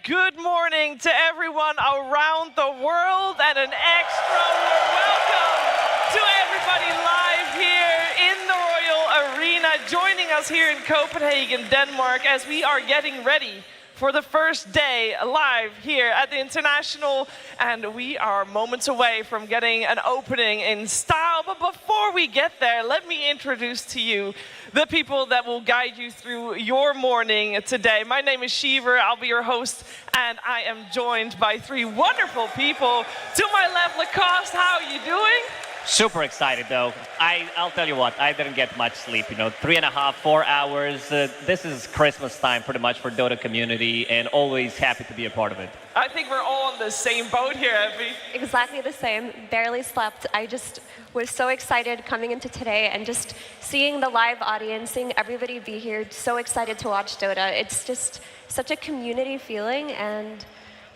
Good morning to everyone around the world and an extra welcome to everybody live here in the Royal Arena, joining us here in Copenhagen, Denmark, as we are getting ready for the first day live here at the International, and we are moments away from getting an opening in style. But before we get there, let me introduce to you the people that will guide you through your morning today. My name is Shiver, I'll be your host, and I am joined by three wonderful people. To my left, Lacoste, how are you doing? Super excited though. I'll tell you what, I didn't get much sleep, 3.5, 4 hours. This is Christmas time pretty much for Dota community, and always happy to be a part of it. I think we're all on the same boat here, Effie. Exactly the same, barely slept. I just was so excited coming into today and just seeing the live audience, seeing everybody be here, so excited to watch Dota. It's just such a community feeling, and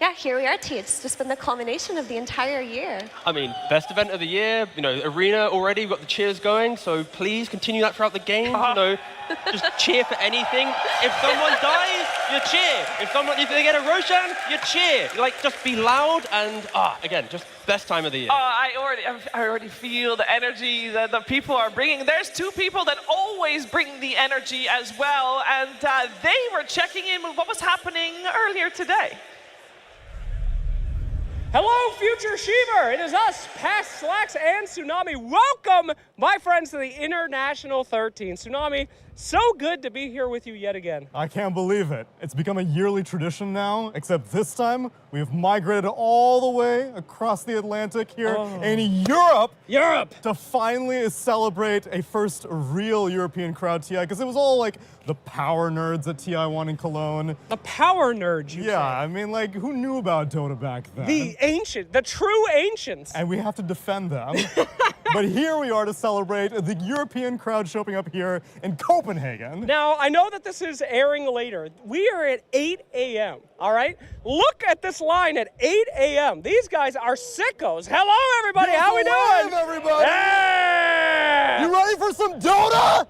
yeah, here we are, T. It's just been the culmination of the entire year. I mean, best event of the year, arena already, we've got the cheers going, so please continue that throughout the game, just cheer for anything. If someone dies, you cheer. If they get a Roshan, you cheer. Just be loud and, again, just best time of the year. I already feel the energy that the people are bringing. There's two people that always bring the energy as well, and they were checking in with what was happening earlier today. Hello, future Shiver! It is us, Past Slacks and Tsunami. Welcome, my friends, to the International 13. Tsunami, so good to be here with you yet again. I can't believe it. It's become a yearly tradition now, except this time we've migrated all the way across the Atlantic here in Europe to finally celebrate a first real European crowd TI, because it was all like the power nerds at TI1 in Cologne. The power nerds, you say? I mean, who knew about Dota back then? The true ancients. And we have to defend them. But here we are to celebrate the European crowd showing up here in Copenhagen. Now, I know that this is airing later. We are at 8 a.m., all right? Look at this line at 8 a.m. These guys are sickos. Hello, everybody. How we doing? Everybody. Yeah! You ready for some Dota?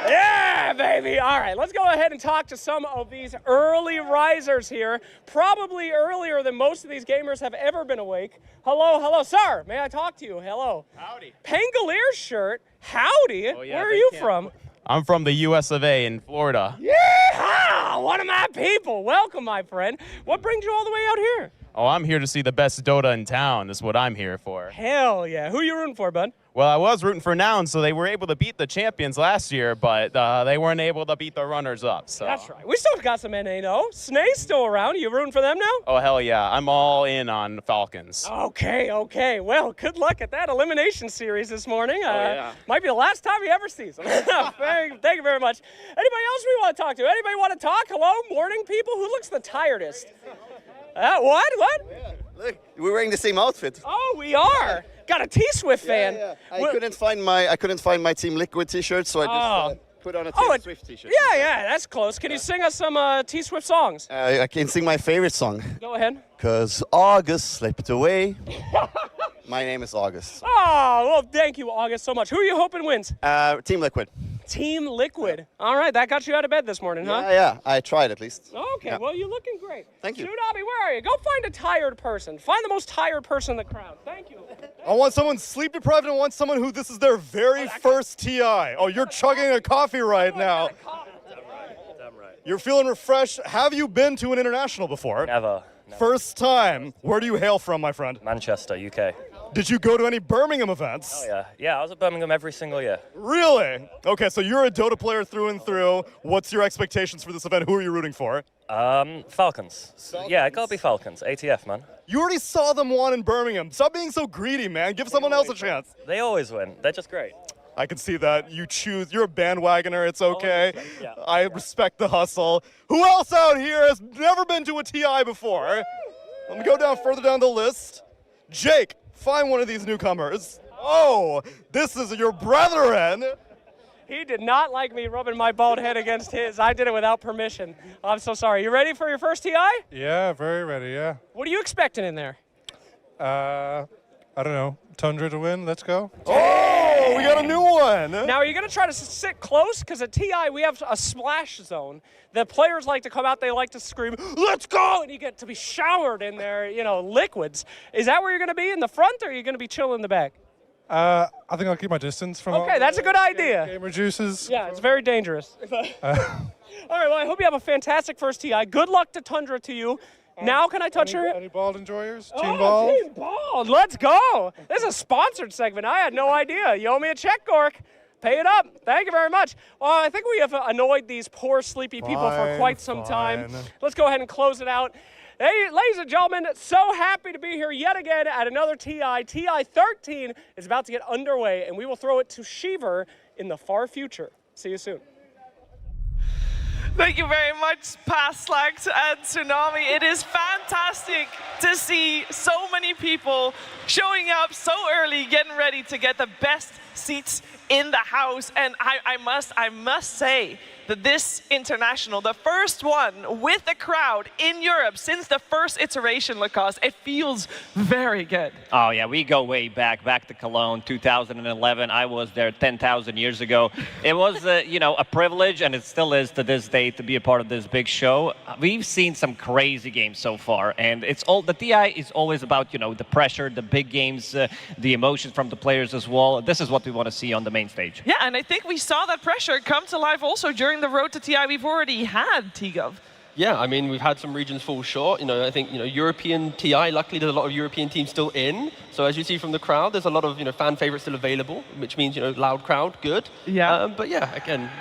Yeah, baby. All right, let's go ahead and talk to some of these early risers here. Probably earlier than most of these gamers have ever been awake. Hello, sir. May I talk to you? Hello. Howdy. Pangolier shirt. Howdy. Oh, yeah, where are you from? I'm from the US of A in Florida. Yeah, one of my people. Welcome, my friend. What brings you all the way out here? Oh, I'm here to see the best Dota in town. That's what I'm here for. Hell yeah. Who are you rooting for, bud? Well, I was rooting for Noun, so they were able to beat the champions last year, but they weren't able to beat the runners-up. So. That's right. We still got some NA, though. Snake's still around. You rooting for them now? Oh, hell yeah. I'm all in on Falcons. Okay. Well, good luck at that elimination series this morning. Yeah. Might be the last time he ever sees them. Thank you very much. Anybody else we want to talk to? Anybody want to talk? Hello, morning people? Who looks the tiredest? What? Yeah, look, we're wearing the same outfit. Oh, we are. Got a T-Swift fan. Yeah. I couldn't find my Team Liquid T-shirt, so I just put on a Team Swift T-shirt. Yeah, that's close. Can you sing us some T-Swift songs? I can sing my favorite song. Go ahead. 'Cause August slipped away. My name is August. Oh, well, thank you, August, so much. Who are you hoping wins? Team Liquid. Team Liquid. All right, that got you out of bed this morning, huh? Yeah, I tried at least. Okay, Yeah. well, you're looking great. Thank you. Tsunami, where are you? Go find a tired person. Find the most tired person in the crowd. Thank you. I want someone sleep deprived, and I want someone who this is their very first TI. Oh, you're chugging a coffee right now. Damn right. You're feeling refreshed. Have you been to an international before? Never. First time. Where do you hail from, my friend? Manchester, UK. Did you go to any Birmingham events? Oh yeah. Yeah, I was at Birmingham every single year. Really? Okay, so you're a Dota player through and through. What's your expectations for this event? Who are you rooting for? Falcons. Yeah, it gotta be Falcons. ATF, man. You already saw them won in Birmingham. Stop being so greedy, man. Give someone else a chance. They always win. They're just great. I can see that. You're a bandwagoner. It's okay. Yeah. I respect the hustle. Who else out here has never been to a TI before? Let me go further down the list. Jake, find one of these newcomers. Oh, this is your brethren. He did not like me rubbing my bald head against his. I did it without permission. I'm so sorry. You ready for your first TI? Yeah, very ready, yeah. What are you expecting in there? I don't know. Tundra to win, let's go. Oh! Oh, we got a new one. Now, are you going to try to sit close? Because at TI, we have a splash zone. The players like to come out, they like to scream, let's go! And you get to be showered in their, liquids. Is that where you're going to be, in the front, or are you going to be chilling in the back? I think I'll keep my distance from Okay, that's a good idea. gamer juices. Yeah, it's very dangerous. All right, well, I hope you have a fantastic first TI. Good luck to Tundra to you. Now can I touch her? Any ball enjoyers? Oh, Team ball? Team Ball, let's go. This is a sponsored segment. I had no idea. You owe me a check, Gork. Pay it up. Thank you very much. Well, I think we have annoyed these poor sleepy people for quite some time. Let's go ahead and close it out. Hey, ladies and gentlemen, so happy to be here yet again at another TI. TI 13 is about to get underway, and we will throw it to Shiver in the far future. See you soon. Thank you very much, Paslax and Tsunami. It is fantastic to see so many people showing up so early, getting ready to get the best seats in the house. And I must say that this international, the first one with a crowd in Europe since the first iteration, Lacoste, it feels very good. Oh yeah, we go way back to Cologne, 2011. I was there 10,000 years ago. It was, a privilege, and it still is to this day, to be a part of this big show. We've seen some crazy games so far, and the TI is always about, the pressure, the big games, the emotions from the players as well. This is what we want to see on the main stage. Yeah, and I think we saw that pressure come to life also during the road to TI we've already had, T-Gov. Yeah, I mean, we've had some regions fall short. I think, European TI, luckily there's a lot of European teams still in. So as you see from the crowd, there's a lot of, fan favorites still available, which means, loud crowd, good. Yeah. But yeah, again,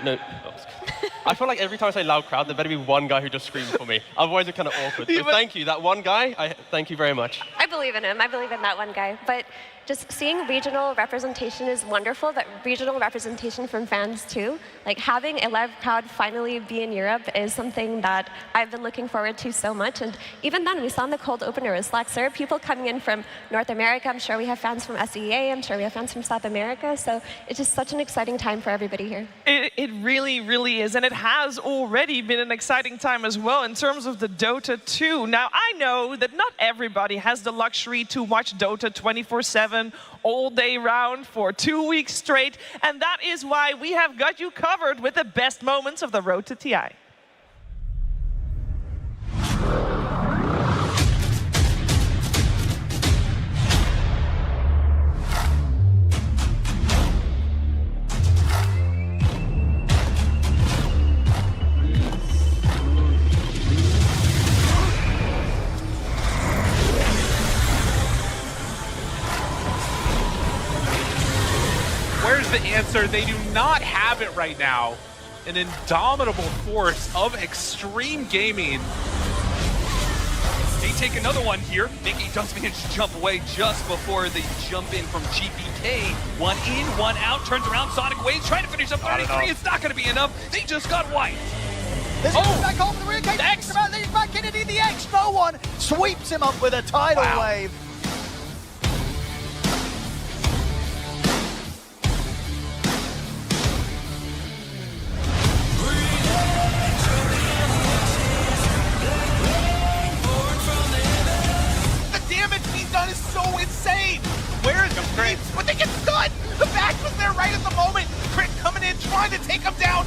I feel like every time I say loud crowd, there better be one guy who just screams for me. Otherwise it's kind of awkward. So thank you, that one guy, thank you very much. I believe in him. I believe in that one guy. But just seeing regional representation is wonderful, but regional representation from fans too. Like having a live crowd finally be in Europe is something that I've been looking forward to so much. And even then, we saw in the cold opener with Slacks, there are people coming in from North America. I'm sure we have fans from SEA. I'm sure we have fans from South America. So it's just such an exciting time for everybody here. It really, really is. And it has already been an exciting time as well in terms of the Dota 2. Now, I know that not everybody has the luxury to watch Dota 24/7 all day round for 2 weeks straight. And that is why we have got you covered with the best moments of the road to TI. Where's the answer? They do not have it right now. An indomitable force of extreme gaming. They take another one here. Mickey does manage to jump away just before they jump in from GPK. One in, one out, turns around, Sonic Waves, trying to finish up 33. It's not going to be enough. They just got wiped. This is back home the rear cage. X about leads back in, the X. No one sweeps him up with a tidal wave. Is so insane. Where is the Creeps? But they get stunned. The back was there right at the moment. Crit coming in, trying to take him down.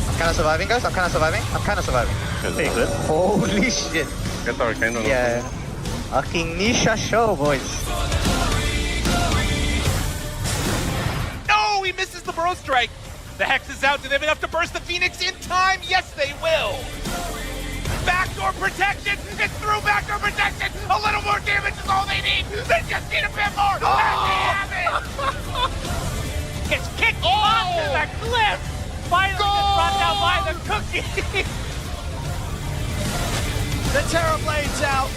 I'm kind of surviving, guys. I'm kind of surviving. Pretty good. Holy shit. Yeah. Fucking Nisha show, boys. No, he misses the Burrow Strike. The Hex is out. Do they have enough to burst the Phoenix in time? Yes, they will. Backdoor protection! It's through backdoor protection! A little more damage is all they need! They just need a bit more! Oh! And they have it! Gets kicked off to the cliff! Finally gets brought down by the cookie! The Terror Blade's out.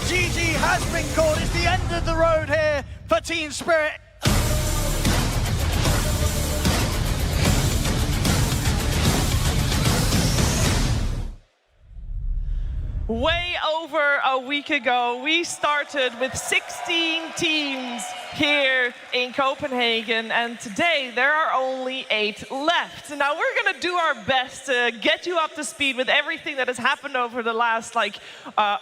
GG has been called. It's the end of the road here for Team Spirit. Way over a week ago, we started with 16 teams here in Copenhagen, and today there are only 8 left. Now we're gonna do our best to get you up to speed with everything that has happened over the last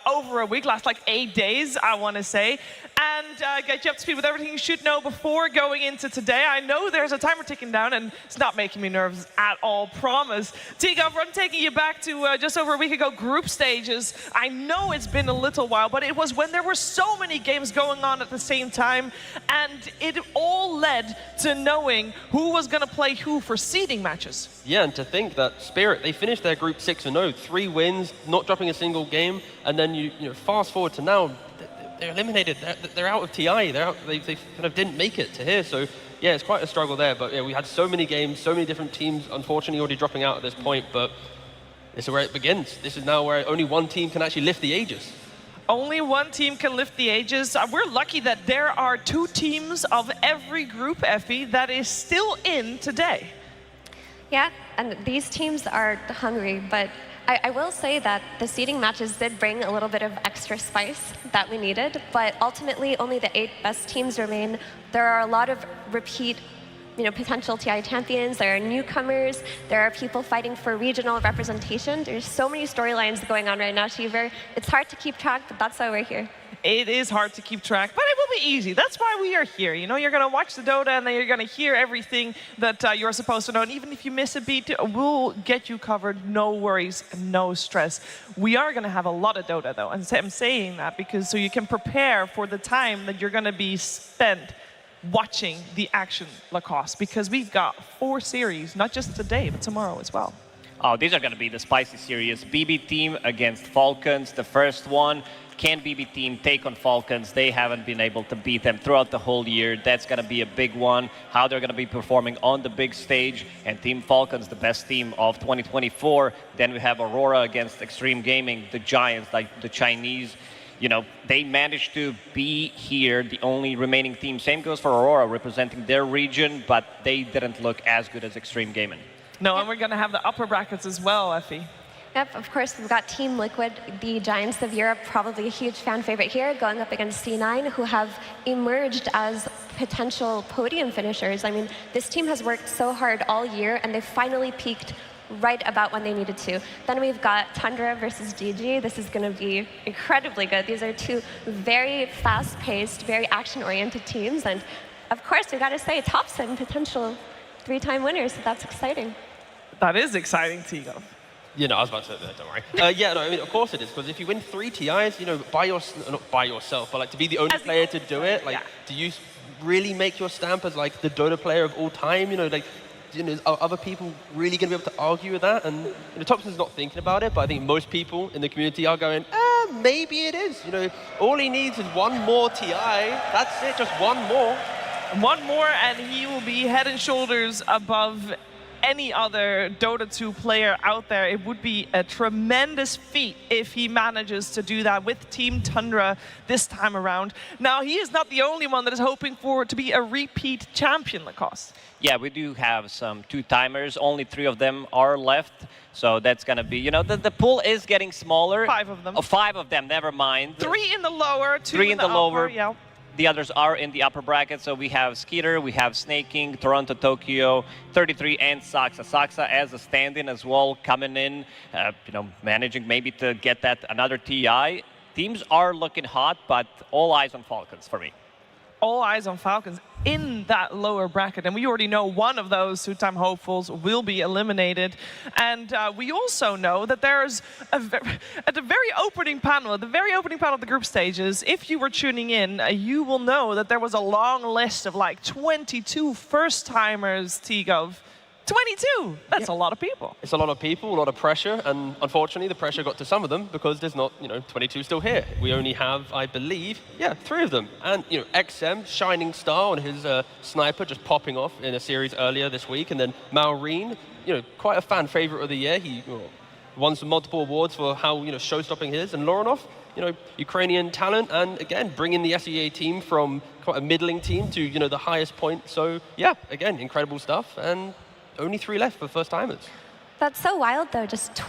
over a week, last 8 days, I want to say, and get you up to speed with everything you should know before going into today. I know there's a timer ticking down, and it's not making me nervous at all, promise. T-Gov, I'm taking you back to just over a week ago, group stages. I know it's been a little while, but it was when there were so many games going on at the same time, and it all led to knowing who was going to play who for seeding matches. Yeah, and to think that Spirit, they finished their group 6-0, 3 wins, not dropping a single game, and then you fast forward to now, they're eliminated. They're out of TI. They kind of didn't make it to here. So yeah, it's quite a struggle there. But yeah, we had so many games, so many different teams, unfortunately already dropping out at this point. But this is where it begins. This is now where only one team can actually lift the Aegis. Only one team can lift the Aegis. We're lucky that there are 2 teams of every group, Effie, that is still in today. Yeah, and these teams are hungry, but I will say that the seeding matches did bring a little bit of extra spice that we needed, but ultimately only the 8 best teams remain. There are a lot of repeat potential TI champions, there are newcomers, there are people fighting for regional representation. There's so many storylines going on right now, Shiver. It's hard to keep track, but that's why we're here. It is hard to keep track, but it will be easy. That's why we are here. You're going to watch the Dota, and then you're going to hear everything that you're supposed to know. And even if you miss a beat, we'll get you covered. No worries, no stress. We are going to have a lot of Dota, though. And I'm saying that because so you can prepare for the time that you're going to be spent watching the action Lacoste, because we've got 4 series, not just today, but tomorrow as well. Oh, these are going to be the spicy series. BB team against Falcons, the first one. Can BB team take on Falcons? They haven't been able to beat them throughout the whole year. That's going to be a big one. How they're going to be performing on the big stage. And Team Falcons, the best team of 2024. Then we have Aurora against Extreme Gaming, the giants, like the Chinese. They managed to be here, the only remaining team. Same goes for Aurora, representing their region, but they didn't look as good as Extreme Gaming. No, and we're going to have the upper brackets as well, Effie. Yep, of course, we've got Team Liquid, the Giants of Europe, probably a huge fan favorite here, going up against C9, who have emerged as potential podium finishers. I mean, this team has worked so hard all year, and they finally peaked right about when they needed to. Then we've got Tundra versus GG. This is going to be incredibly good. These are 2 very fast-paced, very action-oriented teams, and of course, we got to say, Topson, potential 3-time winners, so that's exciting. That is exciting, Tigo. I was about to say that, don't worry. Yeah, no, I mean, of course it is, because if you win 3 TIs, not by yourself, but to be the only player to do it, do you really make your stamp as the Dota player of all time? Are other people really going to be able to argue with that? And Thompson's not thinking about it, but I think most people in the community are going, maybe it is. All he needs is 1 more TI. That's it, just 1 more. 1 more, and he will be head and shoulders above any other Dota 2 player out there. It would be a tremendous feat if he manages to do that with Team Tundra this time around. Now, he is not the only one that is hoping for to be a repeat champion, Lacoste. Yeah, we do have some 2-timers. Only 3 of them are left. So that's going to be, the pool is getting smaller. 5 of them. Oh, 5 of them, never mind. 3 in the lower, 2 3 in the lower. Upper, yeah. The others are in the upper bracket. So we have Skeeter, we have Snake King, Toronto, Tokyo, 33, and Saxa. Saxa as a stand-in as well, coming in, managing maybe to get that another TI. Teams are looking hot, but all eyes on Falcons for me. All eyes on Falcons in that lower bracket. And we already know one of those 2-time hopefuls will be eliminated. And we also know that there's at the very opening panel of the group stages, if you were tuning in, you will know that there was a long list of 22 first-timers, T-Gov. 22! That's a lot of people. It's a lot of people, a lot of pressure, and unfortunately the pressure got to some of them because there's not, 22 still here. We only have, I believe, 3 of them. And, XM, shining star on his sniper, just popping off in a series earlier this week, and then Maureen, quite a fan favorite of the year. He won some multiple awards for how, show-stopping he is, and Loranov, Ukrainian talent, and again, bringing the SEA team from quite a middling team to, the highest point. So, yeah, again, incredible stuff, and only 3 left for first-timers. That's so wild, though, just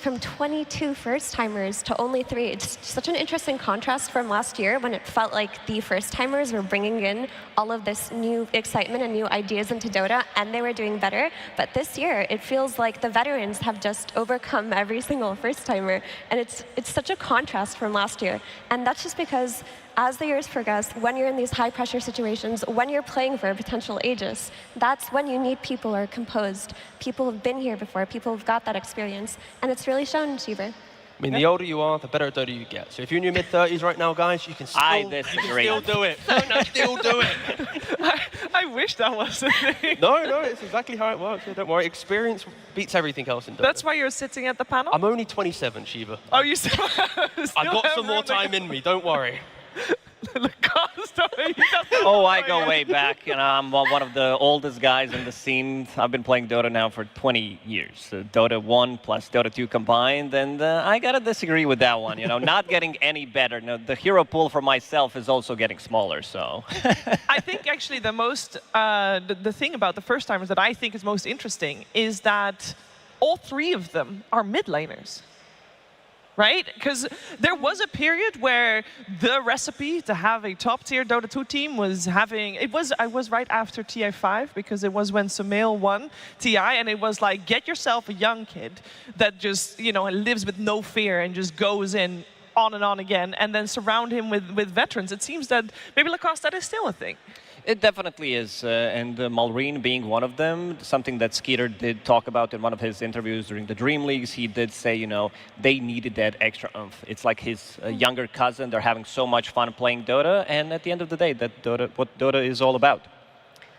from 22 first-timers to only 3. It's such an interesting contrast from last year when it felt like the first-timers were bringing in all of this new excitement and new ideas into Dota, and they were doing better. But this year, it feels like the veterans have just overcome every single first-timer, and it's such a contrast from last year. And that's just because as the years progress, when you're in these high-pressure situations, when you're playing for a potential Aegis, that's when you need people who are composed. People who've been here before, people who've got that experience. And it's really shown, Cheever. I mean, the older you are, the better Dota you get. So if you're in your mid-30s right now, guys, you can still do it. No, still do it. I wish that was the thing. No, it's exactly how it works. Don't worry, experience beats everything else in Dota. That's why you're sitting at the panel? I'm only 27, Shiva. Oh, you still I've got some more time in me, don't worry. Oh, I go way back. You know, I'm one of the oldest guys in the scene. I've been playing Dota now for 20 years. Dota 1 plus Dota 2 combined, and I gotta disagree with that one. You know, not getting any better. No, the hero pool for myself is also getting smaller. So I think actually the most the thing about the first timers that I think is most interesting is that all 3 of them are mid laners. Right? Because there was a period where the recipe to have a top-tier Dota 2 team was having... I was right after TI5, because it was when Sumail won TI, and it was like, get yourself a young kid that just, you know, lives with no fear and just goes in on and on again, and then surround him with veterans. It seems that maybe Lacoste, that is still a thing. It definitely is, and Malrine being one of them, something that Skeeter did talk about in one of his interviews during the Dream Leagues. He did say, you know, they needed that extra oomph. It's like his younger cousin. They're having so much fun playing Dota, and at the end of the day, what Dota is all about.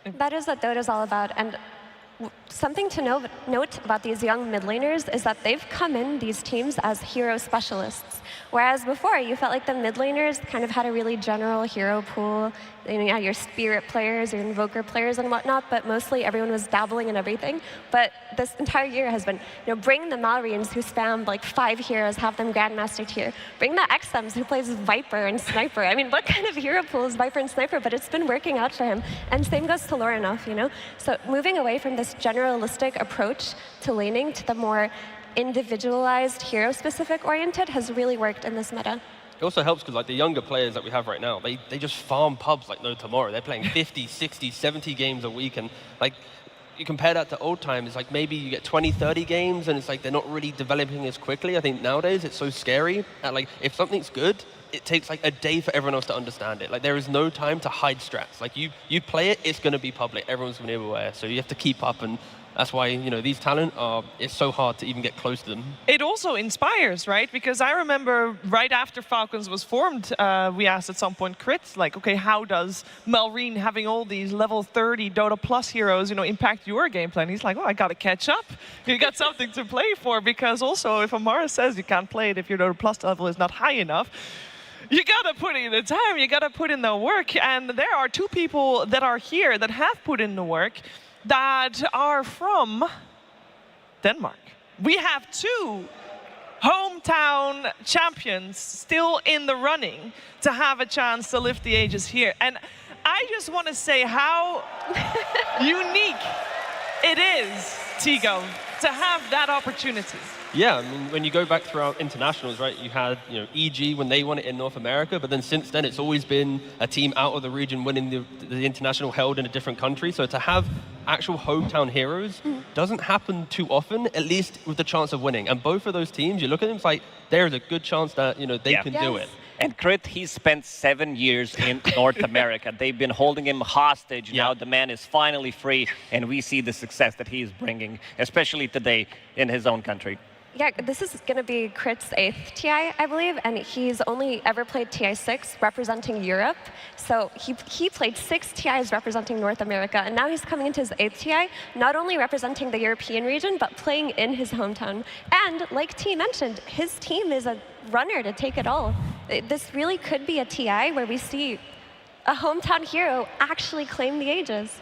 That is what Dota is all about, and something to note about these young mid laners is that they've come in these teams as hero specialists. Whereas before, you felt like the mid laners kind of had a really general hero pool. You know, your spirit players, your invoker players and whatnot, but mostly everyone was dabbling in everything. But this entire year has been, you know, bring the Malrians who spam like 5 heroes, have them Grandmaster tier. Bring the XMs who plays Viper and Sniper. I mean, what kind of hero pool is Viper and Sniper? But it's been working out for him. And same goes to Lorinov, you know? So moving away from this generalistic approach to laning to the more individualized, hero-specific oriented has really worked in this meta. It also helps because like the younger players that we have right now, they just farm pubs like no tomorrow. They're playing 50, 60, 70 games a week, and like you compare that to old times, like maybe you get 20, 30 games and it's like they're not really developing as quickly. I think nowadays it's so scary that like if something's good, it takes like a day for everyone else to understand it. Like there is no time to hide strats. Like you play it, it's going to be public. Everyone's going to be aware. So you have to keep up, and that's why, you know, these talent it's so hard to even get close to them. It also inspires, right? Because I remember right after Falcons was formed, we asked at some point Crit, like, okay, how does Malrine having all these level 30 Dota Plus heroes, you know, impact your gameplay? And he's like, well, I got to catch up. You got something to play for, because also if Amara says you can't play it if your Dota Plus level is not high enough, you gotta put in the time, you gotta put in the work. And there are 2 people that are here that have put in the work that are from Denmark. We have 2 hometown champions still in the running to have a chance to lift the Aegis here. And I just want to say how unique it is, Tigo, to have that opportunity. Yeah, I mean, when you go back throughout internationals, right, you had, you know, EG when they won it in North America, but then since then it's always been a team out of the region winning the international held in a different country. So to have actual hometown heroes doesn't happen too often, at least with the chance of winning. And both of those teams, you look at them, it's like there's a good chance that, you know, they can do it. And Crit, he's spent 7 years in North America. They've been holding him hostage. Now the man is finally free, and we see the success that he is bringing, especially today in his own country. Yeah, this is going to be Crit's 8th TI, I believe, and he's only ever played TI6 representing Europe. So he played 6 TIs representing North America, and now he's coming into his 8th TI, not only representing the European region, but playing in his hometown. And like T mentioned, his team is a runner to take it all. This really could be a TI where we see a hometown hero actually claim the Aegis.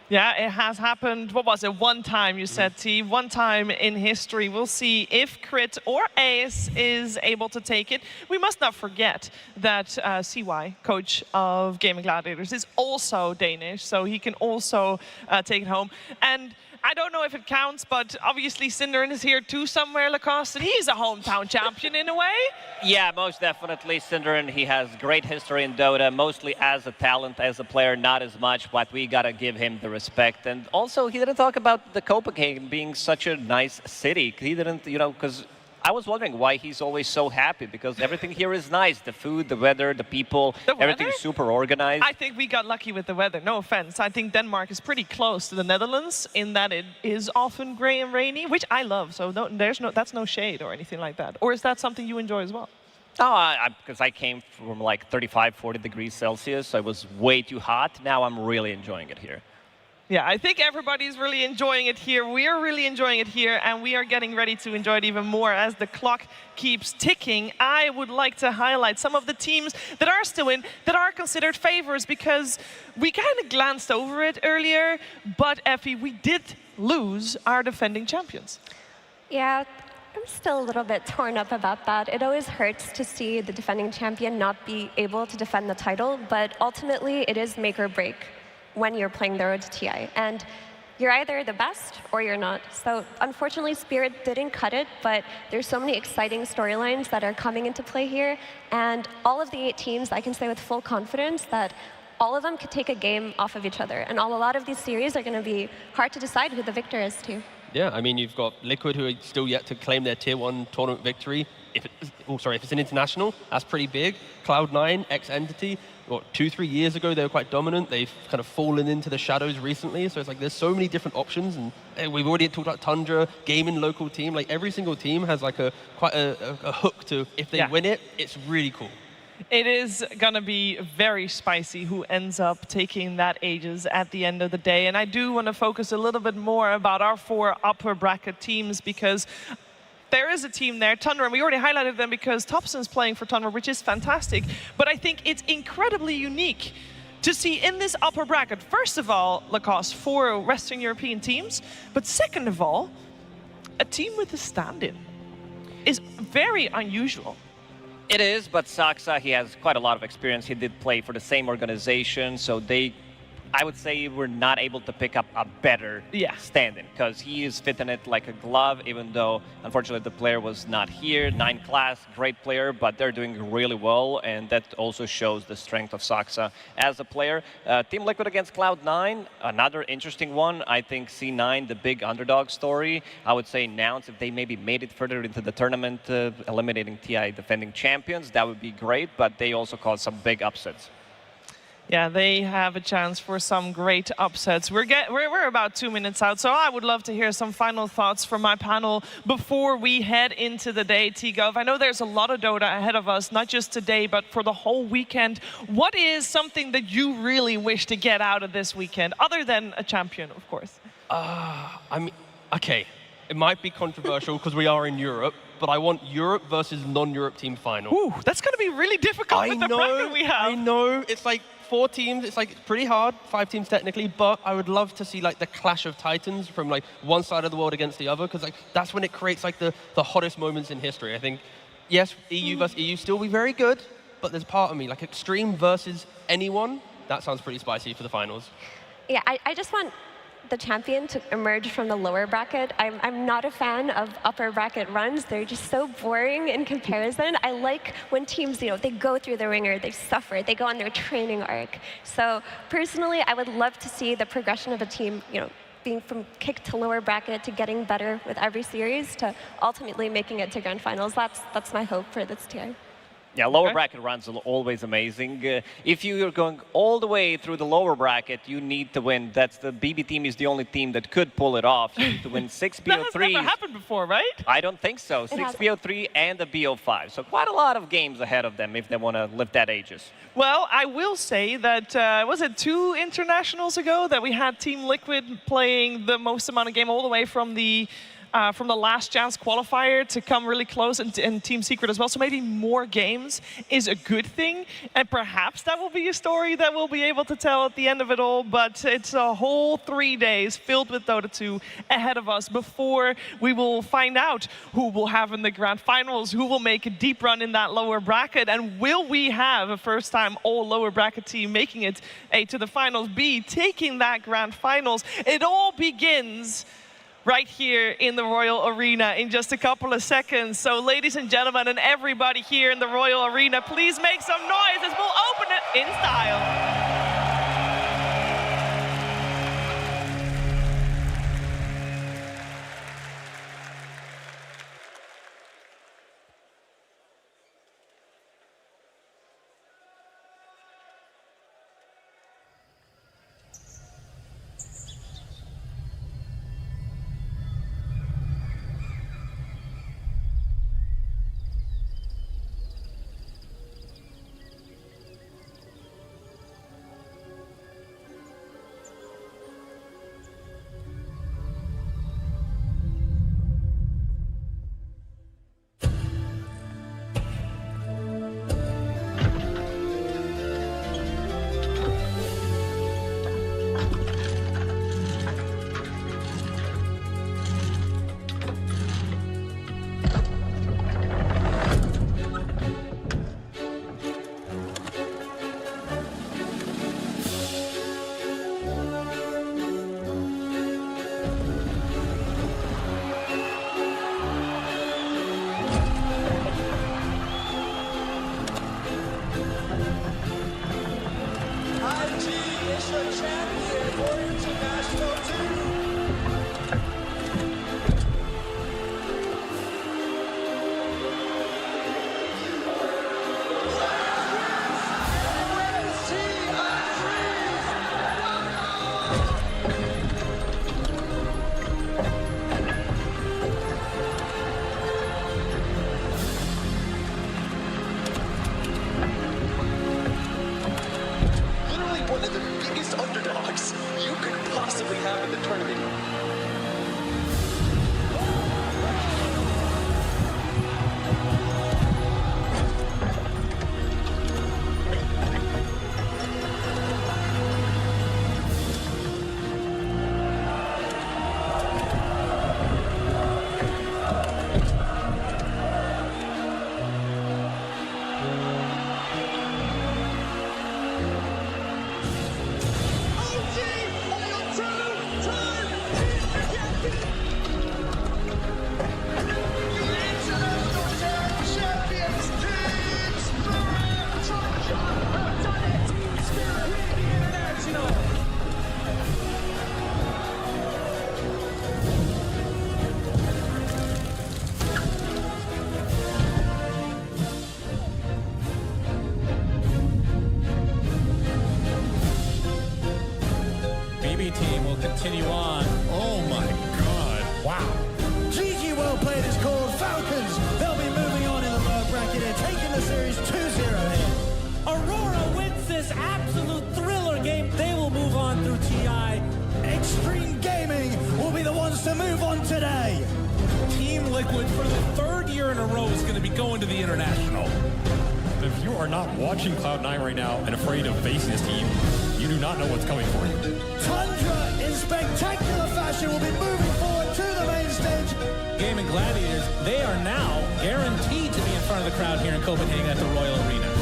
Yeah, it has happened. What was it? One time, you said, T. One time in history. We'll see if Crit or Ace is able to take it. We must not forget that CY, coach of Gaming Gladiators, is also Danish, so he can also take it home. And I don't know if it counts, but obviously Synderen is here too somewhere, Lacoste, and he's a hometown champion in a way. Yeah, most definitely. Synderen, he has great history in Dota, mostly as a talent, as a player, not as much, but we gotta give him the respect. And also, he didn't talk about the Copenhagen being such a nice city. He didn't, you know, because I was wondering why he's always so happy, because everything here is nice. The food, the weather, the people, everything's super organized. I think we got lucky with the weather, no offense. I think Denmark is pretty close to the Netherlands in that it is often gray and rainy, which I love, so that's no shade or anything like that. Or is that something you enjoy as well? Oh, because I came from like 35, 40 degrees Celsius, so it was way too hot. Now I'm really enjoying it here. Yeah, I think everybody's really enjoying it here. We are really enjoying it here, and we are getting ready to enjoy it even more as the clock keeps ticking. I would like to highlight some of the teams that are still in, that are considered favorites, because we kind of glanced over it earlier, but Effie, we did lose our defending champions. Yeah, I'm still a little bit torn up about that. It always hurts to see the defending champion not be able to defend the title, but ultimately it is make or break when you're playing the road to TI. And you're either the best or you're not. So unfortunately, Spirit didn't cut it, but there's so many exciting storylines that are coming into play here. And all of the 8 teams, I can say with full confidence that all of them could take a game off of each other. And a lot of these series are going to be hard to decide who the victor is too. Yeah, I mean, you've got Liquid, who are still yet to claim their Tier 1 tournament victory. If it's an international, that's pretty big. Cloud9, ex-Entity, 2-3 years ago, they were quite dominant. They've kind of fallen into the shadows recently. So it's like there's so many different options. And we've already talked about Tundra, gaming local team. Like every single team has like quite a hook to, if they win it, it's really cool. It is going to be very spicy who ends up taking that Aegis at the end of the day. And I do want to focus a little bit more about our 4 upper bracket teams, because there is a team there, Tundra, and we already highlighted them because Thompson's playing for Tundra, which is fantastic. But I think it's incredibly unique to see in this upper bracket, first of all, Lacoste, 4 Western European teams, but second of all, a team with a stand-in is very unusual. It is, but Saxa, he has quite a lot of experience. He did play for the same organization, so I would say we're not able to pick up a better stand-in, because he is fitting it like a glove, even though, unfortunately, the player was not here. 9 class, great player, but they're doing really well, and that also shows the strength of Saxa as a player. Team Liquid against Cloud9, another interesting one. I think C9, the big underdog story, I would say Nouns, if they maybe made it further into the tournament, eliminating TI defending champions, that would be great, but they also caused some big upsets. Yeah, they have a chance for some great upsets. We're about 2 minutes out, so I would love to hear some final thoughts from my panel before we head into the day. T-Gov, I know there's a lot of Dota ahead of us, not just today, but for the whole weekend. What is something that you really wish to get out of this weekend, other than a champion, of course? I mean, okay, it might be controversial because we are in Europe, but I want Europe versus non-Europe team final. Ooh, that's going to be really difficult with the bracket we have. I know, it's like 4 teams, it's like pretty hard, 5 teams technically, but I would love to see like the clash of titans from like one side of the world against the other, because like that's when it creates like the hottest moments in history. I think, yes, EU versus EU still be very good, but there's part of me, like Extreme versus anyone, that sounds pretty spicy for the finals. Yeah, I just want the champion to emerge from the lower bracket. I'm not a fan of upper bracket runs. They're just so boring in comparison. I like when teams, they go through the ringer, they suffer, they go on their training arc. So personally, I would love to see the progression of a team, being from kick to lower bracket to getting better with every series to ultimately making it to grand finals. That's my hope for this tier. Yeah, lower bracket runs are always amazing. If you're going all the way through the lower bracket, you need to win. That's the BB team is the only team that could pull it off. You need to win 6 BO3s. That has never happened before, right? I don't think so. 6 BO3 and a BO5. So quite a lot of games ahead of them if they want to lift that Aegis. Well, I will say that, was it 2 internationals ago that we had Team Liquid playing the most amount of game all the way from the from the Last Chance qualifier to come really close in Team Secret as well. So maybe more games is a good thing, and perhaps that will be a story that we'll be able to tell at the end of it all. But it's a whole 3 days filled with Dota 2 ahead of us before we will find out who we'll have in the grand finals, who will make a deep run in that lower bracket, and will we have a first-time all lower bracket team making it A, to the finals, B, taking that grand finals. It all begins right here in the Royal Arena in just a couple of seconds. So ladies and gentlemen, and everybody here in the Royal Arena, please make some noise as we'll open it in style. team will continue on. Oh my God. Wow. GG well played is called Falcons. They'll be moving on in the lower bracket and taking the series 2-0 here. Aurora wins this absolute thriller game. They will move on through TI. Extreme Gaming will be the ones to move on today. Team Liquid for the third year in a row is going to be going to the International. If you are not watching Cloud9 right now and afraid of facing this team, you do not know what's coming for you. Tundra, in spectacular fashion, will be moving forward to the main stage. Gaming Gladiators, they are now guaranteed to be in front of the crowd here in Copenhagen at the Royal Arena.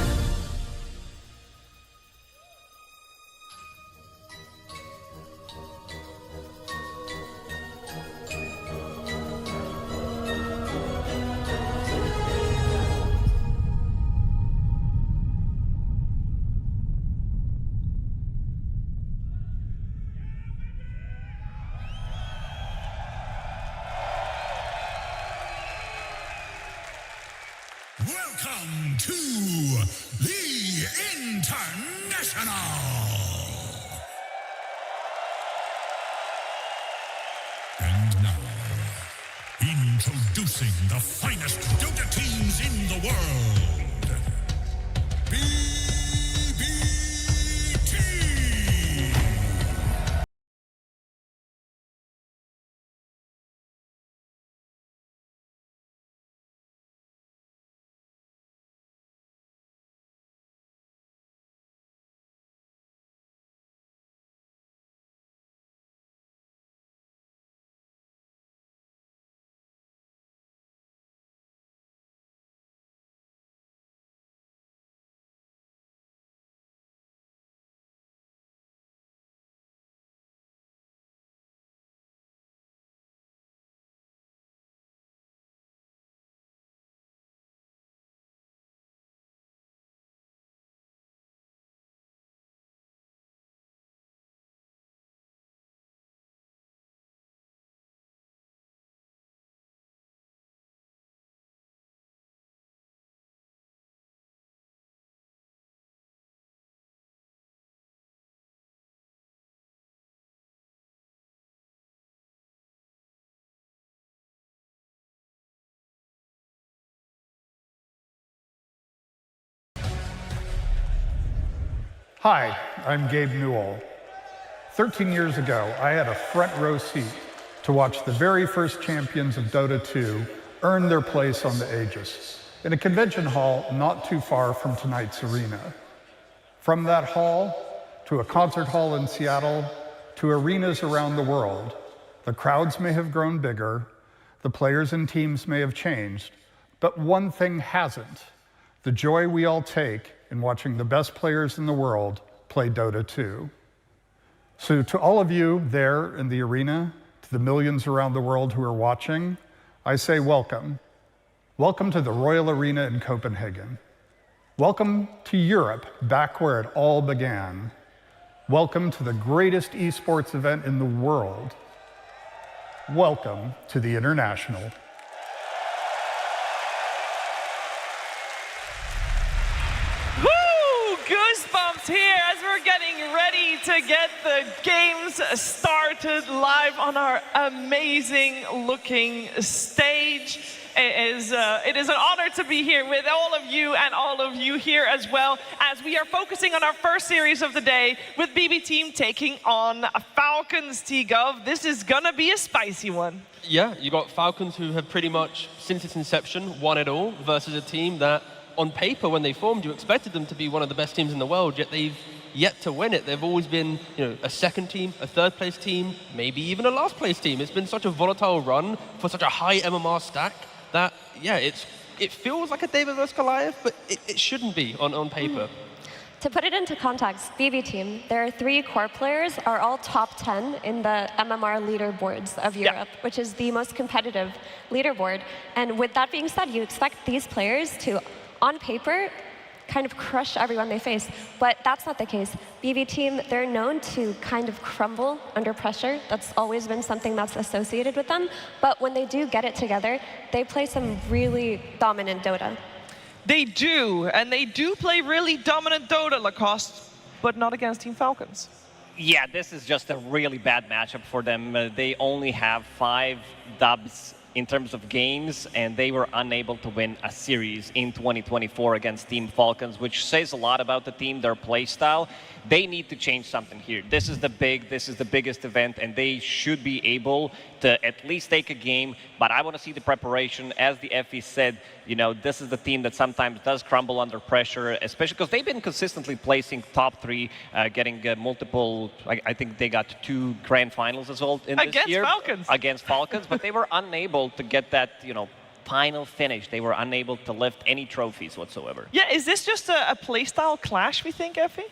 Welcome to the International. And now, introducing the finest Dota teams in the world. Hi, I'm Gabe Newell. 13 years ago, I had a front row seat to watch the very first champions of Dota 2 earn their place on the Aegis in a convention hall not too far from tonight's arena. From that hall to a concert hall in Seattle to arenas around the world, the crowds may have grown bigger, the players and teams may have changed, but one thing hasn't: the joy we all take in watching the best players in the world play Dota 2. So to all of you there in the arena, to the millions around the world who are watching, I say welcome. Welcome to the Royal Arena in Copenhagen. Welcome to Europe, back where it all began. Welcome to the greatest esports event in the world. Welcome to the International. Goosebumps here as we're getting ready to get the games started live on our amazing looking stage. It is an honor to be here with all of you and all of you here as well, as we are focusing on our first series of the day with BB Team taking on Falcons. T-Gov, this is gonna be a spicy one. Yeah, you got Falcons who have pretty much, since its inception, won it all, versus a team that, on paper, when they formed, you expected them to be one of the best teams in the world, yet they've yet to win it. They've always been, a second team, a third place team, maybe even a last place team. It's been such a volatile run for such a high MMR stack that, yeah, it feels like a David versus Goliath, but it shouldn't be on paper. To put it into context, BB Team, their 3 core players are all top 10 in the MMR leaderboards of Europe, which is the most competitive leaderboard. And with that being said, you expect these players to, on paper, kind of crush everyone they face. But that's not the case. BB Team, they're known to kind of crumble under pressure. That's always been something that's associated with them. But when they do get it together, they play some really dominant Dota. They do, and they do play really dominant Dota, Lacoste, but not against Team Falcons. Yeah, this is just a really bad matchup for them. They only have 5 dubs in terms of games, and they were unable to win a series in 2024 against Team Falcons, which says a lot about the team, their play style. They need to change something here. This is the biggest event, and they should be able to at least take a game, but I want to see the preparation. As the FE said, this is the team that sometimes does crumble under pressure, especially because they've been consistently placing top 3, getting multiple, I think they got 2 grand finals as well in this year. Against Falcons, but they were unable to get that, final finish. They were unable to lift any trophies whatsoever. Yeah, is this just a playstyle clash, we think, Effie?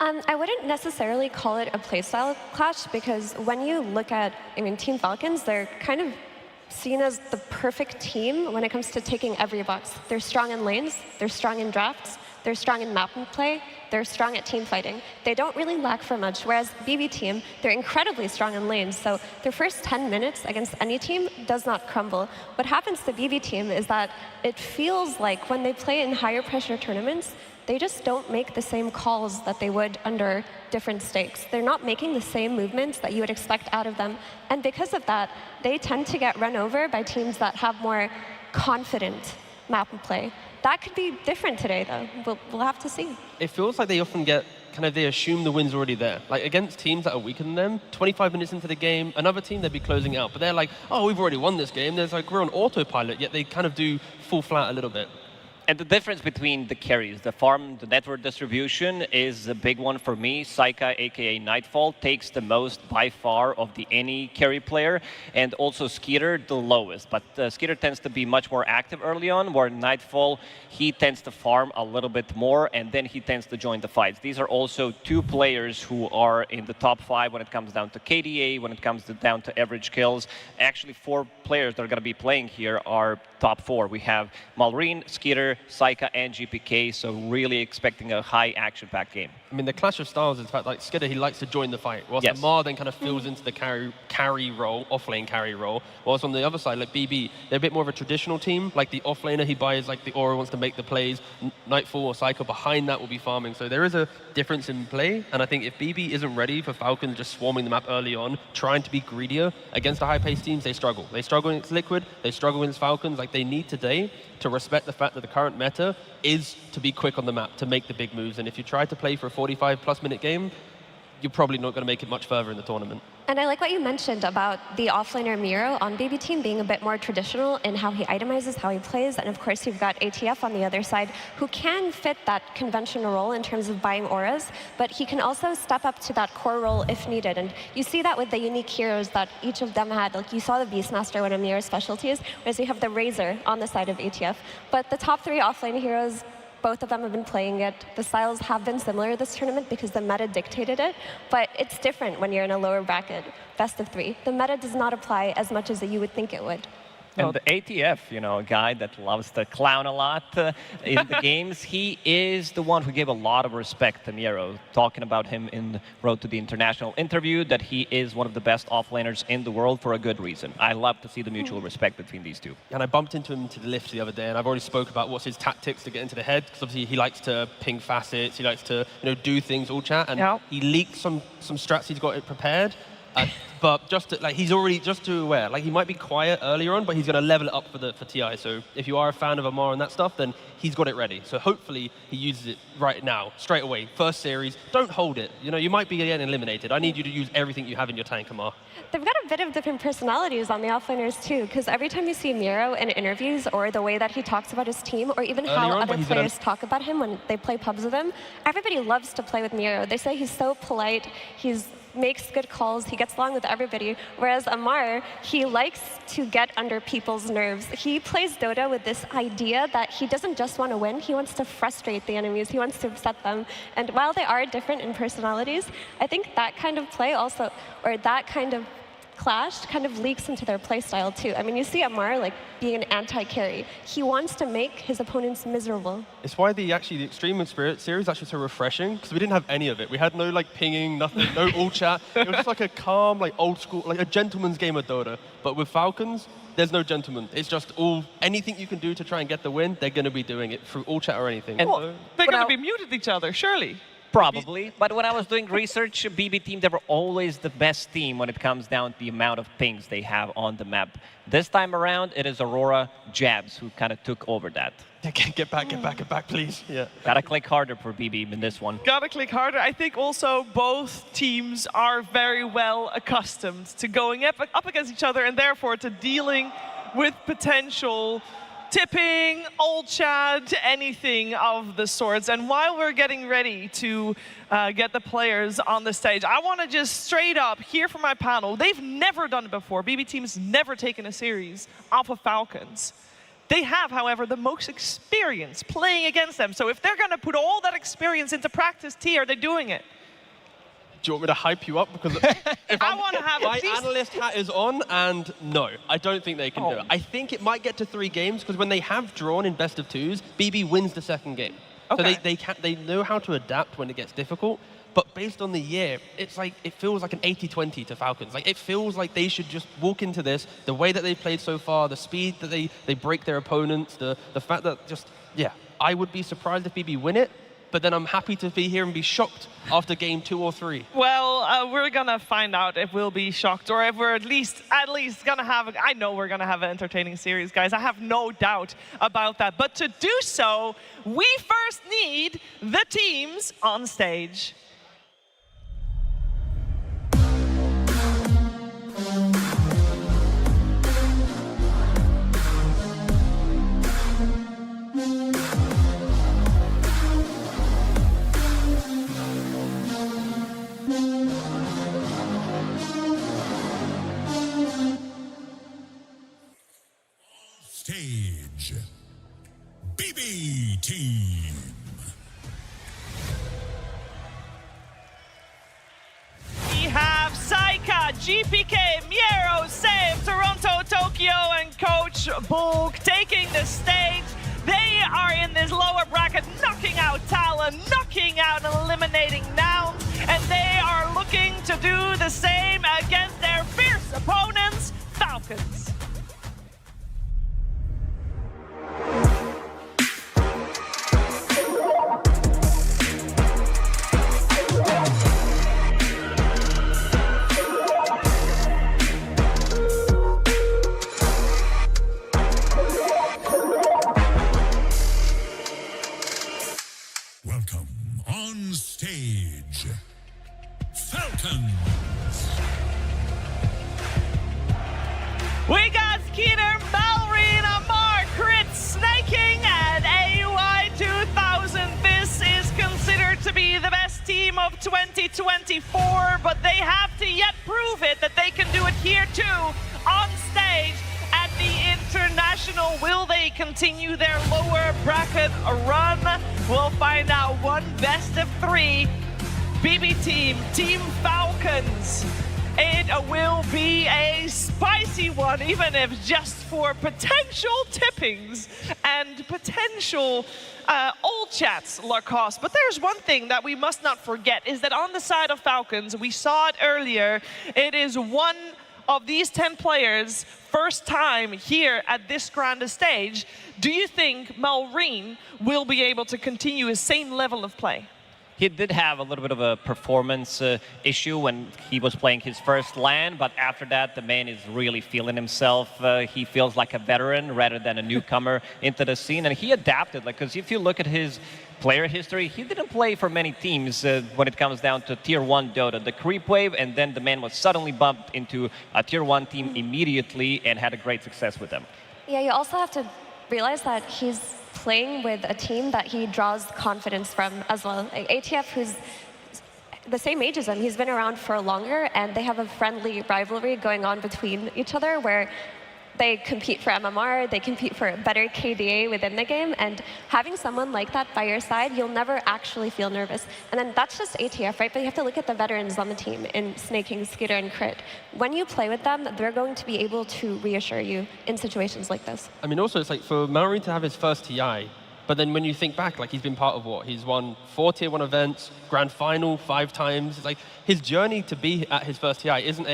I wouldn't necessarily call it a playstyle clash, because when you look at, Team Falcons, they're kind of seen as the perfect team when it comes to taking every box. They're strong in lanes, they're strong in drafts, they're strong in map and play, they're strong at team fighting. They don't really lack for much, whereas BB Team, they're incredibly strong in lanes, so their first 10 minutes against any team does not crumble. What happens to BB Team is that it feels like when they play in higher pressure tournaments, they just don't make the same calls that they would under different stakes. They're not making the same movements that you would expect out of them. And because of that, they tend to get run over by teams that have more confident map and play. That could be different today, though. We'll have to see. It feels like they often get, they assume the win's already there. Like, against teams that are weaker than them, 25 minutes into the game, another team, they'd be closing out. But they're like, oh, we've already won this game. There's we're on autopilot, yet they kind of do fall flat a little bit. And the difference between the carries, the farm, the network distribution is a big one for me. Saika, aka Nightfall, takes the most by far of any carry player, and also Skeeter the lowest. But Skeeter tends to be much more active early on, where Nightfall, he tends to farm a little bit more, and then he tends to join the fights. These are also 2 players who are in the top 5 when it comes down to KDA, when it comes down to average kills. Actually, 4 players that are going to be playing here are top 4. We have Malrine, Skeeter, Saika, and GPK, so really expecting a high action-packed game. I mean, the clash of styles is the fact like Skidder, he likes to join the fight, whilst Yes. Amar then kind of fills into the carry role, offlane carry role. Whilst on the other side, like BB, they're a bit more of a traditional team. Like the offlaner, he buys like the aura, wants to make the plays. Nightfall or Psycho behind that will be farming. So there is a difference in play. And I think if BB isn't ready for Falcons just swarming the map early on, trying to be greedier against the high-paced teams, they struggle. They struggle against Liquid, they struggle against Falcons. Like they need today to respect the fact that the current meta is to be quick on the map, to make the big moves. And if you try to play for a 45+ minute game, you're probably not going to make it much further in the tournament. And I like what you mentioned about the offlaner Miro on BB Team being a bit more traditional in how he itemizes, how he plays. And of course, you've got ATF on the other side who can fit that conventional role in terms of buying auras, but he can also step up to that core role if needed. And you see that with the unique heroes that each of them had. Like you saw the Beastmaster, one of Miro's specialties, whereas you have the Razor on the side of ATF. But the top 3 offlane heroes, both of them have been playing it. The styles have been similar this tournament because the meta dictated it, but it's different when you're in a lower bracket, best of 3. The meta does not apply as much as you would think it would. And the ATF, you know, a guy that loves to clown a lot in the games, he is the one who gave a lot of respect to Miro, talking about him in the Road to the International interview, that he is one of the best offlaners in the world for a good reason. I love to see the mutual respect between these two. And I bumped into him to the lift the other day, and I've already spoke about what's his tactics to get into the head, because obviously he likes to ping facets, he likes to do things all chat, and he leaked some strats he's got it prepared. But just to, like he's already just too aware. Like he might be quiet earlier on, but he's going to level it up for TI. So if you are a fan of Amar and that stuff, then he's got it ready. So hopefully he uses it right now, straight away. First series, don't hold it. You know, you might be getting eliminated. I need you to use everything you have in your tank, Amar. They've got a bit of different personalities on the offlaners too, because every time you see Miro in interviews or the way that he talks about his team, or even how other players talk about him when they play pubs with him, everybody loves to play with Miro. They say he's so polite, he makes good calls, he gets along with everybody, whereas Amar, he likes to get under people's nerves. He plays Dota with this idea that he doesn't just want to win, he wants to frustrate the enemies, he wants to upset them. And while they are different in personalities, I think that kind of play also, or that kind of clash kind of leaks into their playstyle too. I mean, you see Amar like being an anti-carry. He wants to make his opponents miserable. It's why the Extreme Spirit series is actually so refreshing, because we didn't have any of it. We had no like pinging, nothing, no all chat. It was just like a calm, like old school, like a gentleman's game of Dota. But with Falcons, there's no gentleman. It's just anything you can do to try and get the win, they're going to be doing it through all chat or anything. And they're going to be muted each other, surely. Probably, but when I was doing research, BB Team, they were always the best team when it comes down to the amount of pings they have on the map. This time around, it is Aurora Jabs who kind of took over that. Get back, please. Yeah. Gotta click harder for BB in this one. Gotta click harder. I think also both teams are very well accustomed to going up against each other and therefore to dealing with potential tipping, old chat, anything of the sorts. And while we're getting ready to get the players on the stage, I want to just straight up hear from my panel. They've never done it before. BB Team's never taken a series off of Falcons. They have, however, the most experience playing against them. So if they're going to put all that experience into practice, T, are they doing it? Do you want me to hype you up? Because if I want to have my analyst hat is on, and no, I don't think they can do it. I think it might get to 3 games, because when they have drawn in best of 2s, BB wins the second game. Okay. So they know how to adapt when it gets difficult. But based on the year, it's like it feels like an 80-20 to Falcons. Like it feels like they should just walk into this, the way that they've played so far, the speed that they break their opponents, the fact that I would be surprised if BB win it. But then I'm happy to be here and be shocked after game 2 or 3. Well, we're gonna find out if we'll be shocked or if we're at least gonna have. I know we're gonna have an entertaining series, guys. I have no doubt about that. But to do so, we first need the teams on stage. Stage, BB Team. We have Saika, GPK, Miero, Save, Toronto, Tokyo, and Coach Bulk taking the stage. They are in this lower bracket, knocking out Talon, knocking out and eliminating the same against their fierce opponents, Falcons. Welcome on stage, Falcons. We got Skeeter, Mallory, Amar, Crit, Snaking, and AUI 2000. This is considered to be the best team of 2024, but they have to yet prove it that they can do it here too, on stage at the International. Will they continue their lower bracket run? We'll find out. One best of three. BB team, Team Falcons. It will be a spicy one, even if just for potential tippings and potential old chats, Lacoste. But there's one thing that we must not forget, is that on the side of Falcons, we saw it earlier, it is one of these 10 players' first time here at this grand stage. Do you think Malrine will be able to continue his same level of play? He did have a little bit of a performance issue when he was playing his first LAN, but after that, the man is really feeling himself. He feels like a veteran rather than a newcomer into the scene, and he adapted. Because if you look at his player history, he didn't play for many teams when it comes down to Tier 1 Dota. The creep wave, and then the man was suddenly bumped into a Tier 1 team immediately and had a great success with them. Yeah, you also have to realize that he's playing with a team that he draws confidence from as well. Like ATF, who's the same age as him, he's been around for longer, and they have a friendly rivalry going on between each other where they compete for MMR, they compete for better KDA within the game, and having someone like that by your side, you'll never actually feel nervous. And then that's just ATF, right? But you have to look at the veterans on the team in Snaking, Skeeter, and Crit. When you play with them, they're going to be able to reassure you in situations like this. I mean, also, it's like for Mallory to have his first TI, but then when you think back, like he's been part of what? He's won 4 Tier 1 events, Grand Final 5 times. It's like his journey to be at his first TI isn't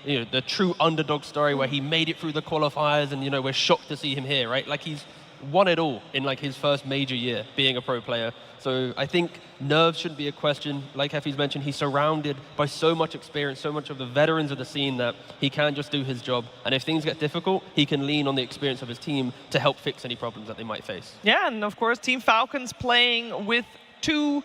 the true underdog story where he made it through the qualifiers and, we're shocked to see him here, right? Like he's won it all in like his first major year being a pro player. So I think nerves shouldn't be a question. Like Heffy's mentioned, he's surrounded by so much experience, so much of the veterans of the scene that he can just do his job. And if things get difficult, he can lean on the experience of his team to help fix any problems that they might face. Yeah, and of course, Team Falcons playing with 2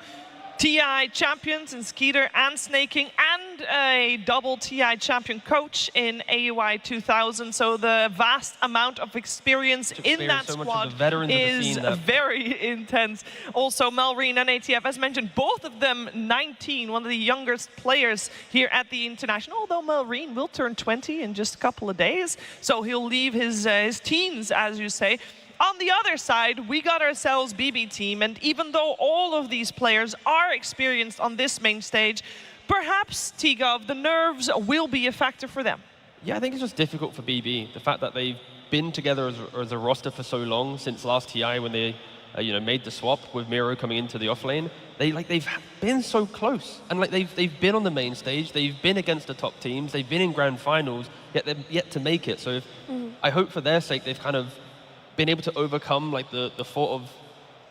TI champions in Skeeter and Snaking, and a double TI champion coach in AUI 2000. So the vast amount of experience in that squad is very intense. Also, Malrine and ATF, as mentioned, both of them 19, one of the youngest players here at the International, although Malrine will turn 20 in just a couple of days. So he'll leave his teens, as you say. On the other side, we got ourselves BB team, and even though all of these players are experienced on this main stage, perhaps, Tigov, the nerves will be a factor for them. Yeah, I think it's just difficult for BB. The fact that they've been together as a roster for so long, since last TI when they made the swap with Miro coming into the offlane. They've been so close, and they've been on the main stage, they've been against the top teams, they've been in grand finals, yet they're yet to make it. So I hope for their sake they've kind of been able to overcome the thought of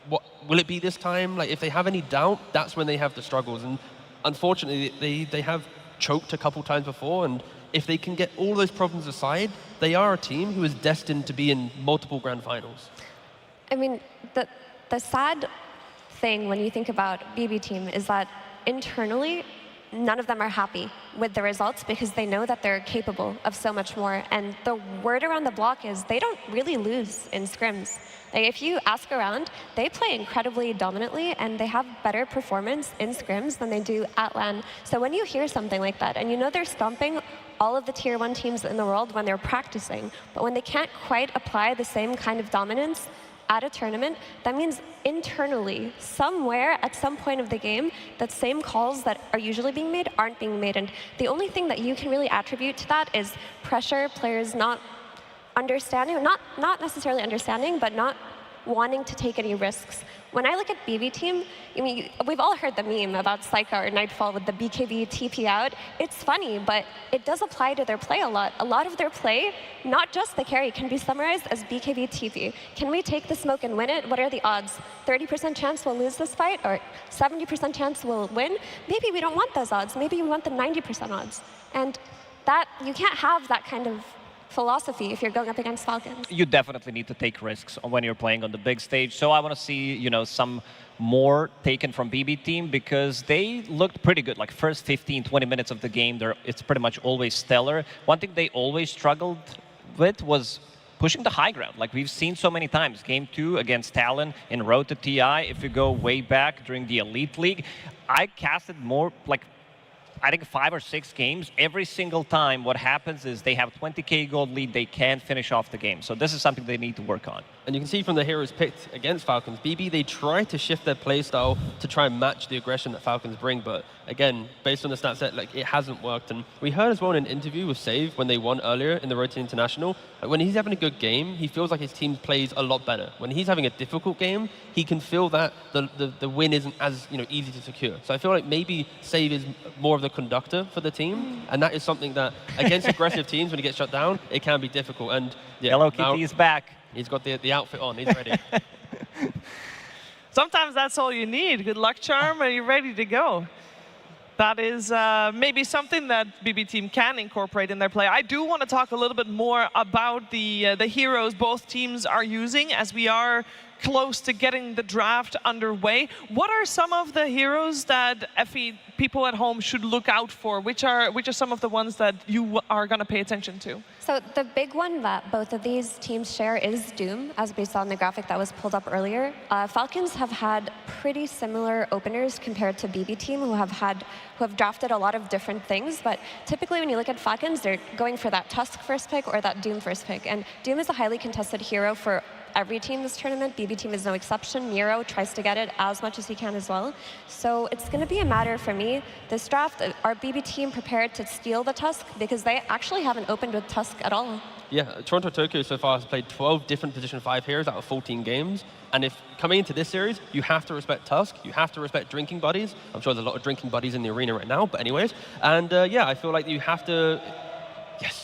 what will it be this time. Like if they have any doubt, that's when they have the struggles. And unfortunately, they have choked a couple times before. And if they can get all those problems aside, they are a team who is destined to be in multiple grand finals. I mean, the sad thing when you think about BB team is that internally, none of them are happy with the results because they know that they're capable of so much more. And the word around the block is they don't really lose in scrims. Like if you ask around, they play incredibly dominantly and they have better performance in scrims than they do at LAN. So when you hear something like that and you know they're stomping all of the Tier 1 teams in the world when they're practicing, but when they can't quite apply the same kind of dominance at a tournament, that means internally, somewhere at some point of the game, that same calls that are usually being made aren't being made. And the only thing that you can really attribute to that is pressure, players not understanding, or not necessarily understanding, but not wanting to take any risks. When I look at BB Team, I mean, we've all heard the meme about Psycho or Nightfall with the BKB TP out. It's funny, but it does apply to their play a lot. A lot of their play, not just the carry, can be summarized as BKB TP. Can we take the smoke and win it? What are the odds? 30% chance we'll lose this fight, or 70% chance we'll win? Maybe we don't want those odds. Maybe we want the 90% odds. And that, you can't have that kind of philosophy if you're going up against Falcons. You definitely need to take risks when you're playing on the big stage. So I want to see, you know, some more taken from BB Team, because they looked pretty good. Like first 15, 20 minutes of the game, it's pretty much always stellar. One thing they always struggled with was pushing the high ground. Like we've seen so many times. Game 2 against Talon in Road to TI, if you go way back during the Elite League, I casted more, like, I think 5 or 6 games. Every single time what happens is they have 20k gold lead, they can't finish off the game. So this is something they need to work on. And you can see from the heroes picked against Falcons, BB, they try to shift their playstyle to try and match the aggression that Falcons bring. But again, based on the stat set, like, it hasn't worked. And we heard as well in an interview with Save when they won earlier in the Road to International, like, when he's having a good game, he feels like his team plays a lot better. When he's having a difficult game, he can feel that the win isn't as, you know, easy to secure. So I feel like maybe Save is more of the conductor for the team, and that is something that against aggressive teams, when he gets shut down, it can be difficult. And yeah, Hello Kitty is back. He's got the outfit on. He's ready. Sometimes that's all you need. Good luck charm, and you're ready to go. That is maybe something that BB Team can incorporate in their play. I do want to talk a little bit more about the heroes both teams are using, as we are close to getting the draft underway. What are some of the heroes that Effie, people at home should look out for? Which are some of the ones that you are going to pay attention to? So the big one that both of these teams share is Doom, as we saw in the graphic that was pulled up earlier. Falcons have had pretty similar openers compared to BB Team, who have drafted a lot of different things. But typically when you look at Falcons, they're going for that Tusk first pick or that Doom first pick. And Doom is a highly contested hero for every team this tournament. BB Team is no exception. Miro tries to get it as much as he can as well. So it's going to be a matter for me, this draft, are BB Team prepared to steal the Tusk? Because they actually haven't opened with Tusk at all. Yeah, Toronto Tokyo so far has played 12 different Position 5 heroes out of 14 games. And if coming into this series, you have to respect Tusk, you have to respect drinking buddies. I'm sure there's a lot of drinking buddies in the arena right now, but anyways. And yeah, I feel like you have to, yes.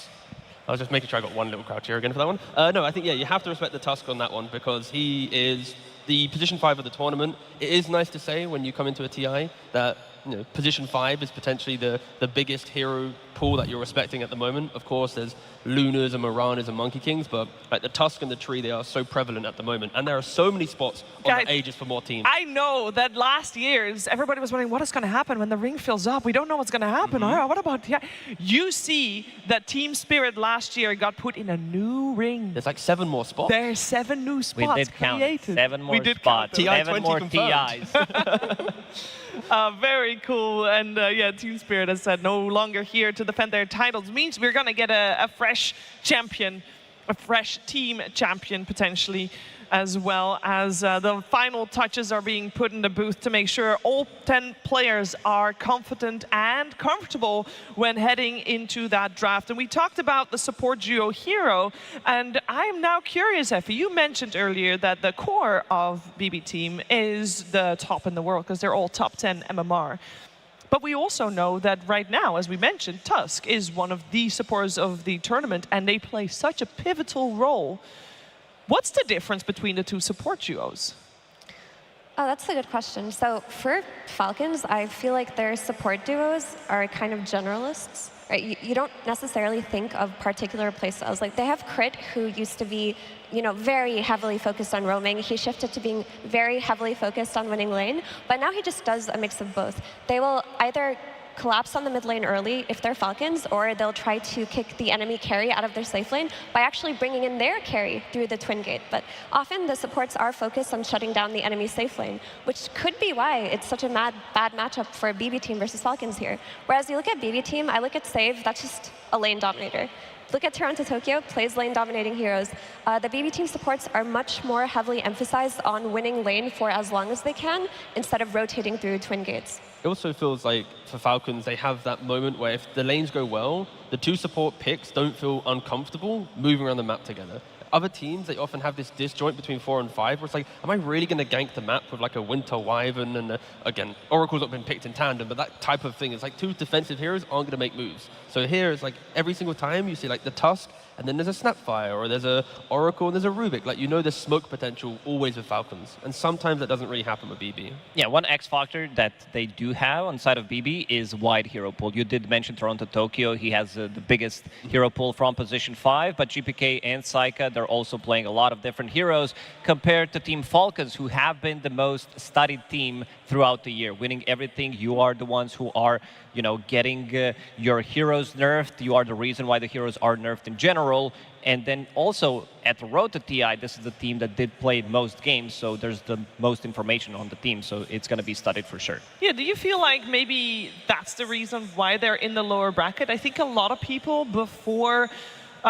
I was just making sure I got one little crouch here again for that one. No, I think, yeah, you have to respect the Tusk on that one, because he is the Position 5 of the tournament. It is nice to say when you come into a TI that, you know, Position 5 is potentially the biggest hero pool that you're respecting at the moment. Of course, there's Lunas and Miranas and Monkey Kings, but like the Tusk and the Tree, they are so prevalent at the moment. And there are so many spots on the Aegis for more teams. I know that last year's, everybody was wondering what is going to happen when the ring fills up. We don't know what's going to happen. What about, yeah. You see that Team Spirit last year got put in a new ring. There's like 7 more spots. There's 7 new spots We did count created. 7 more spots. 7 more TIs. Very cool. And yeah, Team Spirit has said no longer here to defend their titles. Means we're going to get a fresh champion, a fresh team champion potentially, as well as the final touches are being put in the booth to make sure all 10 players are confident and comfortable when heading into that draft. And we talked about the support duo hero, and I am now curious, Effie, you mentioned earlier that the core of BB Team is the top in the world because they're all top 10 MMR. But we also know that right now, as we mentioned, Tusk is one of the supporters of the tournament, and they play such a pivotal role. What's the difference between the two support duos? Oh, that's a good question. So for Falcons, I feel like their support duos are kind of generalists. Right? You don't necessarily think of particular playstyles. Like they have Crit, who used to be, you know, very heavily focused on roaming. He shifted to being very heavily focused on winning lane, but now he just does a mix of both. They will either collapse on the mid lane early if they're Falcons, or they'll try to kick the enemy carry out of their safe lane by actually bringing in their carry through the twin gate. But often the supports are focused on shutting down the enemy safe lane, which could be why it's such a bad matchup for BB Team versus Falcons here. Whereas you look at BB Team, I look at Save, that's just a lane dominator. Look at Toronto Tokyo, plays lane dominating heroes. The BB Team supports are much more heavily emphasized on winning lane for as long as they can, instead of rotating through twin gates. It also feels like for Falcons, they have that moment where if the lanes go well, the two support picks don't feel uncomfortable moving around the map together. other teams, they often have this disjoint between 4 and 5, where it's like, am I really going to gank the map with like a Winter Wyvern and again, Oracle's not been picked in tandem, but that type of thing is like 2 defensive heroes aren't going to make moves. So here it's like every single time you see like the Tusk, and then there's a Snapfire, or there's a Oracle, and there's a Rubik. Like, you know there's smoke potential always with Falcons, and sometimes that doesn't really happen with BB. Yeah, one X factor that they do have on side of BB is wide hero pool. You did mention Toronto Tokyo. He has the biggest hero pool from position 5, but GPK and Saika, they're also playing a lot of different heroes compared to Team Falcons, who have been the most studied team throughout the year, winning everything. You are the ones who are, getting your heroes nerfed. You are the reason why the heroes are nerfed in general. And then also at the road to TI, this is the team that did play most games, so there's the most information on the team, so it's going to be studied for sure. Yeah, do you feel like maybe that's the reason why they're in the lower bracket? I think a lot of people before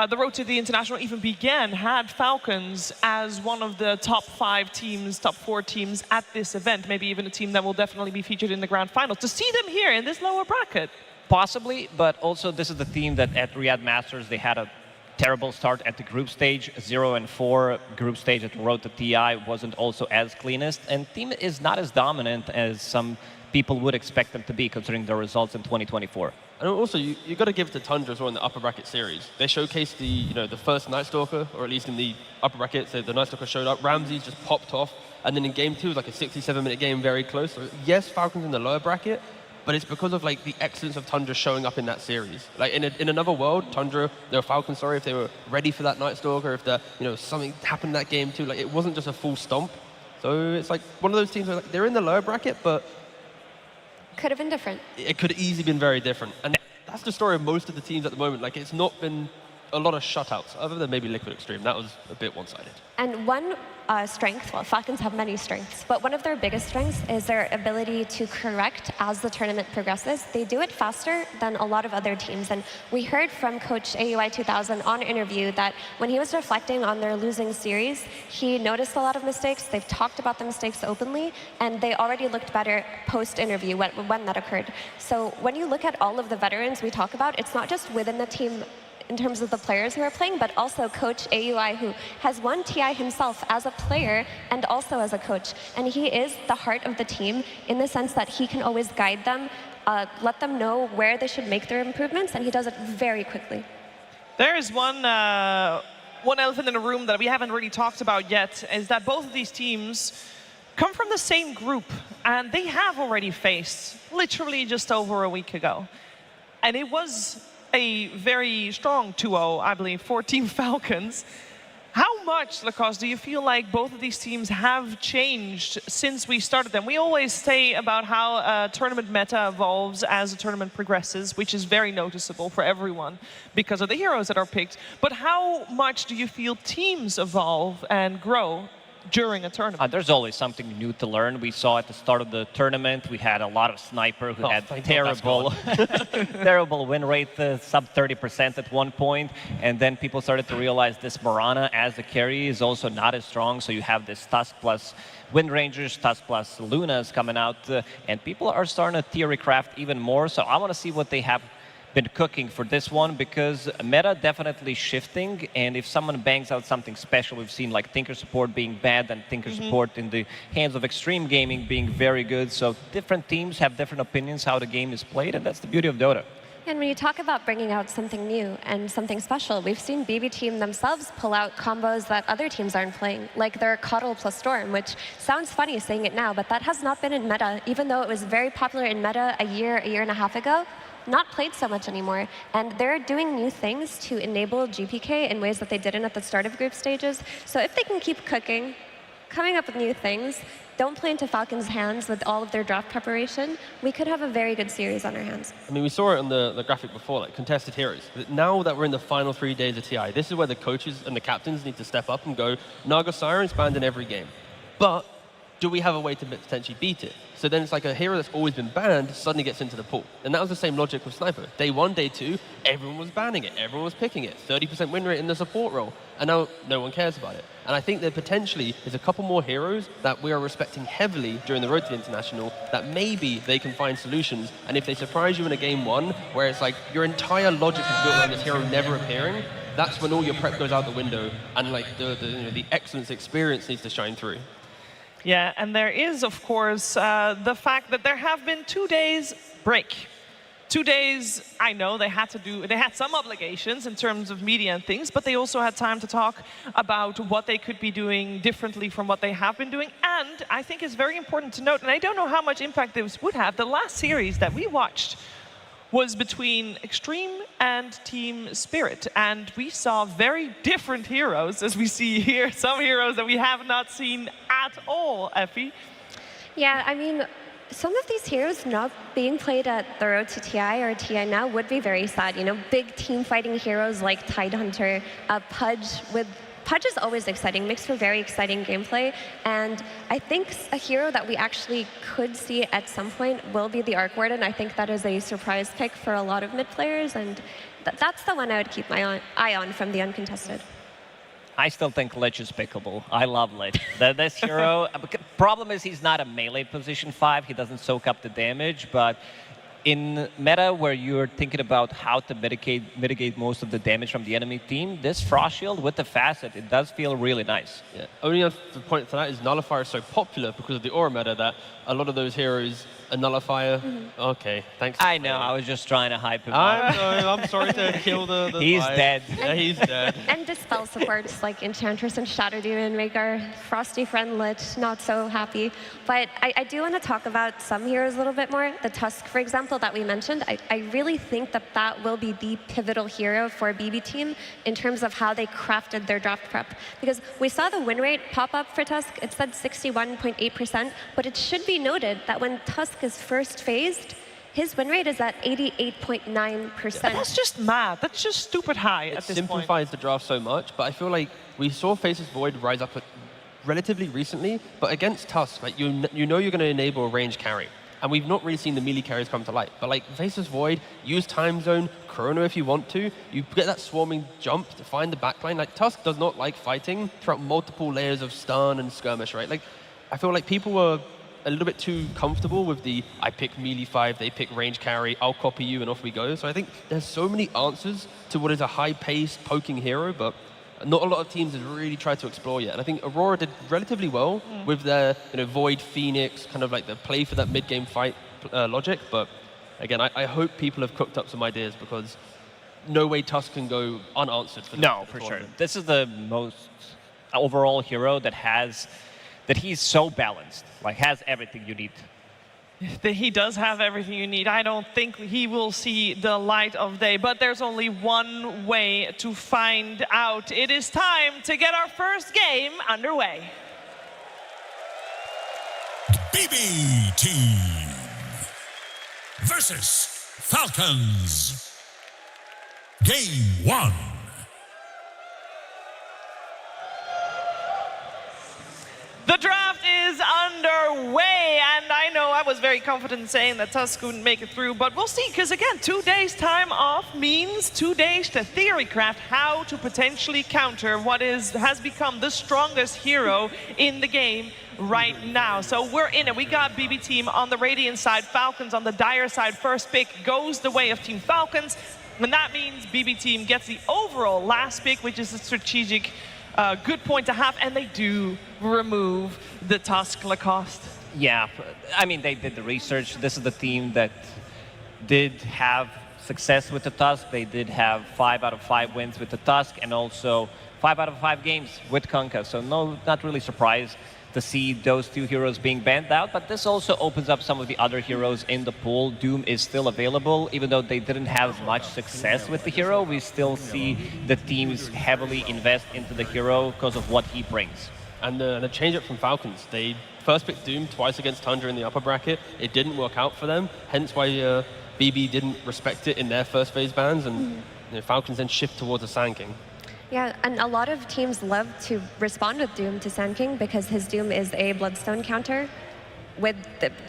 the road to the international even began had Falcons as one of the top 5 teams, top 4 teams at this event, maybe even a team that will definitely be featured in the grand finals. To see them here in this lower bracket. Possibly, but also this is the team that at Riyadh Masters, they had a terrible start at the group stage. 0-4 group stage at the road to TI wasn't also as cleanest, and team is not as dominant as some people would expect them to be, considering their results in 2024. And also, you got to give it to Tundra as well in the upper bracket series. They showcased the first Night Stalker, or at least in the upper bracket, so the Night Stalker showed up. Ramses just popped off, and then in game 2, like a 67-minute game, very close. So yes, Falcons in the lower bracket, but it's because of like the excellence of Tundra showing up in that series. Like in another world, Tundra, Falcons, sorry, if they were ready for that Night Stalker, if something happened in that game too, like it wasn't just a full stomp. So it's like one of those teams where like, they're in the lower bracket, but could have been different. It could have easily been very different. And that's the story of most of the teams at the moment. Like, it's not been a lot of shutouts, other than maybe Liquid Extreme. That was a bit one-sided. And one strength, well, Falcons have many strengths, but one of their biggest strengths is their ability to correct as the tournament progresses. They do it faster than a lot of other teams. And we heard from Coach AUI 2000 on interview that when he was reflecting on their losing series, he noticed a lot of mistakes. They've talked about the mistakes openly, and they already looked better post-interview when that occurred. So when you look at all of the veterans we talk about, it's not just within the team in terms of the players who are playing, but also Coach AUI, who has won TI himself as a player and also as a coach. And he is the heart of the team in the sense that he can always guide them, let them know where they should make their improvements, and he does it very quickly. There is one elephant in the room that we haven't really talked about yet, is that both of these teams come from the same group, and they have already faced literally just over a week ago. And it was a very strong 2-0, I believe, for Team Falcons. How much, Lacoste, do you feel like both of these teams have changed since we started them? We always say about how tournament meta evolves as the tournament progresses, which is very noticeable for everyone because of the heroes that are picked. But how much do you feel teams evolve and grow during a tournament? There's always something new to learn. We saw at the start of the tournament, we had a lot of Sniper who had terrible terrible win rate, sub 30% at one point, and then people started to realize this Morana as a carry is also not as strong, so you have this Tusk plus Wind Rangers, Tusk plus Lunas coming out, and people are starting to theory craft even more, so I want to see what they have been cooking for this one, because meta definitely shifting, and if someone bangs out something special, we've seen like Tinker support being bad and Tinker support in the hands of Extreme Gaming being very good, so different teams have different opinions how the game is played, and that's the beauty of Dota. And when you talk about bringing out something new and something special, we've seen BB Team themselves pull out combos that other teams aren't playing, like their Cuddle plus Storm, which sounds funny saying it now, but that has not been in meta, even though it was very popular in meta a year and a half ago. Not played so much anymore, and they're doing new things to enable GPK in ways that they didn't at the start of group stages. So if they can keep cooking, coming up with new things, don't play into Falcons' hands with all of their draft preparation, we could have a very good series on our hands. I mean, we saw it on the graphic before, like contested heroes. Now that we're in the final 3 days of TI, this is where the coaches and the captains need to step up and go, Naga Siren's banned in every game, but do we have a way to potentially beat it? So then it's like a hero that's always been banned suddenly gets into the pool. And that was the same logic with Sniper. Day 1, day 2, everyone was banning it. Everyone was picking it. 30% win rate in the support role. And now no one cares about it. And I think there potentially is a couple more heroes that we are respecting heavily during the Road to the International that maybe they can find solutions. And if they surprise you in a game 1, where it's like your entire logic is built around this hero never appearing, that's when all your prep goes out the window, and like the excellence experience needs to shine through. Yeah, and there is, of course, the fact that there have been 2 days break. 2 days, I know they had some obligations in terms of media and things, but they also had time to talk about what they could be doing differently from what they have been doing. And I think it's very important to note, and I don't know how much impact this would have, the last series that we watched was between Extreme and Team Spirit. And we saw very different heroes, as we see here, some heroes that we have not seen at all, Effie. Yeah, I mean, some of these heroes not being played at the Road to TI or TI now would be very sad. You know, big team fighting heroes like Tidehunter, Pudge is always exciting, makes for very exciting gameplay, and I think a hero that we actually could see at some point will be the Arc Warden. I think that is a surprise pick for a lot of mid players, and that's the one I would keep my eye on from the uncontested. I still think Lich is pickable. I love Lich. This hero, problem is he's not a melee position 5. He doesn't soak up the damage, but in meta where you're thinking about how to mitigate most of the damage from the enemy team, this Frost Shield with the Facet, it does feel really nice. Yeah. Only the point to that is Nullifier is so popular because of the aura meta that a lot of those heroes, a Nullifier, okay, thanks. I know, I was just trying to hype him up. I'm sorry to kill the He's vibe. dead. Yeah, he's dead. And Dispel supports like Enchantress and Shadow Demon make our Frosty friend Lich not so happy. But I do want to talk about some heroes a little bit more. The Tusk, for example, that we mentioned, I really think that will be the pivotal hero for BB Team in terms of how they crafted their draft prep. Because we saw the win rate pop up for Tusk, it said 61.8%, but it should be noted that when Tusk is first phased, his win rate is at 88.9%. That's just mad. That's just stupid high at this point. It simplifies the draft so much, but I feel like we saw Faceless Void rise up relatively recently, but against Tusk, like you know you're going to enable a range carry. And we've not really seen the melee carries come to light. But like Faceless Void, use Time Zone, Chrono if you want to. You get that swarming jump to find the backline. Like Tusk does not like fighting throughout multiple layers of stun and skirmish, right? Like I feel like people were a little bit too comfortable with the I pick melee 5, they pick range carry, I'll copy you and off we go. So I think there's so many answers to what is a high-paced poking hero, but not a lot of teams have really tried to explore yet. And I think Aurora did relatively well with their Void, Phoenix, kind of like the play for that mid-game fight logic. But again, I hope people have cooked up some ideas because no way Tusk can go unanswered for No, for sure. This is the most overall hero that he's so balanced, like has everything you need. He does have everything you need. I don't think he will see the light of day, but there's only one way to find out. It is time to get our first game underway. BB Team versus Falcons. Game 1. The draft is underway, and I know I was very confident in saying that Tusk wouldn't make it through, but we'll see, because again, 2 days time off means 2 days to theory craft how to potentially counter what has become the strongest hero in the game right now. So we're in it. We got BB Team on the Radiant side, Falcons on the Dire side. First pick goes the way of Team Falcons, and that means BB Team gets the overall last pick, which is a strategic good point to have, and they do remove the Tusk Lacoste. Yeah, I mean, they did the research. This is the team that did have success with the Tusk. They did have 5 out of 5 wins with the Tusk, and also 5 out of 5 games with Kunkka. So no, not really surprised to see those 2 heroes being banned out, but this also opens up some of the other heroes in the pool. Doom is still available, even though they didn't have much success with the hero. We still see the teams heavily invest into the hero because of what he brings. And the change up from Falcons, they first picked Doom twice against Tundra in the upper bracket. It didn't work out for them, hence why BB didn't respect it in their first phase bans, and Falcons then shift towards a Sand King. Yeah, and a lot of teams love to respond with Doom to Sand King because his Doom is a Bloodstone counter with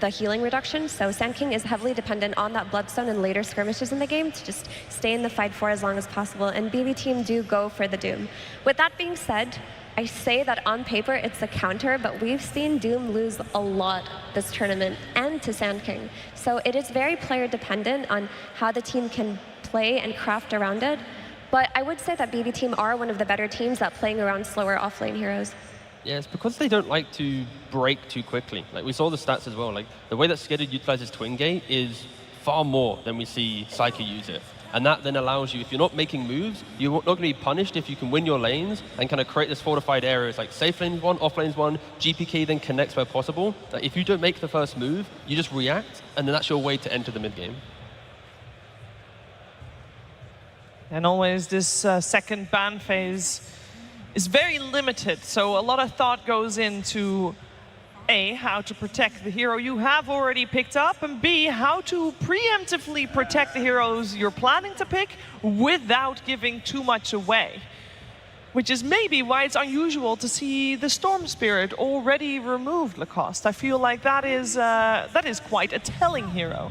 the healing reduction. So Sand King is heavily dependent on that Bloodstone in later skirmishes in the game to just stay in the fight for as long as possible. And BB Team do go for the Doom. With that being said, I say that on paper it's a counter, but we've seen Doom lose a lot this tournament and to Sand King. So it is very player dependent on how the team can play and craft around it. But I would say that BB Team are one of the better teams at playing around slower offlane heroes. Yeah, it's because they don't like to break too quickly. Like we saw the stats as well. Like the way that Skidder utilizes Twin Gate is far more than we see Psyche use it. And that then allows you, if you're not making moves, you're not going to be punished if you can win your lanes and kind of create this fortified areas like safe lanes one, off lanes one, GPK then connects where possible. Like if you don't make the first move, you just react, and then that's your way to enter the mid game. And always this second ban phase is very limited, so a lot of thought goes into A, how to protect the hero you have already picked up, and B, how to preemptively protect the heroes you're planning to pick without giving too much away. Which is maybe why it's unusual to see the Storm Spirit already removed, Lacoste. I feel like that is quite a telling hero.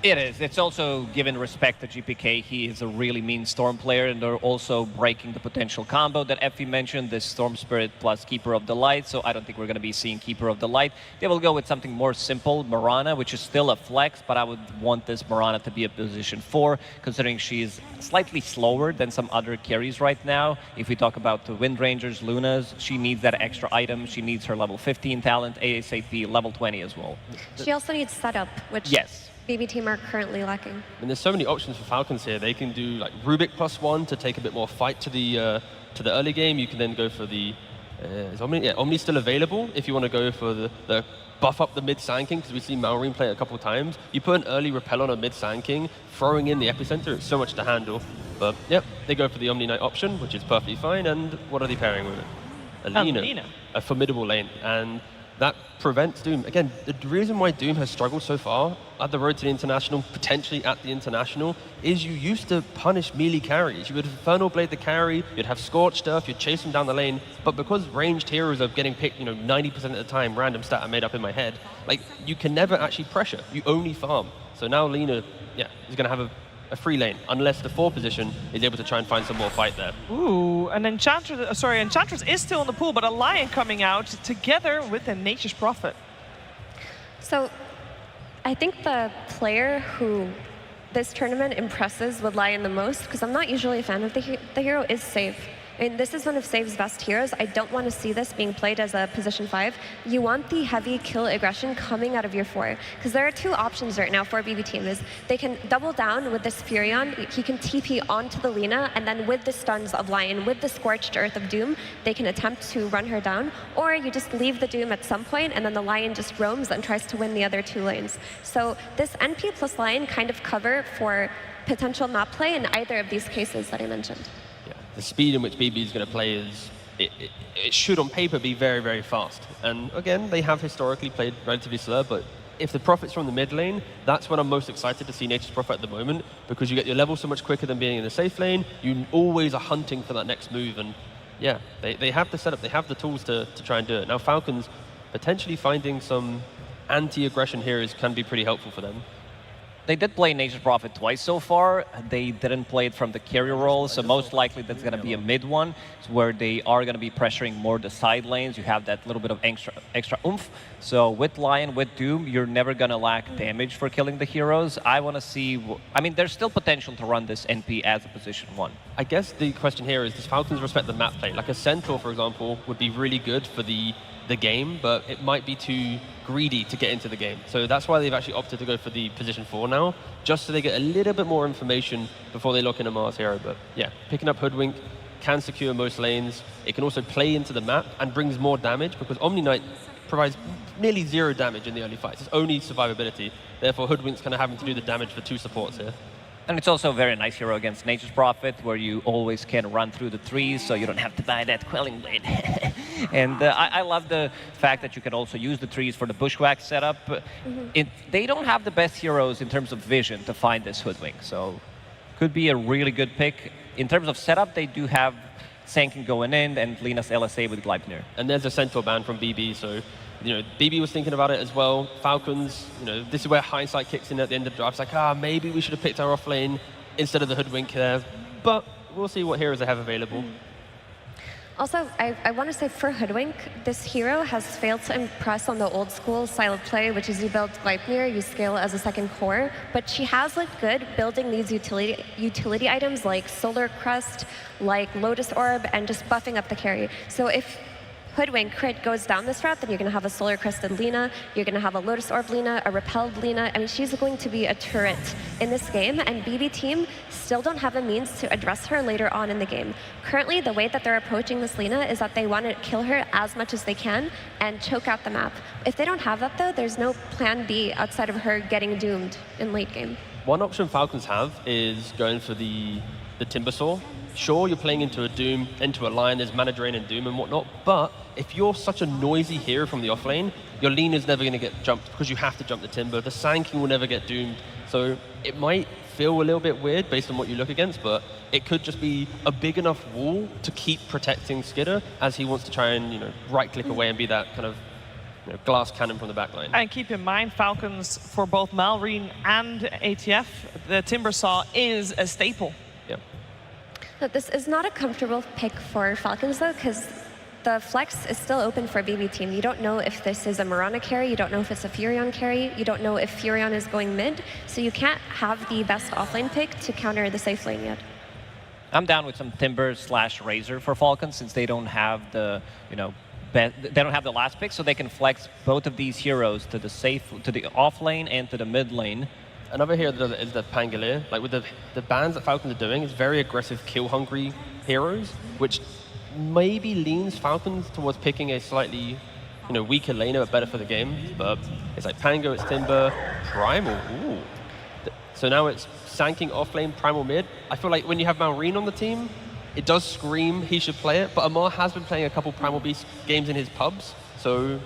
It is. It's also given respect to GPK. He is a really mean Storm player, and they're also breaking the potential combo that Effie mentioned, this Storm Spirit plus Keeper of the Light, so I don't think we're going to be seeing Keeper of the Light. They will go with something more simple, Mirana, which is still a flex, but I would want this Mirana to be a position 4, considering she's slightly slower than some other carries right now. If we talk about the Wind Rangers, Lunas, she needs that extra item. She needs her level 15 talent, ASAP, level 20 as well. She also needs setup, which yes. BB Team are currently lacking. And there's so many options for Falcons here. They can do like Rubik +1 to take a bit more fight to the early game. You can then go for the is Omni? Yeah, Omni's still available if you want to go for the buff up the mid Sand King, because we've seen Malrine play it a couple of times. You put an early repel on a mid Sand King, throwing in the epicenter, it's so much to handle. But yep, they go for the Omni Knight option, which is perfectly fine. And what are they pairing with it? Alina, a formidable lane, and that prevents Doom. Again, the reason why Doom has struggled so far at the road to the International, potentially at the International, is you used to punish melee carries. You would Infernal Blade the carry, you'd have Scorched Earth, you'd chase them down the lane, but because ranged heroes are getting picked, 90% of the time, random stat I made up in my head, like, you can never actually pressure, you only farm. So now Lina, is going to have a free lane, unless the 4 position is able to try and find some more fight there. Ooh, and Enchantress is still in the pool, but a Lion coming out together with a Nature's Prophet. So I think the player who this tournament impresses with Lion the most, because I'm not usually a fan of the hero, is Save. I mean, this is one of Save's best heroes. I don't want to see this being played as a position 5. You want the heavy kill aggression coming out of your 4. Because there are 2 options right now for BB Team. Is they can double down with this Furion. He can TP onto the Lina, and then with the stuns of Lion, with the Scorched Earth of Doom, they can attempt to run her down. Or you just leave the Doom at some point, and then the Lion just roams and tries to win the other 2 lanes. So this NP plus Lion kind of cover for potential map play in either of these cases that I mentioned. The speed in which BB is going to play is, it should on paper be very, very fast. And again, they have historically played relatively slow, but if the Prophet's from the mid lane, that's when I'm most excited to see Nature's Prophet at the moment, because you get your level so much quicker than being in the safe lane. You always are hunting for that next move, and yeah, they have the setup, they have the tools to try and do it. Now Falcons, potentially finding some anti-aggression heroes can be pretty helpful for them. They did play Nature's Prophet twice so far. They didn't play it from the carrier role, so most likely that's going to be a mid one, where they are going to be pressuring more the side lanes. You have that little bit of extra oomph. So with Lion, with Doom, you're never going to lack damage for killing the heroes. I want to see... I mean, there's still potential to run this NP as a position 1. I guess the question here is, does Falcons respect the map play? Like a Centaur, for example, would be really good for the game, but it might be too greedy to get into the game. So that's why they've actually opted to go for the position 4 now, just so they get a little bit more information before they lock in a Mars hero. But yeah, picking up Hoodwink can secure most lanes. It can also play into the map and brings more damage, because Omni Knight provides nearly 0 damage in the early fights. It's only survivability. Therefore, Hoodwink's kind of having to do the damage for 2 supports here. And it's also a very nice hero against Nature's Prophet, where you always can run through the trees, so you don't have to buy that Quelling Blade. And I love the fact that you can also use the trees for the Bushwhack setup. They don't have the best heroes in terms of vision to find this Hoodwink, so could be a really good pick. In terms of setup, they do have Sankin going in and Lina's LSA with Gleipnir. And there's a Centaur ban from BB, so BB was thinking about it as well. Falcons, this is where hindsight kicks in at the end of the draft. It's like, maybe we should have picked our off lane instead of the Hoodwink there. But we'll see what heroes they have available. Also, I want to say for Hoodwink, this hero has failed to impress on the old school style of play, which is you build Gleipnir, you scale as a second core, but she has looked good building these utility items like Solar Crust, like Lotus Orb, and just buffing up the carry. So if Hoodwink crit goes down this route, then you're going to have a Solar Crested Lina, you're going to have a Lotus Orb Lina, a Repelled Lina. I mean, she's going to be a turret in this game, and BB team still don't have a means to address her later on in the game. Currently, the way that they're approaching this Lina is that they want to kill her as much as they can and choke out the map. If they don't have that, though, there's no plan B outside of her getting doomed in late game. One option Falcons have is going for the Timbersaw. Sure, you're playing into a Doom, into a Lion, there's mana drain and Doom and whatnot, but if you're such a noisy hero from the offlane, your Lina's never going to get jumped because you have to jump the Timber. The Sand King will never get doomed. So it might feel a little bit weird based on what you look against, but it could just be a big enough wall to keep protecting Skidder as he wants to try and, right-click away and be that kind of glass cannon from the backline. And keep in mind, Falcons, for both Malrine and ATF, the Timbersaw is a staple. Yeah. This is not a comfortable pick for Falcons, though, because the flex is still open for BB team. You don't know if this is a Mirana carry, you don't know if it's a Furion carry, you don't know if Furion is going mid, so you can't have the best offlane pick to counter the safe lane yet. I'm down with some Timber/Razor for Falcons since they don't have the, they don't have the last pick, so they can flex both of these heroes to the off lane and to the mid lane. Another hero that does it is the Pangolier. Like with the bans that Falcons are doing, it's very aggressive, kill-hungry heroes, which maybe leans Falcons towards picking a slightly, weaker laner but better for the game. But it's like Pango, it's Timber, Primal. Ooh. So now it's Sand King offlane, Primal mid. I feel like when you have Malrine on the team, it does scream he should play it. But Amar has been playing a couple Primal Beast games in his pubs, so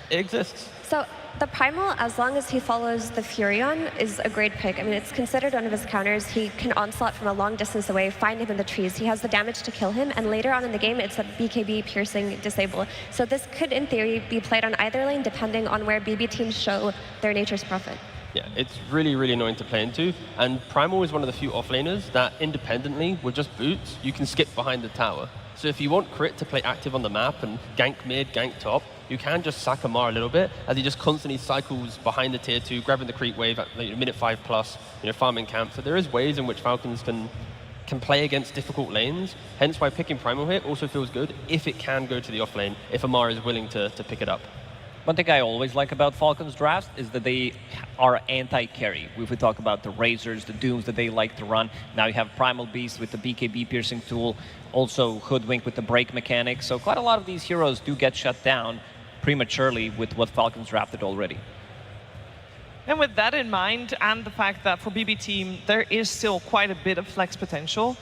it exists. So the Primal, as long as he follows the Furion, is a great pick. I mean, it's considered one of his counters. He can onslaught from a long distance away, find him in the trees. He has the damage to kill him, and later on in the game, it's a BKB piercing disable. So this could, in theory, be played on either lane, depending on where BB teams show their Nature's Prophet. Yeah, it's really, really annoying to play into. And Primal is one of the few offlaners that independently, with just boots, you can skip behind the tower. So if you want Crit to play active on the map and gank mid, gank top, you can just sack Amar a little bit as he just constantly cycles behind the tier 2, grabbing the creep wave at minute 5+, farming camp. So there is ways in which Falcons can play against difficult lanes, hence why picking Primal here also feels good if it can go to the offlane, if Amar is willing to pick it up. One thing I always like about Falcons drafts is that they are anti-carry. If we talk about the Razors, the Dooms that they like to run, now you have Primal Beast with the BKB piercing tool, also Hoodwink with the break mechanic. So quite a lot of these heroes do get shut down prematurely with what Falcons drafted already. And with that in mind, and the fact that for BB team, there is still quite a bit of flex potential,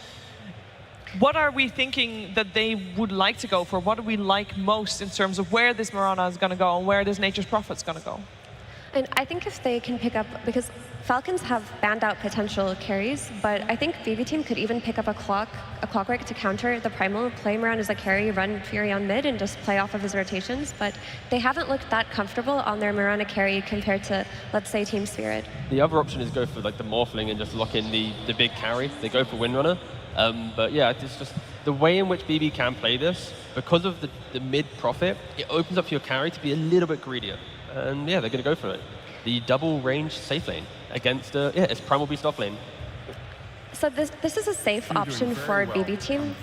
what are we thinking that they would like to go for? What do we like most in terms of where this Mirana is going to go and where this Nature's Prophet is going to go? And I think if they can pick up, because Falcons have banned out potential carries, but I think BB team could even pick up a Clockwork to counter the Primal, play him around as a carry, run Fury on mid, and just play off of his rotations. But they haven't looked that comfortable on their Mirana carry compared to, let's say, Team Spirit. The other option is go for like the Morphling and just lock in the big carry. They go for Windrunner. But yeah, it's just the way in which BB can play this, because of the mid profit, it opens up your carry to be a little bit greedier. And yeah, they're going to go for it. The double range safe lane against, it's Primal Beast off lane. So this is a safe option for BB team.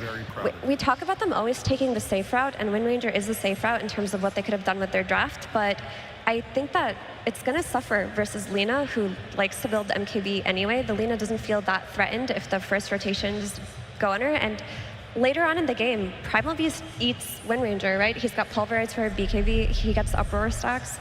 We talk about them always taking the safe route, and Wind Ranger is the safe route in terms of what they could have done with their draft, but I think that it's going to suffer versus Lina, who likes to build MKB anyway. The Lina doesn't feel that threatened if the first rotations go on her, and later on in the game, Primal Beast eats Wind Ranger, right? He's got Pulverize for BKB, he gets Uproar stacks.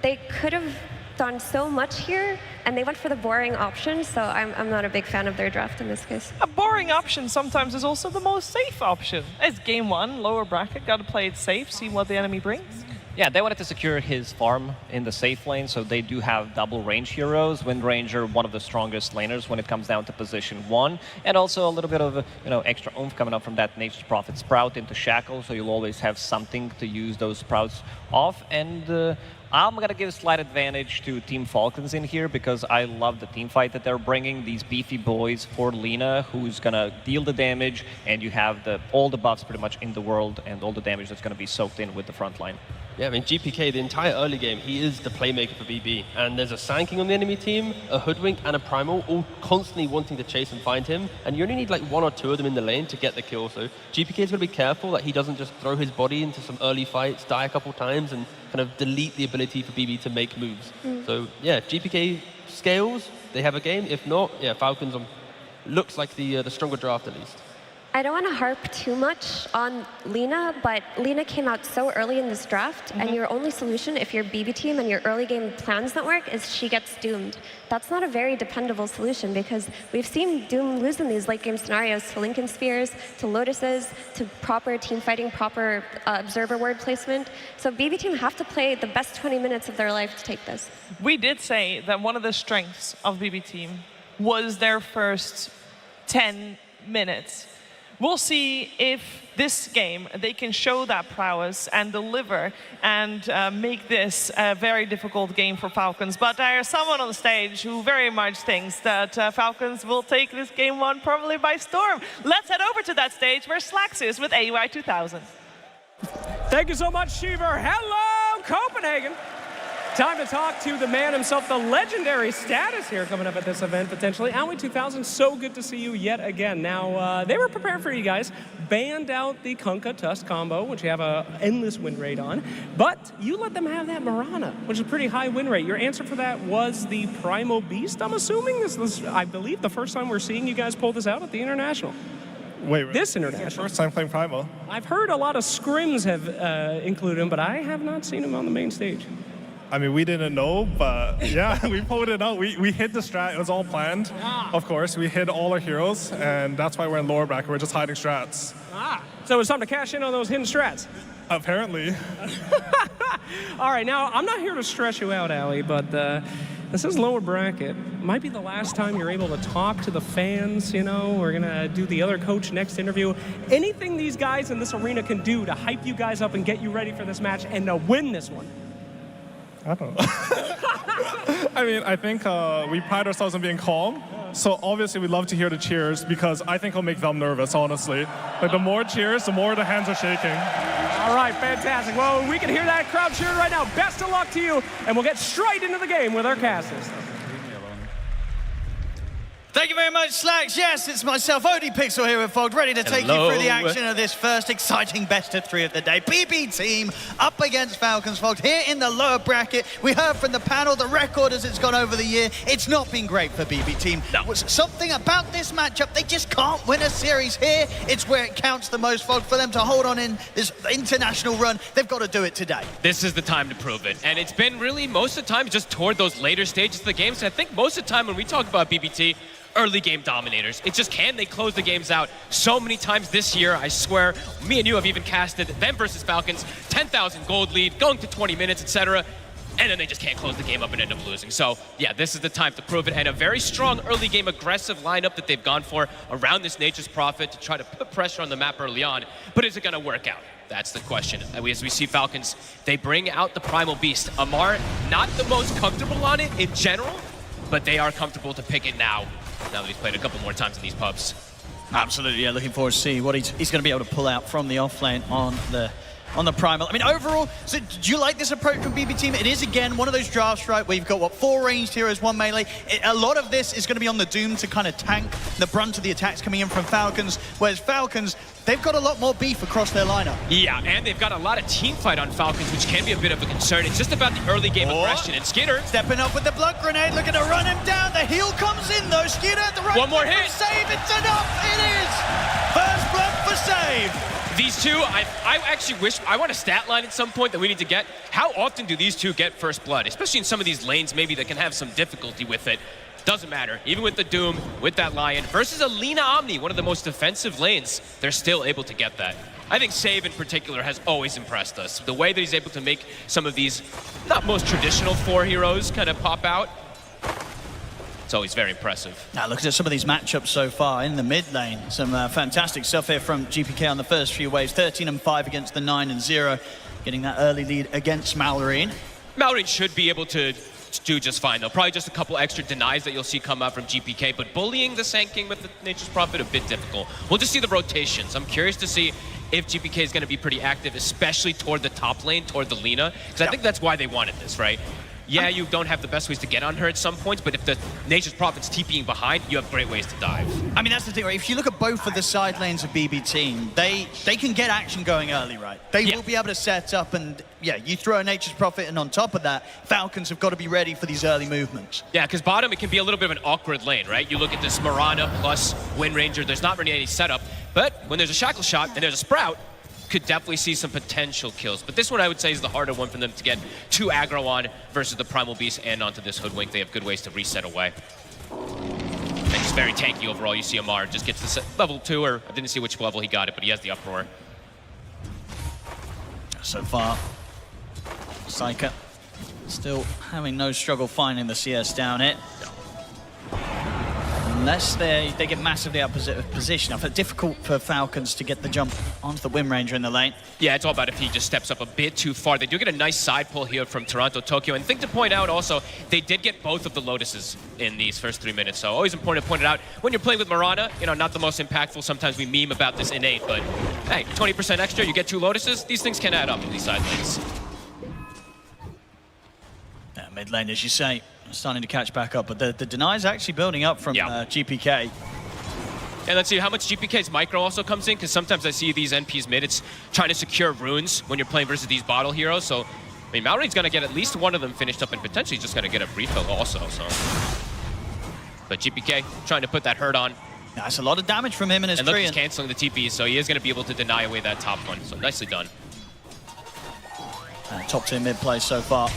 They could have done so much here, and they went for the boring option, so I'm not a big fan of their draft in this case. A boring option sometimes is also the most safe option. It's game one, lower bracket, got to play it safe, see what the enemy brings. Yeah, they wanted to secure his farm in the safe lane, so they do have double range heroes. Wind Ranger, one of the strongest laners when it comes down to position 1, and also a little bit of extra oomph coming up from that Nature's Prophet Sprout into Shackle, so you'll always have something to use those sprouts off. And I'm gonna give a slight advantage to Team Falcons in here because I love the team fight that they're bringing. These beefy boys for Lina, who's gonna deal the damage, and you have all the buffs pretty much in the world and all the damage that's gonna be soaked in with the front line. Yeah, I mean, GPK, the entire early game, he is the playmaker for BB. And there's a Sand King on the enemy team, a Hoodwink, and a Primal, all constantly wanting to chase and find him. And you only need like 1 or 2 of them in the lane to get the kill. So GPK's got to be careful that he doesn't just throw his body into some early fights, die a couple times, and kind of delete the ability for BB to make moves. So yeah, if GPK scales, they have a game. If not, yeah, Falcons looks like the stronger draft at least. I don't want to harp too much on Lina, but Lina came out so early in this draft, and your only solution if your BB team and your early game plans don't work is she gets doomed. That's not a very dependable solution because we've seen Doom lose in these late game scenarios to Lincoln Spheres, to Lotuses, to proper team fighting, proper observer ward placement. So BB team have to play the best 20 minutes of their life to take this. We did say that one of the strengths of BB team was their first 10 minutes. We'll see if this game they can show that prowess and deliver and make this a very difficult game for Falcons. But there's someone on the stage who very much thinks that Falcons will take this game 1 probably by storm. Let's head over to that stage where Slacks is with AUI 2000. Thank you so much, Shiver. Hello, Copenhagen. Time to talk to the man himself, the legendary status here coming up at this event, potentially. AUI 2000, so good to see you yet again. Now, they were prepared for you guys, banned out the Kunkka Tusk combo, which you have an endless win rate on, but you let them have that Mirana, which is a pretty high win rate. Your answer for that was the Primal Beast, I'm assuming? This was, I believe, the first time we're seeing you guys pull this out at the International. Wait, this International. First time playing Primal. I've heard a lot of scrims have included him, but I have not seen him on the main stage. I mean, we didn't know, but yeah, we pulled it out. We hit the strat. It was all planned, of course. We hit all our heroes, and that's why we're in lower bracket. We're just hiding strats. So it's time to cash in on those hidden strats. Apparently. All right, now, I'm not here to stress you out, Ali, but this is lower bracket. Might be the last time you're able to talk to the fans, you know. We're going to do the other coach next interview. Anything these guys in this arena can do to hype you guys up and get you ready for this match and to win this one? I don't know. I mean, I think we pride ourselves on being calm. So obviously we love to hear the cheers because I think it'll make them nervous, honestly. Like the more cheers, the more the hands are shaking. All right, fantastic. Well, we can hear that crowd cheering right now. Best of luck to you, and we'll get straight into the game with our casters. Thank you very much, Slacks. Yes, it's myself, ODPixel here with Fog, ready to take you through the action of this first exciting best of 3 of the day. BB team up against Falcons, Fog. Here in the lower bracket, we heard from the panel, the record as it's gone over the year, it's not been great for BB team. No. Something about this matchup, they just can't win a series here. It's where it counts the most, Fog. For them to hold on in this international run, they've got to do it today. This is the time to prove it. And it's been really, most of the time, just toward those later stages of the game. So I think most of the time when we talk about BBT, early game dominators. It's just, can they close the games out? So many times this year, I swear, me and you have even casted them versus Falcons, 10,000 gold lead, going to 20 minutes, etc. And then they just can't close the game up and end up losing. So yeah, this is the time to prove it. And a very strong early game aggressive lineup that they've gone for around this Nature's Prophet to try to put pressure on the map early on. But is it gonna work out? That's the question. As we see Falcons, they bring out the Primal Beast. Amar, not the most comfortable on it in general, but they are comfortable to pick it now that he's played a couple more times in these pubs. Absolutely, yeah. Looking forward to see what he's going to be able to pull out from the offlane on the Primal. I mean, overall, so do you like this approach from BB team? It is, again, one of those drafts, right, where you've got, 4 ranged heroes, 1 melee. A lot of this is going to be on the Doom to kind of tank the brunt of the attacks coming in from Falcons, whereas Falcons, they've got a lot more beef across their lineup. Yeah, and they've got a lot of team fight on Falcons, which can be a bit of a concern. It's just about the early game aggression. And Skitter stepping up with the blood grenade, looking to run him down. The heal comes in, though. Skitter at the right. One more hit. Save, it's enough. It is. First blood for save. These two, I actually wish, I want a stat line at some point that we need to get. How often do these two get first blood? Especially in some of these lanes maybe that can have some difficulty with it. Doesn't matter. Even with the Doom, with that Lion, versus a Lina Omni, one of the most defensive lanes, they're still able to get that. I think Save in particular has always impressed us. The way that he's able to make some of these not most traditional 4 heroes kind of pop out, it's always very impressive. Now looking at some of these matchups so far in the mid lane, some fantastic stuff here from GPK on the first few waves. 13 and 5 against the 9 and 0, getting that early lead against Mallory. Mallory should be able to do just fine, though. Probably just a couple extra denies that you'll see come out from GPK, but bullying the Sand King with the Nature's Prophet, a bit difficult. We'll just see the rotations. I'm curious to see if GPK is going to be pretty active, especially toward the top lane, toward the Lina, because I think that's why they wanted this, right? Yeah, you don't have the best ways to get on her at some points, but if the Nature's Prophet's TPing behind, you have great ways to dive. I mean, that's the thing, right? If you look at both of the side lanes of BB Team, they can get action going early, right? They will be able to set up and, yeah, you throw a Nature's Prophet, and on top of that, Falcons have got to be ready for these early movements. Yeah, because bottom, it can be a little bit of an awkward lane, right? You look at this Mirana plus Wind Ranger, there's not really any setup, but when there's a Shackle Shot and there's a Sprout, could definitely see some potential kills. But this one, I would say, is the harder one for them to get too aggro on versus the Primal Beast and onto this Hoodwink. They have good ways to reset away. And just very tanky overall. You see Amar just gets to level 2, or I didn't see which level he got it, but he has the Uproar. So far, Psyker still having no struggle finding the CS down hit. Unless they get massively out of position. I feel difficult for Falcons to get the jump onto the Wind Ranger in the lane. Yeah, it's all about if he just steps up a bit too far. They do get a nice side pull here from Toronto, Tokyo. And thing to point out also, they did get both of the Lotuses in these first 3 minutes. So always important to point it out. When you're playing with Mirana, you know, not the most impactful. Sometimes we meme about this innate, but hey, 20% extra, you get 2 Lotuses. These things can add up in these side lanes. Yeah, mid lane, as you say, starting to catch back up, but the deny is actually building up from GPK. And let's see how much GPK's micro also comes in, because sometimes I see these NPs mid, it's trying to secure runes when you're playing versus these bottle heroes. So, I mean, Mallory's going to get at least one of them finished up and potentially just going to get a refill also. So, but GPK trying to put that hurt on. That's a lot of damage from him and his And look, tree. he's canceling the TP, so he is going to be able to deny away that top one. So nicely done. Top tier mid play so far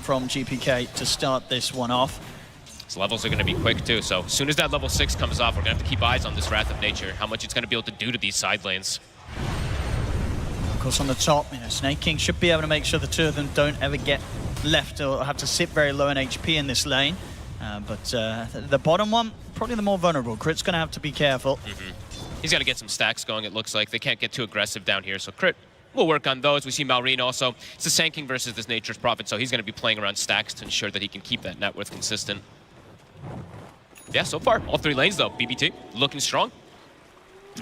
from GPK to start this one off. His levels are going to be quick too, so as soon as that level 6 comes off, we're going to have to keep eyes on this Wrath of Nature, how much it's going to be able to do to these side lanes. Of course, on the top, you know, Snake King should be able to make sure the two of them don't ever get left or have to sit very low in HP in this lane. But the bottom one, probably the more vulnerable. Crit's going to have to be careful. He's got to get some stacks going, it looks like. They can't get too aggressive down here, so Crit will work on those. We see Malrine also. It's the Sand King versus this Nature's Prophet, so he's going to be playing around stacks to ensure that he can keep that net worth consistent. Yeah, so far, all 3 lanes though. BBT looking strong.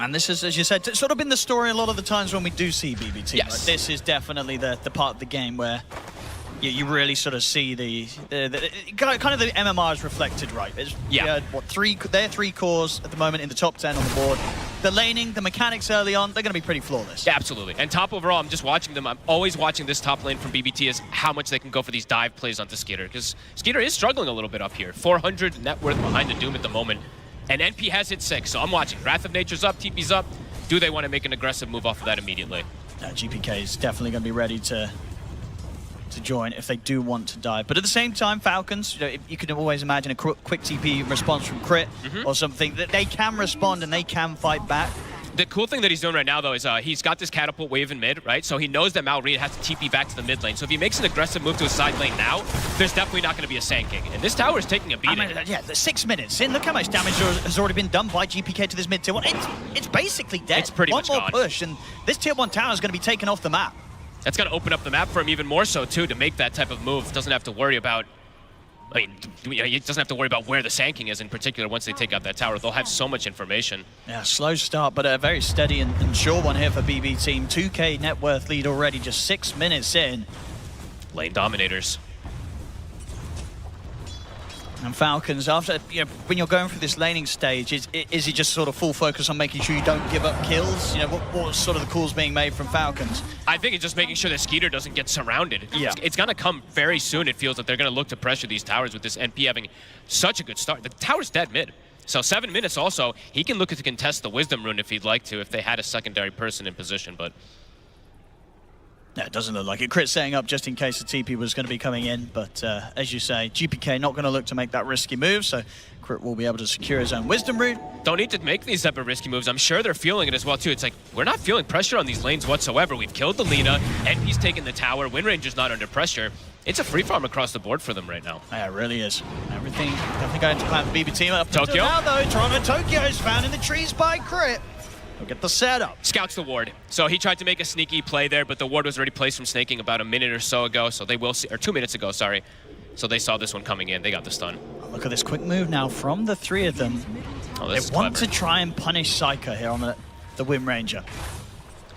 And this is, as you said, sort of been the story a lot of the times when we do see BBT. Yes. Like, this is definitely the part of the game where you really sort of see the kind of the MMRs reflected, right? Yeah. What, they're 3 cores at the moment in the top 10 on the board. The laning, the mechanics early on, they're going to be pretty flawless. Yeah, absolutely. And top overall, I'm just watching them. I'm always watching this top lane from BBT as how much they can go for these dive plays onto Skeeter, because Skeeter is struggling a little bit up here. 400 net worth behind the Doom at the moment. And NP has hit 6, so I'm watching. Wrath of Nature's up, TP's up. Do they want to make an aggressive move off of that immediately? GPK is definitely going to be ready to join if they do want to dive. But at the same time, Falcons, you know, you can always imagine a quick TP response from Crit or something, that they can respond and they can fight back. The cool thing that he's doing right now, though, is he's got this catapult wave in mid, right? So he knows that Malrine has to TP back to the mid lane. So if he makes an aggressive move to his side lane now, there's definitely not going to be a Sand King. And this tower is taking a beating. I mean, yeah, the 6 minutes in. Look how much damage has already been done by GPK to this mid tier 1. It's basically dead. It's pretty much One gone. more push, and this tier 1 tower is going to be taken off the map. That's going to open up the map for him even more so, too, to make that type of move. Doesn't have to worry about... I mean, he doesn't have to worry about where the Sand King is in particular once they take out that tower. They'll have so much information. Yeah, slow start, but a very steady and sure one here for BB Team. 2K net worth lead already, just 6 minutes in. Lane dominators. And Falcons, after, you know, when you're going through this laning stage, is it just sort of full focus on making sure you don't give up kills? You know, what's sort of the calls being made from Falcons? I think it's just making sure that Skeeter doesn't get surrounded. Yeah. It's going to come very soon. It feels that they're going to look to pressure these towers with this NP having such a good start. The tower's dead mid. So 7 minutes also, he can look to contest the Wisdom Rune if he'd like to, if they had a secondary person in position, but No, it doesn't look like it. Crit setting up just in case the TP was going to be coming in, but as you say, GPK not going to look to make that risky move, so Crit will be able to secure his own Wisdom Root. Don't need to make these type of risky moves. I'm sure they're feeling it as well, too. It's like, we're not feeling pressure on these lanes whatsoever. We've killed the Lina, NP's taken the tower, Wind Ranger's not under pressure. It's a free farm across the board for them right now. Yeah, it really is. Everything definitely going to plan for BB team up Tokyo. Now, though, Toronto Tokyo is found in the trees by Crit. Look at the setup. Scouts the ward. So he tried to make a sneaky play there, but the ward was already placed from snaking about a minute or so ago. So they will see, or 2 minutes ago, sorry. So they saw this one coming in. They got the stun. Look at this quick move now from the three of them. Oh, they want to try and punish Psyker here on the Wind Ranger.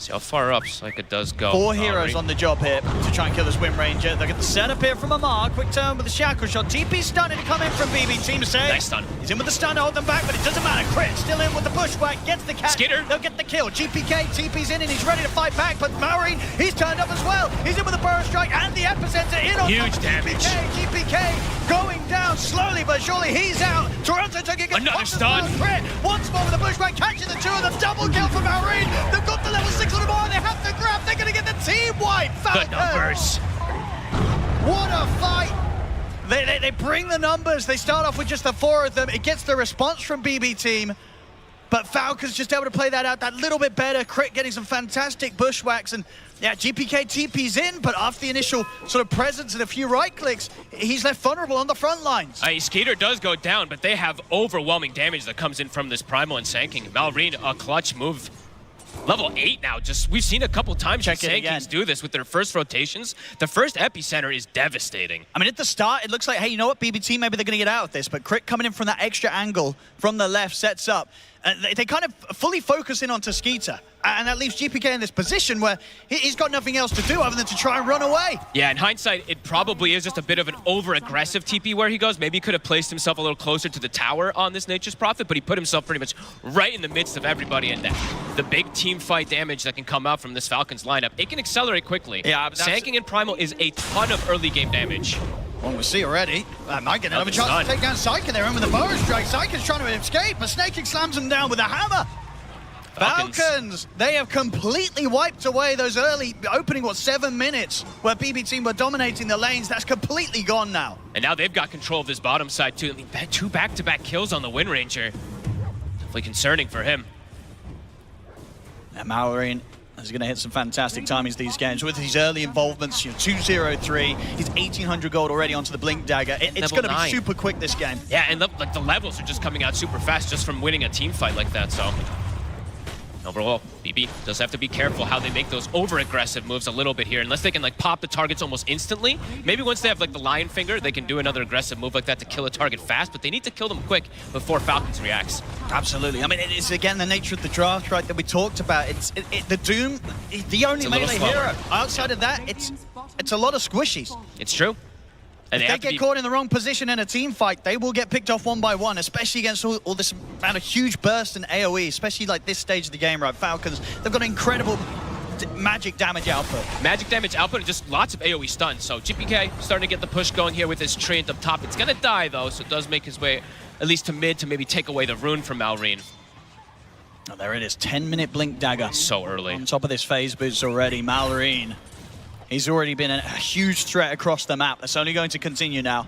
See how far up Psyker does go. 4 heroes on the job here to try and kill this Wind Ranger. They get the setup here from Amar. Quick turn with the shackle shot. TP starting to come in from BB Team save. Nice stun. He's in with the stun to hold them back, but it doesn't matter. Crit still in with the bushwhack. Gets the catch. Skitter. They'll get the kill. GPK, TP's in and he's ready to fight back, but Maureen, he's turned up as well. He's in with the burrow strike and the epicenter in on huge damage. GPK going down slowly, but surely he's out. Toronto took it. Another stun. Crit. Once more with the bushwhack, catching the two of them. Double kill for Maureen. They've got the level 6 on the bar. They have to grab. They're going to get the team wipe. Good numbers. What a fight. They bring the numbers. They start off with just the 4 of them. It gets the response from BB Team. But Falcons just able to play that out that little bit better. Crit getting some fantastic bushwhacks. And yeah, GPK TP's in, but after the initial sort of presence and a few right clicks, he's left vulnerable on the front lines. Skeeter does go down, but they have overwhelming damage that comes in from this Primal and Sanking. Malrine, a clutch move. Level 8 now, we've seen a couple times Sankings do this with their first rotations. The first epicenter is devastating. I mean, at the start, it looks like, hey, you know what, BBT, maybe they're going to get out of this, but Crit coming in from that extra angle from the left sets up. They kind of fully focus in onto Skeeter, and that leaves GPK in this position where he's got nothing else to do other than to try and run away. Yeah, in hindsight, it probably is just a bit of an over-aggressive TP where he goes. Maybe he could have placed himself a little closer to the tower on this Nature's Prophet, but he put himself pretty much right in the midst of everybody, and the big team fight damage that can come out from this Falcons lineup, it can accelerate quickly. Yeah, Sanking and Primal is a ton of early game damage. Well, we see already. Might get another chance to take down Psyker there, and with the bow strike, Psyker's trying to escape, but Snaking slams him down with a hammer. Falcons, they have completely wiped away those early opening, 7 minutes where BB Team were dominating the lanes. That's completely gone now. And now they've got control of this bottom side too. I mean, 2 back-to-back kills on the Wind Ranger. Definitely concerning for him. And Maureen is going to hit some fantastic timings these games with his early involvements. 2-0-3. He's 1,800 gold already onto the Blink Dagger. It's going to be super quick this game. Yeah, and the levels are just coming out super fast just from winning a team fight like that. So overall, BB does have to be careful how they make those over-aggressive moves a little bit here. Unless they can pop the targets almost instantly. Maybe once they have the Lion Finger, they can do another aggressive move like that to kill a target fast, but they need to kill them quick before Falcons reacts. Absolutely. I mean, it is again the nature of the draft, right, that we talked about. The Doom, the only melee hero. Outside of that, it's a lot of squishies. It's true. And if they get caught in the wrong position in a team fight, they will get picked off one by one, especially against all this amount of huge burst and AoE, especially this stage of the game, right? Falcons, they've got incredible magic damage output. Magic damage output and just lots of AoE stuns. So GPK starting to get the push going here with his Treant up top. It's going to die, though, so it does make his way at least to mid to maybe take away the rune from Malrine. Oh, there it is, 10-minute Blink Dagger. So early. On top of this phase boost already, Malrine. He's already been a huge threat across the map. That's only going to continue now.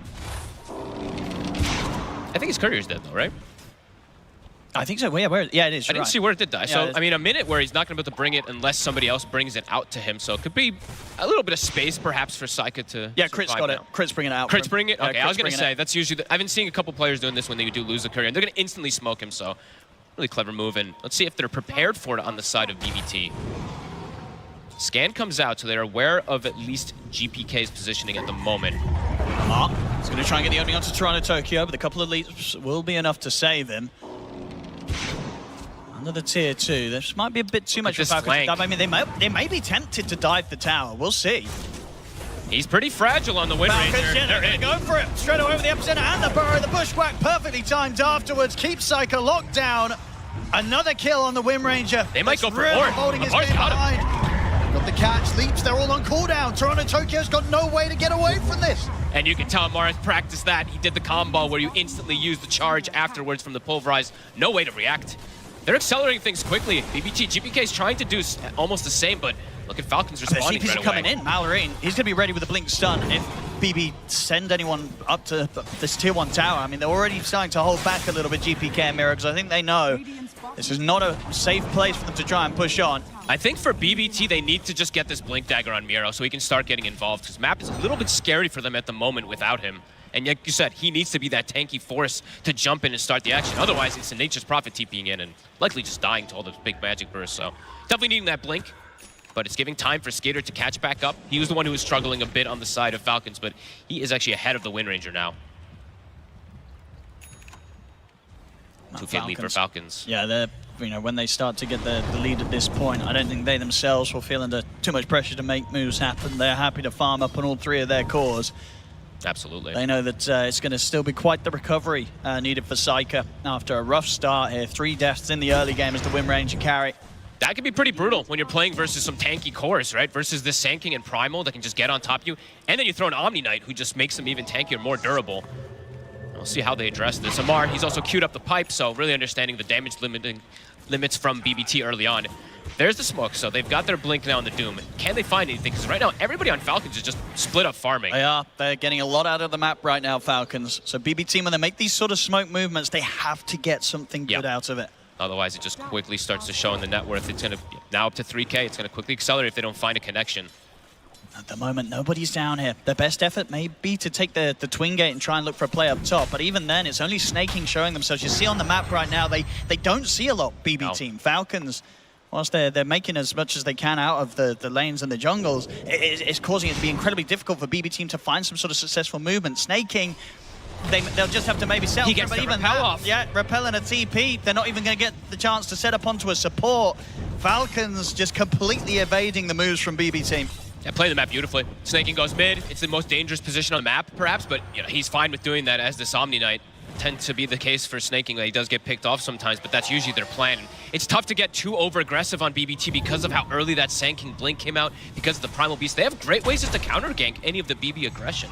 I think his courier's dead, though, right? I think so. Yeah, it is. I didn't see where it did die. So, I mean, a minute where he's not going to be able to bring it unless somebody else brings it out to him. So it could be a little bit of space, perhaps, for Psyker to Crit's got it. Crit's bringing it out. Crit's bringing it? Okay, I was going to say, that's usually... I've been seeing a couple players doing this when they do lose the courier, and they're going to instantly smoke him, so really clever move. And let's see if they're prepared for it on the side of BBT. Scan comes out, so they're aware of at least GPK's positioning at the moment. He's going to try and get the opening onto Toronto Tokyo, but a couple of leaps will be enough to save him. Under the tier 2, this might be a bit too much for Falcons to dive. I mean, they may be tempted to dive the tower. We'll see. He's pretty fragile on the Wind Ranger. They're going to go for it. Straight away with the epicenter and the burrow. The bushwhack perfectly timed afterwards. Keeps Psyker locked down. Another kill on the Wind Ranger. They might go for really more. Holding his game behind. Got the catch, leaps, they're all on cooldown. Toronto Tokyo's got no way to get away from this. And you can tell Morris practiced that. He did the combo where you instantly use the charge afterwards from the pulverize. No way to react. They're accelerating things quickly. BBT, GPK is trying to do almost the same, but Look at Falcons The responding CPs right are coming away. in. Mallory, he's going to be ready with a blink stun if BB send anyone up to this tier 1 tower. I mean, they're already starting to hold back a little bit, GPK and Miro, because I think they know this is not a safe place for them to try and push on. I think for BBT, they need to just get this Blink Dagger on Miro so he can start getting involved, because map is a little bit scary for them at the moment without him. And like you said, he needs to be that tanky force to jump in and start the action. Otherwise, it's a Nature's Prophet TPing in and likely just dying to all those big magic bursts. So definitely needing that Blink, but it's giving time for Skater to catch back up. He was the one who was struggling a bit on the side of Falcons, but he is actually ahead of the Wind Ranger now. 2K lead for Falcons. Yeah, they're, when they start to get the lead at this point, I don't think they themselves will feel under too much pressure to make moves happen. They're happy to farm up on all 3 of their cores. Absolutely. They know that it's going to still be quite the recovery needed for Psyker after a rough start here. 3 deaths in the early game as the Wind Ranger carry. That can be pretty brutal when you're playing versus some tanky cores, right? Versus this Sand and Primal that can just get on top of you. And then you throw an Omni Knight who just makes them even tankier, more durable. We'll see how they address this. Amar, he's also queued up the pipe, so really understanding the damage limits from BBT early on. There's the smoke, so they've got their Blink now in the Doom. Can they find anything? Because right now, everybody on Falcons is just split up farming. They are. They're getting a lot out of the map right now, Falcons. So BBT, when they make these sort of smoke movements, they have to get something good out of it. Otherwise, it just quickly starts to show in the net worth. It's going to, now up to 3K, it's going to quickly accelerate if they don't find a connection. At the moment, nobody's down here. Their best effort may be to take the Twin Gate and try and look for a play up top, but even then, it's only Snaking showing themselves. You see on the map right now, they don't see a lot, BB team. Falcons, whilst they're making as much as they can out of the lanes and the jungles, it's causing it to be incredibly difficult for BB team to find some sort of successful movement. Snaking, they'll just have to maybe settle He for it, gets but the even repel that, off. yeah, repel and a TP, they're not even going to get the chance to set up onto a support. Falcons just completely evading the moves from BB team. Yeah, play the map beautifully. Snaking goes mid. It's the most dangerous position on the map, perhaps, but he's fine with doing that as this Omni Knight. Tends to be the case for Snaking. He does get picked off sometimes, but that's usually their plan. It's tough to get too over-aggressive on BBT because of how early that Sand King Blink came out, because of the Primal Beast. They have great ways just to counter-gank any of the BB aggression.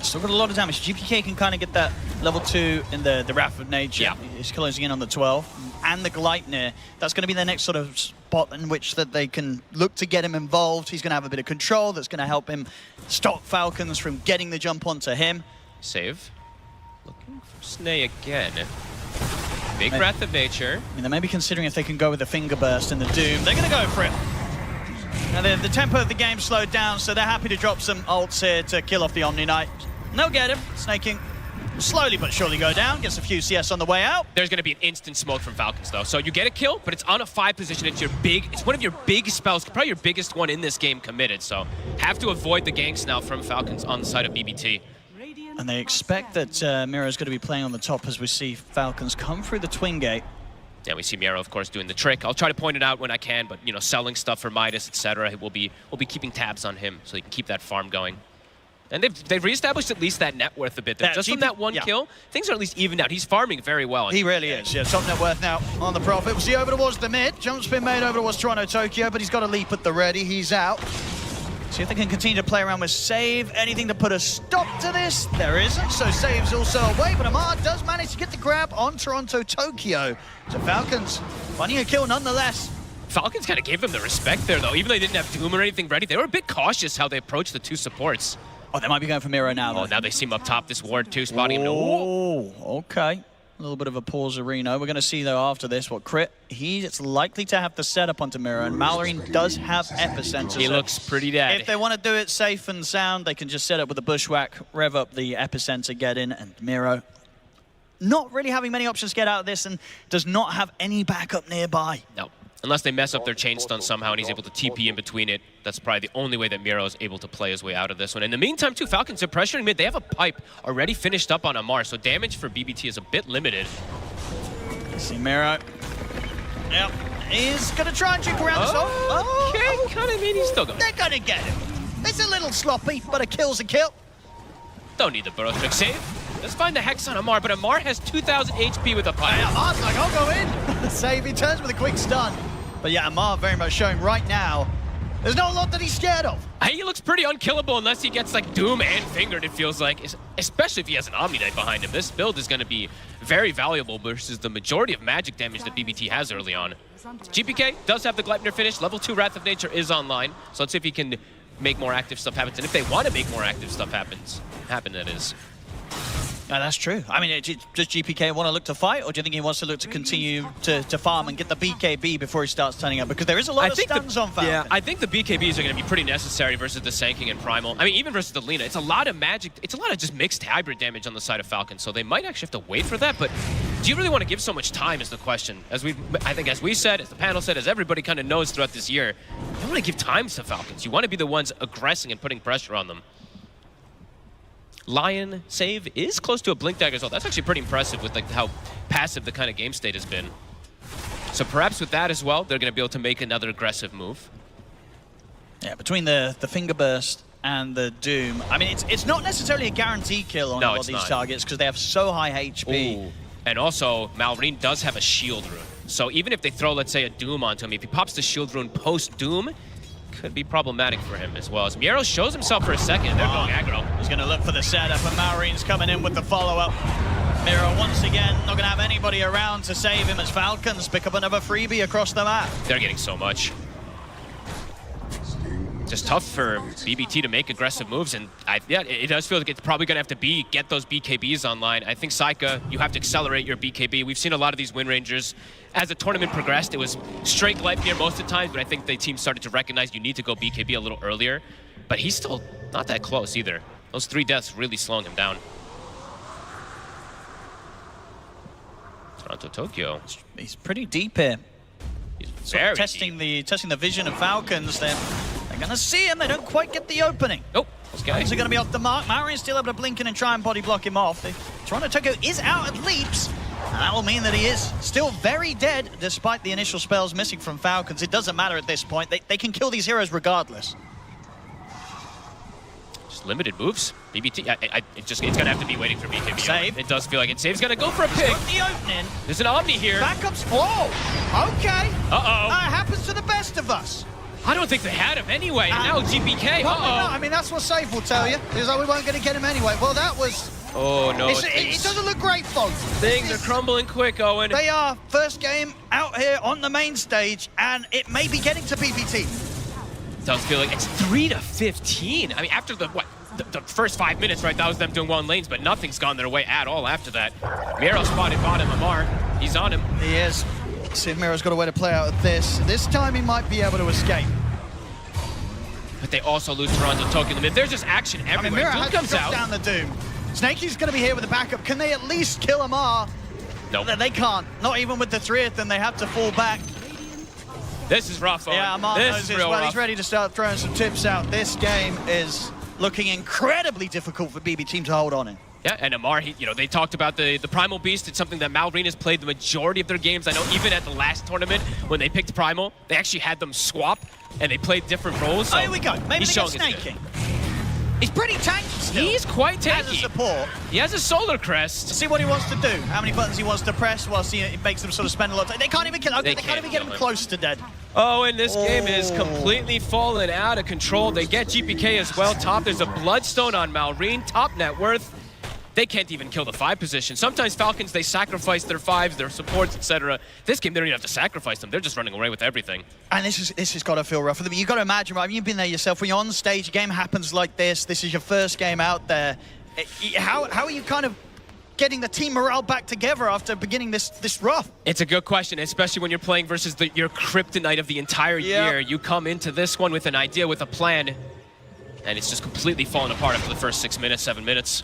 Still got a lot of damage. GPK can kind of get that level 2 in the Wrath of Nature. Yeah. He's closing in on the 12. And the Gleipnir. That's going to be the next sort of spot in which that they can look to get him involved. He's going to have a bit of control that's going to help him stop Falcons from getting the jump onto him. Save. Looking for Snay again. Big Wrath of Nature. I mean, they may be considering if they can go with the Finger Burst in the Doom. They're going to go for it. Now, the tempo of the game slowed down, so they're happy to drop some ults here to kill off the Omni Knight. And they'll get him. Snaking slowly but surely go down. Gets a few CS on the way out. There's going to be an instant smoke from Falcons, though. So you get a kill, but it's on a 5 position. It's one of your big spells, probably your biggest one in this game committed. So have to avoid the ganks now from Falcons on the side of BBT. And they expect that Miro's going to be playing on the top as we see Falcons come through the Twin Gate. Yeah, we see Miro, of course, doing the trick. I'll try to point it out when I can, but selling stuff for Midas, etc. We'll be keeping tabs on him so he can keep that farm going. And they've reestablished at least that net worth a bit. Just from that one kill, things are at least evened out. He's farming very well. He really is. Yeah, top net worth now on the Prophet. We'll see over towards the mid. Jump spin made over towards Toronto, Tokyo, but he's got a leap at the ready. He's out. See if they can continue to play around with save. Anything to put a stop to this? There isn't, so save's also away, but Amar does manage to get the grab on Toronto, Tokyo. So Falcons finding a kill nonetheless. Falcons kind of gave him the respect there, though. Even though they didn't have Doom or anything ready, they were a bit cautious how they approached the 2 supports. Oh, they might be going for Miro now, though. Oh, now they see him up top, this Ward 2 spotting him. Oh, okay. A little bit of a pause, Reno. We're going to see, though, after this, what Crit, he's likely to have the setup onto Miro, and Mallory does have Epicenter. He looks pretty dead. If they want to do it safe and sound, they can just set up with the Bushwhack, rev up the Epicenter, get in, and Miro not really having many options to get out of this and does not have any backup nearby. No. Unless they mess up their chain stun somehow and he's able to TP in between it. That's probably the only way that Miro is able to play his way out of this one. In the meantime, too, Falcons are pressuring mid. They have a pipe already finished up on Amar, so damage for BBT is a bit limited. See Miro. Yep. He's going to try and juke around this off. Okay, kind of mean he's still going. They're going to get him. It's a little sloppy, but a kill's a kill. Don't need the burrow trick save. Let's find the Hex on Amar, but Amar has 2,000 HP with a pipe. Yeah, Amar's like, I'll go in. Save, he turns with a quick stun. But yeah, Amar very much showing right now, there's not a lot that he's scared of. He looks pretty unkillable unless he gets like Doom and Fingered, it feels like. Especially if he has an Omni Knight behind him. This build is going to be very valuable versus the majority of magic damage that BBT has early on. GPK does have the Gleipnir finish. Level 2 Wrath of Nature is online. So let's see if he can make more active stuff happen. And if they want to make more active stuff happen, that is. Yeah, that's true. I mean, does GPK want to look to fight, or do you think he wants to look to continue to farm and get the BKB before he starts turning up? Because there is a lot of stuns on Falcon. Yeah, I think the BKBs are going to be pretty necessary versus the Sanking and Primal. I mean, even versus the Lina. It's a lot of magic. It's a lot of just mixed hybrid damage on the side of Falcon, so they might actually have to wait for that. But do you really want to give so much time is the question. I think as we said, as the panel said, as everybody kind of knows throughout this year, you don't want to give time to Falcons. You want to be the ones aggressing and putting pressure on them. Lion save is close to a Blink Dagger as well. That's actually pretty impressive with like how passive the kind of game state has been. So perhaps with that as well, they're going to be able to make another aggressive move. Yeah, between the Finger Burst and the Doom, I mean, it's not necessarily a guaranteed kill on a lot of these targets because they have so high HP. Ooh. And also, Malrine does have a Shield Rune. So even if they throw, let's say, a Doom onto him, if he pops the Shield Rune post-Doom, could be problematic for him as well. As Miero shows himself for a second, they're going aggro. He's going to look for the setup, and Malrine's coming in with the follow-up. Miero, once again, not going to have anybody around to save him as Falcons pick up another freebie across the map. They're getting so much. Just tough for BBT to make aggressive moves, and yeah, it does feel like it's probably going to have to get those BKBs online. I think Saika, you have to accelerate your BKB. We've seen a lot of these Wind Rangers. As the tournament progressed, it was straight Gleipnir most of the time, but I think the team started to recognize you need to go BKB a little earlier. But he's still not that close either. Those 3 deaths really slowing him down. Toronto Tokyo. He's pretty deep here. He's very testing the vision of Falcons. They're gonna see him. They don't quite get the opening. Nope. Guys are gonna be off the mark. Malrine's still able to blink in and try and body block him off. Toronto Tokyo is out at leaps. And that will mean that he is still very dead, despite the initial spells missing from Falcons. It doesn't matter at this point. They can kill these heroes regardless. Just limited moves. BBT, it's going to have to be waiting for BKB. Save. It does feel like it. Save's going to go for a pick. The opening. There's an Omni here. Backups. Whoa. Okay. Uh-oh. That happens to the best of us. I don't think they had him anyway. And now GPK. Well, no, I mean, that's what Save will tell you. Is that we weren't going to get him anyway. Well, that was... Oh, no. It doesn't look great, folks. Things are crumbling quick, Owen. They are first game out here on the main stage, and it may be getting to BBT. It does feel like it's 3-15. I mean, after the first 5 minutes, right, that was them doing well in lanes, but nothing's gone their way at all after that. Miero spotted bottom. Amar, he's on him. He is. See if Miero's got a way to play out of this. This time he might be able to escape. But they also lose Toronto Tokyo. I mean, there's just action everywhere. I mean, Miero has comes to drop out. down the Doom. Snakey's going to be here with a backup. Can they at least kill Amar? Nope. They can't. Not even with the 3th, and they have to fall back. This is rough, Owen. Yeah, Amar knows this well. Rough. He's ready to start throwing some tips out. This game is looking incredibly difficult for BB Team to hold on in. Yeah, and Amar, they talked about the Primal Beast. It's something that Malrine has played the majority of their games. I know even at the last tournament, when they picked Primal, they actually had them swap, and they played different roles. So here we go. Maybe they go Snaking. He's pretty tanky still. He's quite tanky. As a support. He has a Solar Crest. See what he wants to do. How many buttons he wants to press whilst he makes them sort of spend a lot of time. They can't even kill him. They can't even get him close to dead. Oh, and this game is completely fallen out of control. They get GPK as well. Top, there's a Bloodstone on Malrine. Top net worth. They can't even kill the 5 position. Sometimes Falcons, they sacrifice their 5s, their supports, etc. This game, they don't even have to sacrifice them. They're just running away with everything. And this has got to feel rough for them. You've got to imagine, right? You've been there yourself. When you're on stage, a game happens like this. This is your first game out there. How are you kind of getting the team morale back together after beginning this rough? It's a good question, especially when you're playing versus your kryptonite of the entire year. You come into this one with an idea, with a plan, and it's just completely fallen apart after the first 6 minutes, 7 minutes.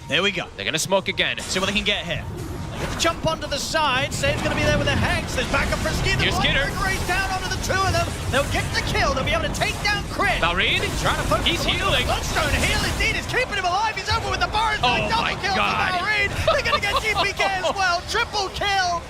There we go. They're going to smoke again. See what they can get here. They get to jump onto the side. Save's going to be there with a Hex. There's backup for Skid. Here's Skidder. Race down onto the 2 of them. They'll get the kill. They'll be able to take down Crit. Malrine, trying to focus. He's healing. Bloodstone heal indeed. It's keeping him alive. He's over with the burn. Oh double kill for Malrine. They're going to get GPK as well. Triple kill.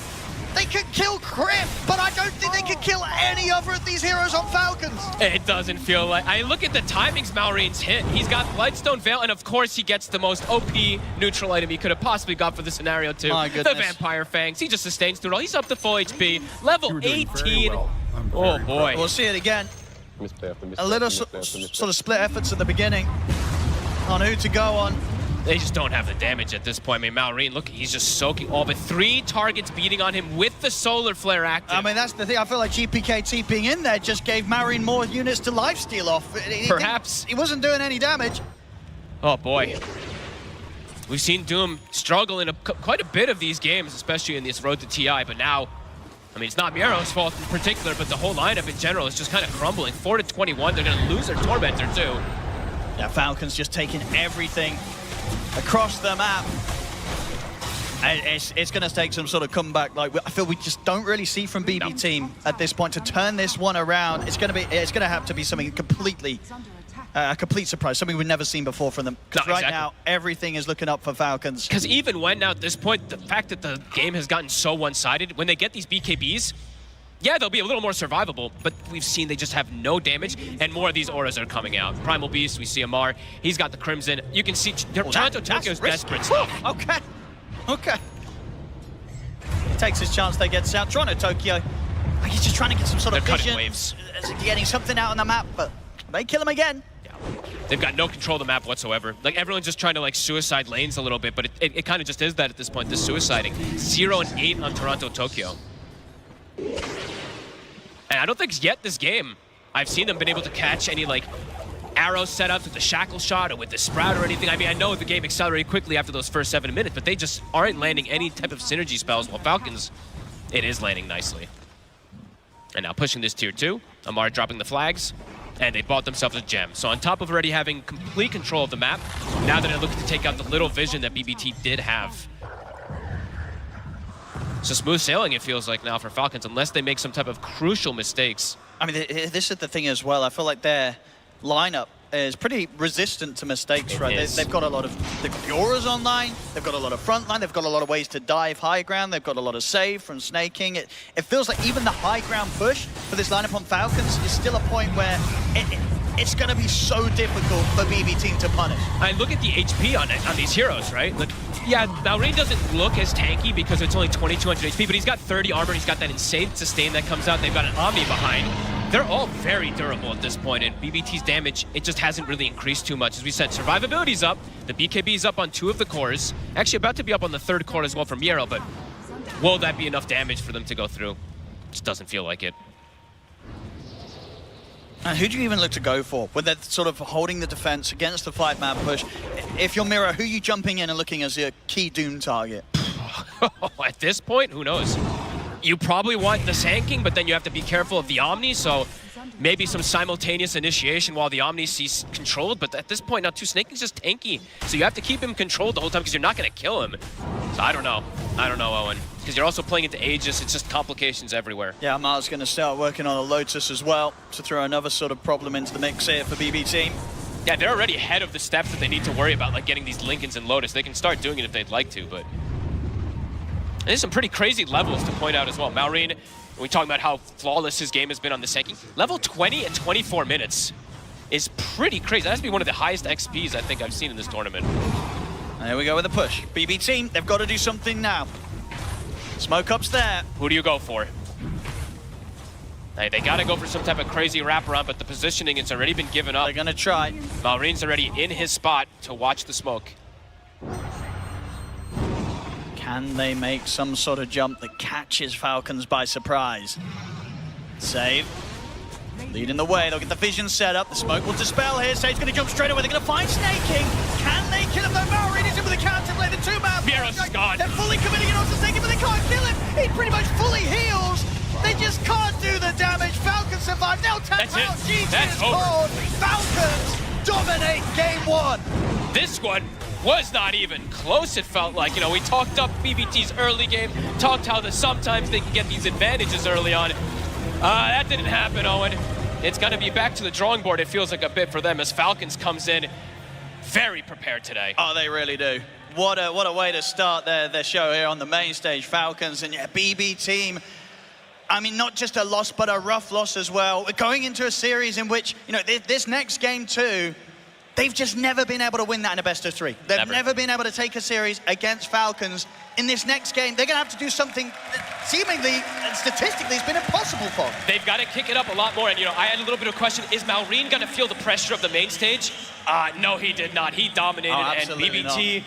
They could kill Crit, but I don't think they could kill any other of these heroes on Falcons. It doesn't feel like... I look at the timings Malrine's hit. He's got Bloodstone Veil, and of course he gets the most OP neutral item he could have possibly got for the scenario too. My goodness. The Vampire Fangs. He just sustains through it all. He's up to full HP. Level 18. Oh boy. We'll see it again. A little sort of split efforts at the beginning on who to go on. They just don't have the damage at this point. I mean, Malrine, look, he's just soaking all but 3 targets beating on him with the solar flare active. I mean, that's the thing. I feel like GPK TPing in there just gave Malrine more units to lifesteal off. Perhaps. He wasn't doing any damage. Oh, boy. We've seen Doom struggle in quite a bit of these games, especially in this road to TI, but now, I mean, it's not Miero's fault in particular, but the whole lineup in general is just kind of crumbling. 4-21, they're going to lose their Tormentor, too. Yeah, Falcons just taking everything across the map. It's going to take some sort of comeback. Like, I feel we just don't really see from BB Team at this point to turn this one around. It's going to have to be something completely, a complete surprise, something we've never seen before from them. Because right now, everything is looking up for Falcons. Because even when now at this point, the fact that the game has gotten so one-sided, when they get these BKBs, yeah, they'll be a little more survivable, but we've seen they just have no damage, and more of these auras are coming out. Primal Beast, we see Amar, he's got the Crimson. You can see Toronto Tokyo's desperate stuff. Okay. Okay. He takes his chance, they get out. Toronto Tokyo, he's just trying to get some sort of vision. Waves. Getting something out on the map, but they kill him again. Yeah. They've got no control of the map whatsoever. Like, everyone's just trying to, like, suicide lanes a little bit, but it kind of just is that at this point, this suiciding. 0-8 on Toronto Tokyo. And I don't think yet this game I've seen them been able to catch any, like, arrow setups with the shackle shot or with the sprout or anything. I mean, I know the game accelerated quickly after those first 7 minutes, but they just aren't landing any type of synergy spells, while Falcons, it is landing nicely. And now pushing this tier 2, Amar dropping the flags, and they bought themselves a gem. So on top of already having complete control of the map, now they're looking to take out the little vision that BBT did have. So smooth sailing, it feels like now for Falcons, unless they make some type of crucial mistakes. I mean, this is the thing as well. I feel like their lineup is pretty resistant to mistakes, right? They've got a lot of, they've got the auras online, they've got a lot of front line, they've got a lot of ways to dive high ground, they've got a lot of save from snaking. It feels like even the high ground push for this lineup on Falcons is still a point where it's going to be so difficult for BB Team to punish. I look at the HP on these heroes, right? Like, yeah, Malrine doesn't look as tanky because it's only 2200 HP, but he's got 30 armor, he's got that insane sustain that comes out, they've got an Omni behind. They're all very durable at this point, and BBT's damage, it just hasn't really increased too much. As we said, survivability's up, the BKB's up on 2 of the cores, actually about to be up on the 3rd core as well from Miero, but will that be enough damage for them to go through? Just doesn't feel like it. And who do you even look to go for? When they're sort of holding the defense against the 5-man push, if you're Miero, who are you jumping in and looking as your key Doom target? At this point, who knows? You probably want the Sand but then you have to be careful of the Omni, so maybe some simultaneous initiation while the Omni sees controlled, but at this point now, Snaking's just tanky, so you have to keep him controlled the whole time because you're not going to kill him. So I don't know, Owen, because you're also playing into Aegis, it's just complications everywhere. Yeah, Amar's going to start working on a Lotus as well to throw another sort of problem into the mix here for BB Team. Yeah, they're already ahead of the steps that they need to worry about, like getting these Lincolns and Lotus. They can start doing it if they'd like to, but there's some pretty crazy levels to point out as well. Malrine, we talking about how flawless his game has been on the Senki. Level 20 in 24 minutes is pretty crazy. That has to be one of the highest XPs I think I've seen in this tournament. And there we go with the push. BB Team, they've got to do something now. Smoke up's there. Who do you go for? Hey, they got to go for some type of crazy wraparound, but the positioning, it's already been given up. They're going to try. Malrine's already in his spot to watch the smoke. Can they make some sort of jump that catches Falcons by surprise? Save. Leading the way, they'll get the vision set up. The smoke will dispel here. Save's going to jump straight away. They're going to find Snaking. Can they kill him? No, Malrine is in with the counter play. The 2-man. Miero's gone. They're fully committing it onto Snaking, but they can't kill him. He pretty much fully heals. They just can't do the damage. Falcons survive. Now tap out. GG is called. Falcons dominate game 1. This one was not even close, it felt like. You know, we talked up BBT's early game, talked how sometimes they can get these advantages early on. That didn't happen, Owen. It's going to be back to the drawing board, it feels like a bit for them, as Falcons comes in very prepared today. Oh, they really do. What a way to start their show here on the main stage, Falcons. And yeah, BB Team, I mean, not just a loss, but a rough loss as well. We're going into a series in which, you know, this next game too, They've just never been able to win that in a best of 3. They've never been able to take a series against Falcons. In this next game, they're going to have to do something that seemingly and statistically has been impossible for them. They've got to kick it up a lot more. And, I had a little bit of a question. Is Malrine going to feel the pressure of the main stage? No, he did not. He dominated. And BBT,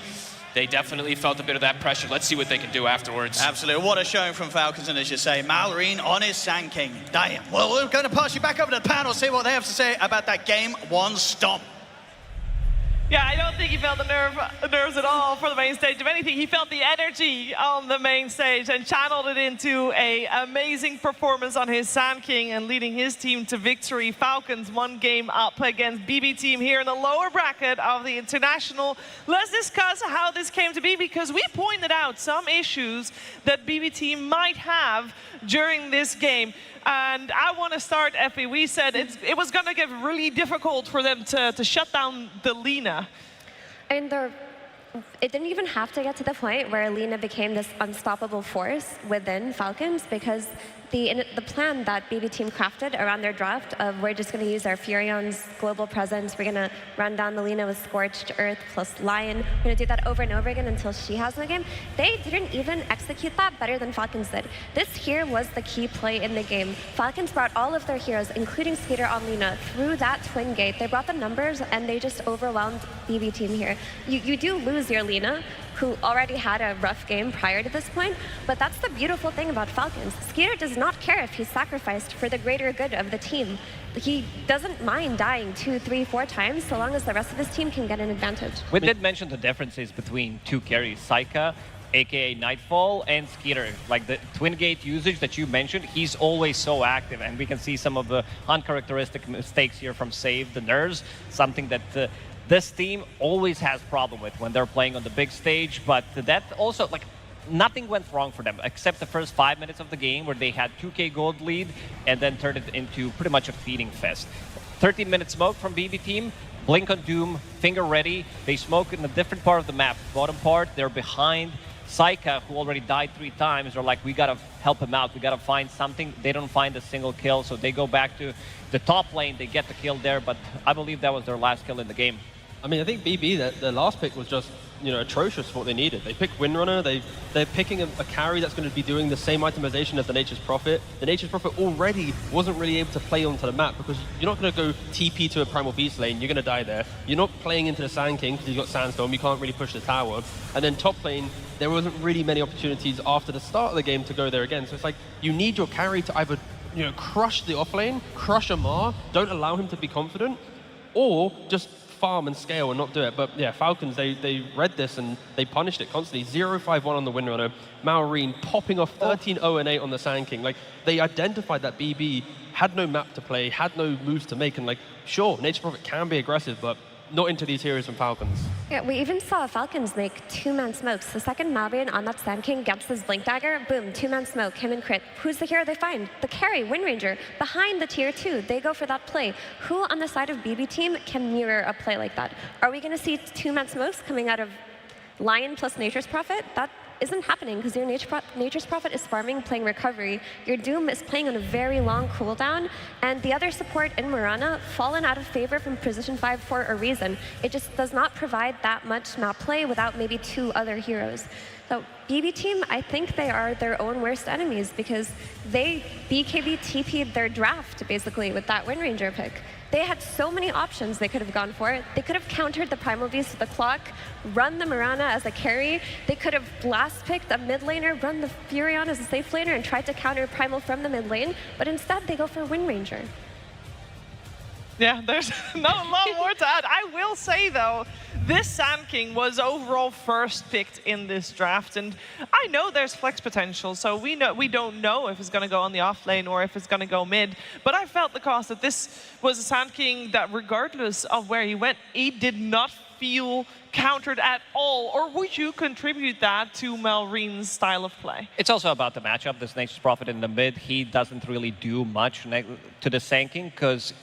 they definitely felt a bit of that pressure. Let's see what they can do afterwards. Absolutely. What a showing from Falcons. And as you say, Malrine on his Sand King. Damn. Well, we're going to pass you back over to the panel, see what they have to say about that Game 1 stomp. Yeah, I don't think he felt the nerves at all for the main stage. If anything, he felt the energy on the main stage and channeled it into an amazing performance on his Sand King and leading his team to victory. Falcons 1 game up against BB Team here in the lower bracket of the International. Let's discuss how this came to be, because we pointed out some issues that BB Team might have during this game. And I want to start, Effie. We said it was going to get really difficult for them to shut down the Lina. And it didn't even have to get to the point where Lina became this unstoppable force within Falcons, because the plan that BB Team crafted around their draft of we're just going to use our Furion's global presence, we're going to run down the Lina with Scorched Earth plus Lion, we're going to do that over and over again until she has the game. They didn't even execute that better than Falcons did. This here was the key play in the game. Falcons brought all of their heroes, including Skater on Lina, through that twin gate. They brought the numbers and they just overwhelmed BB Team here. You do lose your Lina, who already had a rough game prior to this point, but that's the beautiful thing about Falcons. Skater does not care if he's sacrificed for the greater good of the team. He doesn't mind dying 2, 3, 4 times, so long as the rest of his team can get an advantage. We did mention the differences between 2 carries, Saika, aka Nightfall, and Skeeter. Like the twin gate usage that you mentioned, he's always so active, and we can see some of the uncharacteristic mistakes here from Save, the nerves, something that this team always has problem with when they're playing on the big stage. But that also, like, nothing went wrong for them except the first 5 minutes of the game where they had 2k gold lead and then turned it into pretty much a feeding fest. 13-minute smoke from BB Team, Blink on Doom, Finger ready. They smoke in a different part of the map. Bottom part, they're behind Saika, who already died 3 times. They're like, we gotta help him out. We gotta find something. They don't find a single kill, so they go back to the top lane. They get the kill there, but I believe that was their last kill in the game. I mean, I think BB, their last pick was just, atrocious for what they needed. They picked Windrunner. They're picking a carry that's going to be doing the same itemization as the Nature's Prophet. The Nature's Prophet already wasn't really able to play onto the map because you're not going to go TP to a Primal Beast lane. You're going to die there. You're not playing into the Sand King because you've got Sandstorm. You can't really push the tower. And then top lane, there wasn't really many opportunities after the start of the game to go there again. So it's like you need your carry to either crush the off lane, crush Amar, don't allow him to be confident, or just farm and scale and not do it. But yeah, Falcons, they read this and they punished it constantly. 0-5-1 on the Windrunner. Malrine popping off 13-0-8 on the Sand King. Like, they identified that BB had no map to play, had no moves to make, and like, sure, Nature's Prophet can be aggressive, but not into these heroes from Falcons. Yeah, we even saw Falcons make 2-man smokes. The second Malrine on that Sand King gets his Blink Dagger, boom, 2-man smoke, him and crit. Who's the hero they find? The carry, Wind Ranger, behind the tier 2. They go for that play. Who on the side of BB Team can mirror a play like that? Are we going to see 2-man smokes coming out of Lion plus Nature's Prophet? That isn't happening because your Nature's Prophet is farming, playing recovery. Your Doom is playing on a very long cooldown, and the other support in Mirana fallen out of favor from position 5 for a reason. It just does not provide that much map play without maybe 2 other heroes. So BB Team, I think they are their own worst enemies because they BKB TP'd their draft basically with that Wind Ranger pick. They had so many options they could have gone for. They could have countered the Primal Beast with the clock, run the Mirana as a carry. They could have blast picked a mid laner, run the Furion as a safe laner, and tried to counter Primal from the mid lane. But instead, they go for Wind Ranger. Yeah, there's not a lot more to add. I will say, though, this Sand King was overall first picked in this draft, and I know there's flex potential, so we don't know if it's going to go on the off lane or if it's going to go mid, but I felt the cost that this was a Sand King that regardless of where he went, he did not feel countered at all, or would you contribute that to Malrine's style of play? It's also about the matchup. This Nature's Prophet in the mid, he doesn't really do much to the Sand King because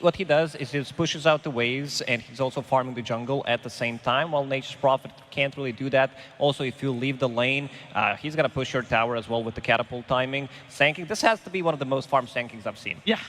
what he does is he pushes out the waves and he's also farming the jungle at the same time, while Nature's Prophet can't really do that. Also, if you leave the lane, he's going to push your tower as well with the catapult timing. Sand King, this has to be one of the most farmed Sand Kings I've seen. Yeah,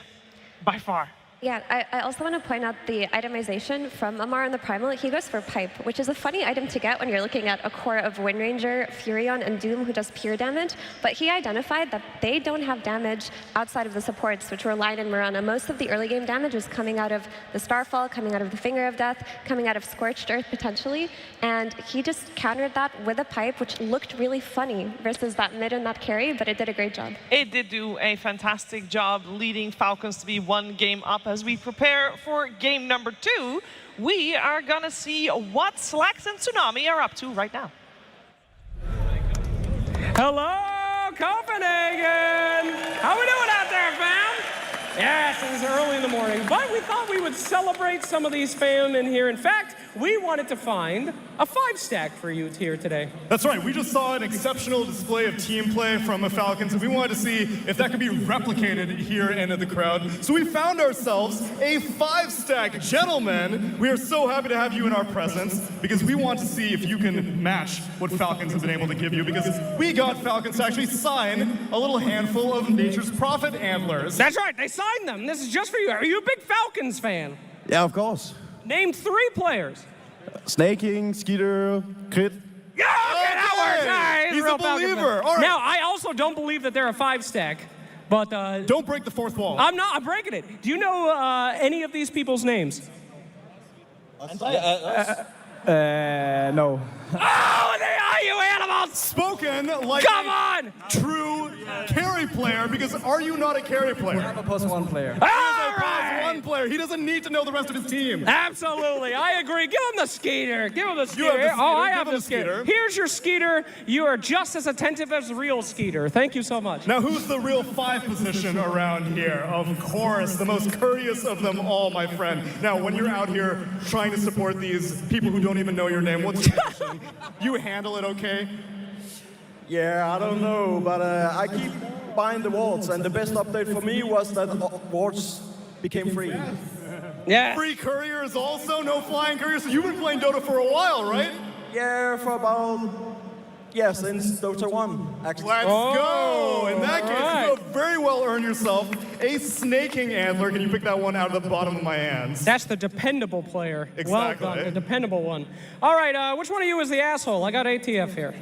by far. Yeah, I also want to point out the itemization from Amar in the Primal. He goes for Pipe, which is a funny item to get when you're looking at a core of Windranger, Furion, and Doom who does pure damage. But he identified that they don't have damage outside of the supports, which were Lion and Mirana. Most of the early game damage is coming out of the Starfall, coming out of the Finger of Death, coming out of Scorched Earth potentially. And he just countered that with a Pipe, which looked really funny versus that mid and that carry, but it did a great job. It did do a fantastic job leading Falcons to be one game up. As we prepare for game number 2, we are gonna see what Slacks and Tsunami are up to right now. Hello, Copenhagen! How we doing out there, fam? Yes, it was early in the morning, but we thought we would celebrate some of these fam in here. In fact, we wanted to find a 5-stack for you here today. That's right, we just saw an exceptional display of team play from the Falcons, and we wanted to see if that could be replicated here in the crowd. So we found ourselves a 5-stack. Gentlemen, we are so happy to have you in our presence, because we want to see if you can match what Falcons have been able to give you, because we got Falcons to actually sign a little handful of Nature's Prophet antlers. That's right, they signed them. This is just for you. Are you a big Falcons fan? Yeah, of course. Name 3 players. Snaking, Skeeter, Crit. Yeah, okay, that works. All right, He's real a Falcons believer. fan. All right. Now, I also don't believe that they're a 5-stack, but... don't break the 4th wall. I'm not. I'm breaking it. Do you know any of these people's names? No. Oh, they are, you animals! Spoken like Come a on! true carry player, because are you not a carry player? I'm a +1 player. All right! One player. He doesn't need to know the rest of his team. Absolutely, I agree. Give him the Skeeter. Give him the Skeeter. You have the Skeeter. Oh, I Give have him the the Skeeter. Skeeter. Here's your Skeeter. You are just as attentive as the real Skeeter. Thank you so much. Now, who's the real 5 position around here? Of course, the most courteous of them all, my friend. Now, when you're out here trying to support these people who don't even know your name, what's your position? You handle it okay? Yeah, I don't know, but I keep buying the wards, and the best update for me was that wards became free. Yeah. Free couriers also? No flying couriers? So you've been playing Dota for a while, right? Yeah, for about... Yeah, since Dota 1, actually. Let's go! In that case, right. you have very well earned yourself a snaking antler. Can you pick that one out of the bottom of my hands? That's the dependable player. Exactly. Well done, the dependable one. All right, which one of you is the asshole? I got ATF here.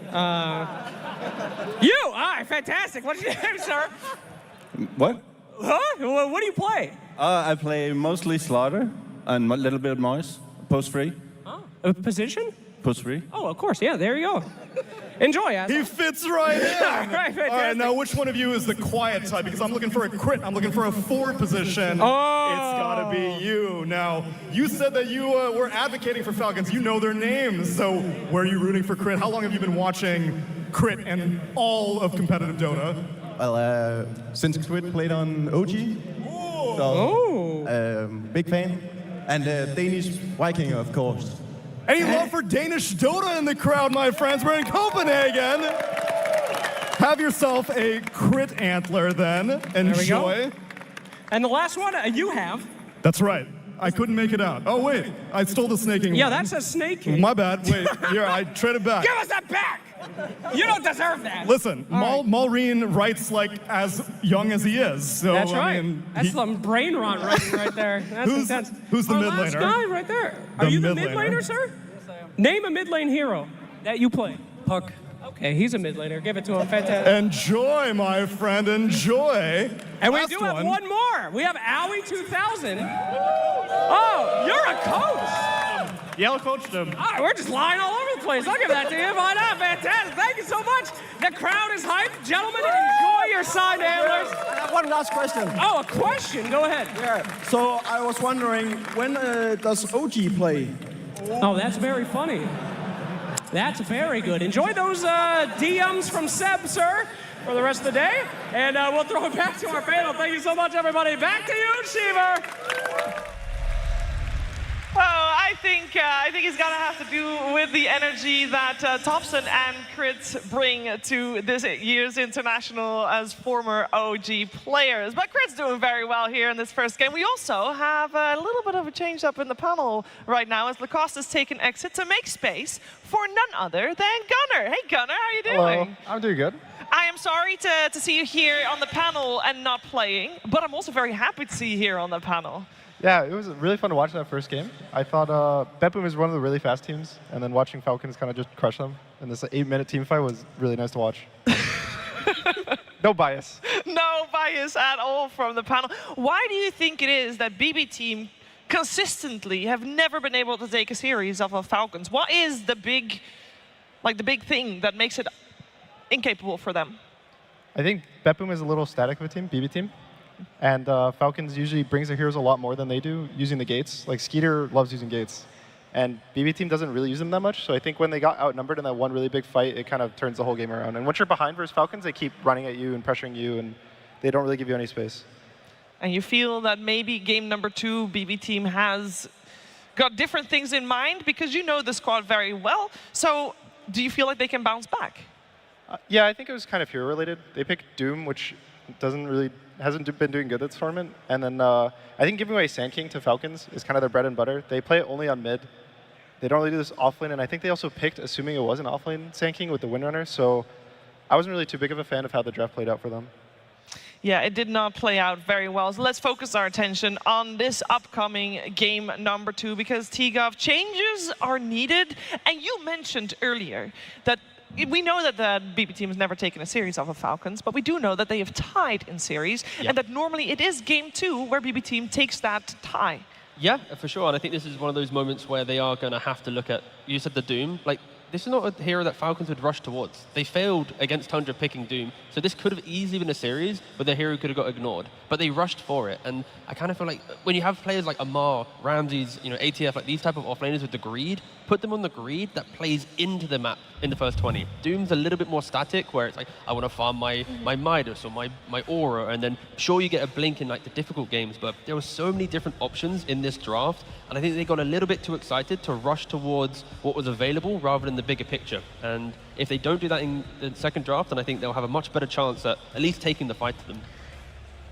You! All right, fantastic. What's your name, sir? What? Huh? What do you play? I play mostly Slaughter and a little bit of Noise. Post free. Oh. A position? Post free. Oh, of course. Yeah, there you go. Enjoy, asshole. He fits right in. All right, fantastic. All right, now which one of you is the quiet type? Because I'm looking for a crit. I'm looking for a 4 position. Oh. It's gotta be you. Now, you said that you were advocating for Falcons. You know their names. So where are you rooting for crit? How long have you been watching crit and all of competitive Dota? Well, since Crit played on OG. So, big fan. And Danish Viking, of course. Any love for Danish Dota in the crowd, my friends? We're in Copenhagen. Have yourself a crit antler then. Enjoy. There we go. And the last one you have. That's right. I couldn't make it out. Oh, wait. I stole the snaking Yeah, one. that says snaking. My bad. Wait. Here, I traded back. Give us that back! You don't deserve that. Listen, Maureen writes like as young as he is. So, That's right. I mean, That's some brain rot right there. That's intense. Who's the Our mid last laner? guy right there. Are you the mid mid-laner. laner, sir? Yes, I am. Name a mid lane hero that you play. Puck. Okay, he's a mid laner. Give it to him. Fantastic. Enjoy, my friend. Enjoy. And we Last do have one more. We have Owie 2000. Oh, you're a coach. Yell coached him. All right, we're just lying all over the place. I'll give that to you. Why not? Fantastic. Thank you so much. The crowd is hyped. Gentlemen, enjoy your signed antlers. I have one last question. Oh, a question. Go ahead. Yeah. So I was wondering, when does OG play? Oh, that's very funny. That's very good. Enjoy those DMs from Seb, sir, for the rest of the day. And we'll throw it back to our panel. Thank you so much, everybody. Back to you, Shiver. Oh, I think it's gonna have to do with the energy that Thompson and Crit bring to this year's international as former OG players. But Crit's doing very well here in this first game. We also have a little bit of a change up in the panel right now as Lacoste has taken exit to make space for none other than Gunnar. Hey Gunnar, how are you doing? Hello, I'm doing good. I am sorry to see you here on the panel and not playing, but I'm also very happy to see you here on the panel. Yeah, it was really fun to watch that first game. I thought Betboom is one of the really fast teams, and then watching Falcons kind of just crush them. And this 8-minute team fight was really nice to watch. No bias. No bias at all from the panel. Why do you think it is that BB Team consistently have never been able to take a series off of Falcons? What is the big thing that makes it incapable for them? I think Betboom is a little static of a team, BB Team. And Falcons usually brings their heroes a lot more than they do using the gates. Like Skeeter loves using gates. And BB Team doesn't really use them that much. So I think when they got outnumbered in that one really big fight, it kind of turns the whole game around. And once you're behind versus Falcons, they keep running at you and pressuring you, and they don't really give you any space. And you feel that maybe game number 2, BB Team has got different things in mind because you know the squad very well. So do you feel like they can bounce back? Yeah, I think it was kind of hero related. They picked Doom, which hasn't been doing good this tournament. And then I think giving away Sand King to Falcons is kind of their bread and butter. They play it only on mid. They don't really do this offlane, and I think they also picked, assuming it was an offlane Sand King with the Windrunner. So I wasn't really too big of a fan of how the draft played out for them. Yeah, it did not play out very well. So let's focus our attention on this upcoming game number 2, because TGov, changes are needed. And you mentioned earlier that we know that the BB Team has never taken a series off of Falcons, but we do know that they have tied in series, and that normally it is game 2 where BB Team takes that tie. Yeah, for sure. And I think this is one of those moments where they are going to have to look at, you said the Doom, like, this is not a hero that Falcons would rush towards. They failed against Tundra picking Doom, so this could have easily been a series where the hero could have got ignored, but they rushed for it. And I kind of feel like when you have players like Amar, Ramses, ATF, like these type of offlaners with the greed, put them on the greed that plays into the map in the first 20. Doom's a little bit more static, where it's like, I want to farm my Midas or my Aura, and then sure you get a blink in like the difficult games, but there were so many different options in this draft, and I think they got a little bit too excited to rush towards what was available rather than the bigger picture. And if they don't do that in the second draft, then I think they'll have a much better chance at least taking the fight to them.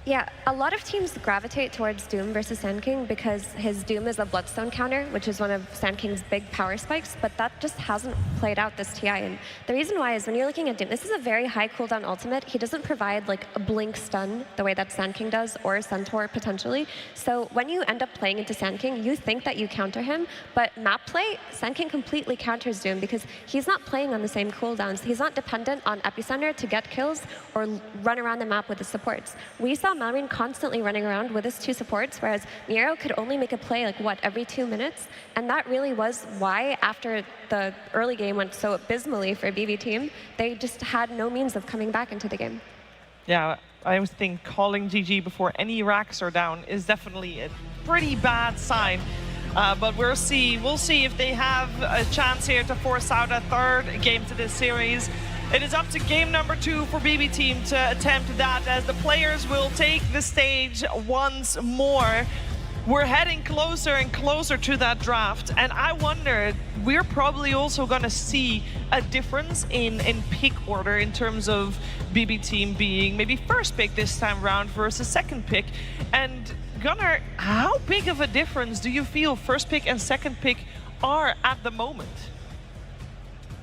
Yeah, a lot of teams gravitate towards Doom versus Sand King because his Doom is a Bloodstone counter, which is one of Sand King's big power spikes, but that just hasn't played out this TI. And the reason why is when you're looking at Doom, this is a very high cooldown ultimate. He doesn't provide like a blink stun the way that Sand King does, or Centaur potentially. So when you end up playing into Sand King, you think that you counter him, but map play, Sand King completely counters Doom because he's not playing on the same cooldowns. He's not dependent on Epicenter to get kills or run around the map with his supports. We saw Malrine constantly running around with his 2 supports, whereas Miro could only make a play like, what, every 2 minutes? And that really was why, after the early game went so abysmally for BB Team, they just had no means of coming back into the game. Yeah, I always think calling GG before any racks are down is definitely a pretty bad sign. But we'll see if they have a chance here to force out a third game to this series. It is up to game number 2 for BB Team to attempt that, as the players will take the stage once more. We're heading closer and closer to that draft, and I wonder, we're probably also going to see a difference in pick order in terms of BB Team being maybe first pick this time around versus second pick. And Gunnar, how big of a difference do you feel first pick and second pick are at the moment?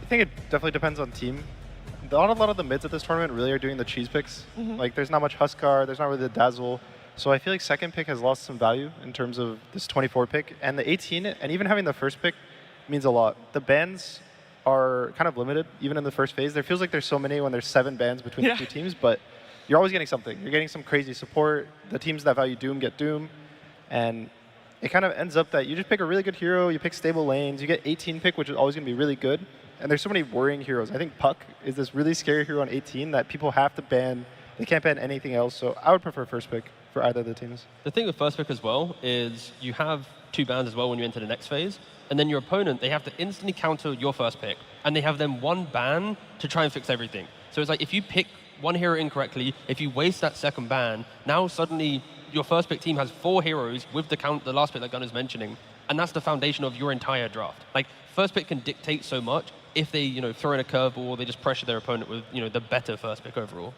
I think it definitely depends on team. A lot of the mids at this tournament really are doing the cheese picks. Like, there's not much Huskar, there's not really the Dazzle. So I feel like second pick has lost some value in terms of this 24 pick. And the 18, and even having the first pick means a lot. The bans are kind of limited, even in the first phase. There feels like there's so many when there's 7 bans between the 2 teams, but you're always getting something. You're getting some crazy support. The teams that value Doom get Doom. And it kind of ends up that you just pick a really good hero, you pick stable lanes, you get 18 pick, which is always going to be really good. And there's so many worrying heroes. I think Puck is this really scary hero on 18 that people have to ban. They can't ban anything else, so I would prefer first pick for either of the teams. The thing with first pick as well is you have 2 bans as well when you enter the next phase, and then your opponent, they have to instantly counter your first pick, and they have then 1 ban to try and fix everything. So it's like if you pick one hero incorrectly, if you waste that second ban, now suddenly your first pick team has 4 heroes with the last pick that Gunnar's mentioning, and that's the foundation of your entire draft. Like, first pick can dictate so much. If they, throw in a curveball, they just pressure their opponent with, the better first pick overall.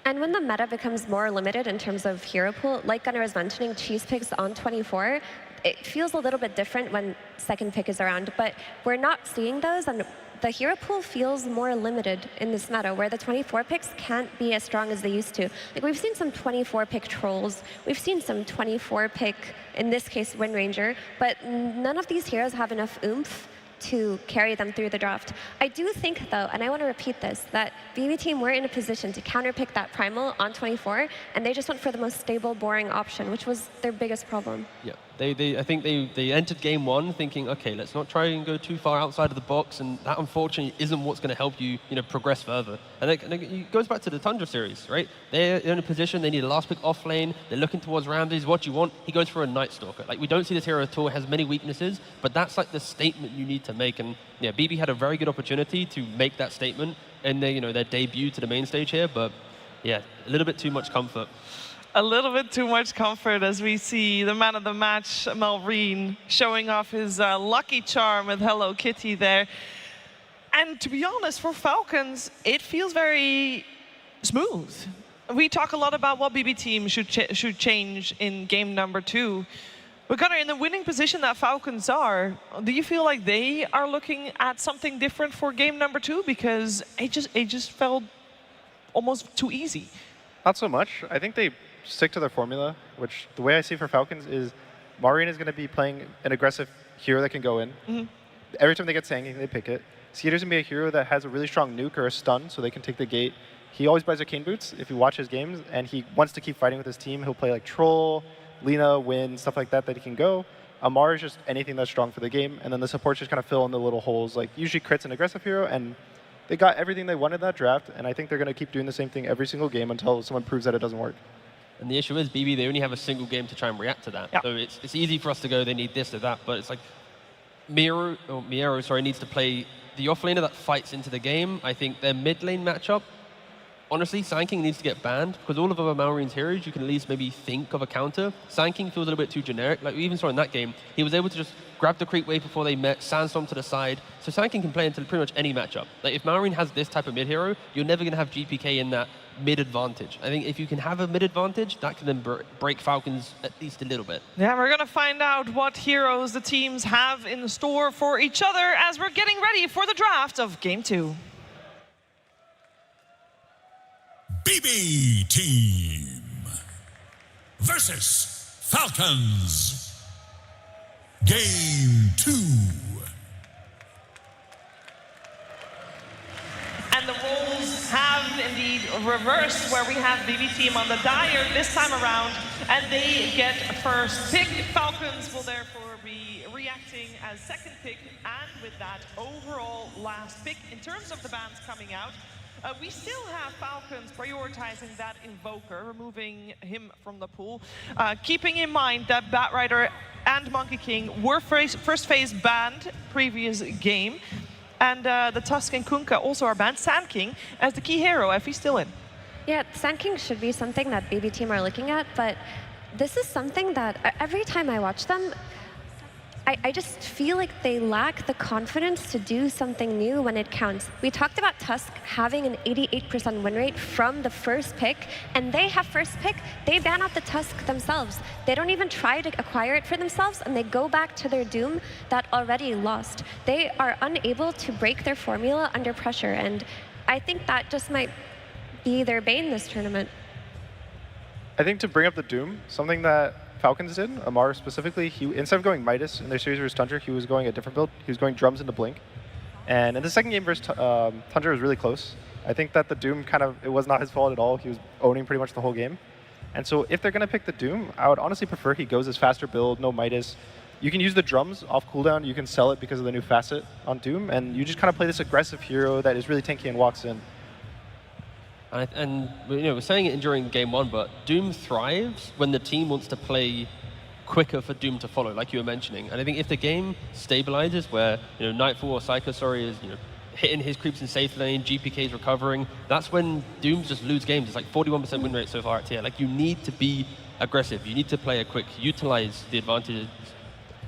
And when the meta becomes more limited in terms of hero pool, like Gunnar was mentioning, cheese picks on 24, it feels a little bit different when second pick is around, but we're not seeing those, and the hero pool feels more limited in this meta, where the 24 picks can't be as strong as they used to. Like, we've seen some 24 pick trolls, we've seen some 24 pick, in this case, Wind Ranger, but none of these heroes have enough oomph to carry them through the draft. I do think, though, and I want to repeat this, that BB team were in a position to counterpick that Primal on 24, and they just went for the most stable, boring option, which was their biggest problem. Yeah, I think they entered game one thinking, okay, let's not try and go too far outside of the box, and that unfortunately isn't what's going to help you, progress further. And it goes back to the Tundra series, right? They're in a position, they need a last pick off lane, they're looking towards Ramses, what do you want? He goes for a Night Stalker. Like, we don't see this hero at all, it has many weaknesses, but that's like the statement you need to make. And yeah, BB had a very good opportunity to make that statement in their debut to the main stage here, but yeah, a little bit too much comfort. A little bit too much comfort as we see the man of the match, Malrine, showing off his lucky charm with Hello Kitty there. And to be honest, for Falcons, it feels very smooth. We talk a lot about what BB team should change in game number 2. But Gunnar, in the winning position that Falcons are, do you feel like they are looking at something different for game number 2? Because it just felt almost too easy. Not so much. I think they stick to their formula, which the way I see for Falcons is Malrine is going to be playing an aggressive hero that can go in. Mm-hmm. Every time they get Sanking, they pick it. Skeeter's going to be a hero that has a really strong nuke or a stun, so they can take the gate. He always buys Arcane Boots if you watch his games, and he wants to keep fighting with his team. He'll play like Troll, Lina, Wind, stuff like that he can go. Amar is just anything that's strong for the game, and then the supports just kind of fill in the little holes. Like, usually Crit's an aggressive hero, and they got everything they wanted in that draft, and I think they're going to keep doing the same thing every single game until someone proves that it doesn't work. And the issue is, BB, they only have a single game to try and react to that. Yep. So it's easy for us to go, they need this or that, but it's like Miero needs to play the offlaner that fights into the game. I think their mid lane matchup, honestly, Sanking needs to get banned, because all of our Malrine's heroes, you can at least maybe think of a counter. Sanking feels a little bit too generic. Like we even saw in that game, he was able to just grab the creep wave before they met, Sandstorm to the side. So Sanking can play into pretty much any matchup. Like if Malrine has this type of mid hero, you're never going to have GPK in that mid advantage. I think if you can have a mid advantage, that can then break Falcons at least a little bit. Yeah, we're going to find out what heroes the teams have in the store for each other as we're getting ready for the draft of Game 2. BB Team versus Falcons. Game 2. And the roles have indeed reversed, where we have BB team on the Dire this time around, and they get first pick. Falcons will therefore be reacting as second pick, and with that overall last pick. In terms of the bans coming out, we still have Falcons prioritizing that Invoker, removing him from the pool, keeping in mind that Batrider and Monkey King were first phase banned previous game. And the Tusk and Kunkka also are banned. Sand King as the key hero, if he's still in. Yeah, Sand King should be something that BB team are looking at, but this is something that every time I watch them, I just feel like they lack the confidence to do something new when it counts. We talked about Tusk having an 88% win rate from the first pick, and they have first pick, they ban out the Tusk themselves. They don't even try to acquire it for themselves, and they go back to their Doom that already lost. They are unable to break their formula under pressure, and I think that just might be their bane this tournament. I think to bring up the Doom, something that Falcons did, Amar specifically, he instead of going Midas in their series versus Tundra, he was going a different build. He was going Drums into Blink. And in the second game versus Tundra, was really close. I think that the Doom it was not his fault at all. He was owning pretty much the whole game. And so if they're going to pick the Doom, I would honestly prefer he goes his faster build, no Midas. You can use the Drums off cooldown, you can sell it because of the new facet on Doom, and you just kind of play this aggressive hero that is really tanky and walks in. And we're saying it during game 1, but Doom thrives when the team wants to play quicker for Doom to follow, like you were mentioning. And I think if the game stabilizes, where Nightfall or Psycho, is hitting his creeps in safe lane, GPK's recovering, that's when Dooms just lose games. It's like 41% win rate so far at tier. Like you need to be aggressive. You need to play it quick, utilize the advantages.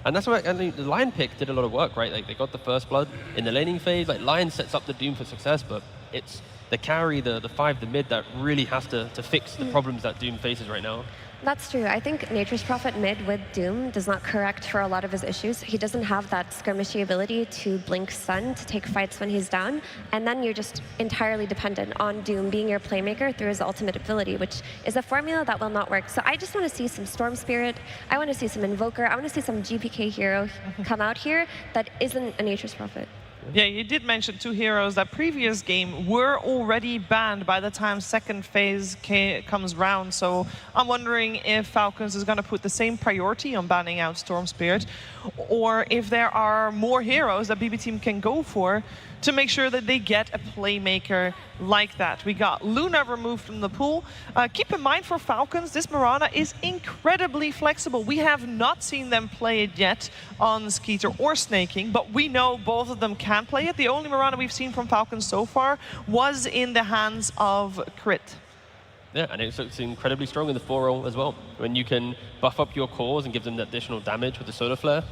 And that's why I think the Lion pick did a lot of work, right? Like they got the first blood in the laning phase. Like Lion sets up the Doom for success, but it's the carry, the 5, the mid that really has to fix the problems that Doom faces right now. That's true. I think Nature's Prophet mid with Doom does not correct for a lot of his issues. He doesn't have that skirmishy ability to blink stun to take fights when he's down, and then you're just entirely dependent on Doom being your playmaker through his ultimate ability, which is a formula that will not work. So I just want to see some Storm Spirit, I want to see some Invoker, I want to see some GPK hero come out here that isn't a Nature's Prophet. Yeah, you did mention 2 heroes that previous game were already banned by the time second phase comes round. So I'm wondering if Falcons is going to put the same priority on banning out Storm Spirit, or if there are more heroes that BB Team can go for to make sure that they get a playmaker like that. We got Luna removed from the pool. Keep in mind for Falcons, this Mirana is incredibly flexible. We have not seen them play it yet on Skeeter or Snaking, but we know both of them can play it. The only Mirana we've seen from Falcons so far was in the hands of Crit. Yeah, and it's incredibly strong in the 4-roll as well. When you can buff up your cores and give them that additional damage with the Solar Flare,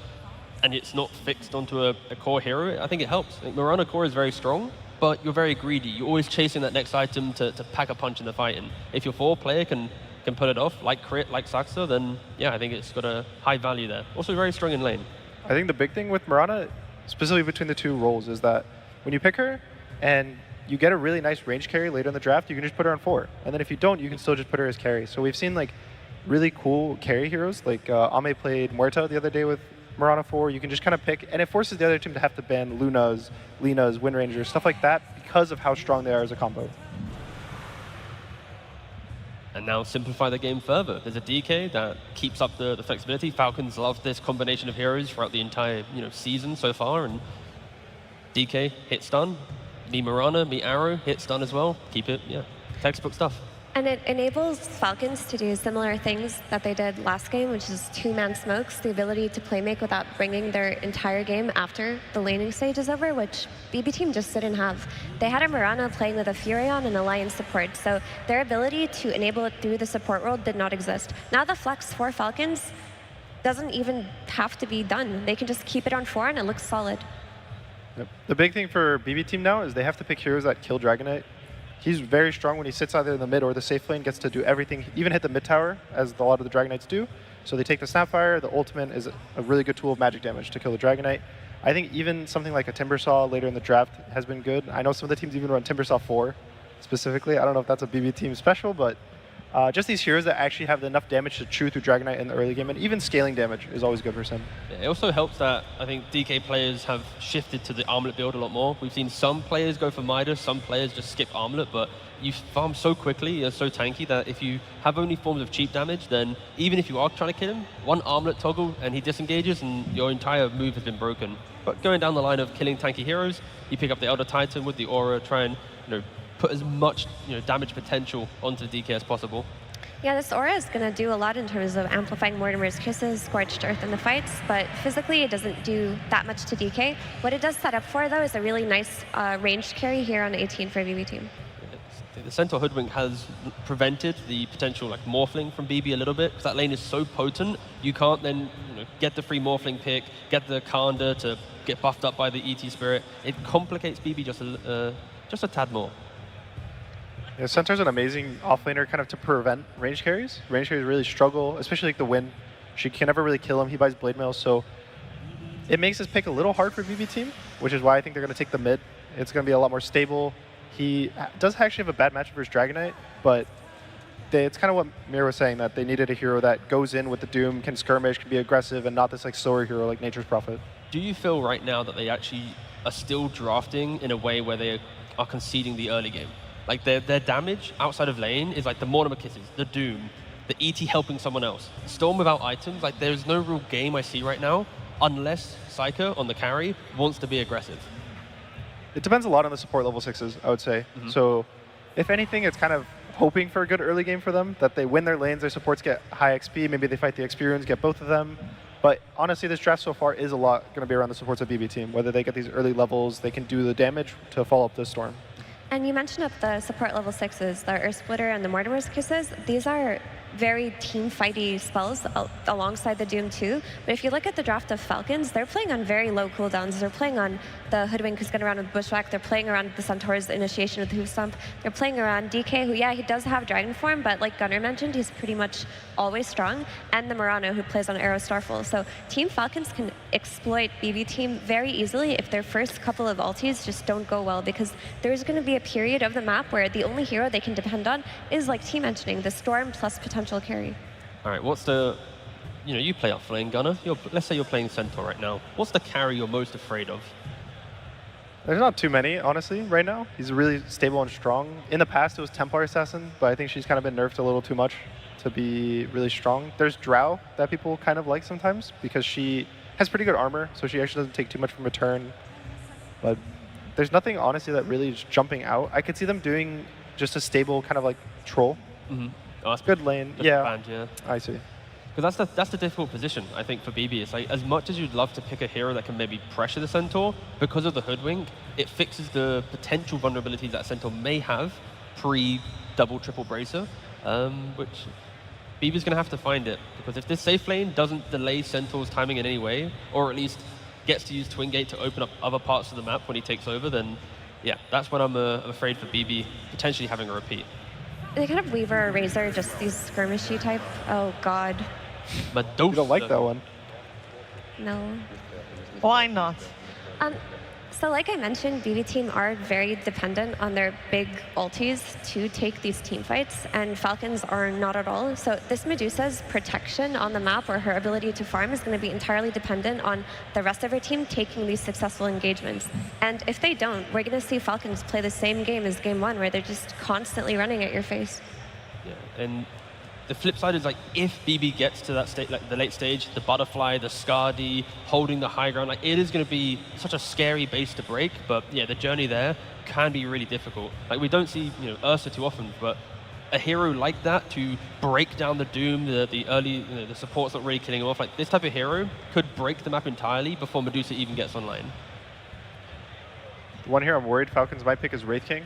and it's not fixed onto a core hero, I think it helps. Like, Mirana core is very strong, but you're very greedy. You're always chasing that next item to pack a punch in the fight. And if your 4-player can put it off, like Crit, like Saxa, then yeah, I think it's got a high value there. Also very strong in lane. I think the big thing with Mirana, specifically between the 2 roles, is that when you pick her and you get a really nice range carry later in the draft, you can just put her on 4. And then if you don't, you can still just put her as carry. So we've seen like really cool carry heroes, like Ame played Muerta the other day with Mirana 4. You can just kind of pick, and it forces the other team to have to ban Lunas, Linas, Wind Rangers, stuff like that, because of how strong they are as a combo. And now simplify the game further. There's a DK that keeps up the flexibility. Falcons love this combination of heroes throughout the entire season so far, and DK hit stun, me Mirana, me Arrow hit stun as well. Keep it, yeah, textbook stuff. And it enables Falcons to do similar things that they did last game, which is 2-man smokes, the ability to playmake without bringing their entire game after the laning stage is over, which BB Team just didn't have. They had a Mirana playing with a Furion and Alliance support, so their ability to enable it through the support role did not exist. Now the flex for Falcons doesn't even have to be done. They can just keep it on 4 and it looks solid. Yep. The big thing for BB Team now is they have to pick heroes that kill Dragonite. He's very strong when he sits either in the mid or the safe lane, gets to do everything, even hit the mid tower, as a lot of the Dragonites do. So they take the Snapfire. The ultimate is a really good tool of magic damage to kill the Dragonite. I think even something like a Timbersaw later in the draft has been good. I know some of the teams even run Timbersaw 4 specifically. I don't know if that's a BB Team special, but just these heroes that actually have enough damage to chew through Dragonite in the early game, and even scaling damage is always good for Sim. Yeah, it also helps that I think DK players have shifted to the Armlet build a lot more. We've seen some players go for Midas, some players just skip Armlet, but you farm so quickly, you're so tanky that if you have only forms of cheap damage, then even if you are trying to kill him, one Armlet toggle and he disengages and your entire move has been broken. But going down the line of killing tanky heroes, you pick up the Elder Titan with the Aura, try and put as much damage potential onto the DK as possible. Yeah, this Aura is going to do a lot in terms of amplifying Mortimer's Kisses, Scorched Earth in the fights, but physically it doesn't do that much to DK. What it does set up for, though, is a really nice ranged carry here on 18 for BB Team. The Centaur Hoodwink has prevented the potential morphling from BB a little bit, because that lane is so potent, you can't then get the free morphling pick, get the Kanda to get buffed up by the ET Spirit. It complicates BB just a tad more. Yeah, Centaur's an amazing offlaner kind of to prevent range carries. Range carries really struggle, especially like the Wind. She can never really kill him. He buys Blade Mail, so it makes this pick a little hard for BB Team, which is why I think they're going to take the mid. It's going to be a lot more stable. He does actually have a bad matchup versus Dragonite, but it's kind of what Mir was saying, that they needed a hero that goes in with the Doom, can skirmish, can be aggressive, and not this slower hero like Nature's Prophet. Do you feel right now that they actually are still drafting in a way where they are conceding the early game? Like their damage outside of lane is like the Mortimer Kisses, the Doom, the ET helping someone else. Storm without items, like there's no real game I see right now unless Psycho on the carry wants to be aggressive. It depends a lot on the support level 6s, I would say. So if anything, it's kind of hoping for a good early game for them, that they win their lanes, their supports get high XP, maybe they fight the XP runes, get both of them. But honestly, this draft so far is a lot going to be around the supports of BB Team. Whether they get these early levels, they can do the damage to follow up the Storm. And you mentioned up the support level 6s, the Earth Splitter and the Mortimer's Kisses. These are very team fighty spells alongside the Doom too. But if you look at the draft of Falcons, they're playing on very low cooldowns. They're playing on the Hoodwink who's going around with Bushwhack. They're playing around the Centaur's initiation with Hoof Stomp. They're playing around DK, who, yeah, he does have Dragon Form, but like Gunnar mentioned, he's pretty much always strong. And the Murano, who plays on Arrow Starfall. So Team Falcons can exploit BB Team very easily if their first couple of ultis just don't go well, because there's going to be a period of the map where the only hero they can depend on is, like Team mentioning, the Storm plus potential carry. All right, what's the, you play off lane, Gunnar. Let's say you're playing Centaur right now. What's the carry you're most afraid of? There's not too many, honestly, right now. He's really stable and strong. In the past, it was Templar Assassin, but I think she's kind of been nerfed a little too much to be really strong. There's Drow that people kind of like sometimes because she has pretty good armor, so she actually doesn't take too much from a turn. But there's nothing, honestly, that really is jumping out. I could see them doing just a stable kind of like troll. Mm-hmm. Oh, that's good lane. Yeah. Band, yeah. I see. Because that's the difficult position, I think, for BB. It's like, as much as you'd love to pick a hero that can maybe pressure the Centaur, because of the Hoodwink, it fixes the potential vulnerabilities that Centaur may have pre-double, triple bracer, which BB's going to have to find it. Because if this safe lane doesn't delay Centaur's timing in any way, or at least gets to use Twin Gate to open up other parts of the map when he takes over, then yeah, that's when I'm afraid for BB potentially having a repeat. They kind of Weaver or Razor, just these skirmishy type. Oh god. Medusa. You don't like that one? No. Why not? So like I mentioned, BB Team are very dependent on their big ultis to take these team fights, and Falcons are not at all. So this Medusa's protection on the map, or her ability to farm, is going to be entirely dependent on the rest of her team taking these successful engagements. And if they don't, we're going to see Falcons play the same game as game one, where they're just constantly running at your face. Yeah, and the flip side is, like, if BB gets to that state, like the late stage, the butterfly, the Skadi, holding the high ground, like, it is going to be such a scary base to break. But yeah, the journey there can be really difficult. Like, we don't see Ursa too often, but a hero like that to break down the Doom, the early, the support's not really killing him off. Like, this type of hero could break the map entirely before Medusa even gets online. One here I'm worried Falcons might pick is Wraith King.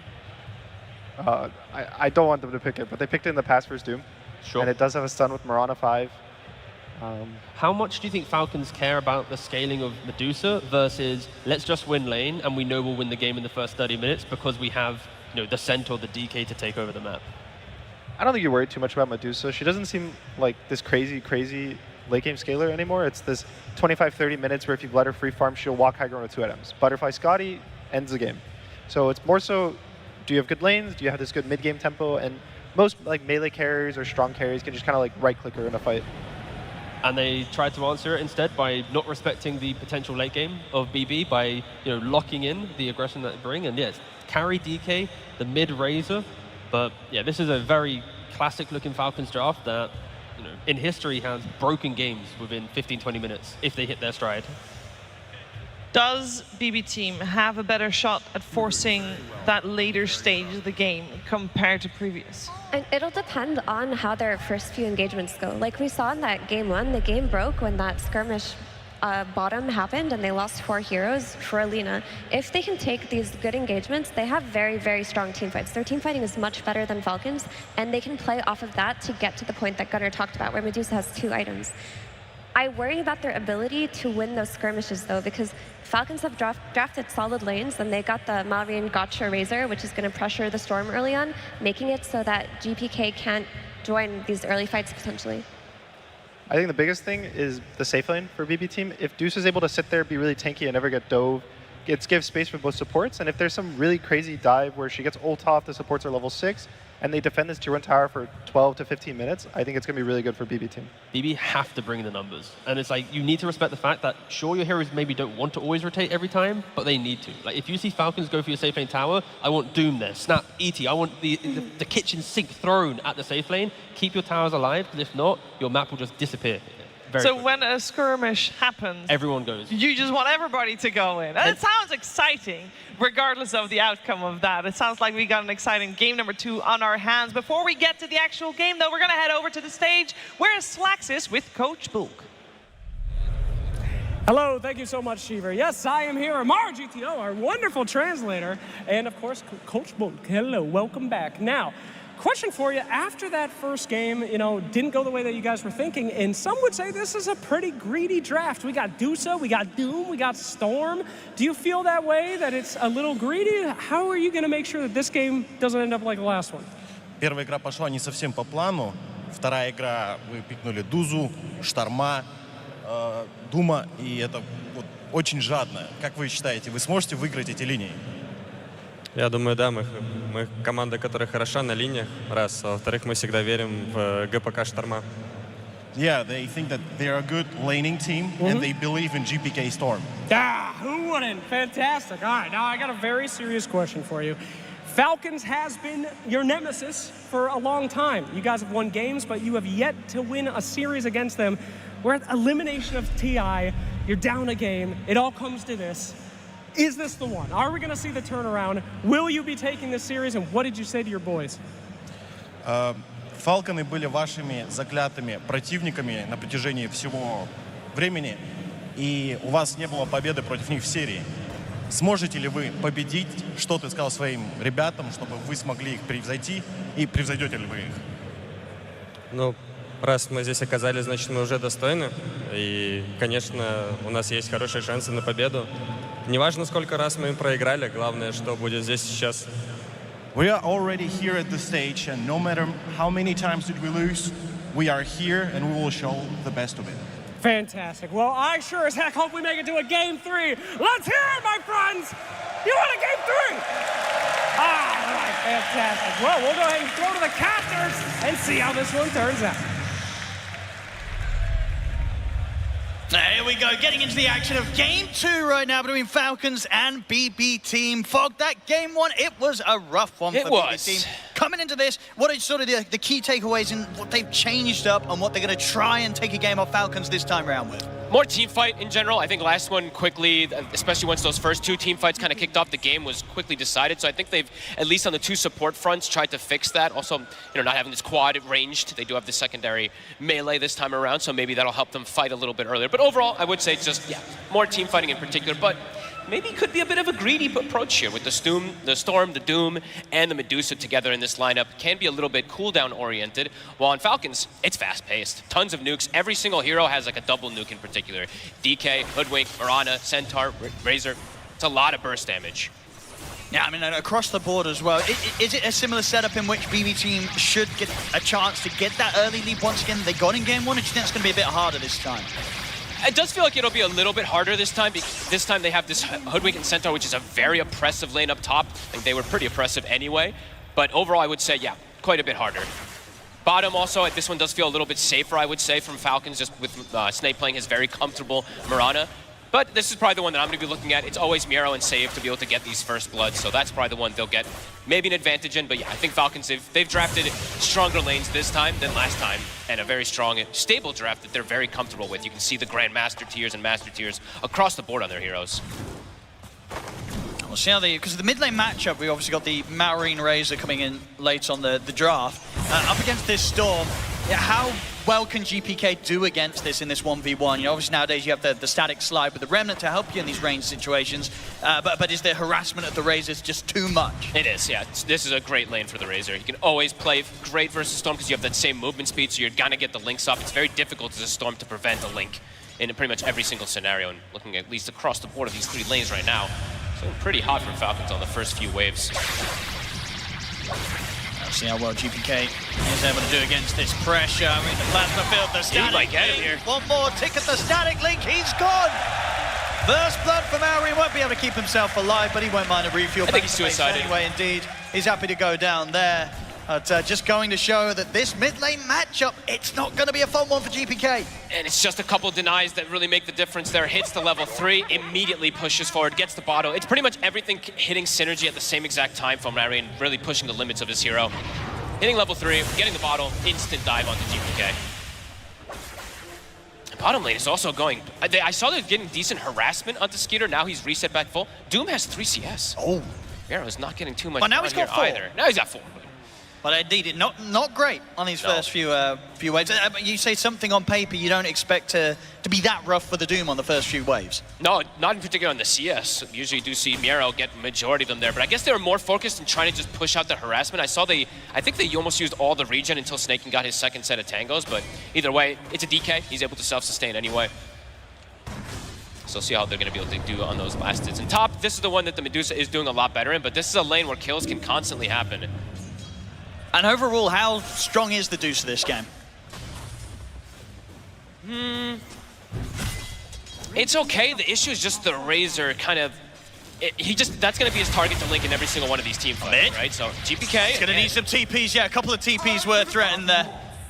I don't want them to pick it, but they picked it in the past versus Doom. Sure. And it does have a stun with Mirana 5. How much do you think Falcons care about the scaling of Medusa versus let's just win lane and we know we'll win the game in the first 30 minutes because we have the Centaur, the DK to take over the map? I don't think you're worried too much about Medusa. She doesn't seem like this crazy late game scaler anymore. It's this 25-30 minutes where if you let her free farm, she'll walk high ground with 2 items. Butterfly Skadi ends the game. So it's more so, do you have good lanes? Do you have this good mid-game tempo? And most like melee carriers or strong carriers can just kind of like right-click her in a fight. And they tried to answer it instead by not respecting the potential late game of BB by locking in the aggression that they bring. And yes, carry DK, the mid Razor. But yeah, this is a very classic-looking Falcons draft that in history has broken games within 15-20 minutes if they hit their stride. Does BB Team have a better shot at forcing that later stage of the game compared to previous? And it'll depend on how their first few engagements go. Like we saw in that game one, the game broke when that skirmish bottom happened and they lost 4 heroes for Alina. If they can take these good engagements, they have very, very strong team fights. Their team fighting is much better than Falcons, and they can play off of that to get to the point that Gunnar talked about, where Medusa has 2 items. I worry about their ability to win those skirmishes, though, because Falcons have drafted solid lanes, and they got the Malrian Gotcha Razor, which is going to pressure the Storm early on, making it so that GPK can't join these early fights potentially. I think the biggest thing is the safe lane for BB Team. If Deuce is able to sit there, be really tanky, and never get dove, give space for both supports, and if there's some really crazy dive where she gets ult off, the supports are level 6, and they defend this tier 1 tower for 12 to 15 minutes, I think it's going to be really good for BB Team. BB have to bring the numbers. And it's like, you need to respect the fact that, sure, your heroes maybe don't want to always rotate every time, but they need to. Like, if you see Falcons go for your safe lane tower, I want Doom there, Snap, ET, I want the kitchen sink thrown at the safe lane. Keep your towers alive, because if not, your map will just disappear. So when a skirmish happens, everyone goes. You just want everybody to go in. And it sounds exciting, regardless of the outcome of that. It sounds like we got an exciting game number 2 on our hands. Before we get to the actual game, though, we're going to head over to the stage. Where's Slaxis with Coach Bulk? Hello, thank you so much, Shiver. Yes, I am here, Amar GTO, our wonderful translator, and of course, Coach Bulk. Hello, welcome back. Now, Question for you, after that first game, didn't go the way that you guys were thinking, and some would say this is a pretty greedy draft. We got Dusa, we got Doom, we got Storm. Do you feel that way, that it's a little greedy? How are you going to make sure that this game doesn't end up like the last one? Первая игра пошла не совсем по плану. Вторая игра вы пикнули Дузу, Шторма, Дума, и это вот очень жадно. Как вы считаете, вы сможете выиграть эти линии? Я думаю, да, мы команда, которая хороша на линиях, раз. А во-вторых, мы всегда верим в ГПК Шторма. Yeah, they think that they're a good laning team, and they believe in GPK Storm. Who wouldn't? Fantastic. All right, now I got a very serious question for you. Falcons has been your nemesis for a long time. You guys have won games, but you have yet to win a series against them. We're at elimination of TI. You're down a game. It all comes to this. Is this the one? Are we going to see the turnaround? Will you be taking this series? And what did you say to your boys? Фалконы были вашими заклятыми противниками на протяжении всего времени, и у вас не было победы против них в серии. Сможете ли вы победить? Что ты сказал своим ребятам, чтобы вы смогли их превзойти? И превзойдете ли вы их? Ну, раз мы здесь оказались, значит, мы уже достойны. И, конечно, у нас есть хорошие шансы на победу. Неважно, сколько раз мы им проиграли, главное, что будет здесь сейчас. We are already here at the stage, and no matter how many times did we lose, we are here and we will show the best of it. Fantastic. Well, I sure as heck hope we make it to a Game 3. Let's hear it, my friends! You want a Game 3? All right, fantastic. Well, we'll go ahead and throw to the casters and see how this one turns out. Here we go, getting into the action of Game 2 right now between Falcons and BB Team. Fog, that Game 1, it was a rough one for BB Team. Coming into this, what are sort of the key takeaways and what they've changed up and what they're going to try and take a game off Falcons this time around with? More team fight in general. I think last one quickly, especially once those first two team fights kind of kicked off, the game was quickly decided. So I think they've, at least on the two support fronts, tried to fix that. Also, not having this quad ranged. They do have the secondary melee this time around, so maybe that'll help them fight a little bit earlier. But overall, I would say it's just, more team fighting in particular. But maybe it could be a bit of a greedy approach here with the Storm, the Doom, and the Medusa together in this lineup. Can be a little bit cooldown oriented, while on Falcons, it's fast-paced. Tons of nukes. Every single hero has like a double nuke in particular. DK, Hoodwink, Mirana, Centaur, Razor. It's a lot of burst damage. Yeah, I mean, across the board as well. Is it a similar setup in which BB Team should get a chance to get that early lead once again they got in Game 1, or do you think it's going to be a bit harder this time? It does feel like it'll be a little bit harder this time, because this time they have this Hoodwink and Centaur, which is a very oppressive lane up top. I think they were pretty oppressive anyway. But overall, I would say, quite a bit harder. Bottom also, this one does feel a little bit safer, I would say, from Falcons, just with Snake playing his very comfortable Mirana. But this is probably the one that I'm going to be looking at. It's always Miero and Save to be able to get these first bloods, so that's probably the one they'll get maybe an advantage in. But I think Falcons, they've drafted stronger lanes this time than last time, and a very strong, stable draft that they're very comfortable with. You can see the Grandmaster tiers and Master tiers across the board on their heroes. We'll see how because the mid lane matchup, we obviously got the Marine Razor coming in late on the draft. Up against this Storm, how well can GPK do against this in this 1v1? Obviously nowadays you have the static slide with the Remnant to help you in these range situations, but is the harassment of the Razors just too much? It is, this is a great lane for the Razor. You can always play great versus Storm because you have that same movement speed, so you're gonna get the links up. It's very difficult as a Storm to prevent a link in pretty much every single scenario, and looking at least across the board of these three lanes right now. So pretty hot for Falcons on the first few waves. Let's see how well GPK is able to do against this pressure. I mean, the plasma field, the static he might get him here. One more tick at the static link, he's gone! First blood from Maori, won't be able to keep himself alive, but he won't mind a refuel. I think he's suicided. Anyway, indeed, he's happy to go down there. But just going to show that this mid lane matchup, it's not going to be a fun one for GPK. And it's just a couple denies that really make the difference there. Hits the level 3, immediately pushes forward, gets the bottle. It's pretty much everything hitting synergy at the same exact time for Mary and really pushing the limits of his hero. Hitting level 3, getting the bottle, instant dive onto GPK. Bottom lane is also going... I saw they're getting decent harassment onto Skeeter. Now he's reset back full. Doom has 3 CS. Oh. Mero is not getting too much now he's got 4. either. Now he's got 4. But indeed, not great on these first few waves. You say something on paper, you don't expect to be that rough for the Doom on the first few waves. No, not in particular on the CS. Usually you do see Miero get majority of them there, but I guess they were more focused in trying to just push out the harassment. I think they almost used all the regen until Snaken got his second set of tangos, but either way, it's a DK. He's able to self-sustain anyway. So see how they're going to be able to do on those last hits. And top, this is the one that the Medusa is doing a lot better in, but this is a lane where kills can constantly happen. And overall, how strong is the Deuce this game? It's okay. The issue is just the Razor kind of... that's going to be his target to link in every single one of these team fights, right? So GPK... He's going to need some TPs, yeah. A couple of TPs were threatened there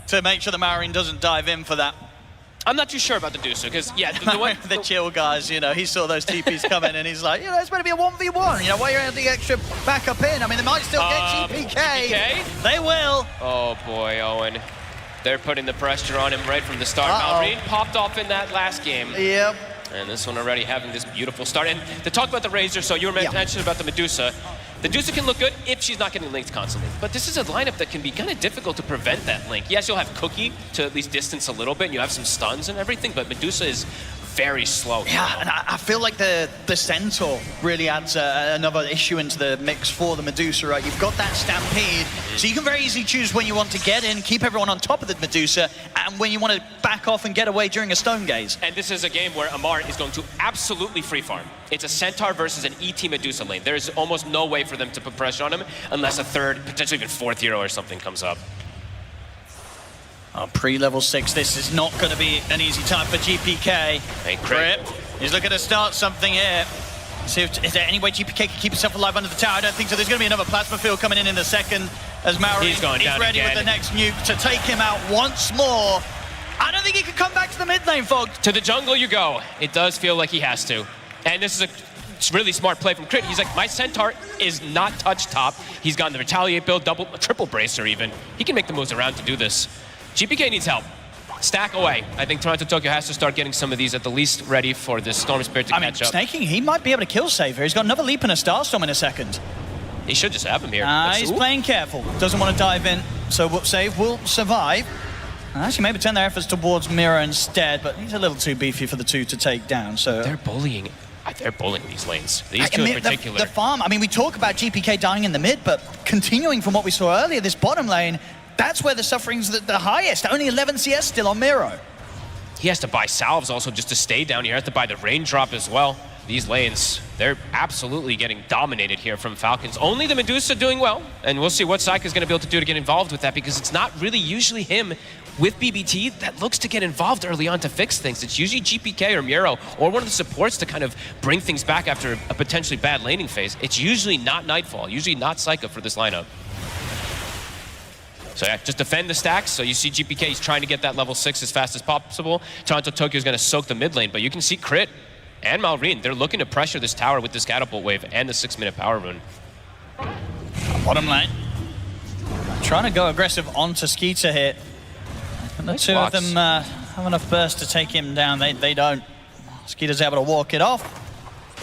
to make sure the Marine doesn't dive in for that. I'm not too sure about the Deucer, because, yeah, the chill guys, you know, he saw those TPs coming and he's like, you know, it's going to be a 1v1. You know, why you're adding the extra backup in? I mean, they might still get GPK. They will. Oh, boy, Owen. They're putting the pressure on him right from the start. Malrine popped off in that last game. Yep. And this one already having this beautiful start. And to talk about the Razor, so you were mentioning about the Medusa. The Medusa can look good if she's not getting linked constantly. But this is a lineup that can be kind of difficult to prevent that link. Yes, you'll have Cookie to at least distance a little bit, and you have some stuns and everything, but Medusa is very slow. Yeah, and I feel like the Centaur really adds another issue into the mix for the Medusa, right? You've got that Stampede, so you can very easily choose when you want to get in, keep everyone on top of the Medusa, and when you want to back off and get away during a Stone Gaze. And this is a game where Amar is going to absolutely free farm. It's a Centaur versus an ET Medusa lane. There's almost no way for them to put pressure on him unless a third, potentially even fourth hero or something comes up. Pre-level 6, this is not going to be an easy time for GPK. Hey, Grip. He's looking to start something here. See if, is there any way GPK can keep himself alive under the tower? I don't think so. There's going to be another plasma field coming in the second as Maori is ready with the next nuke to take him out once more. I don't think he can come back to the mid lane, Fog. To the jungle you go. It does feel like he has to. And this is a really smart play from Crit. He's like, my Centaur is not touch top. He's gotten the Retaliate build, triple bracer even. He can make the moves around to do this. GPK needs help. Stack away. I think Toronto Tokyo has to start getting some of these at the least ready for this Storm Spirit to catch up. Snaking, he might be able to kill save here. He's got another leap and a Starstorm in a second. He should just have him here. He's playing careful. Doesn't want to dive in, so save will survive. Actually, maybe turn their efforts towards Mira instead, but he's a little too beefy for the two to take down, so... They're bullying these lanes. These two in particular. The farm, I mean, we talk about GPK dying in the mid, but continuing from what we saw earlier, this bottom lane, that's where the suffering's the highest. Only 11 CS still on Miro. He has to buy salves also just to stay down here. He has to buy the raindrop as well. These lanes, they're absolutely getting dominated here from Falcons. Only the Medusa doing well, and we'll see what Saika's going to be able to do to get involved with that, because it's not really usually him with BBT that looks to get involved early on to fix things. It's usually GPK or Miro or one of the supports to kind of bring things back after a potentially bad laning phase. It's usually not Nightfall, usually not Saika for this lineup. So yeah, just defend the stacks. So you see GPK, he's trying to get that level 6 as fast as possible. Toronto Tokyo is going to soak the mid lane, but you can see Crit and Malrine, they're looking to pressure this tower with this catapult wave and the 6-minute power rune. Bottom lane. Trying to go aggressive onto Skeeter here. And the two of them have enough burst to take him down. They don't. Skeeter's able to walk it off.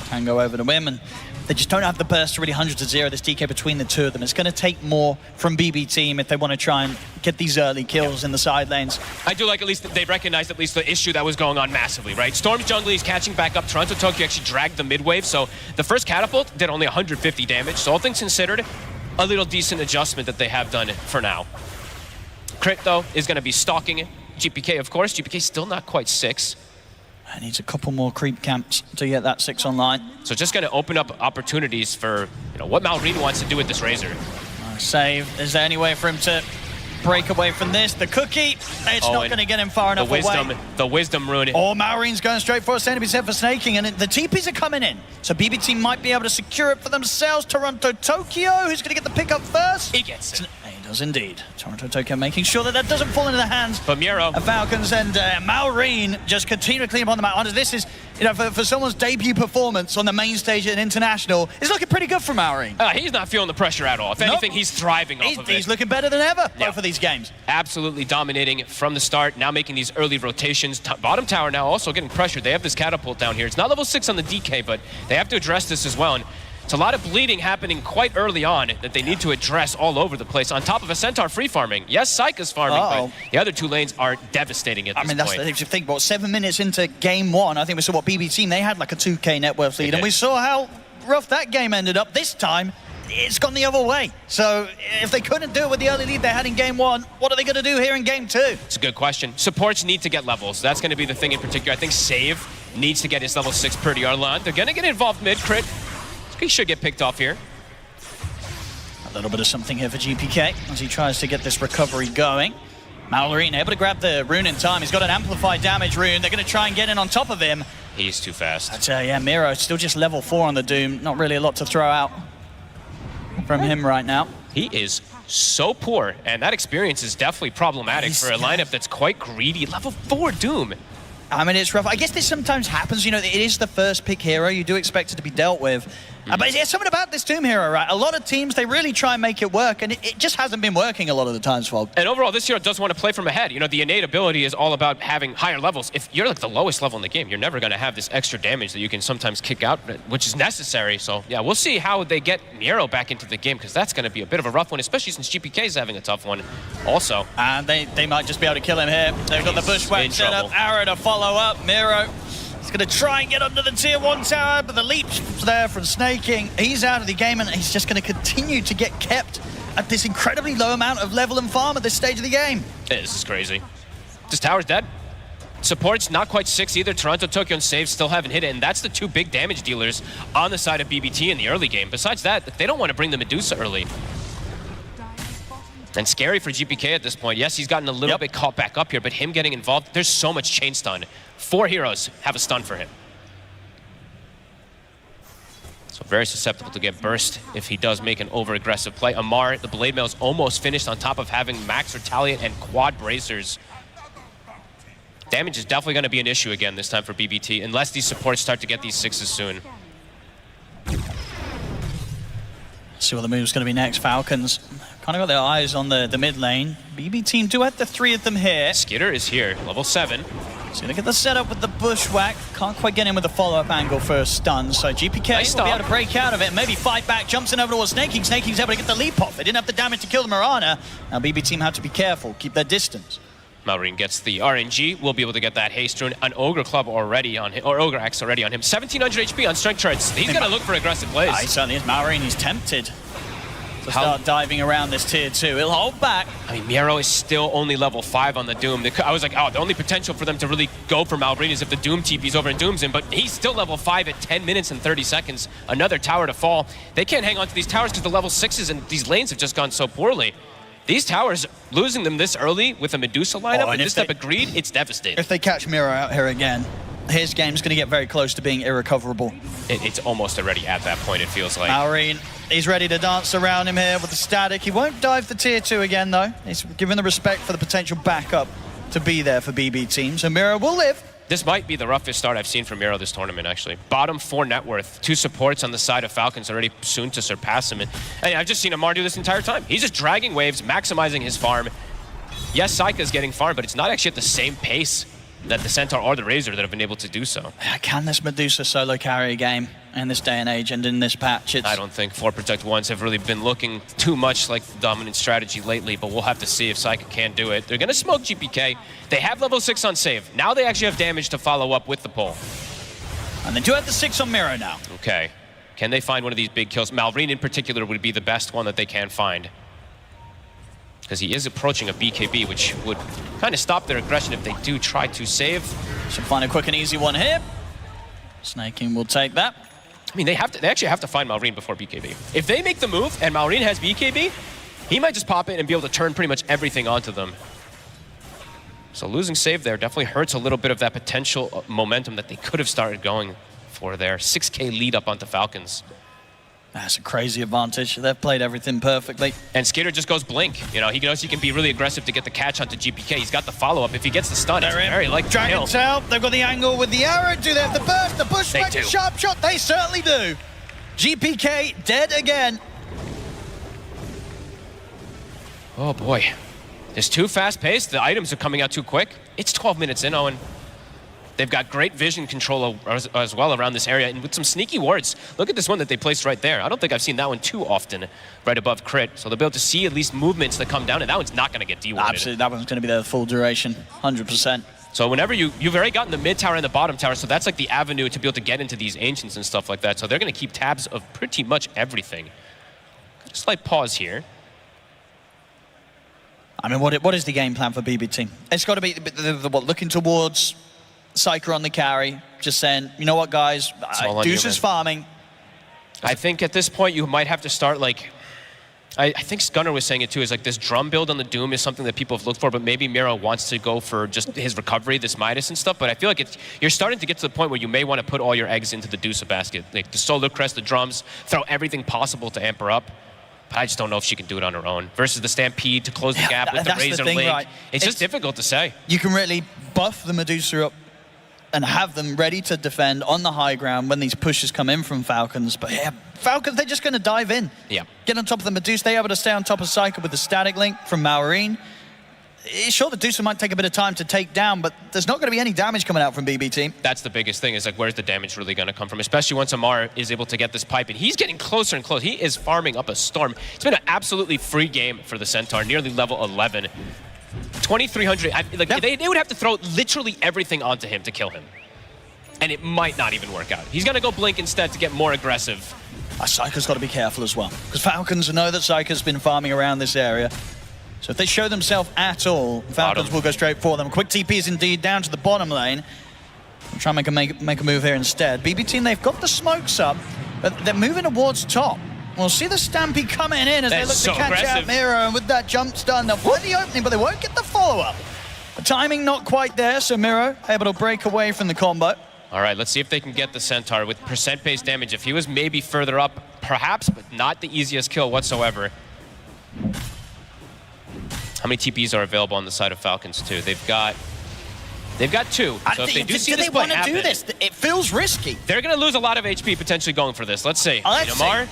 Tango over to him, and they just don't have the burst to really 100-0 this DK between the two of them. It's going to take more from BB Team if they want to try and get these early kills in the side lanes. I do like at least they recognized at least the issue that was going on massively, right? Storm's jungle is catching back up. Toronto Tokyo actually dragged the mid wave, so the first catapult did only 150 damage. So all things considered, a little decent adjustment that they have done for now. Crit, though, is going to be stalking GPK, of course. GPK still not quite 6. Needs a couple more creep camps to get that 6 online. So just going to open up opportunities for what Malrine wants to do with this Razor. Save. Is there any way for him to break away from this? The cookie, it's not going to get him far enough away. The wisdom rune. Oh, Malrine's going straight for a centipede set for snaking, and the TPs are coming in. So BBT might be able to secure it for themselves. Toronto Tokyo, who's going to get the pick up first? He gets it. He does indeed. Toronto Tokyo making sure that doesn't fall into the hands of Falcons, and Malrine just continue to clean up on the map. This is, for someone's debut performance on the main stage at International, it's looking pretty good for Malrine. He's not feeling the pressure at all. If anything, he's thriving off of it. He's looking better than ever both of these games. Absolutely dominating from the start, now making these early rotations. Bottom tower now also getting pressured. They have this catapult down here. It's not level 6 on the DK, but they have to address this as well. And It's a lot of bleeding happening quite early on that they need to address all over the place. On top of a Centaur free farming. Yes, Syka's farming, but the other two lanes are devastating at this point. That's the thing. If you think, 7 minutes into game one, I think we saw what BB Team, they had like a 2K net worth lead, and we saw how rough that game ended up. This time, it's gone the other way. So if they couldn't do it with the early lead they had in game one, what are they going to do here in game two? It's a good question. Supports need to get levels. That's going to be the thing in particular. I think Save needs to get his level 6 pretty early on. They're going to get involved mid-crit. He should get picked off here. A little bit of something here for GPK as he tries to get this recovery going. Mallory able to grab the rune in time. He's got an amplified damage rune. They're going to try and get in on top of him. He's too fast. Yeah, Miro still just level 4 on the Doom. Not really a lot to throw out from him right now. He is so poor, and that experience is definitely problematic for a lineup that's quite greedy. Level 4 Doom. I mean, it's rough. I guess this sometimes happens. You know, it is the first pick hero. You do expect it to be dealt with. But there's something about this Doom hero, right? A lot of teams, they really try and make it work, and it just hasn't been working a lot of the times, Fog. And overall, this hero does want to play from ahead. You know, the innate ability is all about having higher levels. If you're like the lowest level in the game, you're never going to have this extra damage that you can sometimes kick out, which is necessary. So, yeah, we'll see how they get Nero back into the game, because that's going to be a bit of a rough one, especially since GPK is having a tough one also. And they might just be able to kill him here. They've got the bushwhack set up, arrow to follow up. Miro, he's going to try and get under the tier 1 tower, but the leap's there from Snaking. He's out of the game, and he's just going to continue to get kept at this incredibly low amount of level and farm at this stage of the game. This is crazy. This tower's dead. Support's not quite 6 either. Toronto, Tokyo, and Save still haven't hit it, and that's the 2 big damage dealers on the side of BBT in the early game. Besides that, they don't want to bring the Medusa early. And scary for GPK at this point. Yes, he's gotten a little bit caught back up here, but him getting involved, there's so much chain stun. 4 heroes have a stun for him. So very susceptible to get burst if he does make an over-aggressive play. Amar, the Blade Mail is almost finished on top of having Max Retaliate and Quad Bracers. Damage is definitely going to be an issue again this time for BBT, unless these supports start to get these 6s soon. See what the move's going to be next. Falcons kind of got their eyes on the mid lane. BB Team do have the 3 of them here. Skitter is here, level 7. He's going to get the setup with the bushwhack. Can't quite get in with the follow-up angle for a stun. So GPK will be able to break out of it. Maybe fight back. Jumps in over towards Snaking. Snaking's able to get the leap off. They didn't have the damage to kill the Mirana. Now BB Team have to be careful. Keep their distance. Malrine gets the RNG. We'll be able to get that haste rune. An Ogre Club already on him, or Ogre Axe already on him. 1700 HP on strength charts. He's going to look for aggressive plays. He certainly is. Malrine, he's tempted to start diving around this tier 2. He'll hold back. I mean, Miro is still only level 5 on the Doom. I was like, oh, the only potential for them to really go for Malrine is if the Doom TP's over and dooms him, but he's still level 5 at 10 minutes and 30 seconds. Another tower to fall. They can't hang on to these towers because the level 6s and these lanes have just gone so poorly. These towers, losing them this early with a Medusa lineup and this type of greed, it's devastating. If they catch Miro out here again, his game's going to get very close to being irrecoverable. It's almost already at that point, it feels like. Malrine, he's ready to dance around him here with the static. He won't dive the tier 2 again, though. He's given the respect for the potential backup to be there for BB Team, so Miro will live. This might be the roughest start I've seen from Miro this tournament, actually. Bottom 4 net worth, 2 supports on the side of Falcons already soon to surpass him. And I've just seen Amar do this entire time. He's just dragging waves, maximizing his farm. Yes, Syka's getting farm, but it's not actually at the same pace that the Centaur or the Razor that have been able to do so. Can this Medusa solo carry a game in this day and age and in this patch? I don't think 4 Protect 1s have really been looking too much like the dominant strategy lately, but we'll have to see if Syka can do it. They're going to smoke GPK. They have level 6 on save. Now they actually have damage to follow up with the pull. And they do have the 6 on Miro now. Okay. Can they find one of these big kills? Malrine in particular would be the best one that they can find, because he is approaching a BKB, which would kind of stop their aggression if they do try to save. Should find a quick and easy one here. Snaking will take that. I mean, they actually have to find Malrine before BKB. If they make the move and Malrine has BKB, he might just pop in and be able to turn pretty much everything onto them. So losing save there definitely hurts a little bit of that potential momentum that they could have started going for there. 6K lead up onto Falcons. That's a crazy advantage. They've played everything perfectly. And Skitter just goes blink. You know, he knows he can be really aggressive to get the catch onto GPK. He's got the follow-up. If he gets the stun, it's very likely to kill. Dragon's out. They've got the angle with the arrow. Do they have the burst? The bushwhack, the sharp shot? They certainly do. GPK dead again. Oh, boy. It's too fast-paced. The items are coming out too quick. It's 12 minutes in, Owen. They've got great vision control as well around this area, and with some sneaky wards. Look at this one that they placed right there. I don't think I've seen that one too often, right above crit. So they'll be able to see at least movements that come down, and that one's not going to get dewarded. Absolutely, that one's going to be there the full duration, 100%. So whenever you've already gotten the mid tower and the bottom tower, so that's like the avenue to be able to get into these ancients and stuff like that. So they're going to keep tabs of pretty much everything. Just like pause here. I mean, what is the game plan for BB team? It's got to be looking towards Psyker on the carry, just saying, you know what, guys, Deuce is farming. I think at this point you might have to start like. I think Gunnar was saying it too, is like this drum build on the Doom is something that people have looked for, but maybe Miro wants to go for just his recovery, this Midas and stuff, but I feel like you're starting to get to the point where you may want to put all your eggs into the Deuce basket. Like the Solar Crest, the drums, throw everything possible to amp her up, but I just don't know if she can do it on her own. Versus the Stampede to close the gap with the Razor Link. Right. It's just difficult to say. You can really buff the Medusa up and have them ready to defend on the high ground when these pushes come in from Falcons, but yeah, Falcons, they're just going to dive in. Yeah. Get on top of the Medusa. They're able to stay on top of Psyker with the static link from Maureen. Sure, the Medusa might take a bit of time to take down, but there's not going to be any damage coming out from BB team. That's the biggest thing, is like, where's the damage really going to come from? Especially once Amar is able to get this pipe, and he's getting closer and closer. He is farming up a storm. It's been an absolutely free game for the Centaur, nearly level 11. 2,300, they would have to throw literally everything onto him to kill him. And it might not even work out. He's going to go Blink instead to get more aggressive. Psyker's got to be careful as well, because Falcons know that Psyker's been farming around this area. So if they show themselves at all, Falcons will go straight for them. Quick TP is indeed down to the bottom lane. I'll try and make a move here instead. BB team, they've got the smokes up, but they're moving towards top. We'll see the Stampede coming in as they look to catch out Miro, and with that jump stun, they'll find the opening, but they won't get the follow-up. The timing not quite there, so Miro able to break away from the combo. All right, let's see if they can get the Centaur with percent-based damage. If he was maybe further up, perhaps, but not the easiest kill whatsoever. How many TPs are available on the side of Falcons, too? They've got two. So if they do see this play happen, do this? It feels risky. They're going to lose a lot of HP potentially going for this. Let's see. Amar.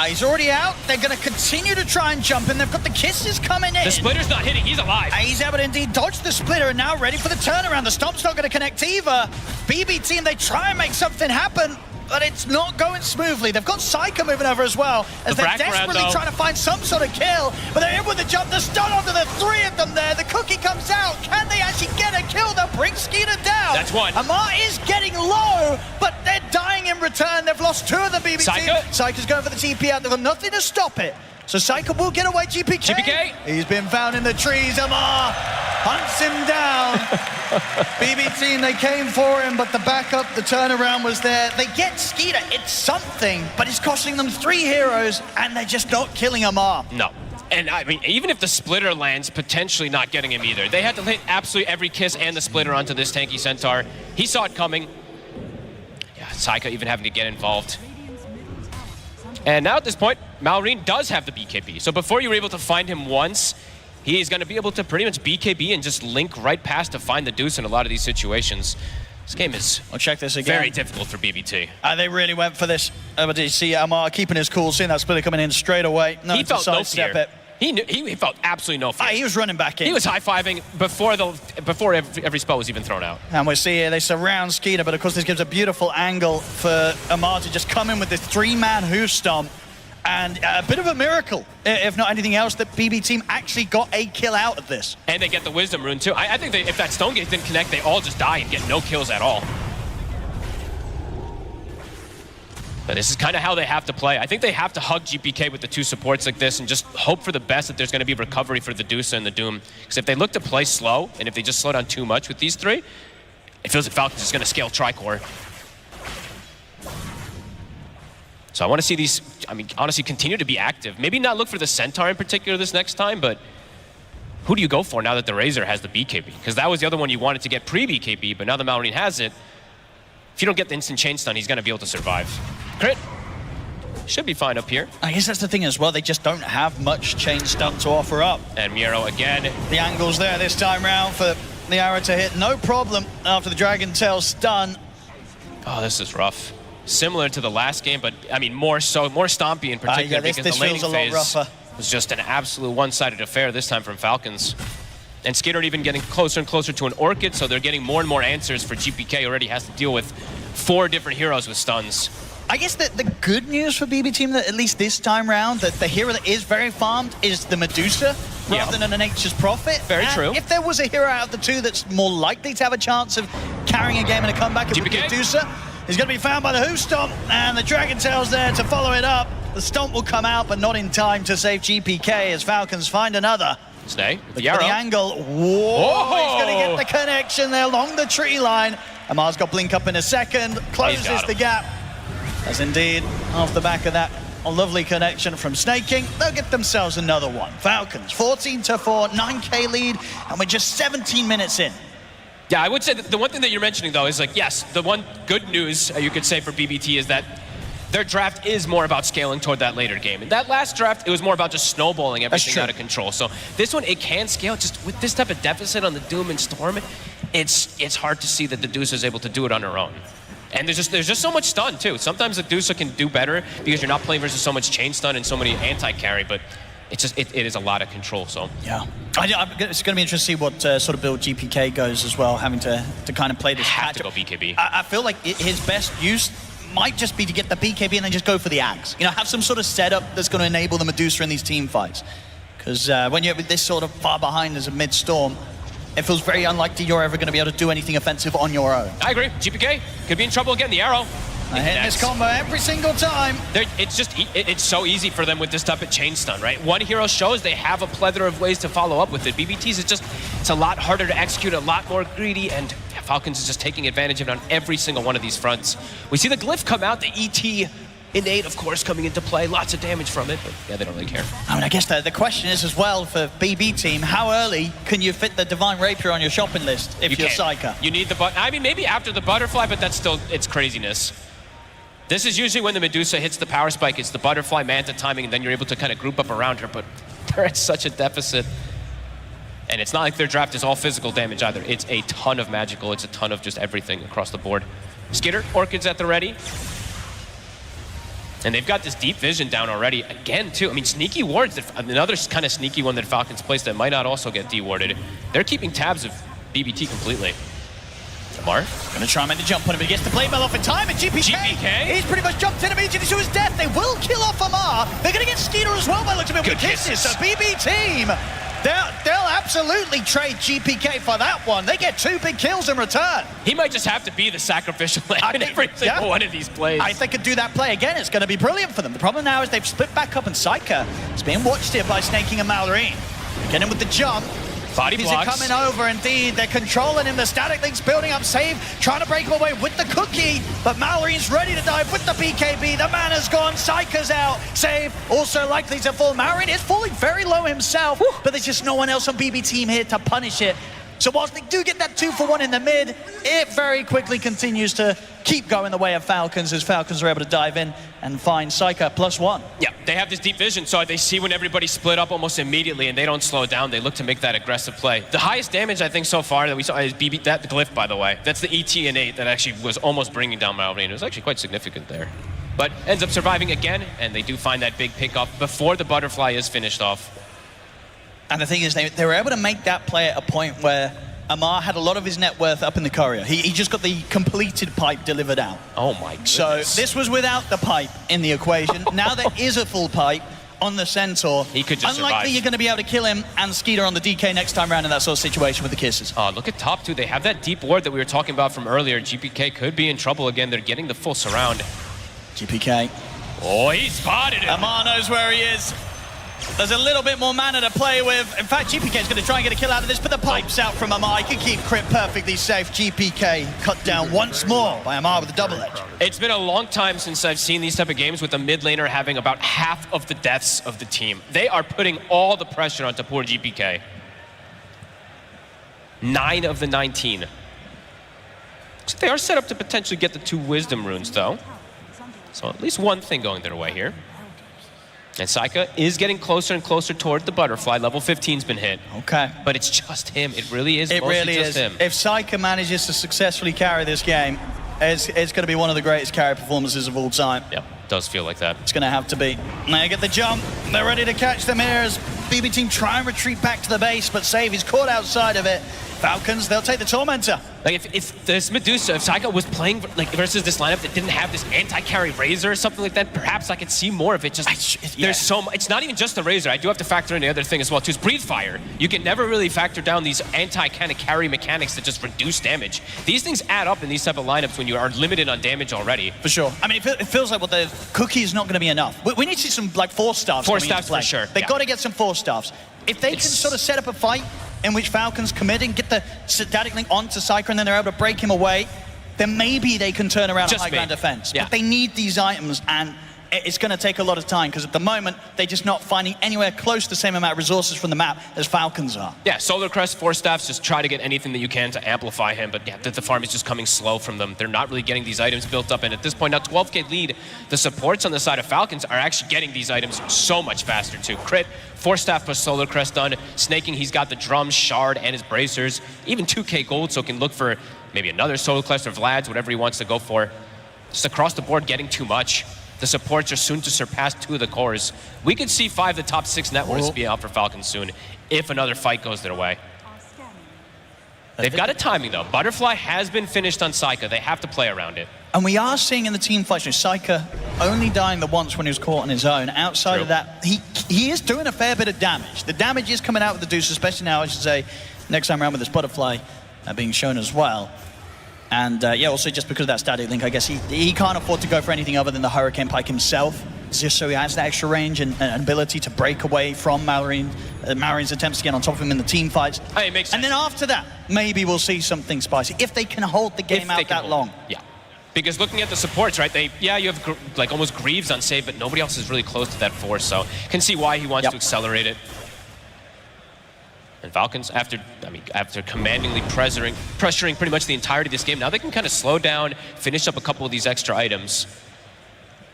He's already out. They're going to continue to try and jump in. They've got the kisses coming in. The splitter's not hitting. He's alive. He's able to indeed dodge the splitter and now ready for the turnaround. The stomp's not going to connect either. BB team, they try and make something happen, but it's not going smoothly. They've got Psyker moving over as well, as they're desperately trying to find some sort of kill, but they're able to jump the stun onto the three of them there. The cookie comes out. Can they actually get a kill? They'll bring Skeeter down. That's one. Amar is getting low, but they're dying in return. They've lost two of the BB team. Psyker's going for the TP out. They've got nothing to stop it. So Psyker will get away. GPK. He's been found in the trees. Amar hunts him down. BB team, they came for him, but the backup, the turnaround was there. They get Skeeter. It's something, but it's costing them 3 heroes, and they're just not killing Amar. No. And I mean, even if the splitter lands, potentially not getting him either. They had to hit absolutely every kiss and the splitter onto this tanky Centaur. He saw it coming. Yeah, Psyker even having to get involved. And now at this point, Maureen does have the BKB. So before you were able to find him once, he's going to be able to pretty much BKB and just link right past to find the Deuce in a lot of these situations. This game is check this again. Very difficult for BBT. They really went for this. But you see Amar keeping his cool, seeing that splitter coming in straight away. He felt no fear. He felt absolutely no fear. He was running back in. He was high-fiving before every spell was even thrown out. And we see here they surround Skeeter, but of course this gives a beautiful angle for Amar to just come in with this 3-man hoof stomp. And a bit of a miracle, if not anything else, that BB team actually got a kill out of this. And they get the Wisdom Rune too. I think if that Stone Gate didn't connect, they all just die and get no kills at all. But this is kind of how they have to play. I think they have to hug GPK with the 2 supports like this and just hope for the best that there's going to be recovery for the Deuce and the Doom. Because if they look to play slow, and if they just slow down too much with these 3, it feels like Falcons is going to scale Tricore. So I want to see these, honestly, continue to be active. Maybe not look for the Centaur in particular this next time, but who do you go for now that the Razor has the BKB? Because that was the other one you wanted to get pre-BKB, but now the Maureen has it. If you don't get the instant chain stun, he's going to be able to survive. Crit. Should be fine up here. I guess that's the thing as well. They just don't have much chain stun to offer up. And Miro again. The angle's there this time round for the arrow to hit. No problem after the Dragon Tail stun. Oh, this is rough. Similar to the last game, but I mean more stompy in particular, this because the laning feels a lot phase rougher. was just an absolute one-sided affair this time from Falcons. And Skitter even getting closer and closer to an Orchid, so they're getting more and more answers for GPK. Already has to deal with 4 different heroes with stuns. I guess the good news for BB Team, that at least this time round, that the hero that is very farmed is the Medusa, rather than an Nature's Prophet. Very true. If there was a hero out of the two that's more likely to have a chance of carrying a game in a comeback, it would be Medusa. He's going to be found by the Hoof Stomp, and the Dragon Tail's there to follow it up. The Stomp will come out, but not in time to save GPK as Falcons find another. Stay. Look at the angle. Whoa! He's going to get the connection there along the tree line. Amar's got Blink Up in a second, closes the gap. As indeed, off the back of that, a lovely connection from Snake King, they'll get themselves another one. Falcons, 14-4, 9K lead, and we're just 17 minutes in. Yeah, I would say that the one thing that you're mentioning, though, is like, yes, the one good news you could say for BBT is that their draft is more about scaling toward that later game. In that last draft, it was more about just snowballing everything out of control. So this one, it can scale. Just with this type of deficit on the Doom and Storm, it's hard to see that the Deuce is able to do it on her own. And there's just so much stun, too. Sometimes the Deuce can do better because you're not playing versus so much chain stun and so many anti-carry, but it is a lot of control, so. Yeah. It's going to be interesting to see what sort of build GPK goes as well, having to kind of play this Have to go BKB. I feel like his best use might just be to get the BKB and then just go for the Ags. You know, have some sort of setup that's going to enable the Medusa in these team fights. Because when you're this sort of far behind as a mid-storm, it feels very unlikely you're ever going to be able to do anything offensive on your own. I agree. GPK could be in trouble again. The arrow. Hitting this combo every single time. It's so easy for them with this type of chain stun, right? One hero shows they have a plethora of ways to follow up with it. BBT's it's a lot harder to execute, a lot more greedy, and Falcons is just taking advantage of it on every single one of these fronts. We see the glyph come out, the ET innate, of course, coming into play. Lots of damage from it, but yeah, they don't really care. I mean, I guess the question is as well for BB Team, how early can you fit the Divine Rapier on your shopping list if you're Psyker? You need I mean, maybe after the Butterfly, but that's still, it's craziness. This is usually when the Medusa hits the power spike. It's the Butterfly Manta timing, and then you're able to kind of group up around her, but they're at such a deficit. And it's not like their draft is all physical damage either. It's a ton of magical. It's a ton of just everything across the board. Skitter, Orchids at the ready. And they've got this deep vision down already. Again, too, I mean, sneaky wards, another kind of sneaky one that Falcons placed that might not also get dewarded. They're keeping tabs of BBT completely. Amar? Gonna try and make the jump on him, but he gets the blade mail off in time, and GPK, he's pretty much jumped in immediately to his death. They will kill off Amar. They're gonna get Skeeter as well by looks of it with kisses. So BB Team, they'll absolutely trade GPK for that one. They get 2 big kills in return. He might just have to be the sacrificial lamb in every single one of these plays. If they could do that play again, it's gonna be brilliant for them. The problem now is they've split back up, and Psyker is being watched here by Snake King and Mallory. Get him with the jump. Body blocks. He's coming over, indeed. They're controlling him. The Static Link's building up, save, trying to break him away with the cookie, but Mallory's ready to dive with the BKB. The mana's gone, Psyker's out, save, also likely to fall. Mallory is falling very low himself, but there's just no one else on BB Team here to punish it. So whilst they do get that 2-for-1 in the mid, it very quickly continues to keep going the way of Falcons as Falcons are able to dive in and find Psyker +1. Yeah, they have this deep vision, so they see when everybody's split up almost immediately, and they don't slow down. They look to make that aggressive play. The highest damage, I think, so far that we saw is BB, that glyph, by the way. That's the ET innate that actually was almost bringing down Mallory, and it was actually quite significant there. But ends up surviving again, and they do find that big pickup before the Butterfly is finished off. And the thing is, they were able to make that play at a point where Amar had a lot of his net worth up in the courier. He just got the completed pipe delivered out. Oh my goodness. So this was without the pipe in the equation. Now there is a full pipe on the Centaur. He could just Unlikely survive. you're going to be able to kill him and Skeeter on the DK next time around in that sort of situation with the kisses. Oh, look at top 2. They have that deep ward that we were talking about from earlier. GPK could be in trouble again. They're getting the full surround. GPK. Oh, he spotted him. Amar knows where he is. There's a little bit more mana to play with. In fact, GPK is going to try and get a kill out of this, but the pipe's out from Amar. He can keep Crypt perfectly safe. GPK cut down once more by Amar with a double edge. It's been a long time since I've seen these type of games with the mid laner having about half of the deaths of the team. They are putting all the pressure onto poor GPK. 9 of the 19. So they are set up to potentially get the 2 Wisdom runes, though. So at least one thing going their way here. And Psyker is getting closer and closer toward the Butterfly. Level 15's been hit. Okay. But it's just him. It really is. It really just is. Him. If Psyker manages to successfully carry this game, it's going to be one of the greatest carry performances of all time. Yep. Does feel like that. It's going to have to be. They get the jump. They're ready to catch them here as BB Team try and retreat back to the base, but Save is caught outside of it. Falcons, they'll take the Tormentor. Like if this Medusa, if Psycho was playing like versus this lineup that didn't have this anti-carry Razor or something like that, perhaps I could see more of it. Just there's so much. It's not even just the Razor. I do have to factor in the other thing as well too. Is Breathe Fire. You can never really factor down these anti-kind of carry mechanics that just reduce damage. These things add up in these type of lineups when you are limited on damage already. For sure. I mean, it feels like the cookie is not going to be enough. We need to see some like Force Staffs. Force Staffs for sure. They've got to get some Force Staffs. If they can sort of set up a fight in which Falcons commit and get the static link onto Psyker and then they're able to break him away, then maybe they can turn around a high ground defense. Yeah. But they need these items, and it's going to take a lot of time because at the moment they're just not finding anywhere close to the same amount of resources from the map as Falcons are. Yeah, Solar Crest, Force Staffs, just try to get anything that you can to amplify him, but yeah, the farm is just coming slow from them. They're not really getting these items built up, and at this point now 12k lead, the supports on the side of Falcons are actually getting these items so much faster too. Crit, Force Staff plus Solar Crest done, Snaking, he's got the drums, Shard, and his bracers, even 2k gold, so can look for maybe another Solar Crest or Vlad's, whatever he wants to go for. Just across the board getting too much. The supports are soon to surpass 2 of the cores. We could see 5 of the top 6 networks be out for Falcons soon if another fight goes their way. They've got a timing though. Butterfly has been finished on Psyka. They have to play around it. And we are seeing in the team fights, Psyker only dying the once when he was caught on his own. Outside of that, he is doing a fair bit of damage. The damage is coming out with the Deuce, especially now, I should say, next time around with this Butterfly being shown as well. And yeah, also just because of that static link, I guess he can't afford to go for anything other than the Hurricane Pike himself, just so he has that extra range and ability to break away from Mallory's attempts to get on top of him in the team fights. Hey, it makes sense. And then after that, maybe we'll see something spicy, if they can hold the game out that long. Yeah. Because looking at the supports, right, you have like almost Greaves on save, but nobody else is really close to that force, so can see why he wants to accelerate it. And Falcons, after commandingly pressuring pretty much the entirety of this game, now they can kind of slow down, finish up a couple of these extra items.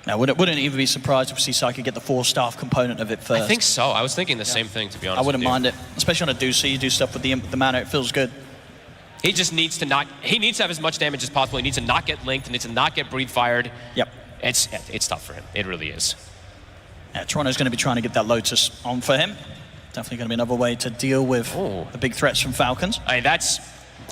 Now, wouldn't even be surprised if we see Psyker get the 4-staff component of it first. I think so. I was thinking the same thing, to be honest. I wouldn't mind it, especially on a Deuce. You do stuff with the mana, it feels good. He just needs to have as much damage as possible. He needs to not get linked, and needs to not get breathe fired. Yep. It's tough for him. It really is. Yeah, Toronto's going to be trying to get that Lotus on for him. Definitely going to be another way to deal with the big threats from Falcons. I mean, that's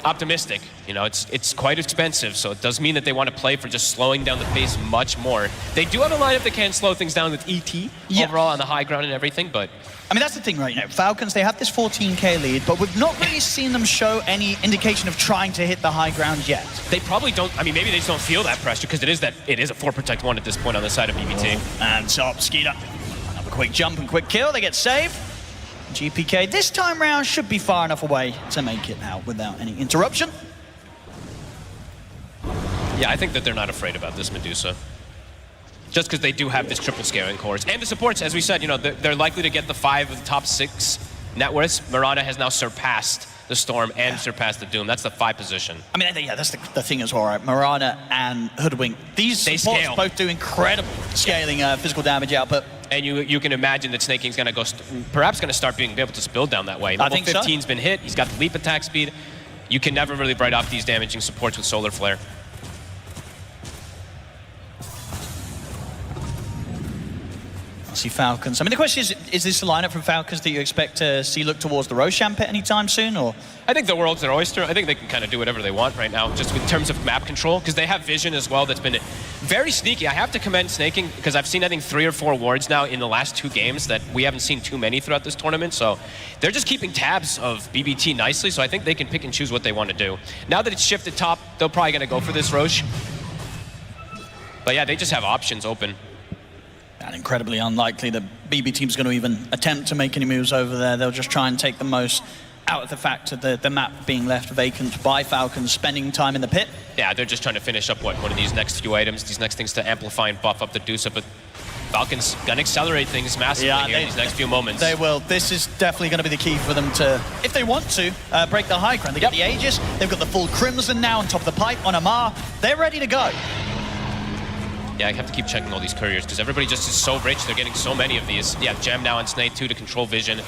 optimistic. You know, it's quite expensive, so it does mean that they want to play for just slowing down the pace much more. They do have a lineup that can slow things down with ET overall on the high ground and everything, but... I mean, that's the thing right now. Falcons, they have this 14k lead, but we've not really seen them show any indication of trying to hit the high ground yet. They probably don't. I mean, maybe they just don't feel that pressure because it is a 4 Protect 1 at this point on the side of BBT. And top Skeeter. Another quick jump and quick kill. They get saved. GPK this time round should be far enough away to make it out without any interruption. Yeah, I think that they're not afraid about this Medusa. Just because they do have this triple scaling cores. And the supports, as we said, you know, they're likely to get the 5 of the top 6 net worths. Mirana has now surpassed the Storm and surpassed the Doom. That's the 5 position. I mean, yeah, that's the thing as well, right? Marana and Hoodwink, these supports both do incredible scaling physical damage output. And you can imagine that Snaking's going to go, perhaps going to start being able to spill down that way. Level 15's been hit. He's got the leap attack speed. You can never really write off these damaging supports with Solar Flare. See Falcons. I mean, the question is this the lineup from Falcons that you expect to see look towards the Roshan pit anytime soon, or? I think the world's their oyster. I think they can kind of do whatever they want right now, just in terms of map control, because they have vision as well that's been very sneaky. I have to commend Snaking, because I've seen, I think, 3 or 4 wards now in the last 2 games that we haven't seen too many throughout this tournament, so they're just keeping tabs of BBT nicely, so I think they can pick and choose what they want to do. Now that it's shifted top, they're probably going to go for this Roche. But yeah, they just have options open. And incredibly unlikely that BB team's going to even attempt to make any moves over there. They'll just try and take the most out of the fact of the map being left vacant by Falcons, spending time in the pit. Yeah, they're just trying to finish up one of these next few items, these next things to amplify and buff up the Deuce, but Falcons gonna accelerate things massively here in these next few moments. They will. This is definitely going to be the key for them to, if they want to, break the high ground. They got the Aegis, they've got the full Crimson now on top of the pipe on Amar. They're ready to go. Yeah, I have to keep checking all these couriers because everybody just is so rich. They're getting so many of these. Yeah, Gem now on Snake too to control vision.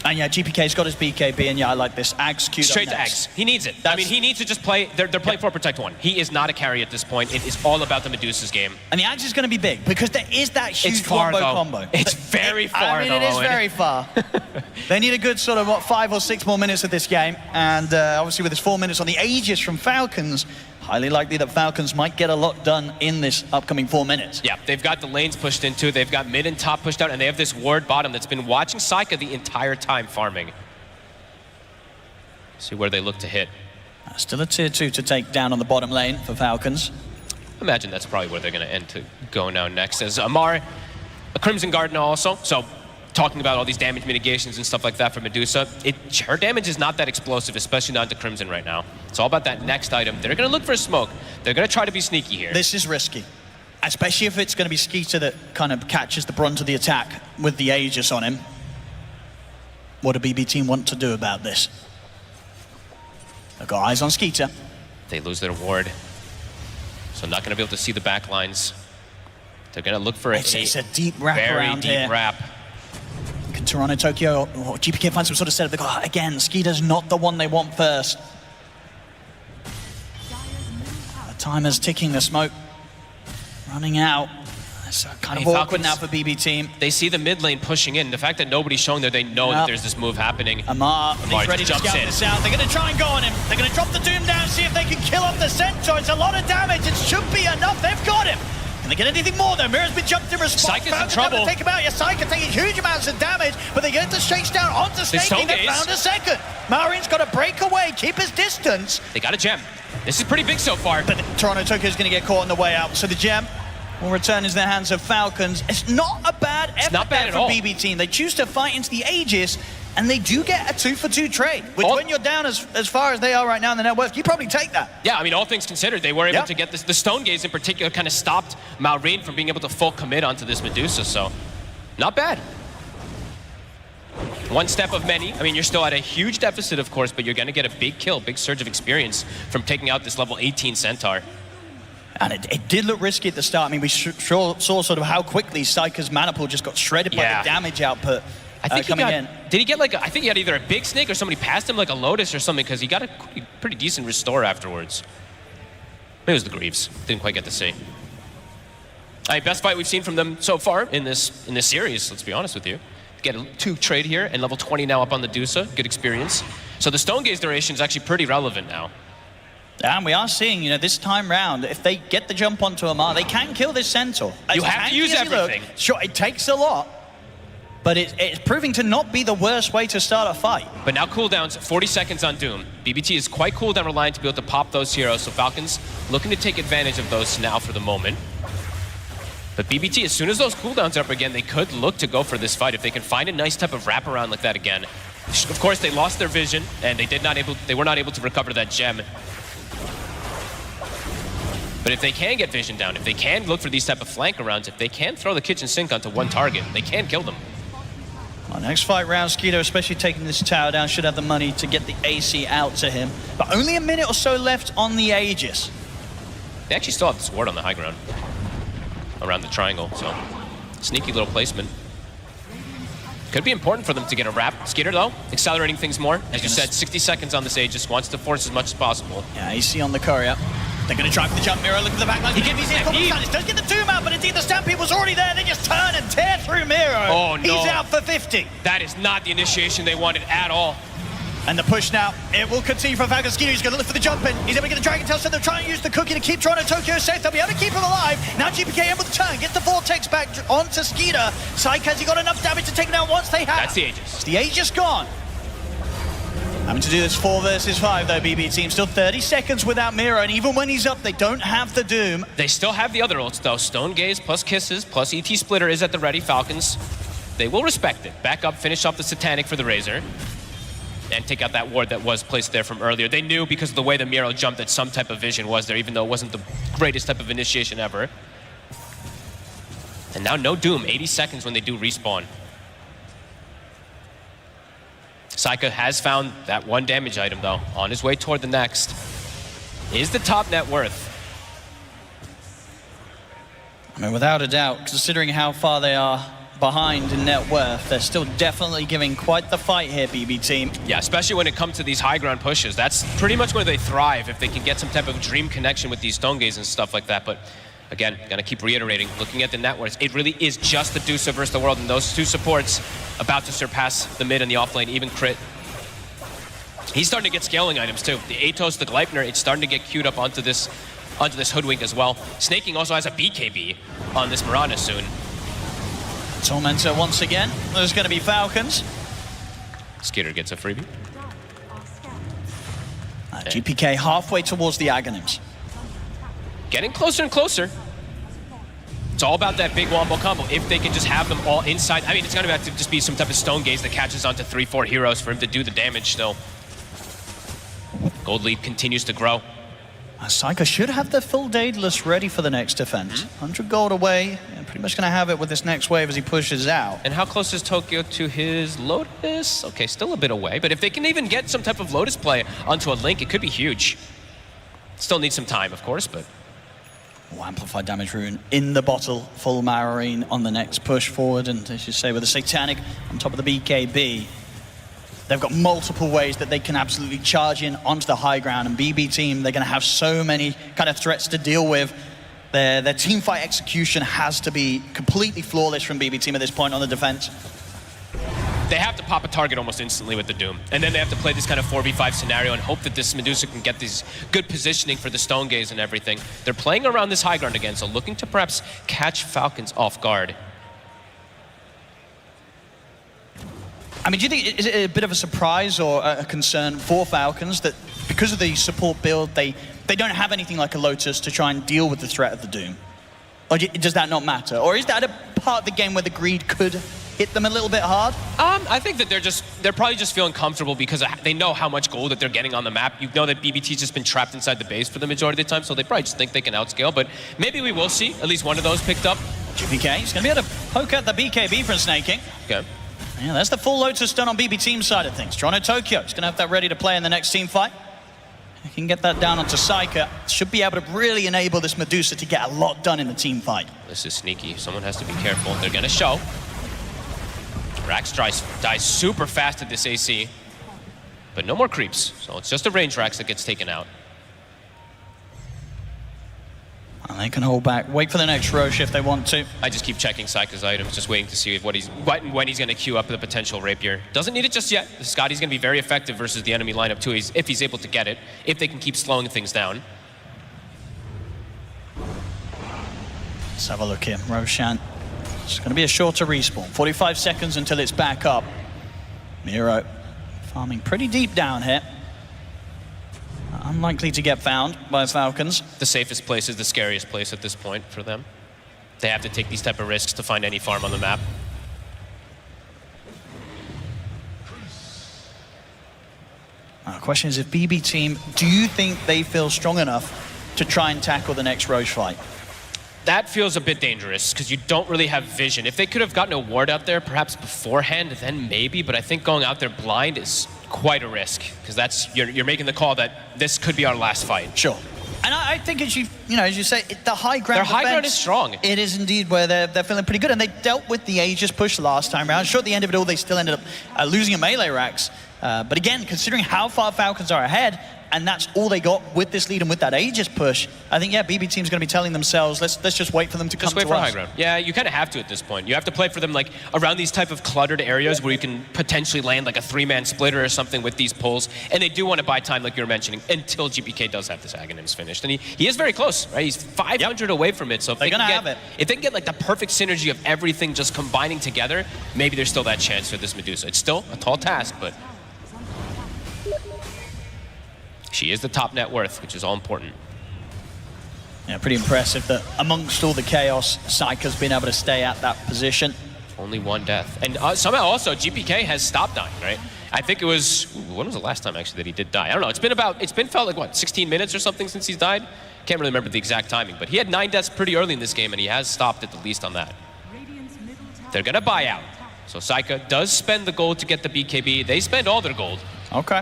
And yeah, GPK's got his BKB, and yeah, I like this. Ags queued Straight up to next. Ags. He needs it. I mean, he needs to just play. They're playing for Protect 1. He is not a carry at this point. It is all about the Medusa's game. And the Ags is going to be big because there is that huge It's far, though. combo. It's very far, I mean, though, it is Owen. very far. They need a good sort of, 5 or 6 more minutes of this game. And obviously with this 4 minutes on the Aegis from Falcons, highly likely that Falcons might get a lot done in this upcoming 4 minutes. Yeah, they've got the lanes pushed into, they've got mid and top pushed out, and they have this ward bottom that's been watching Saika the entire time farming. See where they look to hit. Still a tier 2 to take down on the bottom lane for Falcons. Imagine that's probably where they're going to end to go now next. As Amar, a Crimson Guard now also, so talking about all these damage mitigations and stuff like that for Medusa, her damage is not that explosive, especially not to Crimson right now. It's all about that next item. They're going to look for a smoke. They're going to try to be sneaky here. This is risky, especially if it's going to be Skeeter that kind of catches the brunt of the attack with the Aegis on him. What do BB team want to do about this? They've got eyes on Skeeter. They lose their ward, so not going to be able to see the back lines. They're going to look for It's a deep wrap very around deep here. wrap. Can Toronto, Tokyo, or GPK find some sort of setup? They go, again, Skeeter's not the one they want first. The timer's ticking, the smoke running out. It's kind of awkward now for BB team. They see the mid lane pushing in. The fact that nobody's showing there, they know that there's this move happening. Amar he's ready to jumps scout in. this out. They're going to try and go on him. They're going to drop the Doom down, see if they can kill off the Centaur. It's a lot of damage. It should be enough. They've got him. Can they get anything more though? Mirror's been jumped in response. Saika's in trouble. To take him out. Yeah, Saika taking huge amounts of damage, but they get the shakes down onto Snaky. They found a second. Marin's got to break away, keep his distance. They got a gem. This is pretty big so far. But Toronto Tokyo's going to get caught on the way out. So the gem will return into the hands of Falcons. It's not a bad effort there from BB team. They choose to fight into the Aegis, and they do get a 2-for-2 trade, which when you're down as far as they are right now in the net worth, you probably take that. Yeah, I mean, all things considered, they were able to get this. The Stone Gaze in particular kind of stopped Maureen from being able to full commit onto this Medusa, so not bad. One step of many. I mean, you're still at a huge deficit, of course, but you're going to get a big kill, big surge of experience from taking out this level 18 Centaur. And it did look risky at the start. I mean, we saw sort of how quickly Saika's mana pool just got shredded by the damage output I think coming in. Did he get like I think he had either a big snake or somebody passed him like a Lotus or something, because he got a pretty decent restore afterwards. Maybe it was the Greaves. Didn't quite get to see. Best fight we've seen from them so far in this series, let's be honest with you. Get a 2 trade here, and level 20 now up on the Medusa. Good experience. So the Stone Gaze duration is actually pretty relevant now. And we are seeing, this time round, if they get the jump onto Amar, they can kill this Centaur. You have to use everything. Sure, it takes a lot, but it's proving to not be the worst way to start a fight. But now cooldowns, 40 seconds on Doom. BBT is quite cooldown reliant to be able to pop those heroes, so Falcons looking to take advantage of those now for the moment. But BBT, as soon as those cooldowns are up again, they could look to go for this fight if they can find a nice type of wraparound like that again. Of course, they lost their vision, and they were not able to recover that gem. But if they can get vision down, if they can look for these type of flank rounds, if they can throw the kitchen sink onto one target, they can kill them. Well, next fight round, Skeeter, especially taking this tower down, should have the money to get the AC out to him. But only a minute or so left on the Aegis. They actually still have this ward on the high ground around the triangle, so sneaky little placement. Could be important for them to get a wrap. Skeeter, though, accelerating things more. As you said, 60 seconds on this Aegis, wants to force as much as possible. Yeah, AC on the courier. They're going to try for the jump Miro, look at the back line. He gets the Stampede. Does get the Doom out, but indeed the Stampede was already there. They just turn and tear through Miro. Oh, no. He's out for 50. That is not the initiation they wanted at all. And the push now, it will continue for Falcon. Skeeter. He's going to look for the jump in. He's able to get a Dragon Tail, so they're trying to use the cookie to keep Toronto Tokyo safe. They'll be able to keep him alive. Now GPK able to turn, get the Vortex back onto Skeeter. Syke, has he got enough damage to take him down once they have? That's the Aegis. It's the Aegis gone. Having to do this 4 versus 5 though, BB team. Still 30 seconds without Miro, and even when he's up, they don't have the Doom. They still have the other ults though. Stone Gaze plus Kisses plus ET Splitter is at the ready. Falcons, they will respect it. Back up, finish off the Satanic for the Razor, and take out that ward that was placed there from earlier. They knew because of the way the Miro jumped that some type of vision was there, even though it wasn't the greatest type of initiation ever. And now no Doom, 80 seconds when they do respawn. Saika has found that 1 damage item though, on his way toward the next. Is the top net worth? I mean, without a doubt, considering how far they are behind in net worth. They're still definitely giving quite the fight here, BB team. Yeah, especially when it comes to these high ground pushes. That's pretty much where they thrive, if they can get some type of dream connection with these stone gaze and stuff like that. But again, gonna keep reiterating, looking at the net worth, it really is just the Dusa versus the world, and those two supports about to surpass the mid and the off lane, even Crit. He's starting to get scaling items too. The Atos, the Gleipnir, it's starting to get queued up onto this Hoodwink as well. Snaking also has a BKB on this Mirana soon. Tormentor once again. There's going to be Falcons. Skitter gets a freebie. GPK halfway towards the Aghanims. Getting closer and closer. It's all about that big wombo combo. If they can just have them all inside. I mean, it's going to have to just be some type of stone gaze that catches onto 3-4 heroes for him to do the damage still. Gold lead continues to grow. Saika should have the full Daedalus ready for the next defense. 100 gold away, and pretty much going to have it with this next wave as he pushes out. And how close is Tokyo to his Lotus? Okay, still a bit away, but if they can even get some type of Lotus play onto a Link, it could be huge. Still needs some time, of course, but... Amplified damage rune in the bottle, full Marine on the next push forward, and as you say, with the Satanic on top of the BKB, they've got multiple ways that they can absolutely charge in onto the high ground, and BB team, they're going to have so many kind of threats to deal with. Their team fight execution has to be completely flawless from BB team at this point on the defense. They have to pop a target almost instantly with the Doom, and then they have to play this kind of 4v5 scenario and hope that this Medusa can get this good positioning for the Stone Gaze and everything. They're playing around this high ground again, so looking to perhaps catch Falcons off guard. I mean, do you think, is it a bit of a surprise or a concern for Falcons that because of the support build, they don't have anything like a Lotus to try and deal with the threat of the Doom? Or does that not matter? Or is that a part of the game where the greed could hit them a little bit hard? I think that they're probably just feeling comfortable because they know how much gold that they're getting on the map. You know that BBT's just been trapped inside the base for the majority of the time, so they probably just think they can outscale, but maybe we will see at least one of those picked up. GPK, he's going to be able to poke at the BKB from Snaking. Okay. Yeah, that's the full Lotus done on BB team side of things. Toronto Tokyo, he's going to have that ready to play in the next team fight. He can get that down onto Saika. Should be able to really enable this Medusa to get a lot done in the team fight. This is sneaky. Someone has to be careful. They're going to show. Rax dies super fast at this AC, but no more creeps. So it's just a range Rax that gets taken out. And they can hold back, wait for the next Roche if they want to. I just keep checking Saika's items, just waiting to see when he's going to queue up the potential Rapier. Doesn't need it just yet. Scotty's going to be very effective versus the enemy lineup too, if he's able to get it, if they can keep slowing things down. Let's have a look here. Roshan. It's going to be a shorter respawn. 45 seconds until it's back up. Miro farming pretty deep down here. Unlikely to get found by Falcons. The safest place is the scariest place at this point for them. They have to take these type of risks to find any farm on the map. The question is, if BB team, do you think they feel strong enough to try and tackle the next Roche fight? That feels a bit dangerous because you don't really have vision. If they could have gotten a ward out there perhaps beforehand, then maybe, but I think going out there blind is quite a risk because that's you're making the call that this could be our last fight. Sure. And I think as you say, the high ground Their high ground is strong. It is indeed where they're feeling pretty good, and they dealt with the Aegis push last time around. Sure, at the end of it all, they still ended up losing a melee Rax. But again, considering how far Falcons are ahead, and that's all they got with this lead and with that Aegis push, I think, yeah, BB team's going to be telling themselves, let's just wait for them to come to us. Just wait for high ground. Yeah, you kind of have to at this point. You have to play for them like around these type of cluttered areas where you can potentially land like a 3-man splitter or something with these pulls. And they do want to buy time, like you were mentioning, until GPK does have this Aghanims finished. And he is very close, right? He's 500 away from it. So if they can get like the perfect synergy of everything just combining together, maybe there's still that chance for this Medusa. It's still a tall task, but she is the top net worth, which is all important. Yeah, pretty impressive that amongst all the chaos, Saika's been able to stay at that position. Only one death. And somehow also, GPK has stopped dying, right? I think it was, when was the last time actually that he did die? I don't know, it's been felt like what, 16 minutes or something since he's died? Can't really remember the exact timing, but he had 9 deaths pretty early in this game and he has stopped at the least on that. They're gonna buy out. So Saika does spend the gold to get the BKB. They spend all their gold. Okay.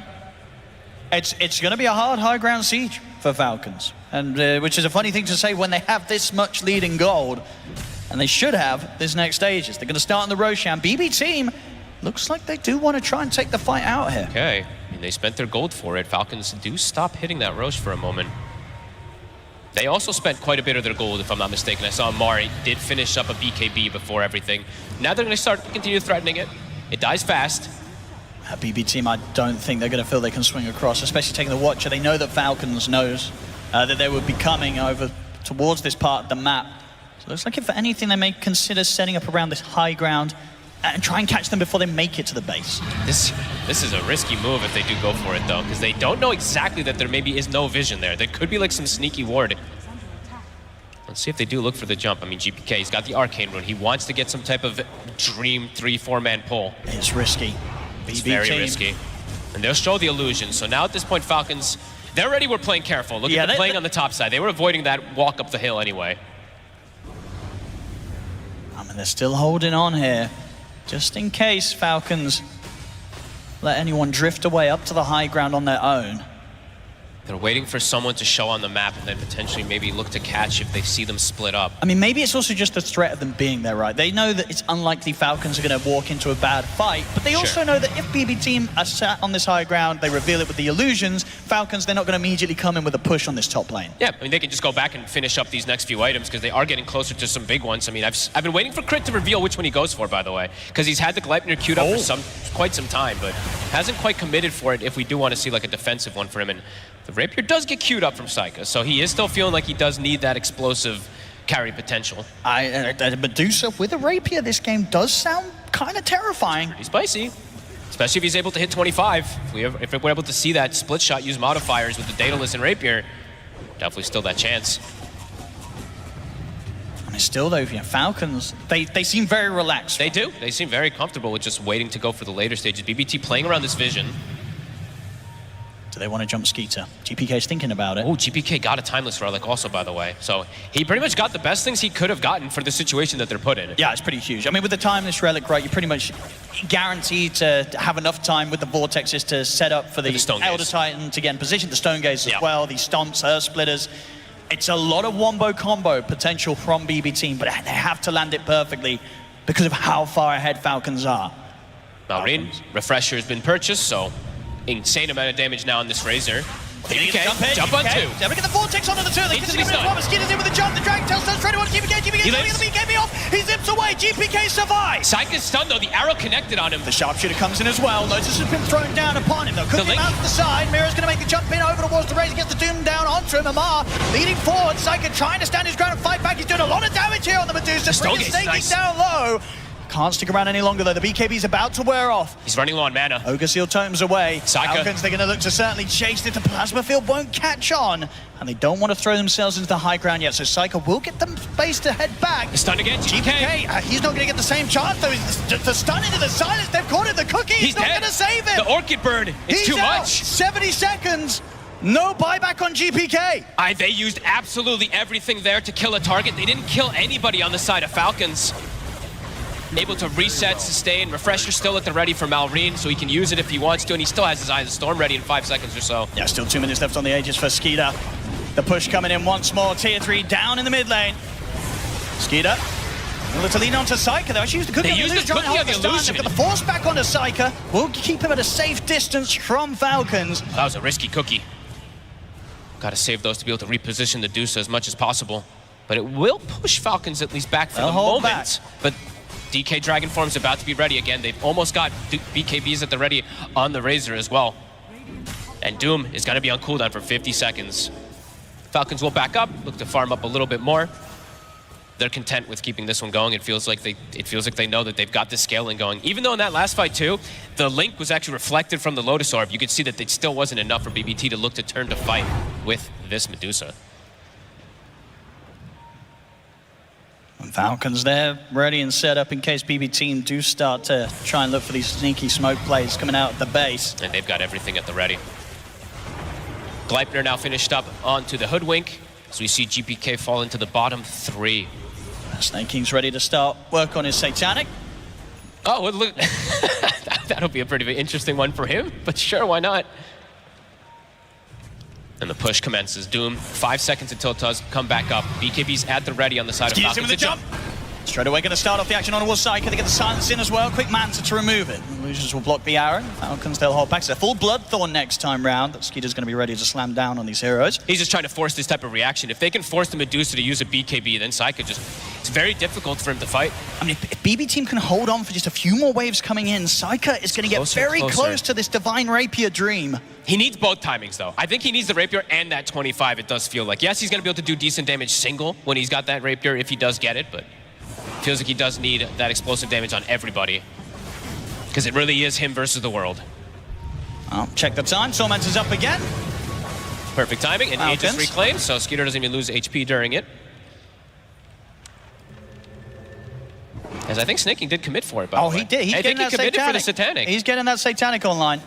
It's going to be a hard high ground siege for Falcons, and which is a funny thing to say when they have this much lead in gold. and they should have this next stages. They're going to start in the Roshan. BB team looks like they do want to try and take the fight out here. Okay, and they spent their gold for it. Falcons do stop hitting that Roche for a moment. They also spent quite a bit of their gold, if I'm not mistaken. I saw Mari did finish up a BKB before everything. Now they're going to start continue threatening it. It dies fast. BB team, I don't think they're going to feel they can swing across, especially taking the Watcher. They know that Falcons knows that they would be coming over towards this part of the map. So it looks like if for anything, they may consider setting up around this high ground and try and catch them before they make it to the base. This is a risky move if they do go for it, though, because they don't know exactly that there maybe is no vision there. There could be like some sneaky ward. Let's see if they do look for the jump. I mean, GPK, he's got the Arcane Rune. He wants to get some type of dream 3-4-man pull. It's risky. It's very risky. And they'll show the illusion. So now at this point, Falcons, they already were playing careful. Look at them playing on the top side. They were avoiding that walk up the hill anyway. I mean, they're still holding on here. Just in case Falcons let anyone drift away up to the high ground on their own. They're waiting for someone to show on the map and then potentially maybe look to catch if they see them split up. I mean, maybe it's also just the threat of them being there, right? They know that it's unlikely Falcons are going to walk into a bad fight, but they also know that if BB team are sat on this high ground, they reveal it with the illusions, Falcons, they're not going to immediately come in with a push on this top lane. Yeah, I mean, they can just go back and finish up these next few items because they are getting closer to some big ones. I mean, I've been waiting for Crit to reveal which one he goes for, by the way, because he's had the Gleipnir queued up for quite some time, but hasn't quite committed for it if we do want to see like a defensive one for him. And the Rapier does get queued up from Saika, so he is still feeling like he does need that explosive carry potential. Medusa with a Rapier this game does sound kind of terrifying. Pretty spicy, especially if he's able to hit 25. If we're able to see that split shot use modifiers with the Daedalus and Rapier, definitely still that chance. I mean, still though, Falcons, they seem very relaxed. They do. They seem very comfortable with just waiting to go for the later stages. BBT playing around this vision. Do they want to jump Skeeter? GPK's thinking about it. Oh, GPK got a timeless relic also, by the way. So he pretty much got the best things he could have gotten for the situation that they're put in. Yeah, it's pretty huge. I mean, with the timeless relic, right, you're pretty much guaranteed to have enough time with the vortexes to set up for the Elder Titan to get in position, the Stone Gaze as well, these stomps, Earth Splitters. It's a lot of wombo combo potential from BB team, but they have to land it perfectly because of how far ahead Falcons are. Malrine, Refresher has been purchased, so insane amount of damage now on this Razor. GPK, jump on two. They're looking the vortex onto the two. They can see the well. Skeeter's in with the jump. The Dragon Tail starts straight on GPK. GPK's going to get the BKB off. He zips away. GPK survives. Saika's stunned though. The arrow connected on him. The sharpshooter comes in as well. Lotus has been thrown down upon him. They'll cook him out to the side. Mira's going to make the jump in over towards the Razor. Gets the Doom down onto him. Amar leading forward. Saika trying to stand his ground and fight back. He's doing a lot of damage here on the Medusa. Spring is snaking down low. Can't stick around any longer though. The BKB's about to wear off. He's running low on mana. Ogre Seal totems away. Saika. Falcons, they're going to look to certainly chase it. The plasma field won't catch on. And they don't want to throw themselves into the high ground yet. So Saika will get them space to head back. Stun again, GPK. He's not going to get the same chance though. The stun into the silence. They've caught it. The cookie. He's not going to save it. The Orchid Burn. It's too out. much. 70 seconds. No buyback on GPK. They used absolutely everything there to kill a target. They didn't kill anybody on the side of Falcons. Able to reset, sustain. Refresher still at the ready for Malrine, so he can use it if he wants to, and he still has his Eye of the Storm ready in 5 seconds or so. Yeah, still 2 minutes left on the Aegis for Skeeter. The push coming in once more. Tier 3 down in the mid lane. Skeeter. To lean onto Saika though. She used the cookie. They used the cookie on the illusion. They've got the force back onto Saika. We'll keep him at a safe distance from Falcons. That was a risky cookie. Gotta save those to be able to reposition the Medusa as much as possible. But it will push Falcons at least back for the moment. But DK Dragon Form's about to be ready again. They've almost got BKBs at the ready on the Razor as well. And Doom is going to be on cooldown for 50 seconds. Falcons will back up, look to farm up a little bit more. They're content with keeping this one going. It feels like they know that they've got the scaling going. Even though in that last fight too, the link was actually reflected from the Lotus Orb. You could see that it still wasn't enough for BBT to look to turn to fight with this Medusa. Falcons there, ready and set up in case BB team do start to try and look for these sneaky smoke plays coming out of the base. And they've got everything at the ready. Gleipnir now finished up onto the Hoodwink, so we see GPK fall into the bottom 3. Snake King's ready to start work on his Satanic. Oh, well, look, that'll be a pretty interesting one for him, but sure, why not? And the push commences. Doom, 5 seconds until it does come back up. BKB's at the ready on the side of Falcons. With the jump. Straight away going to start off the action on towards Psyker. They get the silence in as well. Quick Manta to remove it. Illusions will block the arrow. Falcons, they'll hold back. So full Bloodthorn next time round. That Skeeter's going to be ready to slam down on these heroes. He's just trying to force this type of reaction. If they can force the Medusa to use a BKB, then Psyker just... It's very difficult for him to fight. I mean, if BB Team can hold on for just a few more waves coming in, Psyker is going to get very close to this Divine Rapier dream. He needs both timings, though. I think he needs the Rapier and that 25, it does feel like. Yes, he's going to be able to do decent damage single when he's got that Rapier, if he does get it, but it feels like he does need that explosive damage on everybody. Because it really is him versus the world. Oh, check the time. Torment is up again. Perfect timing, and Aegis reclaimed, so Skeeter doesn't even lose HP during it. As I think Snaking did commit for it, by the way. He did. He's getting that committed Satanic. for the Satanic. He's getting that Satanic online.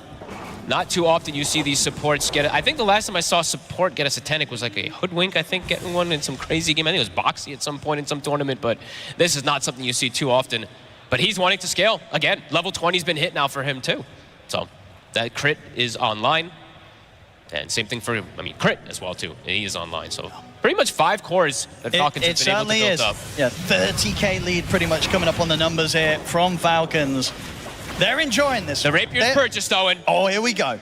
Not too often you see these supports get it. I think the last time I saw support get a Satanic was like a Hoodwink, I think, getting one in some crazy game. I think it was Boxy at some point in some tournament, but this is not something you see too often. But he's wanting to scale. Again, level 20's been hit now for him too. So that crit is online. And same thing for, I mean, crit as well too. He is online, so pretty much 5 cores that Falcons have been able to build up. Yeah, 30k lead pretty much coming up on the numbers here from Falcons. They're enjoying this. The Rapier's purchased, Owen. Oh, here we go.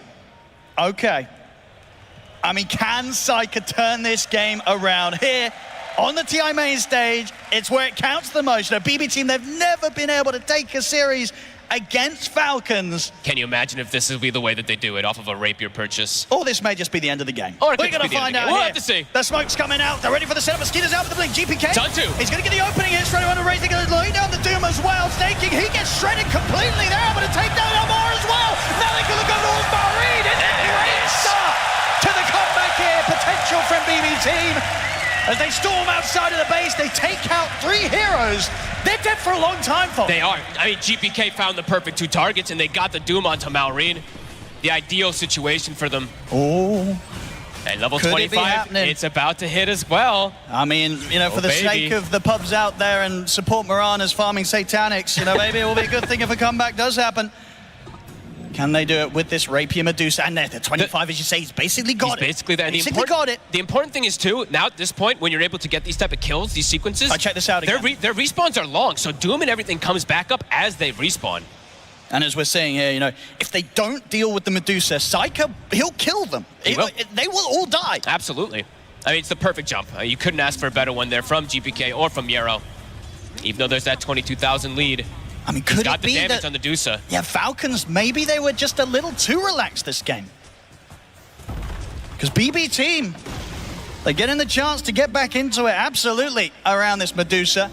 Okay. I mean, can Psyker turn this game around? Here, on the TI main stage, it's where it counts the most. The BB Team, they've never been able to take a series against Falcons. Can you imagine if this will be the way that they do it, off of a Rapier purchase? Or this may just be the end of the game. Or it We're could going be to the end find of the out game. We'll here. have to see. The smoke's coming out. They're ready for the setup. Skeeter's out with the blink. GPK. Done too. He's going to get the opening here. Straight away on the race. They're going to lay down the Doom as well. Snaking. He gets shredded completely. They're able to take down Amar as well. Now they can look over towards Marine. And then great start to the comeback here. Potential from BB Team. As they storm outside of the base, they take out 3 heroes. They're dead for a long time, folks. They are. I mean, GPK found the perfect 2 targets, and they got the Doom onto Malrine. The ideal situation for them. Oh. And level Could 25, it's about to hit as well. I mean, you know, for the sake of the pubs out there and support Mirana's farming Satanics, you know, maybe it will be a good thing if a comeback does happen. Can they do it with this Rapier Medusa? And the 25, as you say, he's basically got it. Basically there. Basically got it. The important thing is, too, now at this point, when you're able to get these type of kills, these sequences... check this out again. Their respawns are long, so Doom and everything comes back up as they respawn. And as we're saying here, you know, if they don't deal with the Medusa, Psyker, he'll kill them. They will all die. Absolutely. I mean, it's the perfect jump. You couldn't ask for a better one there from GPK or from Yarrow. Even though there's that 22,000 lead. I mean, could got it the be damage that, on the Dusa. Yeah, Falcons, maybe they were just a little too relaxed this game. Because BB Team, they're getting the chance to get back into it, absolutely, around this Medusa.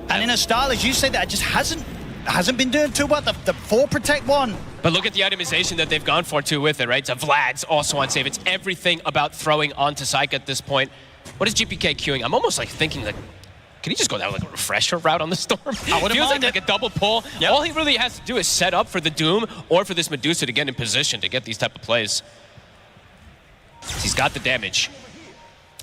And in a style, as you say, that just hasn't been doing too well. The 4 protect 1. But look at the itemization that they've gone for, too, with it, right? It's a Vlad's also on save. It's everything about throwing onto Psyche at this point. What is GPK queuing? I'm almost like thinking, like, can he just go down like a refresher route on the Storm? I wouldn't feels mind like a double pull. Yep. All he really has to do is set up for the Doom or for this Medusa to get in position to get these type of plays. He's got the damage.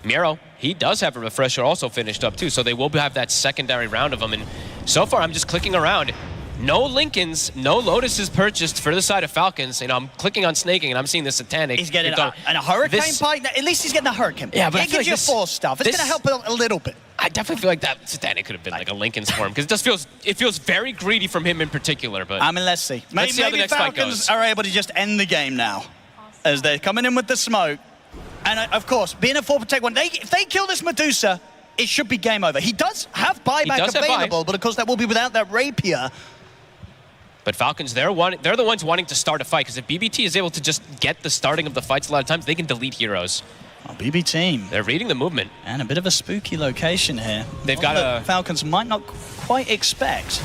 Miro, he does have a refresher also finished up too, so they will have that secondary round of them. And so far, I'm just clicking around. No Lincolns, no Lotuses purchased for the side of Falcons. You know, I'm clicking on Snaking and I'm seeing the Satanic. He's getting a Hurricane Pike. At least he's getting a Hurricane Pike. Yeah, but it gives you 4 stuff. It's going to help a little bit. I definitely feel like that Satanic could have been like a Lincoln's for him, because it feels very greedy from him in particular. But I mean, let's see. Let's see how the next fight Falcons goes. are able to just end the game now, as they're coming in with the smoke. And of course, being a 4 protect 1, if they kill this Medusa, it should be game over. He does have buyback available, but of course that will be without that Rapier. But Falcons, they're the ones wanting to start a fight, because if BBT is able to just get the starting of the fights a lot of times, they can delete heroes. Oh, BB Team. They're reading the movement. And a bit of a spooky location here. They've got a... Falcons might not quite expect.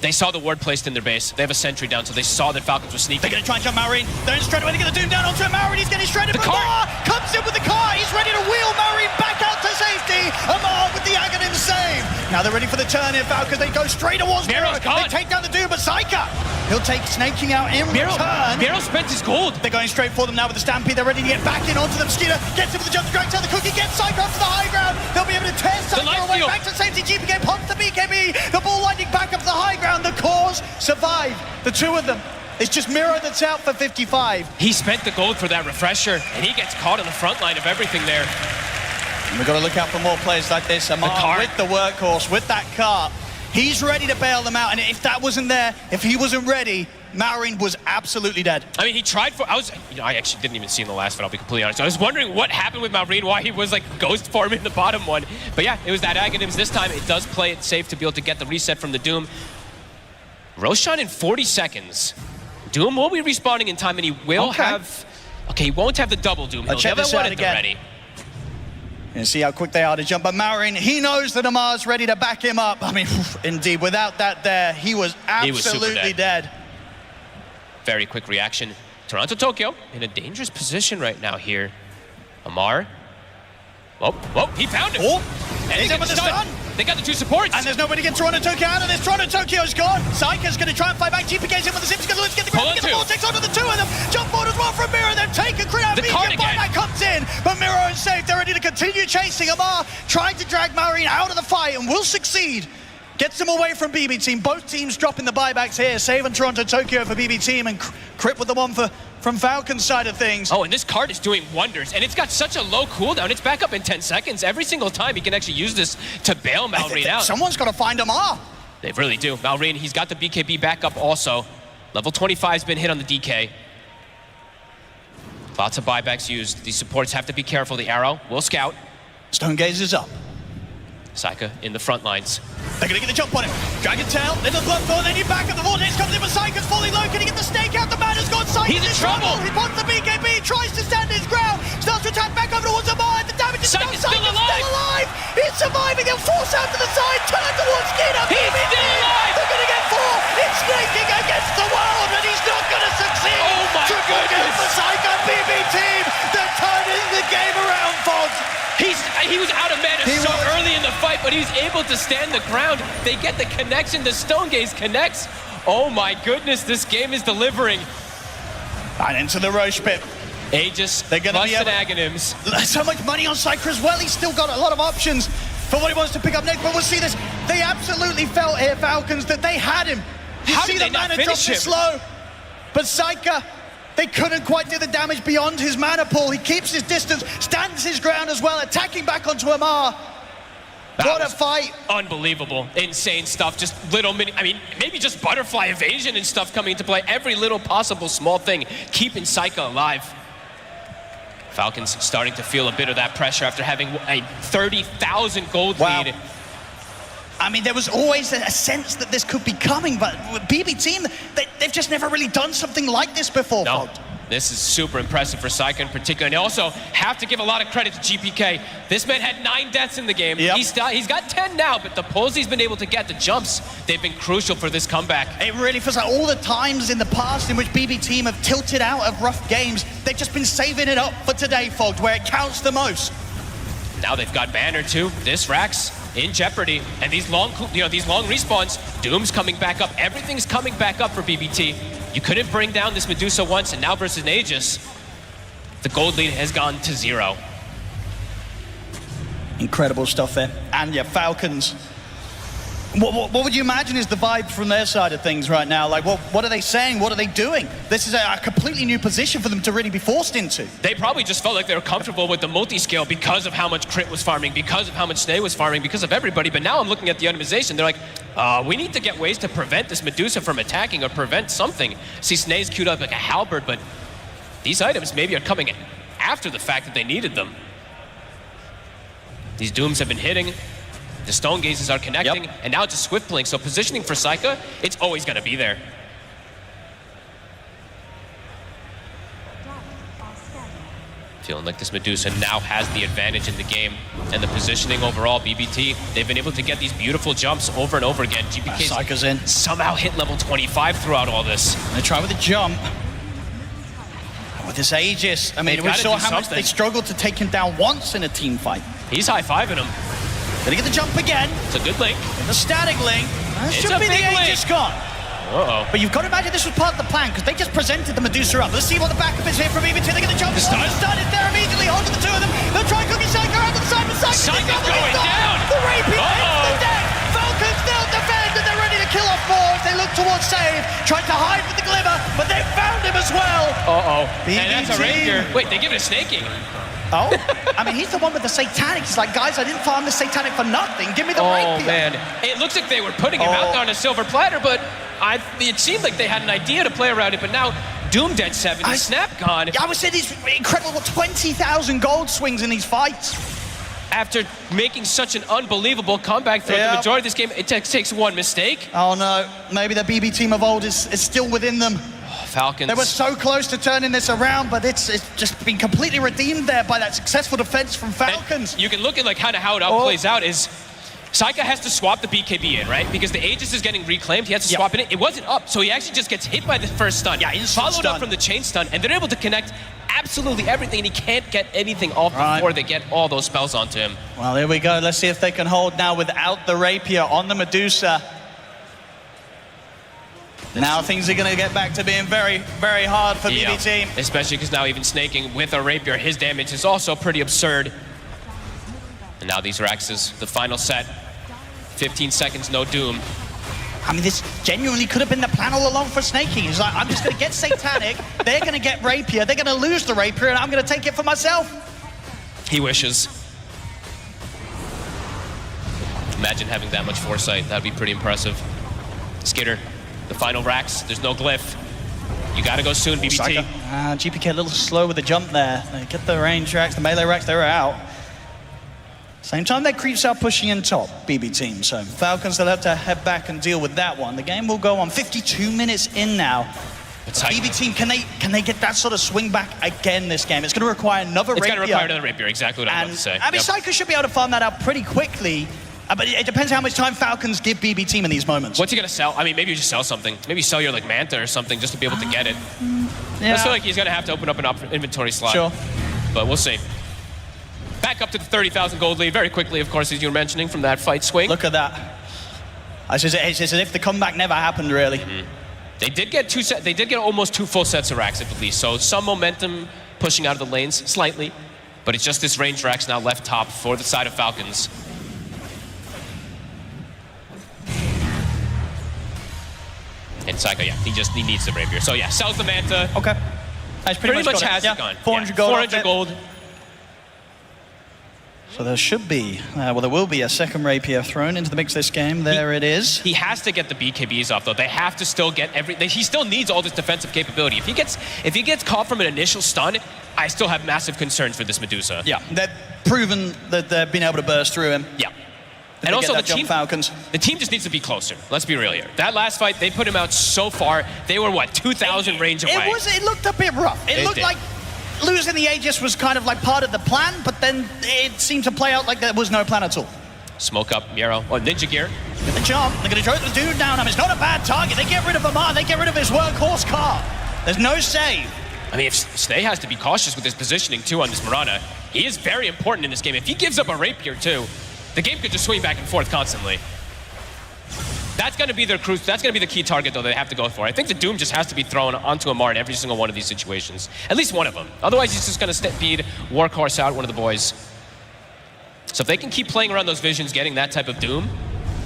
They saw the ward placed in their base. They have a sentry down, so they saw that Falcons were sneaking. They're going to try and jump Marine. They're in straight away. They're going to Doom down onto Marine. He's getting shredded. The car comes in with the car. He's ready to wheel Marine back out to safety. Amar with the Aghanim save. Now they're ready for the turn here, Falcons. They go straight towards Miro. They take down the Doom, but Psyker, he'll take Snaking out in return. Miro spent his gold. They're going straight for them now with the Stampede. They're ready to get back in onto them. Skeeter gets him with the jump strike down the cookie. Gets Psyker up to the high ground. They'll be able to tear Psyker away back to safety. GPK pops the BKB. The ball lightning back up to the high ground. The cause survive. The 2 of them. It's just Miro that's out for 55. He spent the gold for that refresher, and he gets caught on the front line of everything there. We've got to look out for more players like this. Amar with the workhorse, with that cart. He's ready to bail them out, and if that wasn't there, if he wasn't ready, Maureen was absolutely dead. I mean, he tried for. I actually didn't even see in the last fight, I'll be completely honest. I was wondering what happened with Maureen, why he was like ghost forming the bottom one. But yeah, it was that Aghanims this time. It does play it safe to be able to get the reset from the Doom. Roshan in 40 seconds. Doom will be respawning in time, and he will have. Okay, he won't have the double Doom. He'll check this out again. Ready. And see how quick they are to jump. But Maureen, he knows that Amar's ready to back him up. I mean, indeed, without that there, he was absolutely dead. Very quick reaction. Toronto Tokyo in a dangerous position right now here. Amar. Whoa, he found him. And he's in with the stun. They got the two supports. And there's nobody to get Toronto Tokyo out of this. Toronto Tokyo's gone. Saika's going to try and fight back. GPK's in with the Zips. He's going to get the ground. Get the ball. Takes onto the two of them. Jump forward as well from Miro. Then take a crit out. The buyback comes in. But Miro is safe. They're ready to continue chasing. Amar trying to drag Maureen out of the fight and will succeed. Gets them away from BB Team. Both teams dropping the buybacks here. Saving Toronto Tokyo for BB Team and Crip with the one from Falcon's side of things. Oh, and this card is doing wonders. And it's got such a low cooldown. It's back up in 10 seconds. Every single time he can actually use this to bail Maureen out. Someone's got to find Amar. They really do. Maureen, he's got the BKB back up also. Level 25's been hit on the DK. Lots of buybacks used. These supports have to be careful. The arrow will scout. Stone Gaze is up. Saika in the front lines. They're going to get the jump on him. Dragon Tail, little glove thorn, then he back up. The Vortex comes in, but Saika's falling low. Can he get the snake out? The man has got Saika. He's in trouble. He wants the BKB, tries to stand his ground. Starts to attack back over towards Amar. The damage is done. Saika's still alive. He's surviving. He'll force out to the side. Turn towards Skinner. He's still alive. They're going to get 4. It's snaking against the world, and he's not going to succeed. Oh my goodness. For Saika, BB Team. They're turning the game around, Fogs. He was out of mana so early in the fight, but he's able to stand the ground. They get the connection. The Stone Gaze connects. Oh my goodness, this game is delivering. And into the Roche pit. Aegis, plus an Aghanims. So much money on Saika as well. He's still got a lot of options for what he wants to pick up next. But we'll see this. They absolutely felt here, Falcons, that they had him. You see the mana drop this slow. But Saika, they couldn't quite do the damage beyond his mana pool. He keeps his distance, stands his ground as well, attacking back onto Amar. What a fight. Unbelievable. Insane stuff. Just little maybe just butterfly evasion and stuff coming into play. Every little possible small thing keeping Saika alive. Falcons starting to feel a bit of that pressure after having a 30,000 gold lead. I mean, there was always a sense that this could be coming, but BB Team, they've just never really done something like this before. No, this is super impressive for Saika in particular. And also have to give a lot of credit to GPK. This man had 9 deaths in the game. Yep. He's got 10 now, but the pulls he's been able to get, the jumps, they've been crucial for this comeback. It really feels like all the times in the past in which BB Team have tilted out of rough games, they've just been saving it up for today, Fogged, where it counts the most. Now they've got Banner too. This Rax in jeopardy, and these long respawns. Doom's coming back up. Everything's coming back up for BBT. You couldn't bring down this Medusa once, and now versus Aegis, the gold lead has gone to 0. Incredible stuff there. And yeah, Falcons. What would you imagine is the vibe from their side of things right now? Like, what are they saying? What are they doing? This is a completely new position for them to really be forced into. They probably just felt like they were comfortable with the multi-scale because of how much Crit was farming, because of how much Snay was farming, because of everybody. But now I'm looking at the itemization. They're like, we need to get ways to prevent this Medusa from attacking or prevent something. See, Snay's queued up like a halberd, but these items maybe are coming after the fact that they needed them. These Dooms have been hitting. The Stone Gazes are connecting, and now it's a Swift Blink. So positioning for Saika, it's always going to be there. Feeling like this Medusa now has the advantage in the game. And the positioning overall, BBT, they've been able to get these beautiful jumps over and over again. Saika's in. Somehow hit level 25 throughout all this. They try with a jump. With this Aegis, I mean, we saw how much they struggled to take him down once in a team fight. He's high-fiving him. Gonna get the jump again. It's a good link. The static link. That should be the Aegis gone. But you've got to imagine this was part of the plan, because they just presented the Medusa up. Let's see what the backup is here from BB2. They get the jump. The stun is there immediately. Hold to the two of them. They'll try cooking Saika out to the side. But Saika's going down. The repeat hits the deck. Falcons still defend, and they're ready to kill off more as they look towards save. Tried to hide with the glimmer, but they found him as well. And that's a ranger. Wait, they give it a snaking. Oh, I mean, he's the one with the satanic. He's like, guys, I didn't farm the satanic for nothing. Give me the rapier. Oh, man. It looks like they were putting him out there on a silver platter, but it seemed like they had an idea to play around it, but now Doom dead 70, Snap gone. Yeah, I would say these incredible 20,000 gold swings in these fights. After making such an unbelievable comeback throughout the majority of this game, it takes one mistake. Oh, no. Maybe the BB team of old is still within them. Falcons. They were so close to turning this around, but it's just been completely redeemed there by that successful defense from Falcons. And you can look at like kind of how it all plays out is Saika has to swap the BKB in, right? Because the Aegis is getting reclaimed, he has to swap in it. It wasn't up, so he actually just gets hit by the first stun. Yeah, followed up from the chain stun, and they're able to connect absolutely everything, and he can't get anything off before they get all those spells onto him. Well, here we go. Let's see if they can hold now without the rapier on the Medusa. Now things are going to get back to being very, very hard for BB team. Especially because now even snaking with a rapier, his damage is also pretty absurd. And now these Rexes, the final set, 15 seconds, no Doom. I mean, this genuinely could have been the plan all along for snaking. He's like, I'm just going to get satanic, they're going to get rapier, they're going to lose the rapier, and I'm going to take it for myself. He wishes. Imagine having that much foresight. That'd be pretty impressive. Skitter, the final racks. There's no glyph. You gotta go soon, BBT. GPK a little slow with the jump there. They get the range racks, the melee racks, they're out. Same time, their creeps are pushing in top, BB team. So Falcons, they'll have to head back and deal with that one. The game will go on 52 minutes in now. BB team, can they get that sort of swing back again this game? It's going to require another rapier. It's going to require another rapier, exactly what I'm about to say. I mean, Saika should be able to farm that out pretty quickly. But it depends how much time Falcons give BB team in these moments. What's he gonna sell? I mean, maybe you just sell something. Maybe you sell your like Manta or something just to be able to get it. Yeah. I feel like he's gonna have to open up an inventory slot. Sure. But we'll see. Back up to the 30,000 gold lead very quickly, of course, as you were mentioning from that fight swing. Look at that. It's as if the comeback never happened, really. They did get They did get almost 2 full sets of racks at least. So some momentum pushing out of the lanes slightly, but it's just this range racks now left top for the side of Falcons. And Saika, he needs the rapier. So yeah, sells the Manta. Okay. That's pretty much has it. it gone. 400 gold. 400 gold. So there should be, well, there will be a second rapier thrown into the mix this game. There it is. He has to get the BKBs off, though. They have to still get he still needs all this defensive capability. If he gets caught from an initial stun, I still have massive concerns for this Medusa. Yeah, they've proven that they've been able to burst through him. Yeah. And also the team just needs to be closer. Let's be real here. That last fight, they put him out so far. They were, what, 2,000 range away? It looked a bit rough. It looked like losing the Aegis was kind of like part of the plan, but then it seemed to play out like there was no plan at all. Smoke up, Miro. Oh, Ninja Gear. Get the jump. They're going to throw the dude down. I mean, it's not a bad target. They get rid of Amar. They get rid of his workhorse car. There's no save. I mean, if Snay has to be cautious with his positioning, too, on this Mirana, he is very important in this game. If he gives up a rapier, too, the game could just swing back and forth constantly. That's going to be their cruise. That's going to be the key target, though, they have to go for. I think the Doom just has to be thrown onto Amar in every single one of these situations. At least one of them. Otherwise, he's just going to speed Workhorse out, one of the boys. So if they can keep playing around those visions, getting that type of Doom,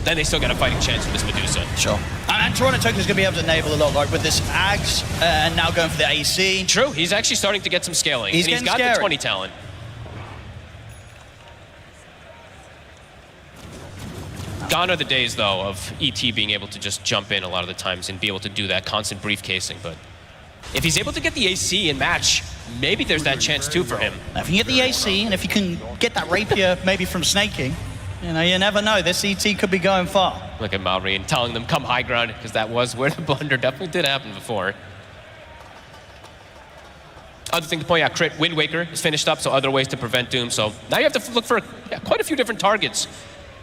then they still got a fighting chance for this Medusa. Sure. And Toronto Tokyo's going to be able to enable a lot, like with this Ags, and now going for the AC. True. He's actually starting to get some scaling. He's got scary. the 20 talent. Gone are the days, though, of ET being able to just jump in a lot of the times and be able to do that constant briefcasing. But if he's able to get the AC in match, maybe there's that chance, too, for him. Now, if you can get the AC, and if you can get that rapier maybe from snaking, you never know. This ET could be going far. Look at Maori and telling them, come high ground, because that was where the blunder definitely did happen before. Other thing to point out, crit Wind Waker is finished up, so other ways to prevent Doom. So now you have to look for quite a few different targets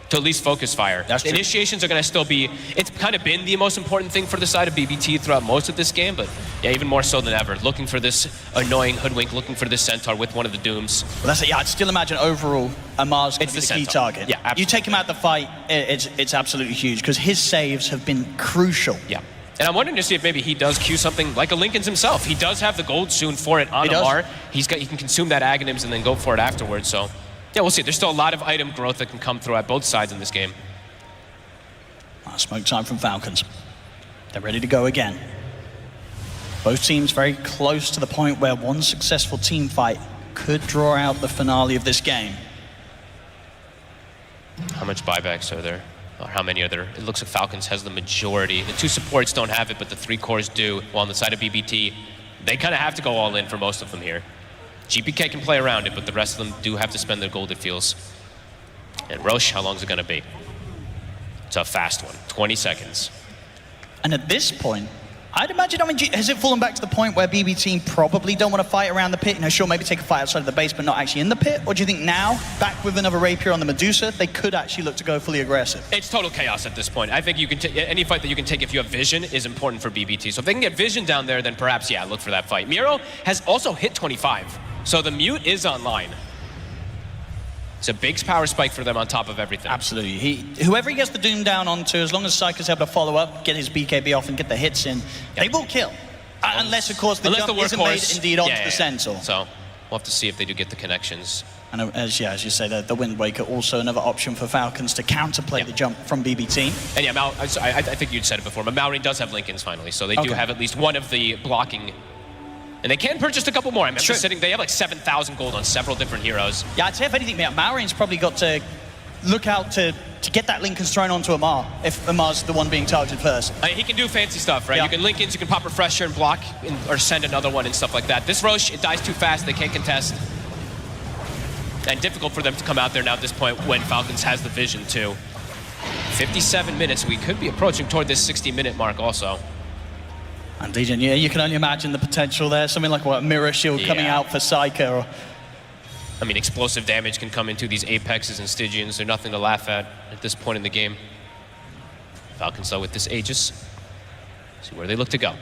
to at least focus fire. That's true. Initiations are going to still be, it's kind of been the most important thing for the side of BBT throughout most of this game, but yeah, even more so than ever. Looking for this annoying Hoodwink, looking for this Centaur with one of the Dooms. Well, that's it. Yeah, I'd still imagine overall Amar's going to be the key target. Yeah, absolutely. You take him out the fight, it's absolutely huge, because his saves have been crucial. Yeah. And I'm wondering to see if maybe he does queue something like a Lincoln's himself. He does have the gold soon for it on Amar. He can consume that Aghanims and then go for it afterwards, so yeah, we'll see. There's still a lot of item growth that can come through at both sides in this game. Smoke time from Falcons. They're ready to go again. Both teams very close to the point where one successful team fight could draw out the finale of this game. How much buybacks are there? Or how many are there? It looks like Falcons has the majority. The 2 supports don't have it, but the 3 cores do. While on the side of BBT, they kind of have to go all in for most of them here. GPK can play around it, but the rest of them do have to spend their gold, it feels. And Roche, how long is it going to be? It's a fast one, 20 seconds. And at this point, I'd imagine, has it fallen back to the point where BB team probably don't want to fight around the pit? Sure, maybe take a fight outside of the base, but not actually in the pit? Or do you think now, back with another rapier on the Medusa, they could actually look to go fully aggressive? It's total chaos at this point. I think you can any fight that you can take if you have vision is important for BBT. So if they can get vision down there, then perhaps, yeah, look for that fight. Miro has also hit 25, so the mute is online. It's a big power spike for them on top of everything. Absolutely. Whoever he gets the Doom down onto, as long as Psycho's able to follow up, get his BKB off and get the hits in, they will kill. Unless, of course, the jump isn't made indeed onto the Centaur. So we'll have to see if they do get the connections. And as you say, the Wind Waker, also another option for Falcons to counterplay the jump from BB team. And yeah, I think you'd said it before, but Maureen does have Lincolns finally, so they do have at least one of the blocking. And they can purchase a couple more. I mean, they have like 7,000 gold on several different heroes. Yeah, I'd say if anything, Maureen's probably got to look out to get that Lincoln's thrown onto Amar, if Amar's the one being targeted first. He can do fancy stuff, right? Yeah. You can Lincolns, you can pop Refresher and block, or send another one and stuff like that. This Roche, it dies too fast, they can't contest. And difficult for them to come out there now at this point when Falcons has the vision too. 57 minutes, we could be approaching toward this 60-minute mark also. And DJ, yeah, you can only imagine the potential there. Something like a Mirror Shield coming out for Psycho. I mean, explosive damage can come into these Apexes and Stygians. They're nothing to laugh at this point in the game. Falcons, though, with this Aegis. See where they look to go.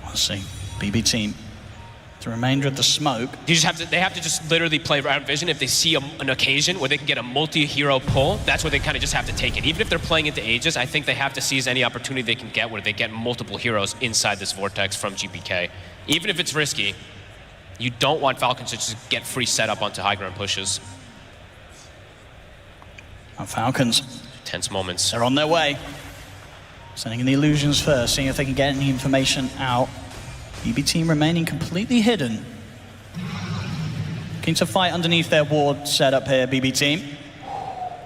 Let's see. BB team. The remainder of the smoke. They have to just literally play around vision. If they see an occasion where they can get a multi-hero pull, that's where they kind of just have to take it. Even if they're playing into Aegis, I think they have to seize any opportunity they can get where they get multiple heroes inside this vortex from GPK. Even if it's risky, you don't want Falcons to just get free setup onto high ground pushes. And Falcons. Tense moments. They're on their way. Sending in the illusions first, seeing if they can get any information out. BB team remaining completely hidden. Looking to fight underneath their ward setup here, BB team.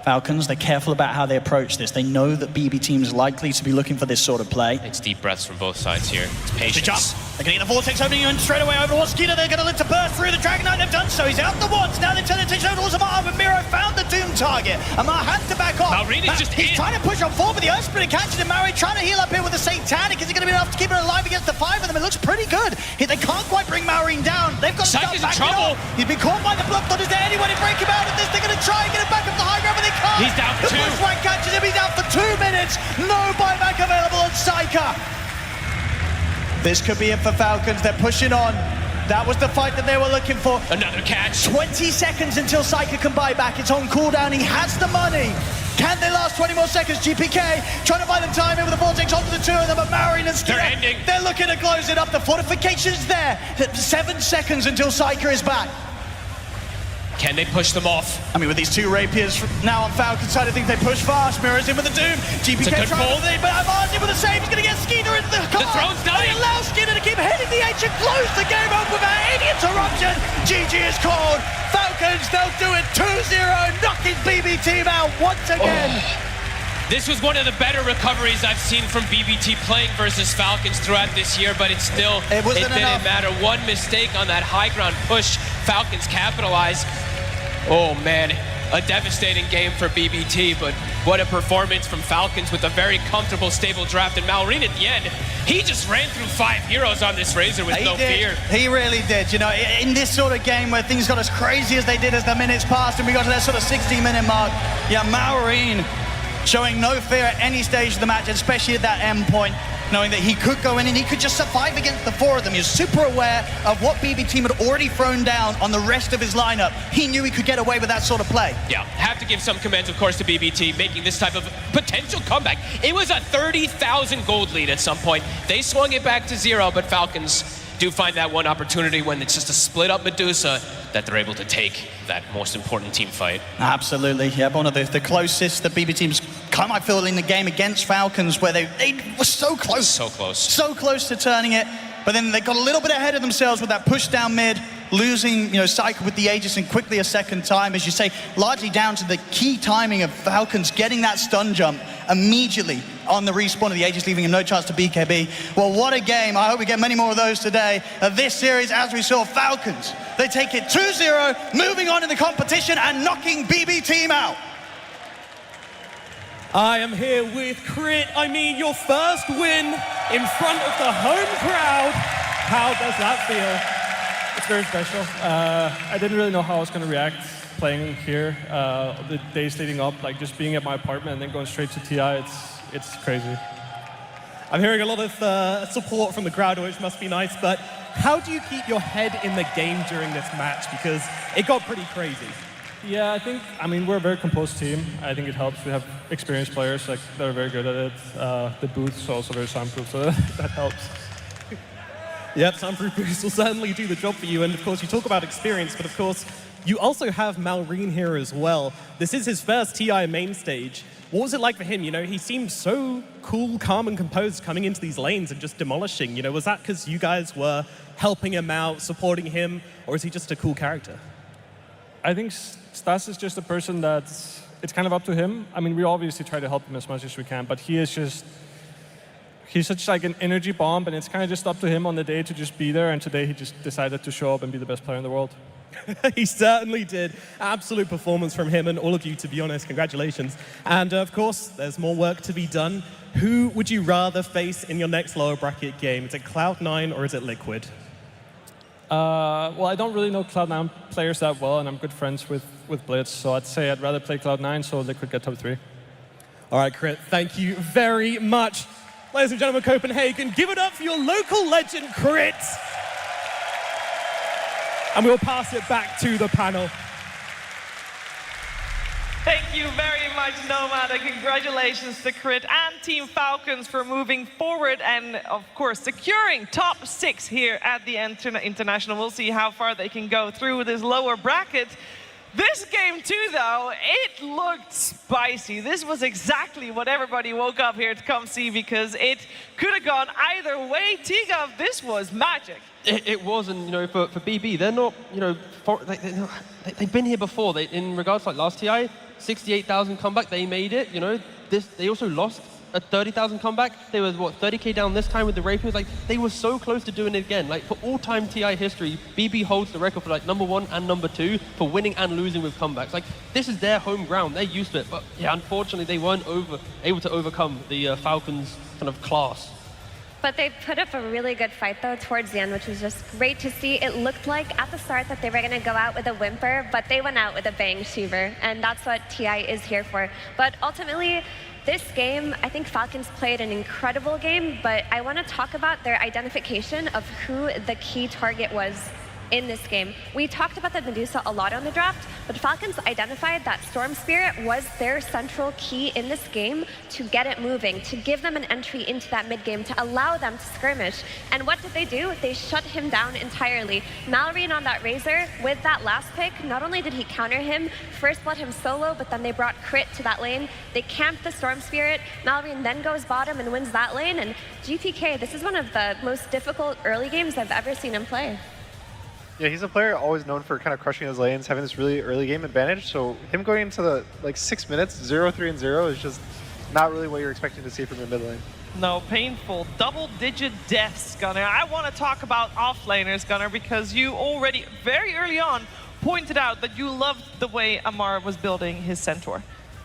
Falcons, they're careful about how they approach this. They know that BB team is likely to be looking for this sort of play. It's deep breaths from both sides here. It's patience. They're getting the vortex opening and straight away over towards Skeeter. They're going to look to burst through the Dragon Knight. They've done so. He's out the wands. Now they're turning attention over towards Amar, but Miro found the Doom target. Amar has to back off. He's trying to push on forward, but the Earth Spirit catches him. Maori trying to heal up here with the Satanic. Is it going to be enough to keep it alive against the 5 of them? It looks pretty good. They can't quite bring Maureen down. They've got to start backing off. He's been caught by the blood. Is there anyone to break him out of this? They're going to try and get him back up the high ground, but they can't. He's down for 2. The pushback catches him. He's out for 2 minutes. No buyback available on Psyker. This could be it for Falcons. They're pushing on. That was the fight that they were looking for. Another catch. 20 seconds until Psyker can buy back. It's on cooldown. He has the money. Can they last 20 more seconds? GPK trying to buy them time in with the vortex onto the 2 of them, but Maureen and Skinner, they're looking to close it up. The fortification's there. 7 seconds until Psyker is back. Can they push them off? I mean, with these 2 rapiers now on Falcon's side, I think they push fast. Mirror's in with the Doom. GPK trying to lead, but Amar's in with the save. He's going to get Skeeter into the car. The throne's dying. He allows Skeeter to keep hitting the H and close the game up without any interruption. GG is called. Falcons, they'll do it 2-0, knocking BB team out once again. This was one of the better recoveries I've seen from BBT playing versus Falcons throughout this year, but it didn't matter. One mistake on that high ground push, Falcons capitalize. Oh man, a devastating game for BBT, but what a performance from Falcons with a very comfortable, stable draft. And Maureen at the end, he just ran through 5 heroes on this Razor with no fear. He really did. You know, in this sort of game where things got as crazy as they did as the minutes passed and we got to that sort of 60-minute mark, yeah, Maureen showing no fear at any stage of the match, especially at that end point, knowing that he could go in and he could just survive against the 4 of them. He was super aware of what BB team had already thrown down on the rest of his lineup. He knew he could get away with that sort of play. Yeah, have to give some commends, of course, to BBT making this type of potential comeback. It was a 30,000 gold lead at some point. They swung it back to 0, but Falcons do find that one opportunity when it's just a split up Medusa that they're able to take that most important team fight. Absolutely, yeah, one of the closest the BB team's come, I feel, in the game against Falcons where they were so close. So close. So close to turning it, but then they got a little bit ahead of themselves with that push down mid, losing, cycle with the Aegis and quickly a second time, as you say, largely down to the key timing of Falcons getting that stun jump immediately on the respawn of the Aegis, leaving him no chance to BKB. Well, what a game. I hope we get many more of those today. This series, as we saw, Falcons, they take it 2-0, moving on in the competition and knocking BB Team out. I am here with Crit. I mean, your first win in front of the home crowd. How does that feel? It's very special. I didn't really know how I was going to react playing here the days leading up, like just being at my apartment and then going straight to TI. It's crazy. I'm hearing a lot of support from the crowd, which must be nice, but how do you keep your head in the game during this match? Because it got pretty crazy. Yeah, we're a very composed team. I think it helps. We have experienced players that are very good at it. The booth's also very soundproof, so that helps. Yep, soundproof booths will certainly do the job for you. And of course, you talk about experience, but of course, you also have Malrine here as well. This is his first TI main stage. What was it like for him? He seemed so cool, calm, and composed coming into these lanes and just demolishing. Was that because you guys were helping him out, supporting him, or is he just a cool character? I think Stas is just a person it's kind of up to him. We obviously try to help him as much as we can, but he's such like an energy bomb, and it's kind of just up to him on the day to just be there, and today he just decided to show up and be the best player in the world. He certainly did. Absolute performance from him and all of you, to be honest. Congratulations. And of course, there's more work to be done. Who would you rather face in your next lower bracket game? Is it Cloud9 or is it Liquid? Well, I don't really know Cloud9 players that well, and I'm good friends with Blitz, so I'd say I'd rather play Cloud9 so Liquid get top 3. All right, Crit, thank you very much. Ladies and gentlemen, Copenhagen, give it up for your local legend, Crit. And we'll pass it back to the panel. Thank you very much, Nomad, and congratulations to Crit and Team Falcons for moving forward and, of course, securing top 6 here at the International. We'll see how far they can go through this lower bracket. This game, too, though, it looked spicy. This was exactly what everybody woke up here to come see because it could have gone either way. Tigav, this was magic. It was, and for BB, they're not, they've been here before. In regards to last TI, 68,000 comeback, they made it. They also lost a 30,000 comeback. They was 30k down this time with the Rapers. They were so close to doing it again. For all-time TI history, BB holds the record for #1 and #2 for winning and losing with comebacks. This is their home ground. They're used to it. But yeah, unfortunately, they weren't able to overcome the Falcons kind of class. But they put up a really good fight, though, towards the end, which was just great to see. It looked like at the start that they were going to go out with a whimper, but they went out with a bang, Shiver, and that's what TI is here for. But ultimately, this game, I think Falcons played an incredible game, but I want to talk about their identification of who the key target was in this game. We talked about the Medusa a lot on the draft, but Falcons identified that Storm Spirit was their central key in this game to get it moving, to give them an entry into that mid game, to allow them to skirmish. And what did they do? They shut him down entirely. Malrine on that Razor, with that last pick, not only did he counter him, first let him solo, but then they brought Crit to that lane. They camped the Storm Spirit. Malrine then goes bottom and wins that lane. And GPK, this is one of the most difficult early games I've ever seen him play. Yeah, he's a player always known for kind of crushing his lanes, having this really early game advantage. So him going into the 6 minutes, 0-3-0 is just not really what you're expecting to see from your mid lane. No, painful. Double-digit deaths, Gunnar. I want to talk about offlaners, Gunnar, because you already, very early on, pointed out that you loved the way Amar was building his Centaur.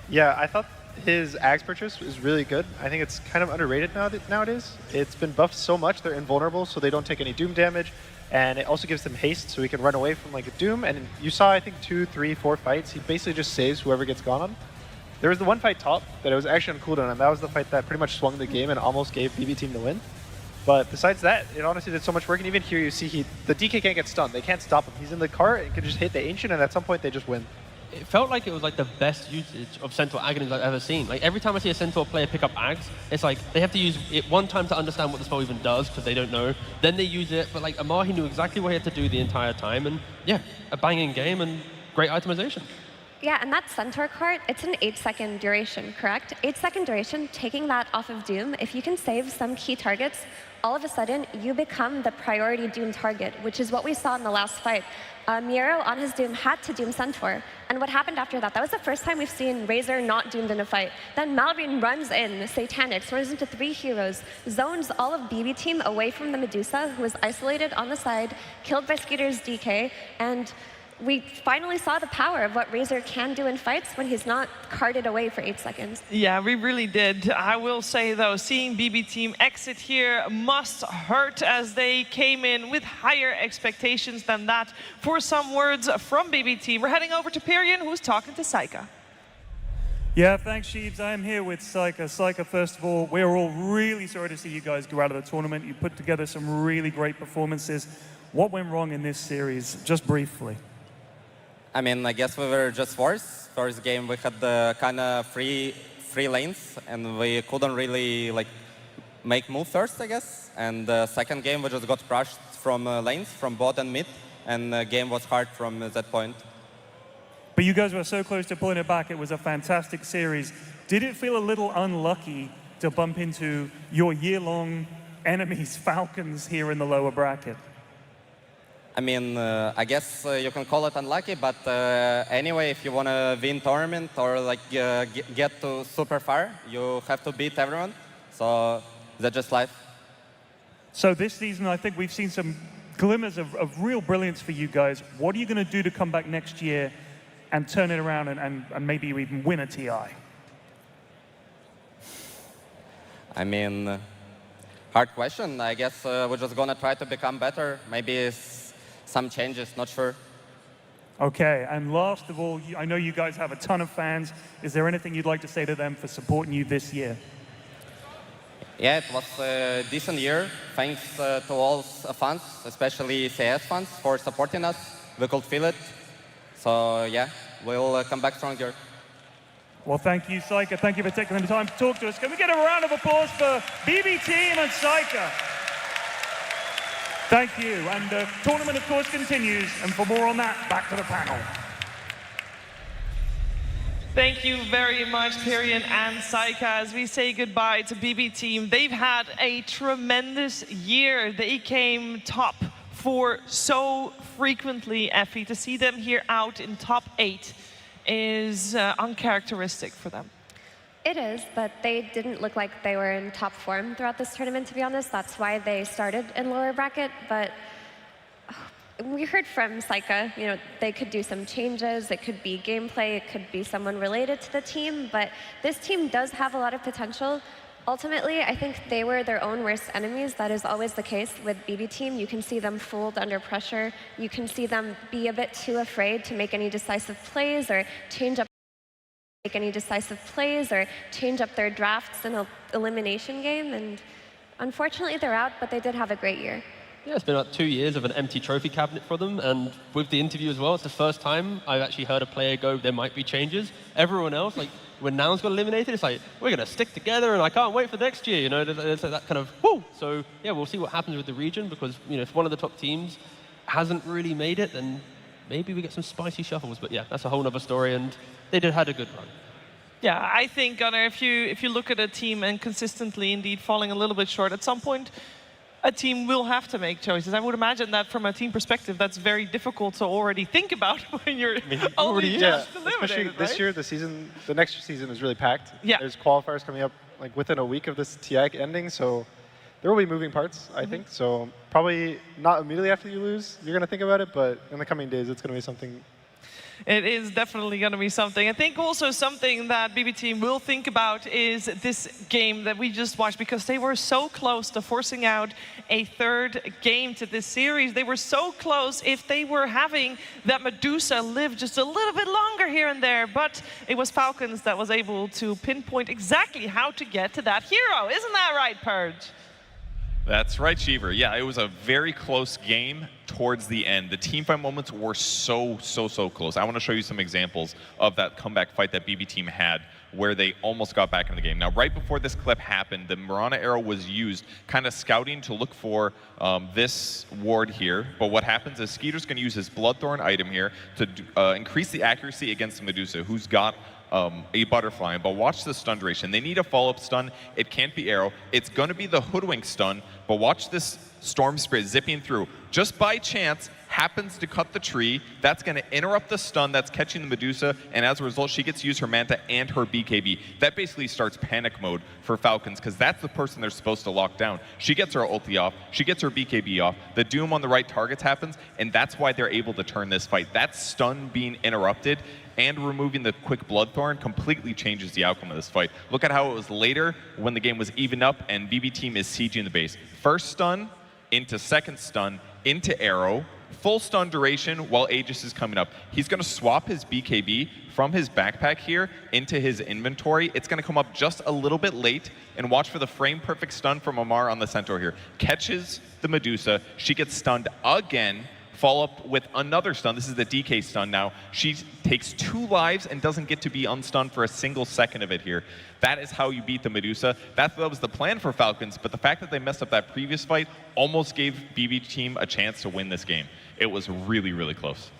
Yeah, I thought his Axe purchase is really good. I think it's kind of underrated nowadays. It's been buffed so much, they're invulnerable, so they don't take any Doom damage. And it also gives them haste, so he can run away from a Doom. And you saw, I think, 2, 3, 4 fights. He basically just saves whoever gets gone on. There was the one fight top that it was actually on cooldown, and that was the fight that pretty much swung the game and almost gave BB Team the win. But besides that, it honestly did so much work. And even here, you see the DK can't get stunned. They can't stop him. He's in the cart and can just hit the Ancient, and at some point, they just win. It felt like it was the best usage of Centaur Aghanim's I've ever seen. Every time I see a Centaur player pick up Ags, it's they have to use it one time to understand what the spell even does, because they don't know. Then they use it, but Amar, he knew exactly what he had to do the entire time, and yeah, a banging game and great itemization. Yeah, and that Centaur cart, it's an 8-second duration, correct? 8-second duration, taking that off of Doom, if you can save some key targets, all of a sudden, you become the priority Doom target, which is what we saw in the last fight. Miero on his Doom had to Doom Centaur. And what happened after that? That was the first time we've seen Razor not doomed in a fight. Then Malrine runs in, Satanics, runs into 3 heroes, zones all of BB Team away from the Medusa, who was isolated on the side, killed by Skeeter's DK, and we finally saw the power of what Razor can do in fights when he's not carted away for 8 seconds. Yeah, we really did. I will say, though, seeing BB Team exit here must hurt, as they came in with higher expectations than that. For some words from BB Team, we're heading over to Pyrion, who's talking to Saika. Yeah, thanks, Sheebs. I'm here with Saika. Saika, first of all, we're all really sorry to see you guys go out of the tournament. You put together some really great performances. What went wrong in this series, just briefly? I mean, I guess we were just forced. First game, we had the kind of free lanes, and we couldn't really make move first, I guess. And the second game, we just got crushed from lanes, from bot and mid, and the game was hard from that point. But you guys were so close to pulling it back. It was a fantastic series. Did it feel a little unlucky to bump into your year-long enemies, Falcons, here in the lower bracket? I mean, I guess you can call it unlucky, but anyway, if you want to win tournament or get to super far, you have to beat everyone. So that's just life. So this season, I think we've seen some glimmers of real brilliance for you guys. What are you going to do to come back next year and turn it around and maybe even win a TI? I mean, hard question. I guess we're just going to try to become better. Maybe some changes, not sure. Okay, and last of all, I know you guys have a ton of fans. Is there anything you'd like to say to them for supporting you this year? Yeah, it was a decent year. Thanks to all fans, especially CS fans, for supporting us. We could feel it. So yeah, we'll come back stronger. Well, thank you, Saika. Thank you for taking the time to talk to us. Can we get a round of applause for BB Team and Saika? Thank you. And the tournament, of course, continues. And for more on that, back to the panel. Thank you very much, Pyrion and Saika. As we say goodbye to BB Team, they've had a tremendous year. They came top 4 so frequently, Effie. To see them here out in top 8 is uncharacteristic for them. It is, but they didn't look like they were in top form throughout this tournament, to be honest. That's why they started in lower bracket, but we heard from Saika, they could do some changes. It could be gameplay, it could be someone related to the team, but this team does have a lot of potential. Ultimately, I think they were their own worst enemies. That is always the case with BB Team. You can see them fold under pressure. You can see them be a bit too afraid to make any decisive plays or change up their drafts in an elimination game, and unfortunately they're out, but they did have a great year. Yeah, it's been about 2 years of an empty trophy cabinet for them, and with the interview as well, it's the first time I've actually heard a player go, there might be changes. Everyone else, when Noun's got eliminated, it's like, we're going to stick together and I can't wait for next year, It's like that kind of, woo! So yeah, we'll see what happens with the region, because if one of the top teams hasn't really made it, then maybe we get some spicy shuffles. But yeah, that's a whole other story, and they had a good run. Yeah, I think, Gunnar, if you look at a team and consistently indeed falling a little bit short, at some point a team will have to make choices. I would imagine that from a team perspective, that's very difficult to already think about when you're only just eliminated, especially this year, the next season is really packed. Yeah. There's qualifiers coming up within a week of this TI ending, so there will be moving parts, I think. So probably not immediately after you lose, you're going to think about it, but in the coming days, it's going to be something. It is definitely going to be something. I think also something that BB Team will think about is this game that we just watched, because they were so close to forcing out a 3rd game to this series. They were so close if they were having that Medusa live just a little bit longer here and there, but it was Falcons that was able to pinpoint exactly how to get to that hero. Isn't that right, Purge? That's right, Cheever. Yeah, it was a very close game towards the end. The teamfight moments were so close. I want to show you some examples of that comeback fight that BB Team had where they almost got back in the game. Now, right before this clip happened, the Mirana arrow was used, kind of scouting to look for this ward here. But what happens is Skeeter's going to use his Bloodthorn item here to increase the accuracy against the Medusa, who's got a butterfly. But watch the stun duration. They need a follow-up stun. It can't be arrow. It's going to be the Hoodwink stun. But watch this Storm Spirit zipping through. Just by chance, happens to cut the tree. That's going to interrupt the stun that's catching the Medusa, and as a result, she gets to use her Manta and her BKB. That basically starts panic mode for Falcons, because that's the person they're supposed to lock down. She gets her ulti off, she gets her BKB off, the Doom on the right targets happens, and that's why they're able to turn this fight. That stun being interrupted and removing the quick Bloodthorn completely changes the outcome of this fight. Look at how it was later when the game was even up and BB team is sieging the base. First stun, into second stun, into arrow, full stun duration while Aegis is coming up. He's going to swap his BKB from his backpack here into his inventory. It's going to come up just a little bit late, and watch for the frame perfect stun from Amar on the Centaur here. Catches the Medusa, she gets stunned again, follow up with another stun. This is the DK stun now. She takes 2 lives and doesn't get to be unstunned for a single second of it here. That is how you beat the Medusa. That was the plan for Falcons, but the fact that they messed up that previous fight almost gave BB team a chance to win this game. It was really, really close.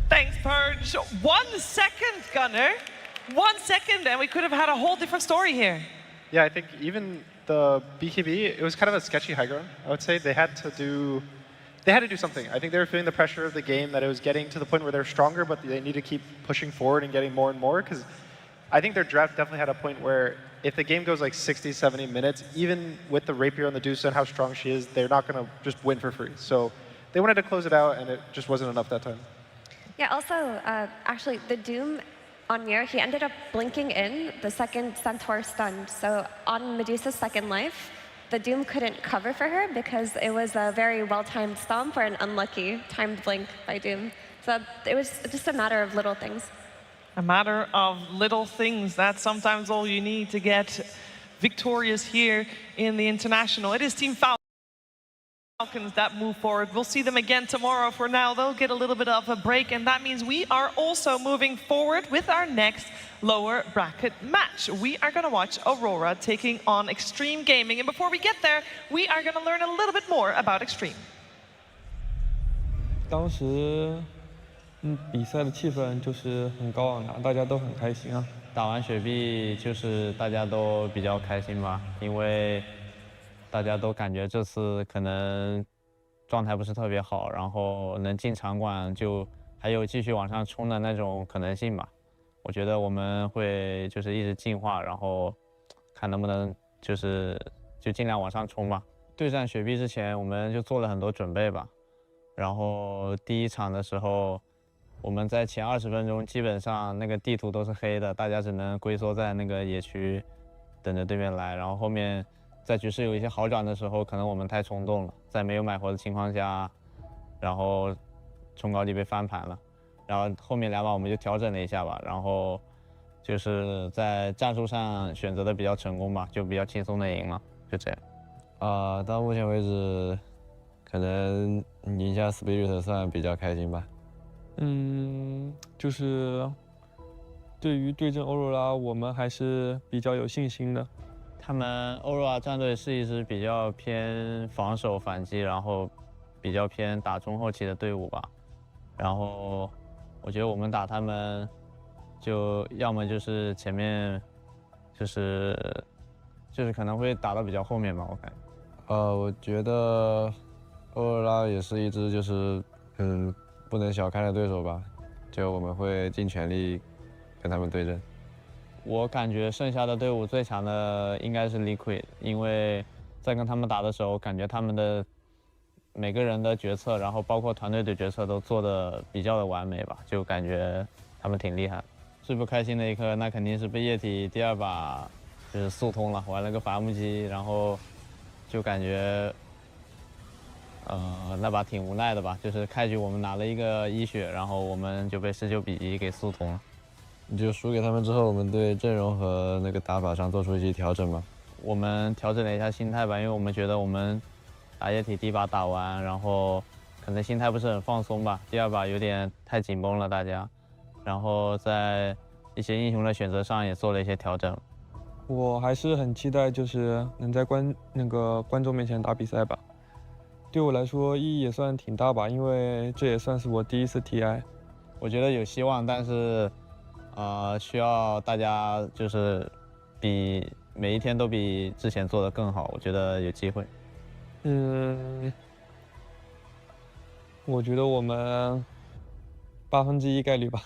Thanks, Purge. 1 second, Gunner. 1 second, and we could have had a whole different story here. Yeah, I think even the BKB, it was kind of a sketchy high ground, I would say. They had to do something. I think they were feeling the pressure of the game, that it was getting to the point where they're stronger, but they need to keep pushing forward and getting more and more, because I think their draft definitely had a point where if the game goes like 60, 70 minutes, even with the Rapier on the Medusa and how strong she is, they're not going to just win for free. So they wanted to close it out, and it just wasn't enough that time. Yeah, also, actually, the Doom on Mir, he ended up blinking in the second Centaur stunned. So on Medusa's second life, the Doom couldn't cover for her because it was a very well-timed stomp or an unlucky timed blink by Doom. So it was just a matter of little things. A matter of little things. That's sometimes all you need to get victorious here in the International. It is Team Falcons that move forward. We'll see them again tomorrow. For now, they'll get a little bit of a break, and that means we are also moving forward with our next lower bracket match. We are going to watch Aurora taking on Extreme Gaming, and before we get there, we are going to learn a little bit more about Extreme. 当时比赛的气氛就是很高昂的，大家都很开心啊。打完雪碧就是大家都比较开心吧，因为大家都感觉这次可能状态不是特别好，然后能进场馆就还有继续往上冲的那种可能性吧。我觉得我们会就是一直进化，然后看能不能就尽量往上冲吧。对战雪碧之前，我们就做了很多准备吧。然后第一场的时候，我们在前20分钟基本上那个地图都是黑的，大家只能龟缩在那个野区等着对面来。然后后面在局势有一些好转的时候，可能我们太冲动了，在没有买活的情况下，然后冲高地被翻盘了。然后后面2把我们就调整了一下吧，然后就是在战术上选择的比较成功吧，就比较轻松的赢了，就这样。到目前为止，可能赢下 Spirit 算比较开心吧。就是对于对阵欧若拉，我们还是比较有信心的。他们欧若拉战队是一支比较偏防守反击，然后比较偏打中后期的队伍吧。然后我觉得我们打他们，就要么就是前面就是可能会打到比较后面吧，我感觉。我觉得欧若拉也是一支就是不能小看的对手吧，就我们会尽全力跟他们对阵。我感觉剩下的队伍最强的应该是 Liquid， 因为在跟他们打的时候，感觉他们的每个人的决策，然后包括团队的决策都做得比较的完美吧，就感觉他们挺厉害。最不开心的一刻，那肯定是被液体第2把就是速通了，玩了个伐木机，然后就感觉那把挺无奈的吧，就是开局我们拿了一个1血，然后我们就被19比1给速通了。就输给他们之后，我们对阵容和那个打法上做出一些调整嘛。我们调整了一下心态吧，因为我们觉得我们打液体第1把打完，然后可能心态不是很放松吧，第2把有点太紧绷了大家，然后在一些英雄的选择上也做了一些调整。我还是很期待，就是能在观众面前打比赛吧。对我来说意义也算挺大吧，因为这也算是我第一次 TI。我觉得有希望，但是需要大家就是比每一天都比之前做得更好，我觉得有机会。我觉得我们1/8概率吧。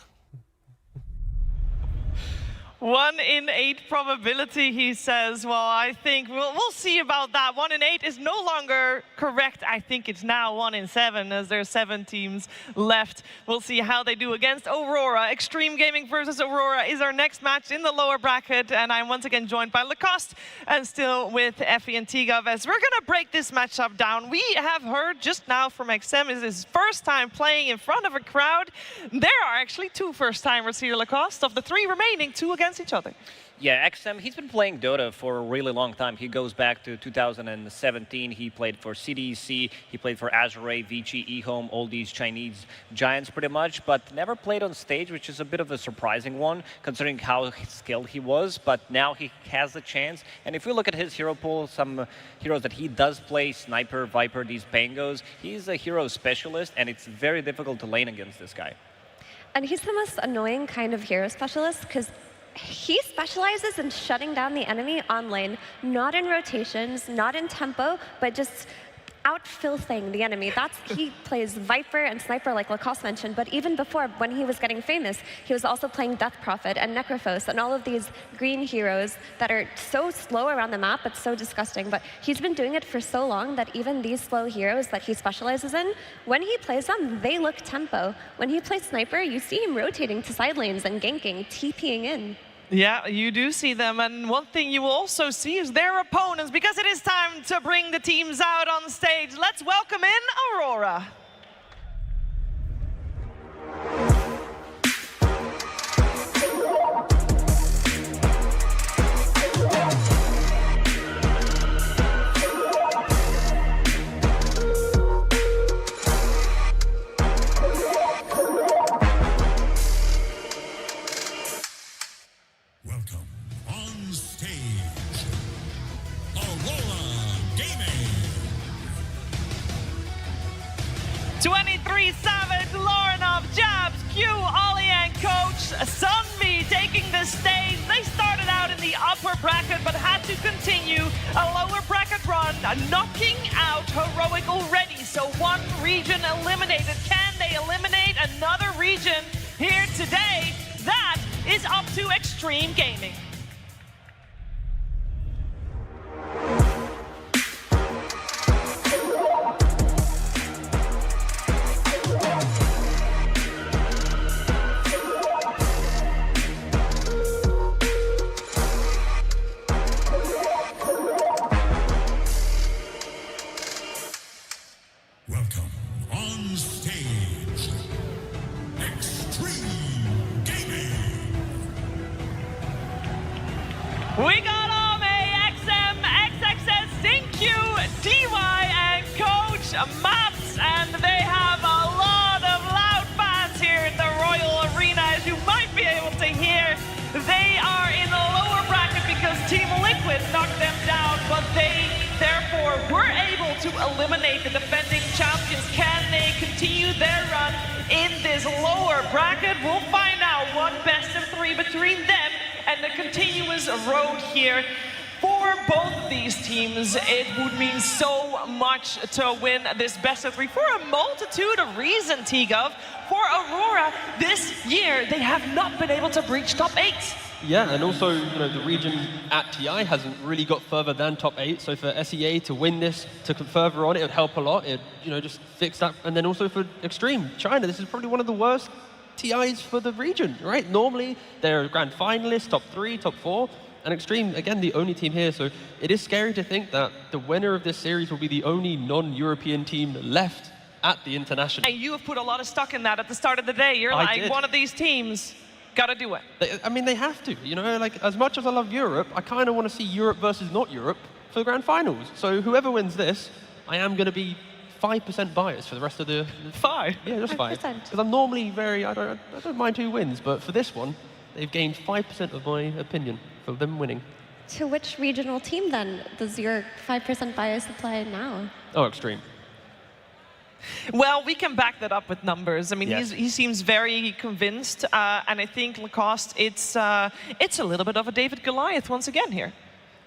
1 in 8 probability, he says. Well, I think we'll see about that. 1 in 8 is no longer correct. I think it's now 1 in 7, as there's 7 teams left. We'll see how they do against Aurora. Extreme Gaming versus Aurora is our next match in the lower bracket, and I'm once again joined by Lacoste and still with Effie and Tigov. As we're gonna break this matchup down, we have heard just now from XM is his first time playing in front of a crowd. There are actually 2 first-timers here, Lacoste. Of the 3 remaining, 2 against each other. Yeah, XM, he's been playing Dota for a really long time. He goes back to 2017. He played for CDEC, he played for Azure, Vici, eHome, all these Chinese giants pretty much, but never played on stage, which is a bit of a surprising one, considering how skilled he was. But now he has the chance. And if we look at his hero pool, some heroes that he does play, Sniper, Viper, these Pangos, he's a hero specialist, and it's very difficult to lane against this guy. And he's the most annoying kind of hero specialist, because he specializes in shutting down the enemy on lane, not in rotations, not in tempo, but just out-filthing the enemy. He plays Viper and Sniper, like Lacoste mentioned, but even before, when he was getting famous, he was also playing Death Prophet and Necrophos and all of these green heroes that are so slow around the map, but so disgusting. But he's been doing it for so long that even these slow heroes that he specializes in, when he plays them, they look tempo. When he plays Sniper, you see him rotating to side lanes and ganking, TPing in. Yeah, you do see them, and one thing you will also see is their opponents, because it is time to bring the teams out on stage. Let's welcome in Aurora. Welcome on stage, Aurora Gaming. 23 Savage, Laurenov, Jabs, Q, Ollie, and Coach Sunmi taking the stage. They started out in the upper bracket, but had to continue a lower bracket run, knocking out Heroic already. So 1 region eliminated. Can they eliminate another region here today? That is up to Extreme Gaming. Welcome on stage, Extreme Gaming. We got Ame, XM, XXS, ZinQ, DY, and Coach Maps, and they have a lot of loud fans here in the Royal Arena, as you might be able to hear. They are in the lower bracket because Team Liquid knocked them down, but they therefore were able to eliminate the defending champions. Can they continue their run in this lower bracket? We'll find out. 1 best of 3 between them and the continuous road here. For both of these teams, it would mean so much to win this best of 3 for a multitude of reasons, Tigov. For Aurora, this year, they have not been able to breach top 8. Yeah, and also, the region at TI hasn't really got further than top 8. So for SEA to win this, to come further on, it would help a lot. It, just fix that. And then also for Extreme China, this is probably one of the worst TIs for the region, right? Normally, they're grand finalists, top 3, top 4. And Extreme, again, the only team here. So it is scary to think that the winner of this series will be the only non-European team left at the international. And you have put a lot of stock in that at the start of the day. You're like, one of these teams, gotta do it. They have to. As much as I love Europe, I kind of want to see Europe versus not Europe for the grand finals. So whoever wins this, I am going to be 5% bias for the rest of the... 5? Yeah, just 5. 5%. Because I'm normally I don't mind who wins, but for this one, they've gained 5% of my opinion for them winning. To which regional team then does your 5% bias apply now? Oh, Extreme. Well, we can back that up with numbers. I mean, Yes. he seems very convinced, and I think Lacoste, it's a little bit of a David Goliath once again here.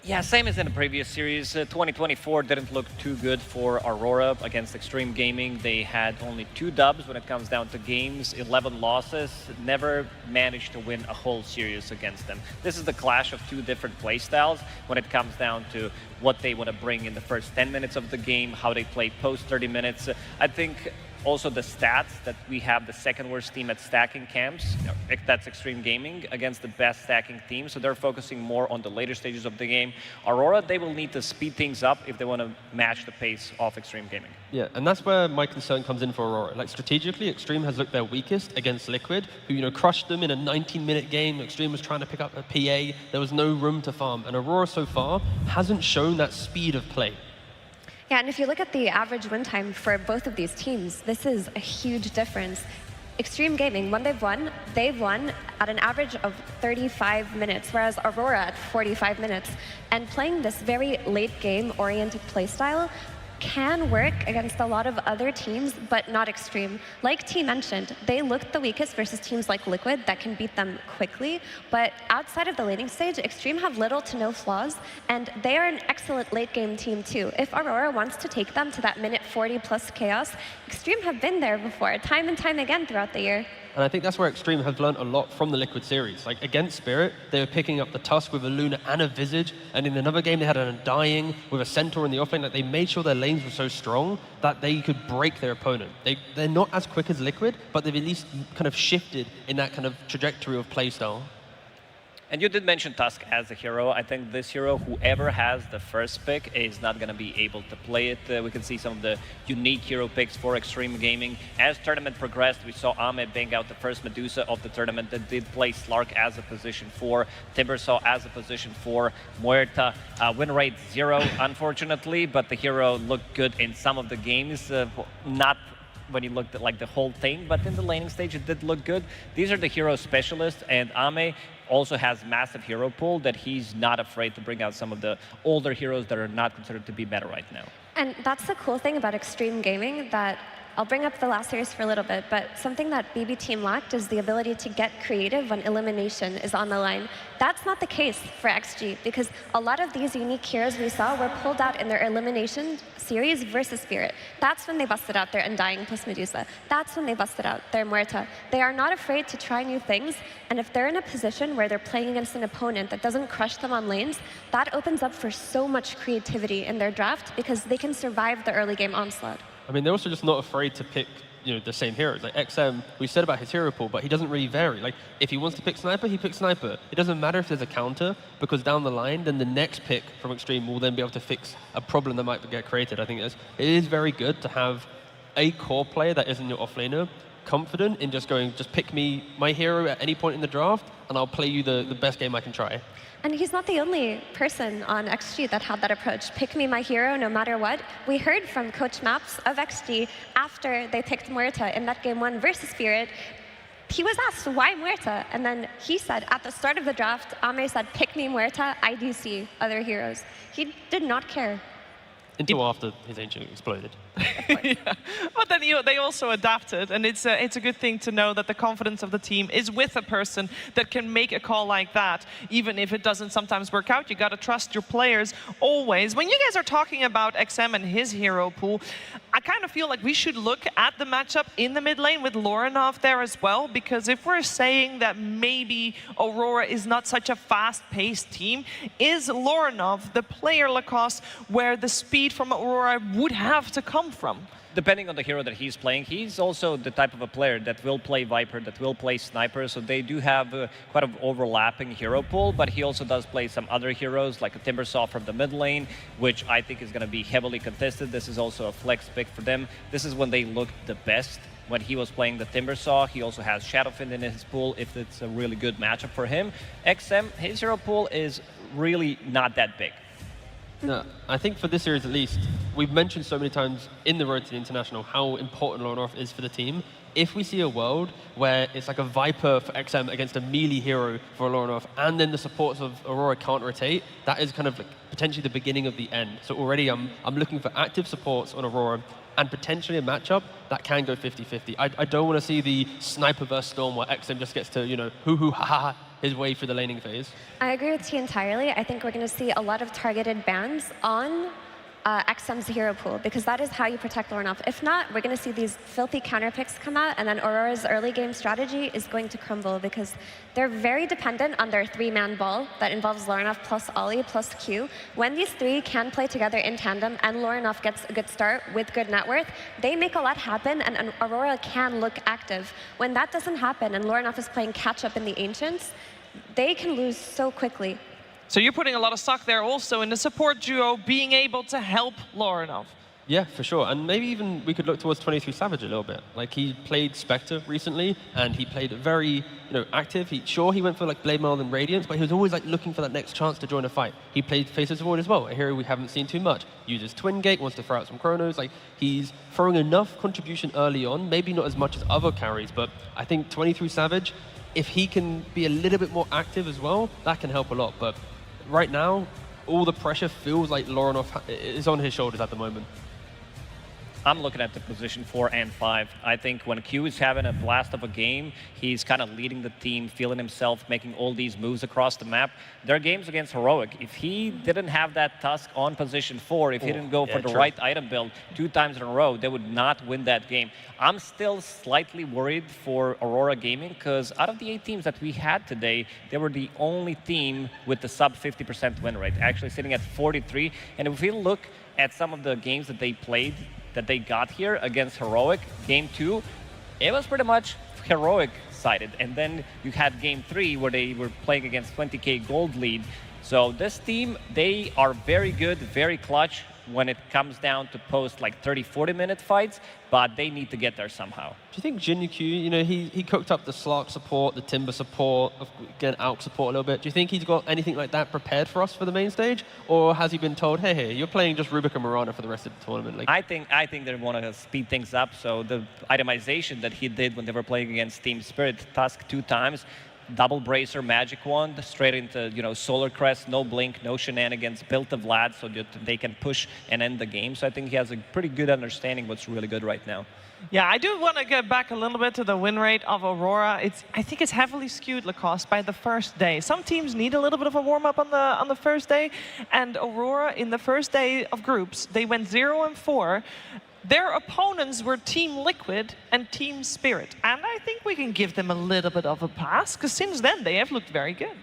Yeah, same as in the previous series. 2024 didn't look too good for Aurora against Extreme Gaming. They had only 2 dubs when it comes down to games, 11 losses, never managed to win a whole series against them. This is the clash of 2 different playstyles when it comes down to what they want to bring in the first 10 minutes of the game, how they play post 30 minutes. I think also the stats that we have the second worst team at stacking camps, that's Extreme Gaming, against the best stacking team. So they're focusing more on the later stages of the game. Aurora, they will need to speed things up if they want to match the pace of Extreme Gaming. Yeah, and that's where my concern comes in for Aurora. Like strategically, Extreme has looked their weakest against Liquid, who crushed them in a 19-minute game. Extreme was trying to pick up a PA. There was no room to farm, and Aurora so far hasn't shown that speed of play. Yeah, and if you look at the average win time for both of these teams, this is a huge difference. Extreme Gaming, when they've won at an average of 35 minutes, whereas Aurora at 45 minutes. And playing this very late game oriented playstyle can work against a lot of other teams, but not Extreme. Like T mentioned, they looked the weakest versus teams like Liquid that can beat them quickly, but outside of the laning stage, Extreme have little to no flaws, and they are an excellent late game team too. If Aurora wants to take them to that minute 40 plus chaos, Extreme have been there before, time and time again throughout the year. And I think that's where Extreme have learned a lot from the Liquid series. Like against Spirit, they were picking up the Tusk with a Luna and a Visage, and in another game they had an Undying with a Centaur in the offlane. Like they made sure their lanes were so strong that they could break their opponent. They're not as quick as Liquid, but they've at least kind of shifted in that kind of trajectory of playstyle. And you did mention Tusk as a hero. I think this hero, whoever has the first pick, is not going to be able to play it. We can see some of the unique hero picks for Extreme Gaming. As tournament progressed, we saw Ame bang out the first Medusa of the tournament that did play Slark as a position 4, Timbersaw as a position 4, Muerta. Win rate 0, unfortunately, but the hero looked good in some of the games. Not when you looked at like the whole thing, but in the laning stage it did look good. These are the hero specialists, and Ame also has massive hero pool that he's not afraid to bring out some of the older heroes that are not considered to be better right now. And that's the cool thing about Extreme Gaming, that I'll bring up the last series for a little bit, but something that BB Team lacked is the ability to get creative when elimination is on the line. That's not the case for XG, because a lot of these unique heroes we saw were pulled out in their elimination series versus Spirit. That's when they busted out their Undying plus Medusa. That's when they busted out their Muerta. They are not afraid to try new things, and if they're in a position where they're playing against an opponent that doesn't crush them on lanes, that opens up for so much creativity in their draft because they can survive the early game onslaught. I mean, they're also just not afraid to pick, the same heroes. Like XM, we said about his hero pool, but he doesn't really vary. Like, if he wants to pick Sniper, he picks Sniper. It doesn't matter if there's a counter, because down the line, then the next pick from Extreme will then be able to fix a problem that might get created. I think it is very good to have a core player that isn't your offlaner confident in just pick me my hero at any point in the draft, and I'll play you the best game I can try. And he's not the only person on XG that had that approach. Pick me my hero no matter what. We heard from Coach Maps of XG after they picked Muerta in that game 1 versus Spirit. He was asked, why Muerta? And then he said, at the start of the draft, Ame said, pick me Muerta, IDC, other heroes. He did not care. Until after his ancient exploded. Yeah. But then they also adapted, and it's a good thing to know that the confidence of the team is with a person that can make a call like that, even if it doesn't sometimes work out. You got to trust your players always. When you guys are talking about XM and his hero pool, I kind of feel like we should look at the matchup in the mid lane with Lorinov there as well, because if we're saying that maybe Aurora is not such a fast-paced team, is Lorinov the player, Lacoste, where the speed from Aurora would have to come from? Depending on the hero that he's playing, he's also the type of a player that will play Viper, that will play Sniper, so they do have quite an overlapping hero pool, but he also does play some other heroes, like a Timbersaw from the mid lane, which I think is going to be heavily contested. This is also a flex pick for them. This is when they look the best. When he was playing the Timbersaw, he also has Shadowfin in his pool, if it's a really good matchup for him. XM, his hero pool is really not that big. No, I think for this series at least, we've mentioned so many times in the road to the international how important Lorinov is for the team. If we see a world where it's like a Viper for XM against a melee hero for Lorinov, and then the supports of Aurora can't rotate, that is kind of like potentially the beginning of the end. So already I'm looking for active supports on Aurora and potentially a matchup that can go 50-50. I don't want to see the sniper versus Storm where XM just gets to, you know, hoo-hoo, ha-ha, his way through the laning phase. I agree with T entirely. I think we're going to see a lot of targeted bans on XM's hero pool, because that is how you protect Lorinov. If not, we're going to see these filthy counter picks come out, and then Aurora's early game strategy is going to crumble because they're very dependent on their three-man ball that involves Lorinov plus Ollie plus Q. When these three can play together in tandem and Lorinov gets a good start with good net worth, they make a lot happen, and Aurora can look active. When that doesn't happen and Lorinov is playing catch-up in the Ancients, they can lose so quickly. So you're putting a lot of stock there also in the support duo being able to help Lorinov. Yeah, for sure. And maybe even we could look towards 23 Savage a little bit. Like, he played Spectre recently, and he played very, active. He went for like Blade Mail and Radiance, but he was always like looking for that next chance to join a fight. He played Faceless Void as well, a hero we haven't seen too much. Uses Twin Gate, wants to throw out some Chronos. Like, he's throwing enough contribution early on, maybe not as much as other carries, but I think 23 Savage, if he can be a little bit more active as well, that can help a lot. But right now, all the pressure feels like Lorinov is on his shoulders at the moment. I'm looking at the position 4 and 5. I think when Q is having a blast of a game, he's kind of leading the team, feeling himself, making all these moves across the map. There are games against Heroic. If he didn't have that Tusk on position 4, if he didn't go for the right item build 2 times in a row, they would not win that game. I'm still slightly worried for Aurora Gaming, because out of the 8 teams that we had today, they were the only team with the sub 50% win rate, actually sitting at 43. And if we look at some of the games that they played, that they got here against Heroic, game 2, it was pretty much Heroic sided. And then you had game 3 where they were playing against 20k gold lead. So this team, they are very good, very clutch when it comes down to post like 30-40 minute fights, but they need to get there somehow. Do you think Jin Q, he cooked up the Slark support, the Timber support, again, Alk support a little bit. Do you think he's got anything like that prepared for us for the main stage? Or has he been told, hey, you're playing just Rubik and Mirana for the rest of the tournament? Like, I think they want to speed things up. So the itemization that he did when they were playing against Team Spirit, Tusk 2 times, double bracer, magic wand, straight into Solar Crest, no blink, no shenanigans, built to Vlad so that they can push and end the game. So I think he has a pretty good understanding what's really good right now. Yeah, I do want to get back a little bit to the win rate of Aurora. I think it's heavily skewed, Lacoste, by the first day. Some teams need a little bit of a warm-up on the first day, and Aurora, in the first day of groups, they went 0-4. Their opponents were Team Liquid and Team Spirit, and I think we can give them a little bit of a pass, because since then they have looked very good.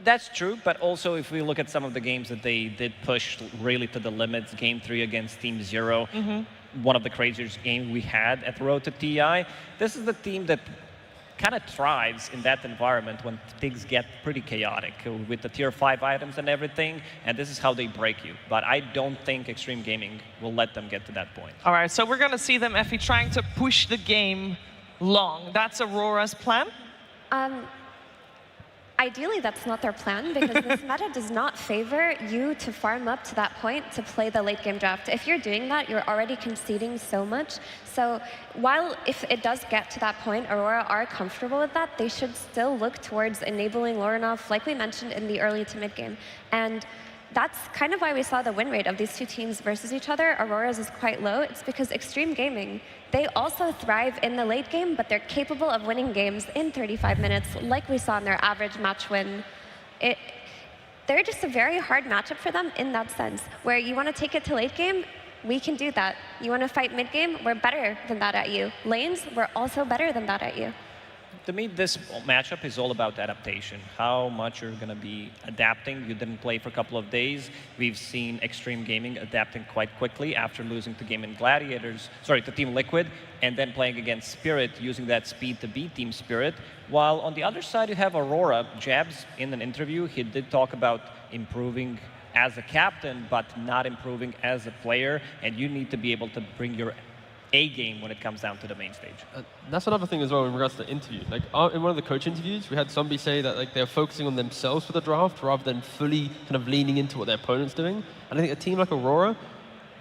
That's true, but also if we look at some of the games that they did push really to the limits, game 3 against Team Zero, one of the craziest games we had at the Road to TI, this is the team that kind of thrives in that environment when things get pretty chaotic with the tier 5 items and everything, and this is how they break you. But I don't think Extreme Gaming will let them get to that point. All right, so we're going to see them, Effie, trying to push the game long. That's Aurora's plan? Ideally, that's not their plan, because this meta does not favor you to farm up to that point to play the late game draft. If you're doing that, you're already conceding so much. So while if it does get to that point, Aurora are comfortable with that, they should still look towards enabling Lorinov, like we mentioned in the early to mid game. And that's kind of why we saw the win rate of these 2 teams versus each other. Aurora's is quite low. It's because Extreme Gaming, they also thrive in the late game, but they're capable of winning games in 35 minutes, like we saw in their average match win. They're just a very hard matchup for them in that sense, where you want to take it to late game, we can do that. You want to fight mid game, we're better than that at you. Lanes, we're also better than that at you. To me, this matchup is all about adaptation. How much you're going to be adapting. You didn't play for a couple of days. We've seen Extreme Gaming adapting quite quickly after losing to to Team Liquid, and then playing against Spirit, using that speed to beat Team Spirit. While on the other side, you have Aurora. Jabs, in an interview, he did talk about improving as a captain, but not improving as a player, and you need to be able to bring your A game when it comes down to the main stage. That's another thing as well in regards to the interview. Like in one of the coach interviews, we had somebody say that like they're focusing on themselves for the draft rather than fully kind of leaning into what their opponent's doing. And I think a team like Aurora,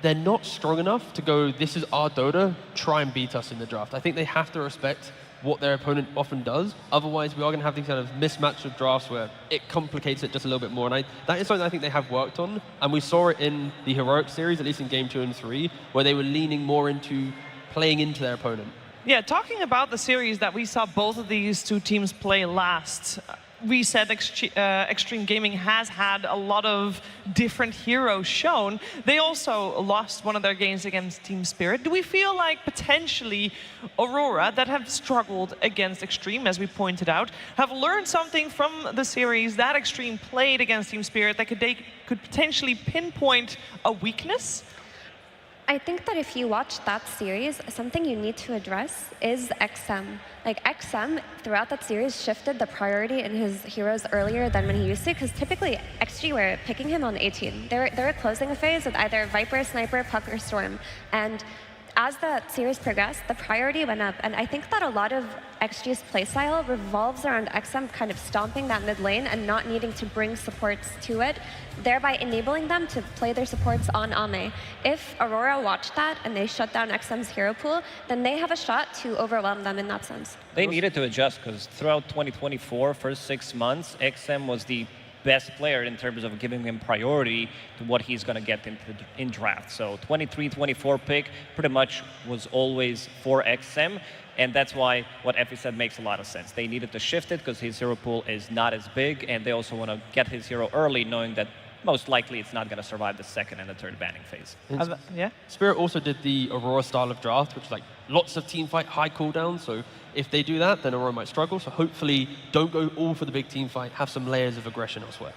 they're not strong enough to go, this is our Dota, try and beat us in the draft. I think they have to respect what their opponent often does. Otherwise, we are going to have these kind of mismatch of drafts where it complicates it just a little bit more. And that is something I think they have worked on. And we saw it in the Heroic series, at least in game 2 and 3, where they were leaning more into playing into their opponent. Yeah, talking about the series that we saw both of these two teams play last, we said Extreme Gaming has had a lot of different heroes shown. They also lost one of their games against Team Spirit. Do we feel like potentially Aurora, that have struggled against Extreme, as we pointed out, have learned something from the series that Extreme played against Team Spirit that they could potentially pinpoint a weakness? I think that if you watch that series, something you need to address is XM. Like XM, throughout that series, shifted the priority in his heroes earlier than when he used to, because typically XG were picking him on 18. They were closing a phase with either Viper, Sniper, Puck, or Storm. And as the series progressed, the priority went up. And I think that a lot of XG's playstyle revolves around XM kind of stomping that mid lane and not needing to bring supports to it, thereby enabling them to play their supports on Ame. If Aurora watched that and they shut down XM's hero pool, then they have a shot to overwhelm them in that sense. They needed to adjust because throughout 2024, first 6 months, XM was the best player in terms of giving him priority to what he's going to get in draft. So 23-24 pick pretty much was always for XM, and that's why what Effie said makes a lot of sense. They needed to shift it because his hero pool is not as big, and they also want to get his hero early, knowing that most likely it's not going to survive the second and the third banning phase. Yeah. Spirit also did the Aurora style of draft, which is like lots of team fight, high cooldown. So if they do that, then Aurora might struggle. So hopefully don't go all for the big team fight, have some layers of aggression elsewhere.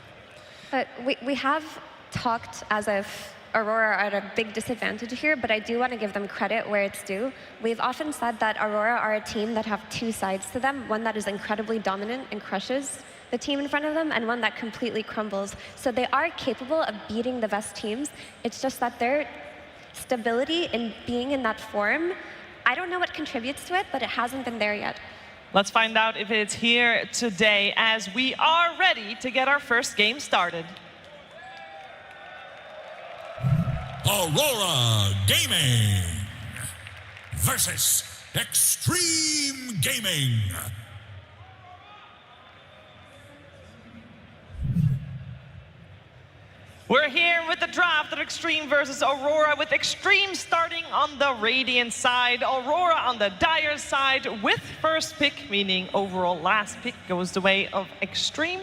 But we have talked as if Aurora are at a big disadvantage here, but I do want to give them credit where it's due. We've often said that Aurora are a team that have two sides to them, one that is incredibly dominant and crushes the team in front of them, and one that completely crumbles. So they are capable of beating the best teams. It's just that their stability in being in that form, I don't know what contributes to it, but it hasn't been there yet. Let's find out if it's here today, as we are ready to get our first game started. Aurora Gaming versus Extreme Gaming. We're here with the draft of Extreme versus Aurora, with Extreme starting on the Radiant side, Aurora on the Dire side, with first pick, meaning overall last pick goes the way of Extreme.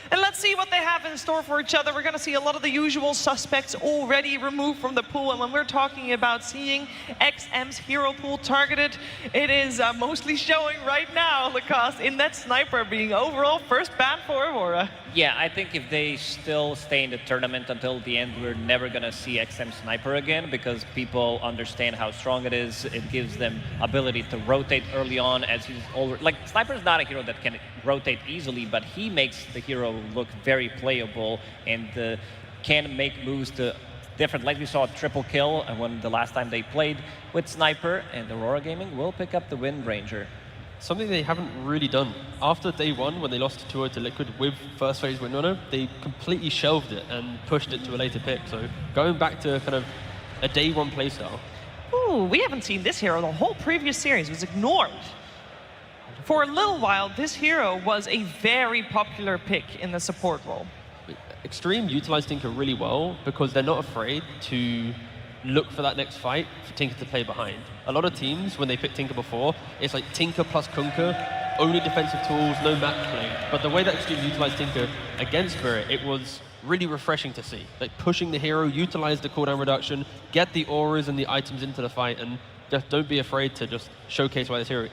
And let's see what they have in store for each other. We're going to see a lot of the usual suspects already removed from the pool. And when we're talking about seeing XM's hero pool targeted, it is mostly showing right now Lacoste in that Sniper being overall first ban for Aurora. Yeah, I think if they still stay in the tournament until the end, we're never going to see XM Sniper again, because people understand how strong it is. It gives them ability to rotate early on, as he's already... Like, Sniper is not a hero that can rotate easily, but he makes the hero look very playable and can make moves to different... Like we saw a triple kill when the last time they played with Sniper, and Aurora Gaming will pick up the Wind Ranger. Something they haven't really done. After day one, when they lost 2-0 to Liquid with first phase Windrunner, they completely shelved it and pushed it to a later pick. So going back to kind of a day one playstyle. Ooh, we haven't seen this hero. The whole previous series was ignored. For a little while, this hero was a very popular pick in the support role. Extreme utilized Tinker really well because they're not afraid to look for that next fight for Tinker to play behind. A lot of teams, when they pick Tinker before, it's like Tinker plus Kunkka, only defensive tools, no match play. But the way that Extreme utilized Tinker against Spirit, it was really refreshing to see. Like pushing the hero, utilize the cooldown reduction, get the auras and the items into the fight, and just don't be afraid to just showcase why this hero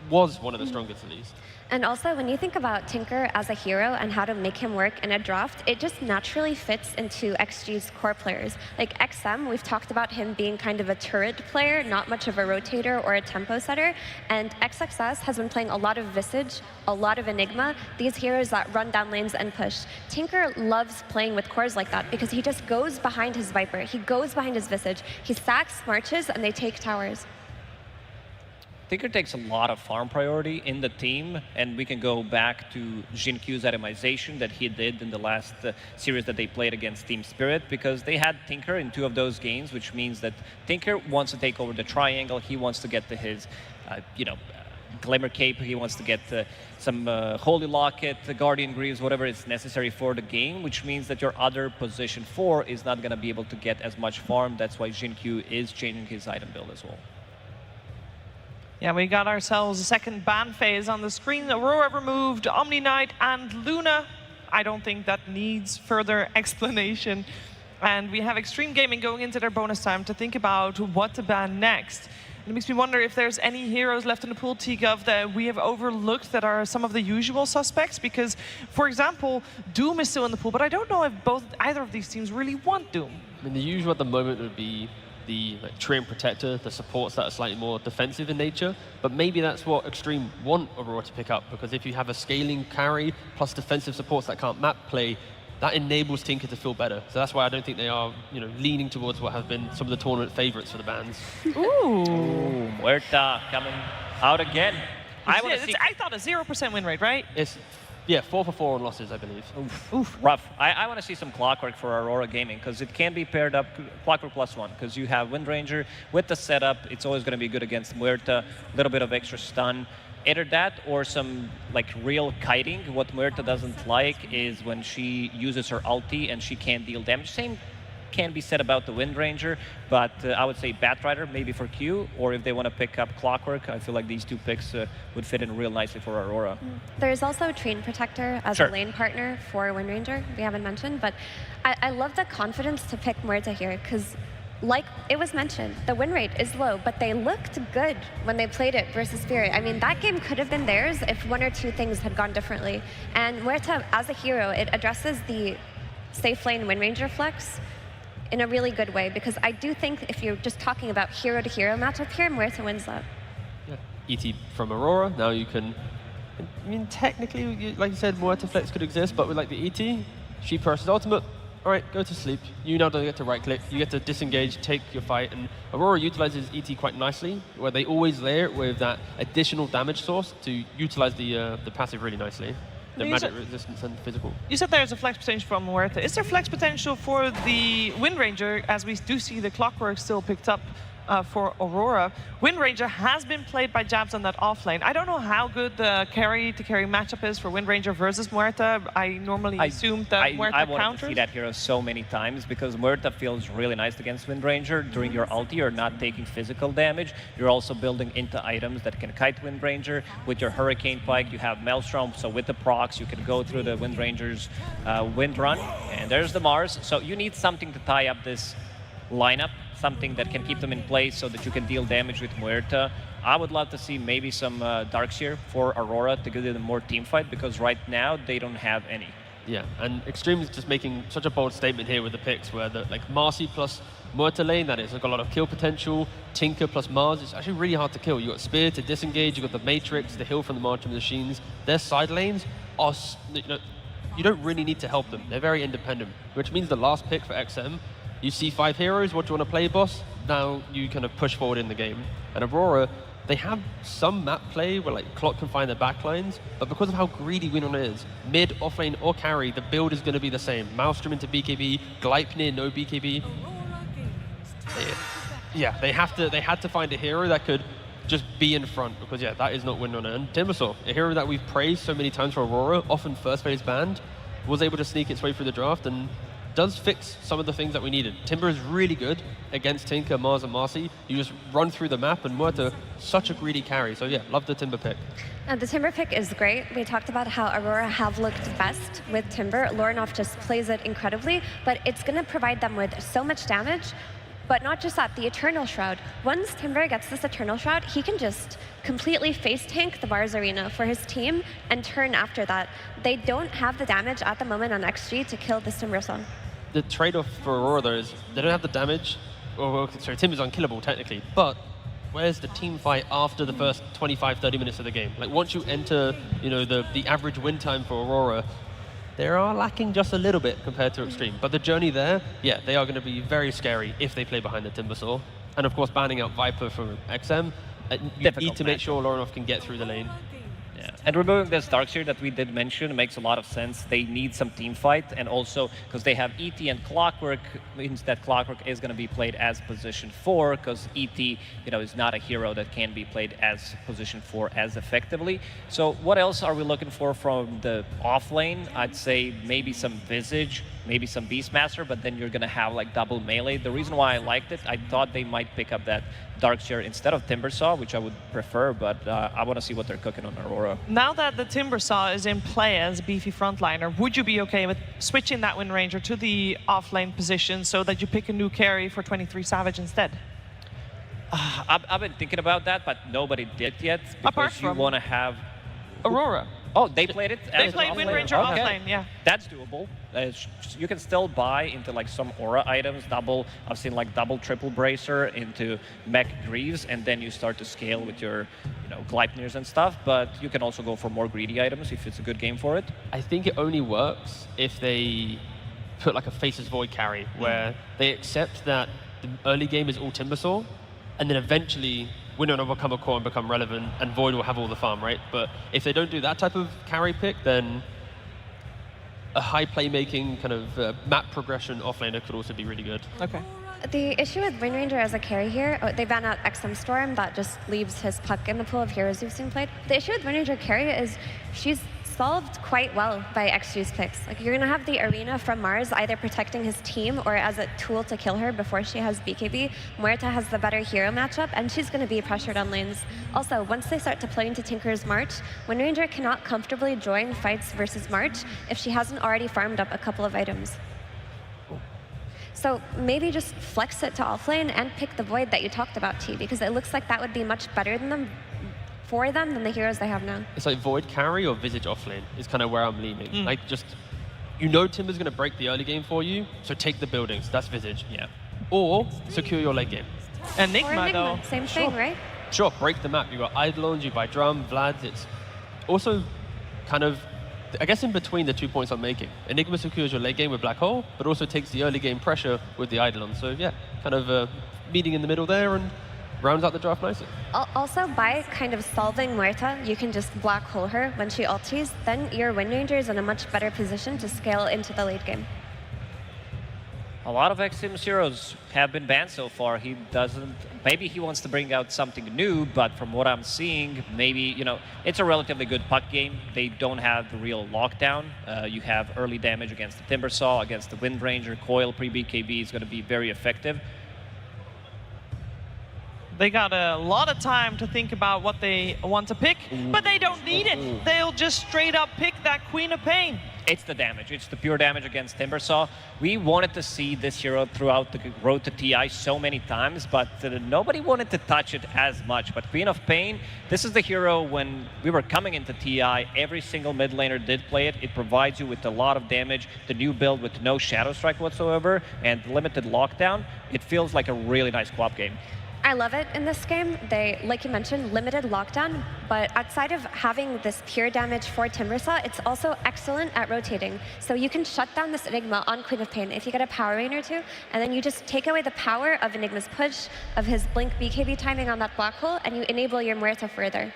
was one of the strongest at least. And also, when you think about Tinker as a hero and how to make him work in a draft, it just naturally fits into XG's core players. Like XM, we've talked about him being kind of a turret player, not much of a rotator or a tempo setter. And XXS has been playing a lot of Visage, a lot of Enigma, these heroes that run down lanes and push. Tinker loves playing with cores like that because he just goes behind his Viper, he goes behind his Visage, he stacks, marches, and they take towers. Tinker takes a lot of farm priority in the team, and we can go back to Jinkyu's itemization that he did in the last series that they played against Team Spirit, because they had Tinker in 2 of those games, which means that Tinker wants to take over the triangle, he wants to get to his, Glimmer Cape, he wants to get some Holy Locket, Guardian Greaves, whatever is necessary for the game, which means that your other position 4 is not going to be able to get as much farm. That's why Jinkyu is changing his item build as well. Yeah, we got ourselves a second ban phase on the screen. Aurora removed, Omni Knight and Luna. I don't think that needs further explanation. And we have Extreme Gaming going into their bonus time to think about what to ban next. And it makes me wonder if there's any heroes left in the pool, T-Gov, that we have overlooked that are some of the usual suspects. Because, for example, Doom is still in the pool, but I don't know if either of these teams really want Doom. I mean, the usual at the moment would be the Treant Protector, the supports that are slightly more defensive in nature, but maybe that's what Extreme want Aurora to pick up, because if you have a scaling carry plus defensive supports that can't map play, that enables Tinker to feel better. So that's why I don't think they are, leaning towards what have been some of the tournament favorites for the bans. Ooh. Muerta coming out again. I thought a 0% win rate, right? Yeah, 4 for 4 on losses, I believe. Oof. Rough. I want to see some Clockwork for Aurora Gaming, because it can be paired up Clockwork +1, because you have Wind Ranger with the setup. It's always going to be good against Muerta. A little bit of extra stun. Either that or some real kiting. What Muerta doesn't like is when she uses her ulti and she can't deal damage. Same can be said about the Wind Ranger, but I would say Batrider maybe for Q, or if they want to pick up Clockwork, I feel like these 2 picks would fit in real nicely for Aurora. There's also Treant Protector as a lane partner for Wind Ranger, we haven't mentioned, but I love the confidence to pick Muerta here, because like it was mentioned, the win rate is low, but they looked good when they played it versus Spirit. I mean, that game could have been theirs if 1 or 2 things had gone differently. And Muerta, as a hero, it addresses the safe lane Wind Ranger flex in a really good way, because I do think if you're just talking about hero-to-hero matchup here, Muerta wins that. Yeah. ET from Aurora, now you can, I mean, technically, like you said, Muerta flex could exist, but with the ET, she presses ultimate, all right, go to sleep. You now don't get to right-click, you get to disengage, take your fight, and Aurora utilizes ET quite nicely, where they always layer it with that additional damage source to utilize the passive really nicely. The magic resistance and physical. You said there's a flex potential from Muerta. Is there flex potential for the Wind Ranger, as we do see the Clockwork still picked up for Aurora? Wind Ranger has been played by Jabs on that off lane. I don't know how good the carry-to-carry matchup is for Wind Ranger versus Muerta. I normally assume that Muerta I counters. I wanted to see that hero so many times, because Muerta feels really nice against Wind Ranger. During your ulti, you're not taking physical damage. You're also building into items that can kite Wind Ranger. With your Hurricane Pike, you have Maelstrom, so with the procs, you can go through the Wind Ranger's Wind Run. And there's the Mars. So you need something to tie up this lineup, something that can keep them in place so that you can deal damage with Muerta. I would love to see maybe some Darkseer for Aurora to give them more team fight, because right now they don't have any. Yeah, and Extreme is just making such a bold statement here with the picks, where the Marcy plus Muerta lane, that is, got a lot of kill potential. Tinker plus Mars, it's actually really hard to kill. You got Spear to disengage, you got the Matrix, the heal from the March of Machines. Their side lanes are, you don't really need to help them. They're very independent, which means the last pick for XM, you see 5 heroes, what do you want to play, boss? Now you kind of push forward in the game. And Aurora, they have some map play where Clock can find their backlines, but because of how greedy Winona is, mid, offlane, or carry, the build is going to be the same. Maelstrom into BKB, Gleipnir, no BKB. Yeah, they had to find a hero that could just be in front, because that is not Winona. And Timbersaw, a hero that we've praised so many times for Aurora, often first phase banned, was able to sneak its way through the draft and does fix some of the things that we needed. Timber is really good against Tinker, Mars, and Marcy. You just run through the map, and Muerta, such a greedy carry. So love the Timber pick. The Timber pick is great. We talked about how Aurora have looked best with Timber. Lorinov just plays it incredibly, but it's going to provide them with so much damage. But not just that, the Eternal Shroud. Once Timber gets this Eternal Shroud, he can just completely face tank the Mars Arena for his team and turn after that. They don't have the damage at the moment on XG to kill this Timbersaw. The trade-off for Aurora, though, is they don't have the damage. Sorry, Timber's unkillable, technically. But where's the team fight after the first 25, 30 minutes of the game? Like, once you enter, the average win time for Aurora, they are lacking just a little bit compared to Extreme. But the journey there, yeah, they are going to be very scary if they play behind the Timbersaw. And of course, banning out Viper from XM, you need to make sure Lorinov can get through the lane. Yeah. And removing this Darkseer that we did mention makes a lot of sense. They need some team fight, and also because they have ET and Clockwork, means that Clockwork is going to be played as position 4, because ET, is not a hero that can be played as position 4 as effectively. So what else are we looking for from the off lane? I'd say maybe some Visage, maybe some Beastmaster, but then you're going to have like double melee. The reason why I liked it, I thought they might pick up that Darkseer instead of Timbersaw, which I would prefer, but I want to see what they're cooking on Aurora. Now that the Timbersaw is in play as beefy frontliner, would you be okay with switching that Wind Ranger to the off-lane position so that you pick a new carry for 23 Savage instead? I've been thinking about that, but nobody did yet, because Apart from you want to have Aurora. Oh, they played it? They played Wind Ranger offlane, yeah. That's doable. You can still buy into like some aura items, I've seen like double, triple bracer into mech Greaves, and then you start to scale with your Gleipnirs and stuff, but you can also go for more greedy items if it's a good game for it. I think it only works if they put like a Faceless Void carry, where they accept that the early game is all Timbersaw, and then eventually Winner will become a core and become relevant, and Void will have all the farm, right? But if they don't do that type of carry pick, then a high playmaking kind of map progression offlaner could also be really good. Okay. The issue with Wind Ranger as a carry here, they ban out XM Storm, that just leaves his puck in the pool of heroes you've seen played. The issue with Wind Ranger carry is she's solved quite well by XG's picks. Like, you're gonna have the Arena from Mars either protecting his team or as a tool to kill her before she has BKB. Muerta has the better hero matchup, and she's gonna be pressured on lanes. Also, once they start to play into Tinker's March, Wind Ranger cannot comfortably join fights versus March if she hasn't already farmed up a couple of items. So maybe just flex it to offlane and pick the Void that you talked about, T, because it looks like that would be much better than for them than the heroes they have now. It's like Void carry or Visage offlane is kind of where I'm leaning. Like, just, Timber's going to break the early game for you, so take the buildings. That's Visage. Yeah. Or secure your late game. Enigma, though. Same thing, right? Sure, break the map. You've got Eidolons, you buy Drum, Vlad. It's also kind of, I guess, in between the 2 points I'm making. Enigma secures your late game with Black Hole, but also takes the early game pressure with the Eidolon. So yeah, kind of meeting in the middle there, and rounds out the draft nicely. Also, by kind of solving Muerta, you can just Black Hole her when she ultis, then your Wind Ranger is in a much better position to scale into the late game. A lot of XM's heroes have been banned so far. He doesn't, maybe he wants to bring out something new, but from what I'm seeing, maybe, it's a relatively good puck game. They don't have the real lockdown. You have early damage against the Timbersaw, against the Wind Ranger. Coil pre-BKB is going to be very effective. They got a lot of time to think about what they want to pick, but they don't need it. They'll just straight up pick that Queen of Pain. It's the damage. It's the pure damage against Timbersaw. We wanted to see this hero throughout the road to TI so many times, but nobody wanted to touch it as much. But Queen of Pain, this is the hero when we were coming into TI, every single mid laner did play it. It provides you with a lot of damage. The new build with no Shadow Strike whatsoever and limited lockdown, it feels like a really nice co-op game. I love it in this game. They, like you mentioned, limited lockdown, but outside of having this pure damage for Timbersaw, it's also excellent at rotating. So you can shut down this Enigma on Queen of Pain if you get a power rain or two, and then you just take away the power of Enigma's push, of his blink BKB timing on that Black Hole, and you enable your Muerta further.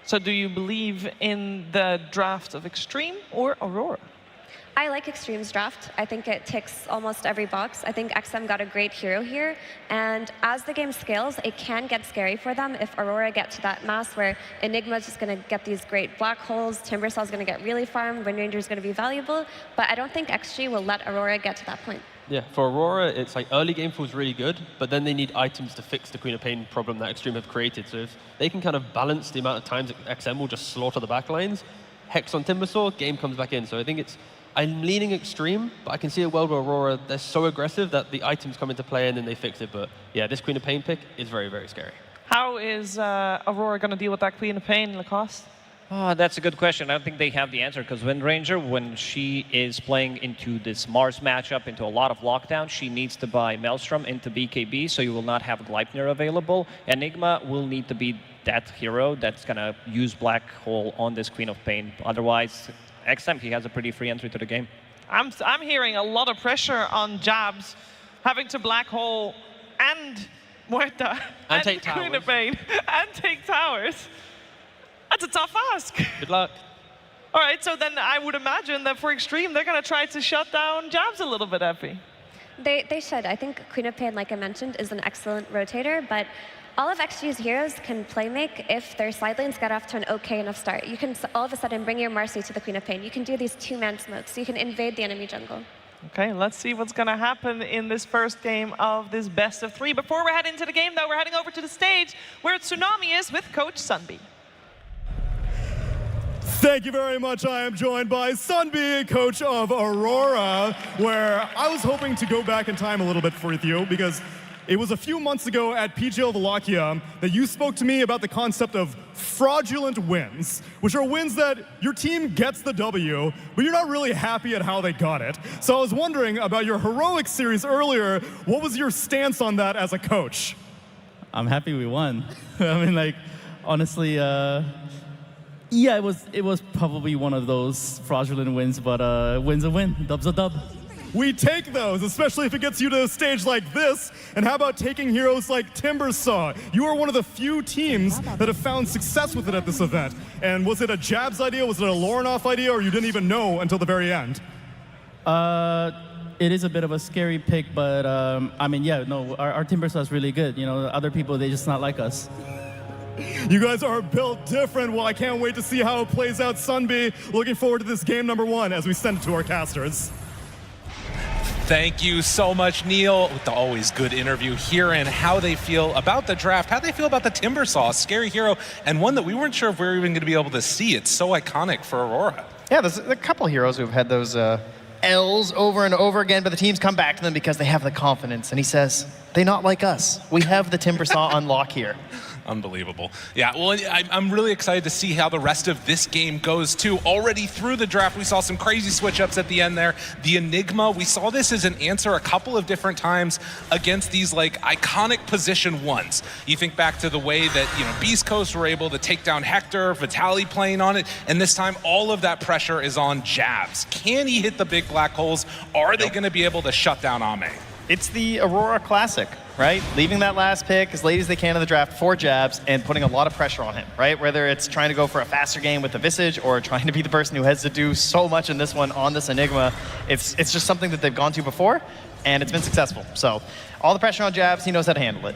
So do you believe in the draft of Extreme or Aurora? I like Extreme's draft. I think it ticks almost every box. I think XM got a great hero here, and as the game scales, it can get scary for them if Aurora get to that mass where Enigma's just going to get these great black holes, Timbersaw's going to get really farmed, Wind Ranger's going to be valuable, but I don't think XG will let Aurora get to that point. Yeah, for Aurora, it's like early game feels really good, but then they need items to fix the Queen of Pain problem that Extreme have created. So if they can kind of balance the amount of times XM will just slaughter the backlines, Hex on Timbersaw, game comes back in. So I think it's I'm leaning extreme, but I can see a world where Aurora, they're so aggressive that the items come into play and then they fix it. But yeah, this Queen of Pain pick is very, very scary. How is Aurora going to deal with that Queen of Pain, Lacoste? Oh, that's a good question. I don't think they have the answer because Wind Ranger, when she is playing into this Mars matchup, into a lot of lockdown, she needs to buy Maelstrom into BKB, so you will not have Gleipnir available. Enigma will need to be that hero that's going to use Black Hole on this Queen of Pain. Otherwise, XM, he has a pretty free entry to the game. I'm hearing a lot of pressure on Jabs, having to Black Hole and Muerta and take Queen towers. of Pain and take towers. That's a tough ask. Good luck. All right, so then I would imagine that for Extreme, they're going to try to shut down Jabs a little bit, Effie. They should. I think Queen of Pain, like I mentioned, is an excellent rotator, but all of XG's heroes can play make if their side lanes get off to an okay enough start. You can all of a sudden bring your Marcy to the Queen of Pain. You can do these two-man smokes, so you can invade the enemy jungle. Okay, let's see what's going to happen in this first game of this best of 3. Before we're heading into the game, though, we're heading over to the stage where Tsunami is with Coach Sunby. Thank you very much. I am joined by Sunby, coach of Aurora, where I was hoping to go back in time a little bit for you because it was a few months ago at PGL Wallachia that you spoke to me about the concept of fraudulent wins, which are wins that your team gets the W, but you're not really happy at how they got it. So I was wondering about your heroic series earlier. What was your stance on that as a coach? I'm happy we won. I mean, like, honestly, yeah, it was probably one of those fraudulent wins, but win's a win, dub's a dub. We take those, especially if it gets you to a stage like this. And how about taking heroes like Timbersaw? You are one of the few teams that have found success with it at this event. And was it a Jabs idea, was it a Lorenoff idea, or you didn't even know until the very end? It is a bit of a scary pick, but I mean, yeah, no, our Timbersaw is really good. You know, other people, they just not like us. You guys are built different. Well, I can't wait to see how it plays out, Sunby. Looking forward to this game number 1 as we send it to our casters. Thank you so much, Neil, with the always good interview, hearing how they feel about the draft, how they feel about the Timbersaw, a scary hero, and one that we weren't sure if we were even going to be able to see. It's so iconic for Aurora. Yeah, there's a couple heroes who've had those L's over and over again, but the teams come back to them because they have the confidence. And he says, they not like us. We have the Timbersaw on lock here. Unbelievable. Yeah, well, I'm really excited to see how the rest of this game goes, too. Already through the draft, we saw some crazy switch-ups at the end there. The Enigma, we saw this as an answer a couple of different times against these, like, iconic position ones. You think back to the way that, you know, Beast Coast were able to take down Hector, Vitaly playing on it, and this time all of that pressure is on Jabs. Can he hit the big black holes? Are they going to be able to shut down Ame? It's the Aurora Classic, right? Leaving that last pick as late as they can in the draft for Jabs and putting a lot of pressure on him, right? Whether it's trying to go for a faster game with the Visage or trying to be the person who has to do so much in this one on this Enigma, it's just something that they've gone to before, and it's been successful. So all the pressure on Jabs, he knows how to handle it.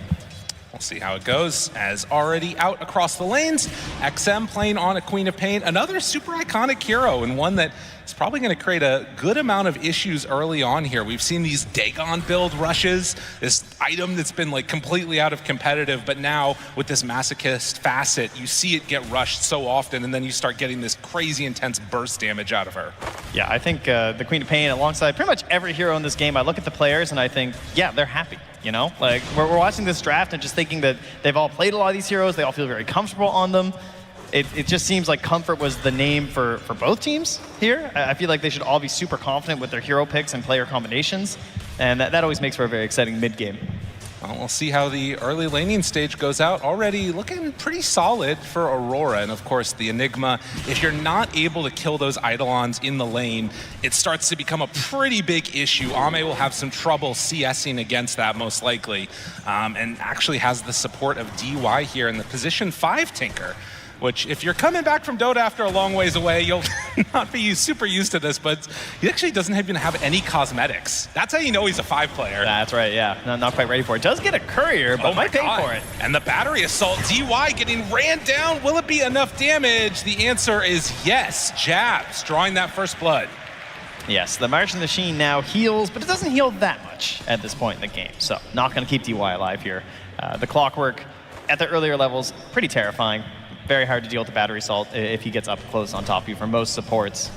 We'll see how it goes. As already out across the lanes, XM playing on a Queen of Pain, another super iconic hero, and one that is probably going to create a good amount of issues early on here. We've seen these Dagon build rushes, this item that's been like completely out of competitive, but now with this masochist facet, you see it get rushed so often, and then you start getting this crazy intense burst damage out of her. Yeah, I think the Queen of Pain, alongside pretty much every hero in this game, I look at the players and I think, yeah, they're happy. You know, like we're watching this draft and just thinking that they've all played a lot of these heroes. They all feel very comfortable on them. It just seems like comfort was the name for both teams here. I feel like they should all be super confident with their hero picks and player combinations. And that always makes for a very exciting mid-game. Well, we'll see how the early laning stage goes out. Already looking pretty solid for Aurora. And of course, the Enigma, if you're not able to kill those Eidolons in the lane, it starts to become a pretty big issue. Ame will have some trouble CSing against that most likely. And actually has the support of DY here in the position 5 Tinker, which if you're coming back from Dota after a long ways away, you'll not be super used to this, but he actually doesn't even have any cosmetics. That's how you know he's a 5 player. That's right, yeah. Not quite ready for it. Does get a courier, but might pay for it. And the battery assault, DY getting ran down. Will it be enough damage? The answer is yes. Jabs drawing that first blood. Yes, the Martian Machine now heals, but it doesn't heal that much at this point in the game. So not going to keep DY alive here. The Clockwork at the earlier levels, pretty terrifying. Very hard to deal with the battery assault if he gets up close on top of you for most supports.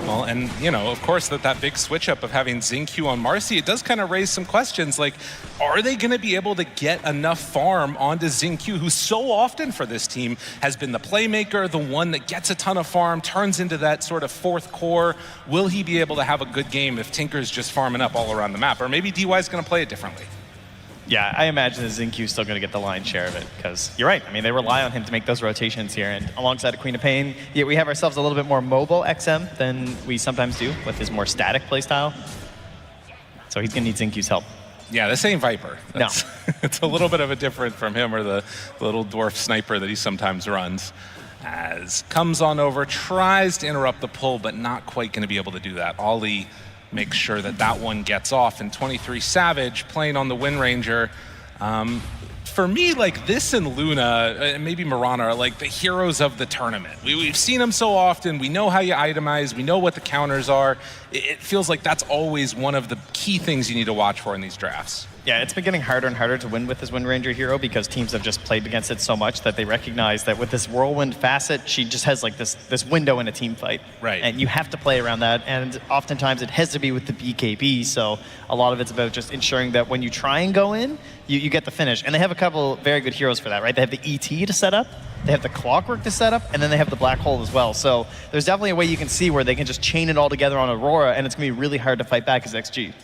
Well, and, you know, of course, that big switch up of having Xingqiu on Marcy, it does kind of raise some questions. Like, are they going to be able to get enough farm onto Xingqiu, who so often for this team has been the playmaker, the one that gets a ton of farm, turns into that sort of fourth core? Will he be able to have a good game if Tinker's just farming up all around the map? Or maybe DY's going to play it differently. Yeah, I imagine that Xingqiu's still going to get the lion's share of it, because you're right. I mean, they rely on him to make those rotations here, and alongside of Queen of Pain, yeah, we have ourselves a little bit more mobile XM than we sometimes do with his more static playstyle. So he's going to need Xingqiu's help. Yeah, this ain't Viper. No. It's a little bit of a different from him or the little dwarf sniper that he sometimes runs. As comes on over, tries to interrupt the pull, but not quite going to be able to do that. Ollie makes sure that one gets off, and 23 Savage playing on the Wind Ranger. For me, like, this and Luna, and maybe Mirana, are like the heroes of the tournament. We've seen them so often. We know how you itemize. We know what the counters are. It feels like that's always one of the key things you need to watch for in these drafts. Yeah, it's been getting harder and harder to win with this Wind Ranger hero because teams have just played against it so much that they recognize that with this Whirlwind facet, she just has like this window in a team fight. Right. And you have to play around that, and oftentimes it has to be with the BKB, so a lot of it's about just ensuring that when you try and go in, you get the finish. And they have a couple very good heroes for that, right? They have the ET to set up, they have the Clockwork to set up, and then they have the Black Hole as well. So there's definitely a way you can see where they can just chain it all together on Aurora, and it's going to be really hard to fight back as XG.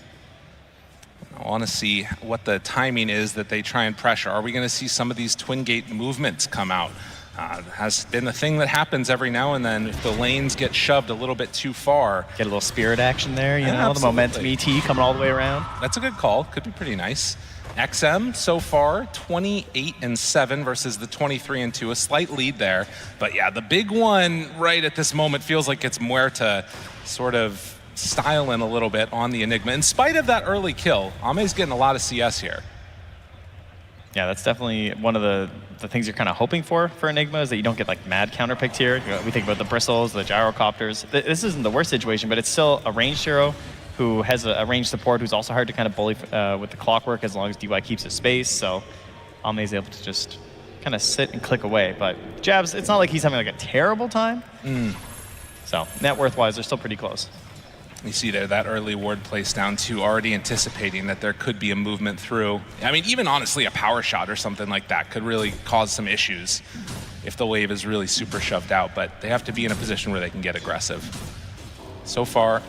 I want to see what the timing is that they try and pressure. Are we going to see some of these twin gate movements come out? Has been a thing that happens every now and then if the lanes get shoved a little bit too far. Get a little spirit action there, you know, absolutely. the momentum ET coming all the way around. That's a good call. Could be pretty nice. XM so far 28-7 versus the 23-2, a slight lead there. But yeah, the big one right at this moment feels like it's Muerta sort of styling a little bit on the Enigma. In spite of that early kill, Ame's getting a lot of CS here. Yeah, that's definitely one of the things you're kind of hoping for Enigma, is that you don't get like mad counterpicked here. You know, we think about the bristles, the gyrocopters. This isn't the worst situation, but it's still a ranged hero who has a ranged support who's also hard to kind of bully with the Clockwork as long as DY keeps his space. So Ame's able to just kind of sit and click away. But Jabs, it's not like he's having like a terrible time. So net worth-wise, they're still pretty close. You see there that early ward place down too, already anticipating that there could be a movement through. I mean, even honestly, a power shot or something like that could really cause some issues if the wave is really super shoved out, but they have to be in a position where they can get aggressive. So far,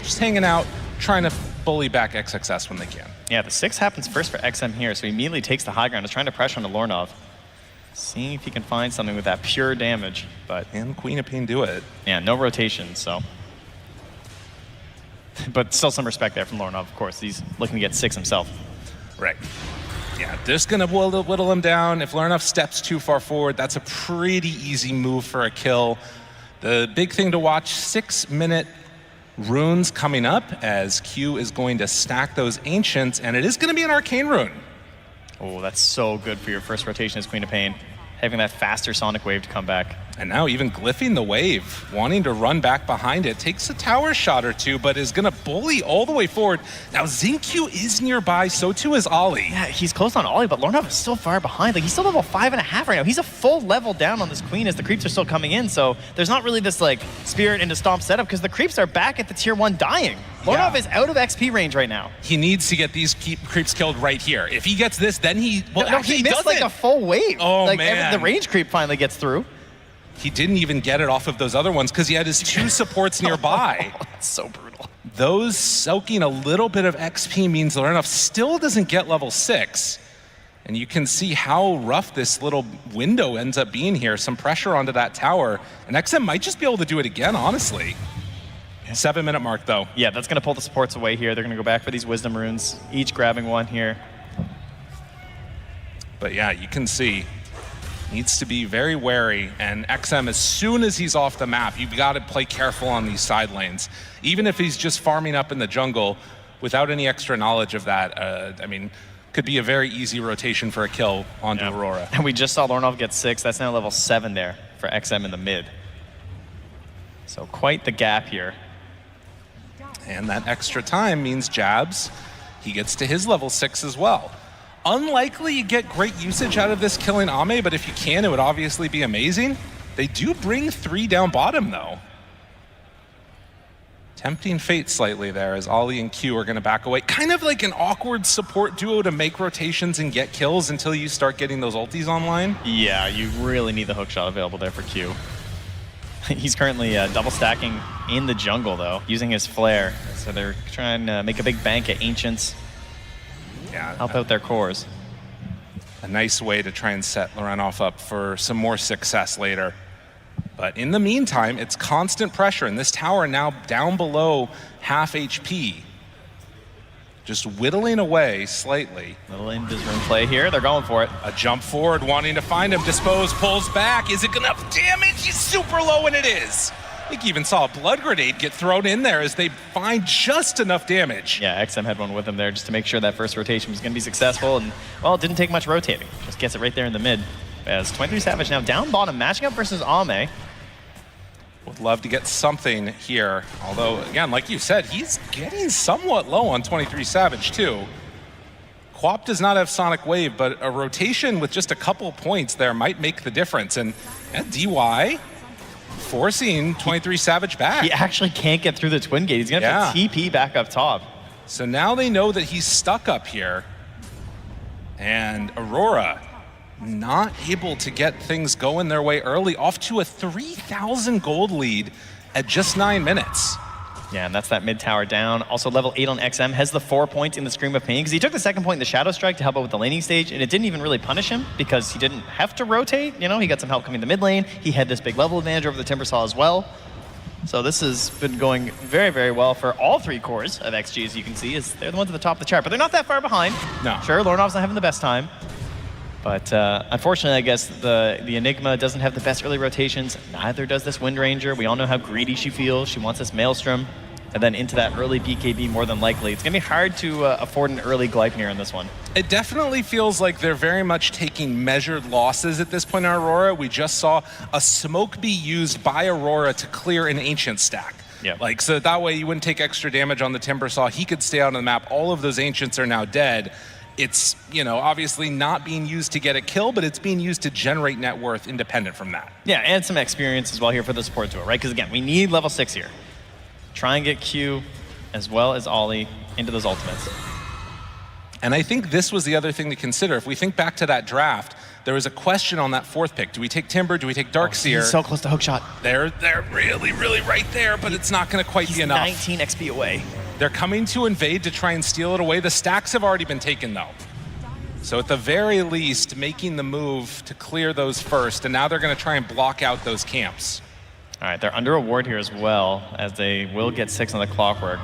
just hanging out, trying to bully back XXS when they can. Yeah, the 6 happens first for XM here, so he immediately takes the high ground, is trying to pressure onto Lornov. Seeing if he can find something with that pure damage, but... And Queen of Pain do it. Yeah, no rotation, so... But still some respect there from Lornov, of course. He's looking to get 6 himself. Right. Yeah, just gonna whittle him down. If Lornov steps too far forward, that's a pretty easy move for a kill. The big thing to watch, 6-minute runes coming up as Q is going to stack those Ancients, and it is gonna be an Arcane rune. Oh, that's so good for your first rotation as Queen of Pain. Having that faster Sonic Wave to come back. And now even glyphing the wave, wanting to run back behind it, takes a tower shot or two, but is gonna bully all the way forward. Now Xingqiu is nearby, so too is Ollie. Yeah, he's close on Ollie, but Lornov is still far behind. Like, he's still level 5.5 right now. He's a full level down on this Queen as the creeps are still coming in, so there's not really this like spirit into Stomp setup because the creeps are back at the tier 1 dying. Lornov is out of XP range right now. He needs to get these creeps killed right here. If he gets this, then he... Well, no, actually, he missed like a full wave. Oh, like, man. The range creep finally gets through. He didn't even get it off of those other ones because he had his 2 supports nearby. That's so brutal. Those soaking a little bit of XP means Lornov still doesn't get level 6. And you can see how rough this little window ends up being here. Some pressure onto that tower. And XM might just be able to do it again, honestly. 7-minute mark, though. Yeah, that's going to pull the supports away here. They're going to go back for these Wisdom runes, each grabbing one here. But yeah, you can see, needs to be very wary. And XM, as soon as he's off the map, you've got to play careful on these side lanes. Even if he's just farming up in the jungle, without any extra knowledge of that, I mean, could be a very easy rotation for a kill onto Aurora. And we just saw Lornov get 6. That's now level 7 there for XM in the mid. So quite the gap here. And that extra time means Jabs, he gets to his level 6 as well. Unlikely you get great usage out of this killing Ame, but if you can, it would obviously be amazing. They do bring 3 down bottom, though. Tempting fate slightly there as Ollie and Q are going to back away. Kind of like an awkward support duo to make rotations and get kills until you start getting those ultis online. Yeah, you really need the hookshot available there for Q. He's currently double stacking in the jungle, though, using his flare. So they're trying to make a big bank at Ancients. Yeah. Help out their cores. A nice way to try and set Lorenov up for some more success later. But in the meantime, it's constant pressure, and this tower now down below half HP. Just whittling away slightly. Little invis play here, they're going for it. A jump forward, wanting to find him. Dispose, pulls back. Is it enough damage? He's super low, and it is. I think you even saw a blood grenade get thrown in there as they find just enough damage. Yeah, XM had one with him there just to make sure that first rotation was going to be successful, and, well, it didn't take much rotating. Just gets it right there in the mid. As 23 Savage now down bottom, matching up versus Ame. Would love to get something here. Although, again, like you said, he's getting somewhat low on 23 Savage, too. Quap does not have Sonic Wave, but a rotation with just a couple points there might make the difference. And DY forcing 23 Savage back. He actually can't get through the Twin Gate. He's going to have to TP back up top. So now they know that he's stuck up here. And Aurora not able to get things going their way early, off to a 3,000 gold lead at just 9 minutes. Yeah, and that's that mid tower down. Also level 8 on XM, has the 4 points in the Scream of Pain, because he took the second point in the Shadow Strike to help out with the laning stage, and it didn't even really punish him, because he didn't have to rotate. You know, he got some help coming to mid lane. He had this big level advantage over the Timbersaw as well. So this has been going very, very well for all 3 cores of XG, as you can see, as they're the ones at the top of the chart, but they're not that far behind. No. Sure, Lornov's not having the best time. But unfortunately, I guess the Enigma doesn't have the best early rotations. Neither does this Wind Ranger. We all know how greedy she feels. She wants this Maelstrom. And then into that early BKB more than likely. It's going to be hard to afford an early Gleipnir in this one. It definitely feels like they're very much taking measured losses at this point in Aurora. We just saw a smoke be used by Aurora to clear an Ancient stack. Yeah. Like, so that way you wouldn't take extra damage on the Timbersaw. He could stay out on the map. All of those Ancients are now dead. It's, you know, obviously not being used to get a kill, but it's being used to generate net worth independent from that. Yeah, and some experience as well here for the support duo, right? Because again, we need level 6 here. Try and get Q as well as Ollie into those ultimates. And I think this was the other thing to consider. If we think back to that draft, there was a question on that 4th pick. Do we take Timber? Do we take Darkseer? He's so close to hookshot. They're really, really right there, but it's not going to quite be enough. 19 XP away. They're coming to invade to try and steal it away. The stacks have already been taken, though. So at the very least, making the move to clear those first, and now they're going to try and block out those camps. All right, they're under a ward here as well, as they will get 6 on the clockwork.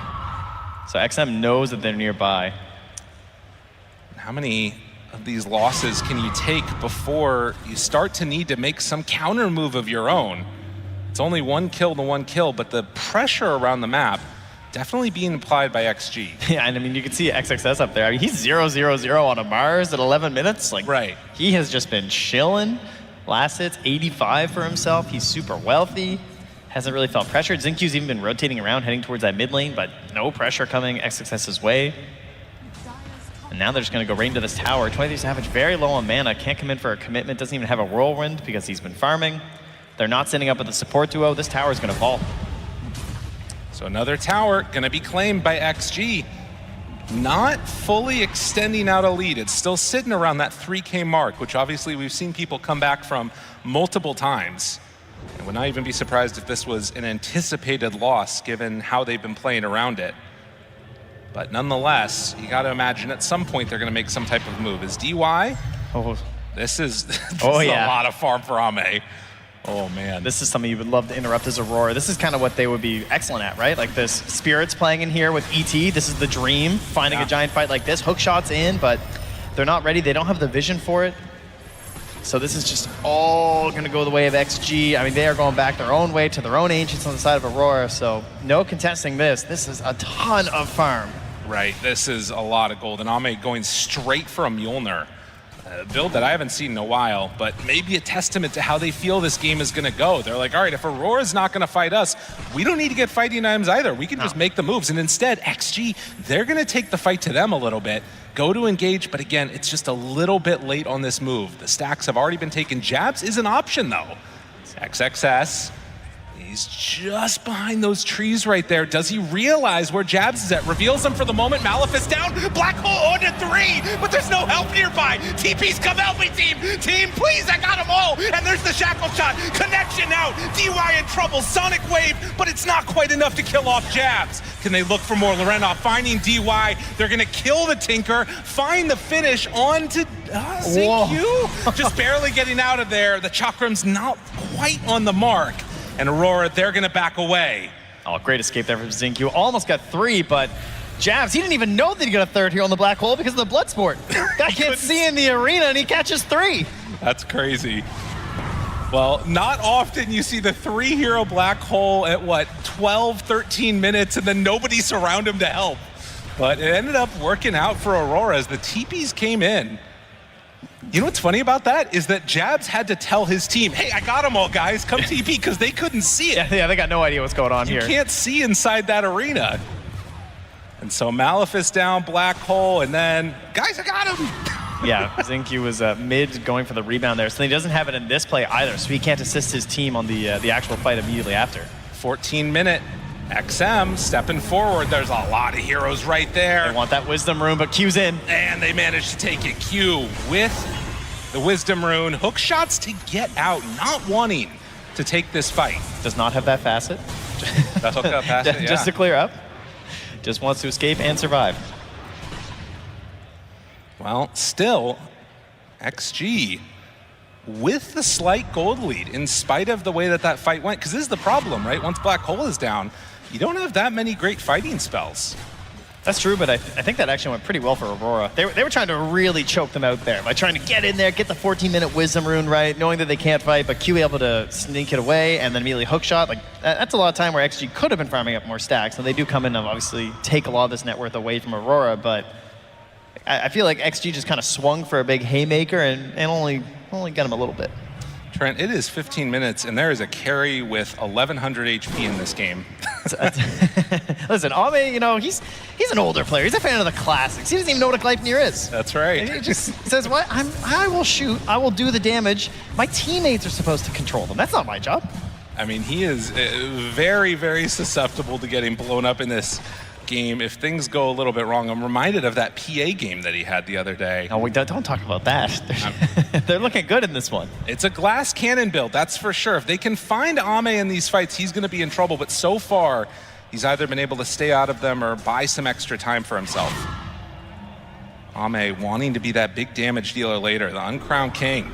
So XM knows that they're nearby. How many of these losses can you take before you start to need to make some counter move of your own? It's only 1 kill to 1 kill, but the pressure around the map definitely being applied by XG. Yeah, and I mean, you can see XXS up there. I mean, he's 0-0-0 on a Mars at 11 minutes. Like, right. He has just been chilling. Last hit's 85 for himself. He's super wealthy. Hasn't really felt pressured. Xinq's even been rotating around, heading towards that mid lane, but no pressure coming XXS's way. And now they're just going to go right into this tower. 23 Savage very low on mana. Can't come in for a commitment. Doesn't even have a whirlwind because he's been farming. They're not sending up with the support duo. This tower is going to fall. So another tower going to be claimed by XG. Not fully extending out a lead. It's still sitting around that 3K mark, which obviously we've seen people come back from multiple times. And would not even be surprised if this was an anticipated loss given how they've been playing around it. But nonetheless, you got to imagine at some point they're going to make some type of move. Is DY? Oh, this is a lot of farm for Ame. Oh, man. This is something you would love to interrupt as Aurora. This is kind of what they would be excellent at, right? Like this Spirits playing in here with ET. This is the dream, finding a giant fight like this. Hook shots in, but they're not ready. They don't have the vision for it. So this is just all going to go the way of XG. I mean, they are going back their own way to their own Ancients on the side of Aurora. So no contesting this. This is a ton of farm. Right. This is a lot of gold. And Ame going straight for a Mjolnir. A build that I haven't seen in a while, but maybe a testament to how they feel this game is going to go. They're like, all right, if Aurora's not going to fight us, we don't need to get fighting items either. We can just make the moves. And instead, XG, they're going to take the fight to them a little bit, go to engage, but again, it's just a little bit late on this move. The stacks have already been taken. Jabs is an option, though. XXS He's just behind those trees right there. Does he realize where Jabs is at? Reveals him for the moment. Malefus down. Black hole on to 3, but there's no help nearby. TP's come help me, team. Team, please, I got them all. And there's the shackle shot. Connection out. DY in trouble. Sonic wave, but it's not quite enough to kill off Jabs. Can they look for more? Lorenov finding DY. They're going to kill the Tinker. Find the finish on to ZQ. Just barely getting out of there. The Chakram's not quite on the mark. And Aurora, they're going to back away. Oh, great escape there from ZQ. Almost got 3, but Jabs, he didn't even know that he got a 3rd here on the black hole because of the blood sport. Guy can't see in the arena and he catches 3. That's crazy. Well, not often you see the 3-hero black hole at, 12, 13 minutes, and then nobody surround him to help. But it ended up working out for Aurora as the TPs came in. You know what's funny about that is that Jabs had to tell his team, hey, I got them all, guys. Come TP, because they couldn't see it. Yeah, they got no idea what's going on here. You can't see inside that arena. And so Malefus down, black hole, and then, guys, I got him. Yeah, ZQ was mid going for the rebound there, so he doesn't have it in this play either, so he can't assist his team on the actual fight immediately after. 14-minute. XM stepping forward. There's a lot of heroes right there. They want that Wisdom Rune, but Q's in. And they managed to take it. Q with the Wisdom Rune. Hook shots to get out, not wanting to take this fight. Does not have that facet. That hook up facet, yeah. Just to clear up. Just wants to escape and survive. Well, still, XG with the slight gold lead in spite of the way that fight went. Because this is the problem, right? Once Black Hole is down, you don't have that many great fighting spells. That's true, but I think that actually went pretty well for Aurora. They were trying to really choke them out there by trying to get in there, get the 14-minute Wisdom Rune right, knowing that they can't fight, but Q able to sneak it away and then immediately hook shot. Like that's a lot of time where XG could have been farming up more stacks. And they do come in and obviously take a lot of this net worth away from Aurora, but I feel like XG just kind of swung for a big haymaker and only got him a little bit. Trent, it is 15 minutes, and there is a carry with 1,100 HP in this game. Listen, Ame, you know, he's an older player. He's a fan of the classics. He doesn't even know what a Gleipnir is. That's right. He just says, "What? I will shoot. I will do the damage. My teammates are supposed to control them. That's not my job." I mean, he is very, very susceptible to getting blown up in this game if things go a little bit wrong. I'm reminded of that PA game that he had the other day. No, we don't talk about that. They're looking good in this one. It's a glass cannon build, that's for sure. If they can find Ame in these fights, he's going to be in trouble. But so far, he's either been able to stay out of them or buy some extra time for himself. Ame wanting to be that big damage dealer later, the uncrowned king.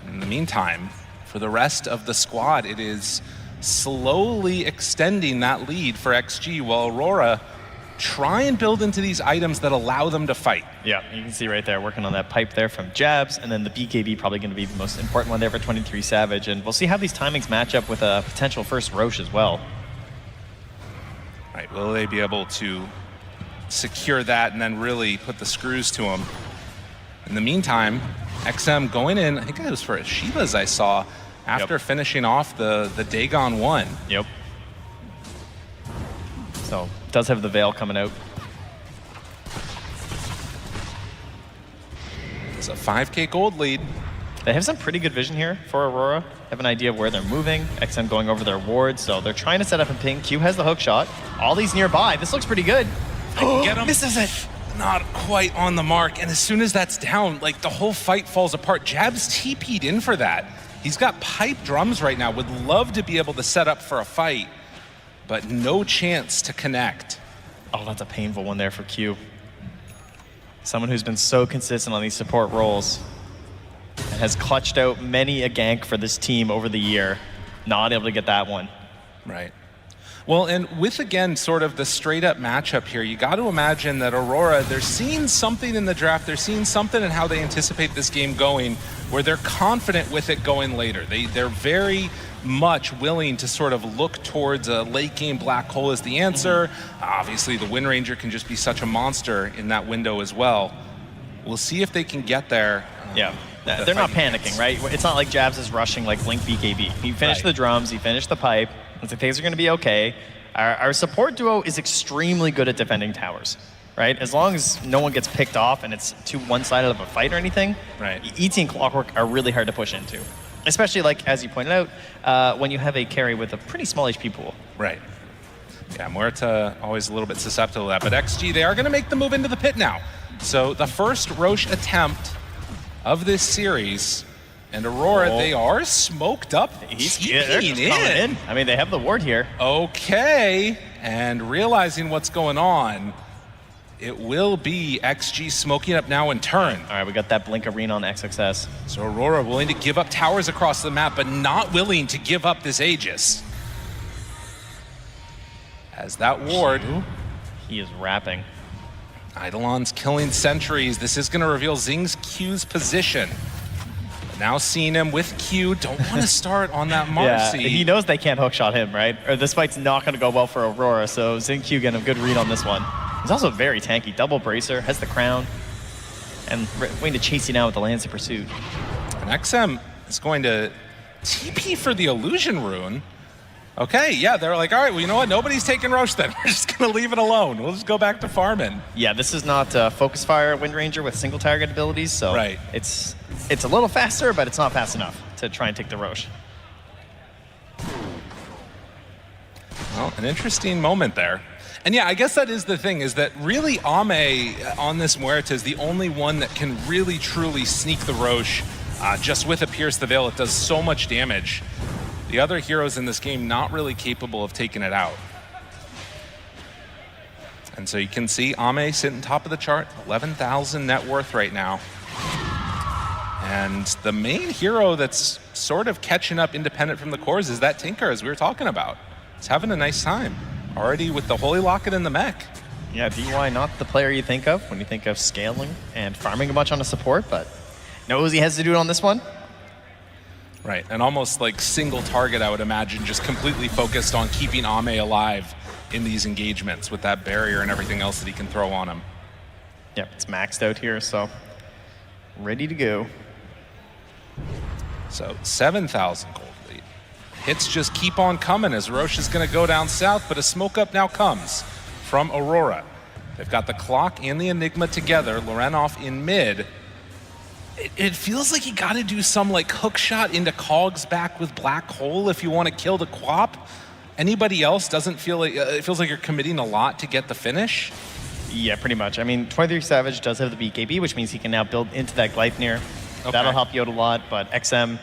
In the meantime, for the rest of the squad, it is slowly extending that lead for XG while Aurora try and build into these items that allow them to fight. Yeah, you can see right there working on that pipe there from Jabs, and then the BKB probably going to be the most important one there for 23 Savage, and we'll see how these timings match up with a potential first Roche as well. Right, will they be able to secure that and then really put the screws to them? In the meantime, XM going in, I think it was for a Shivas I saw, after finishing off the Dagon 1. Yep. So, does have the Veil coming out. It's a 5K gold lead. They have some pretty good vision here for Aurora. Have an idea of where they're moving. XM going over their ward, so they're trying to set up a ping. Q has the hook shot. All these nearby. This looks pretty good. Get him. Misses it. Not quite on the mark, and as soon as that's down, like the whole fight falls apart. Jabs TP'd in for that. He's got pipe drums right now, would love to be able to set up for a fight, but no chance to connect. Oh, that's a painful one there for Q. Someone who's been so consistent on these support roles and has clutched out many a gank for this team over the year, not able to get that one. Right. Well, and with, again, sort of the straight-up matchup here, you got to imagine that Aurora, they're seeing something in the draft, they're seeing something in how they anticipate this game going, where they're confident with it going later. They're very much willing to sort of look towards a late-game black hole as the answer. Obviously, the Wind Ranger can just be such a monster in that window as well. We'll see if they can get there. Yeah. They're not panicking, right? It's not like Jabs is rushing like Blink BKB. He finished the drums, he finished the pipe. I think things are going to be okay. Our support duo is extremely good at defending towers, right? As long as no one gets picked off and it's too one-sided of a fight or anything, right? ET and Clockwork are really hard to push into. Especially, like, as you pointed out, when you have a carry with a pretty small HP pool. Right. Yeah, Muerta always a little bit susceptible to that. But XG, they are going to make the move into the pit now. So the first Roche attempt of this series. And Aurora, they are smoked up. He's peeking coming in. I mean, they have the ward here. Okay. And realizing what's going on, it will be XG smoking up now in turn. All right, we got that Blink Arena on XXS. So Aurora willing to give up towers across the map, but not willing to give up this Aegis. As that ward... He is wrapping. Eidolon's killing sentries. This is going to reveal Zing's Q's position. But now seeing him with Q, don't want to start on that Marcy. Yeah, he knows they can't hookshot him, right? Or this fight's not going to go well for Aurora, so Zing Q getting a good read on this one. He's also very tanky. Double bracer, has the crown, and waiting to chase you down with the Lance of Pursuit. And XM is going to TP for the Illusion Rune. Okay, yeah, they're like, all right, well, you know what? Nobody's taking Roche then. We're just going to leave it alone. We'll just go back to farming. Yeah, this is not Focus Fire Wind Ranger with single target abilities, so it's a little faster, but it's not fast enough to try and take the Roche. Well, an interesting moment there. And yeah, I guess that is the thing, is that really Ame on this Muerta is the only one that can really, truly sneak the Roche. Just with a Pierce the Veil, it does so much damage. The other heroes in this game not really capable of taking it out. And so you can see Ame sitting top of the chart, 11,000 net worth right now. And the main hero that's sort of catching up independent from the cores is that Tinker, as we were talking about. He's having a nice time. Already with the Holy Locket in the mech. Yeah, DY not the player you think of when you think of scaling and farming a bunch on a support, but knows he has to do it on this one. Right, and almost like single target, I would imagine, just completely focused on keeping Ame alive in these engagements with that barrier and everything else that he can throw on him. Yep, it's maxed out here, so ready to go. So 7,000 gold lead. Hits just keep on coming as Roche is going to go down south, but a smoke up now comes from Aurora. They've got the Clock and the Enigma together, Lorenov in mid. It feels like you got to do some like hook shot into Cog's back with Black Hole if you want to kill the Quap. Anybody else doesn't feel like, it feels like you're committing a lot to get the finish? Yeah, pretty much. I mean, 23 Savage does have the BKB, which means he can now build into that Gleipnir. Okay. That'll help you out a lot, but XM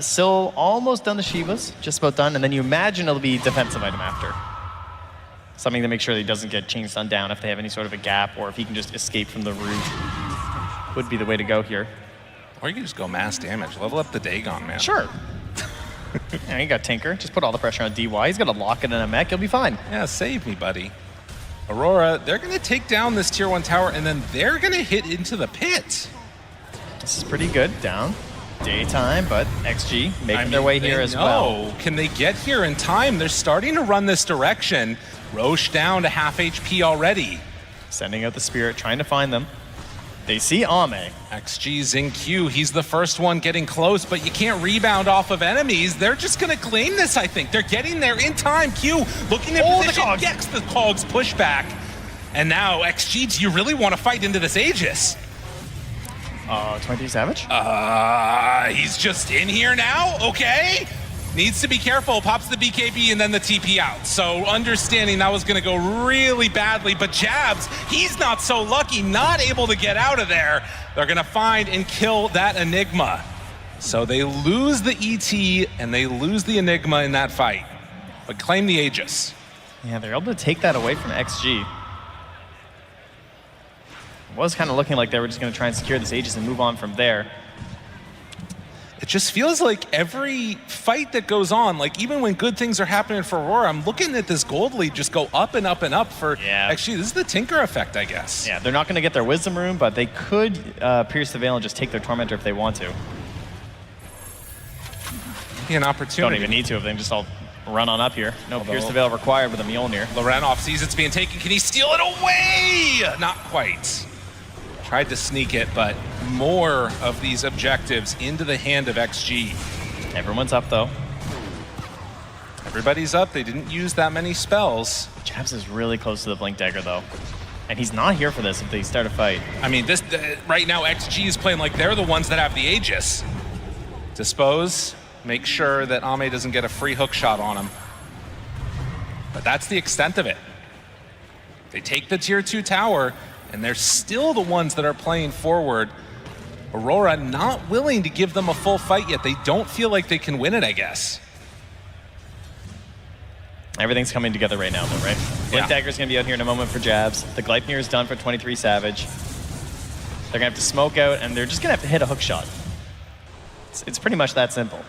still almost done the Shivas, just about done, and then you imagine it'll be defensive item after. Something to make sure that he doesn't get chain stun down if they have any sort of a gap, or if he can just escape from the root. Would be the way to go here. Or you can just go mass damage. Level up the Dagon, man. Sure. Yeah, you got Tinker. Just put all the pressure on DY. He's got a lock-in and a mech. He'll be fine. Yeah, save me, buddy. Aurora, they're going to take down this tier 1 tower, and then they're going to hit into the pit. This is pretty good. Down. Daytime, but XG making their way here as well. Can they get here in time? They're starting to run this direction. Roche down to half HP already. Sending out the Spirit, trying to find them. They see Ame. XG's in Q. He's the first one getting close, but you can't rebound off of enemies. They're just going to claim this, I think. They're getting there in time. Q looking at position, gets the Cogs pushback. And now, XG, do you really want to fight into this Aegis? 23 Savage? He's just in here now, okay. Needs to be careful, pops the BKB and then the TP out. So understanding that was gonna go really badly, but Jabs, he's not so lucky, not able to get out of there. They're gonna find and kill that Enigma. So they lose the ET and they lose the Enigma in that fight, but claim the Aegis. Yeah, they're able to take that away from XG. It was kind of looking like they were just gonna try and secure this Aegis and move on from there. It just feels like every fight that goes on, like even when good things are happening for Aurora, I'm looking at this gold lead just go up and up and up for, actually, this is the Tinker effect, I guess. Yeah, they're not going to get their Wisdom Rune, but they could pierce the Veil and just take their Tormentor if they want to. Be an opportunity. Don't even need to if they just all run on up here. No Pierce the Veil required with a Mjolnir. Lorenov sees it's being taken. Can he steal it away? Not quite. Tried to sneak it, but more of these objectives into the hand of XG. Everyone's up, though. Everybody's up. They didn't use that many spells. Jabs is really close to the Blink Dagger, though. And he's not here for this if they start a fight. I mean, this right now, XG is playing like they're the ones that have the Aegis. Dispose, make sure that Ame doesn't get a free hook shot on him. But that's the extent of it. They take the tier 2 tower, and they're still the ones that are playing forward. Aurora not willing to give them a full fight yet. They don't feel like they can win it, I guess. Everything's coming together right now, though, right? Blink Dagger's going to be out here in a moment for jabs. The Gleipnir is done for 23 Savage. They're going to have to smoke out, and they're just going to have to hit a hook shot. It's pretty much that simple.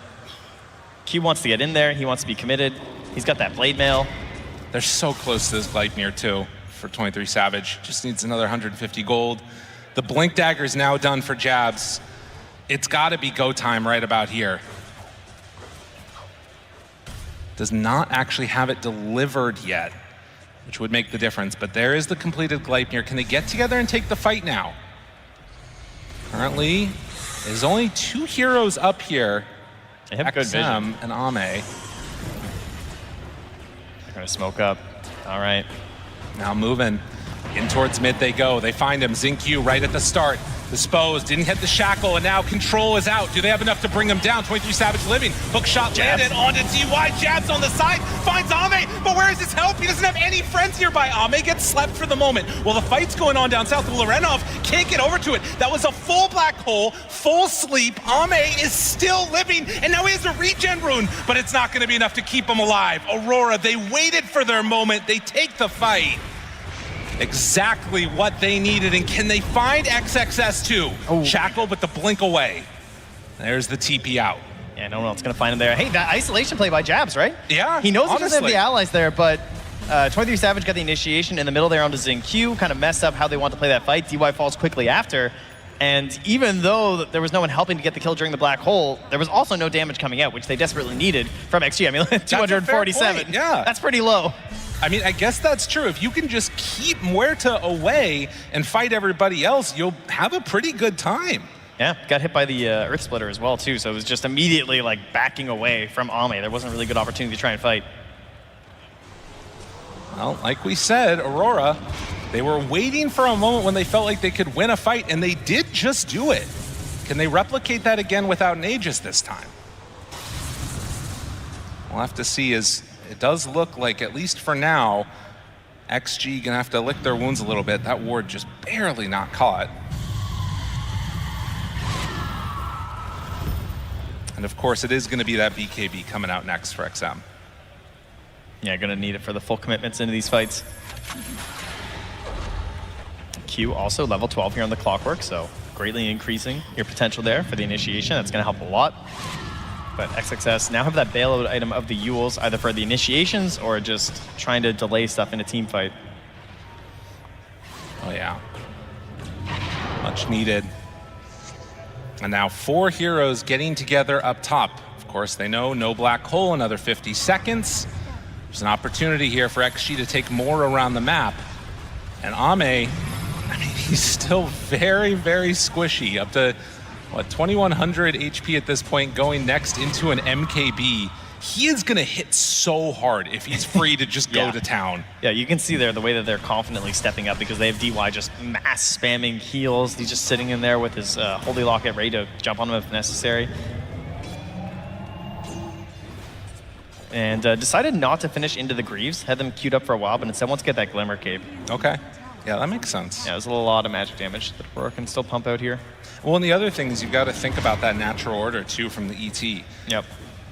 Q wants to get in there. He wants to be committed. He's got that blade mail. They're so close to this Gleipnir, too, for 23 Savage. Just needs another 150 gold. The Blink Dagger is now done for jabs. It's got to be go time right about here. Does not actually have it delivered yet, which would make the difference. But there is the completed Gleipnir. Can they get together and take the fight now? Currently, there's only 2 heroes up here. They have good vision. And Ame. They're going to smoke up. All right. Now moving. In towards mid they go. They find him. Xingqiu right at the start. Dispose, didn't hit the shackle, and now Control is out. Do they have enough to bring him down? 23 Savage living. Hook shot landed onto DY. Jabs on the side. Finds Ame, but where is his help? He doesn't have any friends nearby. Ame gets slept for the moment. Well, the fight's going on down south. Lorenov can't get over to it. That was a full black hole, full sleep. Ame is still living, and now he has a regen rune, but it's not going to be enough to keep him alive. Aurora, they waited for their moment. They take the fight. Exactly what they needed, and can they find XXS2? Oh. Shackle, but the blink away. There's the TP out. Yeah, no one else going to find him there. Hey, that isolation play by Jabs, right? Yeah, he knows honestly. He doesn't have the allies there, but 23 Savage got the initiation in the middle there onto Xingqiu, kind of messed up how they want to play that fight. DY falls quickly after, and even though there was no one helping to get the kill during the black hole, there was also no damage coming out, which they desperately needed from XG. I mean, 247. Yeah. That's pretty low. I mean, I guess that's true. If you can just keep Muerta away and fight everybody else, you'll have a pretty good time. Yeah, got hit by the Earth Splitter as well, too, so it was just immediately like backing away from Ame. There wasn't a really good opportunity to try and fight. Well, like we said, Aurora, they were waiting for a moment when they felt like they could win a fight, and they did just do it. Can they replicate that again without an Aegis this time? We'll have to see. As it does look like, at least for now, XG gonna have to lick their wounds a little bit. That ward just barely not caught. And of course, it is gonna be that BKB coming out next for XM. Yeah, gonna need it for the full commitments into these fights. Q also level 12 here on the Clockwork, so greatly increasing your potential there for the initiation. That's gonna help a lot. But XXS now have that bailout item of the Yules, either for the initiations or just trying to delay stuff in a team fight. Oh yeah, much needed. And now 4 heroes getting together up top. Of course, they know no black hole, another 50 seconds. There's an opportunity here for XG to take more around the map. And Ame, I mean, he's still very, very squishy, up to, what, 2,100 HP at this point, going next into an MKB. He is gonna hit so hard if he's free to just go to town. Yeah, you can see there the way that they're confidently stepping up because they have DY just mass spamming heals. He's just sitting in there with his Holy Locket ready to jump on him if necessary. And decided not to finish into the Greaves, had them queued up for a while, but instead wants to get that Glimmer Cape. Okay, yeah, that makes sense. Yeah, there's a lot of magic damage that Aurora can still pump out here. Well, and the other thing is you've got to think about that natural order too from the ET. Yep.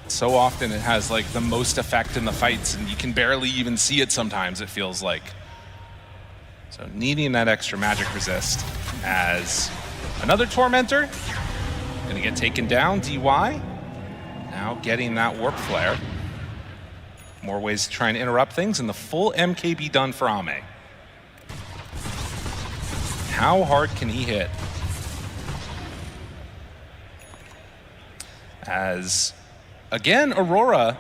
So often it has like the most effect in the fights, and you can barely even see it sometimes, it feels like. So needing that extra magic resist as another Tormentor. Gonna get taken down, DY. Now getting that Warp Flare. More ways to try and interrupt things, and the full MKB done for Ame. How hard can he hit? As, again, Aurora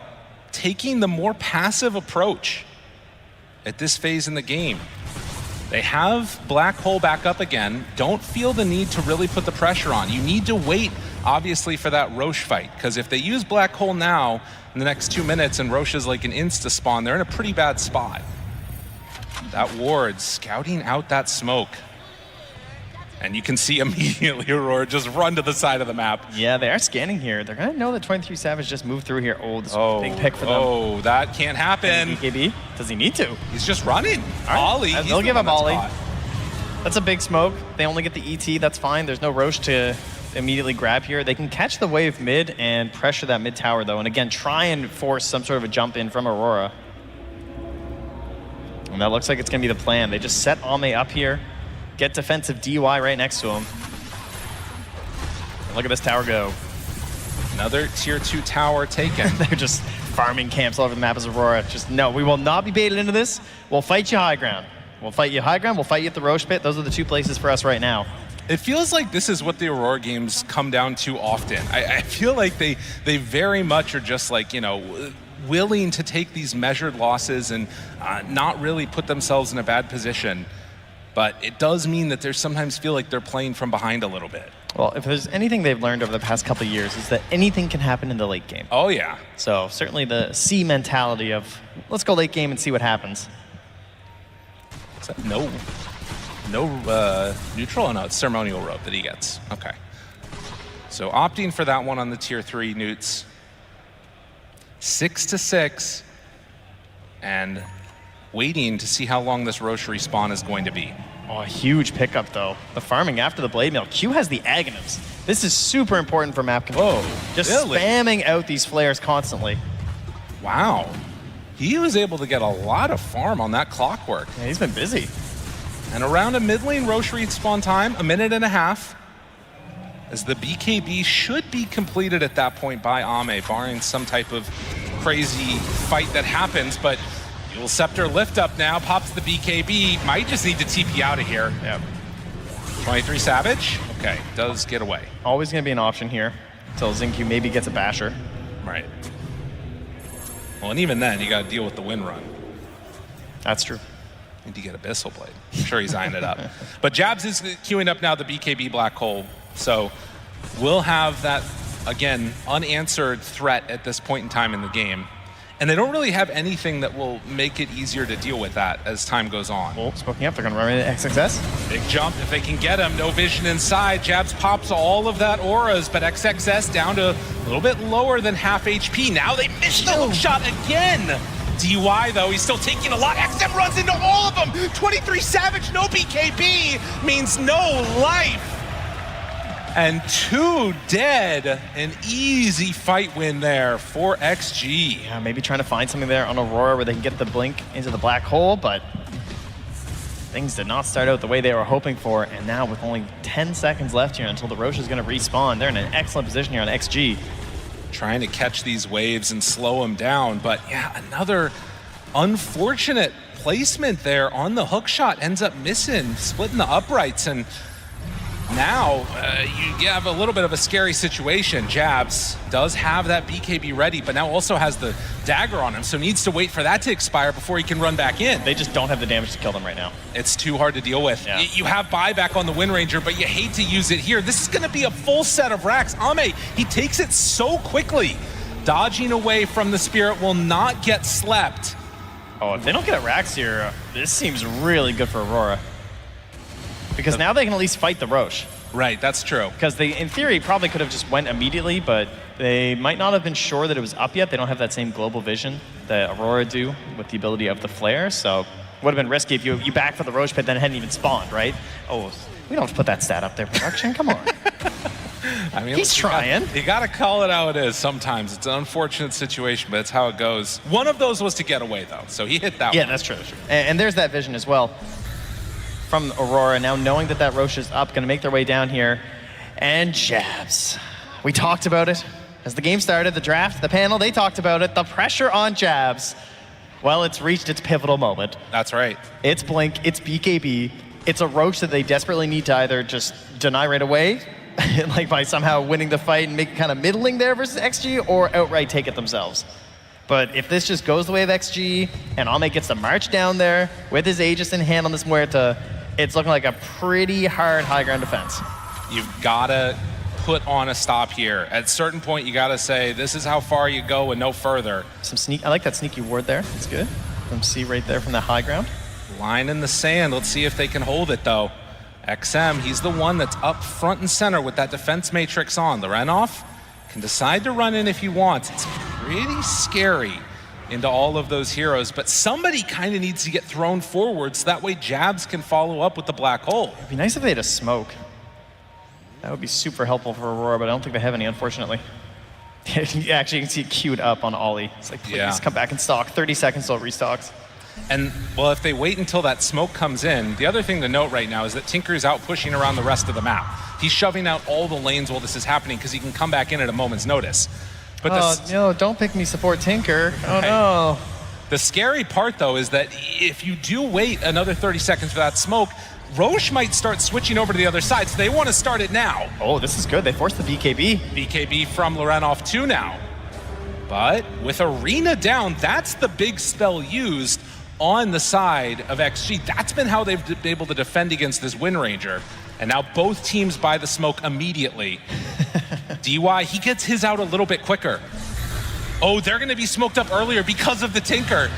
taking the more passive approach at this phase in the game. They have Black Hole back up again, don't feel the need to really put the pressure on. You need to wait, obviously, for that Roche fight, because if they use Black Hole now in the next 2 minutes and Roche is like an insta-spawn, they're in a pretty bad spot. That ward scouting out that smoke. And you can see immediately Aurora just run to the side of the map. Yeah, they are scanning here. They're going to know that 23 Savage just moved through here. Oh, this is a big pick for them. Oh, that can't happen. BKB, does he need to? He's just running. All right. Ollie. They'll give him Ollie. That's a big smoke. They only get the ET, that's fine. There's no Roche to immediately grab here. They can catch the wave mid and pressure that mid tower though. And again, try and force some sort of a jump in from Aurora. And that looks like it's going to be the plan. They just set Ame up here. Get defensive DY right next to him. And look at this tower go. Another tier 2 tower taken. They're just farming camps all over the map as Aurora. Just no, we will not be baited into this. We'll fight you high ground. We'll fight you high ground. We'll fight you at the Roche pit. Those are the two places for us right now. It feels like this is what the Aurora games come down to often. I feel like they very much are just like, you know, willing to take these measured losses and not really put themselves in a bad position. But it does mean that they sometimes feel like they're playing from behind a little bit. Well, if there's anything they've learned over the past couple of years is that anything can happen in the late game. Oh, yeah. So certainly the C mentality of let's go late game and see what happens. Is that no neutral? Oh, no, it's ceremonial rope that he gets. Okay. So opting for that one on the tier 3 Newts. 6-6. And waiting to see how long this Roche respawn is going to be. Oh, a huge pickup, though. The farming after the Blade Mail. Q has the Aghanims. This is super important for map control. Whoa, just really? spamming out these flares constantly. Wow. He was able to get a lot of farm on that clockwork. Yeah, he's been busy. And around a mid lane Roche respawn time, 1.5 minutes, as the BKB should be completed at that point by Ame, barring some type of crazy fight that happens, but Dual Scepter lift up now, pops the BKB, might just need to TP out of here. Yeah. 23 Savage, okay, does get away. Always gonna be an option here, until Xingqiu maybe gets a basher. Right. Well, and even then, you gotta deal with the win run. That's true. Need to get Abyssal Blade. I'm sure he's eyeing it up. But Jabs is queuing up now the BKB Black Hole, so we'll have that, again, unanswered threat at this point in time in the game. And they don't really have anything that will make it easier to deal with that as time goes on. Well, smoking up, they're gonna run into XXS. Big jump if they can get him. No vision inside. Jabs pops all of that auras, but XXS down to a little bit lower than half HP. Now they missed the hook shot again. DY though, he's still taking a lot. XM runs into all of them. 23 Savage, no BKB means no life. And 2 dead. An easy fight win there for XG. Yeah, maybe trying to find something there on Aurora where they can get the blink into the black hole, but things did not start out the way they were hoping for. And now with only 10 seconds left here until the Roche is going to respawn, they're in an excellent position here on XG. Trying to catch these waves and slow them down, but yeah, another unfortunate placement there on the hook shot, ends up missing, splitting the uprights, and now you have a little bit of a scary situation. Jabs does have that BKB ready, but now also has the dagger on him, so needs to wait for that to expire before he can run back in. They just don't have the damage to kill them right now. It's too hard to deal with. Yeah. You have buyback on the Wind Ranger, but you hate to use it here. This is going to be a full set of racks. Ame, he takes it so quickly. Dodging away from the Spirit will not get slept. Oh, if they don't get racks here, this seems really good for Aurora. Because now they can at least fight the Roche. Right, that's true. Because they, in theory, probably could have just went immediately, but they might not have been sure that it was up yet. They don't have that same global vision that Aurora do with the ability of the flare, so would have been risky if you back for the Roche pit, then it hadn't even spawned, right? Oh, we don't have to put that stat up there, production, come on. I mean, he's trying. You got to call it how it is sometimes. It's an unfortunate situation, but it's how it goes. One of those was to get away, though, so he hit that one. Yeah, that's true. And there's that vision as well from Aurora, now knowing that that Roche is up, going to make their way down here. And Jabs. We talked about it. As the game started, the draft, the panel, they talked about it. The pressure on Jabs. Well, it's reached its pivotal moment. That's right. It's Blink, it's BKB. It's a Roche that they desperately need to either just deny right away, like by somehow winning the fight and make it kind of middling there versus XG, or outright take it themselves. But if this just goes the way of XG, and Ame gets to march down there with his Aegis in hand on this Muerta, it's looking like a pretty hard high ground defense. You've got to put on a stop here. At a certain point, you got to say, this is how far you go and no further. Some sneak. I like that sneaky ward there. That's good. From C right there from the high ground. Line in the sand. Let's see if they can hold it, though. XM, he's the one that's up front and center with that defense matrix on. Lorenov can decide to run in if he wants. It's pretty scary into all of those heroes, but somebody kind of needs to get thrown forward so that way Jabs can follow up with the black hole. It'd be nice if they had a smoke. That would be super helpful for Aurora, but I don't think they have any, unfortunately. Actually, you can see it queued up on Ollie. It's like, please come back and stock. 30 seconds till it restocks. And, well, if they wait until that smoke comes in, the other thing to note right now is that Tinker's out pushing around the rest of the map. He's shoving out all the lanes while this is happening because he can come back in at a moment's notice. But no, don't pick me support Tinker. Oh, no. The scary part, though, is that if you do wait another 30 seconds for that smoke, Roche might start switching over to the other side, so they want to start it now. Oh, this is good. They forced the BKB. BKB from Lorenov 2 now. But with Arena down, that's the big spell used on the side of XG. That's been how they've been able to defend against this Wind Ranger. And now both teams buy the smoke immediately. DY, he gets his out a little bit quicker. Oh, they're going to be smoked up earlier because of the Tinker.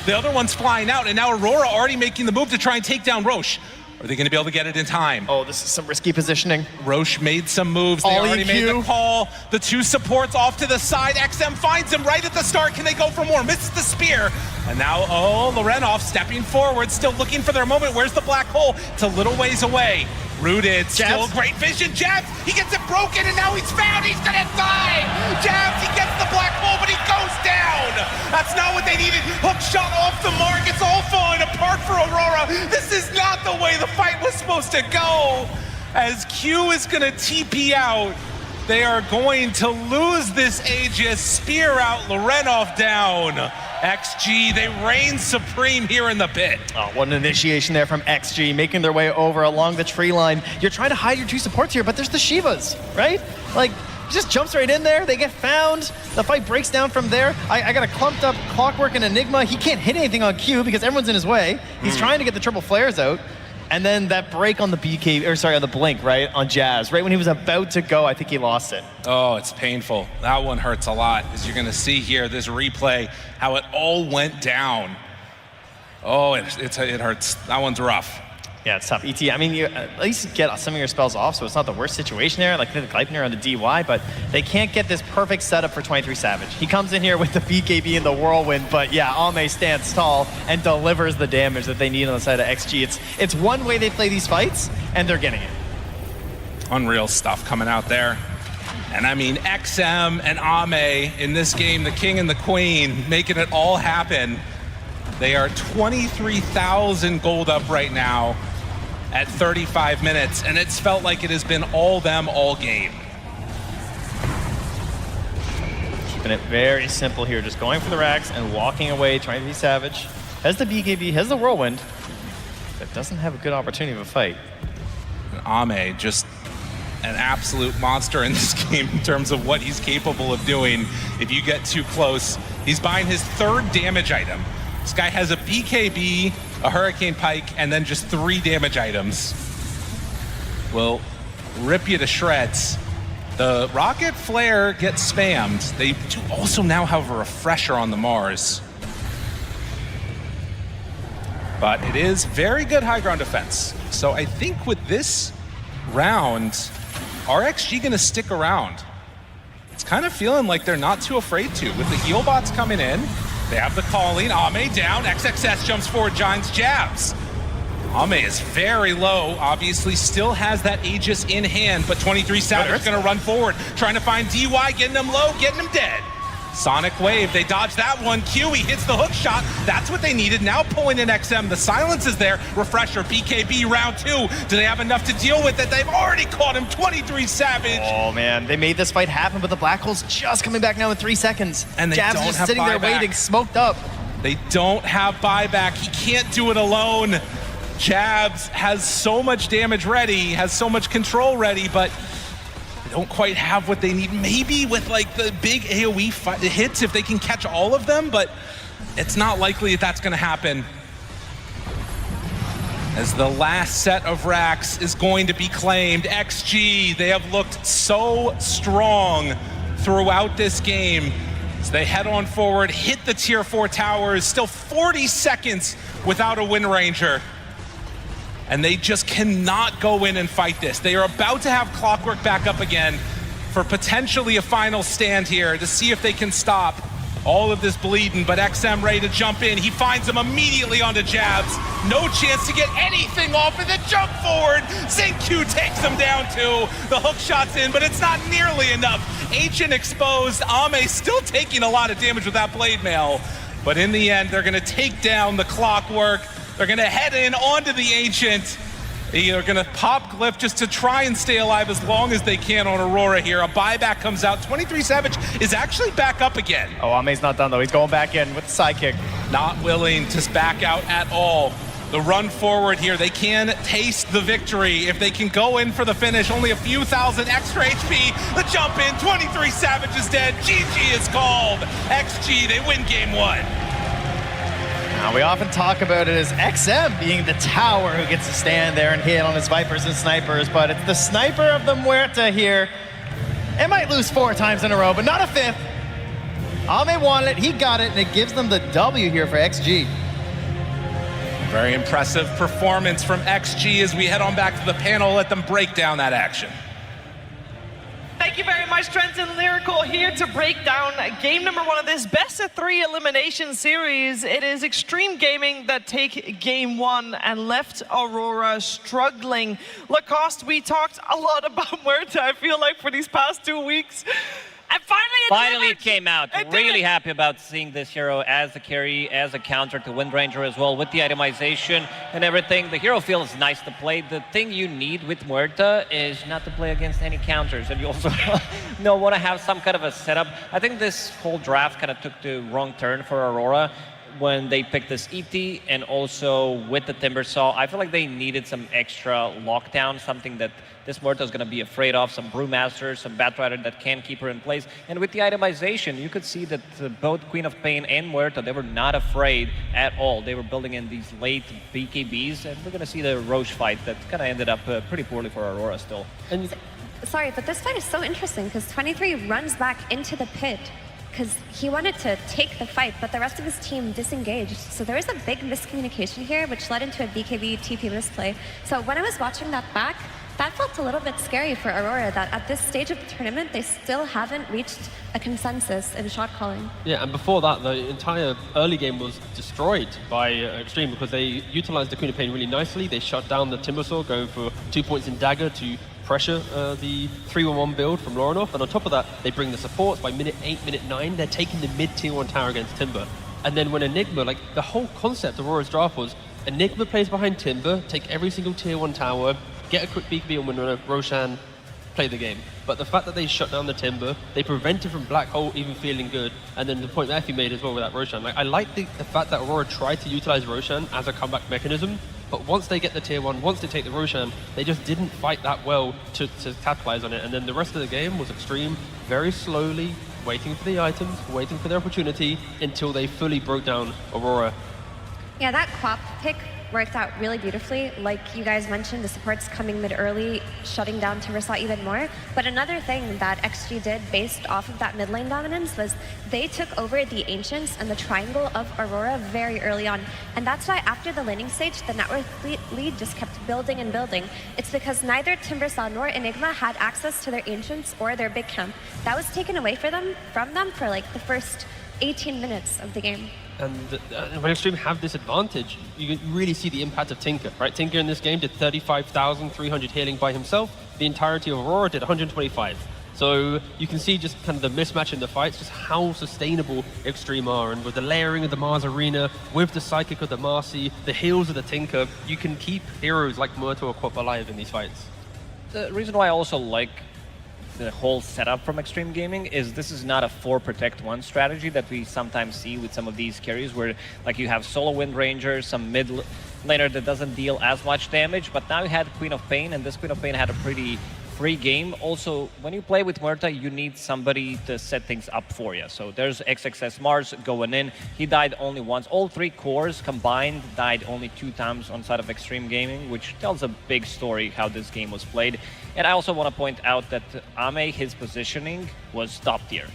The other one's flying out, and now Aurora already making the move to try and take down Roche. Are they going to be able to get it in time? Oh, this is some risky positioning. Roche made some moves. They already made the call. The two supports off to the side. XM finds him right at the start. Can they go for more? Misses the spear. And now, Lorenov stepping forward, still looking for their moment. Where's the black hole? It's a little ways away. Rooted, still great vision. Jabs, he gets it broken, and now he's found. He's going to die. Jabs, he gets the black hole, but he goes down. That's not what they needed. Hook shot off the mark. It's all falling apart for Aurora. This is not the way the fight was supposed to go. As Q is going to TP out, they are going to lose this Aegis. Spear out, Lorenov down. XG, they reign supreme here in the pit. Oh, what an initiation there from XG, making their way over along the tree line. You're trying to hide your two supports here, but there's the Shivas, right? Like, he just jumps right in there. They get found. The fight breaks down from there. I got a clumped up Clockwork and Enigma. He can't hit anything on Q because everyone's in his way. He's trying to get the triple flares out. And then that break on the on the blink, right, on Jazz. Right when he was about to go, I think he lost it. Oh, it's painful. That one hurts a lot, as you're going to see here, this replay, how it all went down. Oh, it hurts. That one's rough. Yeah, it's tough. ET, I mean, you at least get some of your spells off, so it's not the worst situation there, like the Gleipnir on the DY, but they can't get this perfect setup for 23 Savage. He comes in here with the BKB and the Whirlwind, but yeah, Ame stands tall and delivers the damage that they need on the side of XG. It's one way they play these fights, and they're getting it. Unreal stuff coming out there. And I mean, XM and Ame in this game, the king and the queen, making it all happen. They are 23,000 gold up right now at 35 minutes, and it's felt like it has been all them all game. Keeping it very simple here, just going for the racks and walking away, trying to be savage. Has the BKB, has the Whirlwind, but doesn't have a good opportunity of a fight. Ame, just an absolute monster in this game in terms of what he's capable of doing. If you get too close, he's buying his third damage item. This guy has a BKB, a Hurricane Pike, and then just 3 damage items. Will rip you to shreds. The Rocket Flare gets spammed. They do also now have a Refresher on the Mars. But it is very good high ground defense. So I think with this round, are XG gonna stick around? It's kind of feeling like they're not too afraid to. With the heal bots coming in, they have the calling. Ame down. XXS jumps forward, joins Jabs. Ame is very low. Obviously still has that Aegis in hand, but 23 Savage is going to run forward, trying to find DY, getting him low, getting him dead. Sonic Wave, they dodge that one. Q, he hits the hook shot. That's what they needed. Now pulling in XM. The silence is there. Refresher, BKB, round 2. Do they have enough to deal with it? They've already caught him. 23 Savage. Oh, man. They made this fight happen, but the Black Hole's just coming back now in 3 seconds. And they Jabs don't just have sitting there buyback. waiting, smoked up. They don't have buyback. He can't do it alone. Jabs has so much damage ready, has so much control ready, but they don't quite have what they need. Maybe with like the big AoE hits if they can catch all of them, but it's not likely that that's going to happen. As the last set of racks is going to be claimed. XG, they have looked so strong throughout this game. As they head on forward, hit the tier 4 towers, still 40 seconds without a Wind Ranger. and they just cannot go in and fight this. They are about to have Clockwork back up again for potentially a final stand here to see if they can stop all of this bleeding, but XM ready to jump in. He finds him immediately onto jabs. No chance to get anything off of the jump forward. Xingqiu takes him down too. The hook shot's in, but it's not nearly enough. Ancient exposed. Ame still taking a lot of damage with that blade mail. But in the end, they're gonna take down the Clockwork. They're gonna head in onto the Ancient. They're gonna pop Glyph just to try and stay alive as long as they can on Aurora here. A buyback comes out. 23 Savage is actually back up again. Oh, Ame's not done though. He's going back in with the sidekick. Not willing to back out at all. The run forward here, they can taste the victory. If they can go in for the finish, only a few thousand extra HP. The jump in, 23 Savage is dead. GG is called. XG, they win game 1. Now, we often talk about it as XM being the tower who gets to stand there and hit on his Vipers and Snipers, but it's the Sniper of the Muerta here. It might lose 4 times in a row, but not a 5th. Ame wanted it, he got it, and it gives them the W here for XG. Very impressive performance from XG as we head on back to the panel, let them break down that action. Thank you very much, Trent and Lyrical, here to break down game number 1 of this best of 3 elimination series. It is Extreme Gaming that take game 1 and left Aurora struggling. Lacoste, we talked a lot about Muerta, I feel like, for these past 2 weeks. And finally it came out. Really happy about seeing this hero as a carry, as a counter to Windranger as well, with the itemization and everything. The hero feels nice to play. The thing you need with Muerta is not to play against any counters, and you also want to have some kind of a setup. I think this whole draft kind of took the wrong turn for Aurora when they picked this ET and also with the Timbersaw. I feel like they needed some extra lockdown, something that this Muerta is going to be afraid of, some Brewmaster, some Batrider that can keep her in place. And with the itemization, you could see that both Queen of Pain and Muerta, they were not afraid at all. They were building in these late BKBs, and we're going to see the Roche fight that kind of ended up pretty poorly for Aurora still. And sorry, but this fight is so interesting because 23 runs back into the pit because he wanted to take the fight, but the rest of his team disengaged. So there was a big miscommunication here, which led into a BKB TP misplay. So when I was watching that back, that felt a little bit scary for Aurora, that at this stage of the tournament, they still haven't reached a consensus in shot calling. Yeah, and before that, the entire early game was destroyed by Extreme because they utilized the Queen of Pain really nicely. They shut down the Timbersaw, going for 2 points in Dagger to pressure the 3-1-1 build from Lorinov. And on top of that, they bring the supports. By minute 8, minute 9, they're taking the mid-tier 1 tower against Timber. And then when Enigma, like the whole concept of Aurora's draft was Enigma plays behind Timber, take every single tier 1 tower, get a quick BKB on when Roshan play the game. But the fact that they shut down the Timber, they prevented from Black Hole even feeling good. And then the point that Effie made as well with that Roshan. Like, I like the fact that Aurora tried to utilize Roshan as a comeback mechanism, but once they get the tier 1, once they take the Roshan, they just didn't fight that well to capitalize on it. And then the rest of the game was Extreme, very slowly waiting for the items, waiting for their opportunity until they fully broke down Aurora. Yeah, that Quap pick worked out really beautifully. Like you guys mentioned, the supports coming mid-early, shutting down Timbersaw even more. But another thing that XG did based off of that mid lane dominance was they took over the Ancients and the triangle of Aurora very early on. And that's why after the laning stage, the network lead just kept building and building. It's because neither Timbersaw nor Enigma had access to their Ancients or their big camp. That was taken away from them for like the first 18 minutes of the game. And when Extreme have this advantage, you can really see the impact of Tinker, right? Tinker in this game did 35,300 healing by himself. The entirety of Aurora did 125. So you can see just kind of the mismatch in the fights, just how sustainable Extreme are. And with the layering of the Mars Arena, with the Psychic of the Marcy, the heals of the Tinker, you can keep heroes like Muerta or Quap alive in these fights. The reason why I also like the whole setup from Extreme Gaming is this is not a 4 protect 1 strategy that we sometimes see with some of these carries where like you have solo Windranger, some mid laner that doesn't deal as much damage, but now you had Queen of Pain, and this Queen of Pain had a pretty free game. Also, when you play with Muerta, you need somebody to set things up for you. So there's XXS Mars going in. He died only once. All 3 cores combined died only 2 times on side of Extreme Gaming, which tells a big story how this game was played. And I also want to point out that Ame, his positioning was top tier.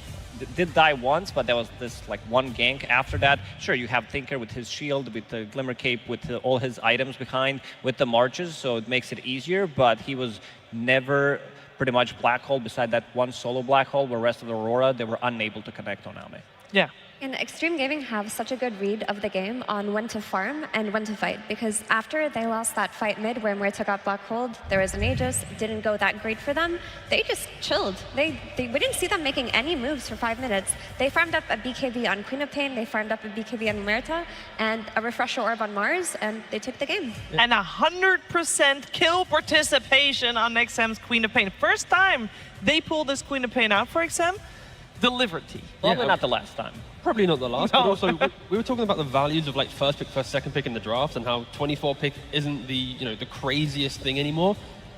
did die once, but there was this like one gank after that. Sure, you have Tinker with his shield, with the Glimmer Cape, with all his items behind, with the marches, so it makes it easier, but he was never pretty much black hole beside that one solo black hole, where the rest of the Aurora, they were unable to connect on Ame. Yeah. And Extreme Gaming have such a good read of the game on when to farm and when to fight, because after they lost that fight mid where Muerta got black holed, there was an Aegis, it didn't go that great for them. They just chilled. We didn't see them making any moves for 5 minutes. They farmed up a BKB on Queen of Pain, they farmed up a BKB on Muerta, and a Refresher Orb on Mars, and they took the game. And 100% kill participation on XM's Queen of Pain. First time they pulled this Queen of Pain out for XM, delivered T. Probably not the last time. Probably not the last, but also we were talking about the values of like first pick, second pick in the draft, and how 24 pick isn't the the craziest thing anymore.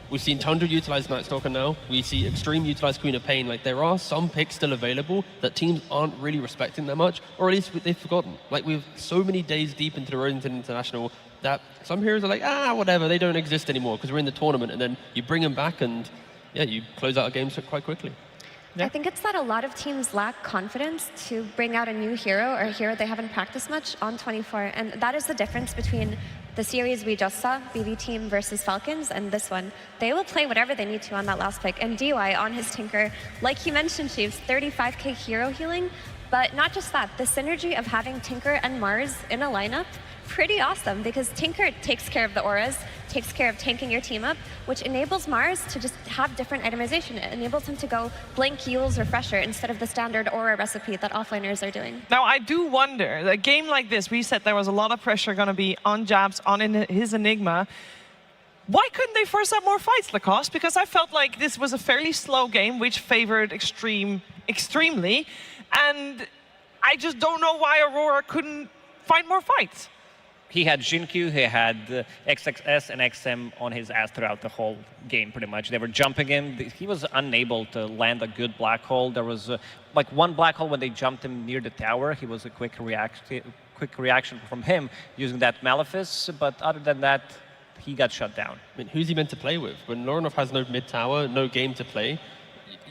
We've seen Tundra utilize Night Stalker now. We see Extreme utilize Queen of Pain. Like there are some picks still available that teams aren't really respecting that much, or at least they've forgotten. Like we've so many days deep into the Rosington International that some heroes are like, whatever, they don't exist anymore because we're in the tournament, and then you bring them back and yeah, you close out a game quite quickly. I think it's that a lot of teams lack confidence to bring out a new hero or a hero they haven't practiced much on 24. And that is the difference between the series we just saw, BB Team versus Falcons, and this one. They will play whatever they need to on that last pick. And DY on his Tinker, like you mentioned, Chiefs, 35k hero healing. But not just that, the synergy of having Tinker and Mars in a lineup, pretty awesome, because Tinker takes care of the auras, takes care of tanking your team up, which enables Mars to just have different itemization. It enables him to go Blink, Yule's Refresher instead of the standard aura recipe that offliners are doing. Now, I do wonder, a game like this, we said there was a lot of pressure going to be on Jabs, on his Enigma. Why couldn't they force out more fights, Lacoste? Because I felt like this was a fairly slow game, which favored Extreme extremely, and I just don't know why Aurora couldn't find more fights. He had Jinkyu, he had XXS and XM on his ass throughout the whole game, pretty much. They were jumping him. He was unable to land a good black hole. There was like one black hole when they jumped him near the tower. He was a quick reaction from him using that Malefice, but other than that, he got shut down. I mean, who's he meant to play with? When Lorinov has no mid tower, no game to play,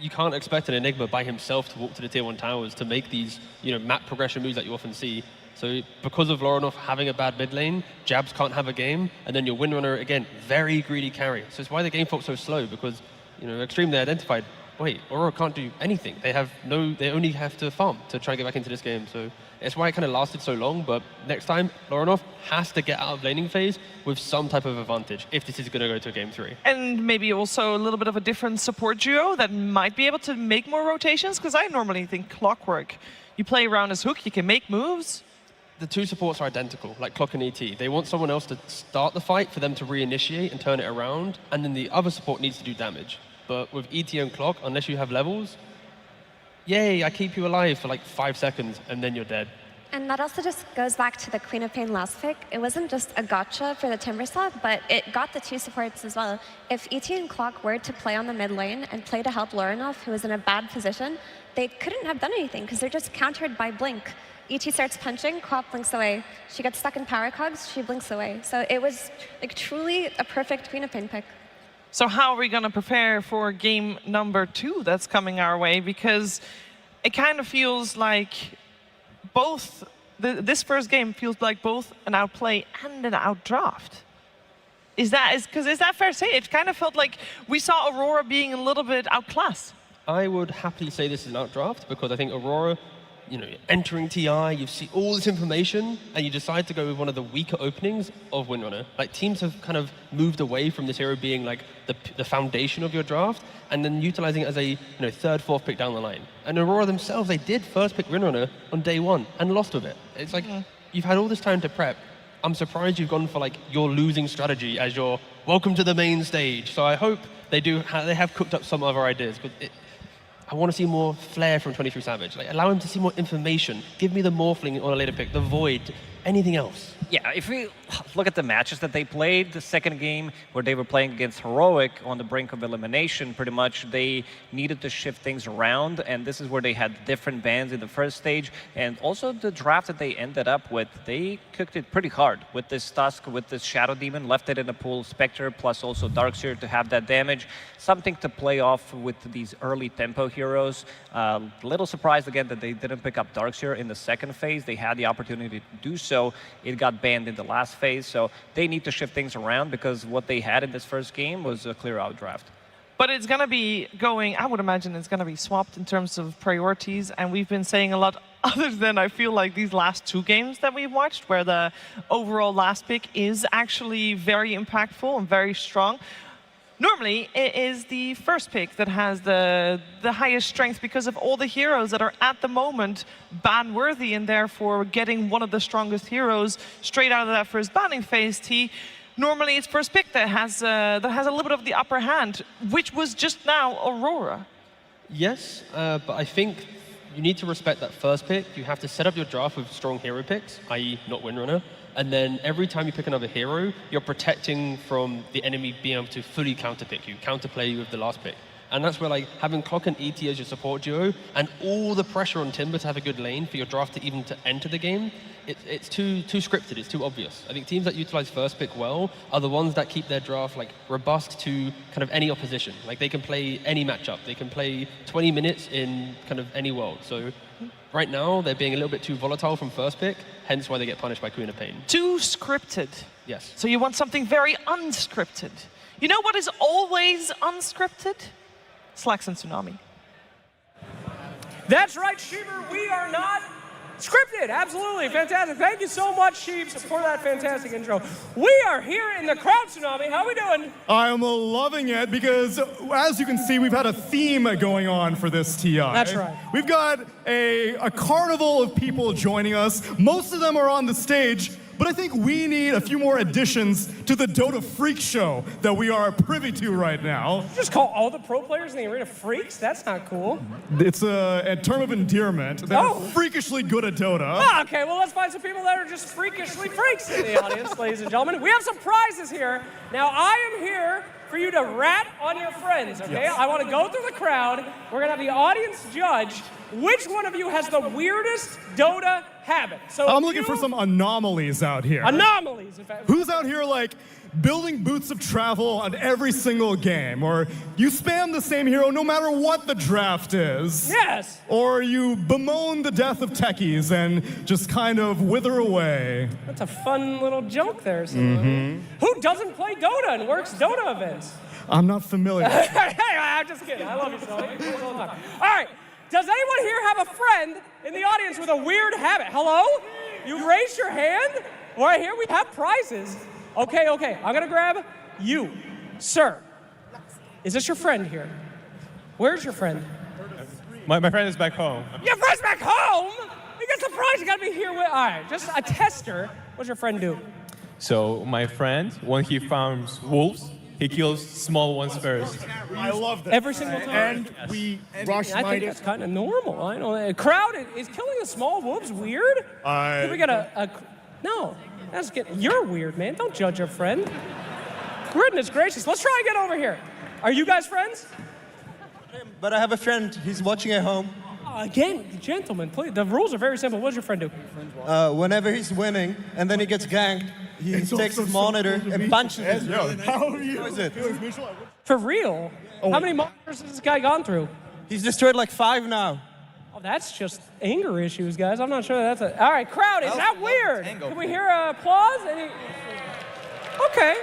you can't expect an Enigma by himself to walk to the tier 1 towers to make these map progression moves that you often see. So because of Lorinov having a bad mid lane, Jabs can't have a game, and then your Windrunner, again, very greedy carry. So it's why the game felt so slow, because Extreme, they identified, wait, Aurora can't do anything. They only have to farm to try and get back into this game. So it's why it kind of lasted so long, but next time, Lorinov has to get out of laning phase with some type of advantage if this is going to go to a game 3. And maybe also a little bit of a different support duo that might be able to make more rotations, because I normally think Clockwork, you play around his hook, you can make moves. The two supports are identical, like Clock and ET. They want someone else to start the fight for them to reinitiate and turn it around, and then the other support needs to do damage. But with ET and Clock, unless you have levels, yay, I keep you alive for like 5 seconds, and then you're dead. And that also just goes back to the Queen of Pain last pick. It wasn't just a gotcha for the Timber slot, but it got the two supports as well. If ET and Clock were to play on the mid lane and play to help Lorinov, who was in a bad position, they couldn't have done anything because they're just countered by Blink. ET starts punching, Quap blinks away. She gets stuck in power cogs, she blinks away. So it was like truly a perfect Queen of Pain pick. So how are we going to prepare for game number 2 that's coming our way? Because it kind of feels like both, this first game feels like both an outplay and an outdraft. Is that fair to say? It kind of felt like we saw Aurora being a little bit outclassed. I would happily say this is an outdraft, because I think Aurora, entering TI, you see all this information, and you decide to go with one of the weaker openings of Windrunner. Like, teams have kind of moved away from this hero being like the foundation of your draft, and then utilizing it as a third, fourth pick down the line. And Aurora themselves, they did first pick Windrunner on day 1 and lost with it. It's like, you've had all this time to prep. I'm surprised you've gone for like your losing strategy as your welcome to the main stage. So I hope they have cooked up some other ideas. I want to see more flair from 23 Savage. Like, allow him to see more information. Give me the Morphling on a later pick, the Void. anything else? Yeah, if we look at the matches that they played, the second game where they were playing against Heroic on the brink of elimination, pretty much they needed to shift things around, and this is where they had different bans in the first stage, and also the draft that they ended up with, they cooked it pretty hard with this Tusk, with this Shadow Demon, left it in the pool, Spectre, plus also Darkseer to have that damage, something to play off with these early tempo heroes. Little surprised again that they didn't pick up Darkseer in the second phase. They had the opportunity to do so. It got banned in the last phase, so they need to shift things around because what they had in this first game was a clear out draft. But it's going to be going, I would imagine it's going to be swapped in terms of priorities, and we've been saying a lot other than I feel like these last two games that we've watched, where the overall last pick is actually very impactful and very strong. Normally, it is the first pick that has the highest strength because of all the heroes that are at the moment ban-worthy, and therefore getting one of the strongest heroes straight out of that first banning phase. Normally, it's first pick that has a little bit of the upper hand, which was just now Aurora. Yes, but I think you need to respect that first pick. You have to set up your draft with strong hero picks, i.e. not Windrunner. And then every time you pick another hero, you're protecting from the enemy being able to fully counterpick you, counterplay you with the last pick. And that's where like having Clock and ET as your support duo, and all the pressure on Timber to have a good lane for your draft to even to enter the game, it's too scripted, it's too obvious. I think teams that utilize first pick well are the ones that keep their draft like robust to kind of any opposition. Like they can play any matchup, they can play 20 minutes in kind of any world. So right now, they're being a little bit too volatile from first pick, hence why they get punished by Queen of Pain. Too scripted. Yes. So you want something very unscripted. You know what is always unscripted? Slacks and Tsunami. That's right, Sheever. We are not scripted. Absolutely. Fantastic. Thank you so much, Sheeves, for that fantastic intro. We are here in the crowd tsunami. How are we doing? I'm loving it because, as you can see, we've had a theme going on for this TI. That's right. We've got a carnival of people joining us. Most of them are on the stage, but I think we need a few more additions to the Dota Freak Show that we are privy to right now. Just call all the pro players in the arena freaks? That's not cool. It's a term of endearment. They're freakishly good at Dota. Ah, okay, well, let's find some people that are just freakishly freaks in the audience, ladies and gentlemen. We have some prizes here. Now, I am here for you to rat on your friends, okay? Yes. I want to go through the crowd. We're going to have the audience judge which one of you has the weirdest Dota habit. So I'm looking for some anomalies out here. Anomalies, in fact. Who's out here, like, building boots of travel on every single game? Or you spam the same hero no matter what the draft is? Yes. Or you bemoan the death of techies and just kind of wither away? That's a fun little joke there. Who doesn't play Dota and works Dota events? I'm not familiar. Hey, I'm just kidding. I love you, Sully. All right. Does anyone here have a friend in the audience with a weird habit? Hello? You raised your hand? All right, here we have prizes. Okay. I'm going to grab you. Sir, is this your friend here? Where's your friend? My friend is back home. Your friend's back home? You get surprised. You got to be here with... All right, just a tester. What's your friend do? So my friend, when he farms wolves, he kills small ones first. I love that. Every single time. And we rush I think that's kind of normal. I know. A crowd is killing the small wolves weird? Can we get a... No. That's you're weird, man. Don't judge your friend. Goodness gracious. Let's try and get over here. Are you guys friends? But I have a friend. He's watching at home. Again, gentlemen, please. The rules are very simple. What does your friend do? Whenever he's winning and then he gets ganked, he takes his monitor and punches him. How are you? How is it? For real? How many monitors has this guy gone through? He's destroyed like 5 now. Oh, that's just anger issues, guys. I'm not sure that's a... All right, crowd, is that weird? Can we hear applause? Okay.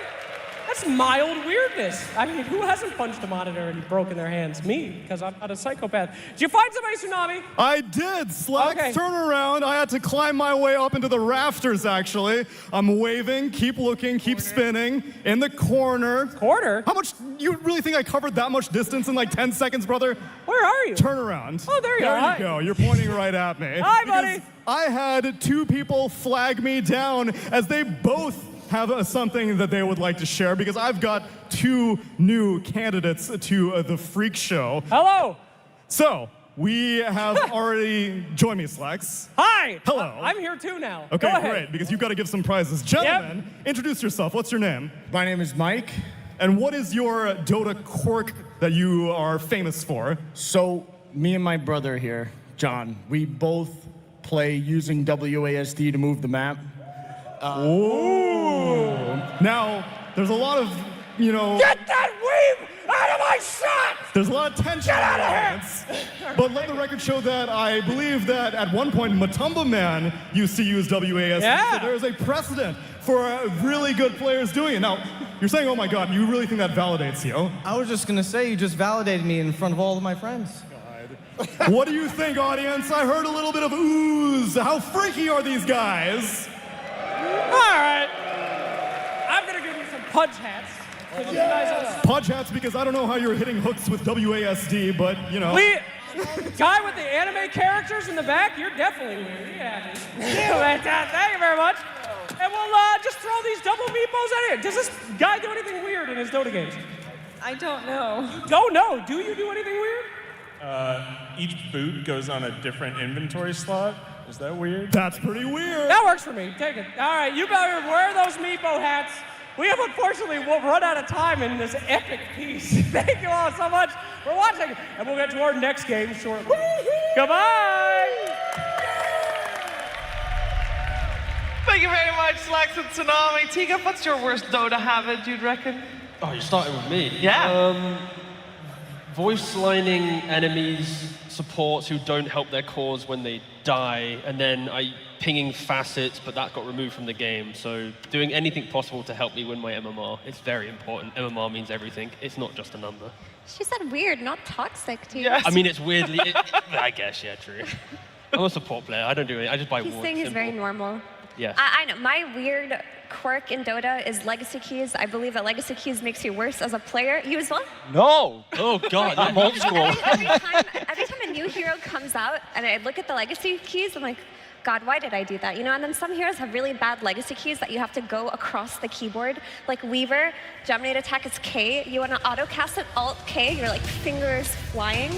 That's mild weirdness. I mean, who hasn't punched a monitor and broken their hands? Me, because I'm not a psychopath. Did you find somebody, Tsunami? I did. Slacks, turn around. I had to climb my way up into the rafters, actually. I'm waving, keep looking, keep spinning. In the corner. Corner? How much, you really think I covered that much distance in like 10 seconds, brother? Where are you? Turn around. Oh, there you are. There you go. You're pointing right at me. Hi, buddy. I had 2 people flag me down as they both have something that they would like to share, because I've got 2 new candidates to the Freak Show. Hello. So, we have already joined me, Slacks. Hi. Hello. I'm here too now. Okay, Go ahead. great, because you've got to give some prizes. Gentlemen, introduce yourself. What's your name? My name is Mike. And what is your Dota quirk that you are famous for? So, me and my brother here, John, we both play using WASD to move the map. Ooh. Now, there's a lot of, you know... Get that weeb out of my shot! There's a lot of tension in the audience. But let the record show that I believe that at one point Matumba Man used to use WASD. Yeah. So there is a precedent for really good players doing it. Now, you're saying, oh my God, you really think that validates you? I was just gonna say, you just validated me in front of all of my friends. What do you think, audience? I heard a little bit of ooze. How freaky are these guys? All right. I'm gonna give you some punch hats. Pudge hats, because I don't know how you're hitting hooks with WASD, but, you know. Guy with the anime characters in the back, you're definitely weird. Yeah. Thank you very much. And we'll just throw these double meepos at it. Does this guy do anything weird in his Dota games? I don't know. You don't know. Do you do anything weird? Each boot goes on a different inventory slot. Is that weird? That's pretty weird. That works for me. Take it. All right, you better wear those meepo hats. We have unfortunately run out of time in this epic piece. Thank you all so much for watching, and we'll get to our next game shortly. Goodbye! Thank you very much, Slacks and Tsunami. Tiga, what's your worst Dota habit, you'd reckon? Oh, you're starting with me? Yeah. Voice lining enemies, supports who don't help their cause when they die, and then pinging facets, but that got removed from the game. So doing anything possible to help me win my MMR, it's very important. MMR means everything. It's not just a number. She said weird, not toxic to you. Yes. I mean, it's weirdly, I guess, yeah, true. I'm a support player. I don't do it. I just buy He's wards. saying he's Simple. very normal. Yeah. I know. My weird quirk in Dota is legacy keys. I believe that legacy keys makes you worse as a player. You as well? No! Oh, God, I'm old school. Every time a new hero comes out and I look at the legacy keys, I'm like, God, why did I do that? You know, and then some heroes have really bad legacy keys that you have to go across the keyboard. Like Weaver, Geminate attack is K. You want to auto-cast it, Alt-K, you're like fingers flying.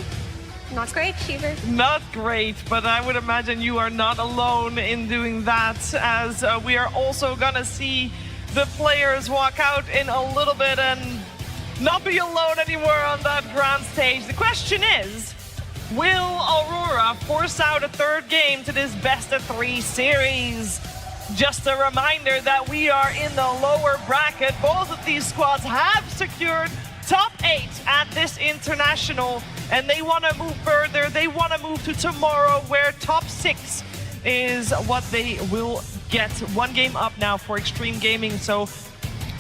Not great, Cheever. Not great, but I would imagine you are not alone in doing that, as we are also gonna see the players walk out in a little bit and not be alone anymore on that grand stage. The question is, will Aurora force out a third game to this best-of-3 series? Just a reminder that we are in the lower bracket. Both of these squads have secured top 8 at this international, and they want to move further. They want to move to tomorrow, where top 6 is what they will get. One game up now for Extreme Gaming, so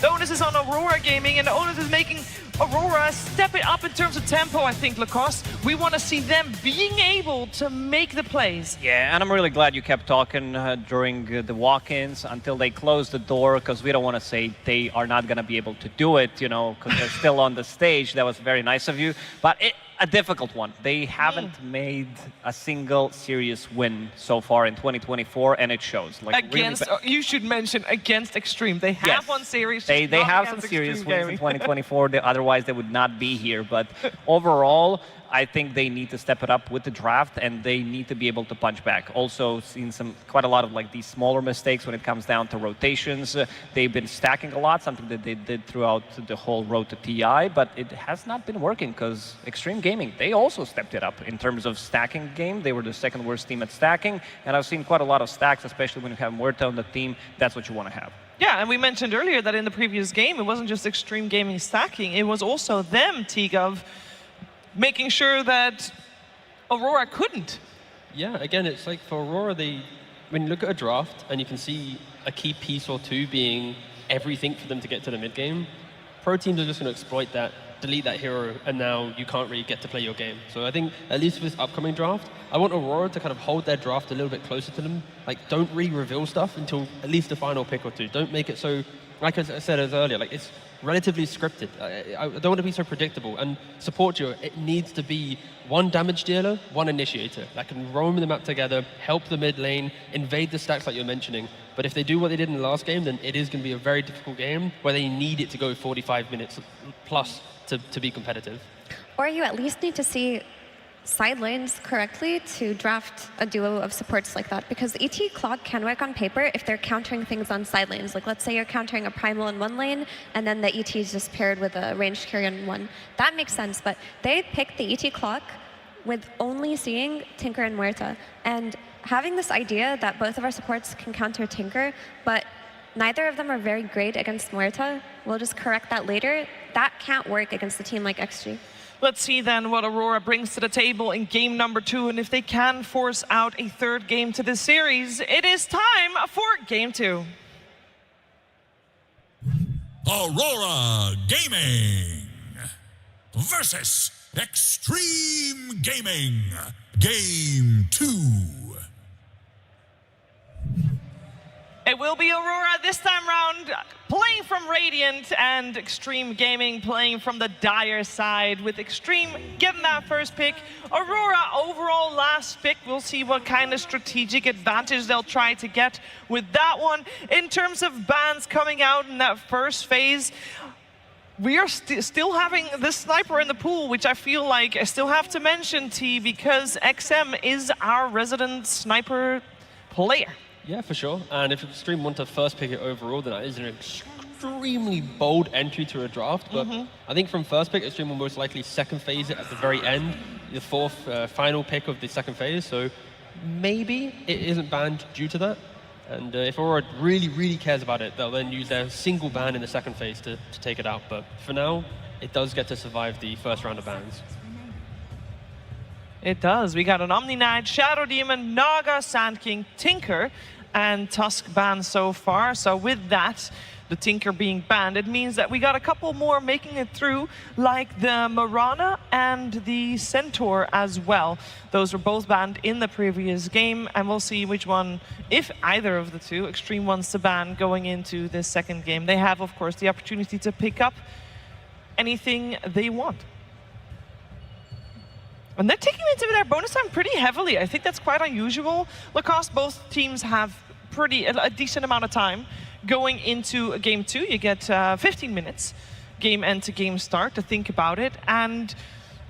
the onus is on Aurora Gaming, and the onus is making Aurora step it up in terms of tempo, I think, Lacoste. We want to see them being able to make the plays. Yeah, and I'm really glad you kept talking during the walk-ins until they closed the door, because we don't want to say they are not going to be able to do it, you know, because they're still on the stage. That was very nice of you. But a difficult one. They haven't made a single serious win so far in 2024, and it shows. Like, Against, really you should mention, against Extreme. They have Yes. one series. They just not have some against serious Extreme wins in Gaming. 2024. Otherwise, they would not be here. But overall, I think they need to step it up with the draft, and they need to be able to punch back. Also, seen quite a lot of like these smaller mistakes when it comes down to rotations. They've been stacking a lot, something that they did throughout the whole road to TI, but it has not been working, because Extreme Gaming, they also stepped it up in terms of stacking game. They were the second worst team at stacking, and I've seen quite a lot of stacks, especially when you have Muerta on the team. That's what you want to have. Yeah, and we mentioned earlier that in the previous game, it wasn't just Extreme Gaming stacking, it was also them, Tigov, making sure that Aurora couldn't. Yeah, again, it's like for Aurora, when you look at a draft and you can see a key piece or two being everything for them to get to the mid game, pro teams are just going to exploit that, delete that hero, and now you can't really get to play your game. So I think, at least for this upcoming draft, I want Aurora to kind of hold their draft a little bit closer to them. Like, don't really reveal stuff until at least the final pick or two. Don't make it so, like I said earlier, like it's relatively scripted. I don't want to be so predictable. And support duo, it needs to be one damage dealer, one initiator that can roam the map together, help the mid lane, invade the stacks like you're mentioning. But if they do what they did in the last game, then it is going to be a very difficult game where they need it to go 45 minutes plus to be competitive. Or you at least need to see side lanes correctly to draft a duo of supports like that, because ET clock can work on paper if they're countering things on side lanes. Like let's say you're countering a primal in one lane and then the ET is just paired with a ranged carry in one. That makes sense, but they picked the ET clock with only seeing Tinker and Muerta. And having this idea that both of our supports can counter Tinker, but neither of them are very great against Muerta, we'll just correct that later. That can't work against a team like XG. Let's see then what Aurora brings to the table in game number 2, and if they can force out a third game to this series. It is time for game 2. Aurora Gaming versus Extreme Gaming. Game 2. It will be Aurora this time round, playing from Radiant, and Extreme Gaming playing from the Dire side, with Extreme getting that first pick. Aurora overall last pick. We'll see what kind of strategic advantage they'll try to get with that one. In terms of bans coming out in that first phase, we are still having the sniper in the pool, which I feel like I still have to mention, T, because XM is our resident sniper player. Yeah, for sure. And if Extreme want to first pick it overall, then that is an extremely bold entry to a draft. But I think from first pick, Extreme will most likely second phase it at the very end, the fourth final pick of the second phase. So maybe it isn't banned due to that. And if Aurora really, really cares about it, they'll then use their single ban in the second phase to take it out. But for now, it does get to survive the first round of bans. It does. We got an Omni Knight, Shadow Demon, Naga, Sand King, Tinker, and Tusk banned so far. So with that, the Tinker being banned, it means that we got a couple more making it through, like the Marana and the Centaur as well. Those were both banned in the previous game, and we'll see which one, if either of the two, Extreme wants to ban going into this second game. They have, of course, the opportunity to pick up anything they want. And they're taking into their bonus time pretty heavily. I think that's quite unusual. Lacoste, both teams have a decent amount of time going into game 2. You get 15 minutes, game end to game start, to think about it. And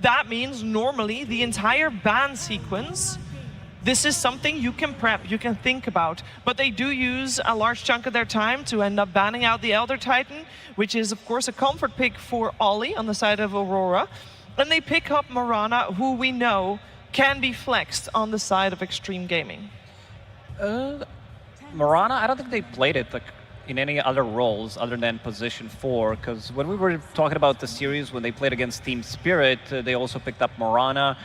that means normally the entire ban sequence, this is something you can prep, you can think about. But they do use a large chunk of their time to end up banning out the Elder Titan, which is, of course, a comfort pick for Ollie on the side of Aurora. And they pick up Marana, who we know can be flexed on the side of Extreme Gaming. Marana, I don't think they played it in any other roles other than position 4, because when we were talking about the series, when they played against Team Spirit, they also picked up Marana.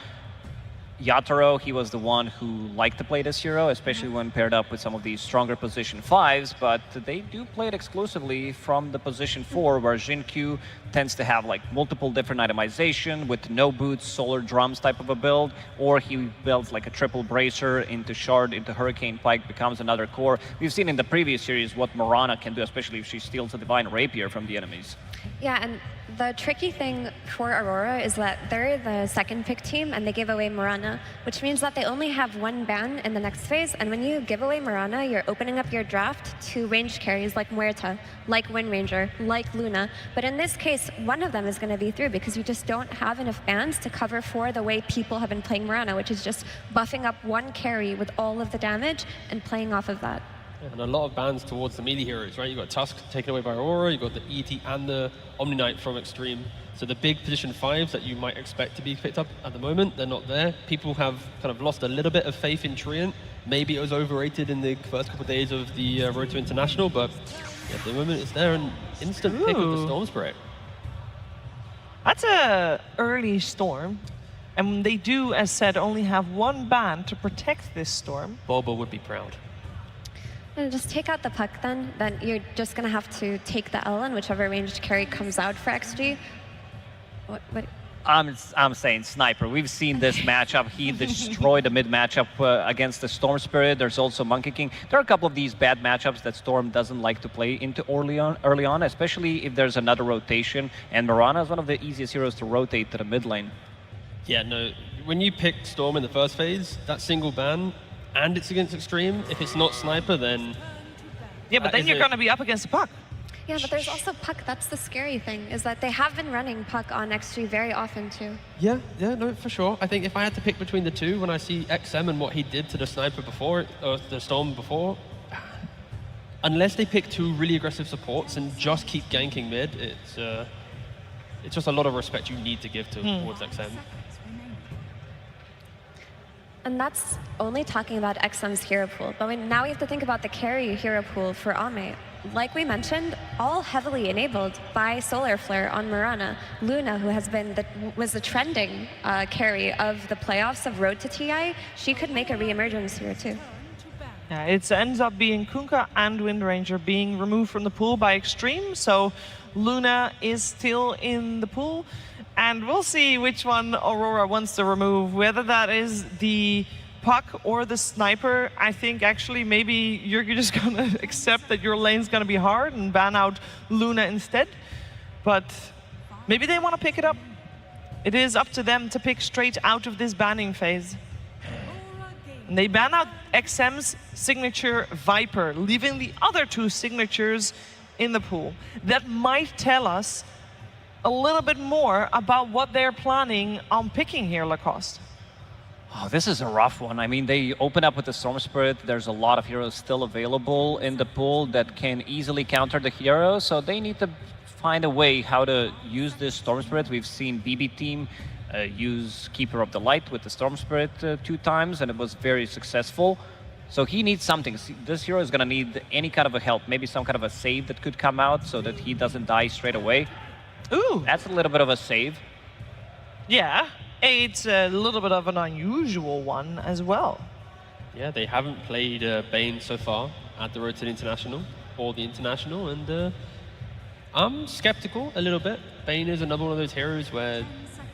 Yatoro, he was the one who liked to play this hero, especially when paired up with some of these stronger position 5s, but they do play it exclusively from the position 4, where Jin-Q tends to have like multiple different itemization with no boots, solar drums type of a build, or he builds like a triple bracer into Shard, into Hurricane Pike, becomes another core. We've seen in the previous series what Marana can do, especially if she steals a Divine Rapier from the enemies. Yeah, and the tricky thing for Aurora is that they're the second pick team and they give away Marana, which means that they only have one ban in the next phase. And when you give away Marana, you're opening up your draft to ranged carries like Muerta, like Wind Ranger, like Luna. But in this case, one of them is going to be through because you just don't have enough bans to cover for the way people have been playing Marana, which is just buffing up one carry with all of the damage and playing off of that. And a lot of bans towards the melee heroes, right? You've got Tusk taken away by Aurora, you've got the ET and the Omni Knight from Extreme. So the big position 5s that you might expect to be picked up at the moment, they're not there. People have kind of lost a little bit of faith in Treant. Maybe it was overrated in the first couple of days of the Road to International, but at the moment it's there, an instant pick of the Storm Spirit. That's a early Storm. And they do, as said, only have one ban to protect this Storm. Boba would be proud. And just take out the puck then you're just going to have to take the L on whichever ranged carry comes out for XG. What? I'm saying Sniper. We've seen this matchup. He destroyed the mid matchup against the Storm Spirit. There's also Monkey King. There are a couple of these bad matchups that Storm doesn't like to play into early on, especially if there's another rotation. And Marana is one of the easiest heroes to rotate to the mid lane. Yeah, no. When you pick Storm in the first phase, that single ban, and it's against Extreme, if it's not Sniper, then... Yeah, but then you're going to be up against the puck. Yeah, but there's also Puck. That's the scary thing, is that they have been running Puck on X3 very often too. Yeah, no, for sure. I think if I had to pick between the two, when I see XM and what he did to the Sniper before, or the Storm before, unless they pick two really aggressive supports and just keep ganking mid, it's just a lot of respect you need to give towards XM. And that's only talking about XM's hero pool. But now we have to think about the carry hero pool for Ame. Like we mentioned, all heavily enabled by Solar Flare on Mirana. Luna, who was the trending carry of the playoffs of Road to TI, she could make a re-emergence here too. Yeah, it ends up being Kunkka and Wind Ranger being removed from the pool by Extreme, so Luna is still in the pool. And we'll see which one Aurora wants to remove, whether that is the Puck or the Sniper. I think actually maybe you're just gonna accept that your lane's gonna be hard and ban out Luna instead. But maybe they want to pick it up. It is up to them to pick straight out of this banning phase. And they ban out XM's signature Viper, leaving the other two signatures in the pool. That might tell us a little bit more about what they're planning on picking here, Lacoste. Oh, this is a rough one. I mean, they open up with the Storm Spirit. There's a lot of heroes still available in the pool that can easily counter the hero, so they need to find a way how to use this Storm Spirit. We've seen BB Team use Keeper of the Light with the Storm Spirit 2 times, and it was very successful. So he needs something. This hero is going to need any kind of a help, maybe some kind of a save that could come out so that he doesn't die straight away. Ooh! That's a little bit of a save. Yeah, it's a little bit of an unusual one as well. Yeah, they haven't played Bane so far at the Road to the International or the International, and I'm skeptical a little bit. Bane is another one of those heroes where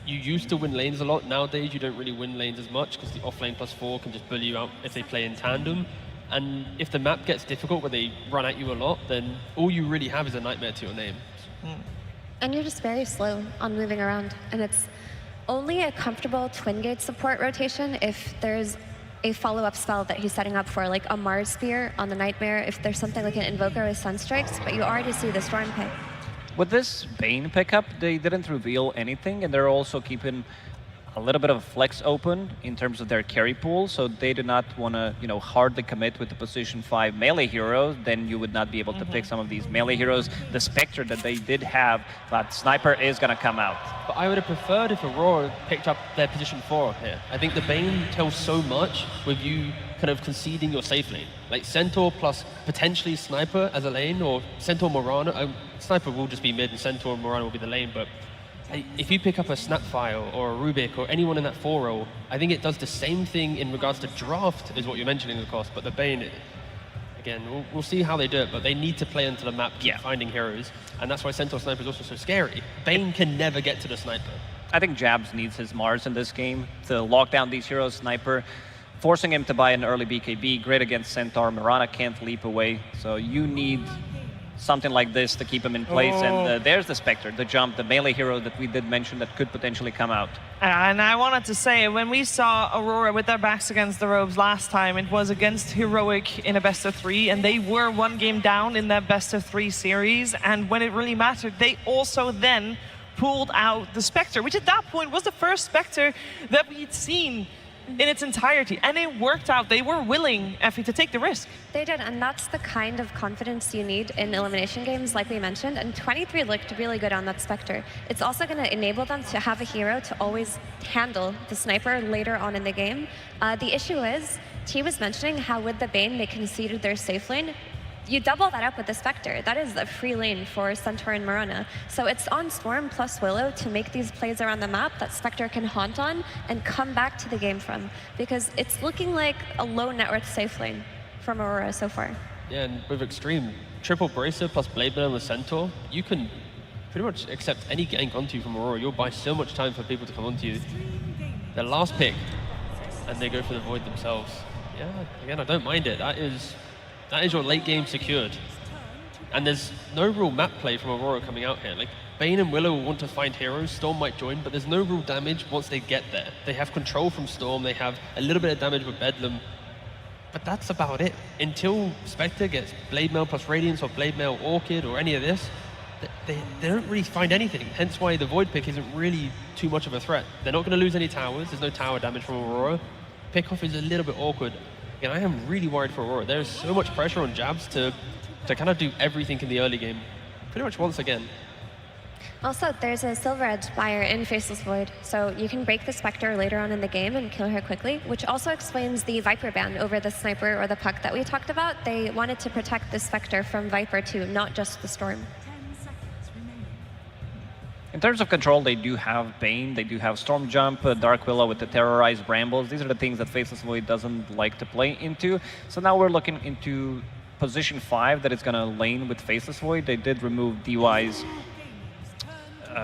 you used to win lanes a lot. Nowadays, you don't really win lanes as much because the offlane +4 can just bully you out if they play in tandem. And if the map gets difficult where they run at you a lot, then all you really have is a nightmare to your name. And you're just very slow on moving around. And it's only a comfortable twin gate support rotation if there's a follow-up spell that he's setting up for, like a Mars Spear on the Nightmare, if there's something like an Invoker with Sunstrikes, but you already see the Storm pick. With this Bane pickup, they didn't reveal anything, and they're also keeping a little bit of flex open in terms of their carry pool, so they do not want to, hardly commit with the position 5 melee heroes. Then you would not be able to pick some of these melee heroes. The Spectre that they did have, but Sniper is going to come out. But I would have preferred if Aurora picked up their position 4 here. I think the Bane tells so much with you kind of conceding your safe lane. Like Centaur plus potentially Sniper as a lane, or Centaur Morana. Sniper will just be mid and Centaur and Morana will be the lane, but if you pick up a Snapfire or a Rubik or anyone in that 4 role, I think it does the same thing in regards to draft is what you're mentioning, of course, but the Bane, again, we'll see how they do it, but they need to play into the map, keep finding heroes, and that's why Centaur Sniper is also so scary. Bane can never get to the Sniper. I think Jabs needs his Mars in this game to lock down these heroes. Sniper, forcing him to buy an early BKB, great against Centaur. Mirana can't leap away, so you need something like this to keep him in place. And there's the Spectre, the jump, the melee hero that we did mention that could potentially come out. And I wanted to say, when we saw Aurora with their backs against the ropes last time, it was against Heroic in a best-of-3, and they were 1 game down in that best-of-3 series. And when it really mattered, they also then pulled out the Spectre, which at that point was the first Spectre that we'd seen in its entirety, and it worked out. They were willing, Effie, to take the risk. They did, and that's the kind of confidence you need in elimination games, like we mentioned, and 23 looked really good on that Spectre. It's also going to enable them to have a hero to always handle the Sniper later on in the game. The issue is, T was mentioning how with the Bane they conceded their safe lane. You double that up with the Spectre. That is a free lane for Centaur and Mirana. So it's on Storm plus Willow to make these plays around the map that Spectre can haunt on and come back to the game from. Because it's looking like a low net worth safe lane from Aurora so far. Yeah, and with Extreme, triple Bracer plus Blade Mail and the Centaur, you can pretty much accept any gank onto you from Aurora. You'll buy so much time for people to come onto you. Their last pick, and they go for the Void themselves. Yeah, again, I don't mind it. That is your late game secured. And there's no real map play from Aurora coming out here. Like, Bane and Willow will want to find heroes, Storm might join, but there's no real damage once they get there. They have control from Storm, they have a little bit of damage with Bedlam. But that's about it. Until Spectre gets Blade Mail plus Radiance or Blade Mail Orchid or any of this, they don't really find anything. Hence why the Void pick isn't really too much of a threat. They're not going to lose any towers. There's no tower damage from Aurora. Pickoff is a little bit awkward. And I am really worried for Aurora. There's so much pressure on Jabs to kind of do everything in the early game. Pretty much once again. Also, there's a Silver Edge Spire in Faceless Void, so you can break the Spectre later on in the game and kill her quickly, which also explains the Viper ban over the Sniper or the Puck that we talked about. They wanted to protect the Spectre from Viper too, not just the Storm. In terms of control, they do have Bane, they do have Storm Jump, Dark Willow with the Terrorized Brambles. These are the things that Faceless Void doesn't like to play into. So now we're looking into position 5 that it's going to lane with Faceless Void. They did remove DY's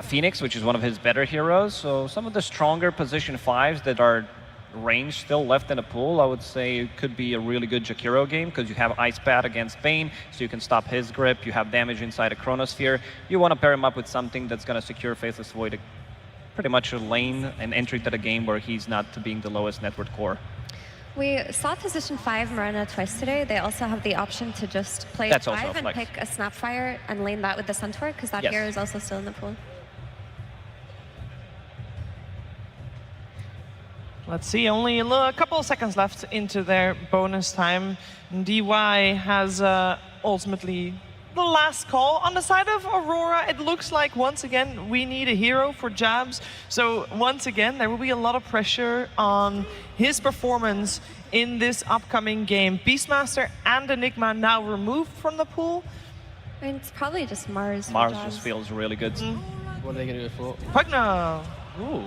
Phoenix, which is one of his better heroes. So some of the stronger position 5s that are range still left in the pool, I would say it could be a really good Jakiro game because you have Ice Pad against Bane, so you can stop his grip. You have damage inside a Chronosphere. You want to pair him up with something that's going to secure Faceless Void pretty much a lane and entry to the game where he's not being the lowest net worth core. We saw position 5 Marana twice today. They also have the option to just play That's 5 and pick a Snapfire and lane that with the Centaur, because that hero is also still in the pool. Let's see, only a couple of seconds left into their bonus time. DY has ultimately the last call. On the side of Aurora, it looks like, once again, we need a hero for Jabs. So once again, there will be a lot of pressure on his performance in this upcoming game. Beastmaster and Enigma now removed from the pool. I mean, it's probably just Mars. Mars just feels really good. What are they going to go for? Pugna! Ooh.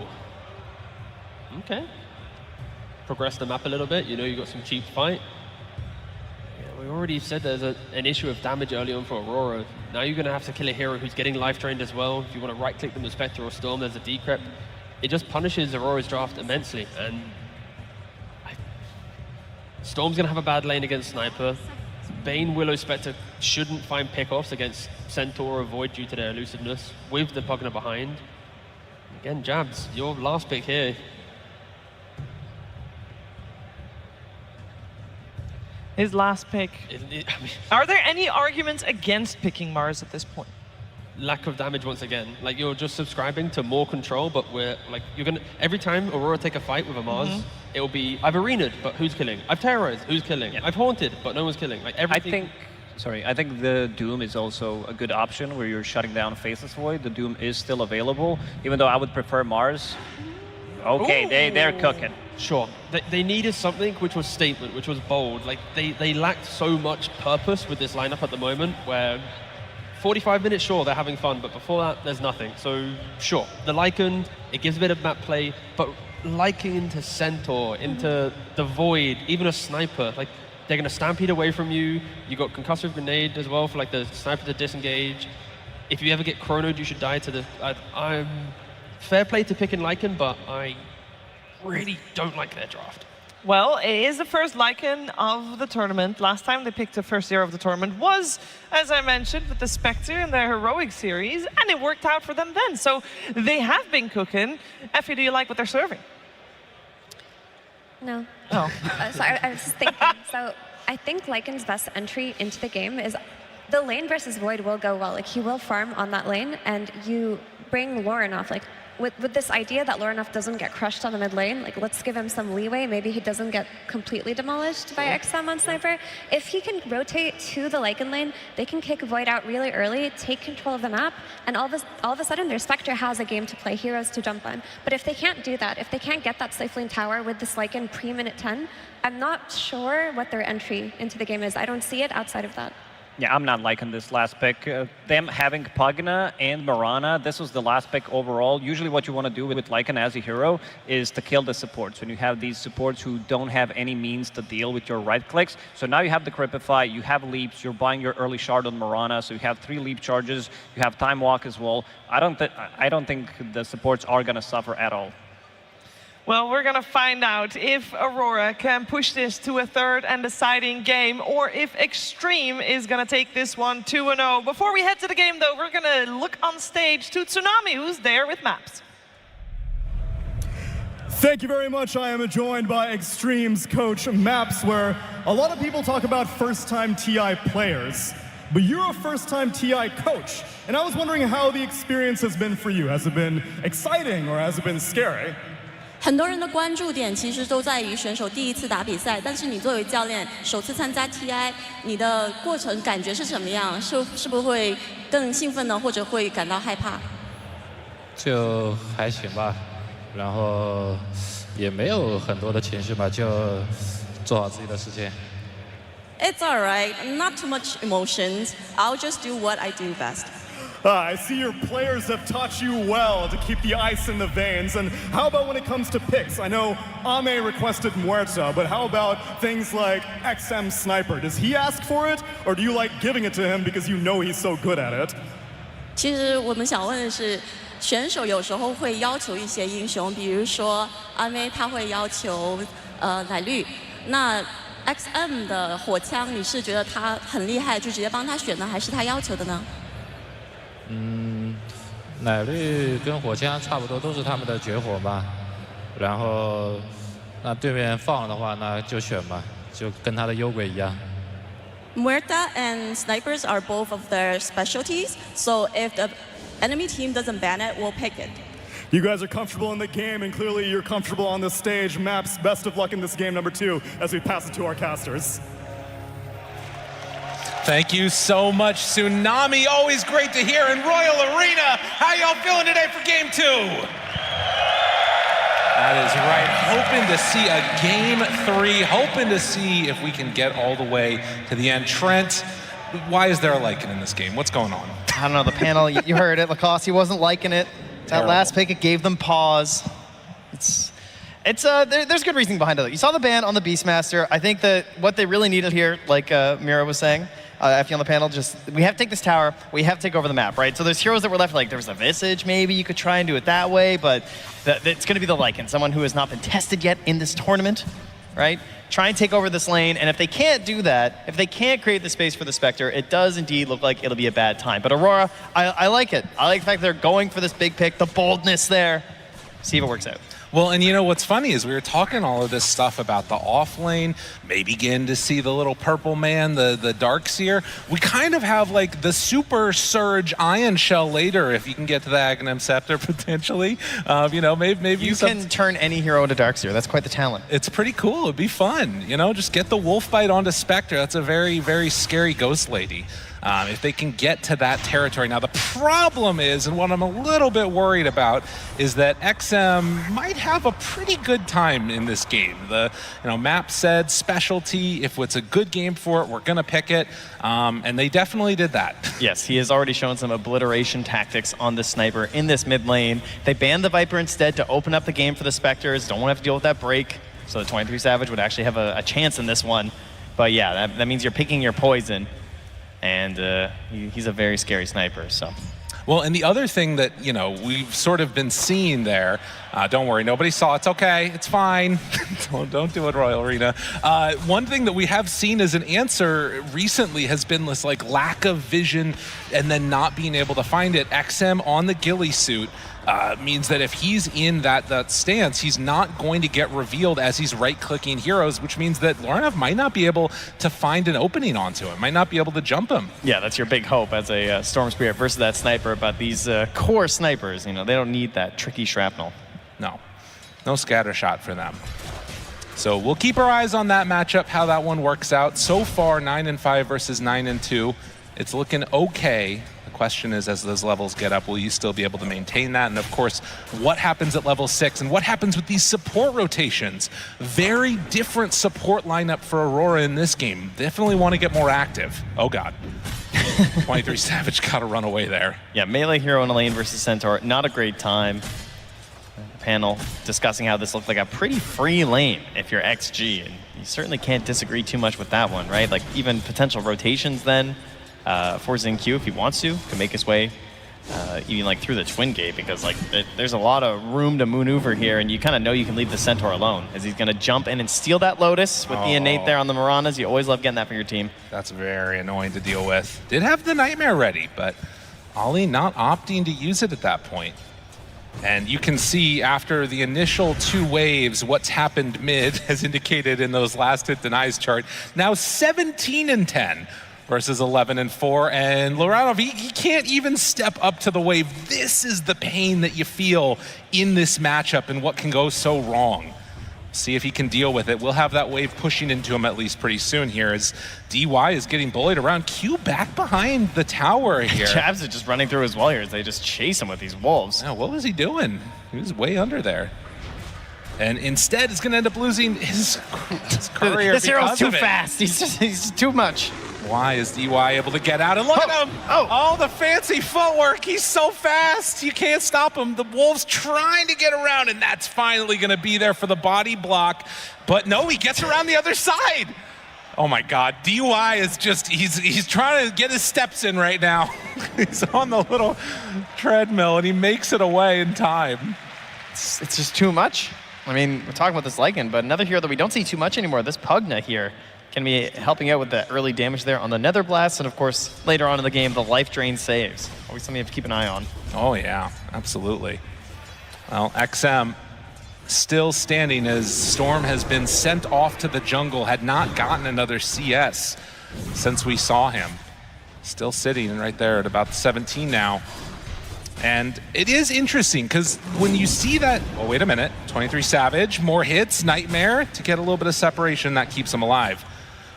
Okay. Progress the map a little bit. You know you got some cheap fight. Yeah, we already said there's an issue of damage early on for Aurora. Now you're going to have to kill a hero who's getting life drained as well. If you want to right-click them with Spectre or Storm, there's a Decrypt. It just punishes Aurora's draft immensely. And Storm's going to have a bad lane against Sniper. Bane, Willow, Spectre shouldn't find pickoffs against Centaur or Void due to their elusiveness with the Pugna behind. Again, Jabs, your last pick here. His last pick. Are there any arguments against picking Mars at this point? Lack of damage once again. Like, you're just subscribing to more control, but we're like, you're gonna, every time Aurora take a fight with a Mars, it will be, I've arena'd, but who's killing? I've terrorized, who's killing? I've haunted, but no one's killing. Like, everything. I think the Doom is also a good option where you're shutting down Faceless Void. The Doom is still available, even though I would prefer Mars. Okay, they're cooking. Sure. They needed something which was statement, which was bold. Like, they lacked so much purpose with this lineup at the moment where 45 minutes, sure, they're having fun, but before that, there's nothing. So, sure, the Lycan, it gives a bit of map play, but Lycan into Centaur, into the Void, even a Sniper, like, they're going to stampede away from you. You got Concussive Grenade as well for, like, the Sniper to disengage. If you ever get chronoed, you should die to the... I'm fair play to picking Lycan, but I really don't like their draft. Well, it is the first Lycan of the tournament. Last time they picked the first hero of the tournament was, as I mentioned, with the Spectre in their Heroic series, and it worked out for them then. So they have been cooking. Effie, do you like what they're serving? No. Oh. Sorry, I was just thinking. So I think Lycan's best entry into the game is the lane versus Void will go well. Like, he will farm on that lane, and you bring Lauren off. Like, with this idea that Lauren doesn't get crushed on the mid lane, like, let's give him some leeway. Maybe he doesn't get completely demolished by XM on Sniper. If he can rotate to the Lycan lane, they can kick Void out really early, take control of the map, and all of a sudden their Spectre has a game to play, heroes to jump on. But if they can't do that, if they can't get that stifling tower with this Lycan pre-minute 10, I'm not sure what their entry into the game is. I don't see it outside of that. Yeah, I'm not liking this last pick. Them having Pugna and Marana, this was the last pick overall. Usually what you want to do with Lycan as a hero is to kill the supports. When you have these supports who don't have any means to deal with your right clicks. So now you have the Cripify, you have leaps, you're buying your early shard on Marana, so you have 3 leap charges, you have Time Walk as well. I don't think the supports are going to suffer at all. Well, we're going to find out if Aurora can push this to a third and deciding game, or if Extreme is going to take this one 2-0. Before we head to the game, though, we're going to look on stage to Tsunami, who's there with maps. Thank you very much. I am joined by Extreme's coach, Maps, where a lot of people talk about first-time TI players, but you're a first-time TI coach. And I was wondering how the experience has been for you. Has it been exciting or has it been scary? 很多人的关注点其实都在于选手第一次打比赛，但是你作为教练，首次参加 TI， 你的过程感觉是怎么样？是不是会更兴奋呢，或者会感到害怕？就还行吧，然后也没有很多的情绪吧，就做好自己的事情。It's alright, not too much emotions. I'll just do what I do best. I see your players have taught you well to keep the ice in the veins. And how about when it comes to picks? I know Ame requested Muerta, but how about things like XM Sniper? Does he ask for it, or do you like giving it to him because you know he's so good at it? 其实我们想问的是，选手有时候会要求一些英雄，比如说阿妹他会要求奶绿，那 XM 的火枪，你是觉得他很厉害，就直接帮他选呢，还是他要求的呢？奶绿跟火枪差不多，都是他们的绝活吧。然后，那对面放的话，那就选吧，就跟他的幽鬼一样。Muerta and snipers are both of their specialties, so if the enemy team doesn't ban it, we'll pick it. You guys are comfortable in the game, and clearly you're comfortable on the stage. Maps, best of luck in this game number 2 as we pass it to our casters. Thank you so much, Tsunami. Always great to hear in Royal Arena. How y'all feeling today for game 2? That is right. Hoping to see a game 3. Hoping to see if we can get all the way to the end. Trent, why is there a Lycan in this game? What's going on? I don't know, the panel, you heard it. Lacoste, he wasn't liking it. That last pick, it gave them pause. There's good reasoning behind it. You saw the ban on the Beastmaster. I think that what they really needed here, like Mira was saying, I feel on the panel, just we have to take this tower, we have to take over the map, right? So there's heroes that were left, like there was a Visage, maybe you could try and do it that way, but it's going to be the Lycan, someone who has not been tested yet in this tournament, right? Try and take over this lane, and if they can't do that, if they can't create the space for the Spectre, it does indeed look like it'll be a bad time. But Aurora, I like it. I like the fact they're going for this big pick, the boldness there. See if it works out. Well, and you know what's funny is we were talking all of this stuff about the off lane, maybe getting to see the little purple man, the Darkseer. We kind of have like the super surge Ion Shell later if you can get to the Aghanim Scepter potentially. You know, maybe you can turn any hero into Darkseer. That's quite the talent. It's pretty cool. It'd be fun. You know, just get the wolf bite onto Spectre. That's a very, very scary ghost lady. If they can get to that territory. Now, the problem is, and what I'm a little bit worried about, is that XM might have a pretty good time in this game. The map said specialty. If it's a good game for it, we're going to pick it. And they definitely did that. Yes, he has already shown some obliteration tactics on the sniper in this mid lane. They banned the Viper instead to open up the game for the Spectres. Don't want to have to deal with that break. So the 23 Savage would actually have a chance in this one. But yeah, that means you're picking your poison. And he's a very scary sniper, so. Well, and the other thing that, you know, we've sort of been seeing there, don't worry, nobody saw, it's okay, it's fine. don't do it, Royal Arena. One thing that we have seen as an answer recently has been this like lack of vision and then not being able to find it. XM on the ghillie suit means that if he's in that stance, he's not going to get revealed as he's right-clicking heroes, which means that Lornev might not be able to find an opening onto him, might not be able to jump him. Yeah, that's your big hope as a Storm Spirit versus that sniper, but these core snipers, you know, they don't need that tricky shrapnel. No scatter shot for them. So we'll keep our eyes on that matchup, how that one works out. So far, 9-5 versus 9-2. It's looking okay. The question is, as those levels get up, will you still be able to maintain that? And of course, what happens at level 6 and what happens with these support rotations? Very different support lineup for Aurora in this game. Definitely want to get more active. Oh God. 23 Savage got to run away there. Yeah, melee hero in a lane versus Centaur, not a great time. Panel discussing how this looked like a pretty free lane if you're XG, and you certainly can't disagree too much with that one, right? Like even potential rotations then for Xingqiu, if he wants to, can make his way even like through the twin gate, because like there's a lot of room to maneuver here, and you kind of know you can leave the Centaur alone as he's going to jump in and steal that Lotus with the innate there on the Maranas. You always love getting that for your team. That's very annoying to deal with. Did have the Nightmare ready, but Ollie not opting to use it at that point. And you can see after the initial 2 waves, what's happened mid, as indicated in those last hit denies chart. Now 17-10 versus 11-4. And Loranov, he can't even step up to the wave. This is the pain that you feel in this matchup and what can go so wrong. See if he can deal with it. We'll have that wave pushing into him at least pretty soon here as DY is getting bullied around. Q back behind the tower here. Jabs are just running through his wall here as they just chase him with these wolves. Yeah, what was he doing? He was way under there. And instead, it's going to end up losing his career. This hero's too fast. He's too much. Why is DY able to get out? And look at him! Oh, the fancy footwork. He's so fast. You can't stop him. The Wolves trying to get around, and that's finally going to be there for the body block. But no, he gets around the other side. Oh my God, DY is just, he's trying to get his steps in right now. He's on the little treadmill, and he makes it away in time. It's just too much. I mean, we're talking about this Lycan, but another hero that we don't see too much anymore, this Pugna here, can be helping out with the early damage there on the Nether Blast, and of course, later on in the game, the life drain saves. Always something you have to keep an eye on. Oh yeah, absolutely. Well, XM still standing as Storm has been sent off to the jungle, had not gotten another CS since we saw him. Still sitting right there at about 17 now. And it is interesting because when you see that, oh, wait a minute, 23 Savage, more hits, Nightmare to get a little bit of separation, that keeps him alive.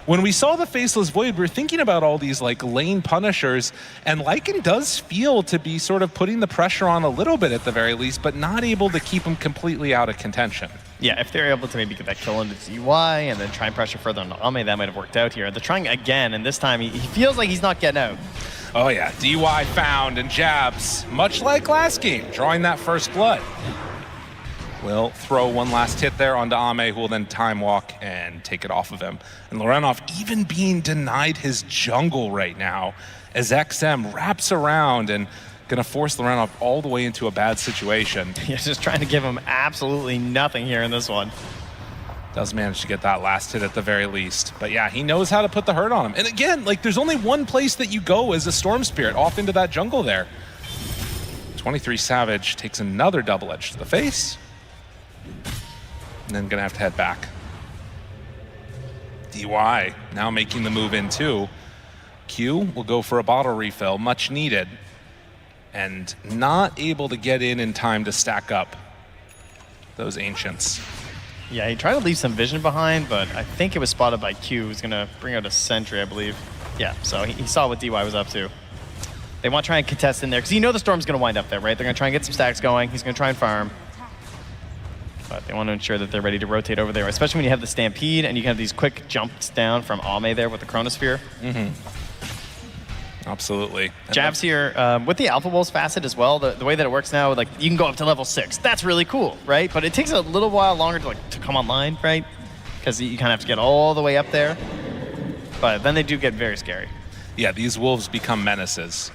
When we saw the Faceless Void, we were thinking about all these like lane punishers, and Lycan does feel to be sort of putting the pressure on a little bit at the very least, but not able to keep him completely out of contention. Yeah, if they're able to maybe get that kill into DY and then try and pressure further on Ame, that might have worked out here. They're trying again, and this time he feels like he's not getting out. Oh yeah, DY found and jabs, much like last game, drawing that first blood. Will throw one last hit there onto Ame, who will then time walk and take it off of him. And Loranov even being denied his jungle right now as XM wraps around and gonna force Loranov all the way into a bad situation. He's just trying to give him absolutely nothing here in this one. Does manage to get that last hit at the very least. But yeah, he knows how to put the hurt on him. And again, like there's only one place that you go as a Storm Spirit, off into that jungle there. 23 Savage takes another double edge to the face. And then gonna have to head back. DY now making the move in too. Q will go for a bottle refill, much needed. And not able to get in time to stack up those Ancients. Yeah, he tried to leave some vision behind, but I think it was spotted by Q, who's gonna bring out a sentry, I believe. Yeah, so he saw what DY was up to. They want to try and contest in there, because you know the Storm's gonna wind up there, right? They're gonna try and get some stacks going. He's gonna try and farm. But they want to ensure that they're ready to rotate over there, especially when you have the Stampede and you can have these quick jumps down from Ame there with the Chronosphere. Absolutely. Jabs here with the Alpha Wolves facet as well. The way that it works now, like you can go up to level 6. That's really cool, right? But it takes a little while longer to come online, right? Because you kind of have to get all the way up there. But then they do get very scary. Yeah, these wolves become menaces.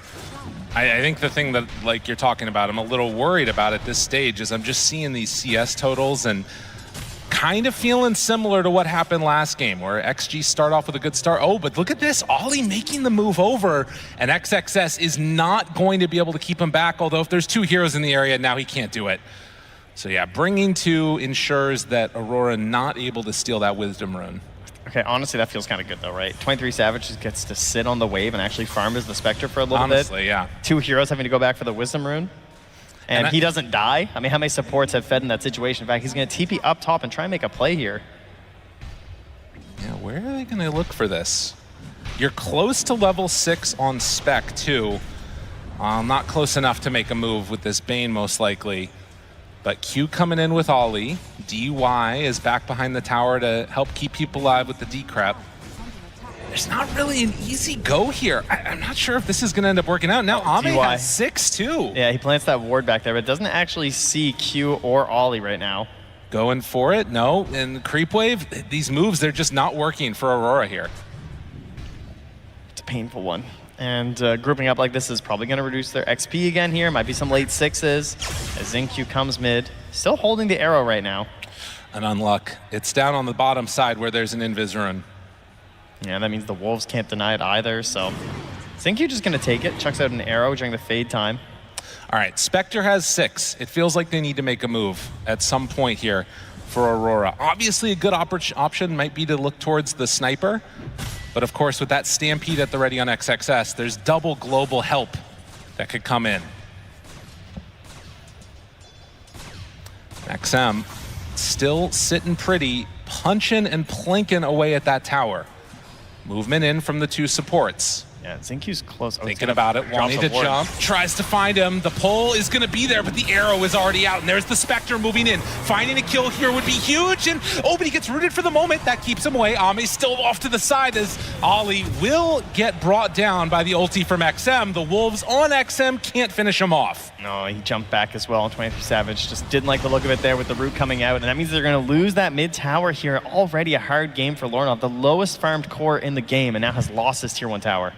I think the thing that like you're talking about, I'm a little worried about at this stage is I'm just seeing these CS totals and kind of feeling similar to what happened last game where XG start off with a good start. Oh, but look at this, Ollie making the move over, and XXS is not going to be able to keep him back, although if there's 2 heroes in the area, now he can't do it. So yeah, bringing 2 ensures that Aurora not able to steal that Wisdom Rune. Okay, honestly, that feels kind of good though, right? 23 Savage just gets to sit on the wave and actually farm as the Spectre for a little bit. Honestly, yeah. 2 heroes having to go back for the Wisdom Rune. And he doesn't die. I mean, how many supports have fed in that situation? In fact, he's going to TP up top and try and make a play here. Yeah, where are they going to look for this? You're close to level 6 on spec too. Not close enough to make a move with this Bane most likely. But Q coming in with Ollie. DY is back behind the tower to help keep people alive with the decrep. There's not really an easy go here. I'm not sure if this is going to end up working out. Now Ame has 6 too. Yeah, he plants that ward back there, but doesn't actually see Q or Ollie right now. Going for it? No. And Creep Wave, these moves, they're just not working for Aurora here. It's a painful one. And grouping up like this is probably going to reduce their XP again here. Might be some late 6s as Xingqiu comes mid. Still holding the arrow right now. An unluck. It's down on the bottom side where there's an Invis Rune. Yeah, that means the Wolves can't deny it either, so Xingqiu just going to take it, chucks out an arrow during the fade time. All right, Spectre has 6. It feels like they need to make a move at some point here for Aurora. Obviously, a good option might be to look towards the sniper. But of course, with that Stampede at the ready on XXS, there's double global help that could come in. XM still sitting pretty, punching and plinking away at that tower. Movement in from the 2 supports. Yeah, Xinq's close. Thinking about it, wanting to jump, tries to find him. The pole is going to be there, but the arrow is already out. And there's the Spectre moving in. Finding a kill here would be huge. And but he gets rooted for the moment. That keeps him away. Ame's still off to the side as Ollie will get brought down by the ulti from XM. The Wolves on XM can't finish him off. No, he jumped back as well on 23 Savage. Just didn't like the look of it there with the root coming out. And that means they're going to lose that mid tower here. Already a hard game for Lornov, the lowest farmed core in the game, and now has lost his tier 1 tower.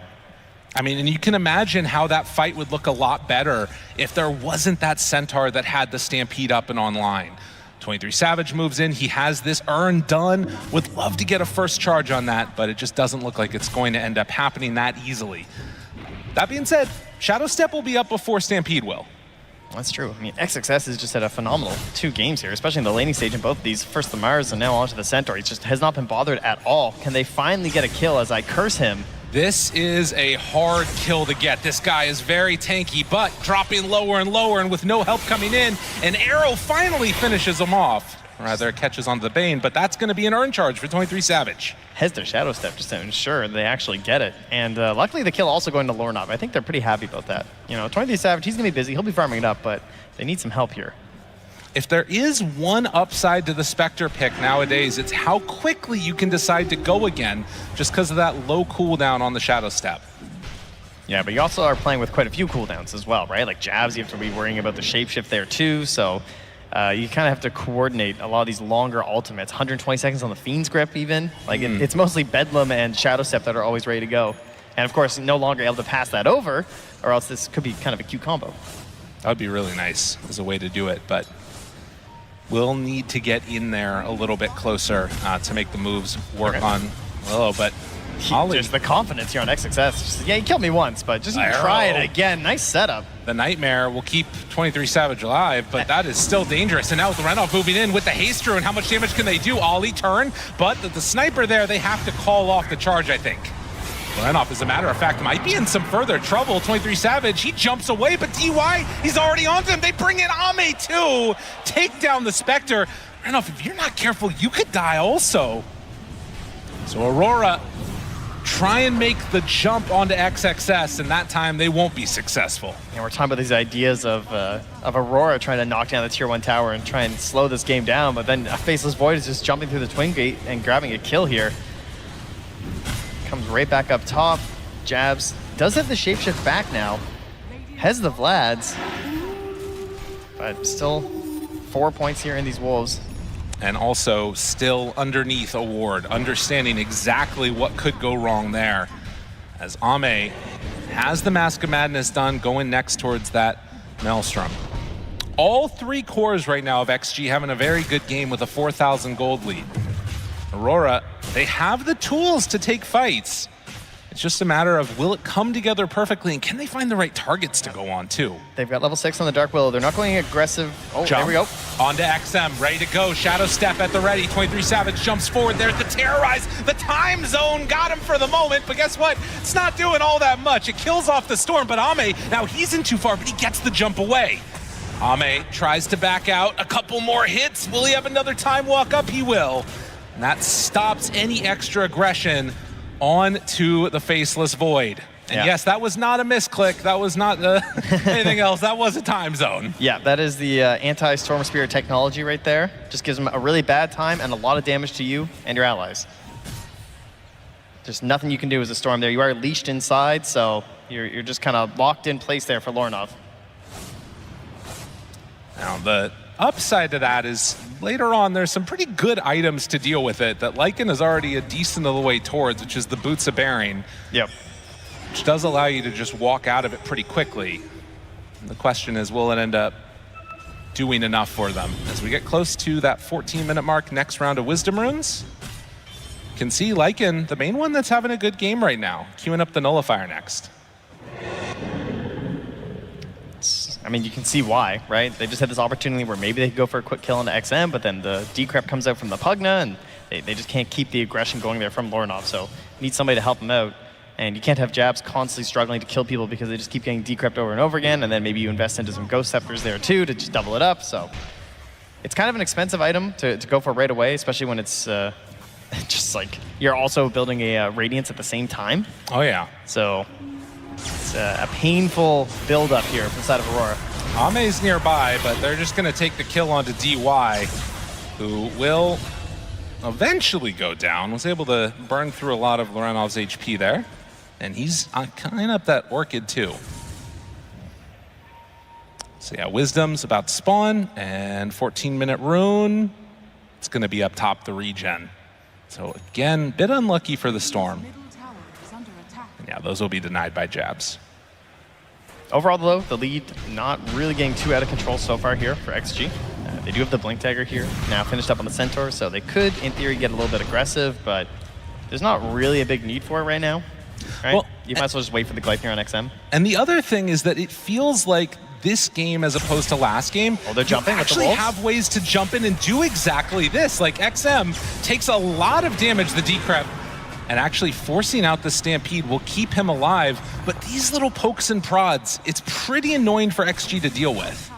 I mean, and you can imagine how that fight would look a lot better if there wasn't that Centaur that had the Stampede up and online. 23 Savage moves in. He has this urn done. Would love to get a first charge on that, but it just doesn't look like it's going to end up happening that easily. That being said, Shadow Step will be up before Stampede will. That's true. I mean, XXS has just had a phenomenal 2 games here, especially in the laning stage in both of these. First the Mars and now onto the Centaur. He just has not been bothered at all. Can they finally get a kill as I curse him? This is a hard kill to get. This guy is very tanky, but dropping lower and lower, and with no help coming in, an arrow finally finishes him off. Or rather, catches onto the Bane, but that's going to be an urn charge for 23 Savage. Has their Shadow Step just to ensure they actually get it. And luckily, the kill also going to Lornov. I think they're pretty happy about that. You know, 23 Savage, he's going to be busy. He'll be farming it up, but they need some help here. If there is one upside to the Spectre pick nowadays, it's how quickly you can decide to go again just because of that low cooldown on the Shadow Step. Yeah, but you also are playing with quite a few cooldowns as well, right? Like jabs, you have to be worrying about the shapeshift there too, so you kind of have to coordinate a lot of these longer ultimates. 120 seconds on the Fiend's Grip even. Like it's mostly Bedlam and Shadow Step that are always ready to go. And of course, no longer able to pass that over, or else this could be kind of a cute combo. That would be really nice as a way to do it, but we'll need to get in there a little bit closer to make the moves work on Willow, but Ollie. Just the confidence here on XXS. Just, yeah, he killed me once, but just try it again. Nice setup. The Nightmare will keep 23 Savage alive, but that is still dangerous. And now with the Renoff moving in with the haste and how much damage can they do? Ollie turn, but the sniper there, they have to call off the charge, I think. Renoff, as a matter of fact, might be in some further trouble. 23 Savage, he jumps away, but DY, he's already onto him. They bring in Ame too. Take down the Spectre. Renoff, if you're not careful, you could die also. So Aurora try and make the jump onto XXS, and that time they won't be successful. And we're talking about these ideas of Aurora trying to knock down the tier 1 tower and try and slow this game down, but then a Faceless Void is just jumping through the Twin Gate and grabbing a kill here. Comes right back up top, jabs, does have the shapeshift back now, has the Vlads, but still 4 points here in these Wolves. And also still underneath a ward, understanding exactly what could go wrong there. As Ame has the Mask of Madness done, going next towards that Maelstrom. All 3 cores right now of XG having a very good game with a 4,000 gold lead. Aurora, they have the tools to take fights. It's just a matter of will it come together perfectly, and can they find the right targets to go on too? They've got level 6 on the Dark Willow. They're not going aggressive. Oh, Jump. There we go. On to XM, ready to go. Shadow Step at the ready. 23 Savage jumps forward. There's the Terrorize. The time zone got him for the moment, but guess what? It's not doing all that much. It kills off the Storm, but Ame, now he's in too far, but he gets the jump away. Ame tries to back out. A couple more hits. Will he have another time walk up? He will. And that stops any extra aggression onto the Faceless Void. And yes, that was not a misclick. That was not anything else. That was a time zone. Yeah, that is the anti-Storm Spirit technology right there. Just gives them a really bad time and a lot of damage to you and your allies. There's nothing you can do as a Storm there. You are leashed inside, so you're just kind of locked in place there for Lornov. Now, the upside to that is later on there's some pretty good items to deal with it that Lycan is already a decent of the way towards, which is the Boots of Bearing. Yep. Which does allow you to just walk out of it pretty quickly. And the question is, will it end up doing enough for them? As we get close to that 14-minute mark, next round of Wisdom Runes, you can see Lycan, the main one that's having a good game right now, queuing up the Nullifier next. I mean, you can see why, right? They just had this opportunity where maybe they could go for a quick kill into XM, but then the decrep comes out from the Pugna, and they just can't keep the aggression going there from Lorinov. So need somebody to help them out. And you can't have Jabs constantly struggling to kill people because they just keep getting decrept over and over again, and then maybe you invest into some Ghost Scepters there too to just double it up. So it's kind of an expensive item to go for right away, especially when it's just like you're also building a Radiance at the same time. Oh, yeah. So it's a painful build-up here from the side of Aurora. Ame's nearby, but they're just going to take the kill onto DY, who will eventually go down. Was able to burn through a lot of Lorenov's HP there. And he's kind of up that Orchid too. So yeah, Wisdom's about to spawn, and 14-minute Rune. It's going to be up top the regen. So again, bit unlucky for the Storm. And yeah, those will be denied by Jabs. Overall, though, the lead not really getting too out of control so far here for XG. They do have the Blink Dagger here, now finished up on the Centaur, so they could, in theory, get a little bit aggressive, but there's not really a big need for it right now. Right? Well, you might as well just wait for the Gleipnir on XM. And the other thing is that it feels like this game, as opposed to last game, they're jumping with the actually wolves? have ways to jump in and do exactly this. Like XM takes a lot of damage, the decrep, and actually forcing out the Stampede will keep him alive. But these little pokes and prods, it's pretty annoying for XG to deal with.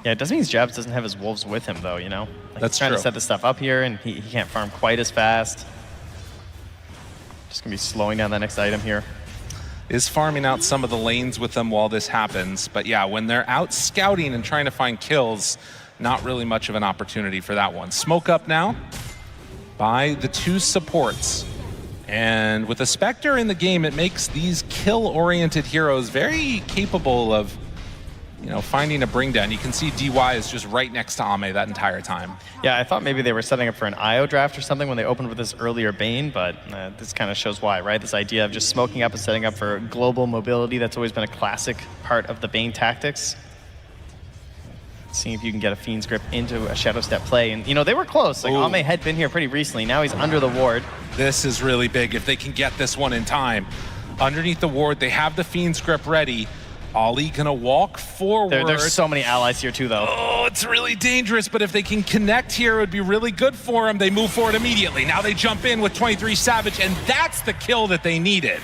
Yeah, it doesn't mean Jabs doesn't have his wolves with him, though, you know? Like, That's he's trying true. to set this stuff up here, and he can't farm quite as fast. Just gonna be slowing down that next item here. Is farming out some of the lanes with them while this happens. But yeah, when they're out scouting and trying to find kills, not really much of an opportunity for that one. Smoke up now by the two supports. And with a Spectre in the game, it makes these kill-oriented heroes very capable of, you know, finding a bring down. You can see DY is just right next to Ame that entire time. Yeah, I thought maybe they were setting up for an IO draft or something when they opened with this earlier Bane, but this kind of shows why, right? This idea of just smoking up and setting up for global mobility, that's always been a classic part of the Bane tactics. Seeing if you can get a Fiend's Grip into a Shadow Step play. And, you know, they were close. Like, Ame had been here pretty recently. Now he's under the ward. This is really big if they can get this one in time. Underneath the ward, they have the Fiend's Grip ready. Ollie gonna walk forward. There's so many allies here too, though. Oh, it's really dangerous, but if they can connect here, it would be really good for them. They move forward immediately. Now they jump in with 23 Savage, and that's the kill that they needed.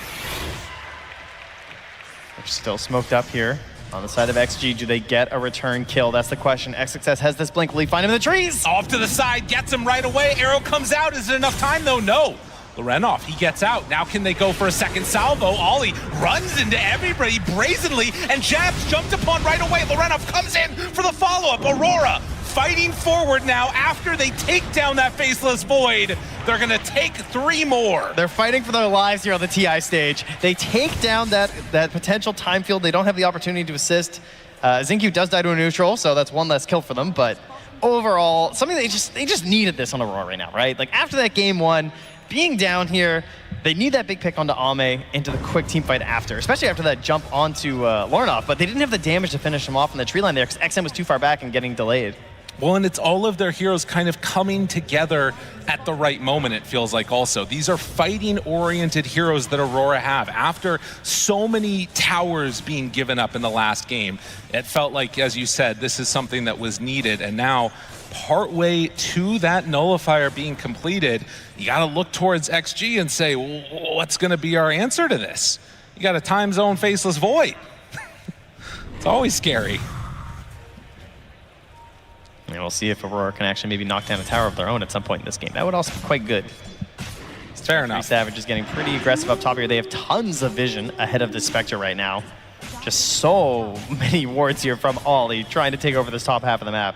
They're still smoked up here. On the side of XG, do they get a return kill? That's the question. XXS has this blink. Will he find him in the trees? Off to the side, gets him right away. Arrow comes out. Is it enough time, though? No. Lorenov, he gets out. Now can they go for a second salvo? Ollie runs into everybody brazenly, and Jabs jumped upon right away. Lorenov comes in for the follow-up. Aurora fighting forward now after they take down that Faceless Void. They're gonna take 3 more. They're fighting for their lives here on the TI stage. They take down that potential time field. They don't have the opportunity to assist. Xingqiu does die to a neutral, so that's one less kill for them, but overall, something they just needed this on Aurora right now, right? Like after that game 1, being down here, they need that big pick onto Ame into the quick team fight after, especially after that jump onto Lorinov, but they didn't have the damage to finish him off in the tree line there because XM was too far back and getting delayed. Well, and it's all of their heroes kind of coming together at the right moment, it feels like also. These are fighting-oriented heroes that Aurora have. After so many towers being given up in the last game, it felt like, as you said, this is something that was needed, and now partway to that nullifier being completed, you got to look towards XG and say, well, what's going to be our answer to this? You got a time zone Faceless Void. It's always scary. And we'll see if Aurora can actually maybe knock down a tower of their own at some point in this game. That would also be quite good. Fair enough. Savage is getting pretty aggressive up top here. They have tons of vision ahead of the Spectre right now. Just so many wards here from Ollie trying to take over this top half of the map.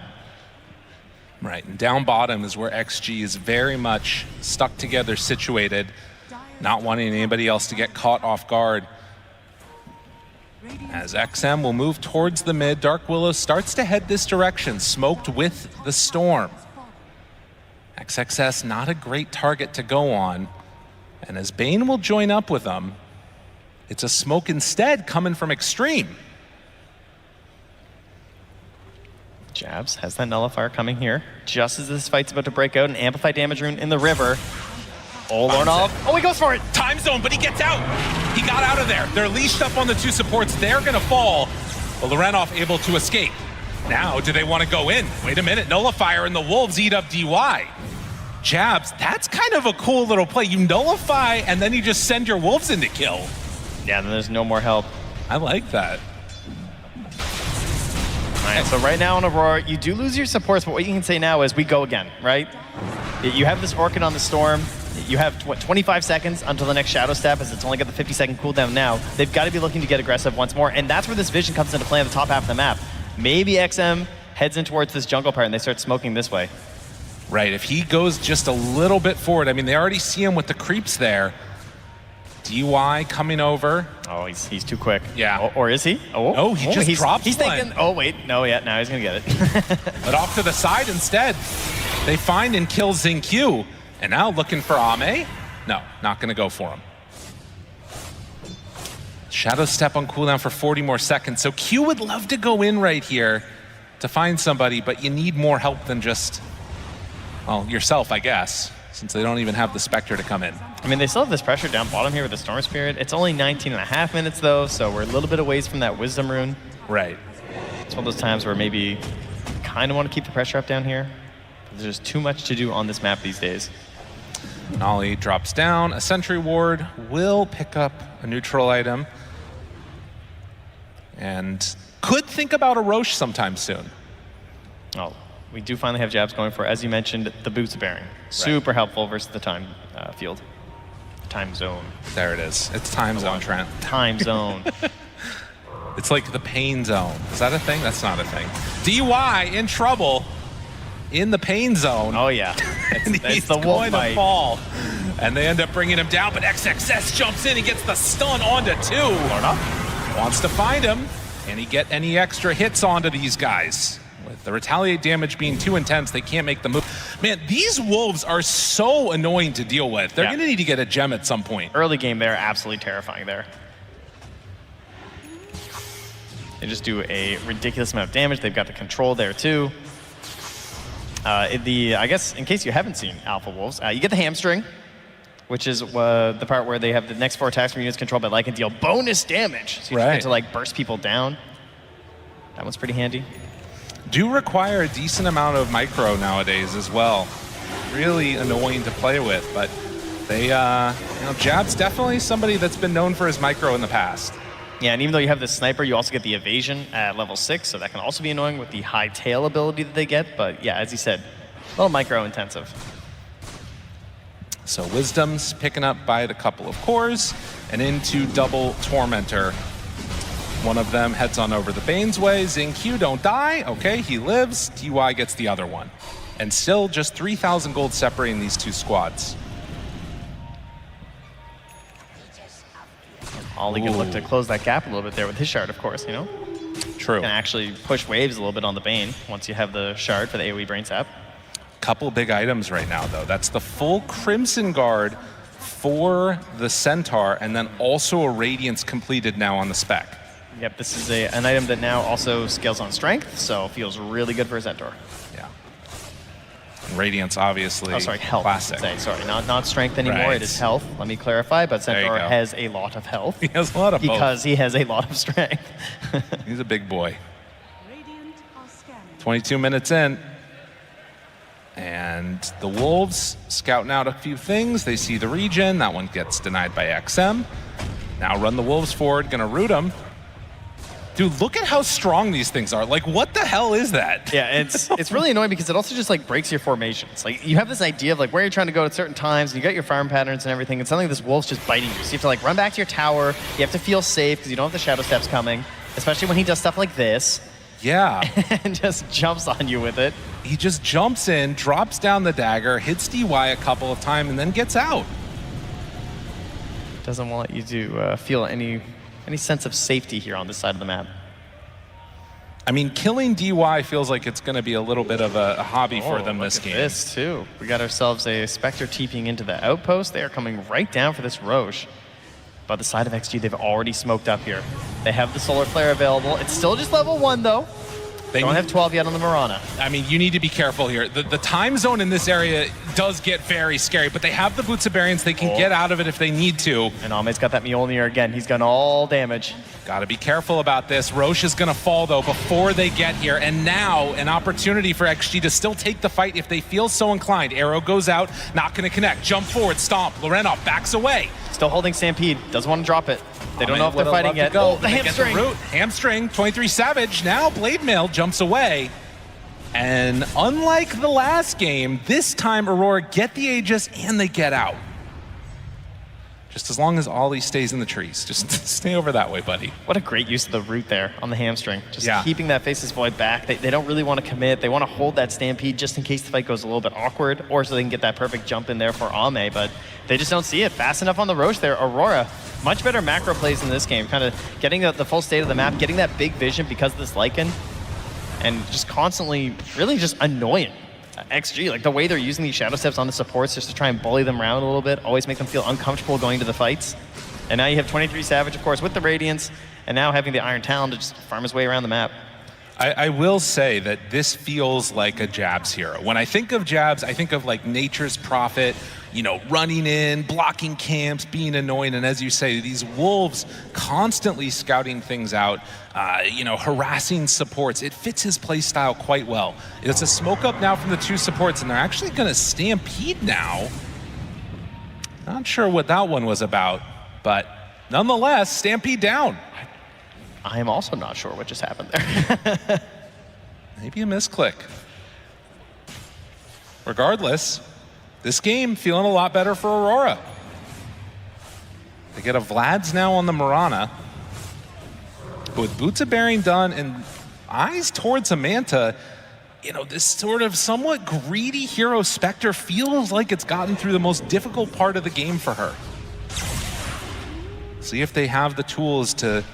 Right, and down bottom is where XG is very much stuck together, situated, not wanting anybody else to get caught off guard. As XM will move towards the mid, Dark Willow starts to head this direction, smoked with the Storm. XXS not a great target to go on, and as Bane will join up with them, it's a smoke instead coming from Extreme. Jabs has that nullifier coming here. Just as this fight's about to break out, an amplified damage rune in the river. Oh, Lorinov. Oh, he goes for it. Time zone, but he gets out. He got out of there. They're leashed up on the 2 supports. They're going to fall. But Lorenov able to escape. Now, do they want to go in? Wait a minute, Nullifier and the Wolves eat up DY. Jabs, that's kind of a cool little play. You nullify, and then you just send your Wolves in to kill. Yeah, then there's no more help. I like that. All right, so right now on Aurora, you do lose your supports, but what you can say now is we go again, right? You have this Orchid on the Storm. You have, what, 25 seconds until the next Shadow Step, as it's only got the 50-second cooldown now. They've got to be looking to get aggressive once more, and that's where this vision comes into play on the top half of the map. Maybe XM heads in towards this jungle part and they start smoking this way. Right, if he goes just a little bit forward, I mean, they already see him with the creeps there. DY coming over. Oh, he's too quick. Yeah. Or is he? Oh, no, he just dropped He's one. thinking, oh wait, no, yeah, now he's gonna get it. But off to the side instead. They find and kill Xingqiu. And now looking for Ame. No, not gonna go for him. Shadow Step on cooldown for 40 more seconds. So Q would love to go in right here to find somebody, but you need more help than just, well, yourself, I guess, since they don't even have the Spectre to come in. I mean, they still have this pressure down bottom here with the Storm Spirit. It's only 19.5 minutes though, so we're a little bit away from that Wisdom Rune. Right. It's one of those times where maybe you kind of want to keep the pressure up down here. There's just too much to do on this map these days. Nolly drops down. A Sentry Ward will pick up a neutral item. And could think about a Roche sometime soon. Oh, we do finally have jabs going for, as you mentioned, the Boots Bearing. Super helpful versus the time field. Time zone. There it is. It's time zone, Trent. Time zone. It's like the pain zone. Is that a thing? That's not a thing. DY in trouble in the pain zone. Oh, yeah. He's the wolf going bite. to fall. And they end up bringing him down, but XXS jumps in and gets the stun onto 2. Wants to find him. Can he get any extra hits onto these guys? With the retaliate damage being too intense, they can't make the move. Man, these Wolves are so annoying to deal with. They're going to need to get a gem at some point. Early game, they're absolutely terrifying there. They just do a ridiculous amount of damage. They've got the control there too. I guess, in case you haven't seen Alpha Wolves, you get the hamstring, which is the part where they have the next 4 attacks from units controlled by Lycan and deal bonus damage. So you just get to like burst people down. That one's pretty handy. Do require a decent amount of micro nowadays as well. Really annoying to play with, but they, Jab's definitely somebody that's been known for his micro in the past. Yeah, and even though you have the sniper, you also get the evasion at level 6, so that can also be annoying with the high tail ability that they get. But yeah, as you said, a little micro intensive. So Wisdom's picking up by the couple of cores and into double Tormentor. One of them heads on over the Bane's way. Xingqiu don't die. Okay, he lives. DY gets the other one. And still just 3,000 gold separating these two squads. Ollie can look to close that gap a little bit there with his shard, of course, you know? True. Can actually push waves a little bit on the Bane once you have the shard for the AoE Brain Sap. Couple big items right now, though. That's the full Crimson Guard for the Centaur, and then also a Radiance completed now on the spec. Yep, this is an item that now also scales on strength, so feels really good for a Centaur. Yeah. And Radiance, obviously, health. classic. Sorry, not strength anymore, It is health. Let me clarify, but Centaur has a lot of health. He has a lot of because he has a lot of strength. He's a big boy. 22 minutes in. And the Wolves scouting out a few things. They see the region. That one gets denied by XM. Now run the Wolves forward, gonna root them. Dude, look at how strong these things are. Like, what the hell is that? Yeah, it's really annoying because it also just like breaks your formations. Like, you have this idea of like where you're trying to go at certain times, and you got your farm patterns and everything, and suddenly this wolf's just biting you. So you have to like run back to your tower. You have to feel safe because you don't have the shadow steps coming, especially when he does stuff like this. Yeah. And just jumps on you with it. He just jumps in, drops down the dagger, hits DY a couple of times, and then gets out. Doesn't want you to feel any sense of safety here on this side of the map. I mean, killing DY feels like it's going to be a little bit of a hobby for them this game. This too. We got ourselves a Spectre TPing into the outpost. They are coming right down for this Roche. But the side of XG, they've already smoked up here. They have the Solar Flare available. It's still just level 1 though. Don't have 12 yet on the Mirana. I mean, you need to be careful here. The time zone in this area does get very scary, but they have the Boots of Barians. They can get out of it if they need to. And Ame's got that Mjolnir again. He's got all damage. Got to be careful about this. Roche is going to fall, though, before they get here. And now an opportunity for XG to still take the fight if they feel so inclined. Arrow goes out, not going to connect. Jump forward, stomp. Lorenov backs away. Still holding Stampede. Doesn't want to drop it. They don't know if they're would've fighting loved yet. to go, Oh, the but they get hamstring. root. Hamstring, 23 Savage. Now Blade Mail jumps away. And unlike the last game, this time Aurora get the Aegis and they get out. Just as long as Ollie stays in the trees. Just stay over that way, buddy. What a great use of the root there on the hamstring. Just Yeah. keeping that Faceless Void back. They don't really want to commit. They want to hold that Stampede just in case the fight goes a little bit awkward, or so they can get that perfect jump in there for Ame, but they just don't see it fast enough on the Roche there. Aurora, much better macro plays in this game, kind of getting the full state of the map, getting that big vision because of this Lycan, and just constantly really just annoying XG. Like the way they're using these Shadow Steps on the supports just to try and bully them around a little bit, always make them feel uncomfortable going to the fights. And now you have 23 Savage, of course, with the Radiance, and now having the Iron Talon to just farm his way around the map. I will say that this feels like a Jabs hero. When I think of Jabs, I think of like Nature's Prophet, you know, running in, blocking camps, being annoying, and as you say, these wolves constantly scouting things out, you know, harassing supports. It fits his play style quite well. It's a smoke up now from the two supports, and they're actually going to Stampede now. Not sure what that one was about, but nonetheless, Stampede down. I am also not sure what just happened there. Maybe a misclick. Regardless, this game feeling a lot better for Aurora. They get a Vlad's now on the Mirana. But with Boots of Bearing done and eyes towards Samantha, you know, this sort of somewhat greedy hero Spectre feels like it's gotten through the most difficult part of the game for her. See if they have the tools to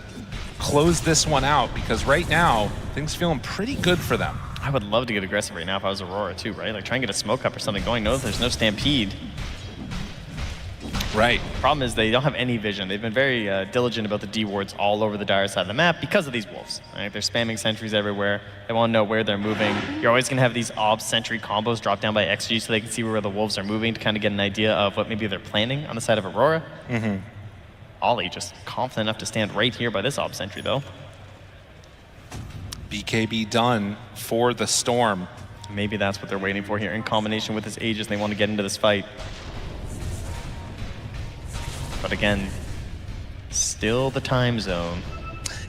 close this one out, because right now, things feeling pretty good for them. I would love to get aggressive right now if I was Aurora too, right? Like try and get a smoke up or something going. No, there's no Stampede. Right. Problem is they don't have any vision. They've been very diligent about the D wards all over the dire side of the map because of these wolves. Right? They're spamming sentries everywhere. They want to know where they're moving. You're always going to have these ob sentry combos dropped down by XG so they can see where the wolves are moving to kind of get an idea of what maybe they're planning on the side of Aurora. Mm-hmm. Ollie just confident enough to stand right here by this ob sentry though. BKB done for the Storm. Maybe that's what they're waiting for here in combination with his Aegis. They want to get into this fight. But again, still the time zone.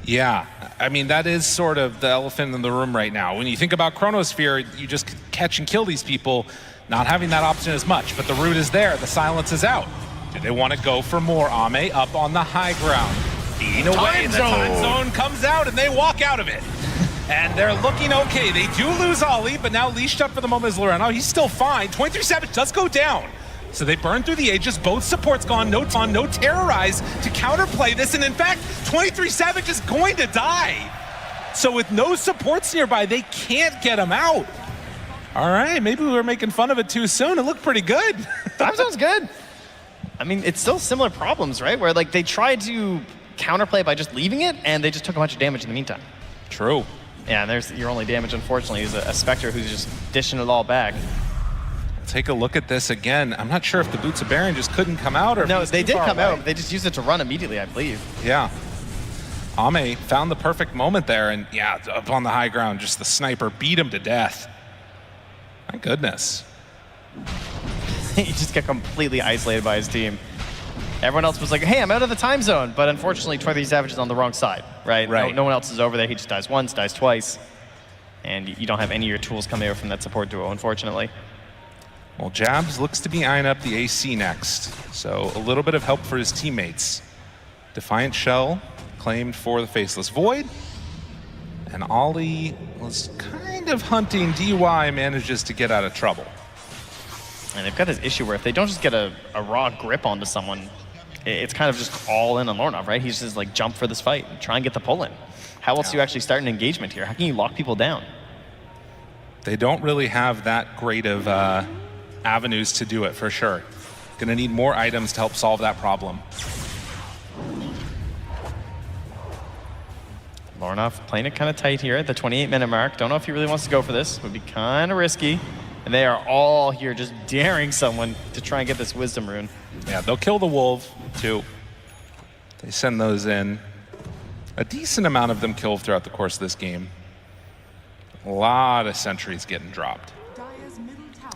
Yeah, I mean, that is sort of the elephant in the room right now. When you think about Chronosphere, you just catch and kill these people, not having that option as much, but the root is there, the silence is out. Do they want to go for more? Ame up on the high ground. Beating away, the time zone comes out and they walk out of it. And they're looking okay. They do lose Ollie, but now leashed up for the moment is Loreno. He's still fine. 23 Savage does go down. So they burn through the Aegis, both supports gone, no Ton, no Terrorize to counterplay this, and in fact, 23 Savage is going to die. So with no supports nearby, they can't get him out. All right, maybe we were making fun of it too soon. It looked pretty good. Time zone's good. I mean, it's still similar problems, right? Where like they tried to counterplay by just leaving it, and they just took a bunch of damage in the meantime. True. Yeah, and there's your only damage, unfortunately, is a Spectre who's just dishing it all back. Take a look at this again. I'm not sure if the Boots of Baron just couldn't come out or no, if they too did far come away. out. They just used it to run immediately, I believe. Yeah. Ame found the perfect moment there, and yeah, up on the high ground, just the sniper beat him to death. My goodness. He just got completely isolated by his team. Everyone else was like, hey, I'm out of the time zone. But unfortunately, 23 Savage is on the wrong side, right? Right. No one else is over there. He just dies once, dies twice. And you don't have any of your tools coming out from that support duo, unfortunately. Well, Jabs looks to be eyeing up the AC next, so a little bit of help for his teammates. Defiant Shell claimed for the Faceless Void, and Ollie was kind of hunting DY, manages to get out of trouble. And they've got this issue where if they don't just get a raw grip onto someone, it's kind of just all in on Lornov, right? He's just like jump for this fight and try and get the pull in. How else do you actually start an engagement here? How can you lock people down? They don't really have that great of avenues to do it, for sure. Gonna need more items to help solve that problem. Lornoff playing it kind of tight here at the 28-minute mark. Don't know if he really wants to go for this. Would be kind of risky. And they are all here just daring someone to try and get this Wisdom Rune. Yeah, they'll kill the Wolf, too. They send those in. A decent amount of them killed throughout the course of this game. A lot of sentries getting dropped.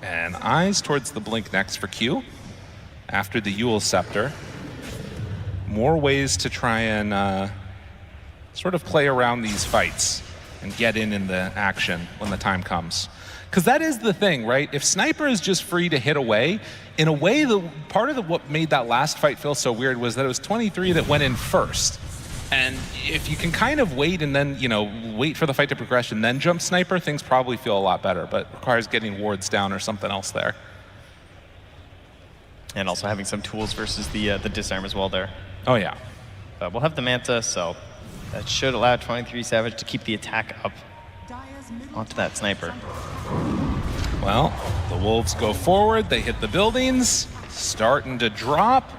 And eyes towards the Blink next for Q. After the Yule Scepter. More ways to try and sort of play around these fights and get in the action when the time comes. Because that is the thing, right? If Sniper is just free to hit away, in a way, part of what made that last fight feel so weird was that it was 23 that went in first. And if you can kind of wait and then, wait for the fight to progress and then jump Sniper, things probably feel a lot better, but requires getting wards down or something else there. And also having some tools versus the disarm as well there. Oh, yeah. But we'll have the Manta, so that should allow 23 Savage to keep the attack up onto that Sniper. Well, the Wolves go forward, they hit the buildings, starting to drop.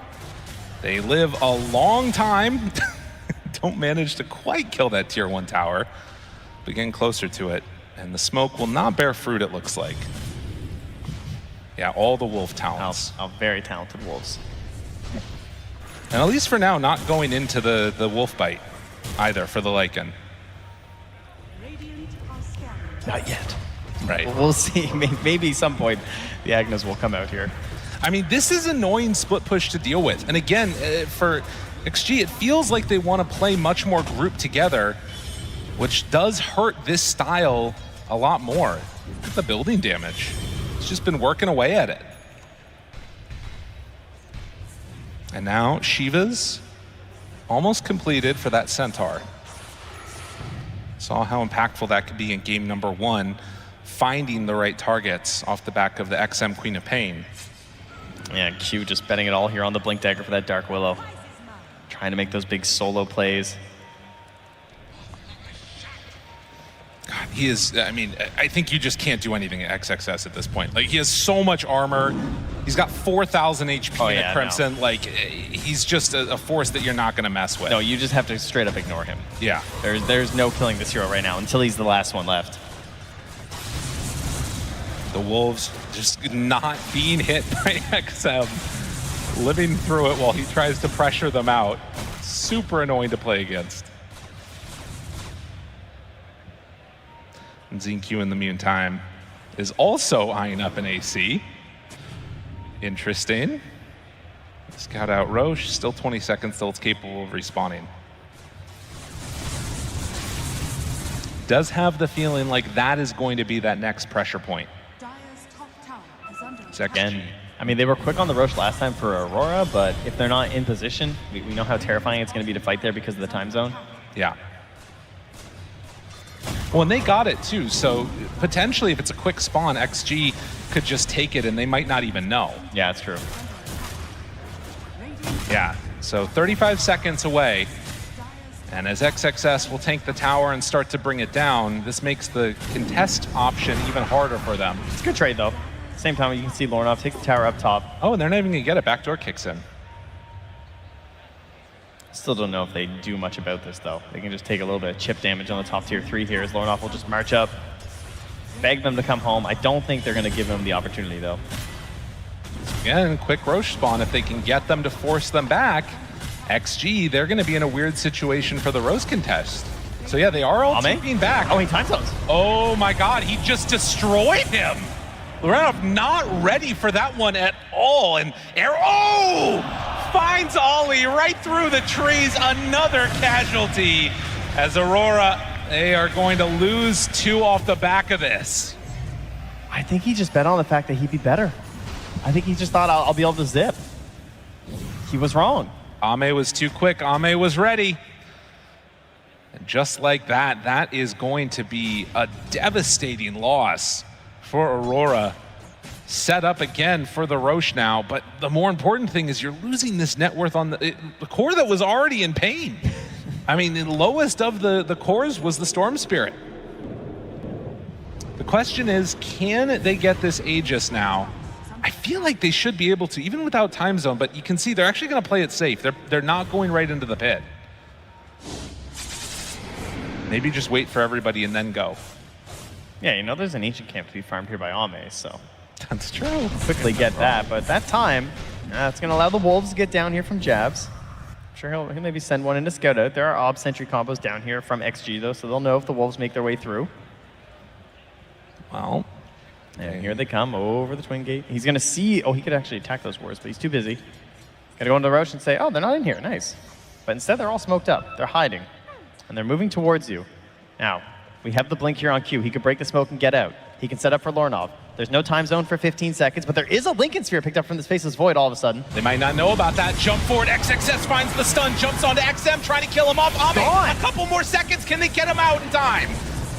They live a long time. Don't manage to quite kill that tier 1 tower, but getting closer to it. And the smoke will not bear fruit, it looks like. Yeah, all the Wolf talents. Very talented Wolves. And at least for now, not going into the Wolf Bite either for the Lycan. Not yet. Right. We'll see. Maybe some point the Agnes will come out here. I mean, this is annoying split push to deal with. And again, for XG, it feels like they want to play much more grouped together, which does hurt this style a lot more. Look at the building damage. It's just been working away at it. And now Shiva's almost completed for that Centaur. Saw how impactful that could be in game number 1, finding the right targets off the back of the XM Queen of Pain. Yeah, Q just betting it all here on the Blink Dagger for that Dark Willow. Trying to make those big solo plays. God, he is, I mean, I think you just can't do anything at XXS at this point. Like, he has so much armor. He's got 4,000 HP in a Crimson. No. Like, he's just a force that you're not going to mess with. No, you just have to straight up ignore him. Yeah. There's no killing this hero right now until he's the last one left. The Wolves just not being hit by XM. Living through it while he tries to pressure them out. Super annoying to play against. And ZQ in the meantime is also eyeing up an AC. Interesting. Scout out Roche, still 20 seconds till it's capable of respawning. Does have the feeling like that is going to be that next pressure point. Again, I mean, they were quick on the Roche last time for Aurora, but if they're not in position, we know how terrifying it's going to be to fight there because of the time zone. Yeah. Well, and they got it too, so potentially if it's a quick spawn, XG could just take it and they might not even know. Yeah, that's true. Yeah, so 35 seconds away. And as XXS will tank the tower and start to bring it down, this makes the contest option even harder for them. It's a good trade though. Same time, you can see Lornoff take the tower up top. Oh, and they're not even going to get it. Backdoor kicks in. Still don't know if they do much about this, though. They can just take a little bit of chip damage on the top tier 3 here as Lornoff will just march up, beg them to come home. I don't think they're going to give them the opportunity, though. Again, quick Roche spawn. If they can get them to force them back, XG, they're going to be in a weird situation for the Rose contest. So yeah, they are all taking back. Oh, he time zones. Oh my God, he just destroyed him. Lornoff not ready for that one at all. And finds Ollie right through the trees. Another casualty as Aurora, they are going to lose 2 off the back of this. I think he just bet on the fact that he'd be better. I think he just thought I'll be able to zip. He was wrong. Ame was too quick. Ame was ready. And just like that, that is going to be a devastating loss for Aurora. Set up again for the Roche now, but the more important thing is you're losing this net worth on the core that was already in pain. I mean, the lowest of the cores was the Storm Spirit. The question is, can they get this Aegis now? I feel like they should be able to, even without time zone, but you can see they're actually going to play it safe. They're not going right into the pit. Maybe just wait for everybody and then go. Yeah, you know, there's an ancient camp to be farmed here by Ame, so. That's true. Quickly get that, but that time, it's going to allow the Wolves to get down here from jabs. I'm sure he'll maybe send one in to scout out. There are Ob Sentry combos down here from XG, though, so they'll know if the Wolves make their way through. Well. And here they come over the Twin Gate. He's going to see, he could actually attack those wards, but he's too busy. Got to go into the Roche and say, they're not in here, nice. But instead, they're all smoked up. They're hiding, and they're moving towards you. Now, we have the blink here on Q. He could break the smoke and get out. He can set up for Lornov. There's no time zone for 15 seconds, but there is a Lincoln Sphere picked up from this Faceless Void all of a sudden. They might not know about that. Jump forward, XXS finds the stun, jumps onto XM, trying to kill him off. Ame, a couple more seconds, can they get him out in time?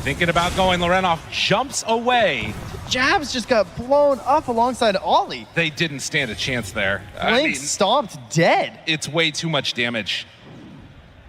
Thinking about going, Lorenov jumps away. Jabs just got blown up alongside Ollie. They didn't stand a chance there. Blink stomped dead. It's way too much damage.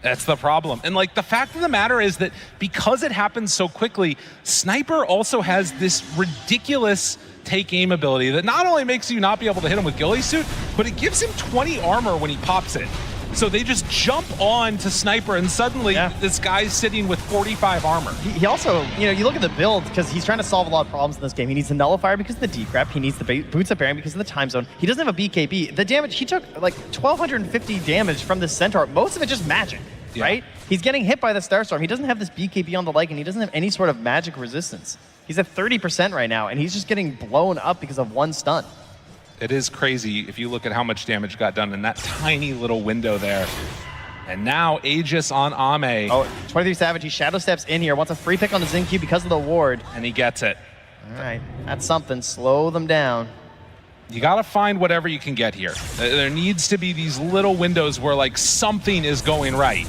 That's the problem. And like the fact of the matter is that because it happens so quickly, Sniper also has this ridiculous take aim ability that not only makes you not be able to hit him with Ghillie Suit, but it gives him 20 armor when he pops it. So they just jump on to Sniper and suddenly this guy's sitting with 45 armor. He also, you look at the build because he's trying to solve a lot of problems in this game. He needs the Nullifier because of the decrep. He needs the Boots of Baron because of the time zone. He doesn't have a BKB. The damage, he took like 1,250 damage from the Centaur. Most of it just magic, right? He's getting hit by the Starstorm. He doesn't have this BKB on the leg and he doesn't have any sort of magic resistance. He's at 30% right now and he's just getting blown up because of one stun. It is crazy if you look at how much damage got done in that tiny little window there. And now Aegis on Ame. 23 Savage, he shadow steps in here, wants a free pick on the Xin Q because of the ward. And he gets it. All right, that's something, slow them down. You gotta find whatever you can get here. There needs to be these little windows where like something is going right.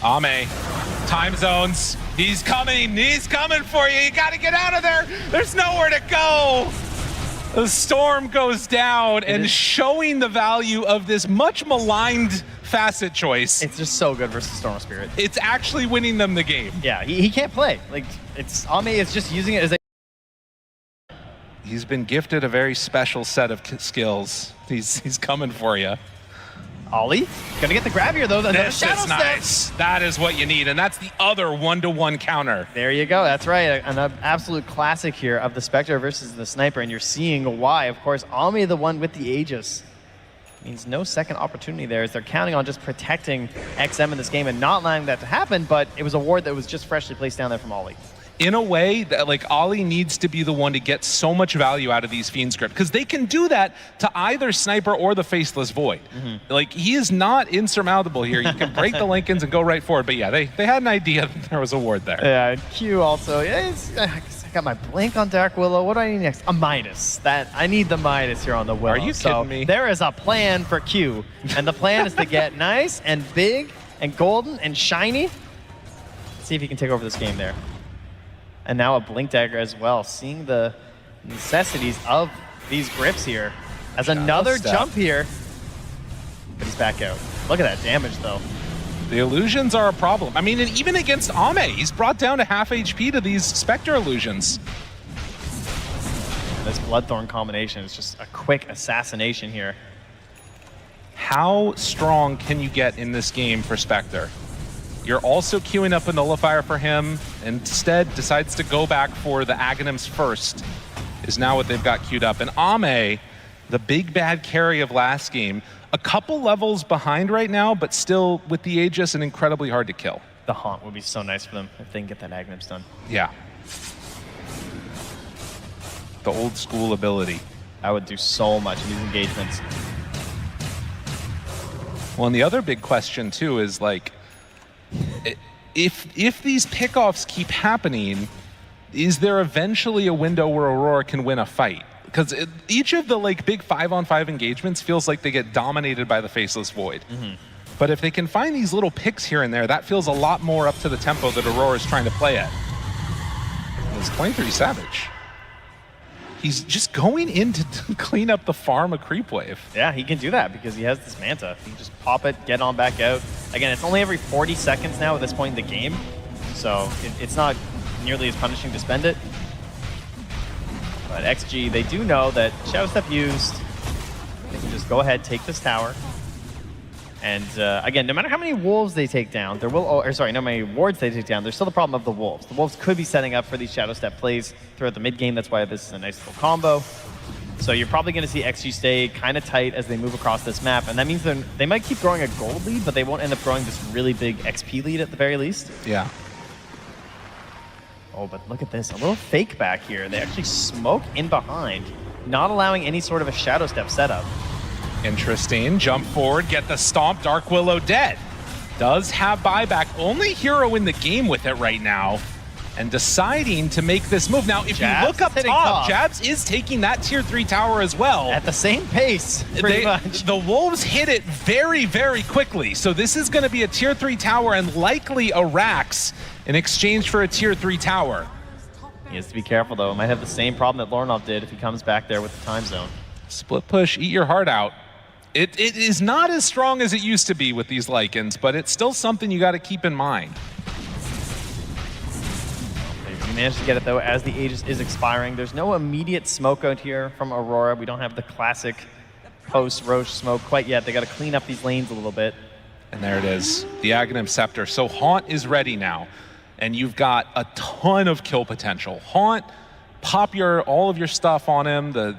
Ame, time zones, he's coming for you, you gotta get out of there. There's nowhere to go. The storm goes down and showing the value of this much maligned facet choice. It's just so good versus Storm Spirit. It's actually winning them the game. Yeah, he can't play. Like, Ame is just using it as a... He's been gifted a very special set of skills. He's coming for you. Ollie, gonna get the grab here though. This is nice. That is what you need, and that's the other 1-to-1 counter. There you go, that's right. An absolute classic here of the Spectre versus the Sniper, and you're seeing why. Of course, Ame, the one with the Aegis, means no second opportunity there as they're counting on just protecting XM in this game and not allowing that to happen, but it was a ward that was just freshly placed down there from Ollie. In a way that like Ollie needs to be the one to get so much value out of these Fiend Script because they can do that to either Sniper or the Faceless Void. Like he is not insurmountable here. You can break the Lincolns and go right forward. But yeah, they had an idea that there was a ward there. Yeah, Q also. I got my blink on Dark Willow. What do I need next? A Midas. I need the Midas here on the Willow. Are you kidding me? There is a plan for Q, and the plan is to get nice and big and golden and shiny. Let's see if he can take over this game there. And now a Blink Dagger as well, seeing the necessities of these grips here. As another jump here, but he's back out. Look at that damage though. The illusions are a problem. I mean, and even against Ame, he's brought down to half HP to these Spectre illusions. This Bloodthorn combination is just a quick assassination here. How strong can you get in this game for Spectre? You're also queuing up a Nullifier for him, and instead decides to go back for the Aghanims first, is now what they've got queued up. And Ame, the big bad carry of last game, a couple levels behind right now, but still with the Aegis and incredibly hard to kill. The Haunt would be so nice for them if they can get that Aghanims done. Yeah. The old school ability. I would do so much in these engagements. Well, and the other big question too is like, if these pickoffs keep happening, is there eventually a window where Aurora can win a fight? Because each of the like big 5-on-5 engagements feels like they get dominated by the Faceless Void. But if they can find these little picks here and there, that feels a lot more up to the tempo that Aurora is trying to play at. It's 23 Savage. He's just going in to clean up the farm of Creep Wave. Yeah, he can do that because he has this Manta. He can just pop it, get on back out. Again, it's only every 40 seconds now at this point in the game, so it's not nearly as punishing to spend it. But XG, they do know that Shadow Step used, they can just go ahead, take this tower. And again, no matter how many wolves they take down, there will, or sorry, no many wards they take down, there's still the problem of the wolves. The wolves could be setting up for these shadow step plays throughout the mid game. That's why this is a nice little combo. So you're probably going to see XG stay kind of tight as they move across this map, and that means they might keep growing a gold lead, but they won't end up growing this really big XP lead at the very least. Yeah. Oh, but look at this, a little fake back here. They actually smoke in behind, not allowing any sort of a shadow step setup. Interesting. Jump forward, get the stomp. Dark Willow dead. Does have buyback. Only hero in the game with it right now. And deciding to make this move. Now, if Jabs you look up top, Jabs is taking that tier 3 tower as well. At the same pace, pretty much. The Wolves hit it very, very quickly. So this is going to be a tier 3 tower and likely a Rax in exchange for a tier 3 tower. He has to be careful, though. Might have the same problem that Lornov did if he comes back there with the time zone. Split push, eat your heart out. It is not as strong as it used to be with these Lycans, but it's still something you got to keep in mind. We managed to get it, though, as the Aegis is expiring. There's no immediate smoke out here from Aurora. We don't have the classic post-Roche smoke quite yet. They got to clean up these lanes a little bit. And there it is, the Aghanim Scepter. So Haunt is ready now, and you've got a ton of kill potential. Haunt, pop all of your stuff on him, the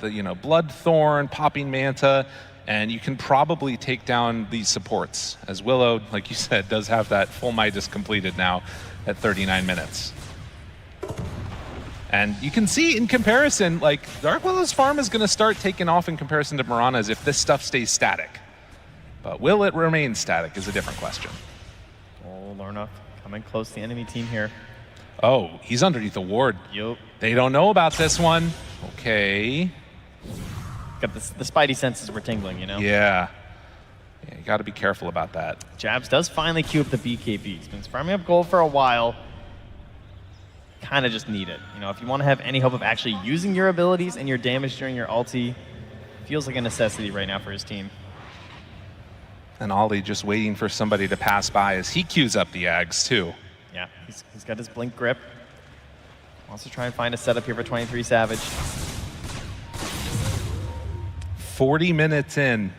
Bloodthorn, Popping Manta, and you can probably take down these supports, as Willow, like you said, does have that full Midas completed now at 39 minutes. And you can see in comparison, like, Dark Willow's farm is going to start taking off in comparison to Mirana's if this stuff stays static. But will it remain static is a different question. Oh, Lorna coming close to the enemy team here. Oh, he's underneath the ward. Yup. They don't know about this one. Okay. Got the spidey senses were tingling, you know? Yeah. You got to be careful about that. Jabs does finally queue up the BKB. He's been farming up gold for a while. Kind of just need it. You know, if you want to have any hope of actually using your abilities and your damage during your ulti, feels like a necessity right now for his team. And Ollie just waiting for somebody to pass by as he queues up the Ags too. Yeah, he's got his blink grip. Wants to try and find a setup here for 23 Savage. 40 minutes in,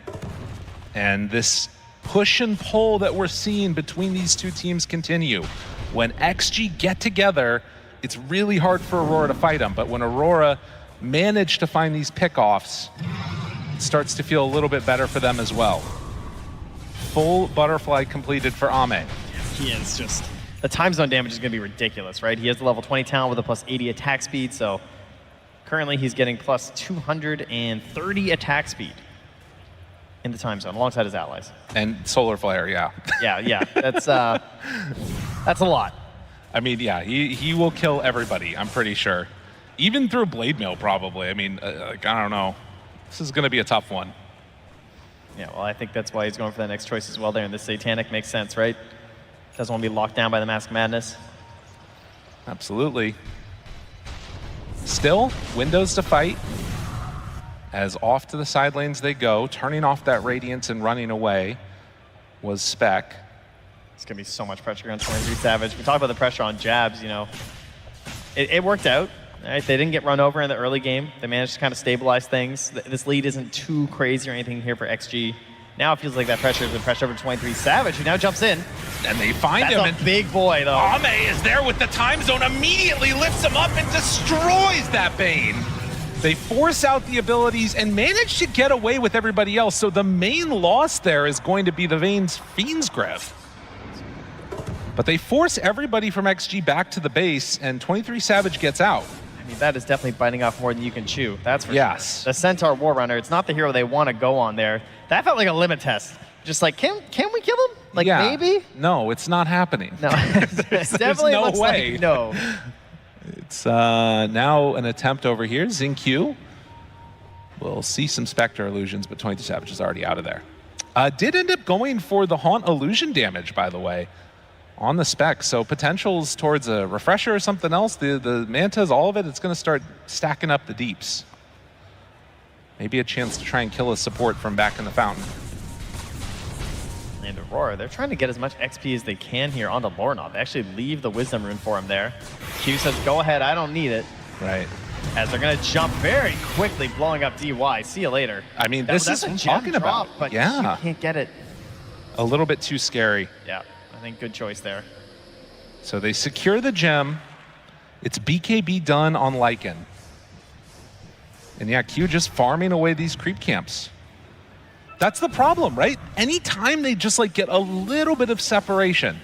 and this push and pull that we're seeing between these two teams continue. When XG get together, it's really hard for Aurora to fight them, but when Aurora manage to find these pickoffs, it starts to feel a little bit better for them as well. Full butterfly completed for Ame. He is just... The time zone damage is going to be ridiculous, right? He has the level 20 talent with a plus 80 attack speed, so currently he's getting plus 230 attack speed in the time zone alongside his allies. And Solar Flare, yeah. Yeah, that's a lot. I mean, yeah, he will kill everybody, I'm pretty sure. Even through Blade Mail, probably. I mean, like, I don't know. This is going to be a tough one. Yeah, well, I think that's why he's going for that next choice as well there, and the Satanic makes sense, right? Doesn't want to be locked down by the Mask Madness. Absolutely. Still, windows to fight. As off to the side lanes they go, turning off that Radiance and running away was Spec. It's going to be so much pressure on 23 Savage. We talked about the pressure on Jabs, you know. It worked out. Right? They didn't get run over in the early game. They managed to kind of stabilize things. This lead isn't too crazy or anything here for XG. Now it feels like that pressure has been pressure over 23 Savage, who now jumps in. And they find him. That's a big boy, though. Ame is there with the time zone, immediately lifts him up and destroys that Bane. They force out the abilities and manage to get away with everybody else. So the main loss there is going to be the Vane's Fiend's Grip. But they force everybody from XG back to the base, and 23 Savage gets out. I mean, that is definitely biting off more than you can chew. That's for yes. Sure. The Centaur War Runner, it's not the hero they want to go on there. That felt like a limit test. Just like, can we kill him? Like, yeah. Maybe? No, it's not happening. No, definitely no looks way. like no. It's now an attempt over here. Xingqiu will see some Spectre illusions, but 23 Savage is already out of there. Did end up going for the Haunt illusion damage, by the way, on the Spec. So potentials towards a refresher or something else. The Mantas, all of it, it's going to start stacking up the deeps. Maybe a chance to try and kill a support from back in the fountain. And Aurora, they're trying to get as much XP as they can here onto Lornov. They actually leave the Wisdom Rune for him there. Q says, go ahead, I don't need it. Right. As they're going to jump very quickly, blowing up DY. See you later. I mean, this is what I'm talking about. But yeah. you can't get it. A little bit too scary. Yeah, I think good choice there. So they secure the gem. It's BKB done on Lycan. And yeah, Q just farming away these creep camps. That's the problem, right? Anytime they just like get a little bit of separation,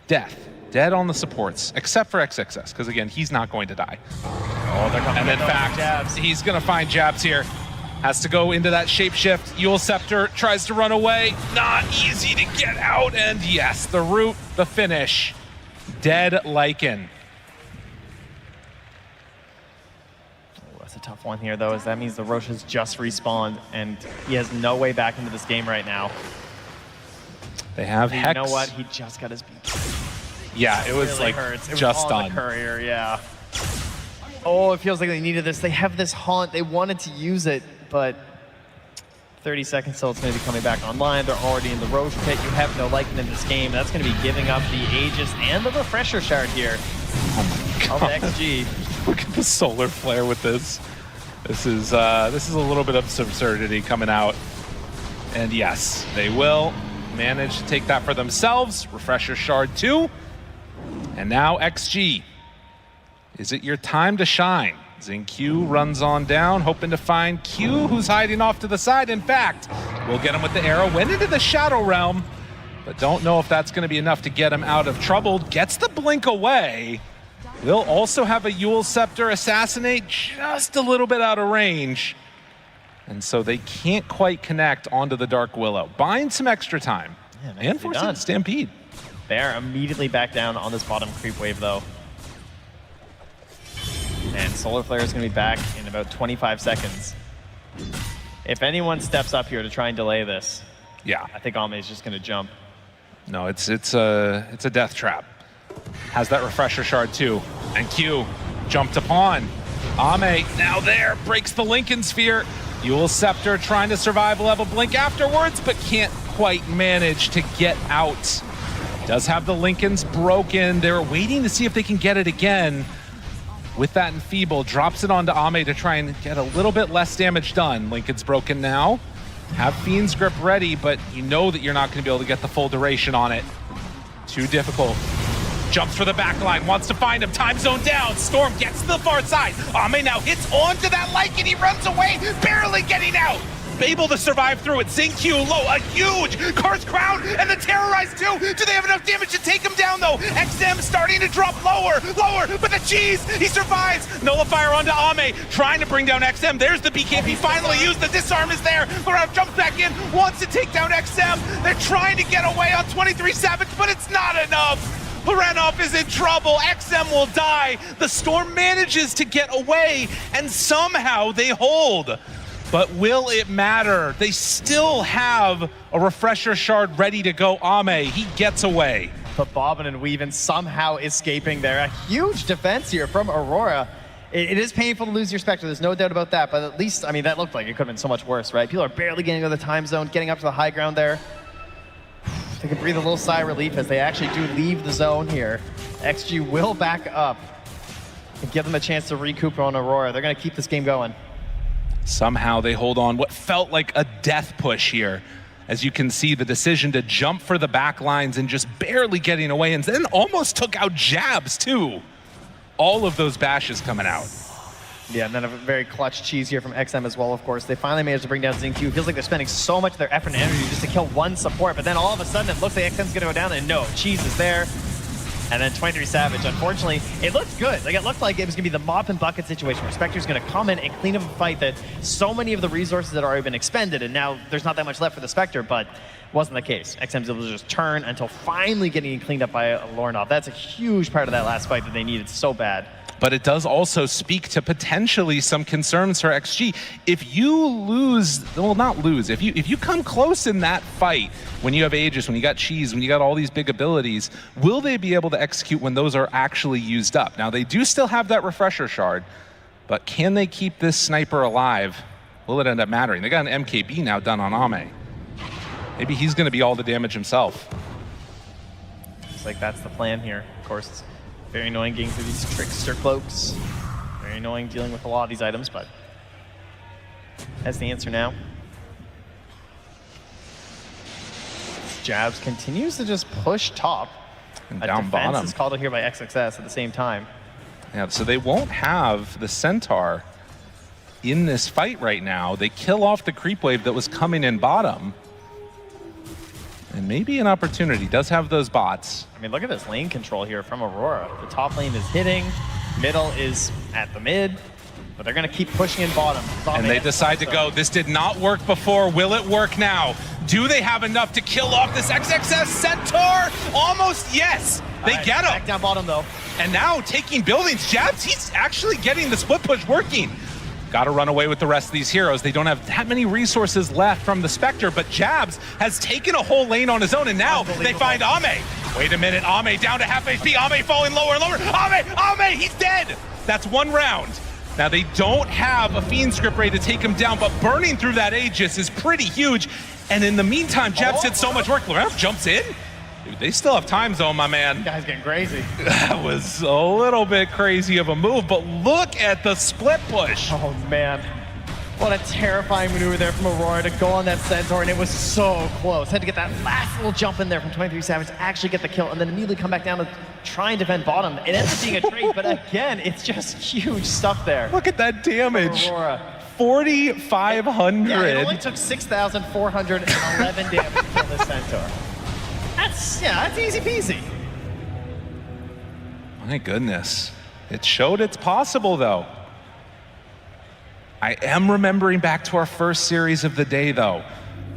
death. Dead on the supports, except for XXS, because again, he's not going to die. Oh, they're coming. And in fact, jabs. He's gonna find jabs here. Has to go into that shapeshift. Eul Scepter tries to run away. Not easy to get out, and yes, the root, the finish. Dead Lycan. That's a tough one here, though, as that means the Roche has just respawned, and he has no way back into this game right now. They have You Hex. know what? He just got his beat. Yeah, it was really like hurts. It just was on done. the courier, yeah. Oh, it feels like they needed this. They have this haunt. They wanted to use it, but 30 seconds till it's going to be coming back online. They're already in the Roche pit. You have no Lycan in this game. That's going to be giving up the Aegis and the Refresher Shard here. Oh my Of god. XG. Look at the solar flare with this. This is a little bit of absurdity coming out. And yes, they will manage to take that for themselves. Refresher Shard 2. And now XG. Is it your time to shine? XinQ runs on down, hoping to find Q, who's hiding off to the side. In fact, we'll get him with the arrow. Went into the Shadow Realm, but don't know if that's going to be enough to get him out of trouble. Gets the blink away. Will also have a Eul Scepter assassinate just a little bit out of range. And so they can't quite connect onto the Dark Willow. Buying some extra time. Yeah, and forcing Stampede. They are immediately back down on this bottom creep wave, though. And Solar Flare is going to be back in about 25 seconds. If anyone steps up here to try and delay this, yeah, I think Ame is just going to jump. No, it's a death trap. Has that Refresher Shard too. And Q jumped upon. Ame now there, breaks the Lincoln Sphere. Eul Scepter trying to survive, will have a blink afterwards, but can't quite manage to get out. Does have the Lincolns broken. They're waiting to see if they can get it again. With that enfeeble, drops it onto Ame to try and get a little bit less damage done. Lincoln's broken now. Have Fiend's Grip ready, but you know that you're not going to be able to get the full duration on it. Too difficult. Jumps for the back line, wants to find him. Time zone down. Storm gets to the far side. Ame now hits onto that Lycan. He runs away, barely getting out. Able to survive through it. XinQ low, a huge Curse Crown, and the Terrorize too. Do they have enough damage to take him down though? XM starting to drop lower, but the cheese, he survives. Nullifier onto Ame, trying to bring down XM. There's the BKB finally used. The disarm is there. Laurent jumps back in, wants to take down XM. They're trying to get away on 23 Savage, but it's not enough. Lorenov is in trouble. XM will die. The Storm manages to get away, and somehow they hold. But will it matter? They still have a Refresher Shard ready to go. Ame, he gets away. But Bobbin and Weavin somehow escaping there. A huge defense here from Aurora. It is painful to lose your Spectre, there's no doubt about that, but at least, I mean, that looked like it could have been so much worse, right? People are barely getting to the time zone, getting up to the high ground there. They can breathe a little sigh of relief as they actually do leave the zone here. XG will back up and give them a chance to recoup on Aurora. They're going to keep this game going. Somehow they hold on what felt like a death push here. As you can see, the decision to jump for the back lines and just barely getting away, and then almost took out jabs too. All of those bashes coming out. Yeah, and then a very clutch cheese here from XM as well, of course. They finally managed to bring down XinQ. It feels like they're spending so much of their effort and energy just to kill one support, but then all of a sudden it looks like XM's gonna go down, and no, cheese is there. And then 23 Savage, unfortunately, it looked good. Like, it looked like it was gonna be the mop and bucket situation where Spectre's gonna come in and clean up a fight that so many of the resources had already been expended, and now there's not that much left for the Spectre, but wasn't the case. XM's able to just turn until finally getting cleaned up by Lorenov. That's a huge part of that last fight that they needed so bad. But it does also speak to potentially some concerns for XG. If you lose, well, not lose, if you come close in that fight, when you have Aegis, when you got Cheese, when you got all these big abilities, will they be able to execute when those are actually used up? Now, they do still have that Refresher Shard, but can they keep this sniper alive? Will it end up mattering? They got an MKB now done on Ame. Maybe he's going to be all the damage himself. Looks like that's the plan here. Of course, it's very annoying getting through these trickster cloaks. Very annoying dealing with a lot of these items, but that's the answer now. Jabs continues to just push top. And A down defense bottom. is called out here by XXS at the same time. Yeah, so they won't have the Centaur in this fight right now. They kill off the creep wave that was coming in bottom. And maybe an opportunity. Does have those bots. I mean, look at this lane control here from Aurora. The top lane is hitting, middle is at the mid, but they're gonna keep pushing in bottom. And they decide to go. This did not work before. Will it work now? Do they have enough to kill off this XXS Centaur? Almost yes. They get him. Back down bottom though. And now taking buildings. Jabs, he's actually getting the split push working. Got to run away with the rest of these heroes. They don't have that many resources left from the Spectre, but Jabs has taken a whole lane on his own, and now they find Ame. Wait a minute, Ame down to half HP. Ame falling lower and lower. Ame, he's dead. That's one round. Now they don't have a Fiend script ready to take him down, but burning through that Aegis is pretty huge. And in the meantime, Jabs did so much work. Lorenz jumps in. Dude, they still have time zone, my man. This guy's getting crazy. That was a little bit crazy of a move, but look at the split push. Oh man. What a terrifying maneuver there from Aurora to go on that Centaur, and it was so close. Had to get that last little jump in there from 23 Savage to actually get the kill, and then immediately come back down to try and defend bottom. It ends up being a trade, but again, it's just huge stuff there. Look at that damage. Aurora. 4,500. Yeah, it only took 6,411 damage to kill this Centaur. That's easy peasy. My goodness. It showed it's possible, though. I am remembering back to our first series of the day, though,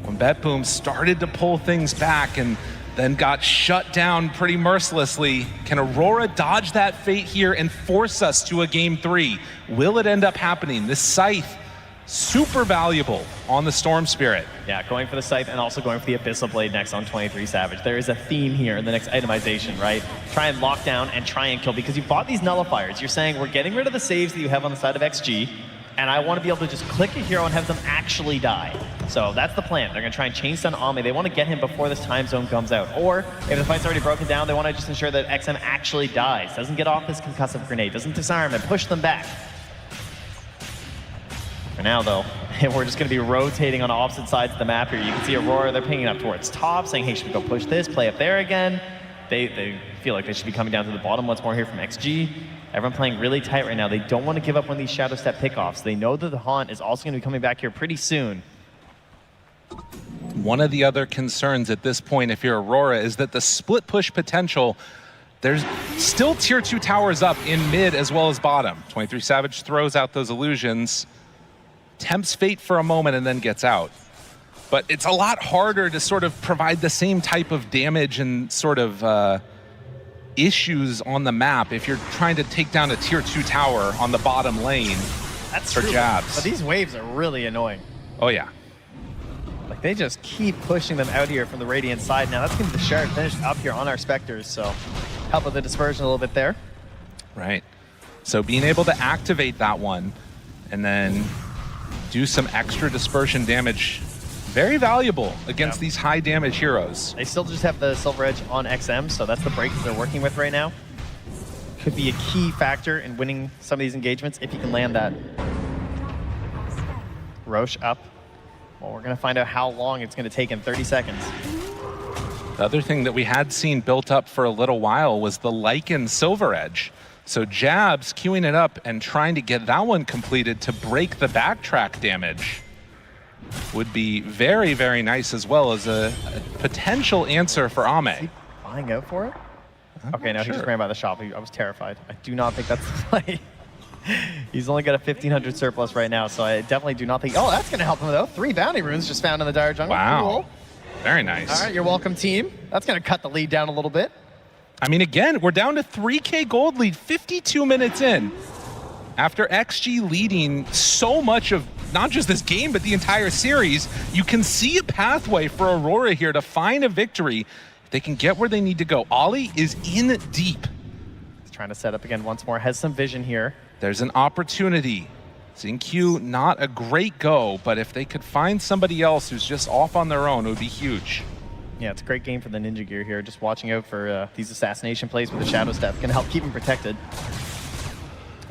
when BetBoom started to pull things back and then got shut down pretty mercilessly. Can Aurora dodge that fate here and force us to a game 3? Will it end up happening? This Scythe, super valuable on the Storm Spirit. Yeah, going for the Scythe and also going for the Abyssal Blade next on 23 Savage. There is a theme here in the next itemization, right? Try and lock down and try and kill, because you bought these nullifiers. You're saying, we're getting rid of the saves that you have on the side of XG, and I want to be able to just click a hero and have them actually die. So that's the plan. They're going to try and chain stun Ame. They want to get him before this time zone comes out. Or if the fight's already broken down, they want to just ensure that XM actually dies, doesn't get off this concussive grenade, doesn't disarm and push them back. For now, though, we're just going to be rotating on opposite sides of the map here. You can see Aurora, they're pinging up towards top, saying, hey, should we go push this, play up there again? They feel like they should be coming down to the bottom once more here from XG. Everyone playing really tight right now. They don't want to give up one of these Shadow Step pickoffs. They know that the Haunt is also going to be coming back here pretty soon. One of the other concerns at this point, if you're Aurora, is that the split push potential, there's still tier 2 towers up in mid as well as bottom. 23 Savage throws out those illusions, tempts fate for a moment and then gets out. But it's a lot harder to sort of provide the same type of damage and sort of issues on the map if you're trying to take down a tier 2 tower on the bottom lane. That's for true. Jabs. But these waves are really annoying. Oh yeah. Like, they just keep pushing them out here from the Radiant side. Now that's going to be the Shard finished up here on our Spectres, so help with the dispersion a little bit there. Right. So being able to activate that one and then do some extra dispersion damage, very valuable against these high damage heroes. They still just have the Silver Edge on XM, so that's the break that they're working with right now. Could be a key factor in winning some of these engagements if you can land that. Roche up. Well, we're going to find out how long it's going to take in 30 seconds. The other thing that we had seen built up for a little while was the Lycan Silver Edge. So Jabs queuing it up and trying to get that one completed to break the backtrack damage would be very, very nice, as well as a potential answer for Ame. Is he buying out for it? Okay, no, sure. he just ran by the shop. I was terrified. I do not think that's the play. He's only got a 1,500 surplus right now, so I definitely do not think... Oh, that's going to help him, though. 3 bounty runes just found in the Dire Jungle. Wow. Cool. Very nice. All right, you're welcome, team. That's going to cut the lead down a little bit. I mean, again, we're down to 3K gold lead 52 minutes in. After XG leading so much of not just this game, but the entire series, you can see a pathway for Aurora here to find a victory. If they can get where they need to go. Ollie is in deep. He's trying to set up again once more. Has some vision here. There's an opportunity. Xingqiu, not a great go, but if they could find somebody else who's just off on their own, it would be huge. Yeah, it's a great game for the Ninja Gear here. Just watching out for these assassination plays with the Shadow Step can help keep him protected.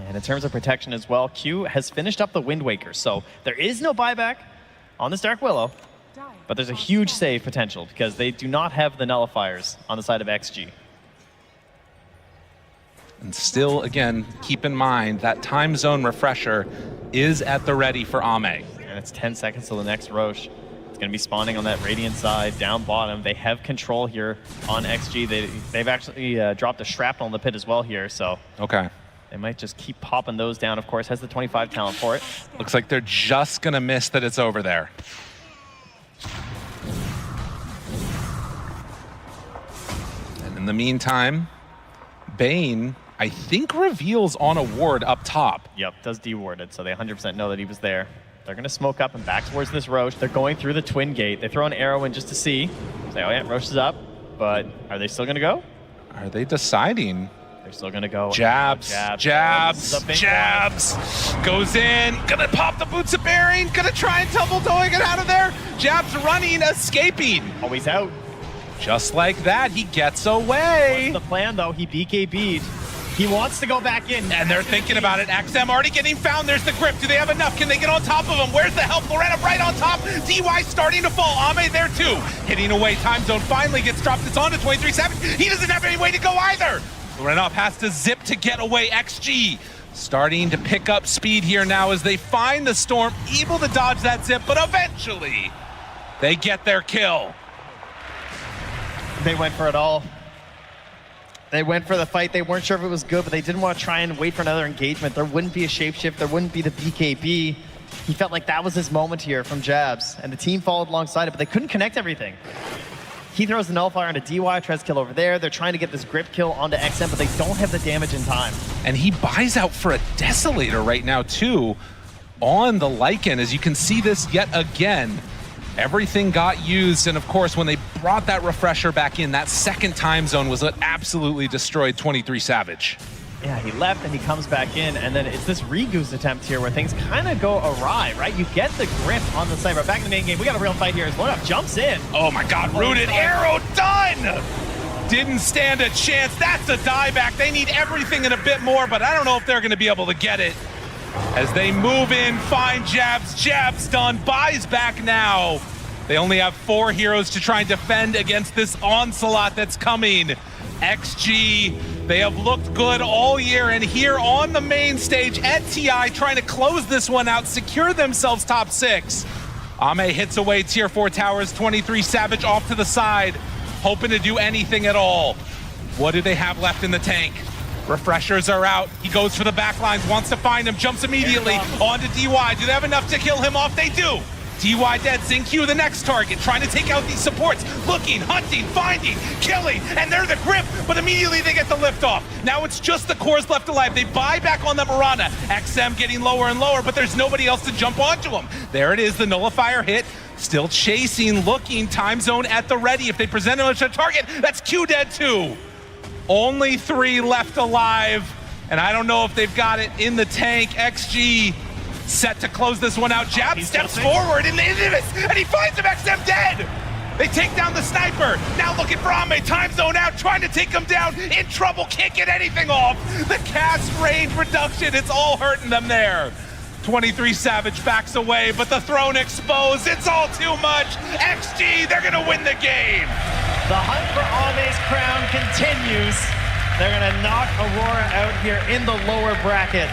And in terms of protection as well, Q has finished up the Wind Waker, so there is no buyback on this Dark Willow. But there's a huge save potential because they do not have the nullifiers on the side of XG. And still, again, keep in mind that time zone refresher is at the ready for Ame. And it's 10 seconds till the next Roche. It's going to be spawning on that Radiant side, down bottom. They have control here on XG. They've actually dropped a shrapnel in the pit as well here, so. Okay. They might just keep popping those down. Of course, has the 25 talent for it. Looks like they're just going to miss that it's over there. And in the meantime, Bane, I think, reveals on a ward up top. Yep, does deward it, so they 100% know that he was there. They're going to smoke up and back towards this Roche. They're going through the twin gate. They throw an arrow in just to see. Say, oh yeah, Roche is up. But are they still going to go? Are they deciding? They're still going to go. Jabs, jabs, jabs. Goes in, gonna pop the boots of bearing, gonna try and tumble get out of there. Jabs running, escaping. Always out. Just like that, he gets away. What's the plan though? He BKB'd. He wants to go back in. And they're thinking about it. XM already getting found. There's the grip. Do they have enough? Can they get on top of him? Where's the help? Lorena right on top. DY starting to fall. Ame there too. Hitting away. Time zone finally gets dropped. It's on to 23 Savage. He doesn't have any way to go either. Lorenov has to zip to get away. XG starting to pick up speed here now as they find the storm. Able to dodge that zip, but eventually they get their kill. They went for it all. They went for the fight. They weren't sure if it was good, but they didn't want to try and wait for another engagement. There wouldn't be a shapeshift. There wouldn't be the BKB. He felt like that was his moment here from Jabs, and the team followed alongside it, but they couldn't connect everything. He throws the nullifier onto DY, tries to kill over there. They're trying to get this grip kill onto XM, but they don't have the damage in time. And he buys out for a Desolator right now, too, on the Lycan. As you can see this yet again. Everything got used, and of course, when they brought that refresher back in, that second time zone was what absolutely destroyed 23 Savage. Yeah, he left and he comes back in, and then it's this Regoose attempt here where things kind of go awry, right? You get the grip on the side, but back in the main game, we got a real fight here as Lorenov jumps in. Oh my God, rooted arrow done! Didn't stand a chance. That's a dieback. They need everything and a bit more, but I don't know if they're gonna be able to get it. As they move in, find Jabs. Jabs done, buys back now. They only have 4 heroes to try and defend against this onslaught that's coming. XG, they have looked good all year, and here on the main stage at TI, trying to close this one out, secure themselves top 6. Ame hits away tier 4 towers, 23 Savage off to the side, hoping to do anything at all. What do they have left in the tank? Refreshers are out. He goes for the backlines, wants to find him, jumps immediately onto DY. Do they have enough to kill him off? They do. DY dead, Xingqiu the next target, trying to take out these supports, looking, hunting, finding, killing, and they're the grip, but immediately they get the lift off. Now it's just the cores left alive. They buy back on the Mirana. XM getting lower and lower, but there's nobody else to jump onto him. There it is, the nullifier hit. Still chasing, looking, time zone at the ready. If they present him as a target, that's Q dead too. Only 3 left alive, and I don't know if they've got it in the tank. XG set to close this one out. Jab steps forward in the Innovis, and he finds him. XM dead. They take down the sniper. Now looking for Ame. Time zone out, trying to take him down. In trouble, can't get anything off. The cast range reduction, it's all hurting them there. 23 Savage backs away, but the throne exposed. It's all too much. XG, they're gonna win the game. The hunt for Ame's crown continues. They're gonna knock Aurora out here in the lower bracket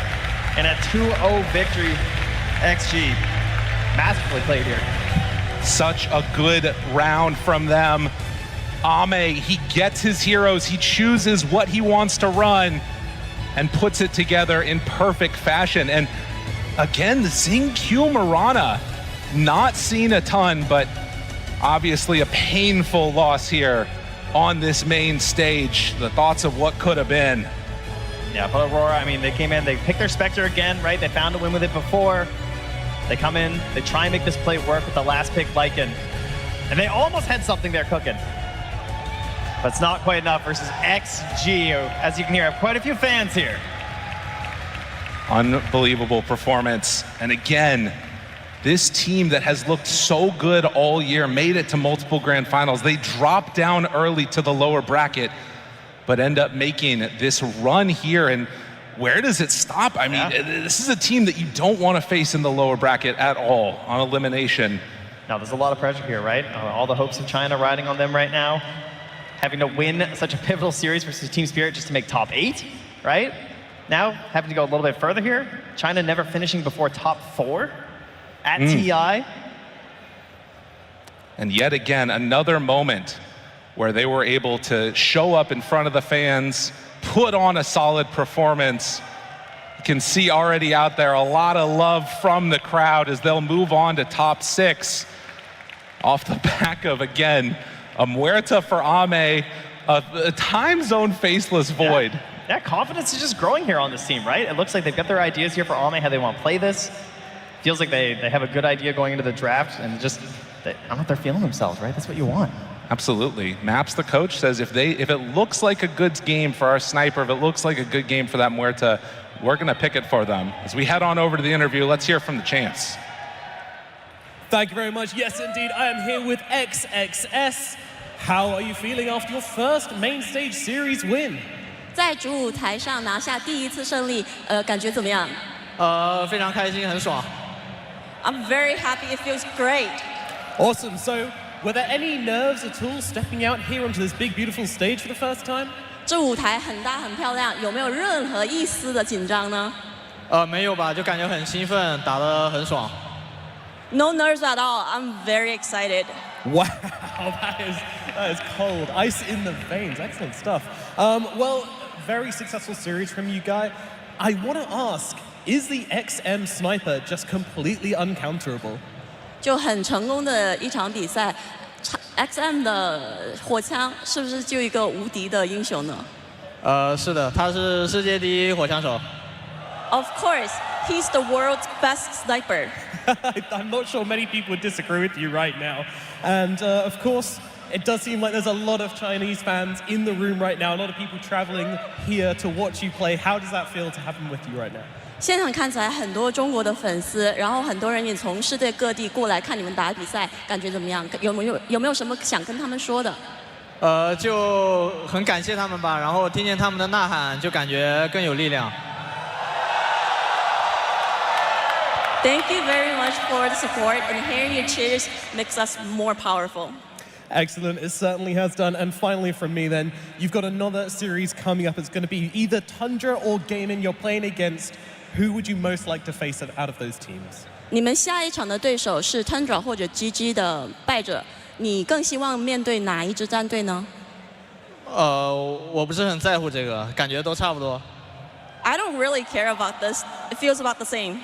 in a 2-0 victory. XG, masterfully played here. Such a good round from them. Ame, he gets his heroes, he chooses what he wants to run and puts it together in perfect fashion. And again, the Xingqiu Mirana, not seen a ton, but obviously a painful loss here on this main stage. The thoughts of what could have been. Yeah, but Aurora, I mean, they came in, they picked their Spectre again, right? They found a win with it before. They come in, they try and make this play work with the last pick, Lycan. And they almost had something there cooking. But it's not quite enough versus XG. As you can hear, I have quite a few fans here. Unbelievable performance. And again, this team that has looked so good all year made it to multiple grand finals. They dropped down early to the lower bracket, but end up making this run here. And where does it stop? I mean, this is a team that you don't want to face in the lower bracket at all on elimination. Now, there's a lot of pressure here, right? All the hopes of China riding on them right now. Having to win such a pivotal series versus Team Spirit just to make top 8, right? Now, having to go a little bit further here. China never finishing before top 4 at TI. And yet again, another moment where they were able to show up in front of the fans, put on a solid performance. You can see already out there a lot of love from the crowd as they'll move on to top 6 off the back of, again, a Muerta for Ame, a time zone faceless void. Yeah, confidence is just growing here on this team, right? It looks like they've got their ideas here for Ame, how they want to play this. Feels like they have a good idea going into the draft, and just, I don't know if they're feeling themselves, right? That's what you want. Absolutely. Maps, the coach, says if it looks like a good game for our sniper, if it looks like a good game for that Muerta, we're going to pick it for them. As we head on over to the interview, let's hear from the champs. Thank you very much. Yes, indeed. I am here with XXS. How are you feeling after your first main stage series win? 在主舞台上拿下第一次胜利，感觉怎么样？非常开心，很爽。I'm very happy. It feels great. Awesome. So, were there any nerves at all stepping out here onto this big, beautiful stage for the first time? 这舞台很大很漂亮，有没有任何一丝的紧张呢？没有吧，就感觉很兴奋，打得很爽。No nerves at all. I'm very excited. Wow, that is cold. Ice in the veins. Excellent stuff. Well, very successful series from you guys. I want to ask, is the XM sniper just completely uncounterable? 就很成功的一场比赛 ，XM 的火枪是不是就一个无敌的英雄呢？是的，他是世界第一火枪手。Of course, he's the world's best sniper. I'm not sure many people would disagree with you right now. And of course, it does seem like there's a lot of Chinese fans in the room right now, a lot of people traveling here to watch you play. How does that feel to have them with you right now? 现场看起来很多中国的粉丝，然后很多人也从世界各地过来看你们打比赛，感觉怎么样？有没有什么想跟他们说的？就很感谢他们吧，然后听见他们的呐喊，就感觉更有力量。Thank you very much for the support, and hearing your cheers makes us more powerful. Excellent, it certainly has done. And finally from me then, you've got another series coming up. It's going to be either Tundra or Gaming you're playing against. Who would you most like to face out of those teams? 你们下一场的对手是 Tundra 或者 GG 的败者，你更希望面对哪一支战队呢？我不是很在乎这个，感觉都差不多。I don't really care about this. It feels about the same.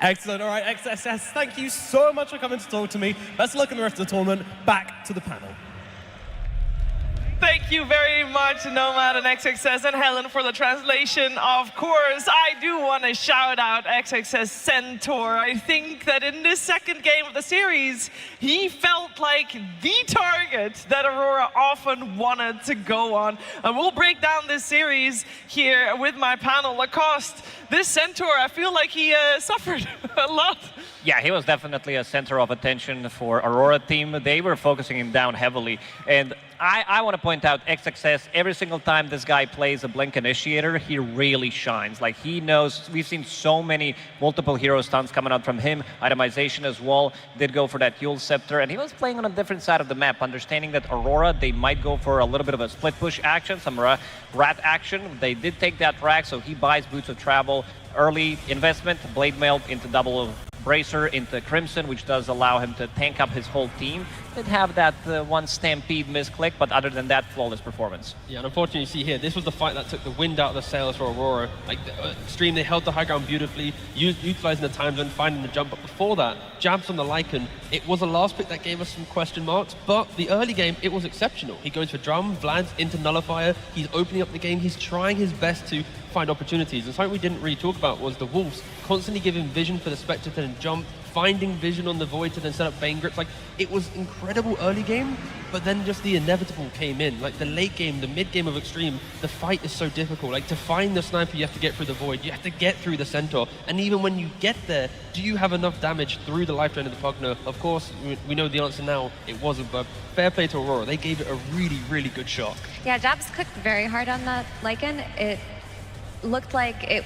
Excellent. All right, XSS, thank you so much for coming to talk to me. Best of luck in the rest of the tournament. Back to the panel. Thank you very much, Nomad and XXS and Helen, for the translation. Of course, I do want to shout out XXS Centaur. I think that in this second game of the series, he felt like the target that Aurora often wanted to go on. And we'll break down this series here with my panel. Lacoste, this Centaur, I feel like he suffered a lot. Yeah, he was definitely a center of attention for Aurora team. They were focusing him down heavily. And I want to point out XXS, every single time this guy plays a Blink Initiator, he really shines. Like, he knows, we've seen so many multiple hero stunts coming out from him. Itemization as well, did go for that Yule Scepter, and he was playing on a different side of the map, understanding that Aurora, they might go for a little bit of a split push action, some rat action. They did take that rack, so he buys Boots of Travel, early investment, Blade Mail into double Bracer into Crimson, which does allow him to tank up his whole team. Did have that one Stampede misclick, but other than that, flawless performance. Yeah, and unfortunately, you see here, this was the fight that took the wind out of the sails for Aurora. Like, Extreme, they held the high ground beautifully, utilizing the time zone, finding the jump. But before that, jabs on the Lycan. It was a last pick that gave us some question marks, but the early game, it was exceptional. He goes for Drum, Vlad's into Nullifier. He's opening up the game. He's trying his best to find opportunities. And something we didn't really talk about was the Wolves constantly giving vision for the Spectre to then jump, finding vision on the Void to then set up Bane grips. Like, it was incredible early game, but then just the inevitable came in. Like, the late game, the mid game of Extreme, the fight is so difficult. Like, to find the sniper, you have to get through the Void, you have to get through the Centaur, and even when you get there, do you have enough damage through the life drain of the Pugner? Of course, we know the answer now, it wasn't, but fair play to Aurora. They gave it a really, really good shot. Yeah, Jabs cooked very hard on that Lycan. It looked like it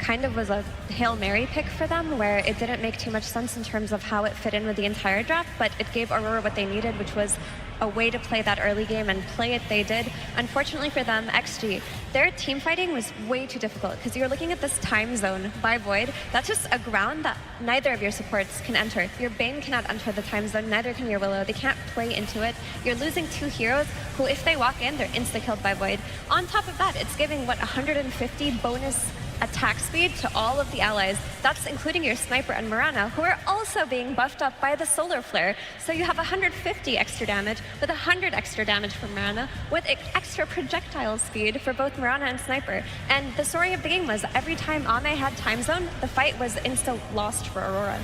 kind of was a Hail Mary pick for them, where it didn't make too much sense in terms of how it fit in with the entire draft, but it gave Aurora what they needed, which was a way to play that early game, and play it they did. Unfortunately for them, XG, their team fighting was way too difficult, because you're looking at this time zone by Void. That's just a ground that neither of your supports can enter. Your Bane cannot enter the time zone, neither can your Willow. They can't play into it. You're losing 2 heroes who, if they walk in, they're insta-killed by Void. On top of that, it's giving, 150 bonus attack speed to all of the allies. That's including your Sniper and Mirana, who are also being buffed up by the Solar Flare. So you have 150 extra damage with 100 extra damage from Mirana, with extra projectile speed for both Mirana and Sniper. And the story of the game was every time Ame had time zone, the fight was insta-lost for Aurora.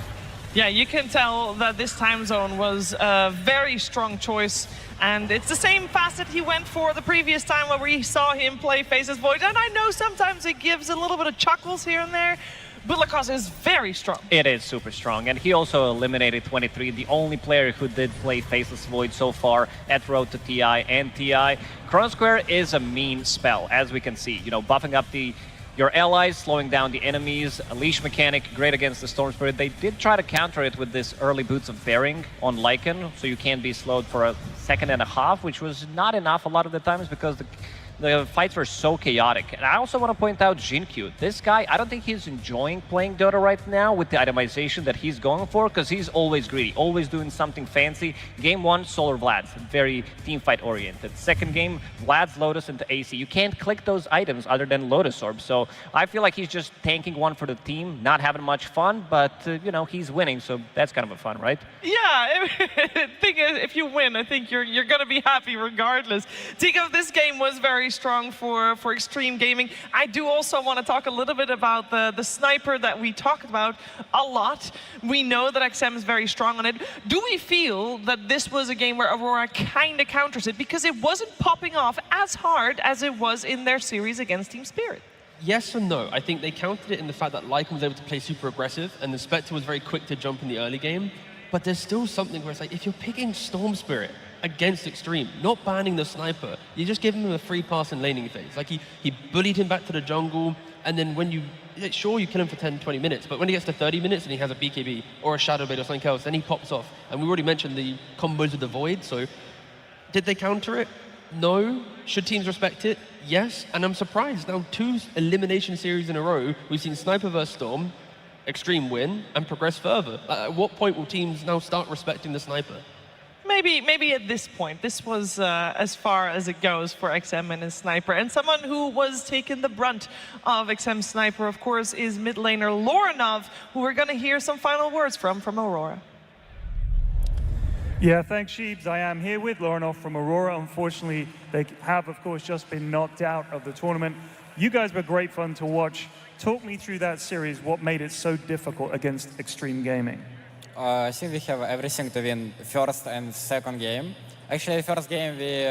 Yeah, you can tell that this time zone was a very strong choice. And it's the same facet he went for the previous time where we saw him play Faceless Void. And I know sometimes it gives a little bit of chuckles here and there, but Lacoste is very strong. It is super strong, and he also eliminated 23, the only player who did play Faceless Void so far at Road to TI and TI. Chrono Square is a mean spell, as we can see. You know, buffing up your allies, slowing down the enemies, a leash mechanic, great against the Storm Spirit. They did try to counter it with this early boots of Bearing on Lycan, so you can't be slowed for a second and a half, which was not enough a lot of the times because the fights were so chaotic. And I also want to point out Jinkyu. This guy, I don't think he's enjoying playing Dota right now with the itemization that he's going for, because he's always greedy, always doing something fancy. Game 1, Solar Vlad's, very teamfight oriented. Second game, Vlad's Lotus into AC. You can't click those items other than Lotus Orb. So I feel like he's just tanking one for the team, not having much fun, but you know, he's winning, so that's kind of a fun, right? Yeah, thing is, if you win, I think you're going to be happy regardless. Tico, this game was very strong for Extreme Gaming. I do also want to talk a little bit about the Sniper that we talked about a lot. We know that XM is very strong on it. Do we feel that this was a game where Aurora kind of counters it because it wasn't popping off as hard as it was in their series against Team Spirit? Yes and no. I think they countered it in the fact that Lycan was able to play super aggressive, and the Spectre was very quick to jump in the early game. But there's still something where it's like, if you're picking Storm Spirit against Extreme, not banning the Sniper, you're just giving him a free pass in laning phase. Like, he bullied him back to the jungle, and then when you kill him for 10, 20 minutes, but when he gets to 30 minutes and he has a BKB or a Shadow Blade or something else, then he pops off. And we already mentioned the combos with the Void, so did they counter it? No. Should teams respect it? Yes. And I'm surprised. Now, 2 elimination series in a row, we've seen Sniper vs Storm, Extreme win, and progress further. At what point will teams now start respecting the Sniper? Maybe at this point. This was as far as it goes for XM and his Sniper. And someone who was taking the brunt of XM's Sniper, of course, is mid laner Lorinov, who we're going to hear some final words from Aurora. Yeah, thanks, Sheebs. I am here with Lorinov from Aurora. Unfortunately, they have, of course, just been knocked out of the tournament. You guys were great fun to watch. Talk me through that series. What made it so difficult against Extreme Gaming? I think we have everything to win first and second game. Actually, first game we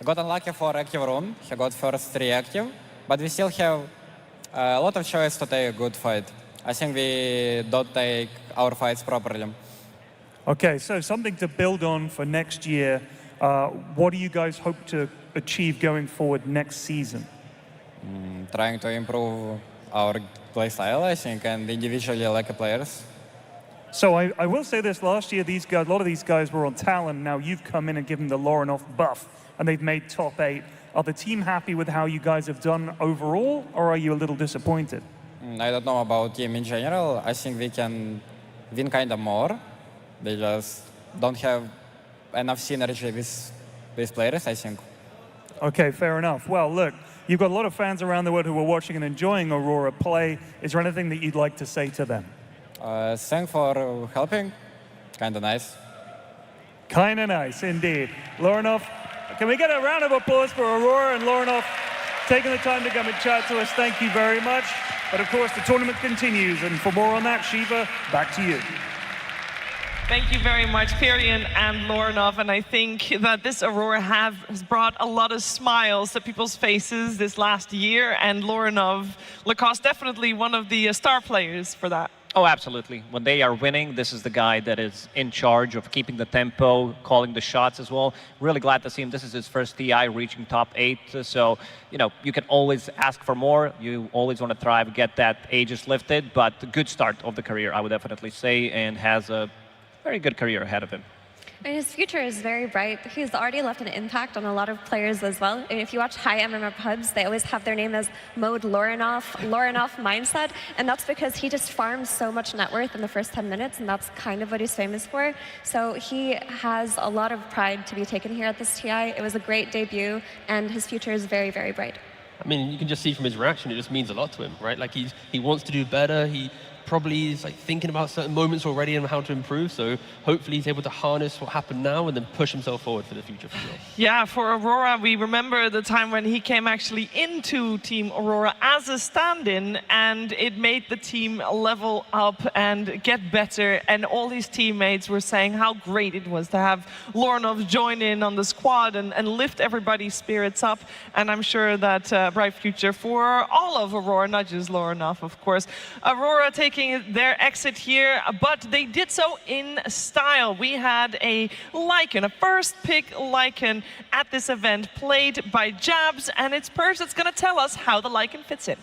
got unlucky for active rune. He got first 3 active, but we still have a lot of choice to take a good fight. I think we don't take our fights properly. Okay, so something to build on for next year. What do you guys hope to achieve going forward next season? Trying to improve our play style, I think, and individually like players. So I will say this, last year these guys, a lot of these guys were on Talon. Now you've come in and given the Lorinov buff, and they've made top 8. Are the team happy with how you guys have done overall, or are you a little disappointed? I don't know about team in general. I think we can win kind of more. They just don't have enough synergy with these players, I think. Okay, fair enough. Well, look, you've got a lot of fans around the world who are watching and enjoying Aurora play. Is there anything that you'd like to say to them? Thanks for helping. Kinda nice. Kinda nice, indeed. Lorinov, can we get a round of applause for Aurora and Lorinov taking the time to come and chat to us? Thank you very much. But of course, the tournament continues, and for more on that, Shiva, back to you. Thank you very much, Pyrian and Lorinov. And I think that this Aurora has brought a lot of smiles to people's faces this last year. And Lorinov, Lacoste, definitely one of the star players for that. Oh, absolutely. When they are winning, this is the guy that is in charge of keeping the tempo, calling the shots as well. Really glad to see him. This is his first TI reaching top 8. So, you know, you can always ask for more. You always want to thrive, get that aegis lifted. But a good start of the career, I would definitely say, and has a very good career ahead of him. And his future is very bright. He's already left an impact on a lot of players as well. And if you watch high MMR pubs, they always have their name as Mode Lorinov mindset. And that's because he just farms so much net worth in the first 10 minutes, and that's kind of what he's famous for. So he has a lot of pride to be taken here at this TI. It was a great debut, and his future is very, very bright. I mean, you can just see from his reaction, it just means a lot to him, right? Like he wants to do better. He probably is like thinking about certain moments already and how to improve. So hopefully he's able to harness what happened now and then push himself forward for the future for sure. Yeah, for Aurora, we remember the time when he came actually into Team Aurora as a stand-in, and it made the team level up and get better. And all his teammates were saying how great it was to have Lorinov join in on the squad and lift everybody's spirits up. And I'm sure that bright future for all of Aurora, not just Lorinov, of course. Aurora taking their exit here, but they did so in style. We had a Lycan, a first pick Lycan at this event, played by Jabs, and it's Purge that's going to tell us how the Lycan fits in.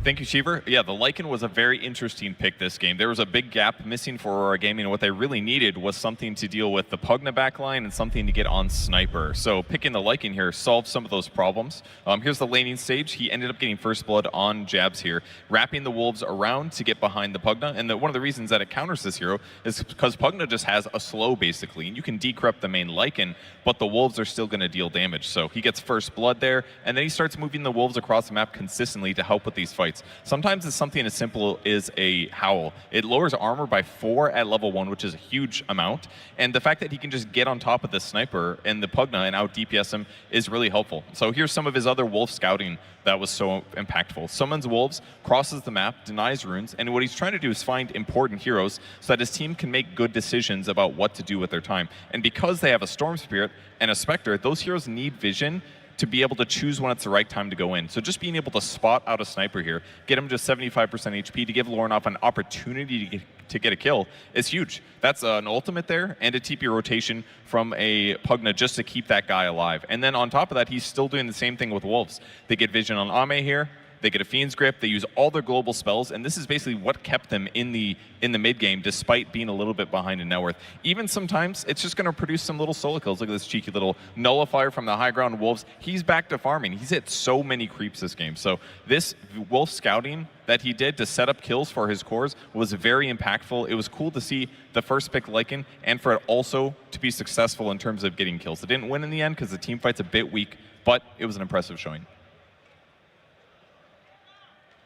Thank you, Cheever. Yeah, the Lycan was a very interesting pick this game. There was a big gap missing for Aurora Gaming, and what they really needed was something to deal with the Pugna backline and something to get on Sniper. So picking the Lycan here solved some of those problems. Here's the laning stage. He ended up getting first blood on Jabs here, wrapping the Wolves around to get behind the Pugna. And one of the reasons that it counters this hero is because Pugna just has a slow, basically. And you can decrypt the main Lycan, but the Wolves are still going to deal damage. So he gets first blood there, and then he starts moving the Wolves across the map consistently to help with these fights. Sometimes it's something as simple as a Howl. It lowers armor by 4 at level 1, which is a huge amount. And the fact that he can just get on top of the Sniper and the Pugna and out DPS him is really helpful. So here's some of his other Wolf scouting that was so impactful. Summons Wolves, crosses the map, denies runes, and what he's trying to do is find important heroes so that his team can make good decisions about what to do with their time. And because they have a Storm Spirit and a Spectre, those heroes need vision to be able to choose when it's the right time to go in. So just being able to spot out a Sniper here, get him to 75% HP to give Lorinov an opportunity to get a kill is huge. That's an ultimate there and a TP rotation from a Pugna just to keep that guy alive. And then on top of that, he's still doing the same thing with Wolves. They get vision on Ame here, they get a Fiend's Grip, they use all their global spells, and this is basically what kept them in the mid game despite being a little bit behind in net worth. Even sometimes it's just going to produce some little solo kills. Look at this cheeky little nullifier from the high ground Wolves. He's back to farming. He's hit so many creeps this game. So this Wolf scouting that he did to set up kills for his cores was very impactful. It was cool to see the first pick Lycan and for it also to be successful in terms of getting kills. It didn't win in the end because the team fight's a bit weak, but it was an impressive showing.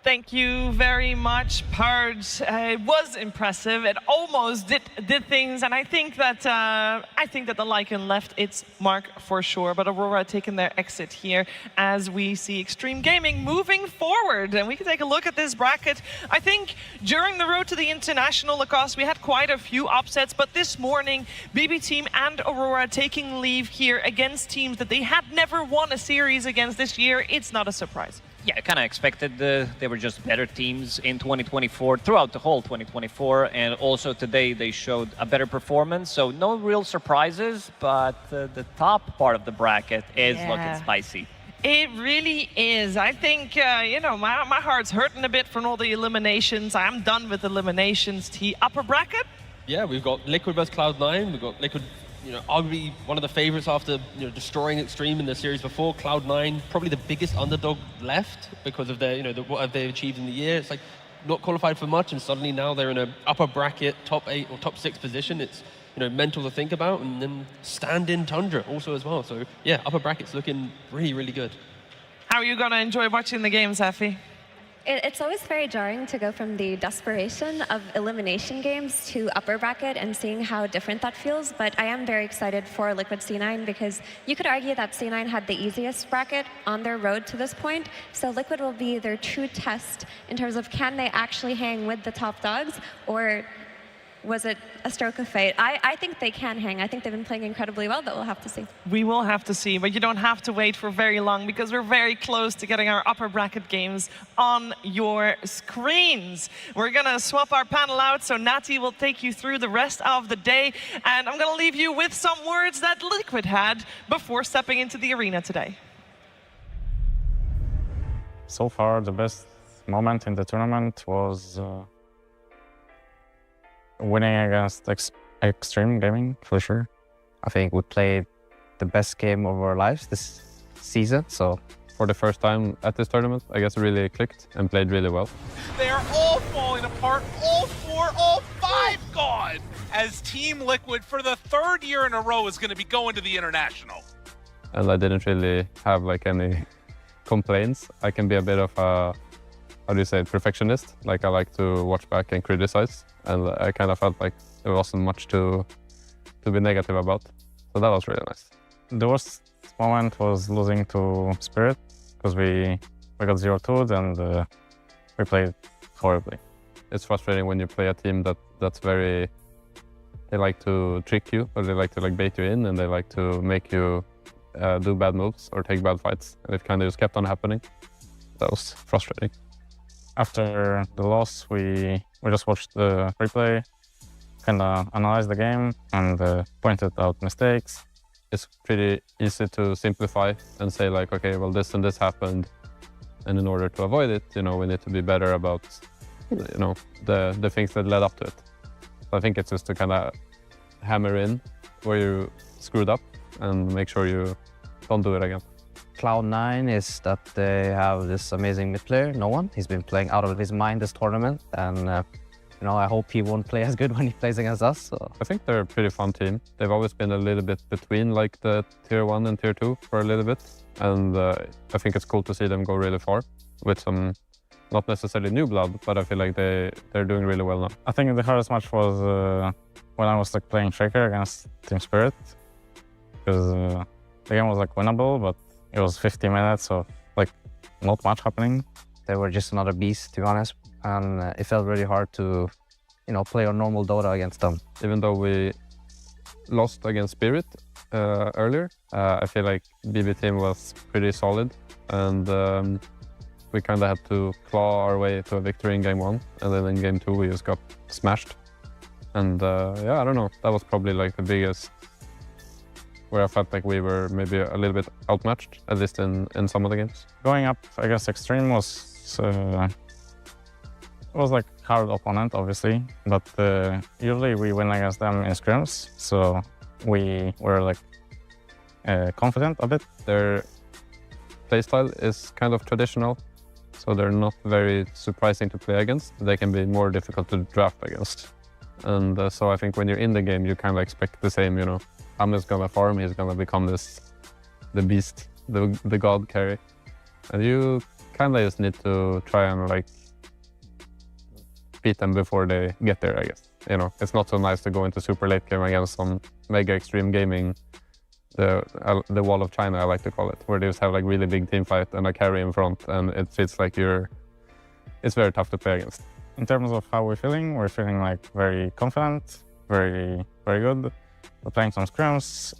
Thank you very much, Purge. It was impressive. It almost did things, and I think that the Lycan left its mark for sure. But Aurora taking their exit here as we see Extreme Gaming moving forward, and we can take a look at this bracket. I think during the road to the international Lacoste, we had quite a few upsets, but this morning, BB Team and Aurora taking leave here against teams that they had never won a series against this year. It's not a surprise. Yeah, I kind of expected they were just better teams in 2024, throughout the whole 2024, and also today they showed a better performance, so no real surprises, but the top part of the bracket is looking spicy. It really is. I think, you know, my heart's hurting a bit from all the eliminations. I'm done with eliminations. Upper bracket? Yeah, we've got Liquid versus Cloud9. We've got Liquid, you know, arguably one of the favorites after, you know, destroying Extreme in the series before. Cloud9, probably the biggest underdog left because of their, you know, what have they achieved in the year. It's like not qualified for much, and suddenly now they're in a upper bracket, top 8 or top 6 position. It's, you know, mental to think about, and then stand-in Tundra also as well. So yeah, upper bracket's looking really, really good. How are you gonna enjoy watching the games, Effie? It's always very jarring to go from the desperation of elimination games to upper bracket and seeing how different that feels, but I am very excited for Liquid C9 because you could argue that C9 had the easiest bracket on their road to this point, so Liquid will be their true test in terms of can they actually hang with the top dogs, or was it a stroke of fate? I think they can hang. I think they've been playing incredibly well, but we'll have to see. We will have to see, but you don't have to wait for very long because we're very close to getting our upper bracket games on your screens. We're going to swap our panel out, so Nati will take you through the rest of the day, and I'm going to leave you with some words that Liquid had before stepping into the arena today. So far, the best moment in the tournament was winning against Extreme Gaming, for sure. I think we played the best game of our lives this season, so... For the first time at this tournament, I guess really clicked and played really well. They are all falling apart, all 4, all 5 gone, as Team Liquid for the 3rd year in a row is going to be going to the International. And I didn't really have like any complaints. I can be a bit of a, how do you say it, perfectionist. Like I like to watch back and criticize, and I kind of felt like there wasn't much to be negative about. So that was really nice. The worst moment was losing to Spirit, because we got 0-2 and we played horribly. It's frustrating when you play a team that's very, they like to trick you, or they like to like bait you in, and they like to make you do bad moves or take bad fights, and it kind of just kept on happening. That was frustrating. After the loss, we just watched the replay, kind of analyzed the game and pointed out mistakes. It's pretty easy to simplify and say like, okay, well, this and this happened, and in order to avoid it, you know, we need to be better about, you know, the things that led up to it. So I think it's just to kind of hammer in where you screwed up and make sure you don't do it again. Cloud9 is that they have this amazing mid player, No One. He's been playing out of his mind this tournament, and you know, I hope he won't play as good when he plays against us. So. I think they're a pretty fun team. They've always been a little bit between like the tier 1 and tier 2 for a little bit. And I think it's cool to see them go really far with some, not necessarily new blood, but I feel like they're doing really well now. I think the hardest match was when I was like playing Shaker against Team Spirit, because the game was like winnable, but it was 50 minutes of like not much happening. They were just another beast, to be honest. And it felt really hard to, you know, play on normal Dota against them. Even though we lost against Spirit earlier, I feel like BB team was pretty solid, and we kind of had to claw our way to a victory in game 1, and then in game 2 we just got smashed. And yeah, I don't know, that was probably like the biggest, where I felt like we were maybe a little bit outmatched, at least in some of the games. Going up against Extreme was like hard opponent, obviously, but usually we win against them in scrims, so we were like confident a bit. Their playstyle is kind of traditional, so they're not very surprising to play against. They can be more difficult to draft against. And so I think when you're in the game, you kind of expect the same, you know, I'm just gonna farm, he's gonna become the beast, the god carry. And you kind of just need to try and like beat them before they get there, I guess. You know, it's not so nice to go into super late game against some mega extreme gaming, the wall of China, I like to call it, where they just have like really big team fight and a carry in front, and it feels like it's very tough to play against. In terms of how we're feeling like very confident, very, very good. We're playing some scrims,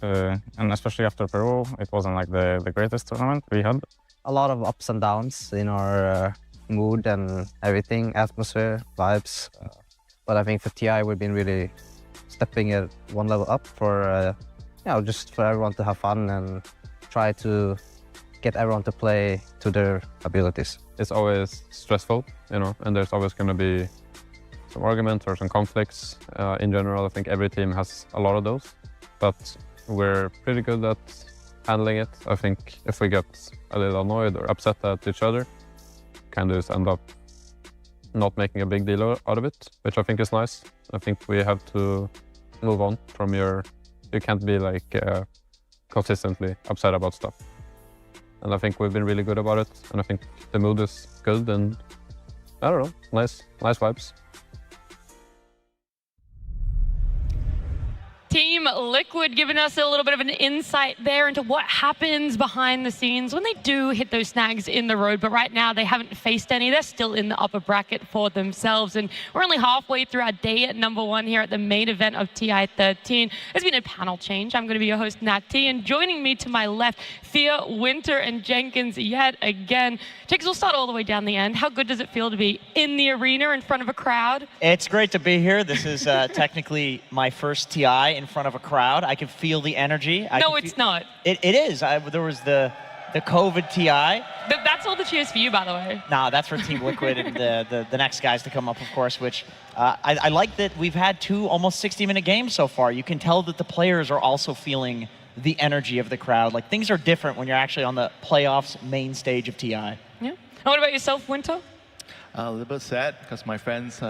and especially after Peru, it wasn't like the greatest tournament we had. A lot of ups and downs in our mood and everything, atmosphere, vibes. But I think for TI, we've been really stepping it one level up for, you know, just for everyone to have fun and try to get everyone to play to their abilities. It's always stressful, you know, and there's always going to be some arguments or some conflicts. In general, I think every team has a lot of those, but we're pretty good at handling it. I think if we get a little annoyed or upset at each other, kind of just end up not making a big deal out of it, which I think is nice. I think we have to move on from you can't be like consistently upset about stuff. And I think we've been really good about it, and I think the mood is good, and I don't know, nice vibes. Team got Liquid giving us a little bit of an insight there into what happens behind the scenes when they do hit those snags in the road. But right now, they haven't faced any. They're still in the upper bracket for themselves. And we're only halfway through our day at #1 here at the main event of TI13. There's been a panel change. I'm going to be your host, Nat T. And joining me to my left, Fia, Winter, and Jenkins yet again. Jenkins, we'll start all the way down the end. How good does it feel to be in the arena in front of a crowd? It's great to be here. This is technically my first TI in front of a crowd. I can feel the energy. No, it's not. It is. There was the COVID TI. That's all the cheers for you, by the way. Nah, that's for Team Liquid and the next guys to come up, of course, which I like that we've had 2 almost 60-minute games so far. You can tell that the players are also feeling the energy of the crowd. Like, things are different when you're actually on the playoffs main stage of TI. Yeah. And what about yourself, Winter? A little bit sad because my friends...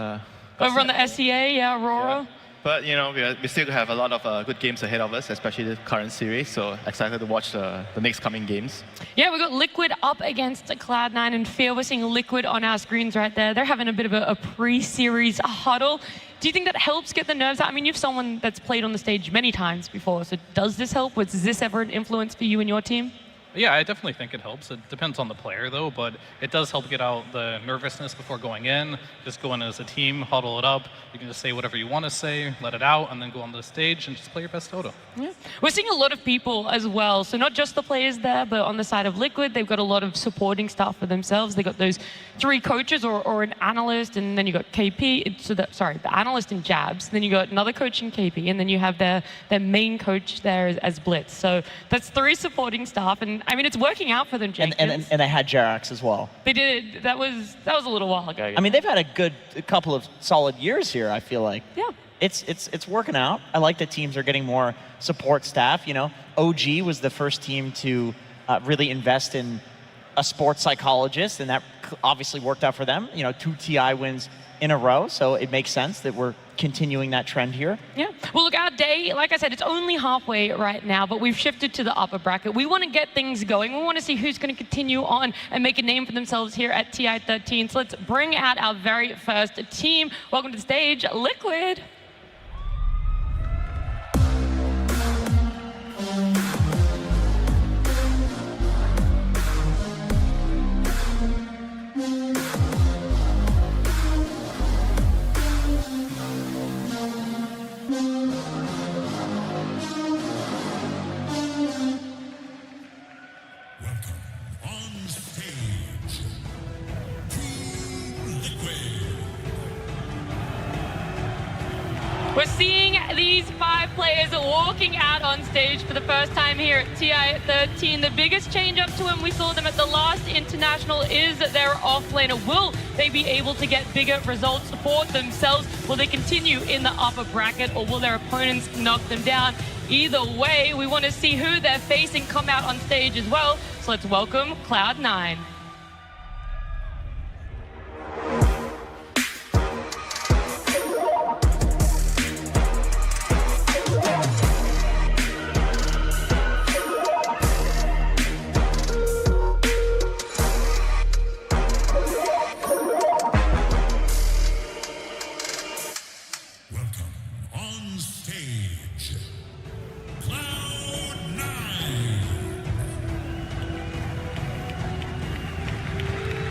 Over on the SEA, yeah, Aurora. Yeah. But, you know, we still have a lot of good games ahead of us, especially the current series. So excited to watch the next coming games. Yeah, we got Liquid up against Cloud9 and Fear. We're seeing Liquid on our screens right there. They're having a bit of a pre-series huddle. Do you think that helps get the nerves out? I mean, you're someone that's played on the stage many times before. So does this help? Was this ever an influence for you and your team? Yeah, I definitely think it helps. It depends on the player, though, but it does help get out the nervousness before going in. Just go in as a team, huddle it up. You can just say whatever you want to say, let it out, and then go on the stage and just play your best Dota. Yeah. We're seeing a lot of people as well. So not just the players there, but on the side of Liquid, they've got a lot of supporting staff for themselves. They've got those 3 coaches or an analyst, and then you got KP. So the analyst in Jabs. Then you got another coach in KP, and then you have their main coach there as Blitz. So that's 3 supporting staff, and I mean, it's working out for them, Jenkins. And they had Jerax as well. They did. That was a little while ago. I mean, they've had a couple of solid years here, I feel like. Yeah. It's working out. I like that teams are getting more support staff. You know, OG was the first team to really invest in a sports psychologist, and that obviously worked out for them. You know, 2 TI wins in a row, so it makes sense that we're continuing that trend here. Yeah. Well, look, our day, like I said, it's only halfway right now, but we've shifted to the upper bracket. We want to get things going. We want to see who's going to continue on and make a name for themselves here at TI13. So let's bring out our very first team. Welcome to the stage, Liquid. We're seeing these 5 players walking out on stage for the first time here at TI13. The biggest change up to them, we saw them at the last international, is their offlaner. Will they be able to get bigger results for themselves? Will they continue in the upper bracket, or will their opponents knock them down? Either way, we want to see who they're facing come out on stage as well. So let's welcome Cloud9.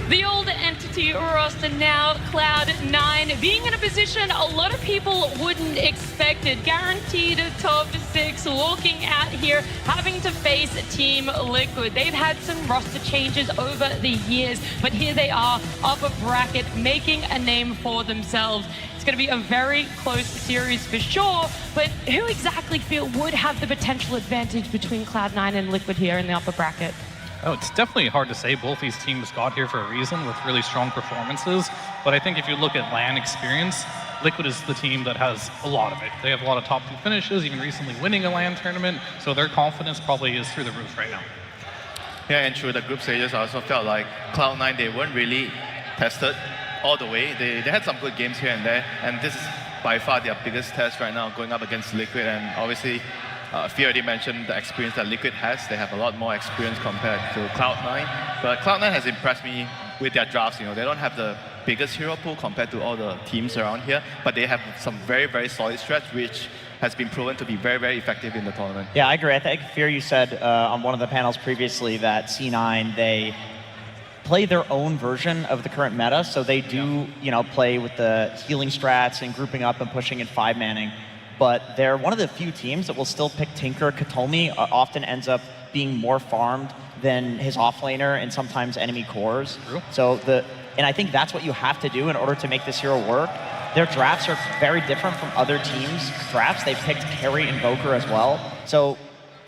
The old entity roster now, Cloud9, being in a position a lot of people wouldn't expect it. Guaranteed top 6, walking out here, having to face Team Liquid. They've had some roster changes over the years, but here they are, upper bracket, making a name for themselves. It's going to be a very close series for sure, but who exactly feel would have the potential advantage between Cloud9 and Liquid here in the upper bracket? Oh, it's definitely hard to say. Both these teams got here for a reason with really strong performances. But I think if you look at LAN experience, Liquid is the team that has a lot of it. They have a lot of top 2 finishes, even recently winning a LAN tournament. So their confidence probably is through the roof right now. Yeah, and through the group stages, I also felt like Cloud9, they weren't really tested all the way. They had some good games here and there. And this is by far their biggest test right now, going up against Liquid. And obviously, Fia already mentioned the experience that Liquid has. They have a lot more experience compared to Cloud9. But Cloud9 has impressed me with their drafts. You know, they don't have the biggest hero pool compared to all the teams around here, but they have some very, very solid strats, which has been proven to be very, very effective in the tournament. Yeah, I agree. I think, Fear, you said on one of the panels previously that C9, they play their own version of the current meta, so they do, play with the healing strats and grouping up and pushing and 5-manning. But they're one of the few teams that will still pick Tinker. Katomi often ends up being more farmed than his offlaner and sometimes enemy cores. True. So and I think that's what you have to do in order to make this hero work. Their drafts are very different from other teams' drafts. They've picked carry Invoker as well. So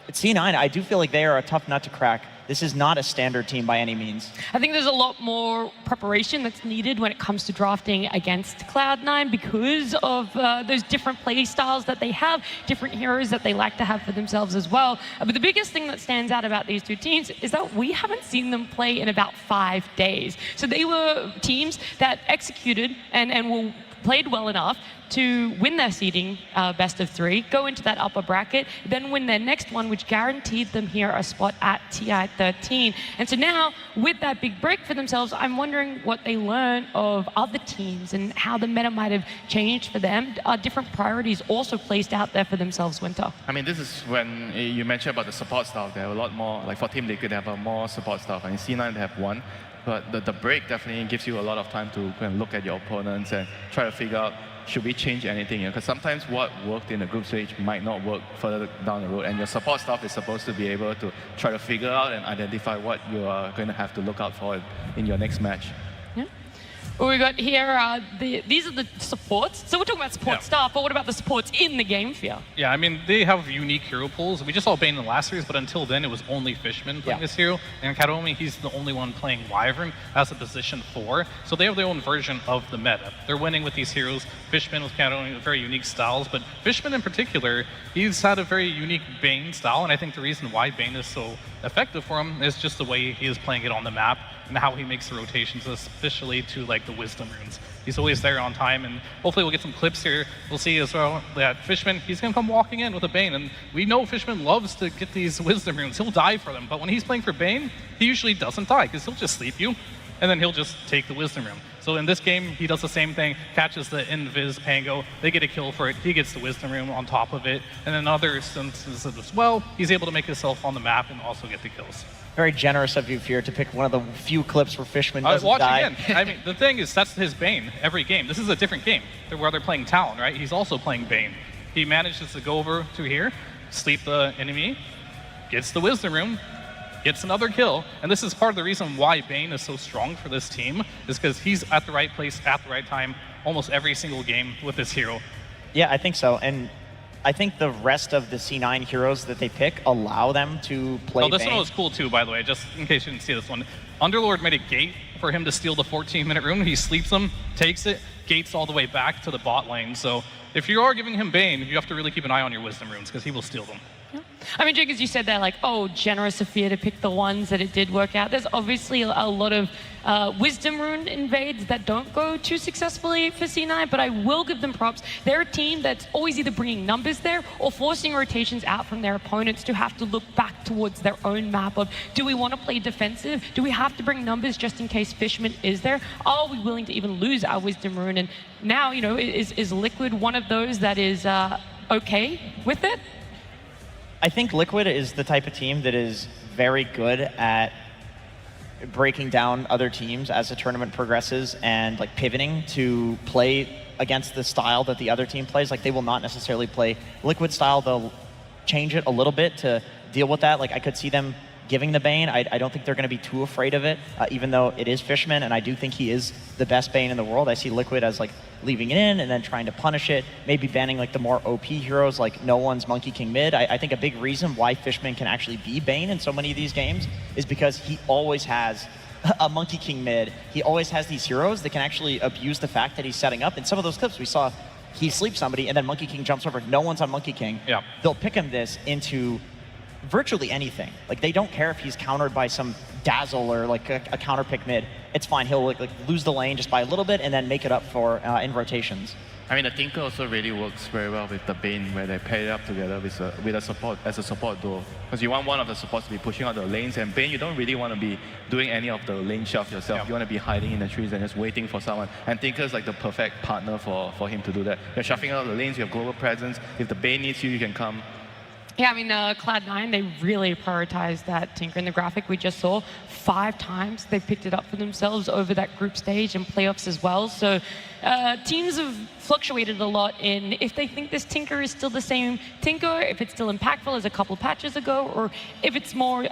at C9, I do feel like they are a tough nut to crack. This is not a standard team by any means. I think there's a lot more preparation that's needed when it comes to drafting against Cloud9 because of those different play styles that they have, different heroes that they like to have for themselves as well. But the biggest thing that stands out about these two teams is that we haven't seen them play in about 5 days. So they were teams that executed and played well enough to win their seeding best of 3, go into that upper bracket, then win their next one, which guaranteed them here a spot at TI 13. And so now, with that big break for themselves, I'm wondering what they learn of other teams and how the meta might have changed for them. Are different priorities also placed out there for themselves, Winter? I mean, this is when you mentioned about the support stuff. They have a lot more, like for Team Liquid, they have more support stuff. And in C9, they have 1. But the break definitely gives you a lot of time to go and look at your opponents and try to figure out, should we change anything? Because sometimes what worked in the group stage might not work further down the road. And your support staff is supposed to be able to try to figure out and identify what you are going to have to look out for in your next match. Well, we got here, these are the supports. So we're talking about support staff, but what about the supports in the game, Fear? Yeah, I mean, they have unique hero pools. We just saw Bane in the last series, but until then, it was only Fishman playing this hero. And Karomi, he's the only one playing Wyvern as a position 4. So they have their own version of the meta. They're winning with these heroes. Fishman with Karomi, very unique styles. But Fishman in particular, he's had a very unique Bane style. And I think the reason why Bane is so effective for him is just the way he is playing it on the map and how he makes the rotations, especially to like the wisdom runes. He's always there on time, and hopefully we'll get some clips here. We'll see as well that Fishman, he's gonna come walking in with a Bane, and we know Fishman loves to get these wisdom runes. He'll die for them, but when he's playing for Bane, he usually doesn't die, because he'll just sleep you, and then he'll just take the wisdom rune. So in this game, he does the same thing, catches the Invis Pango, they get a kill for it, he gets the wisdom rune on top of it, and in other instances as well, he's able to make himself on the map and also get the kills. Very generous of you, Fear, to pick one of the few clips where Fishman doesn't watch die. Again. I mean, the thing is, that's his Bane every game. This is a different game where they're playing Talon, right? He's also playing Bane. He manages to go over to here, sleep the enemy, gets the wisdom rune, gets another kill, and this is part of the reason why Bane is so strong for this team, is because he's at the right place at the right time almost every single game with this hero. Yeah, I think so, and I think the rest of the C9 heroes that they pick allow them to play Oh, this Bane. one was cool too, by the way, just in case you didn't see this one. Underlord made a gate for him to steal the 14-minute rune. He sleeps him, takes it, gates all the way back to the bot lane. So if you are giving him Bane, you have to really keep an eye on your wisdom runes, because he will steal them. I mean, Jake, as you said there, like, oh, generous of Fear to pick the ones that it did work out. There's obviously a lot of wisdom rune invades that don't go too successfully for C9, but I will give them props. They're a team that's always either bringing numbers there or forcing rotations out from their opponents to have to look back towards their own map of, do we want to play defensive? Do we have to bring numbers just in case Fishman is there? Are we willing to even lose our wisdom rune? And now, is Liquid one of those that is okay with it? I think Liquid is the type of team that is very good at breaking down other teams as the tournament progresses and like pivoting to play against the style that the other team plays. Like, they will not necessarily play Liquid style. They'll change it a little bit to deal with that. Like, I could see them giving the Bane. I don't think they're going to be too afraid of it, even though it is Fishman, and I do think he is the best Bane in the world. I see Liquid as like leaving it in and then trying to punish it, maybe banning like the more OP heroes like No One's Monkey King mid. I think a big reason why Fishman can actually be Bane in so many of these games is because he always has a Monkey King mid. He always has these heroes that can actually abuse the fact that he's setting up. In some of those clips we saw, he sleeps somebody and then Monkey King jumps over. No one's on Monkey King. Yeah. They'll pick him this into virtually anything. Like, they don't care if he's countered by some Dazzle or like a counter pick mid. It's fine. He'll like lose the lane just by a little bit and then make it up for in rotations. I mean, the Tinker also really works very well with the Bane, where they pair it up together with a support as a support duo. Because you want one of the supports to be pushing out the lanes, and Bane, you don't really want to be doing any of the lane shelf yourself. You want to be hiding in the trees and just waiting for someone. And Tinker is like the perfect partner for him to do that. You're shuffling out the lanes, you have global presence. If the Bane needs you, you can come. Yeah, I mean, Cloud9, they really prioritized that Tinker in the graphic we just saw. 5 times they picked it up for themselves over that group stage and playoffs as well. So teams have fluctuated a lot in if they think this Tinker is still the same Tinker, if it's still impactful as a couple patches ago, or if it's more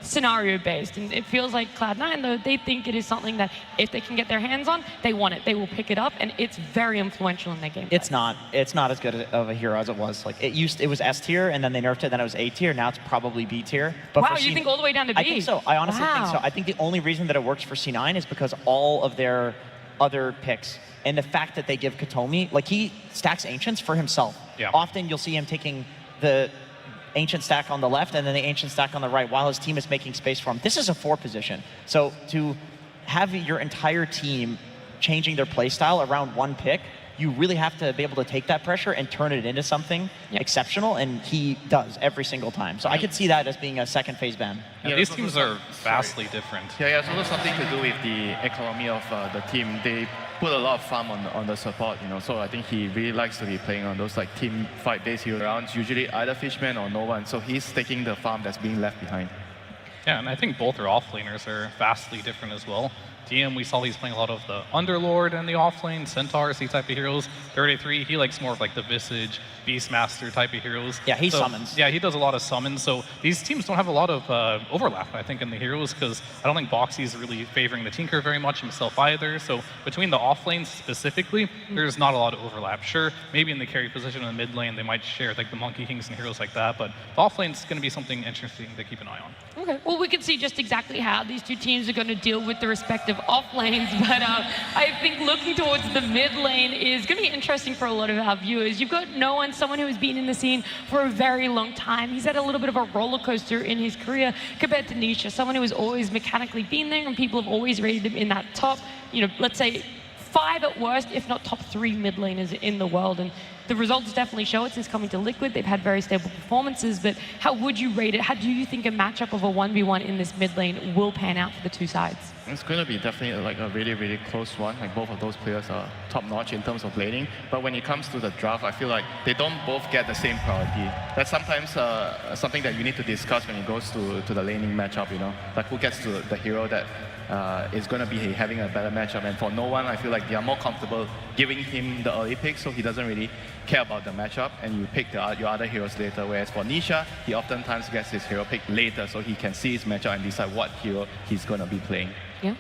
scenario-based. And it feels like Cloud9, though, they think it is something that if they can get their hands on, they want it. They will pick it up, and it's very influential in their game. It's not as good of a hero as it was. Like it was S tier, and then they nerfed it, then it was A tier. Now it's probably B tier. But wow, you think all the way down to B? I think so. I honestly think so. I think the only reason that it works for C9 is because all of their other picks and the fact that they give Katomi, like he stacks Ancients for himself. Yeah. Often you'll see him taking the Ancient stack on the left and then the Ancient stack on the right while his team is making space for him. This is a 4 position. So to have your entire team changing their playstyle around one pick, you really have to be able to take that pressure and turn it into something exceptional, and he does every single time. So I could see that as being a second phase ban. Yeah, these teams are vastly different. Yeah, it's also something to do with the economy of the team. They put a lot of farm on the support, so I think he really likes to be playing on those like team fight-based hero rounds, usually either Fishman or no one. So he's taking the farm that's being left behind. Yeah, and I think both their offlaners are vastly different as well. DM, we saw he's playing a lot of the Underlord and the offlane, Centaurs, these type of heroes. 33, he likes more of like the Visage, Beastmaster type of heroes. Yeah, he summons. Yeah, he does a lot of summons. So these teams don't have a lot of overlap, I think, in the heroes, because I don't think Boxy is really favoring the Tinker very much himself either. So between the offlanes specifically, there's not a lot of overlap. Sure, maybe in the carry position in the mid lane, they might share like the Monkey Kings and heroes like that, but the offlane's going to be something interesting to keep an eye on. Okay, well, we can see just exactly how these two teams are going to deal with the respective off lanes, but I think looking towards the mid lane is going to be interesting for a lot of our viewers. You've got No One, someone who has been in the scene for a very long time. He's had a little bit of a roller coaster in his career compared to Nisha, someone who has always mechanically been there, and people have always rated him in that top, let's say 5 at worst, if not top 3 mid laners in the world. And the results definitely show it since coming to Liquid. They've had very stable performances, but how would you rate it? How do you think a matchup of a 1v1 in this mid lane will pan out for the two sides? It's going to be definitely like a really, really close one. Like both of those players are top-notch in terms of laning. But when it comes to the draft, I feel like they don't both get the same priority. That's sometimes something that you need to discuss when it goes to the laning matchup, Like who gets to the hero that is going to be having a better matchup. And for No One, I feel like they are more comfortable giving him the early pick, so he doesn't really care about the matchup, and you pick your other heroes later. Whereas for Nisha, he oftentimes gets his hero pick later, so he can see his matchup and decide what hero he's going to be playing. Yeah.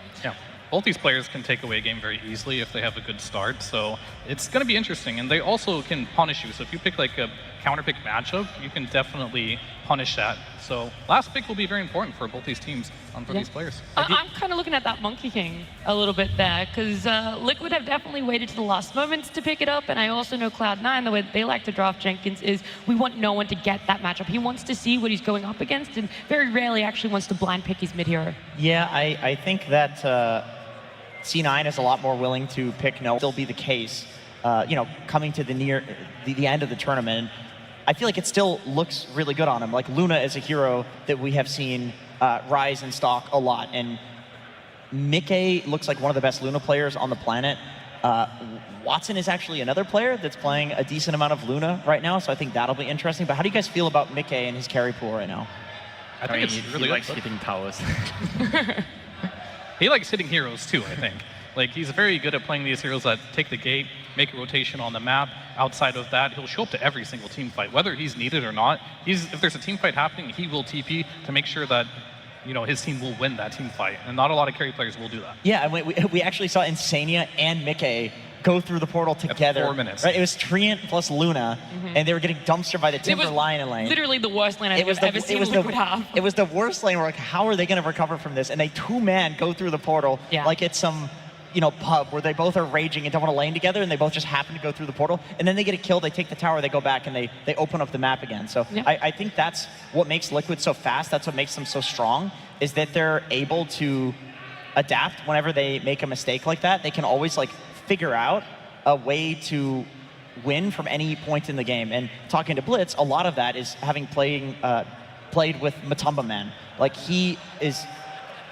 Both these players can take away a game very easily if they have a good start, so it's going to be interesting. And they also can punish you. So if you pick like a counter pick matchup, you can definitely punish that. So last pick will be very important for both these teams, for these players. I'm kind of looking at that Monkey King a little bit there, because Liquid have definitely waited to the last moments to pick it up, and I also know Cloud9, the way they like to draft Jenkins is we want No One to get that matchup. He wants to see what he's going up against, and very rarely actually wants to blind pick his mid-hero. Yeah, I think that C9 is a lot more willing to pick No One. Still be the case, coming to the end of the tournament. I feel like it still looks really good on him. Like Luna is a hero that we have seen rise in stock a lot, and Mickey looks like one of the best Luna players on the planet. Watson is actually another player that's playing a decent amount of Luna right now, so I think that'll be interesting. But how do you guys feel about Mickey and his carry pool right now? I think it's really he likes hitting towers. He likes hitting heroes too, I think. Like, he's very good at playing these heroes that take the gate, make a rotation on the map. Outside of that, he'll show up to every single team fight, whether he's needed or not. If there's a team fight happening, he will TP to make sure that his team will win that team fight. And not a lot of carry players will do that. Yeah, and we actually saw Insania and Mickey go through the portal together. 4 minutes. Right? It was Treant plus Luna, and they were getting dumpstered by the Timber Lion lane. Literally the worst lane I've ever seen Liquid have. It was the worst lane. We're like, how are they going to recover from this? And they 2-man go through the portal like it's some pub where they both are raging and don't want to lane together, and they both just happen to go through the portal, and then they get a kill, they take the tower, they go back, and they open up the map again. So I think that's what makes Liquid so fast, that's what makes them so strong, is that they're able to adapt whenever they make a mistake like that. They can always figure out a way to win from any point in the game. And talking to Blitz, a lot of that is having played with Matumba Man. Like, he is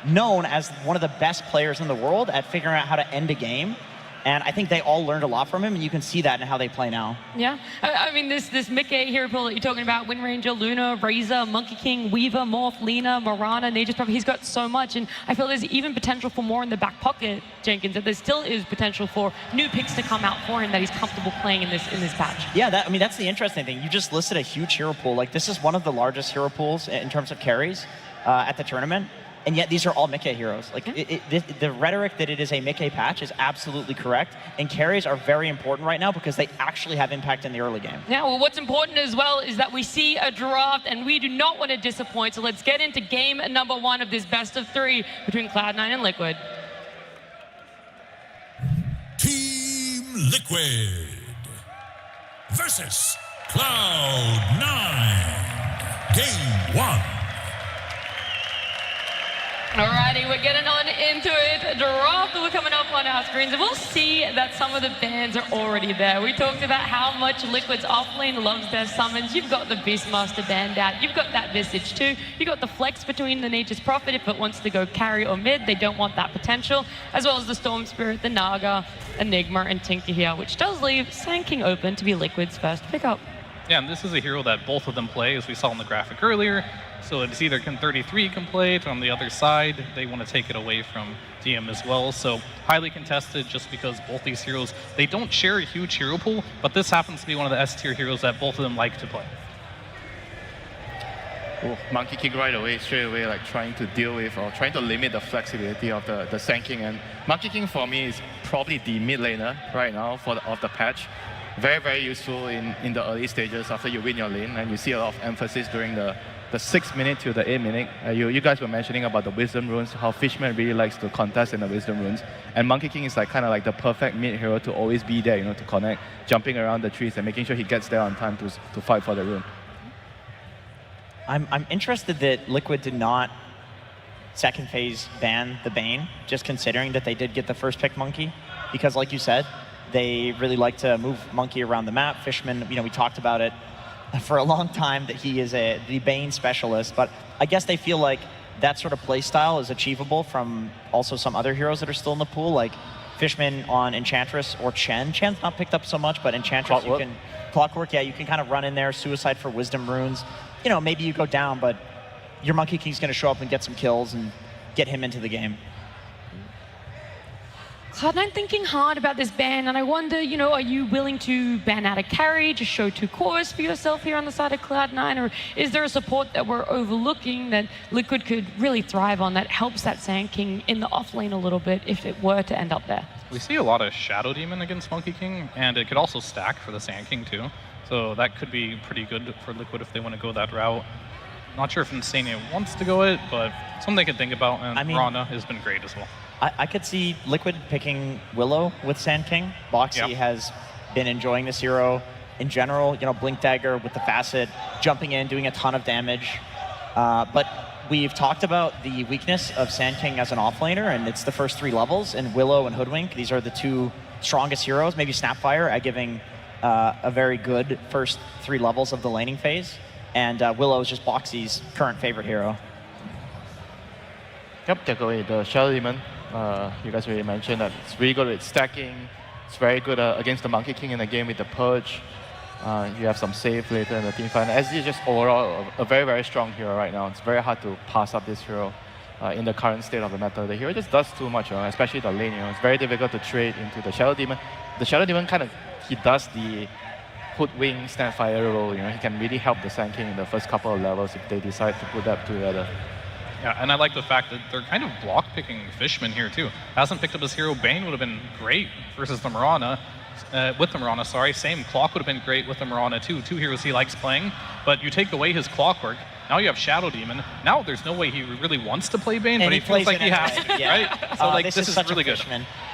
known as one of the best players in the world at figuring out how to end a game. And I think they all learned a lot from him, and you can see that in how they play now. Yeah, I mean, this mid-game hero pool that you're talking about, Wind Ranger, Luna, Razor, Monkey King, Weaver, Morph, Lena, Mirana, Nature's Prophet, he's got so much, and I feel there's even potential for more in the back pocket, Jenkins, that there still is potential for new picks to come out for him that he's comfortable playing in this patch. Yeah, I mean, that's the interesting thing. You just listed a huge hero pool. Like, this is one of the largest hero pools in terms of carries at the tournament. And yet these are all Mickey heroes. Like the rhetoric that it is a Mickey patch is absolutely correct. And carries are very important right now because they actually have impact in the early game. Yeah, well, what's important as well is that we see a draft and we do not want to disappoint. So let's get into game number 1 of this best of 3 between Cloud9 and Liquid. Team Liquid versus Cloud9. Game 1. Alrighty, we're getting on into it. Draft will be coming up on our screens, and we'll see that some of the bans are already there. We talked about how much Liquid's offlane loves their summons. You've got the Beastmaster banned out. You've got that Visage too. You've got the flex between the Nature's Prophet if it wants to go carry or mid. They don't want that potential, as well as the Storm Spirit, the Naga, Enigma, and Tinker here, which does leave Sand King open to be Liquid's first pickup. Yeah, and this is a hero that both of them play, as we saw in the graphic earlier. So it's either can 33 can play it, on the other side, they want to take it away from DM as well. So highly contested just because both these heroes, they don't share a huge hero pool, but this happens to be one of the S tier heroes that both of them like to play. Ooh, Monkey King right away, straight away, like trying to deal with or trying to limit the flexibility of the Sand King. And Monkey King for me is probably the mid laner right now of the patch. Very, very useful in the early stages after you win your lane, and you see a lot of emphasis during the 6 minute to the 8 minute. You guys were mentioning about the Wisdom Runes, how Fishman really likes to contest in the Wisdom Runes. And Monkey King is like kind of like the perfect mid hero to always be there, to connect, jumping around the trees and making sure he gets there on time to fight for the rune. I'm interested that Liquid did not second phase ban the Bane, just considering that they did get the first pick Monkey, because like you said, they really like to move Monkey around the map. Fishman, we talked about it for a long time that he is the Bane specialist, but I guess they feel like that sort of play style is achievable from also some other heroes that are still in the pool, like Fishman on Enchantress or Chen. Chen's not picked up so much, but Enchantress, Clockwork, yeah, you can kind of run in there, Suicide for Wisdom Runes. Maybe you go down, but your Monkey King's going to show up and get some kills and get him into the game. Cloud9 thinking hard about this ban, and I wonder, are you willing to ban out a carry, just show 2 cores for yourself here on the side of Cloud9, or is there a support that we're overlooking that Liquid could really thrive on that helps that Sand King in the off lane a little bit if it were to end up there? We see a lot of Shadow Demon against Monkey King, and it could also stack for the Sand King too. So that could be pretty good for Liquid if they want to go that route. Not sure if Insania wants to go it, but something they could think about, and Rana has been great as well. I could see Liquid picking Willow with Sand King. Boxy has been enjoying this hero in general. Blink Dagger with the Facet, jumping in, doing a ton of damage. But we've talked about the weakness of Sand King as an offlaner, and it's the first 3 levels. And Willow and Hoodwink, these are the 2 strongest heroes. Maybe Snapfire at giving a very good first 3 levels of the laning phase. And Willow is just Boxy's current favorite hero. Yep, take away the Shadow Demon. You guys already mentioned that it's really good with stacking. It's very good against the Monkey King in the game with the Purge. You have some save later in the team fight. SD is just overall a very, very strong hero right now. It's very hard to pass up this hero in the current state of the meta. The hero just does too much, especially the lane. It's very difficult to trade into the Shadow Demon. The Shadow Demon he does the Hoodwink Snapfire role. He can really help the Sand King in the first couple of levels if they decide to put that together. Yeah, and I like the fact that they're kind of block picking Fishman here too. Hasn't picked up his hero. Bane would have been great versus the Mirana. With the Mirana, sorry. Same, Clock would have been great with the Mirana too. 2 heroes he likes playing, but you take away his Clockwork. Now you have Shadow Demon. Now there's no way he really wants to play Bane, but he feels like he has to, right? So this is really good.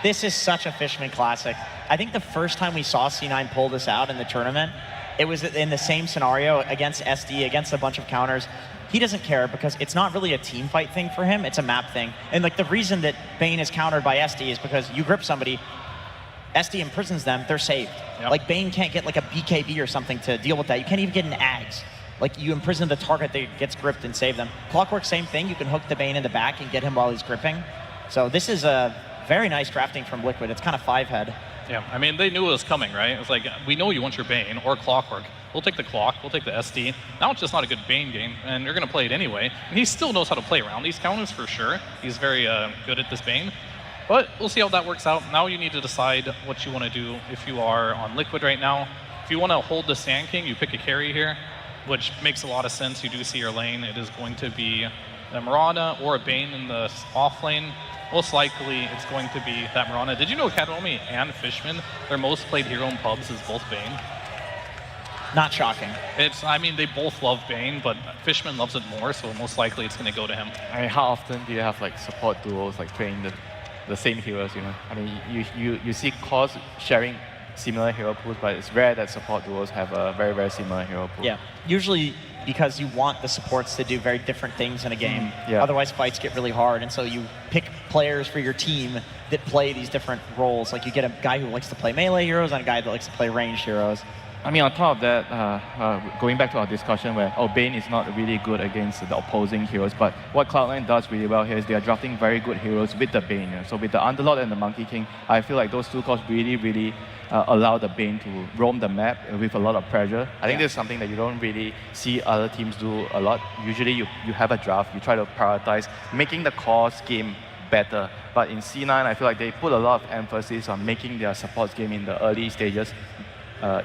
This is such a Fishman classic. I think the first time we saw C9 pull this out in the tournament, it was in the same scenario against SD, against a bunch of counters. He doesn't care because it's not really a team fight thing for him, it's a map thing. And the reason that Bane is countered by SD is because you grip somebody, SD imprisons them, they're saved. Like Bane can't get like a BKB or something to deal with that. You can't even get an Ags. Like you imprison the target that gets gripped and save them. Clockwork, same thing. You can hook the Bane in the back and get him while he's gripping. So this is a very nice drafting from Liquid. It's kind of 5-head. Yeah, I mean, they knew it was coming, right? It's like, we know you want your Bane or Clockwork. We'll take the Clock, we'll take the SD. Now it's just not a good Bane game, and you're going to play it anyway. And he still knows how to play around these counters for sure. He's very good at this Bane. But we'll see how that works out. Now you need to decide what you want to do if you are on Liquid right now. If you want to hold the Sand King, you pick a carry here, which makes a lot of sense. You do see your lane. It is going to be a Mirana or a Bane in the off lane. Most likely, it's going to be that Mirana. Did you know Kataomi and Fishman, their most played hero in pubs is both Bane? Not shocking. I mean, they both love Bane, but Fishman loves it more, so most likely it's going to go to him. I mean, how often do you have like support duos like playing the same heroes? You know, I mean, you see cores sharing similar hero pools, but it's rare that support duos have a very, very similar hero pool. Yeah, usually because you want the supports to do very different things in a game. Yeah. Otherwise, fights get really hard, and so you pick players for your team that play these different roles. Like you get a guy who likes to play melee heroes and a guy that likes to play ranged heroes. I mean, on top of that, going back to our discussion where Bane is not really good against the opposing heroes, but what Cloud9 does really well here is they are drafting very good heroes with the Bane. So with the Underlord and the Monkey King, I feel like those two cores really allow the Bane to roam the map with a lot of pressure. I think this is something that you don't really see other teams do a lot. Usually you have a draft, you try to prioritize making the cores game better. But in C9, I feel like they put a lot of emphasis on making their supports game in the early stages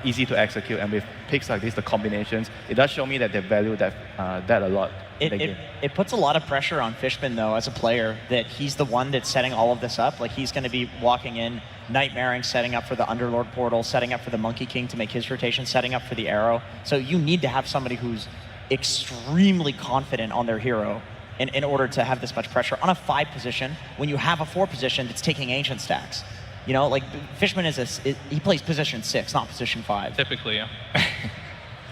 easy to execute, and with picks like this, the combinations, it does show me that they value that a lot. It puts a lot of pressure on Fishman, though, as a player, that he's the one that's setting all of this up. Like, he's going to be walking in, nightmaring, setting up for the Underlord portal, setting up for the Monkey King to make his rotation, setting up for the arrow. So you need to have somebody who's extremely confident on their hero in order to have this much pressure on a 5 position when you have a 4 position that's taking ancient stacks. You know, like Fishman he plays position 6, not position 5. Typically, yeah.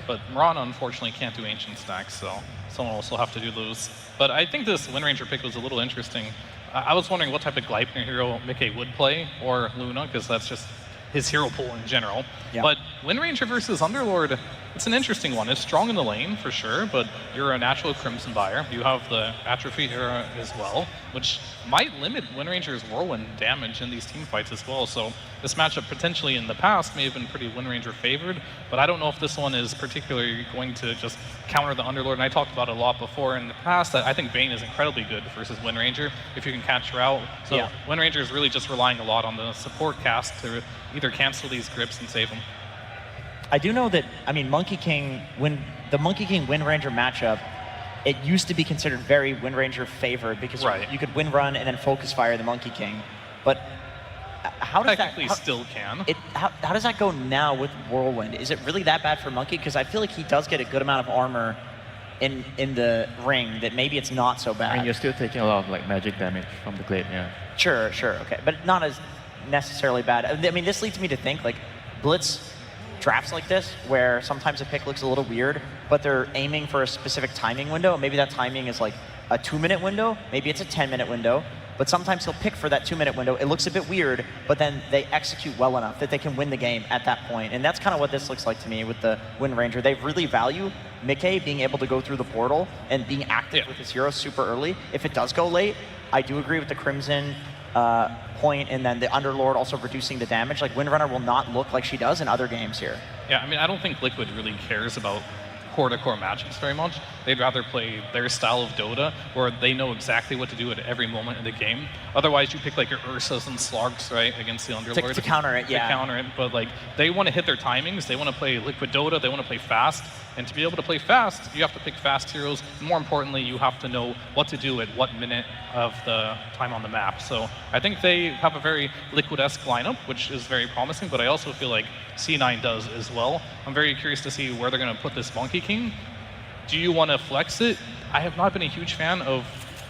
But Mirana, unfortunately, can't do ancient stacks, so someone will also have to do those. But I think this Wind Ranger pick was a little interesting. I was wondering what type of Gleipnir hero Mickey would play, or Luna, because that's just his hero pool in general. Yeah. But Wind Ranger versus Underlord, it's an interesting one. It's strong in the lane, for sure, but you're a natural Crimson buyer. You have the Atrophy era as well, which might limit Wind Ranger's Whirlwind damage in these team fights as well. So this matchup potentially in the past may have been pretty Wind Ranger favored, but I don't know if this one is particularly going to just counter the Underlord. And I talked about it a lot before in the past. I think Bane is incredibly good versus Wind Ranger if you can catch her out. So Yeah. Wind Ranger is really just relying a lot on the support cast to either cancel these grips and save them. I do know that, I mean, Monkey King, when the Monkey King Wind Ranger matchup, it used to be considered very Wind Ranger favored because you could Wind Run and then focus fire the Monkey King. But how does Technically still can. How does that go now with Whirlwind? Is it really that bad for Monkey? Because I feel like he does get a good amount of armor in the ring that maybe it's not so bad. I mean, you're still taking a lot of like magic damage from the Glade, yeah. Sure, okay. But not as necessarily bad. I mean, this leads me to think like Blitz drafts like this, where sometimes a pick looks a little weird, but they're aiming for a specific timing window. Maybe that timing is like a 2-minute window, maybe it's a 10-minute window, but sometimes he'll pick for that 2-minute window. It looks a bit weird, but then they execute well enough that they can win the game at that point. And that's kind of what this looks like to me with the Wind Ranger. They really value Mickey being able to go through the portal and being active with his heroes super early. If it does go late, I do agree with the Crimson point, and then the Underlord also reducing the damage. Like, Windrunner will not look like she does in other games here. Yeah, I mean, I don't think Liquid really cares about core-to-core matchups very much. They'd rather play their style of Dota, where they know exactly what to do at every moment in the game. Otherwise, you pick like your Ursas and Slogs, right, against the Underlord. To counter it, yeah. To counter it, but like, they want to hit their timings. They want to play Liquid Dota. They want to play fast. And to be able to play fast, you have to pick fast heroes. More importantly, you have to know what to do at what minute of the time on the map. So I think they have a very Liquid-esque lineup, which is very promising, but I also feel like C9 does as well. I'm very curious to see where they're going to put this Monkey King. Do you want to flex it? I have not been a huge fan of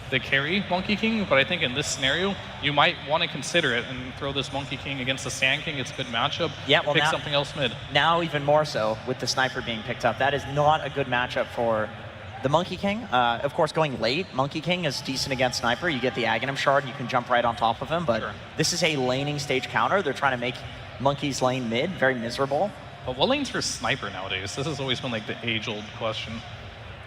the carry Monkey King, but I think in this scenario, you might want to consider it and throw this Monkey King against the Sand King. It's a good matchup. Yeah, well, pick now, something else mid. Now even more so with the Sniper being picked up. That is not a good matchup for the Monkey King. Of course, going late, Monkey King is decent against Sniper. You get the Aghanim Shard, you can jump right on top of him, but this is a laning stage counter. They're trying to make Monkey's lane mid, very miserable. But what lane's for Sniper nowadays? This has always been like the age-old question.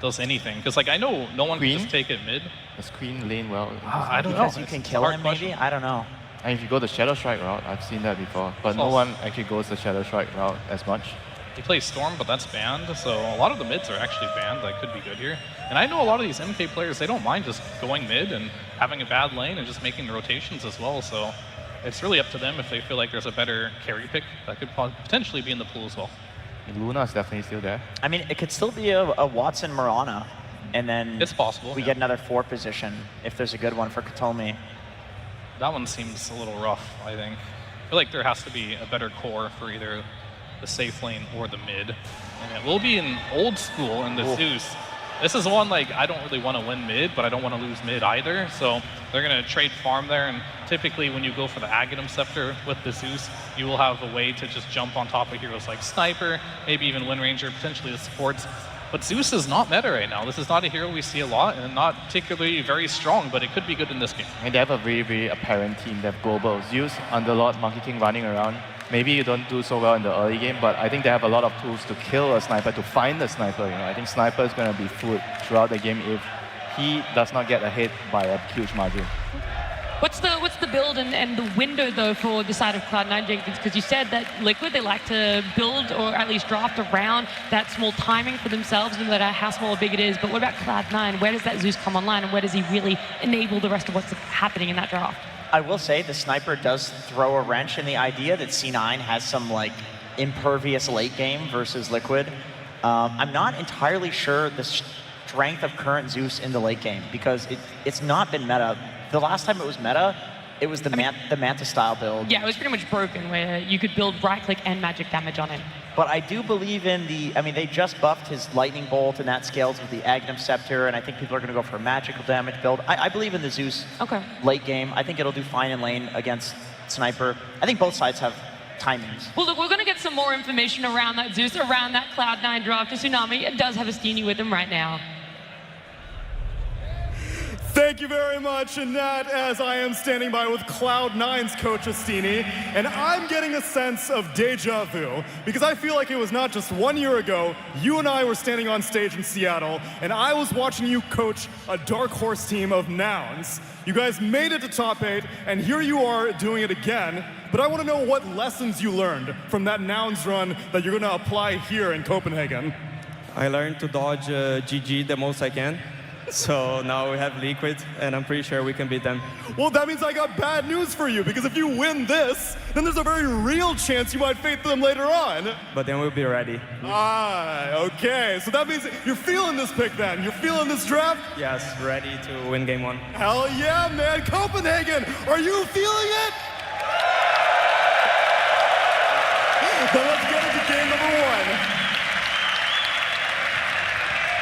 Does anything? Because like I know no one can just take it mid. Does Queen lane well? I don't know. Because you can kill him maybe? I don't know. And if you go the Shadow Strike route, I've seen that before. But no one actually goes the Shadow Strike route as much. He plays Storm, but that's banned. So a lot of the mids are actually banned. That could be good here. And I know a lot of these MK players, they don't mind just going mid and having a bad lane and just making the rotations as well. So it's really up to them if they feel like there's a better carry pick that could potentially be in the pool as well. Luna is definitely still there. I mean, it could still be a Watson Mirana, and then it's possible. We get another 4 position if there's a good one for Katomi. That one seems a little rough, I think. I feel like there has to be a better core for either the safe lane or the mid. And it will be an old school in the Zeus. This is one like I don't really want to win mid, but I don't want to lose mid either. So they're going to trade farm there. And typically when you go for the Aghanim Scepter with the Zeus, you will have a way to just jump on top of heroes like Sniper, maybe even Wind Ranger, potentially the supports. But Zeus is not meta right now. This is not a hero we see a lot and not particularly very strong, but it could be good in this game. And they have a very, very apparent team. They have global Zeus, Underlord, Monkey King running around. Maybe you don't do so well in the early game, but I think they have a lot of tools to kill a sniper, to find the sniper. You know, I think Sniper is going to be food throughout the game if he does not get ahead by a huge margin. What's the build and the window though for the side of Cloud9, Jenkins? Because you said that Liquid, they like to build or at least draft around that small timing for themselves, no matter how small or big it is. But what about Cloud9? Where does that Zeus come online, and where does he really enable the rest of what's happening in that draft? I will say the Sniper does throw a wrench in the idea that C9 has some like impervious late game versus Liquid. I'm not entirely sure the strength of current Zeus in the late game because it's not been meta. The last time it was meta, it was the Manta style build. Yeah, it was pretty much broken where you could build right click and magic damage on him. But I do believe in I mean, they just buffed his Lightning Bolt and that scales with the Aghanim Scepter, and I think people are going to go for a magical damage build. I believe in the Zeus late game. I think it'll do fine in lane against Sniper. I think both sides have timings. Well, look, we're going to get some more information around that Zeus, around that Cloud9 draft. Tsunami, it does have a Steenie with him right now. Thank you very much, and that as I am standing by with Cloud9's coach Astini, and I'm getting a sense of deja vu, because I feel like it was not just 1 year ago, you and I were standing on stage in Seattle, and I was watching you coach a dark horse team of Nouns. You guys made it to top 8, and here you are doing it again, but I want to know what lessons you learned from that Nouns run that you're going to apply here in Copenhagen. I learned to dodge GG the most I can. So now we have Liquid, and I'm pretty sure we can beat them. Well, that means I got bad news for you, because if you win this, then there's a very real chance you might face them later on. But then we'll be ready. Okay. So that means you're feeling this pick then? You're feeling this draft? Yes, ready to win game 1. Hell yeah, man. Copenhagen, are you feeling it? Then let's get into game number 1.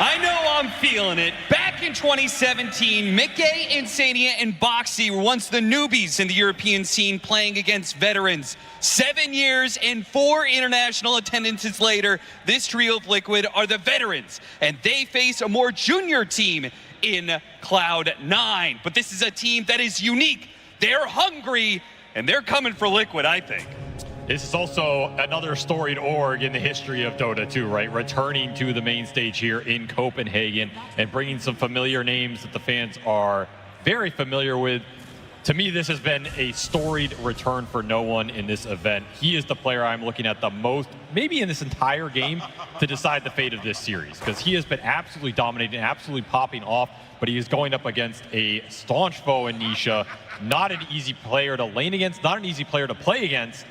I know I'm feeling it. Back in 2017, Mickey, Insania, and Boxy were once the newbies in the European scene playing against veterans. 7 years and 4 international attendances later, this trio of Liquid are the veterans, and they face a more junior team in Cloud9. But this is a team that is unique. They're hungry, and they're coming for Liquid, I think. This is also another storied org in the history of Dota 2, right? Returning to the main stage here in Copenhagen and bringing some familiar names that the fans are very familiar with. To me, this has been a storied return for no one in this event. He is the player I'm looking at the most, maybe in this entire game, to decide the fate of this series, because he has been absolutely dominating, absolutely popping off, but he is going up against a staunch foe in Nisha. Not an easy player to lane against, not an easy player to play against.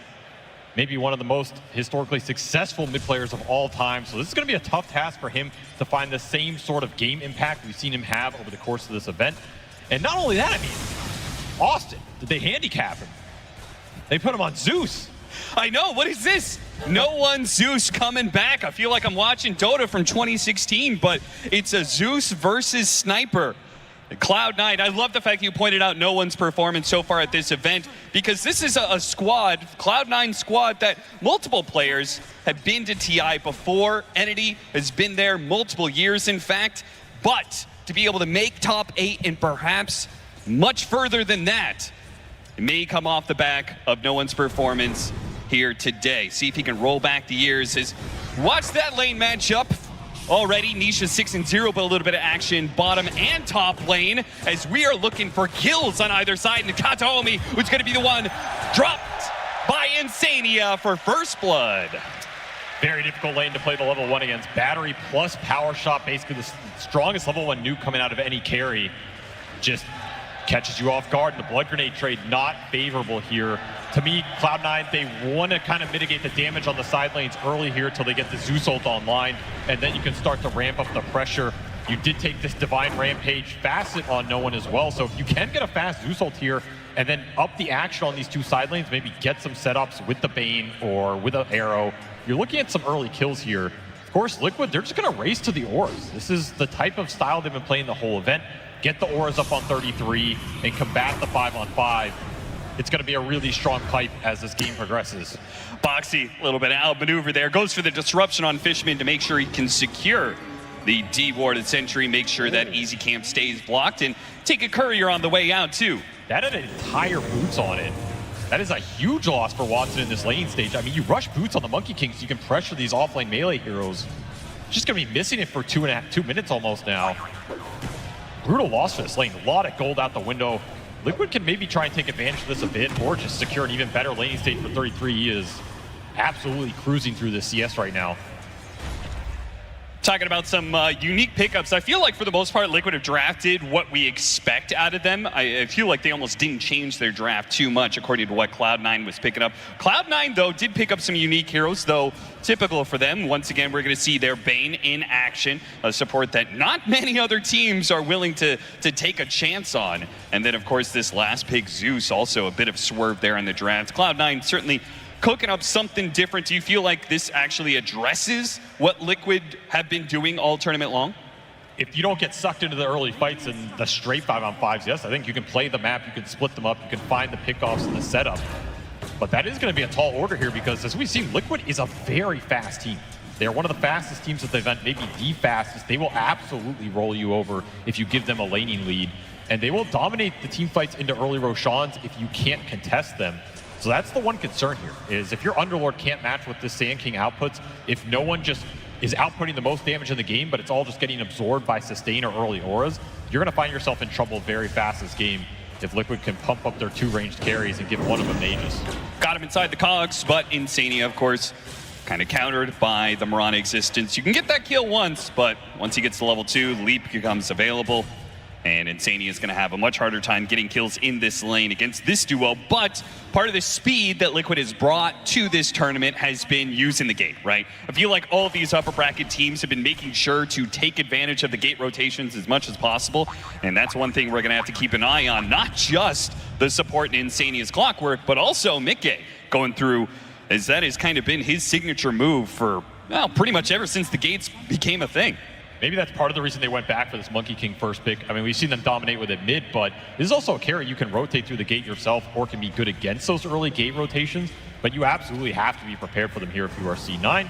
Maybe one of the most historically successful mid players of all time. So this is going to be a tough task for him to find the same sort of game impact we've seen him have over the course of this event. And not only that, I mean, Austin, did they handicap him? They put him on Zeus. I know, what is this? No one Zeus coming back. I feel like I'm watching Dota from 2016, but it's a Zeus versus Sniper. Cloud9, I love the fact that you pointed out no one's performance so far at this event, because this is a squad, Cloud9 squad, that multiple players have been to TI before. Entity has been there multiple years, in fact, but to be able to make top 8 and perhaps much further than that, it may come off the back of no one's performance here today. See if he can roll back the years. Watch that lane matchup. Already, Nisha 6-0, but a little bit of action bottom and top lane as we are looking for kills on either side. And Kataomi, who's going to be the one dropped by Insania for first blood. Very difficult lane to play the level 1 against. Battery plus power shot, basically the strongest level 1 nuke coming out of any carry. Just catches you off guard, and the blood grenade trade not favorable here. To me, Cloud9, they want to kind of mitigate the damage on the side lanes early here until they get the Zeus ult online, and then you can start to ramp up the pressure. You did take this Divine Rampage facet on no one as well, so if you can get a fast Zeus ult here and then up the action on these two side lanes, maybe get some setups with the Bane or with an arrow, you're looking at some early kills here. Of course, Liquid, they're just going to race to the auras. This is the type of style they've been playing the whole event. Get the auras up on 33 and combat the 5-on-5. It's going to be a really strong pipe as this game progresses. Boxy, a little bit outmaneuver there. Goes for the disruption on Fishman to make sure he can secure the D-warded sentry, make sure that Easy Camp stays blocked, and take a courier on the way out, too. That had entire boots on it. That is a huge loss for Watson in this lane stage. I mean, you rush boots on the Monkey King so you can pressure these offlane melee heroes. Just going to be missing it for 2 minutes almost now. Brutal loss for this lane. A lot of gold out the window. Liquid can maybe try and take advantage of this a bit or just secure an even better laning stage for 33. He is absolutely cruising through the CS right now. Talking about some unique pickups, I feel like for the most part, Liquid have drafted what we expect out of them. I feel like they almost didn't change their draft too much according to what Cloud9 was picking up. Cloud9, though, did pick up some unique heroes, though typical for them. Once again, we're going to see their Bane in action, a support that not many other teams are willing to take a chance on. And then, of course, this last pick, Zeus, also a bit of swerve there in the draft. Cloud9 certainly cooking up something different. Do you feel like this actually addresses what Liquid have been doing all tournament long? If you don't get sucked into the early fights and the straight 5-on-5s, yes, I think you can play the map, you can split them up, you can find the pickoffs and the setup. But that is going to be a tall order here because, as we've seen, Liquid is a very fast team. They're one of the fastest teams at the event, maybe the fastest. They will absolutely roll you over if you give them a laning lead. And they will dominate the team fights into early Roshans if you can't contest them. So that's the one concern here, is if your Underlord can't match what this Sand King outputs, if no one just is outputting the most damage in the game, but it's all just getting absorbed by sustain or early auras, you're going to find yourself in trouble very fast this game if Liquid can pump up their 2 ranged carries and give one of them Aegis. Got him inside the cogs, but Insania, of course, kind of countered by the Mirana existence. You can get that kill once, but once he gets to level 2, Leap becomes available. And Insania is going to have a much harder time getting kills in this lane against this duo. But part of the speed that Liquid has brought to this tournament has been using the gate, right? I feel like all of these upper bracket teams have been making sure to take advantage of the gate rotations as much as possible. And that's one thing we're going to have to keep an eye on. Not just the support in Insania's clockwork, but also Mikke going through, as that has kind of been his signature move for, well, pretty much ever since the gates became a thing. Maybe that's part of the reason they went back for this Monkey King first pick. I mean, we've seen them dominate with it mid, but this is also a carry you can rotate through the gate yourself or can be good against those early gate rotations, but you absolutely have to be prepared for them here if you are C9.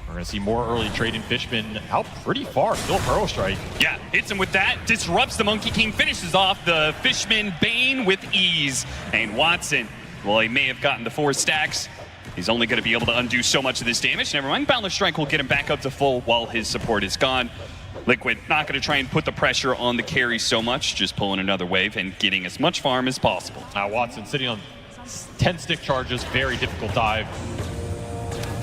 We're going to see more early trade in Fishman out pretty far. Still Burrow Strike. Yeah, hits him with that, disrupts the Monkey King, finishes off the Fishman Bane with ease. And Watson, well, he may have gotten the 4 stacks. He's only going to be able to undo so much of this damage. Never mind, Boundless Strike will get him back up to full while his support is gone. Liquid not going to try and put the pressure on the carry so much, just pulling another wave and getting as much farm as possible. Now Watson sitting on 10 stick charges, very difficult dive.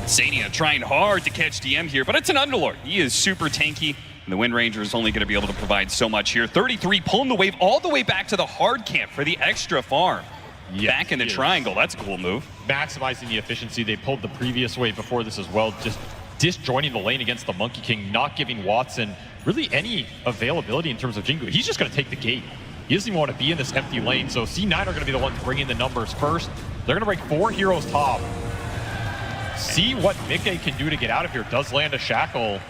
Sania trying hard to catch DM here, but it's an Underlord. He is super tanky, and the Wind Ranger is only going to be able to provide so much here. 33 pulling the wave all the way back to the hard camp for the extra farm. Yes, back in the triangle, that's a cool move. Maximizing the efficiency. They pulled the previous wave before this as well, just disjoining the lane against the Monkey King, not giving Watson really any availability in terms of Jingu. He's just going to take the gate. He doesn't even want to be in this empty lane, so C9 are going to be the ones bringing the numbers first. They're going to break 4 heroes top. See what Mikke can do to get out of here. Does land a shackle.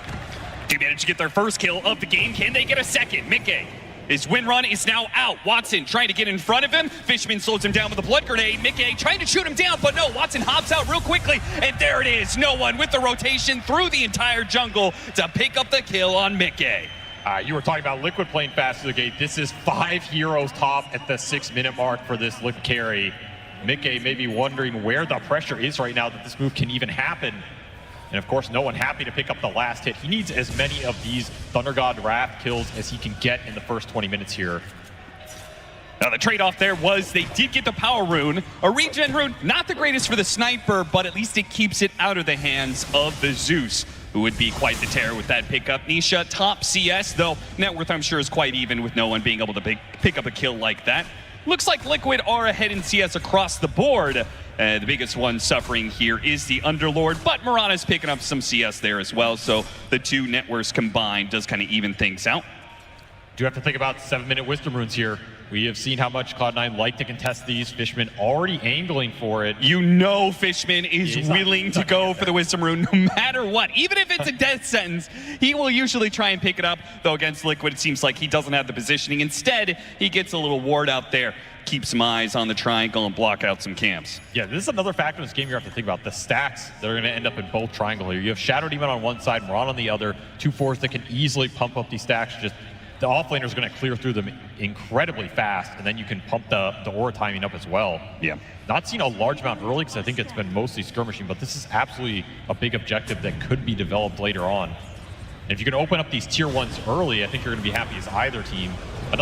They managed to get their first kill of the game. Can they get a second? Mikke. His win run is now out. Watson trying to get in front of him. Fishman slows him down with a blood grenade. Mikke trying to shoot him down, but no, Watson hops out real quickly, and there it is. No one with the rotation through the entire jungle to pick up the kill on Mikke. You were talking about Liquid playing fast to the gate. This is 5 heroes top at the 6-minute mark for this Liquid carry. Mickey may be wondering where the pressure is right now that this move can even happen. And of course, no one happy to pick up the last hit. He needs as many of these Thunder God Wrath kills as he can get in the first 20 minutes here. Now the trade-off there was they did get the power rune. A regen rune, not the greatest for the sniper, but at least it keeps it out of the hands of the Zeus, who would be quite the terror with that pickup. Nisha, top CS, though net worth I'm sure is quite even with no one being able to pick up a kill like that. Looks like Liquid are ahead in CS across the board. The biggest one suffering here is the Underlord, but Mirana's picking up some CS there as well, so the two net worths combined does kind of even things out. Do have to think about 7-minute Wisdom Runes here. We have seen how much Cloud9 like to contest these. Fishman already angling for it. You know Fishman is willing to go for the Wisdom Rune no matter what. Even if it's a death sentence, he will usually try and pick it up. Though against Liquid, it seems like he doesn't have the positioning. Instead, he gets a little ward out there, keep some eyes on the triangle and block out some camps. Yeah, this is another factor in this game you have to think about. The stacks that are going to end up in both triangle here. You have Shadow Demon on one side, Moran on the other. 2 4s that can easily pump up these stacks. Just the offlaner is going to clear through them incredibly fast, and then you can pump the aura timing up as well. Yeah. Not seen a large amount early because I think it's been mostly skirmishing, but this is absolutely a big objective that could be developed later on. And if you can open up these tier 1s early, I think you're going to be happy as either team.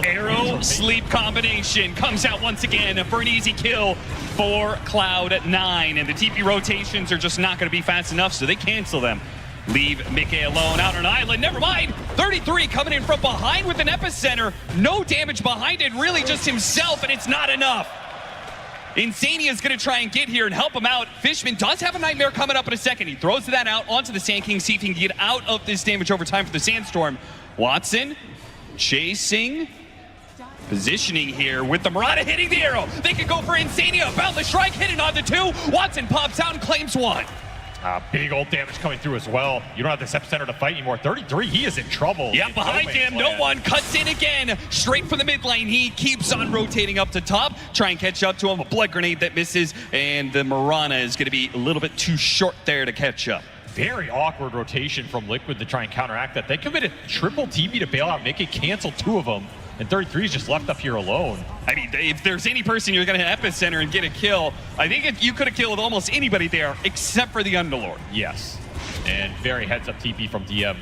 Arrow sleep combination comes out once again for an easy kill for Cloud9, and the TP rotations are just not going to be fast enough, so they cancel them. Leave Mickey alone out on an island. Never mind. 33 coming in from behind with an epicenter. No damage behind it, really just himself, and it's not enough. Insania is going to try and get here and help him out. Fishman does have a Nightmare coming up in a second. He throws that out onto the Sand King, see if he can get out of this damage over time for the Sandstorm. Watson chasing, positioning here with the Murata hitting the arrow. They could go for Insania. Boundless Strike hitting on the 2. Watson pops out and claims 1. Big old damage coming through as well. You don't have this epicenter to fight anymore. 33, he is in trouble. Yeah, behind him, no one cuts in again. Straight from the mid lane, he keeps on rotating up to top. Try and catch up to him, a blood grenade that misses, and the Mirana is going to be a little bit too short there to catch up. Very awkward rotation from Liquid to try and counteract that. They committed triple TP to bail out Mickey, canceled 2 of them. And 33 is just left up here alone. I mean, if there's any person you're going to epicenter and get a kill, I think you could have killed almost anybody there except for the Underlord. Yes. And very heads-up TP from DM.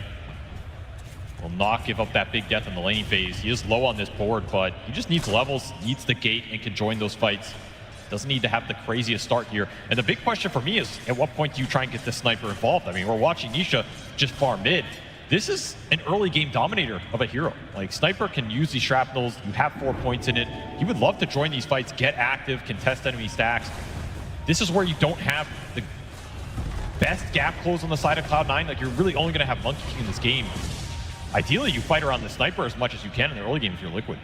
Will not give up that big death in the laning phase. He is low on this board, but he just needs levels, needs the gate, and can join those fights. Doesn't need to have the craziest start here. And the big question for me is, at what point do you try and get the sniper involved? I mean, we're watching Nisha just farm mid. This is an early game dominator of a hero. Like, Sniper can use these shrapnels. You have 4 points in it. He would love to join these fights, get active, contest enemy stacks. This is where you don't have the best gap close on the side of Cloud9. Like, you're really only going to have Monkey King in this game. Ideally, you fight around the Sniper as much as you can in the early game if you're Liquid.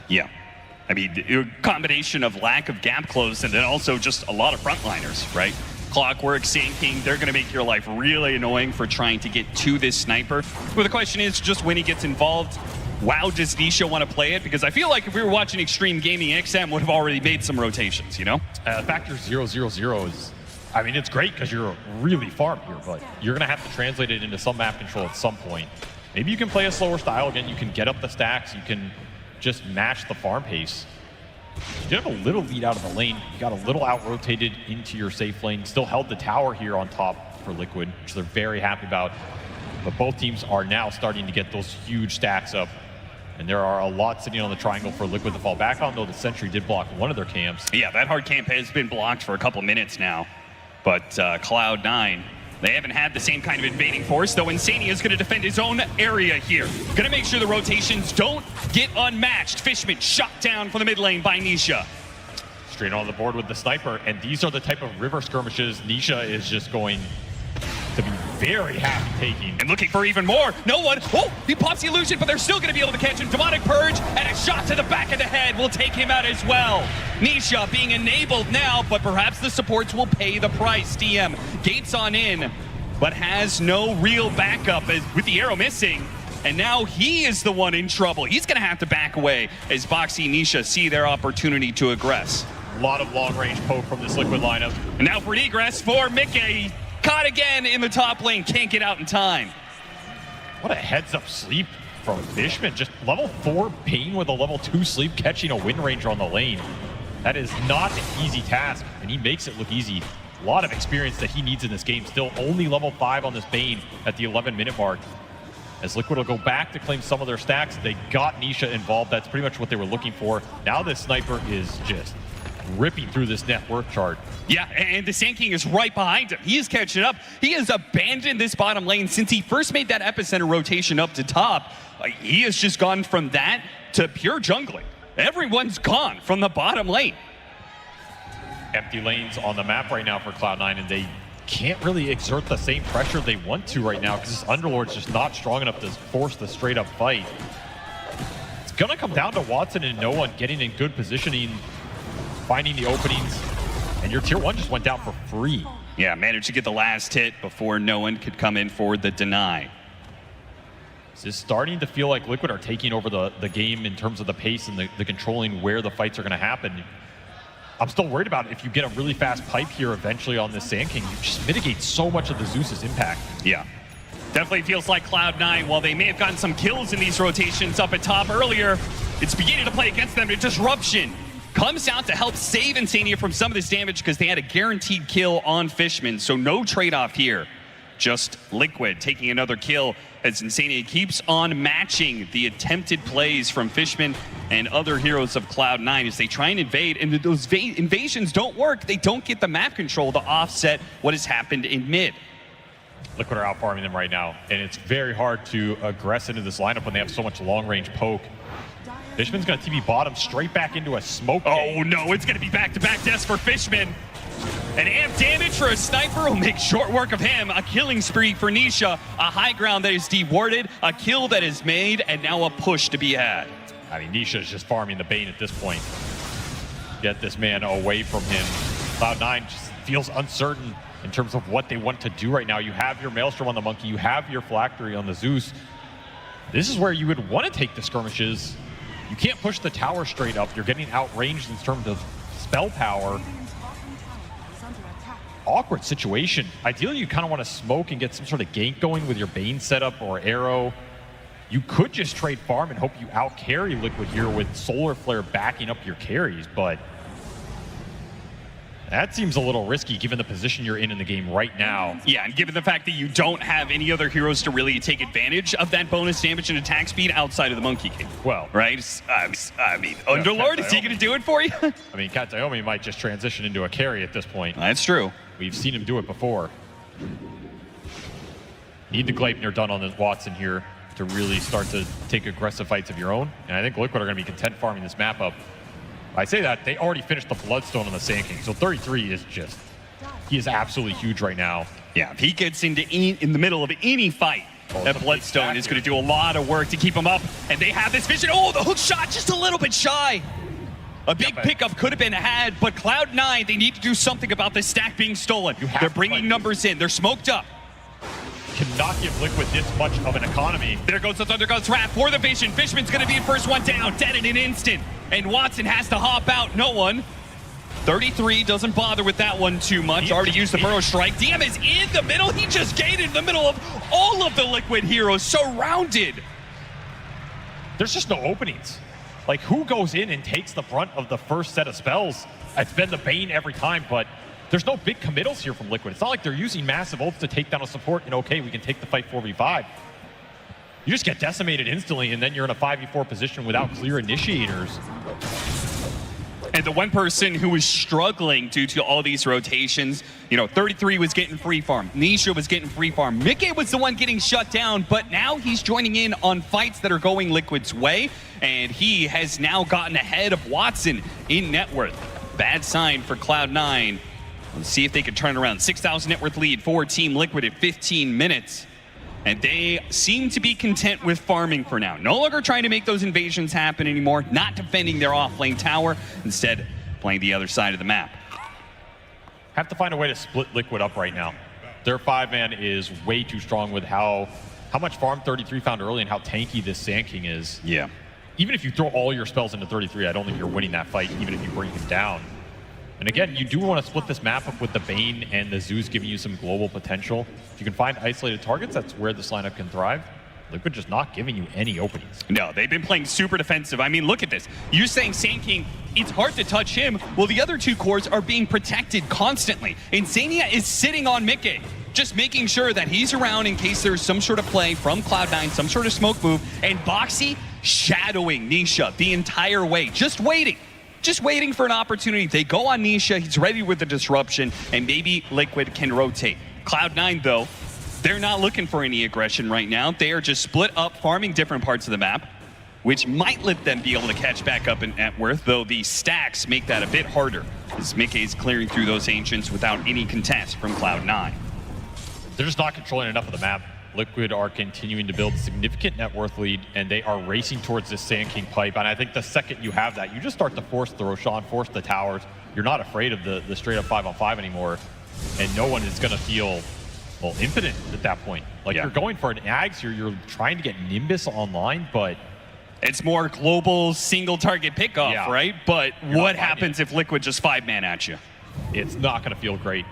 Yeah. I mean, a combination of lack of gap close and then also just a lot of frontliners, right? Clockwork, Sand King, they're going to make your life really annoying for trying to get to this sniper. But the question is just when he gets involved, wow, does Nisha want to play it? Because I feel like if we were watching Extreme Gaming, XM would have already made some rotations, you know? Factor 000 is, I mean, it's great because you're really farmed here, but you're going to have to translate it into some map control at some point. Maybe you can play a slower style again. You can get up the stacks. You can just match the farm pace. You did have a little lead out of the lane. You got a little out-rotated into your safe lane. Still held the tower here on top for Liquid, which they're very happy about. But both teams are now starting to get those huge stacks up. And there are a lot sitting on the triangle for Liquid to fall back on, though the Sentry did block one of their camps. Yeah, that hard camp has been blocked for a couple minutes now. But Cloud9, they haven't had the same kind of invading force, though Insania is going to defend his own area here. Going to make sure the rotations don't get unmatched. Fishman shot down from the mid lane by Nisha. Straight on the board with the sniper, and these are the type of river skirmishes Nisha is just going to be very happy taking. And looking for even more. No one. Oh, he pops the illusion, but they're still going to be able to catch him. Demonic Purge, and a shot to the back of the head will take him out as well. Nisha being enabled now, but perhaps the supports will pay the price. DM gates on in, but has no real backup with the arrow missing. And now he is the one in trouble. He's going to have to back away as Boxy and Nisha see their opportunity to aggress. A lot of long-range poke from this Liquid lineup. And now for an egress for Mickey. Caught again in the top lane, can't get out in time. What a heads-up sleep from Fishman. Just level 4 Pain with a level 2 sleep, catching a Wind Ranger on the lane. That is not an easy task, and he makes it look easy. A lot of experience that he needs in this game. Still only level 5 on this Bane at the 11-minute mark. As Liquid will go back to claim some of their stacks, they got Nisha involved. That's pretty much what they were looking for. Now this Sniper is just ripping through this net worth chart. Yeah, and the Sand King is right behind him. He is catching up. He has abandoned this bottom lane since he first made that epicenter rotation up to top. He has just gone from that to pure jungling. Everyone's gone from the bottom lane. Empty lanes on the map right now for Cloud9, and they can't really exert the same pressure they want to right now because this Underlord's just not strong enough to force the straight-up fight. It's going to come down to Watson and No One getting in good positioning, finding the openings, and your tier 1 just went down for free. Yeah, managed to get the last hit before No One could come in for the deny. This is starting to feel like Liquid are taking over the game in terms of the pace and the controlling where the fights are going to happen. I'm still worried about if you get a really fast pipe here eventually on this Sand King, you just mitigate so much of the Zeus's impact. Yeah. Definitely feels like Cloud9, while they may have gotten some kills in these rotations up at top earlier, it's beginning to play against them. Disruption comes out to help save Insania from some of this damage because they had a guaranteed kill on Fishman, so no trade-off here. Just Liquid taking another kill as Insania keeps on matching the attempted plays from Fishman and other heroes of Cloud9 as they try and invade, and those invasions don't work. They don't get the map control to offset what has happened in mid. Liquid are out-farming them right now, and it's very hard to aggress into this lineup when they have so much long-range poke. Fishman's going to TP bottom straight back into a smoke. Oh no, it's going to be back-to-back deaths for Fishman. And amp damage for a Sniper will make short work of him. A killing spree for Nisha. A high ground that is dewarded. A kill that is made, and now a push to be had. I mean, Nisha is just farming the Bane at this point. Get this man away from him. Cloud9 just feels uncertain in terms of what they want to do right now. You have your Maelstrom on the Monkey. You have your Phylactery on the Zeus. This is where you would want to take the skirmishes. You can't push the tower straight up. You're getting outranged in terms of spell power. Awkward situation. Ideally, you kind of want to smoke and get some sort of gank going with your Bane setup or Arrow. You could just trade farm and hope you out-carry Liquid here with Solar Flare backing up your carries, but that seems a little risky given the position you're in the game right now. Yeah, and given the fact that you don't have any other heroes to really take advantage of that bonus damage and attack speed outside of the Monkey King. Well, right? I mean, Underlord, is he going to do it for you? I mean, Kataomi might just transition into a carry at this point. That's true. We've seen him do it before. Need the Gleipnir done on this Watson here to really start to take aggressive fights of your own. And I think Liquid are going to be content farming this map up. I say that, they already finished the Bloodstone on the Sand King, so 33 is just, he is absolutely huge right now. Yeah, if he gets in the middle of any fight, that Bloodstone is going to do a lot of work to keep him up. And they have this vision. Oh, the hook shot just a little bit shy. A big pickup could have been had, but Cloud9, they need to do something about this stack being stolen. They're bringing numbers in. They're smoked up. Cannot give Liquid this much of an economy. There goes the Thunder God's Wrath for the vision. Fishman's going to be the first one down, dead in an instant. And Watson has to hop out. No one. 33 doesn't bother with that one too much. Already used the Burrow Strike. DM is in the middle. He just gained in the middle of all of the Liquid heroes. Surrounded. There's just no openings. Like, who goes in and takes the brunt of the first set of spells? It's been the Bane every time, but there's no big committals here from Liquid. It's not like they're using massive ults to take down a support and okay, we can take the fight 4v5. You just get decimated instantly and then you're in a 5v4 position without clear initiators. And the one person who was struggling due to all these rotations, 33 was getting free farm. Nisha was getting free farm. Mickey was the one getting shut down, but now he's joining in on fights that are going Liquid's way, and he has now gotten ahead of Watson in net worth. Bad sign for Cloud9. Let's see if they can turn around. 6,000 net worth lead for Team Liquid at 15 minutes. And they seem to be content with farming for now. No longer trying to make those invasions happen anymore. Not defending their off-lane tower. Instead, playing the other side of the map. Have to find a way to split Liquid up right now. Their 5-man is way too strong with how much farm 33 found early and how tanky this Sand King is. Yeah. Even if you throw all your spells into 33, I don't think you're winning that fight, even if you bring him down. And again, you do want to split this map up with the Bane and the Zeus giving you some global potential. If you can find isolated targets, that's where this lineup can thrive. Liquid just not giving you any openings. No, they've been playing super defensive. I mean, look at this. You're saying Sand King it's hard to touch him. Well, the other two cores are being protected constantly. Insania is sitting on Mickey, just making sure that he's around in case there's some sort of play from Cloud9, some sort of smoke move, and Boxy shadowing Nisha the entire way, just waiting for an opportunity. They go on Nisha, he's ready with the disruption, and maybe Liquid can rotate. Cloud9, though, they're not looking for any aggression right now. They are just split up, farming different parts of the map, which might let them be able to catch back up in Atworth, though the stacks make that a bit harder, as Mickey's clearing through those Ancients without any contest from Cloud9. They're just not controlling enough of the map. Liquid are continuing to build significant net worth lead, and they are racing towards this Sand King pipe. And I think the second you have that, you just start to force the Roshan, force the towers. You're not afraid of the straight up 5-on-5 anymore, and no one is going to feel, well, impotent at that point. Like, you're going for an Ags, you're trying to get Nimbus online, but it's more global single target pickoff, right? But what happens if Liquid just 5-man at you? It's not going to feel great.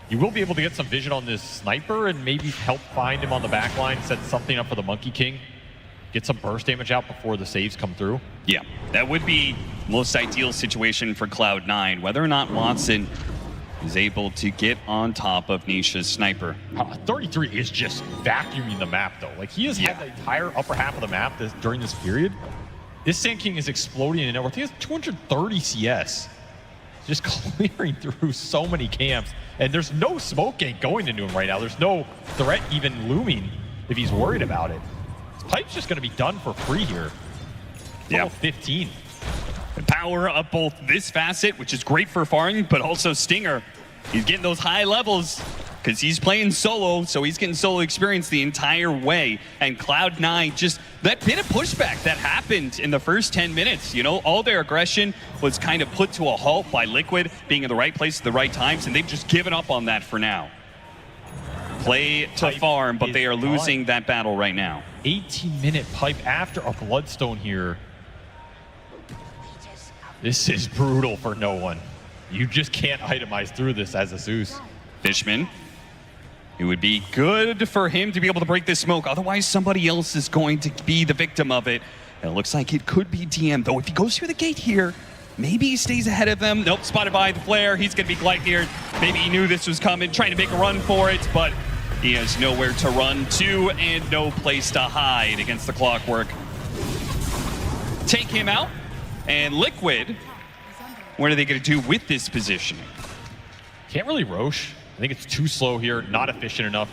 You will be able to get some vision on this sniper and maybe help find him on the back line, set something up for the Monkey King, get some burst damage out before the saves come through. Yeah, that would be most ideal situation for Cloud9. Whether or not Watson is able to get on top of Nisha's sniper. 33 is just vacuuming the map, though. Like, he has had the entire upper half of the map during this period. This Sand King is exploding in network. He has 230 CS. Just clearing through so many camps. And there's no smoke gank going into him right now. There's no threat even looming if he's worried about it. This pipe's just going to be done for free here. Level 15. The power of both this facet, which is great for farming, but also Stinger. He's getting those high levels because he's playing solo, so he's getting solo experience the entire way. And Cloud9, just that bit of pushback that happened in the first 10 minutes, you know, all their aggression was kind of put to a halt by Liquid being in the right place at the right times, and they've just given up on that for now. Play to farm, but they are losing that battle right now. 18-minute pipe after a Bloodstone here. This is brutal for no one. You just can't itemize through this as a Zeus. Fishman. It would be good for him to be able to break this smoke. Otherwise, somebody else is going to be the victim of it. And it looks like it could be DM, though. If he goes through the gate here, maybe he stays ahead of them. Nope, spotted by the flare. He's going to be glide here. Maybe he knew this was coming, trying to make a run for it, but he has nowhere to run to and no place to hide against the Clockwork. Take him out. And Liquid, what are they going to do with this positioning? Can't really Roche. I think it's too slow here, not efficient enough.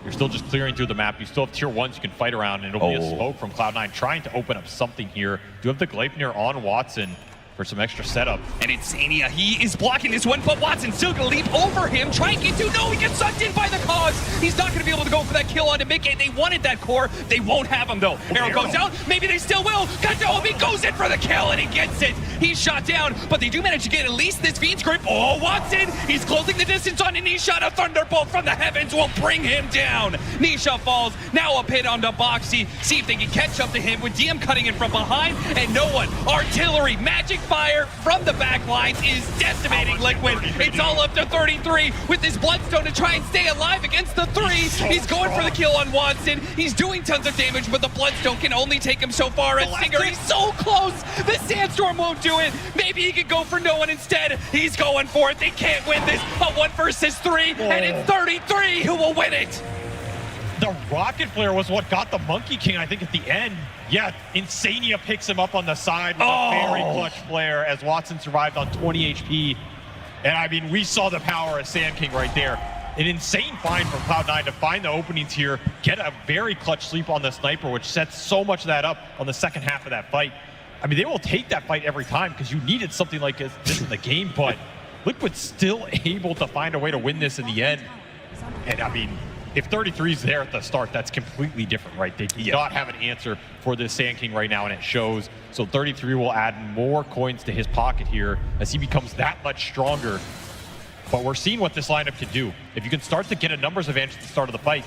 You're still just clearing through the map. You still have tier 1s you can fight around, and it'll be a smoke from Cloud9 trying to open up something here. You have the Gleipnir on Watson for some extra setup. And Insania, he is blocking this one, but Watson still gonna leap over him, try and get to, no, he gets sucked in by the cause. He's not gonna be able to go for that kill onto Mickey. They wanted that core, they won't have him though. Arrow goes out, maybe they still will. He goes in for the kill and he gets it. He's shot down, but they do manage to get at least this Fiend's grip. Oh, Watson, he's closing the distance on Nisha. A Thunderbolt from the heavens will bring him down. Nisha falls, now a pit onto Boxy. See if they can catch up to him with DM cutting in from behind, and no one. Artillery, magic fire from the back lines is decimating Liquid. It's all up to 33 with this Bloodstone to try and stay alive against the 3. He's going for the kill on Watson. He's doing tons of damage, but the Bloodstone can only take him so far. As Stinger, he's so close. The Sandstorm won't do it. Maybe he could go for no one instead. He's going for it. They can't win this. A 1 versus 3, and it's 33 who will win it. The Rocket Flare was what got the Monkey King, I think, at the end. Yeah, Insania picks him up on the side with a very clutch flare as Watson survived on 20 HP. And I mean, we saw the power of Sand King right there. An insane find from Cloud9 to find the openings here, get a very clutch sleep on the sniper, which sets so much of that up on the second half of that fight. I mean, they will take that fight every time because you needed something like this in the game, but Liquid's still able to find a way to win this in the end. And I mean, if 33 is there at the start, that's completely different, right? They do not have an answer for this Sand King right now, and it shows. So 33 will add more coins to his pocket here as he becomes that much stronger. But we're seeing what this lineup can do. If you can start to get a numbers advantage at the start of the fight,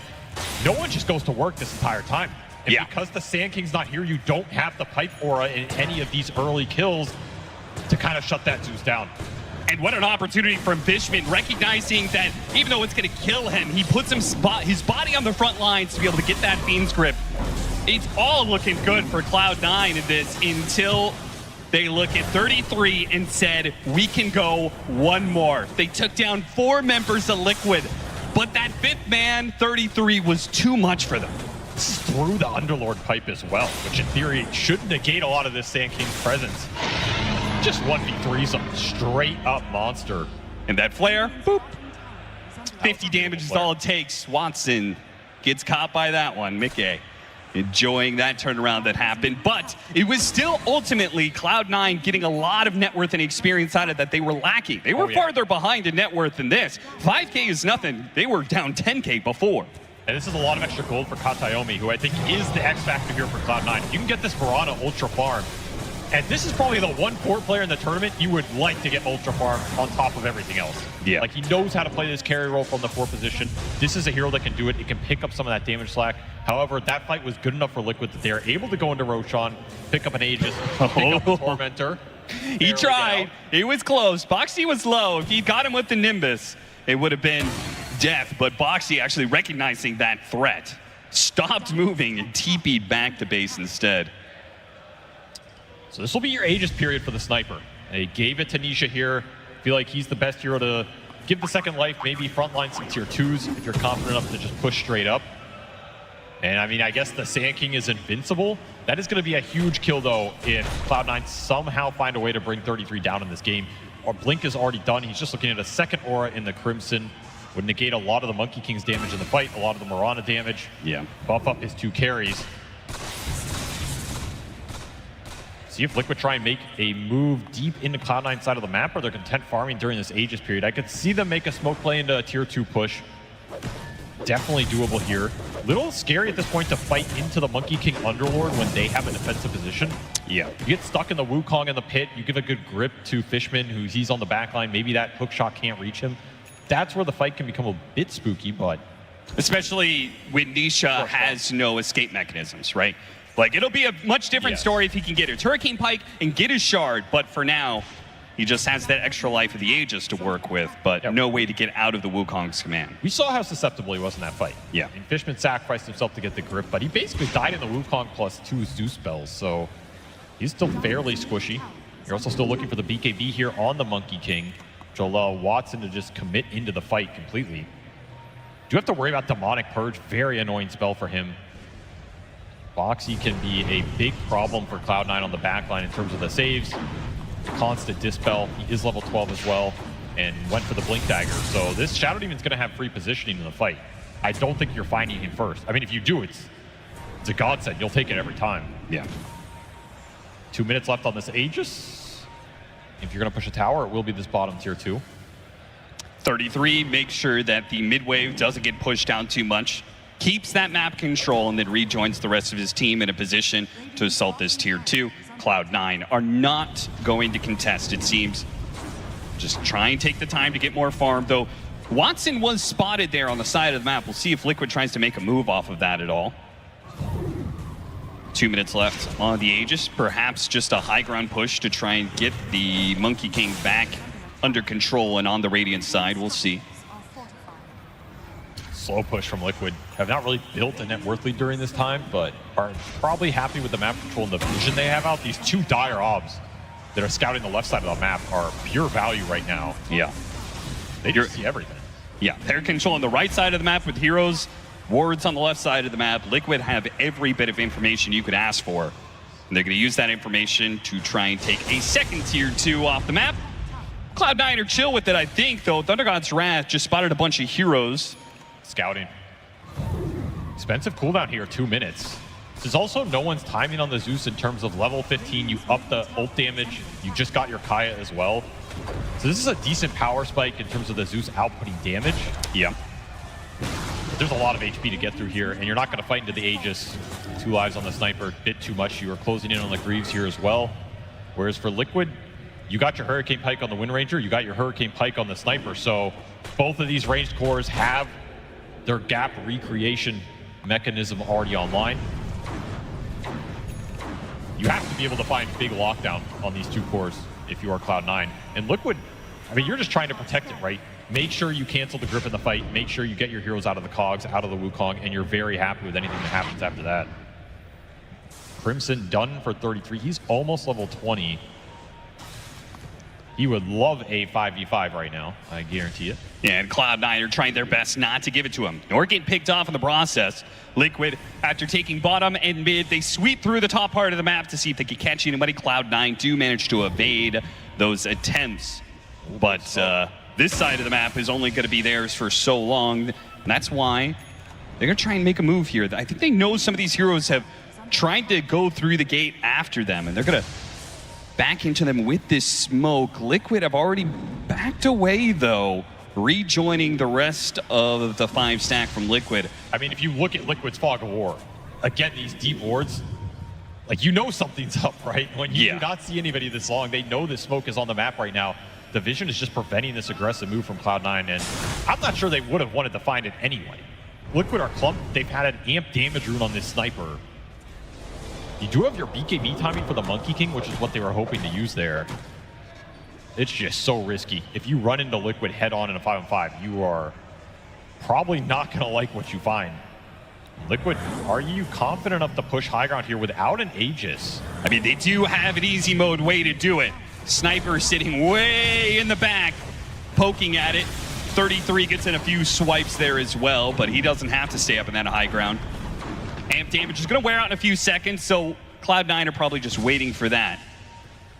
no one just goes to work this entire time. And because the Sand King's not here, you don't have the pipe aura in any of these early kills to kind of shut that Zeus down. And what an opportunity from Fishman, recognizing that even though it's going to kill him, he puts his body on the front lines to be able to get that Fiend's grip. It's all looking good for Cloud9 in this until they look at 33 and said, we can go one more. They took down 4 members of Liquid, but that 5th man, 33, was too much for them. This is through the Underlord pipe as well, which in theory should negate a lot of this Sand King's presence. Just 1v3 some straight up monster. And that flare, boop. 50 damage is all it takes. Watson gets caught by that one. Mickey enjoying that turnaround that happened, but it was still ultimately Cloud9 getting a lot of net worth and experience out of that they were lacking. They were farther behind in net worth than this. 5K is nothing. They were down 10K before. And this is a lot of extra gold for Katayomi, who I think is the X factor here for Cloud9. You can get this Mirana Ultra Farm, and this is probably the one port player in the tournament you would like to get Ultra Farm on top of everything else. Yeah. Like, he knows how to play this carry role from the 4 position. This is a hero that can do it. It can pick up some of that damage slack. However, that fight was good enough for Liquid that they are able to go into Roshan, pick up an Aegis, pick up a Tormentor. He tried. It was close. Boxy was low. If he got him with the Nimbus, it would have been death. But Boxy actually recognizing that threat, stopped moving and TP'd back to base instead. So this will be your Aegis period for the Sniper. They gave it to Nisha here. Feel like he's the best hero to give the second life, maybe frontline some tier 2s if you're confident enough to just push straight up. And I mean, I guess the Sand King is invincible. That is going to be a huge kill, though, if Cloud9 somehow find a way to bring 33 down in this game. Our Blink is already done. He's just looking at a second aura in the Crimson. Would negate a lot of the Monkey King's damage in the fight, a lot of the Mirana damage. Yeah. Buff up his 2 carries. See if Liquid try and make a move deep into Cloud9 side of the map, or they're content farming during this Aegis period. I could see them make a smoke play into a tier 2 push. Definitely doable here. Little scary at this point to fight into the Monkey King Underlord when they have a defensive position. Yeah. You get stuck in the Wukong in the pit, you give a good grip to Fishman, who he's on the back line. Maybe that hook shot can't reach him. That's where the fight can become a bit spooky, but... Especially when Nisha has no escape mechanisms, right? Like, it'll be a much different story if he can get his Hurricane Pike and get his Shard, but for now, he just has that extra life of the Aegis to work with, but no way to get out of the Wukong's command. We saw how susceptible he was in that fight. Yeah. And Fishman sacrificed himself to get the grip, but he basically died in the Wukong plus 2 Zeus spells, so he's still fairly squishy. You're also still looking for the BKB here on the Monkey King, which will allow Watson to just commit into the fight completely. Do have to worry about Demonic Purge, very annoying spell for him. Boxy can be a big problem for Cloud9 on the backline in terms of the saves. Constant Dispel, he is level 12 as well, and went for the Blink Dagger. So this Shadow Demon's going to have free positioning in the fight. I don't think you're finding him first. I mean, if you do, it's a godsend. You'll take it every time. Yeah. 2 minutes left on this Aegis. If you're going to push a tower, it will be this bottom tier 2. 33 makes sure that the mid-wave doesn't get pushed down too much, keeps that map control, and then rejoins the rest of his team in a position to assault this tier 2. Cloud9 are not going to contest, it seems. Just try and take the time to get more farm, though Watson was spotted there on the side of the map. We'll see if Liquid tries to make a move off of that at all. 2 minutes left on the Aegis. Perhaps just a high ground push to try and get the Monkey King back under control and on the Radiant side. We'll see. Slow push from Liquid. Have not really built a net worth lead during this time, but are probably happy with the map control and the vision they have out. These 2 dire obs that are scouting the left side of the map are pure value right now. Yeah. They just see everything. Yeah, they're controlling the right side of the map with heroes, wards on the left side of the map. Liquid have every bit of information you could ask for. And they're going to use that information to try and take a second tier 2 off the map. Cloud9 are chill with it, I think, though. Thunder God's Wrath just spotted a bunch of heroes. Scouting. Expensive cooldown here, 2 minutes. This is also no one's timing on the Zeus in terms of level 15. You up the ult damage. You just got your Kaya as well. So this is a decent power spike in terms of the Zeus outputting damage. Yeah. But there's a lot of HP to get through here, and you're not going to fight into the Aegis. 2 lives on the Sniper, a bit too much. You are closing in on the Greaves here as well. Whereas for Liquid, you got your Hurricane Pike on the Wind Ranger, you got your Hurricane Pike on the Sniper. So both of these ranged cores have their gap recreation mechanism already online. You have to be able to find big lockdown on these 2 cores if you are Cloud9. And Liquid, I mean, you're just trying to protect it, right? Make sure you cancel the grip in the fight, make sure you get your heroes out of the cogs, out of the Wukong, and you're very happy with anything that happens after that. Crimson done for 33. He's almost level 20. He would love a 5v5 right now, I guarantee it. Yeah, and Cloud9 are trying their best not to give it to him. Or get picked off in the process. Liquid, after taking bottom and mid, they sweep through the top part of the map to see if they can catch anybody. Cloud9 do manage to evade those attempts. But this side of the map is only going to be theirs for so long. And that's why they're going to try and make a move here. I think they know some of these heroes have tried to go through the gate after them, and they're going to back into them with this smoke. Liquid have already backed away, though, rejoining the rest of the 5 stack from Liquid. I mean, if you look at Liquid's Fog of War, again, these deep wards, like, you know something's up, right? When you do not see anybody this long, they know this smoke is on the map right now. The vision is just preventing this aggressive move from Cloud9, and I'm not sure they would have wanted to find it anyway. Liquid are clumped. They've had an amp damage rune on this sniper. You do have your BKB timing for the Monkey King, which is what they were hoping to use there. It's just so risky. If you run into Liquid head-on in a 5-on-5, you are probably not going to like what you find. Liquid, are you confident enough to push high ground here without an Aegis? I mean, they do have an easy mode way to do it. Sniper sitting way in the back, poking at it. 33 gets in a few swipes there as well, but he doesn't have to stay up in that high ground. Amp damage is going to wear out in a few seconds, so Cloud9 are probably just waiting for that.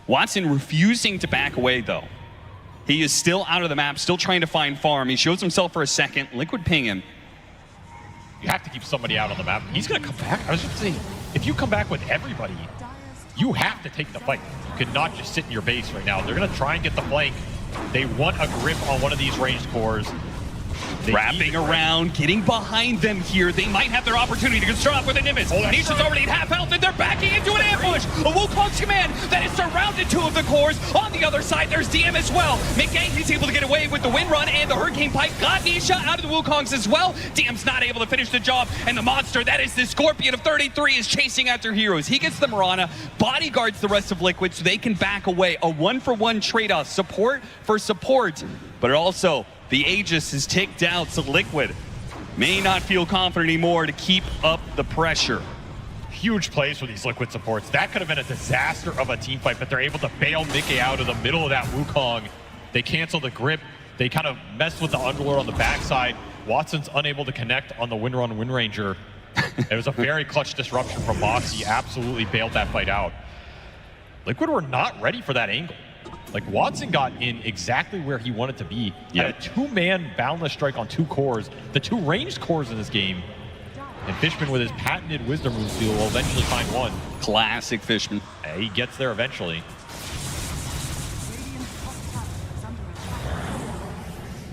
Watson refusing to back away, though. He is still out of the map, still trying to find farm. He shows himself for a second. Liquid ping him. You have to keep somebody out on the map. He's going to come back. I was just saying, if you come back with everybody, you have to take the fight. You could not just sit in your base right now. They're going to try and get the flank. They want a grip on one of these ranged cores. Wrapping around, getting behind them here. They might have their opportunity to start off with a Nimbus. Nisha's already at half health, and they're backing into an ambush. A Wukong's command that has surrounded 2 of the cores. On the other side, there's DM as well. McGang is able to get away with the wind run, and the Hurricane Pipe got Nisha out of the Wukongs as well. DM's not able to finish the job, and the monster, that is the Scorpion of 33, is chasing after heroes. He gets the Mirana, bodyguards the rest of Liquid so they can back away. A 1-for-1 trade-off, support for support, but it also, the Aegis is ticked out, so Liquid may not feel confident anymore to keep up the pressure. Huge plays for these Liquid supports. That could have been a disaster of a team fight, but they're able to bail Mickey out of the middle of that Wukong. They cancel the grip. They kind of messed with the Underlord on the backside. Watson's unable to connect on the Windrun Wind Ranger. It was a very clutch disruption from Mox. He absolutely bailed that fight out. Liquid were not ready for that angle. Like, Watson got in exactly where he wanted to be. Had a 2-man boundless strike on 2 cores, the 2 ranged cores in this game. And Fishman with his patented Wisdom Rune steal will eventually find one. Classic Fishman. He gets there eventually.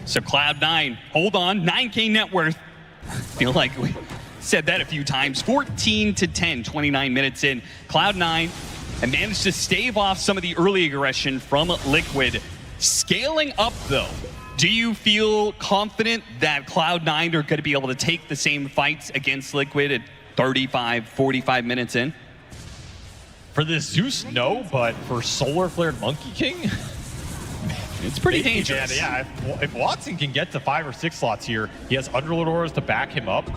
So Cloud9, hold on, 9K net worth. Feel like we said that a few times. 14-10, 29 minutes in. Cloud9 and managed to stave off some of the early aggression from Liquid. Scaling up, though, do you feel confident that Cloud9 are going to be able to take the same fights against Liquid at 35, 45 minutes in? For this Zeus, no, but for Solar Flared Monkey King, it's pretty dangerous. Yeah, if Watson can get to 5 or 6 slots here, he has Underlord auras to back him up,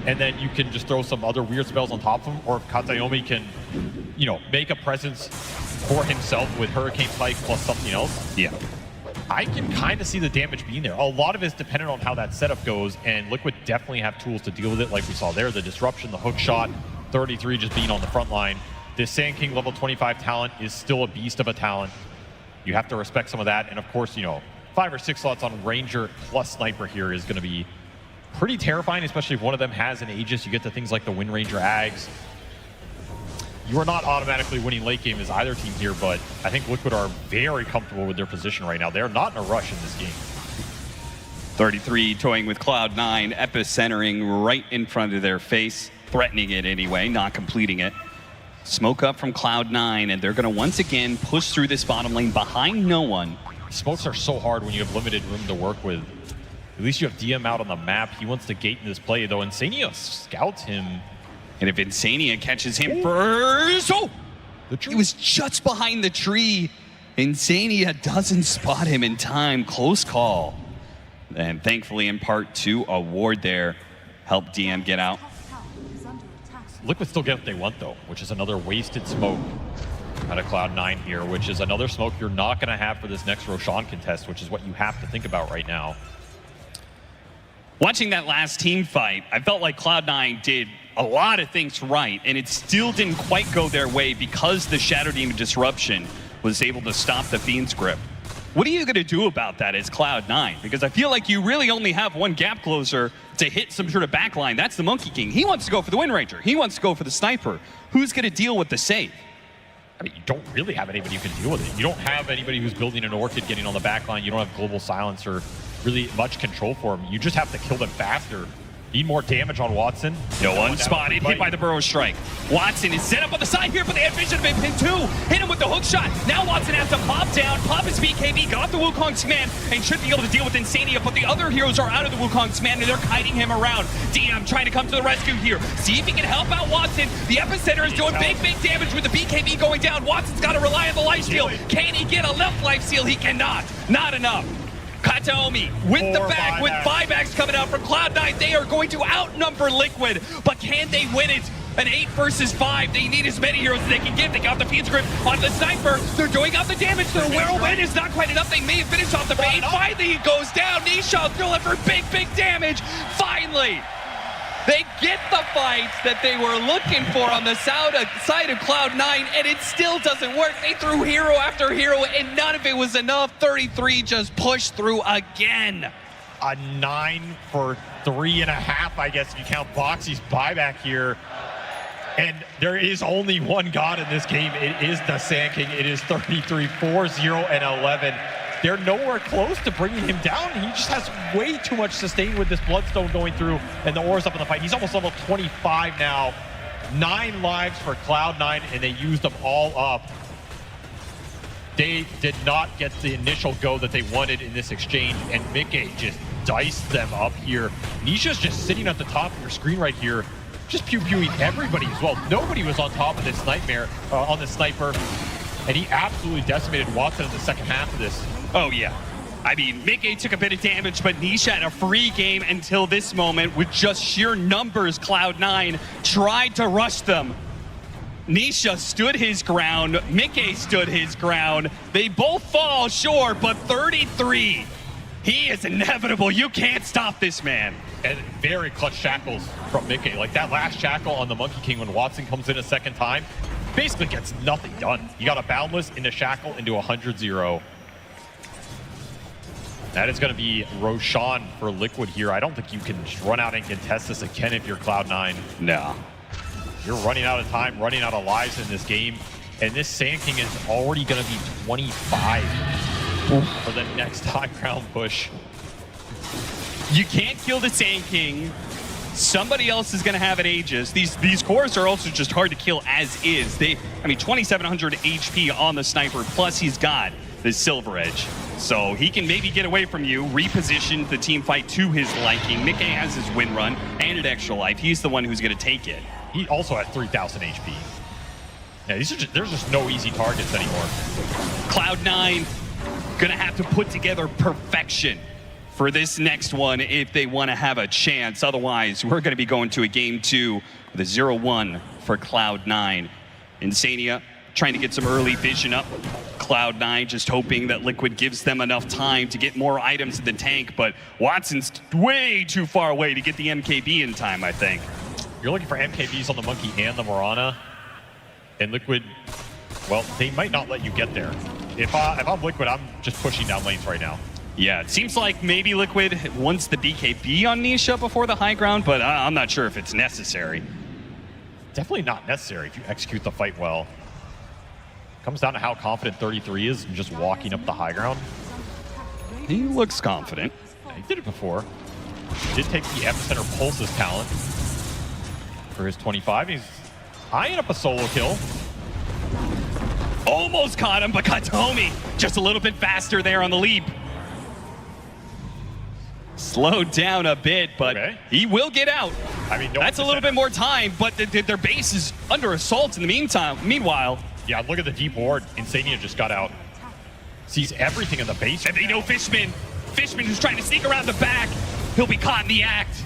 and then you can just throw some other weird spells on top of him, or if Katayomi can, you know, make a presence for himself with Hurricane Pike plus something else. Yeah. I can kind of see the damage being there. A lot of it's dependent on how that setup goes, and Liquid definitely have tools to deal with it, like we saw there. The disruption, the hook shot, 33 just being on the front line. This Sand King level 25 talent is still a beast of a talent. You have to respect some of that, and of course, you know, 5 or 6 slots on Ranger plus Sniper here is going to be pretty terrifying, especially if one of them has an Aegis. You get to things like the Wind Ranger Ags. You are not automatically winning late game as either team here, but I think Liquid are very comfortable with their position right now. They're not in a rush in this game. 33 toying with Cloud9, epicentering right in front of their face, threatening it anyway, not completing it. Smoke up from Cloud9, and they're going to once again push through this bottom lane behind no one. Smokes are so hard when you have limited room to work with. At least you have DM out on the map. He wants to gate in this play, though. Insania scouts him. And if Insania catches him first, he was just behind the tree. Insania doesn't spot him in time. Close call. And thankfully, in part 2, a ward there helped DM get out. Liquid still get what they want, though, which is another wasted smoke. out of Cloud9 here, which is another smoke you're not going to have for this next Roshan contest, which is what you have to think about right now. Watching that last team fight, I felt like Cloud9 did a lot of things right, and it still didn't quite go their way because the Shadow Demon Disruption was able to stop the Fiend's Grip. What are you going to do about that as Cloud9? Because I feel like you really only have one gap closer to hit some sort of backline. That's the Monkey King. He wants to go for the Wind Ranger. He wants to go for the Sniper. Who's going to deal with the save? I mean, you don't really have anybody who can deal with it. You don't have anybody who's building an Orchid getting on the backline. You don't have Global Silence or really much control for him. You just have to kill them faster. Need more damage on Watson. No one spotted, hit by the Burrow Strike. Watson is set up on the side here, but they have vision of him. Pin 2, hit him with the hook shot. Now Watson has to pop down, pop his BKB, got the Wukong's command, and should be able to deal with Insania, but the other heroes are out of the Wukong's command, and they're kiting him around. DM trying to come to the rescue here. See if he can help out Watson. The Epicenter is doing big damage with the BKB going down. Watson's got to rely on the life steal. Can he get a left life steal? He cannot. Not enough. Kataomi with the back, with buybacks coming out from Cloud9. They are going to outnumber Liquid, but can they win it? An 8 versus 5. They need as many heroes as they can give. They got the Fiend's Grip on the Sniper. They're doing out the damage. Their Whirlwind is not quite enough. They may have finished off the bait. Finally, he goes down. Nisha delivering big damage. Finally, they get the fight that they were looking for on the side of Cloud9, and it still doesn't work. They threw hero after hero, and none of it was enough. 33 just pushed through again. A 9 for 3.5, I guess, if you count Boxy's buyback here. And there is only one god in this game. It is the Sand King. It is 33, 4, 0, and 11. They're nowhere close to bringing him down. He just has way too much sustain with this Bloodstone going through and the Aura's up in the fight. He's almost level 25 now. 9 lives for Cloud9, and they used them all up. They did not get the initial go that they wanted in this exchange, and Mickey just diced them up here. Nisha's just sitting at the top of your screen right here, just pew-pewing everybody as well. Nobody was on top of this nightmare, on this Sniper, and he absolutely decimated Watson in the second half of this. Oh, yeah. I mean, Mickey took a bit of damage, but Nisha had a free game until this moment with just sheer numbers. Cloud9 tried to rush them. Nisha stood his ground. Mickey stood his ground. They both fall, sure, but 33. He is inevitable. You can't stop this man. And very clutch shackles from Mickey. Like that last shackle on the Monkey King when Watson comes in a second time, basically gets nothing done. You got a Boundless into shackle into 100-0. That is going to be Roshan for Liquid here. I don't think you can just run out and contest this again if you're Cloud9. No. You're running out of time, running out of lives in this game. And this Sand King is already going to be 25 for the next high ground push. You can't kill the Sand King. Somebody else is going to have an Aegis. These cores are also just hard to kill as is. I mean, 2,700 HP on the Sniper, plus he's got the Silver Edge. So he can maybe get away from you, reposition the team fight to his liking. Mickey has his win run and an extra life. He's the one who's going to take it. He also has 3,000 HP. Yeah, there's just no easy targets anymore. Cloud9 going to have to put together perfection for this next one if they want to have a chance. Otherwise, we're going to be going to a game 2 with a 0-1 for Cloud9. Insania trying to get some early vision up. Cloud9 just hoping that Liquid gives them enough time to get more items in the tank, but Watson's way too far away to get the MKB in time, I think. You're looking for MKBs on the Monkey and the Mirana, and Liquid, well, they might not let you get there. If I'm Liquid, I'm just pushing down lanes right now. Yeah, it seems like maybe Liquid wants the BKB on Nisha before the high ground, but I'm not sure if it's necessary. Definitely not necessary if you execute the fight well. Comes down to how confident 33 is in just walking up the high ground. He looks confident. Yeah, he did it before. He did take the Epicenter Pulse's talent for his 25. He's eyeing up a solo kill. Almost caught him, but Kataomi just a little bit faster there on the leap. Slowed down a bit, but he will get out. I mean, that's a little bit more time, but their base is under assault in the meanwhile. Yeah, look at the deep ward. Insania just got out. Sees everything in the base. And they know Fishman. Fishman who's trying to sneak around the back. He'll be caught in the act.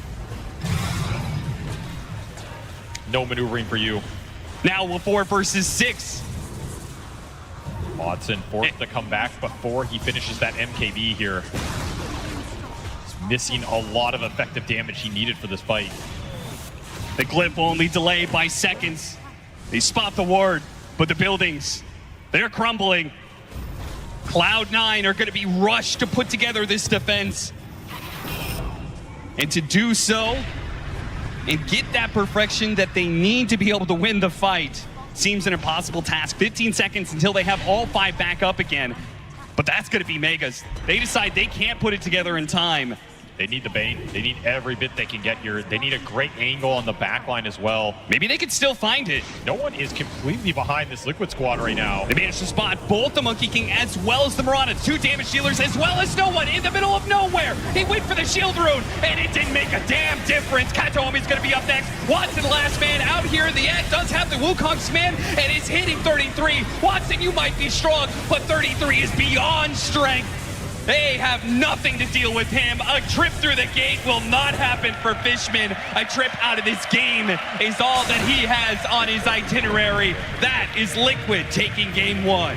No maneuvering for you. Now we're 4 versus 6. Watson forced to come back before he finishes that MKB here. He's missing a lot of effective damage he needed for this fight. The glyph only delayed by seconds. They spot the ward, but the buildings, they're crumbling. Cloud9 are going to be rushed to put together this defense. And to do so, and get that perfection that they need to be able to win the fight, seems an impossible task. 15 seconds until they have all 5 back up again. But that's going to be Megas. They decide they can't put it together in time. They need the Bane. They need every bit they can get here. They need a great angle on the backline as well. Maybe they could still find it. No one is completely behind this Liquid squad right now. They managed to spot both the Monkey King as well as the Mirana. 2 damage dealers as well as no one in the middle of nowhere. He went for the shield rune, and it didn't make a damn difference. Katomi's going to be up next. Watson, last man out here in the end, does have the Wukong Sman and is hitting 33. Watson, you might be strong, but 33 is beyond strength. They have nothing to deal with him. A trip through the gate will not happen for Fishman. A trip out of this game is all that he has on his itinerary. That is Liquid taking game 1.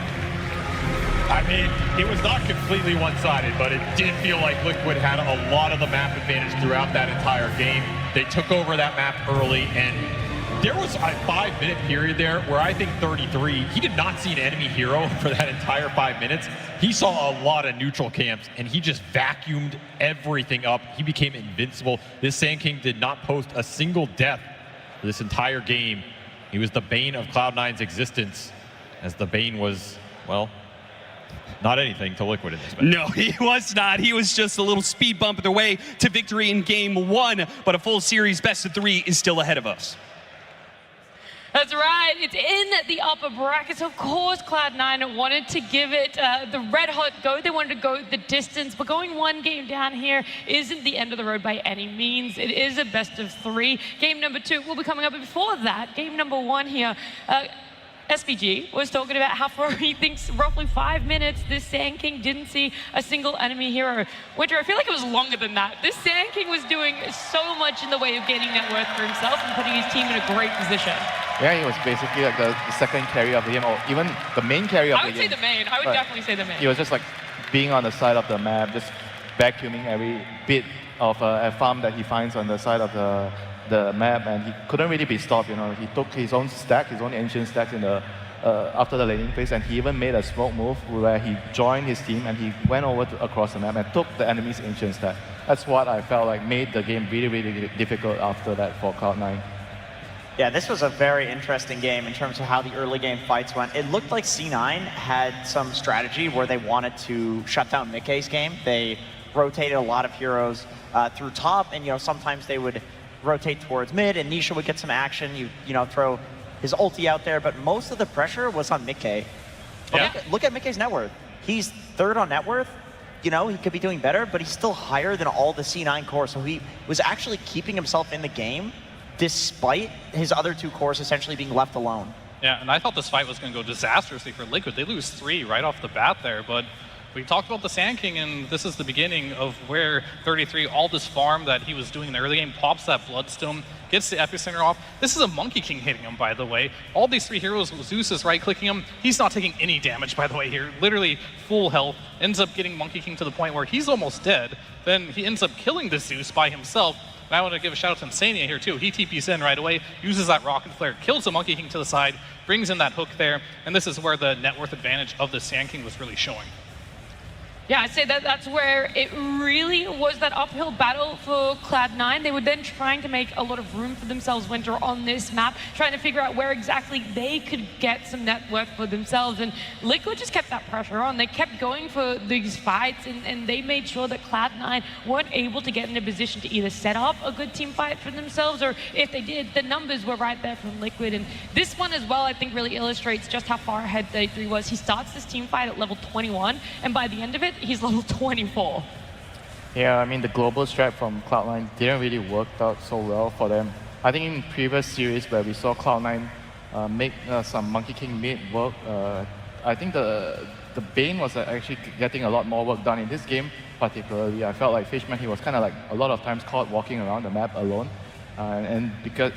I mean, it was not completely one-sided, but it did feel like Liquid had a lot of the map advantage throughout that entire game. They took over that map early, and there was a 5-minute period there where I think 33, he did not see an enemy hero for that entire 5 minutes. He saw a lot of neutral camps, and he just vacuumed everything up. He became invincible. This Sand King did not post a single death for this entire game. He was the bane of Cloud9's existence, as the bane was, well, not anything to Liquid in this match. No, he was not. He was just a little speed bump of their way to victory in game 1, but a full series best of 3 is still ahead of us. That's right, it's in the upper brackets. Of course, Cloud9 wanted to give it the red hot go. They wanted to go the distance, but going 1 game down here isn't the end of the road by any means. It is a best of 3. Game number 2 will be coming up, but before that, game number 1 here, SPG was talking about how for, he thinks, roughly 5 minutes, this Sand King didn't see a single enemy hero. Winter, I feel like it was longer than that. This Sand King was doing so much in the way of gaining net worth for himself and putting his team in a great position. Yeah, he was basically like the second carry of the game, or even the main carry of the game. I would say the main. I would definitely say the main. He was just like being on the side of the map, just vacuuming every bit of a farm that he finds on the side of the map, and he couldn't really be stopped. You know, he took his own stack, his own ancient stacks in the after the laning phase, and he even made a smoke move where he joined his team and he went over across the map and took the enemy's ancient stack. That's what I felt like made the game really, really difficult after that for Cloud9. Yeah, this was a very interesting game in terms of how the early game fights went. It looked like C9 had some strategy where they wanted to shut down Mickey's game. They rotated a lot of heroes through top, and sometimes they would rotate towards mid, and Nisha would get some action. You know, throw his ulti out there, but most of the pressure was on Mickey. Yeah. Look at Mickey's net worth. He's 3rd on net worth. You know, he could be doing better, but he's still higher than all the C9 cores, so he was actually keeping himself in the game despite his other 2 cores essentially being left alone. Yeah, and I thought this fight was going to go disastrously for Liquid. They lose 3 right off the bat there, but we talked about the Sand King, and this is the beginning of where 33, all this farm that he was doing in the early game, pops that Bloodstone, gets the epicenter off. This is a Monkey King hitting him, by the way. All these 3 heroes, Zeus is right-clicking him. He's not taking any damage, by the way, here. Literally full health. Ends up getting Monkey King to the point where he's almost dead. Then he ends up killing the Zeus by himself. And I want to give a shout out to Insania here too. He TPs in right away, uses that Rocket Flare, kills the Monkey King to the side, brings in that hook there, and this is where the net worth advantage of the Sand King was really showing. Yeah, I'd say that's where it really was that uphill battle for Cloud9. They were then trying to make a lot of room for themselves, Winter, on this map, trying to figure out where exactly they could get some net worth for themselves. And Liquid just kept that pressure on. They kept going for these fights, and they made sure that Cloud9 weren't able to get in a position to either set up a good team fight for themselves, or if they did, the numbers were right there from Liquid. And this one as well, I think, really illustrates just how far ahead 33 was. He starts this team fight at level 21, and by the end of it, he's level 24. Yeah, I mean, the global strat from Cloud9 didn't really work out so well for them. I think in previous series where we saw Cloud9 make some Monkey King mid work, I think the Bane was actually getting a lot more work done in this game. Particularly, I felt like Fishman, he was kind of like a lot of times caught walking around the map alone. And because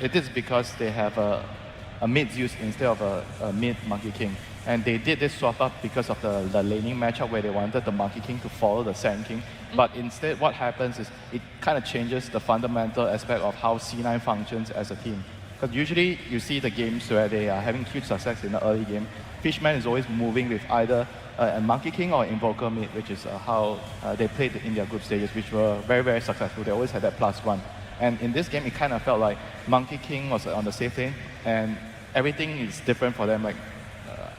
they have a mid Zeus instead of a mid Monkey King. And they did this swap up because of the laning matchup where they wanted the Monkey King to follow the Sand King. But instead, what happens is it kind of changes the fundamental aspect of how C9 functions as a team. Because usually you see the games where they are having huge success in the early game. Fishman is always moving with either a Monkey King or Invoker mid, which is how they played in their group stages, which were very, very successful. They always had that +1. And in this game, it kind of felt like Monkey King was on the safe lane, and everything is different for them. Like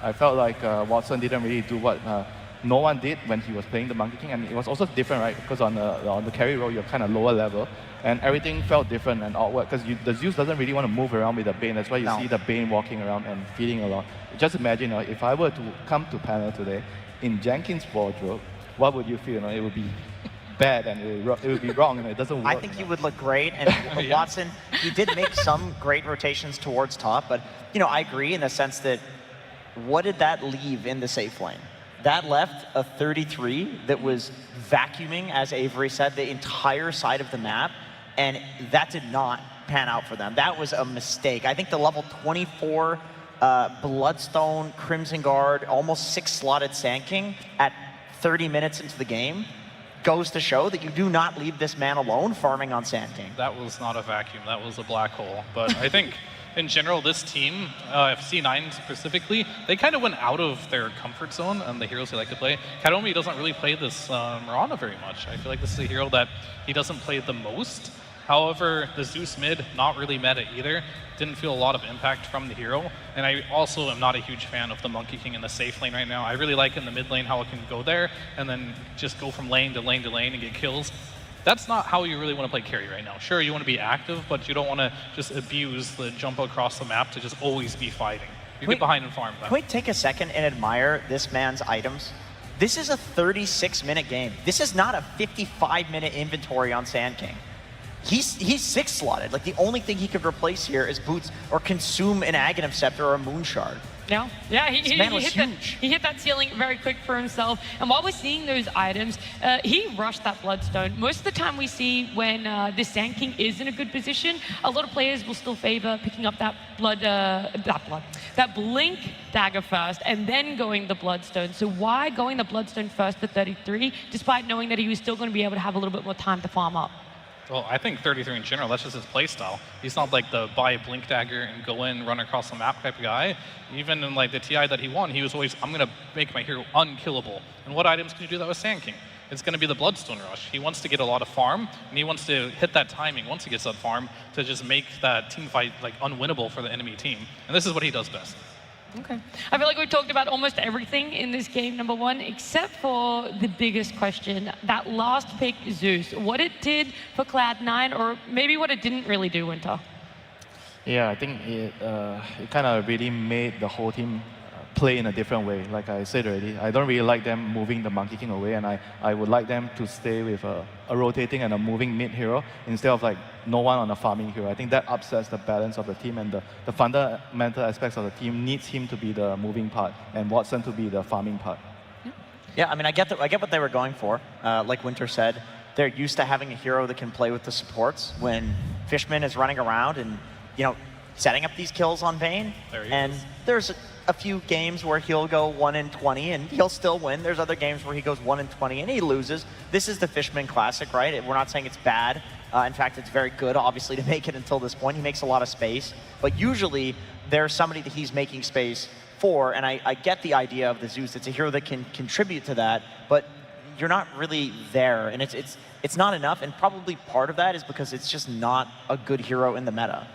I felt like Watson didn't really do what no one did when he was playing the Monkey King, and it was also different, right? Because on the carry role, you're kind of lower level, and everything felt different and awkward. Because the Zeus doesn't really want to move around with the Bane. That's why you see the Bane walking around and feeding a lot. Just imagine, if I were to come to panel today in Jenkins' wardrobe, what would you feel? It would be bad and it would be wrong, and it doesn't work. I think he would look great, and Watson, he did make some great rotations towards top, but I agree in the sense that what did that leave in the safe lane? That left a 33 that was vacuuming, as Avery said, the entire side of the map, and that did not pan out for them. That was a mistake. I think the level 24 Bloodstone, Crimson Guard, almost 6-slotted Sand King at 30 minutes into the game goes to show that you do not leave this man alone farming on Sand King. That was not a vacuum, that was a black hole. But I think in general, this team, FC9 specifically, they kind of went out of their comfort zone and the heroes they like to play. Kadomi doesn't really play this Mirana very much. I feel like this is a hero that he doesn't play the most. However, the Zeus mid, not really meta either. Didn't feel a lot of impact from the hero. And I also am not a huge fan of the Monkey King in the safe lane right now. I really like in the mid lane how it can go there and then just go from lane to lane to lane and get kills. That's not how you really want to play carry right now. Sure, you want to be active, but you don't want to just abuse the jump across the map to just always be fighting. You get behind and farm that. Can we take a second and admire this man's items? This is a 36-minute game. This is not a 55-minute inventory on Sand King. He's 6-slotted. Like, the only thing he could replace here is boots or consume an Aghanim Scepter or a Moon Shard. Yeah, he hit that ceiling very quick for himself. And while we're seeing those items, he rushed that Bloodstone. Most of the time we see when the Sand King is in a good position, a lot of players will still favor picking up that that Blink dagger first and then going the Bloodstone. So why going the Bloodstone first for 33, despite knowing that he was still going to be able to have a little bit more time to farm up? Well, I think 33 in general, that's just his playstyle. He's not like the buy a Blink Dagger and go in, run across the map type of guy. Even in like the TI that he won, he was always, I'm going to make my hero unkillable. And what items can you do that with Sand King? It's going to be the Bloodstone Rush. He wants to get a lot of farm, and he wants to hit that timing once he gets that farm to just make that team fight like unwinnable for the enemy team. And this is what he does best. Okay. I feel like we talked about almost everything in this game, number one, except for the biggest question, that last pick, Zeus. What it did for Cloud9, or maybe what it didn't really do, Winter? Yeah, I think it kind of really made the whole team play in a different way. Like I said already, I don't really like them moving the Monkey King away, and I would like them to stay with a rotating and a moving mid hero instead of like no one on a farming hero. I think that upsets the balance of the team, and the fundamental aspects of the team needs him to be the moving part and Watson to be the farming part. Yeah, I mean, I get what they were going for. Like Winter said, they're used to having a hero that can play with the supports when Fishman is running around and, setting up these kills on Vayne. There's a few games where he'll go 1-20 and he'll still win. There's other games where he goes 1-20 and he loses. This is the Fishman Classic, right? We're not saying it's bad. In fact, it's very good, obviously, to make it until this point. He makes a lot of space. But usually, there's somebody that he's making space for, and I get the idea of the Zeus. It's a hero that can contribute to that, but you're not really there, and it's not enough, and probably part of that is because it's just not a good hero in the meta.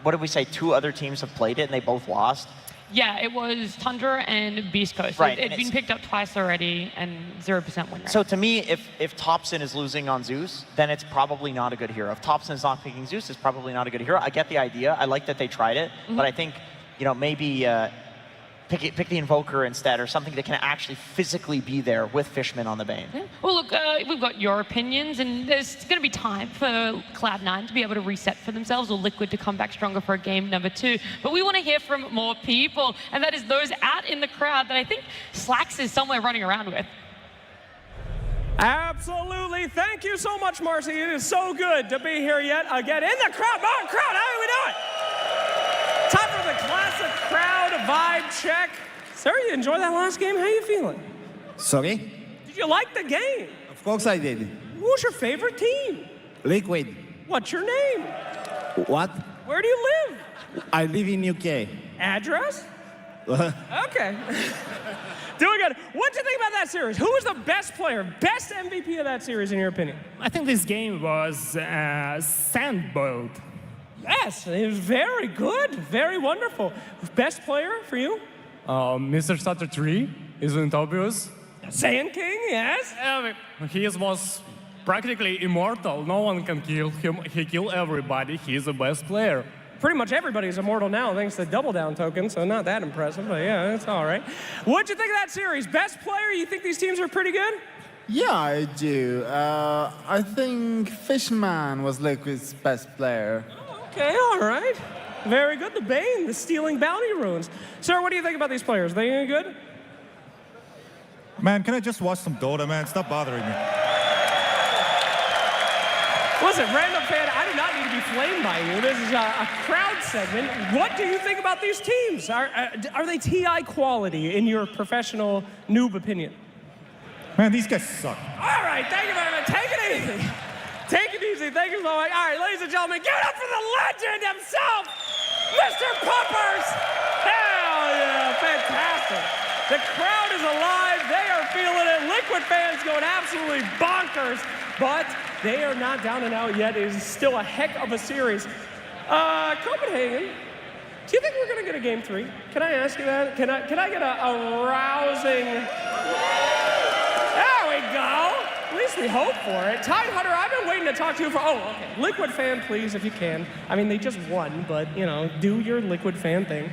What did we say? 2 other teams have played it, and they both lost? Yeah, it was Tundra and Beast Coast. Right, It's been picked up twice already, and 0% win rate. So to me, if Thompson is losing on Zeus, then it's probably not a good hero. If Thompson is not picking Zeus, it's probably not a good hero. I get the idea. I like that they tried it, but I think, maybe pick the Invoker instead, or something that can actually physically be there with Fishman on the Bane. Yeah. Well, look, we've got your opinions, and there's going to be time for Cloud9 to be able to reset for themselves, or Liquid to come back stronger for game number 2. But we want to hear from more people, and that is those out in the crowd that I think Slacks is somewhere running around with. Absolutely. Thank you so much, Marcy. It is so good to be here yet again in the crowd. Crowd, how do we do it? Time for the classic crowd vibe check. Sir, you enjoyed that last game? How you feeling? Sorry? Did you like the game? Of course I did. Who's your favorite team? Liquid. What's your name? What? Where do you live? I live in UK. Address? Okay. Doing good. What'd you think about that series? Who was the best player, best MVP of that series in your opinion? I think this game was sandboiled. Yes, it was very good, very wonderful. Best player for you? Mr. Sutter 3 isn't obvious. Saiyan King, yes. He was practically immortal. No one can kill him. He killed everybody. He's the best player. Pretty much everybody's immortal now thanks to the double down token, so not that impressive, but yeah, it's all right. What'd you think of that series? Best player? You think these teams are pretty good? Yeah, I do. I think Fishman was Liquid's best player. Okay, all right. Very good. The Bane, the stealing bounty runes. Sir, what do you think about these players? They any good? Man, can I just watch some Dota, man? Stop bothering me. Listen, random fan, I do not need to be flamed by you. This is a crowd segment. What do you think about these teams? Are they TI quality in your professional noob opinion? Man, these guys suck. All right, thank you very much. Take it easy. Take it easy. Thank you so much. All right, ladies and gentlemen, give it up for the legend himself, Mr. Puppers. Hell yeah, fantastic. The crowd is alive. They are feeling it. Liquid fans going absolutely bonkers, but they are not down and out yet. It is still a heck of a series. Copenhagen, do you think we're going to get a game 3? Can I ask you that? Can I get a rousing... There we go. At least we hope for it. Tide Hunter, I've been waiting to talk to you for... Oh, okay. Liquid fan, please, if you can. I mean, they just won, but, you know, do your Liquid fan thing.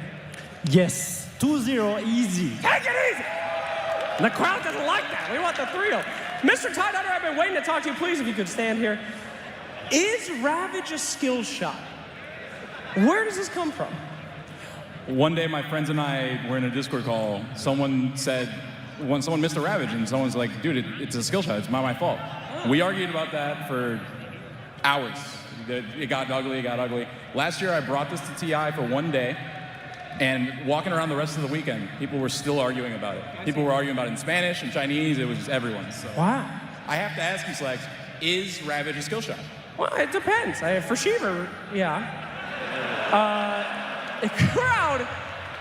Yes, 2-0, easy. Take it easy. The crowd doesn't like that. We want the 3-0. Mr. Tide Hunter, I've been waiting to talk to you. Please, if you could stand here. Is Ravage a skill shot? Where does this come from? One day, my friends and I were in a Discord call. Someone said, when someone missed a Ravage, and someone's like, dude, it's a skill shot. It's not my fault. We argued about that for hours. It got ugly. Last year, I brought this to TI for one day. And walking around the rest of the weekend, people were still arguing about it. People were arguing about it in Spanish and Chinese. It was just everyone. So. Wow. I have to ask you, Slacks, is Ravage a skill shot? Well, it depends. For Shiva, yeah. The crowd,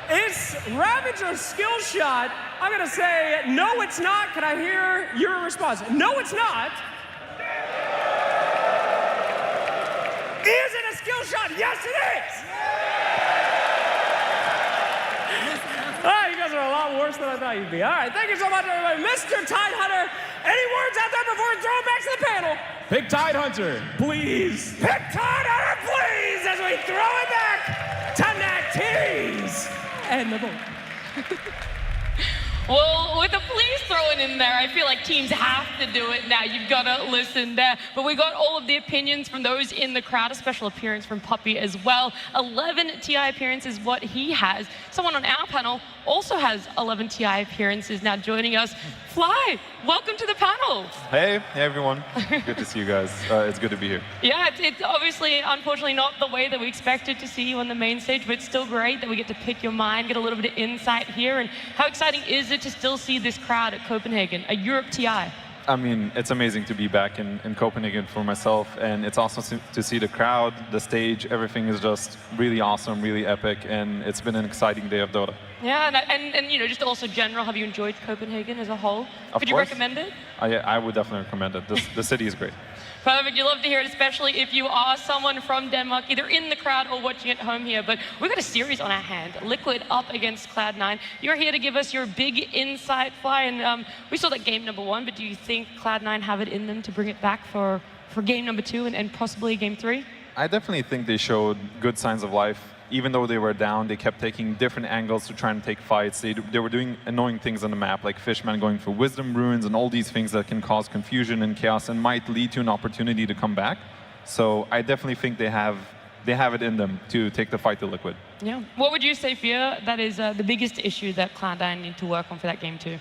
is Ravage a skill shot? I'm going to say, no, it's not. Can I hear your response? No, it's not. Is it a skill shot? Yes, it is. Oh, you guys are a lot worse than I thought you'd be. All right, thank you so much, everybody. Mr. Tide Hunter, any words out there before we throw it back to the panel? Pick Tide Hunter, please. Pick Tide Hunter, please, as we throw it back to Nactise and the boat. Well, with the please thrown in there, I feel like teams have to do it now. You've got to listen there. But we got all of the opinions from those in the crowd, a special appearance from Puppy as well. 11 TI appearances, what he has. Someone on our panel also has 11 TI appearances now joining us. Fly, welcome to the panel. Hey everyone. Good to see you guys. It's good to be here. Yeah, it's obviously, unfortunately, not the way that we expected to see you on the main stage, but it's still great that we get to pick your mind, get a little bit of insight here. And how exciting is it to still see this crowd at Copenhagen, a Europe TI? I mean, it's amazing to be back in Copenhagen for myself, and it's awesome to see the crowd, the stage, everything is just really awesome, really epic, and it's been an exciting day of Dota. Yeah, and you know, just also general, have you enjoyed Copenhagen as a whole? Could you course. recommend it? I would definitely recommend it. The city is great. Perfect. You love to hear it, especially if you are someone from Denmark, either in the crowd or watching at home here. But we've got a series on our hand, Liquid up against Cloud9. You're here to give us your big insight, Fly. And we saw that game number 1, but do you think Cloud9 have it in them to bring it back for game number 2 and possibly game 3? I definitely think they showed good signs of life. Even though they were down, they kept taking different angles to try and take fights. They were doing annoying things on the map, like Fishman going for Wisdom Runes and all these things that can cause confusion and chaos and might lead to an opportunity to come back. So I definitely think they have it in them to take the fight to Liquid. Yeah. What would you say, Fia, that is the biggest issue that Cloud9 need to work on for that game 2?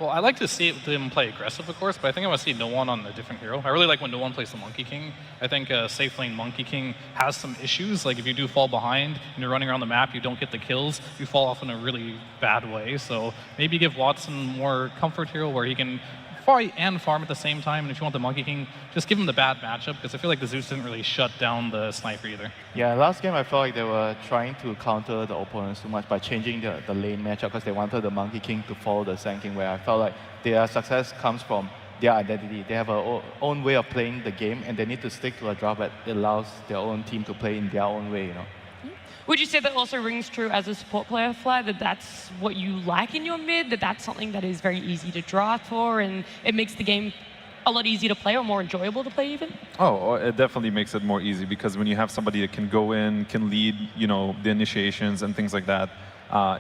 Well, I like to see them play aggressive, of course, but I think I want to see No One on a different hero. I really like when No One plays the Monkey King. I think safe lane Monkey King has some issues. Like if you do fall behind and you're running around the map, you don't get the kills, you fall off in a really bad way. So maybe give Watson more comfort hero where he can fight and farm at the same time. And if you want the Monkey King, just give him the bad matchup, because I feel like the Zeus didn't really shut down the sniper either. Yeah, last game I felt like they were trying to counter the opponents too much by changing the lane matchup because they wanted the Monkey King to follow the Sand King, where I felt like their success comes from their identity. They have a own way of playing the game, and they need to stick to a draft that allows their own team to play in their own way, you know. Would you say that also rings true as a support player, Fly, that that's what you like in your mid, that that's something that is very easy to draft for, and it makes the game a lot easier to play or more enjoyable to play even? Oh, it definitely makes it more easy, because when you have somebody that can go in, can lead, you know, the initiations and things like that,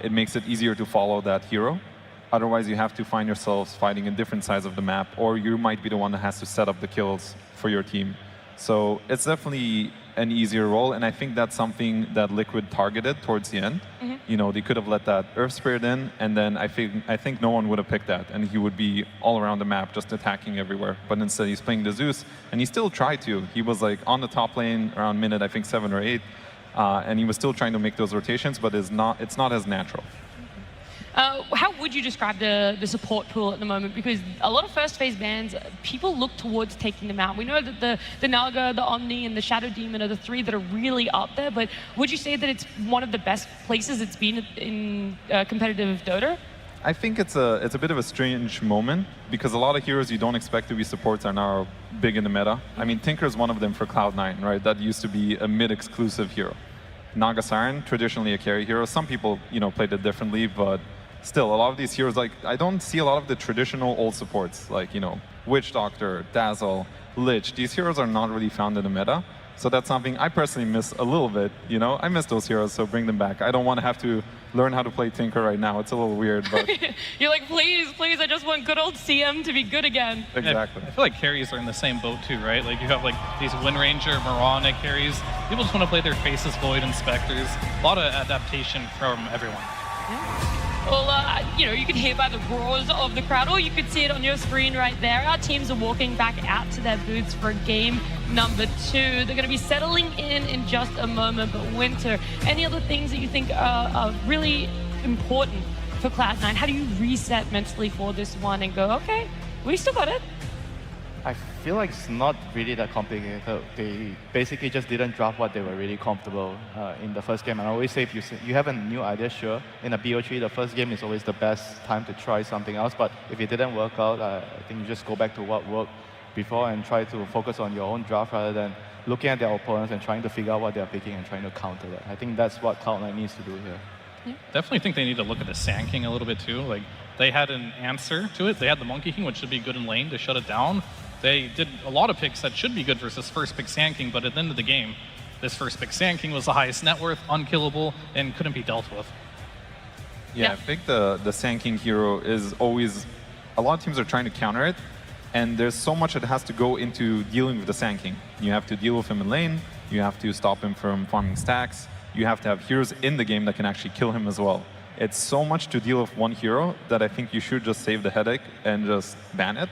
it makes it easier to follow that hero. Otherwise, you have to find yourselves fighting in different sides of the map, or you might be the one that has to set up the kills for your team. So it's definitely an easier role, and I think that's something that Liquid targeted towards the end. You know, they could have let that Earth Spirit in, and then I think No One would have picked that, and he would be all around the map just attacking everywhere. But instead, he's playing the Zeus, and he still tried to. He was like on the top lane around minute, I think 7 or 8, and he was still trying to make those rotations, but it's not as natural. How would you describe the support pool at the moment? Because a lot of first phase bans, people look towards taking them out. We know that the Naga, the Omni, and the Shadow Demon are the 3 that are really up there, but would you say that it's one of the best places it's been in competitive Dota? I think it's a bit of a strange moment, because a lot of heroes you don't expect to be supports are now big in the meta. I mean, Tinker is one of them for Cloud9, right? That used to be a mid-exclusive hero. Naga Siren, traditionally a carry hero. Some people, you know, played it differently, but still, a lot of these heroes, like, I don't see a lot of the traditional old supports, like, you know, Witch Doctor, Dazzle, Lich. These heroes are not really found in the meta. So that's something I personally miss a little bit, you know? I miss those heroes, so bring them back. I don't want to have to learn how to play Tinker right now. It's a little weird, but... You're like, please, please, I just want good old CM to be good again. Exactly. I feel like carries are in the same boat too, right? Like you have like these Wind Ranger, Mirana carries. People just want to play their Faces, Void, and Spectres. A lot of adaptation from everyone. Yeah. Well, you know, you can hear by the roars of the crowd, or you could see it on your screen right there. Our teams are walking back out to their booths for game number 2. They're going to be settling in just a moment. But Winter, any other things that you think are really important for Cloud9? How do you reset mentally for this one and go, okay, we still got it? I feel like it's not really that complicated. They basically just didn't draft what they were really comfortable in the first game. And I always say, if you have a new idea, sure. In a BO3, the first game is always the best time to try something else. But if it didn't work out, I think you just go back to what worked before and try to focus on your own draft rather than looking at their opponents and trying to figure out what they're picking and trying to counter that. I think that's what Cloud9 needs to do here. Yeah. Definitely think they need to look at the Sand King a little bit too. Like they had an answer to it. They had the Monkey King, which should be good in lane to shut it down. They did a lot of picks that should be good versus first pick Sand King, but at the end of the game, this first pick Sand King was the highest net worth, unkillable, and couldn't be dealt with. Yeah, I think the Sand King hero is always, a lot of teams are trying to counter it, and there's so much that has to go into dealing with the Sand King. You have to deal with him in lane, you have to stop him from farming stacks, you have to have heroes in the game that can actually kill him as well. It's so much to deal with one hero that I think you should just save the headache and just ban it.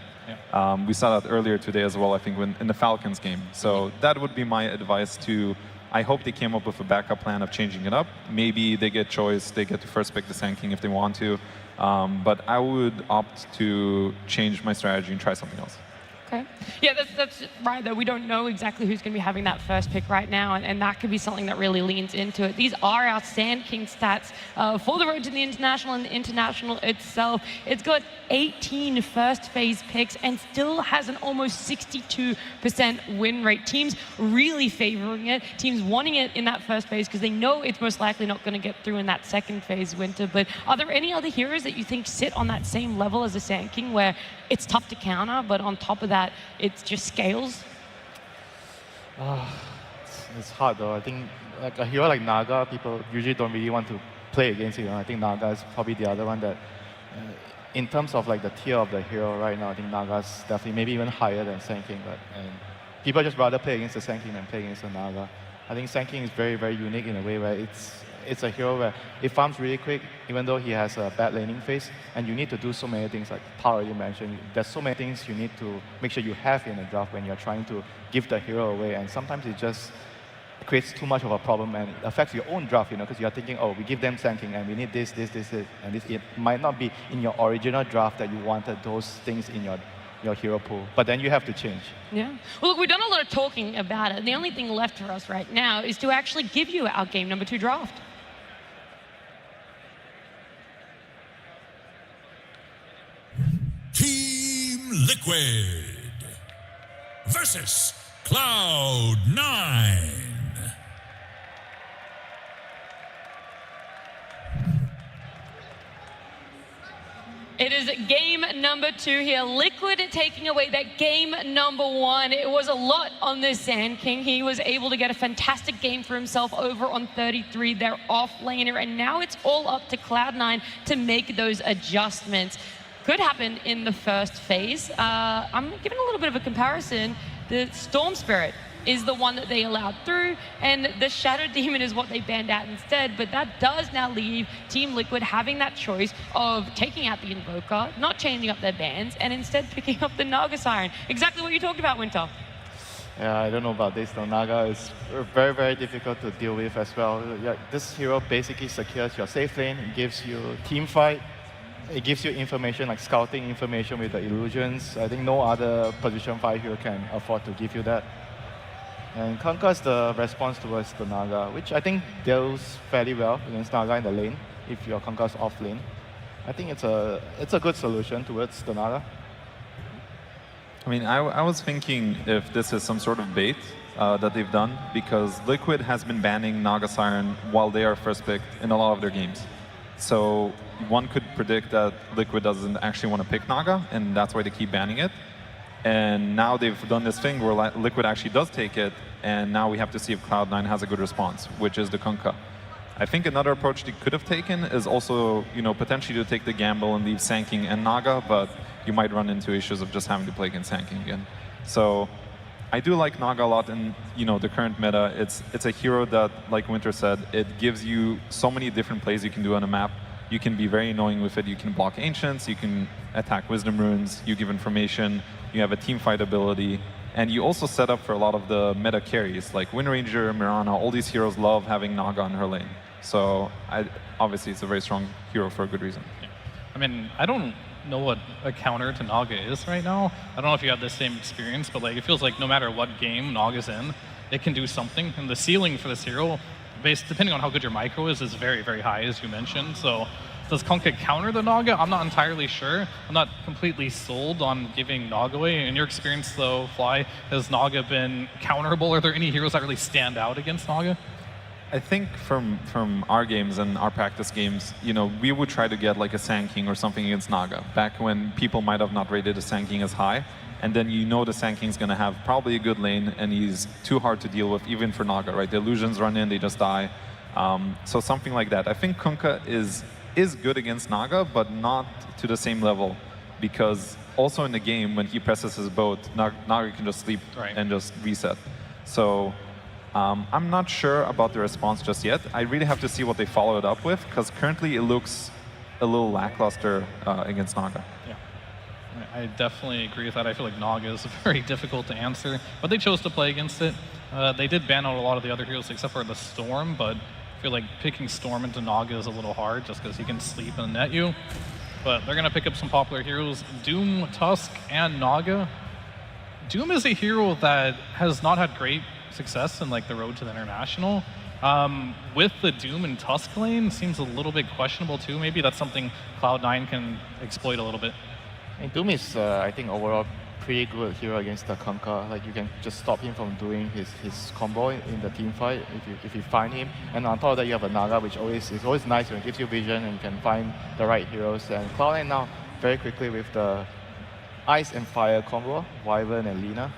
Yeah. We saw that earlier today as well, I think, in the Falcons game. So that would be my advice to, I hope they came up with a backup plan of changing it up. Maybe they get choice, they get to first pick the Sand King if they want to. But I would opt to change my strategy and try something else. Okay. Yeah, that's right, though. We don't know exactly who's going to be having that first pick right now, and that could be something that really leans into it. These are our Sand King stats for the road to the International and the International itself. It's got 18 first phase picks and still has an almost 62% win rate. Teams really favoring it, teams wanting it in that first phase because they know it's most likely not going to get through in that second phase, Winter. But are there any other heroes that you think sit on that same level as the Sand King where it's tough to counter, but on top of that, it just scales? It's hard though. I think like a hero like Naga, people usually don't really want to play against it. I think Naga is probably the other one that, in terms of like the tier of the hero right now, I think Naga's definitely maybe even higher than Sand King. And people just rather play against the Sand King than play against the Naga. I think Sand King is very, very unique in a way where it's a hero where it farms really quick, even though he has a bad laning phase, and you need to do so many things, like Paul already mentioned. There's so many things you need to make sure you have in a draft when you're trying to give the hero away, and sometimes it just creates too much of a problem and it affects your own draft, because you're thinking, oh, we give them Sand and we need this, and this. It might not be in your original draft that you wanted those things in your hero pool, but then you have to change. Yeah. Well, look, we've done a lot of talking about it. The only thing left for us right now is to actually give you our game number 2 draft. Team Liquid versus Cloud9. It is game number 2 here. Liquid taking away that game number 1. It was a lot on this Sand King. He was able to get a fantastic game for himself over on 33, their off-laner, and now it's all up to Cloud9 to make those adjustments. Could happen in the first phase. I'm giving a little bit of a comparison. The Storm Spirit is the one that they allowed through, and the Shadow Demon is what they banned out instead, but that does now leave Team Liquid having that choice of taking out the Invoker, not changing up their bans, and instead picking up the Naga Siren. Exactly what you talked about, Winter. Yeah, I don't know about this. The Naga is very, very difficult to deal with as well. Yeah, this hero basically secures your safe lane, it gives you team fight, it gives you information like scouting information with the illusions. I think no other position 5 hero can afford to give you that. And Kunkka's the response towards the Naga, which I think deals fairly well against Naga in the lane, if your Kunkka's off lane. I think it's a good solution towards the Naga. I mean, I was thinking if this is some sort of bait that they've done, because Liquid has been banning Naga Siren while they are first picked in a lot of their games. So one could predict that Liquid doesn't actually want to pick Naga, and that's why they keep banning it. And now they've done this thing where Liquid actually does take it, and now we have to see if Cloud9 has a good response, which is the Kunkka. I think another approach they could have taken is also, potentially to take the gamble and leave Sand King and Naga, but you might run into issues of just having to play against Sand King again. So I do like Naga a lot in the current meta. It's a hero that, like Winter said, it gives you so many different plays you can do on a map. You can be very annoying with it. You can block Ancients, you can attack Wisdom Runes, you give information, you have a team fight ability, and you also set up for a lot of the meta carries, like Wind Ranger, Mirana. All these heroes love having Naga in her lane. So obviously it's a very strong hero for a good reason. Yeah. I mean, I don't know what a counter to Naga is right now. I don't know if you have the same experience, but it feels like no matter what game Naga's in, it can do something. And the ceiling for this hero, depending on how good your micro is very, very high, as you mentioned. So does Kunkka counter the Naga? I'm not entirely sure. I'm not completely sold on giving Naga away. In your experience, though, Fly, has Naga been counterable? Are there any heroes that really stand out against Naga? I think from our games and our practice games, we would try to get like a Sand King or something against Naga, back when people might have not rated a Sand King as high. And then the Sand King's going to have probably a good lane, and he's too hard to deal with, even for Naga, right? The illusions run in, they just die. So something like that. I think Kunkka is good against Naga, but not to the same level, because also in the game, when he presses his boat, Naga can just sleep and just reset. So I'm not sure about the response just yet. I really have to see what they follow it up with, because currently it looks a little lackluster against Naga. Yeah. I definitely agree with that. I feel like Naga is very difficult to answer, but they chose to play against it. They did ban out a lot of the other heroes except for the Storm, but I feel like picking Storm into Naga is a little hard just because he can sleep and net you. But they're going to pick up some popular heroes, Doom, Tusk, and Naga. Doom is a hero that has not had great success in the road to the international. With the Doom and Tusk lane, seems a little bit questionable too. Maybe that's something Cloud9 can exploit a little bit. And Doom is, I think, overall pretty good hero against the Kunkka. You can just stop him from doing his combo in the team fight if you find him. And on top of that, you have a Naga, which is always nice when it gives you vision and you can find the right heroes. And Cloud9 now very quickly with the Ice and Fire combo, Wyvern and Lina.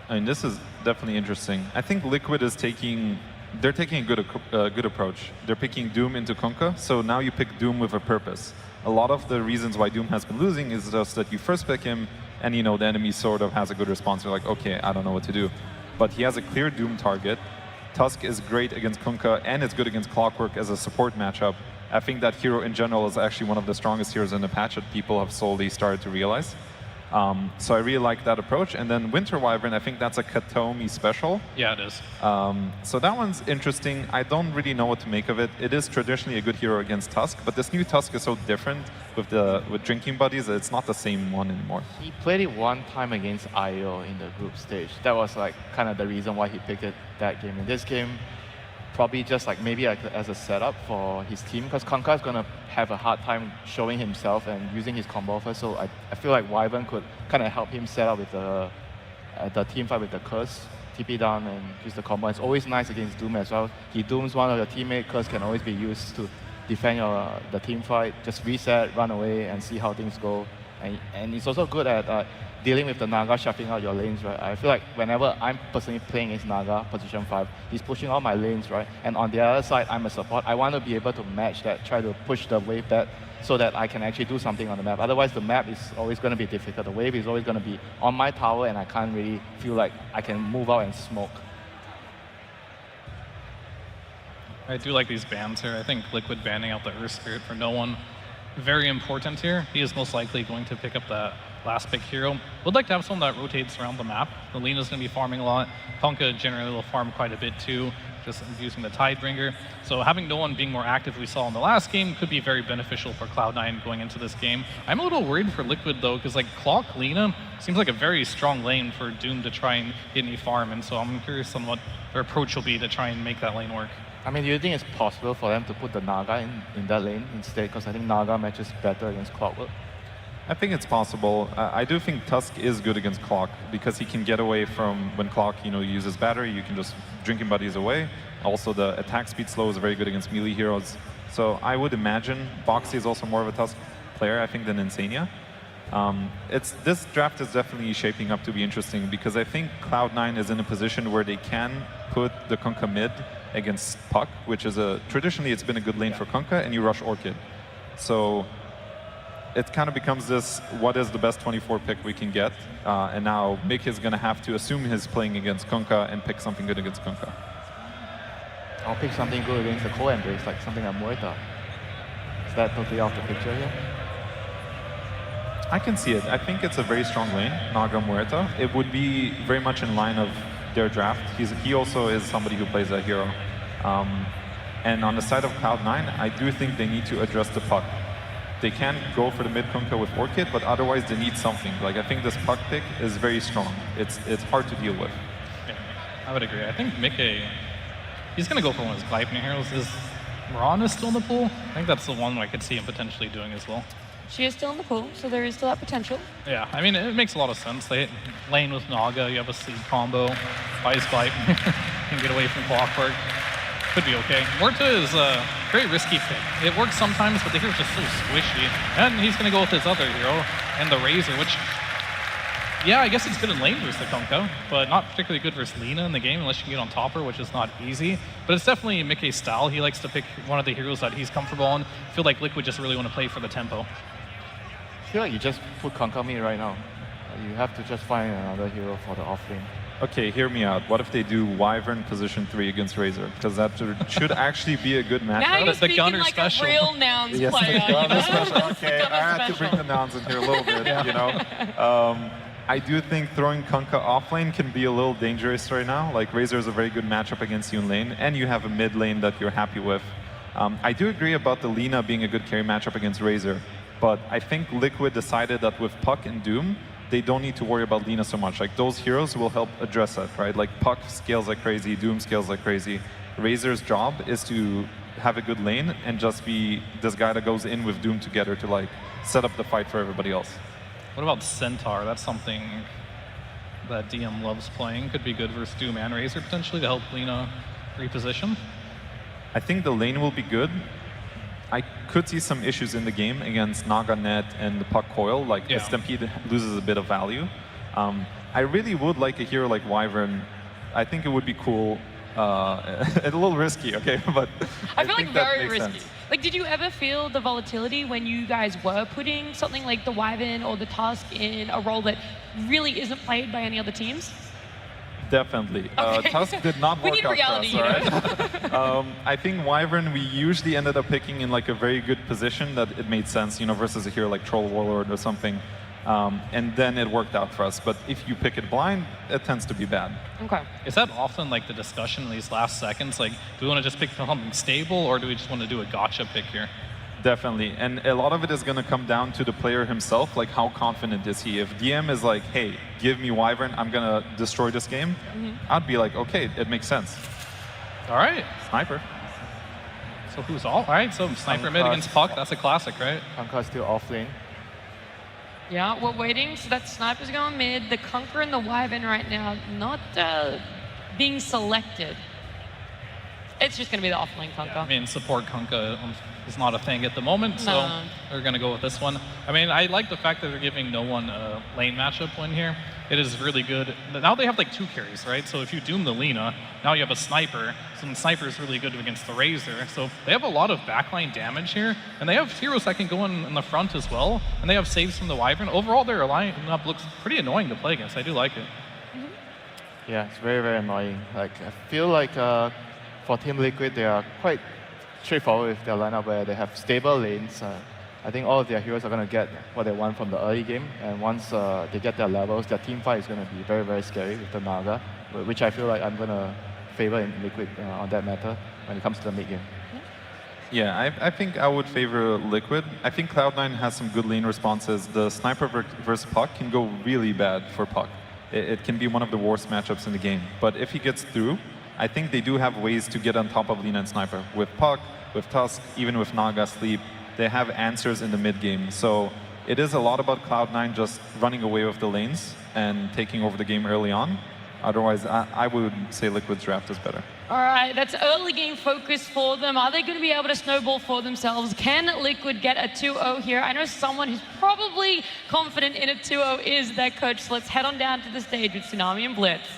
I mean, this is definitely interesting. I think Liquid is taking a good approach. They're picking Doom into Kunkka, so now you pick Doom with a purpose. A lot of the reasons why Doom has been losing is just that you first pick him, and the enemy sort of has a good response. You're like, okay, I don't know what to do. But he has a clear Doom target. Tusk is great against Kunkka and it's good against Clockwork as a support matchup. I think that hero in general is actually one of the strongest heroes in the patch that people have slowly started to realize. So I really like that approach. And then Winter Wyvern, I think that's a Katomi special. Yeah, it is. So that one's interesting. I don't really know what to make of it. It is traditionally a good hero against Tusk, but this new Tusk is so different with Drinking Buddies that it's not the same one anymore. He played it one time against IO in the group stage. That was like kind of the reason why he picked it that game. In this game, probably just like maybe like as a setup for his team, because Kunkka is going to have a hard time showing himself and using his combo offer. So I feel like Wyvern could kind of help him set up with the team fight with the Curse, TP down and use the combo. It's always nice against Doom as well. He dooms one of your teammates, Curse can always be used to defend the team fight. Just reset, run away, and see how things go. And he's also good at dealing with the Naga shuffling out your lanes, right? I feel like whenever I'm personally playing against Naga, position 5, he's pushing all my lanes, right? And on the other side, I'm a support. I want to be able to match that, try to push the wave back so that I can actually do something on the map. Otherwise, the map is always going to be difficult. The wave is always going to be on my tower, and I can't really feel like I can move out and smoke. I do like these bans here. I think Liquid banning out the Earth Spirit for no one, very important here. He is most likely going to pick up that last pick hero. Would like to have someone that rotates around the map. The Lena's going to be farming a lot. Kunkka generally will farm quite a bit too, just using the Tidebringer. So having no one being more active we saw in the last game could be very beneficial for Cloud9 going into this game. I'm a little worried for Liquid though, because like Clock Lena seems like a very strong lane for Doom to try and get any farm, and so I'm curious on what their approach will be to try and make that lane work. I mean, do you think it's possible for them to put the Naga in that lane instead? Because I think Naga matches better against Clockwork. I think it's possible. I do think Tusk is good against Clock because he can get away from when Clock, uses battery. You can just Drinking Buddies away. Also, the attack speed slow is very good against melee heroes. So I would imagine Boxy is also more of a Tusk player, I think, than Insania. This draft is definitely shaping up to be interesting because I think Cloud9 is in a position where they can put the Kunkka mid against Puck, which is traditionally it's been a good lane for Kunkka, and you rush Orchid. So it kind of becomes this, what is the best 24 pick we can get? And now Mick is going to have to assume he's playing against Kunkka and pick something good against Kunkka. I'll pick something good against the co-embrace, like something like Muerta. Is that totally off the picture here? I can see it. I think it's a very strong lane, Naga Muerta. It would be very much in line of their draft. He also is somebody who plays that hero. And on the side of Cloud9, I do think they need to address the Puck. They can go for the mid Kunkka with Orchid, but otherwise they need something. Like, I think this Puck pick is very strong. It's hard to deal with. Yeah, I would agree. I think Mickey, he's going to go for one of his Gleipnir heroes. Is Mirana still in the pool? I think that's the one I could see him potentially doing as well. She is still in the pool, so there is still that potential. Yeah, I mean, it makes a lot of sense. They lane with Naga, you have a sleep combo, Ice Gleipnir, can get away from Clockwork. Could be okay. Muerta is a very risky pick. It works sometimes, but the hero's just so squishy. And he's going to go with his other hero, and the Razor, which, yeah, I guess it's good in lane versus the Kunkka, but not particularly good versus Lina in the game unless you can get on top her, which is not easy. But it's definitely Mickey's style. He likes to pick one of the heroes that he's comfortable on. I feel like Liquid just really want to play for the tempo. I feel like you just put Kunkka mid right now. You have to just find another hero for the offlane. Okay, hear me out. What if they do Wyvern position 3 against Razor? Because that should actually be a good matchup. Now you're speaking like special. a real nouns Yes, player. the Gunner special. Okay, I had to bring the nouns in here a little bit, I do think throwing Kunkka offlane can be a little dangerous right now. Like, Razor is a very good matchup against you in lane, and you have a mid lane that you're happy with. I do agree about the Lina being a good carry matchup against Razor, but I think Liquid decided that with Puck and Doom, they don't need to worry about Lina so much. Like, those heroes will help address that, right? Like, Puck scales like crazy, Doom scales like crazy. Razor's job is to have a good lane and just be this guy that goes in with Doom together to, like, set up the fight for everybody else. What about Centaur? That's something that DM loves playing. Could be good versus Doom and Razor potentially to help Lina reposition. I think the lane will be good. I could see some issues in the game against Naga Net and the Puck Coil. Like, the Stampede loses a bit of value. I really would like a hero like Wyvern. I think it would be cool. A little risky, okay, but I feel think like that very makes risky. sense. Like, did you ever feel the volatility when you guys were putting something like the Wyvern or the Tusk in a role that really isn't played by any other teams? Definitely. Okay. Tusk did not We work need out reality for us, all right? I think Wyvern, we usually ended up picking in like a very good position that it made sense, you know, versus a hero like Troll Warlord or something. And then it worked out for us. But if you pick it blind, it tends to be bad. Okay. Is that often like the discussion in these last seconds? Like, do we want to just pick something stable, or do we just want to do a gotcha pick here? Definitely. And a lot of it is going to come down to the player himself, like how confident is he? If DM is like, hey, give me Wyvern, I'm going to destroy this game, I'd be like, okay, it makes sense. All right. Sniper. So who's all right? So Sniper mid against Puck, that's a classic, right? Kunkka's still off lane. Yeah, we're waiting. So that Sniper's going mid. The Kunkka and the Wyvern right now not being selected. It's just going to be the offlane Kunkka. Yeah, I mean, support Kunkka is not a thing at the moment, so we're going to go with this one. I mean, I like the fact that they're giving no one a lane matchup win here. It is really good. Now they have like 2 carries, right? So if you doom the Lina, now you have a Sniper. So the Sniper is really good against the Razor. So they have a lot of backline damage here, and they have heroes that can go in the front as well, and they have saves from the Wyvern. Overall, their lineup looks pretty annoying to play against. I do like it. Yeah, it's very, very annoying. Like, I feel like for Team Liquid, they are quite straightforward with their lineup where they have stable lanes. I think all of their heroes are going to get what they want from the early game, and once they get their levels, their team fight is going to be very, very scary with the Naga, which I feel like I'm going to favor in Liquid on that matter when it comes to the mid game. Yeah, I think I would favor Liquid. I think Cloud9 has some good lane responses. The Sniper versus Puck can go really bad for Puck. It can be one of the worst matchups in the game. But if he gets through, I think they do have ways to get on top of Lina and Sniper. With Puck, with Tusk, even with Naga Sleep, they have answers in the mid game. So it is a lot about Cloud9 just running away with the lanes and taking over the game early on. Otherwise, I would say Liquid's draft is better. All right, that's early game focus for them. Are they going to be able to snowball for themselves? Can Liquid get a 2-0 here? I know someone who's probably confident in a 2-0 is their coach. So let's head on down to the stage with Tsunami and Blitz.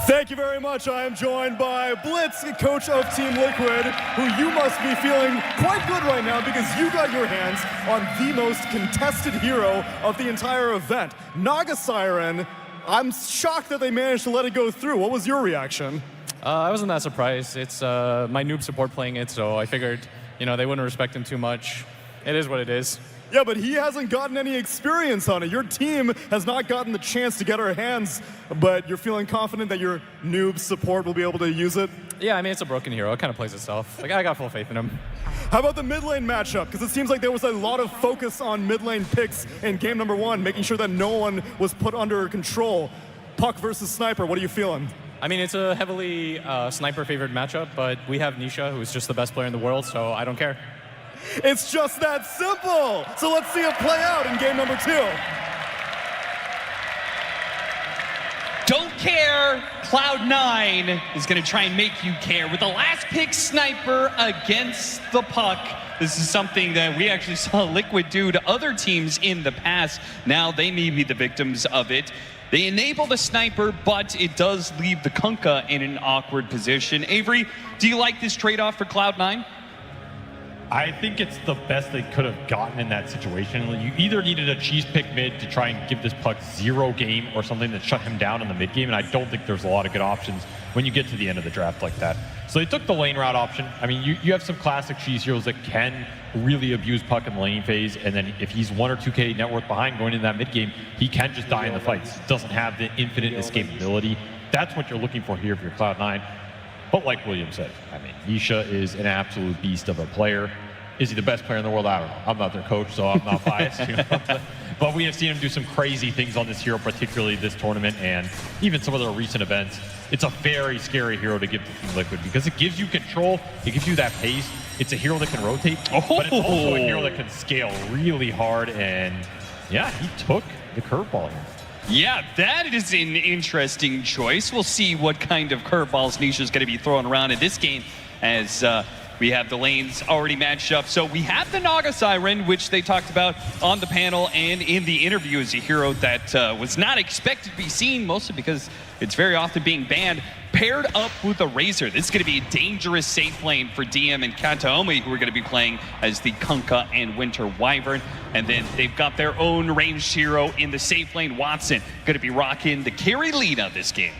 Thank you very much. I am joined by Blitz, coach of Team Liquid, who you must be feeling quite good right now because you got your hands on the most contested hero of the entire event, Naga Siren. I'm shocked that they managed to let it go through. What was your reaction? I wasn't that surprised. It's my noob support playing it, so I figured, you know, they wouldn't respect him too much. It is what it is. Yeah, but he hasn't gotten any experience on it. Your team has not gotten the chance to get our hands, but you're feeling confident that your noob support will be able to use it? Yeah, I mean, it's a broken hero. It kind of plays itself. Like, I got full faith in him. How about the mid lane matchup? Because it seems like there was a lot of focus on mid lane picks in game number 1, making sure that no one was put under control. Puck versus Sniper, what are you feeling? I mean, it's a heavily Sniper-favored matchup, but we have Nisha, who's just the best player in the world, so I don't care. It's just that simple. So let's see it play out in game number 2. Don't care. Cloud9 is going to try and make you care with the last pick Sniper against the Puck. This is something that we actually saw Liquid do to other teams in the past. Now they may be the victims of it. They enable the Sniper, but it does leave the Kunkka in an awkward position. Avery, do you like this trade-off for Cloud9? I think it's the best they could have gotten in that situation. You either needed a cheese pick mid to try and give this Puck 0 game or something that shut him down in the mid game, and I don't think there's a lot of good options when you get to the end of the draft like that. So they took the lane route option. I mean, you have some classic cheese heroes that can really abuse Puck in the lane phase, and then if he's 1 or 2K net worth behind going into that mid game, he can just die in the fights. He doesn't have the infinite escapability. That's what you're looking for here for your Cloud9. But like William said, I mean, Nisha is an absolute beast of a player. Is he the best player in the world? I don't know. I'm not their coach, so I'm not biased. You know? But we have seen him do some crazy things on this hero, particularly this tournament and even some of the recent events. It's a very scary hero to give to Team Liquid because it gives you control, it gives you that pace. It's a hero that can rotate, but it's also a hero that can scale really hard. And yeah, he took the curveball here. Yeah, that is an interesting choice. We'll see what kind of curveballs Nisha's going to be throwing around in this game as we have the lanes already matched up. So we have the Naga Siren, which they talked about on the panel and in the interview as a hero that was not expected to be seen, mostly because it's very often being banned, paired up with a Razor. This is going to be a dangerous safe lane for DM and Kataomi, who are going to be playing as the Kunkka and Winter Wyvern. And then they've got their own ranged hero in the safe lane, Watson, going to be rocking the carry lead of this game.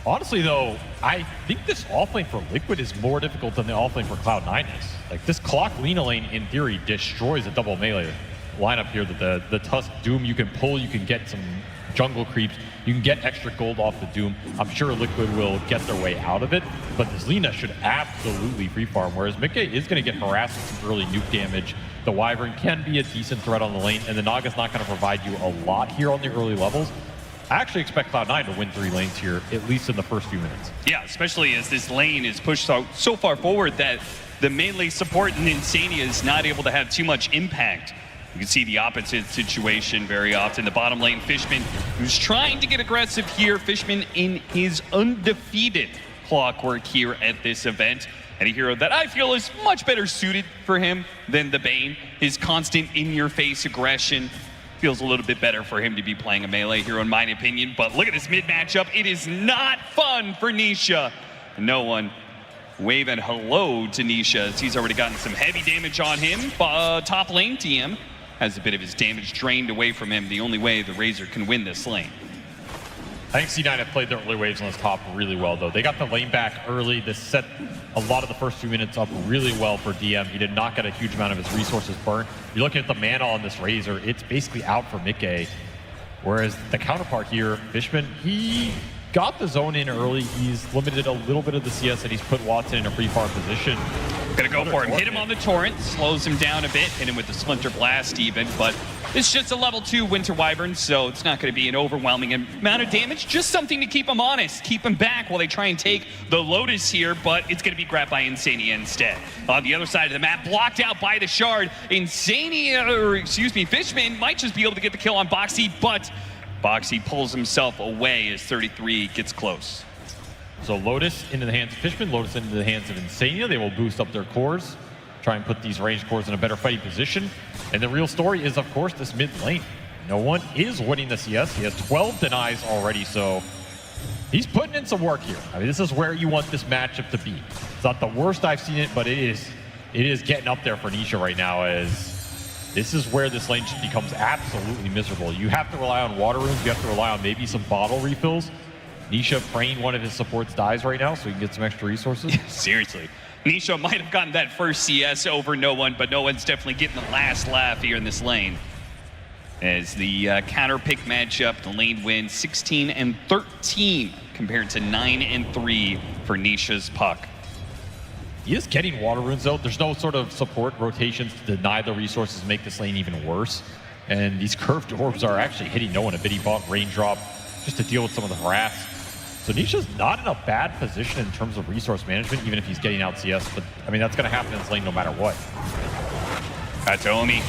Honestly, though, I think this offlane for Liquid is more difficult than the offlane for Cloud9 is. Like, this Clock Lina lane, in theory, destroys a double melee lineup here. That the Tusk Doom you can pull, you can get some jungle creeps, you can get extra gold off the Doom. I'm sure Liquid will get their way out of it, but this Lina should absolutely free farm, whereas Mickey is going to get harassed with some early nuke damage. The Wyvern can be a decent threat on the lane, and the Naga's not going to provide you a lot here on the early levels. I actually expect Cloud9 to win 3 lanes here, at least in the first few minutes. Yeah, especially as this lane is pushed so far forward that the melee support in Insania is not able to have too much impact. You can see the opposite situation very often. The bottom lane, Fishman, who's trying to get aggressive here. Fishman in his undefeated clockwork here at this event. And a hero that I feel is much better suited for him than the Bane. His constant in-your-face aggression feels a little bit better for him to be playing a melee hero in my opinion. But look at this mid matchup. It is not fun for Nisha. No one waving hello to Nisha as he's already gotten some heavy damage on him. Top lane TM has a bit of his damage drained away from him. The only way the Razor can win this lane. I think C9 have played their early waves on this top really well, though. They got the lane back early. This set a lot of the first few minutes up really well for DM. He did not get a huge amount of his resources burnt. You're looking at the mana on this Razor, it's basically out for Mickey. Whereas the counterpart here, Fishman, he got the zone in early. He's limited a little bit of the CS, and he's put Watson in a free farm position. Gonna go for him. Hit him on the Torrent, slows him down a bit, hit him with the Splinter Blast even, but it's just a level 2 Winter Wyvern, so it's not gonna be an overwhelming amount of damage, just something to keep him honest, keep him back while they try and take the Lotus here, but it's gonna be grabbed by Insania instead. On the other side of the map, blocked out by the Shard, Fishman might just be able to get the kill on Boxy, but Boxy pulls himself away as 33 gets close. So Lotus into the hands of Fishman, Lotus into the hands of Insania. They will boost up their cores, try and put these ranged cores in a better fighting position. And the real story is, of course, this mid lane. No one is winning the CS. He has 12 denies already, so he's putting in some work here. I mean, this is where you want this matchup to be. It's not the worst I've seen it, but it is getting up there for Nisha right now, as this is where this lane just becomes absolutely miserable. You have to rely on water runes. You have to rely on maybe some bottle refills. Nisha praying one of his supports dies right now so he can get some extra resources. Seriously. Nisha might have gotten that first CS over No One, but No One's definitely getting the last laugh here in this lane. As the counter pick matchup, the lane wins 16-13 compared to 9-3 for Nisha's Puck. He is getting water runes though. There's no sort of support rotations to deny the resources, make this lane even worse. And these curved orbs are actually hitting No One a bit. He bought raindrop just to deal with some of the harass. So Nisha's not in a bad position in terms of resource management, even if he's getting out CS, but I mean, that's gonna happen in this lane no matter what. Kataomi.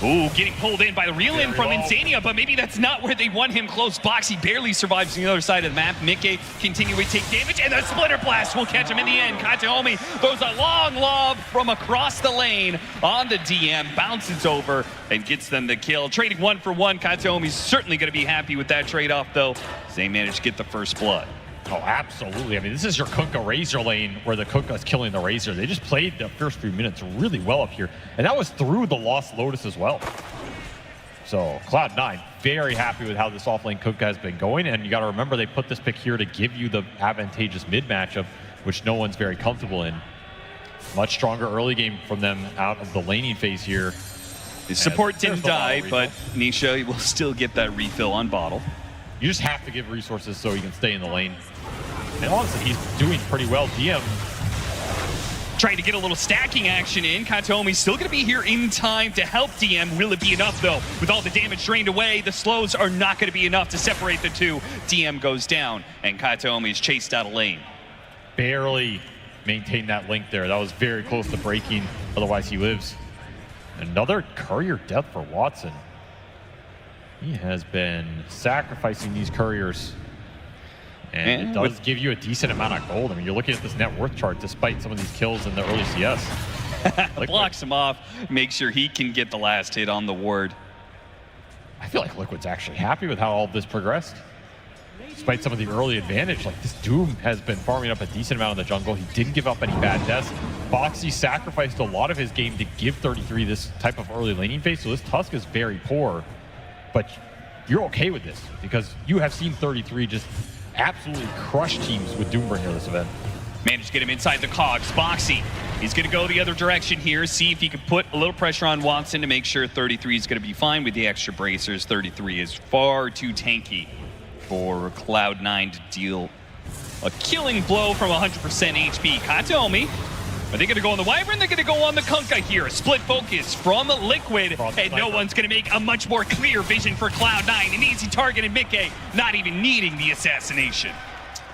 Ooh, getting pulled in by the reel-in from Insania, but maybe that's not where they want him close. Boxy barely survives on the other side of the map. Mickey continuing to take damage, and the Splinter Blast will catch him in the end. Kataomi throws a long lob from across the lane on the DM, bounces over, and gets them the kill. Trading 1 for 1. Kataomi's certainly going to be happy with that trade-off, though. They managed to get the first blood. Oh, absolutely. I mean, this is your Kunkka Razor lane where the Kunkka's killing the Razor. They just played the first few minutes really well up here. And that was through the Lost Lotus as well. So Cloud9, very happy with how this offlane Kunkka has been going. And you got to remember, they put this pick here to give you the advantageous mid matchup, which No One's very comfortable in. Much stronger early game from them out of the laning phase here. His support didn't die, but Nisha will still get that refill on bottle. You just have to give resources so he can stay in the lane. And honestly, he's doing pretty well. DM trying to get a little stacking action in. Kataomi's still going to be here in time to help DM. Will it be enough, though? With all the damage drained away, the slows are not going to be enough to separate the two. DM goes down, and Kataomi's chased out of lane. Barely maintained that link there. That was very close to breaking. Otherwise, he lives. Another courier death for Watson. He has been sacrificing these couriers. And it does give you a decent amount of gold. I mean, you're looking at this net worth chart despite some of these kills in the early CS. Blocks him off, make sure he can get the last hit on the ward. I feel like Liquid's actually happy with how all of this progressed. despite some of the early advantage, like this Doom has been farming up a decent amount in the jungle. He didn't give up any bad deaths. Boxy sacrificed a lot of his game to give 33 this type of early laning phase, so this Tusk is very poor. But you're okay with this because you have seen 33 just absolutely crush teams with Doombringer this event. Managed to get him inside the cogs. Boxy, he's going to go the other direction here, see if he can put a little pressure on Watson to make sure 33 is going to be fine with the extra bracers. 33 is far too tanky for Cloud9 to deal a killing blow from 100% HP. Kataomi, are they going to go on the Wyvern? They're going to go on the Kunkka here. Split focus from Liquid, and no one's going to make a much more clear vision for Cloud9. An easy target in Mickey, not even needing the assassination.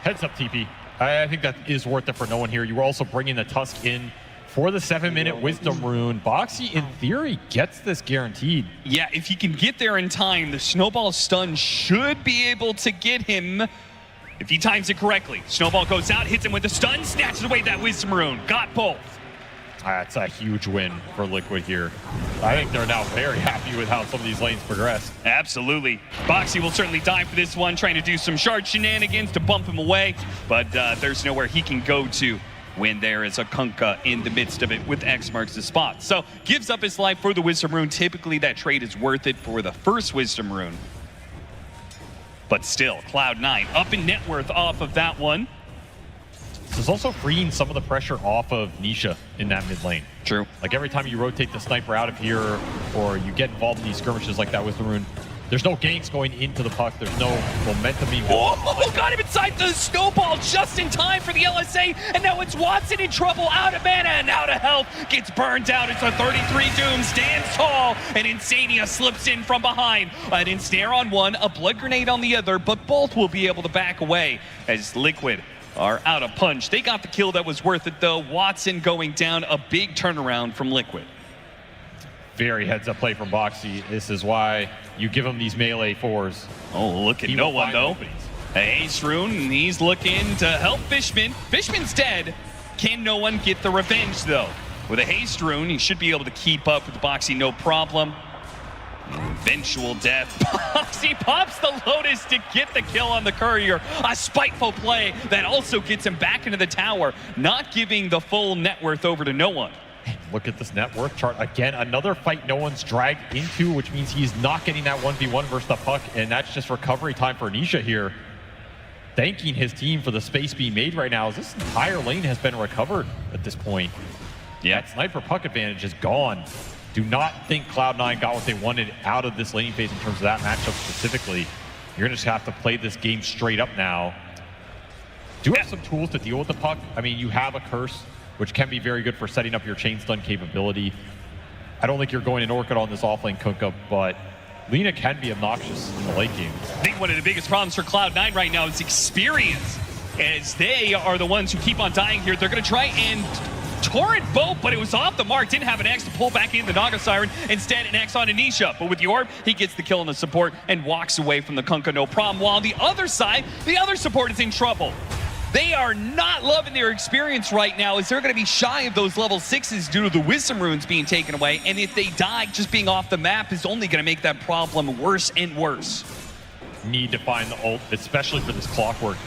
Heads up, TP. I think that is worth it for no one here. You were also bringing the Tusk in for the 7-minute Wisdom Rune. Boxy, in theory, gets this guaranteed. Yeah, if he can get there in time, the Snowball stun should be able to get him if he times it correctly. Snowball goes out, hits him with the stun, snatches away that Wisdom Rune. Got both. That's a huge win for Liquid here. I think they're now very happy with how some of these lanes progress. Absolutely. Boxy will certainly die for this one, trying to do some shard shenanigans to bump him away, but there's nowhere he can go to when there is a Kunkka in the midst of it with X marks the spot. So gives up his life for the Wisdom Rune. Typically that trade is worth it for the first Wisdom Rune. But still, Cloud9 up in net worth off of that one. This is also freeing some of the pressure off of Nisha in that mid lane. True. Like every time you rotate the sniper out of here or you get involved in these skirmishes like that with the Rune, there's no ganks going into the puck. There's no momentum being built. Oh, got him inside the Snowball just in time for the LSA, and now it's Watson in trouble, out of mana and out of health, gets burned down. It's a 33 Doom, stands tall, and Insania slips in from behind. An ensnare on one, a blood grenade on the other, but both will be able to back away as Liquid are out of punch. They got the kill that was worth it though. Watson going down, a big turnaround from Liquid. Very heads-up play from Boxy. This is why you give him these melee fours. Oh, look at no one though. Ace Rune, he's looking to help Fishman. Fishman's dead. Can no one get the revenge though? With a Haste Rune, he should be able to keep up with Boxy, no problem. Eventual death. Boxy pops the Lotus to get the kill on the Courier. A spiteful play that also gets him back into the tower, not giving the full net worth over to no one. Look at this net worth chart. Again, another fight no one's dragged into, which means he's not getting that 1v1 versus the puck, and that's just recovery time for Nisha here. Thanking his team for the space being made right now, as this entire lane has been recovered at this point. Yeah, that sniper puck advantage is gone. Do not think Cloud9 got what they wanted out of this laning phase in terms of that matchup specifically. You're gonna just have to play this game straight up now. Do have some tools to deal with the puck. I mean, you have a curse, which can be very good for setting up your chain stun capability. I don't think you're going in Orchid on this offlane Kunkka, but Lina can be obnoxious in the late game. I think one of the biggest problems for Cloud9 right now is experience, as they are the ones who keep on dying here. They're gonna try and Torrent boat, but it was off the mark. Didn't have an X to pull back in the Naga Siren. Instead, an X on Anisha. But with the Orb, he gets the kill on the support and walks away from the Kunkka, no problem. While on the other side, the other support is in trouble. They are not loving their experience right now, as they're going to be shy of those level 6s due to the Wisdom Runes being taken away. And if they die, just being off the map is only going to make that problem worse and worse. Need to find the ult, especially for this Clockwork.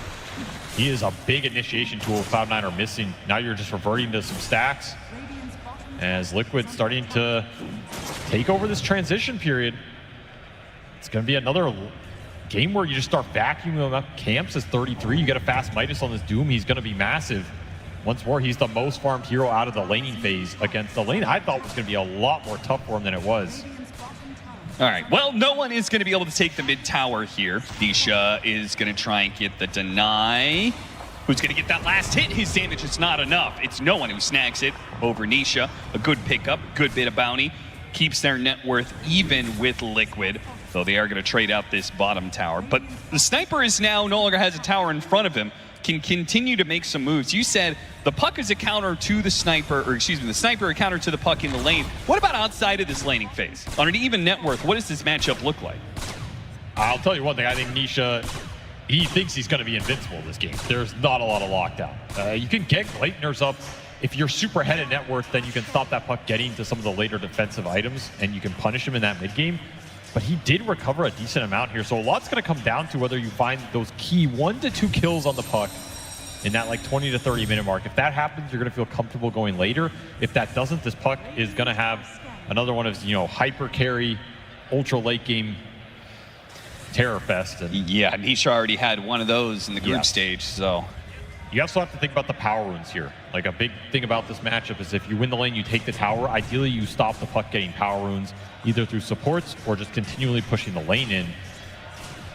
He is a big initiation tool Cloud9 are missing. Now you're just reverting to some stacks as Liquid starting to take over this transition period. It's going to be another game where you just start vacuuming up camps as 33. You get a fast Midas on this Doom. He's going to be massive. Once more, he's the most farmed hero out of the laning phase against the lane I thought was going to be a lot more tough for him than it was. All right, well, no one is going to be able to take the mid tower here. Nisha is going to try and get the deny. Who's going to get that last hit? His damage is not enough. It's no one who snags it over Nisha. A good pickup, good bit of bounty. Keeps their net worth even with Liquid, though they are going to trade out this bottom tower. But the sniper is now no longer has a tower in front of him, can continue to make some moves. You said the puck is a counter to the sniper, or excuse me, the sniper a counter to the puck in the lane. What about outside of this laning phase? On an even net worth, what does this matchup look like? I'll tell you one thing, I think Nisha, he thinks he's going to be invincible this game. There's not a lot of lockdown. You can get Gleipnir's up. If you're super ahead in net worth, then you can stop that puck getting to some of the later defensive items, and you can punish him in that mid game. but he did recover a decent amount here. So a lot's going to come down to whether you find those key 1 to 2 kills on the puck in that like 20 to 30 minute mark. If that happens, you're going to feel comfortable going later. If that doesn't, this puck is going to have another one of his, hyper carry, ultra late game terror fest. And yeah, Nisha already had one of those in the group stage, so. You also have to think about the power runes here. Like a big thing about this matchup is if you win the lane, you take the tower. Ideally, you stop the puck getting power runes either through supports or just continually pushing the lane in.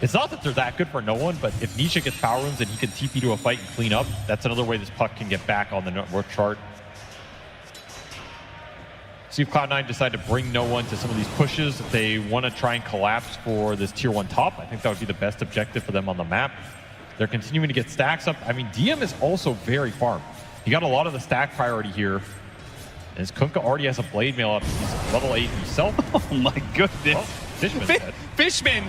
It's not that they're that good for no one, but if Nisha gets power runes and he can TP to a fight and clean up, that's another way this puck can get back on the network chart. See if Cloud9 decide to bring no one to some of these pushes. If they want to try and collapse for this tier 1 top, I think that would be the best objective for them on the map. They're continuing to get stacks up. I mean, DM is also very farmed. He got a lot of the stack priority here. And his Kunkka already has a blade mail up. He's level 8 himself. Oh my goodness. Well, Fishman's dead. Fishman,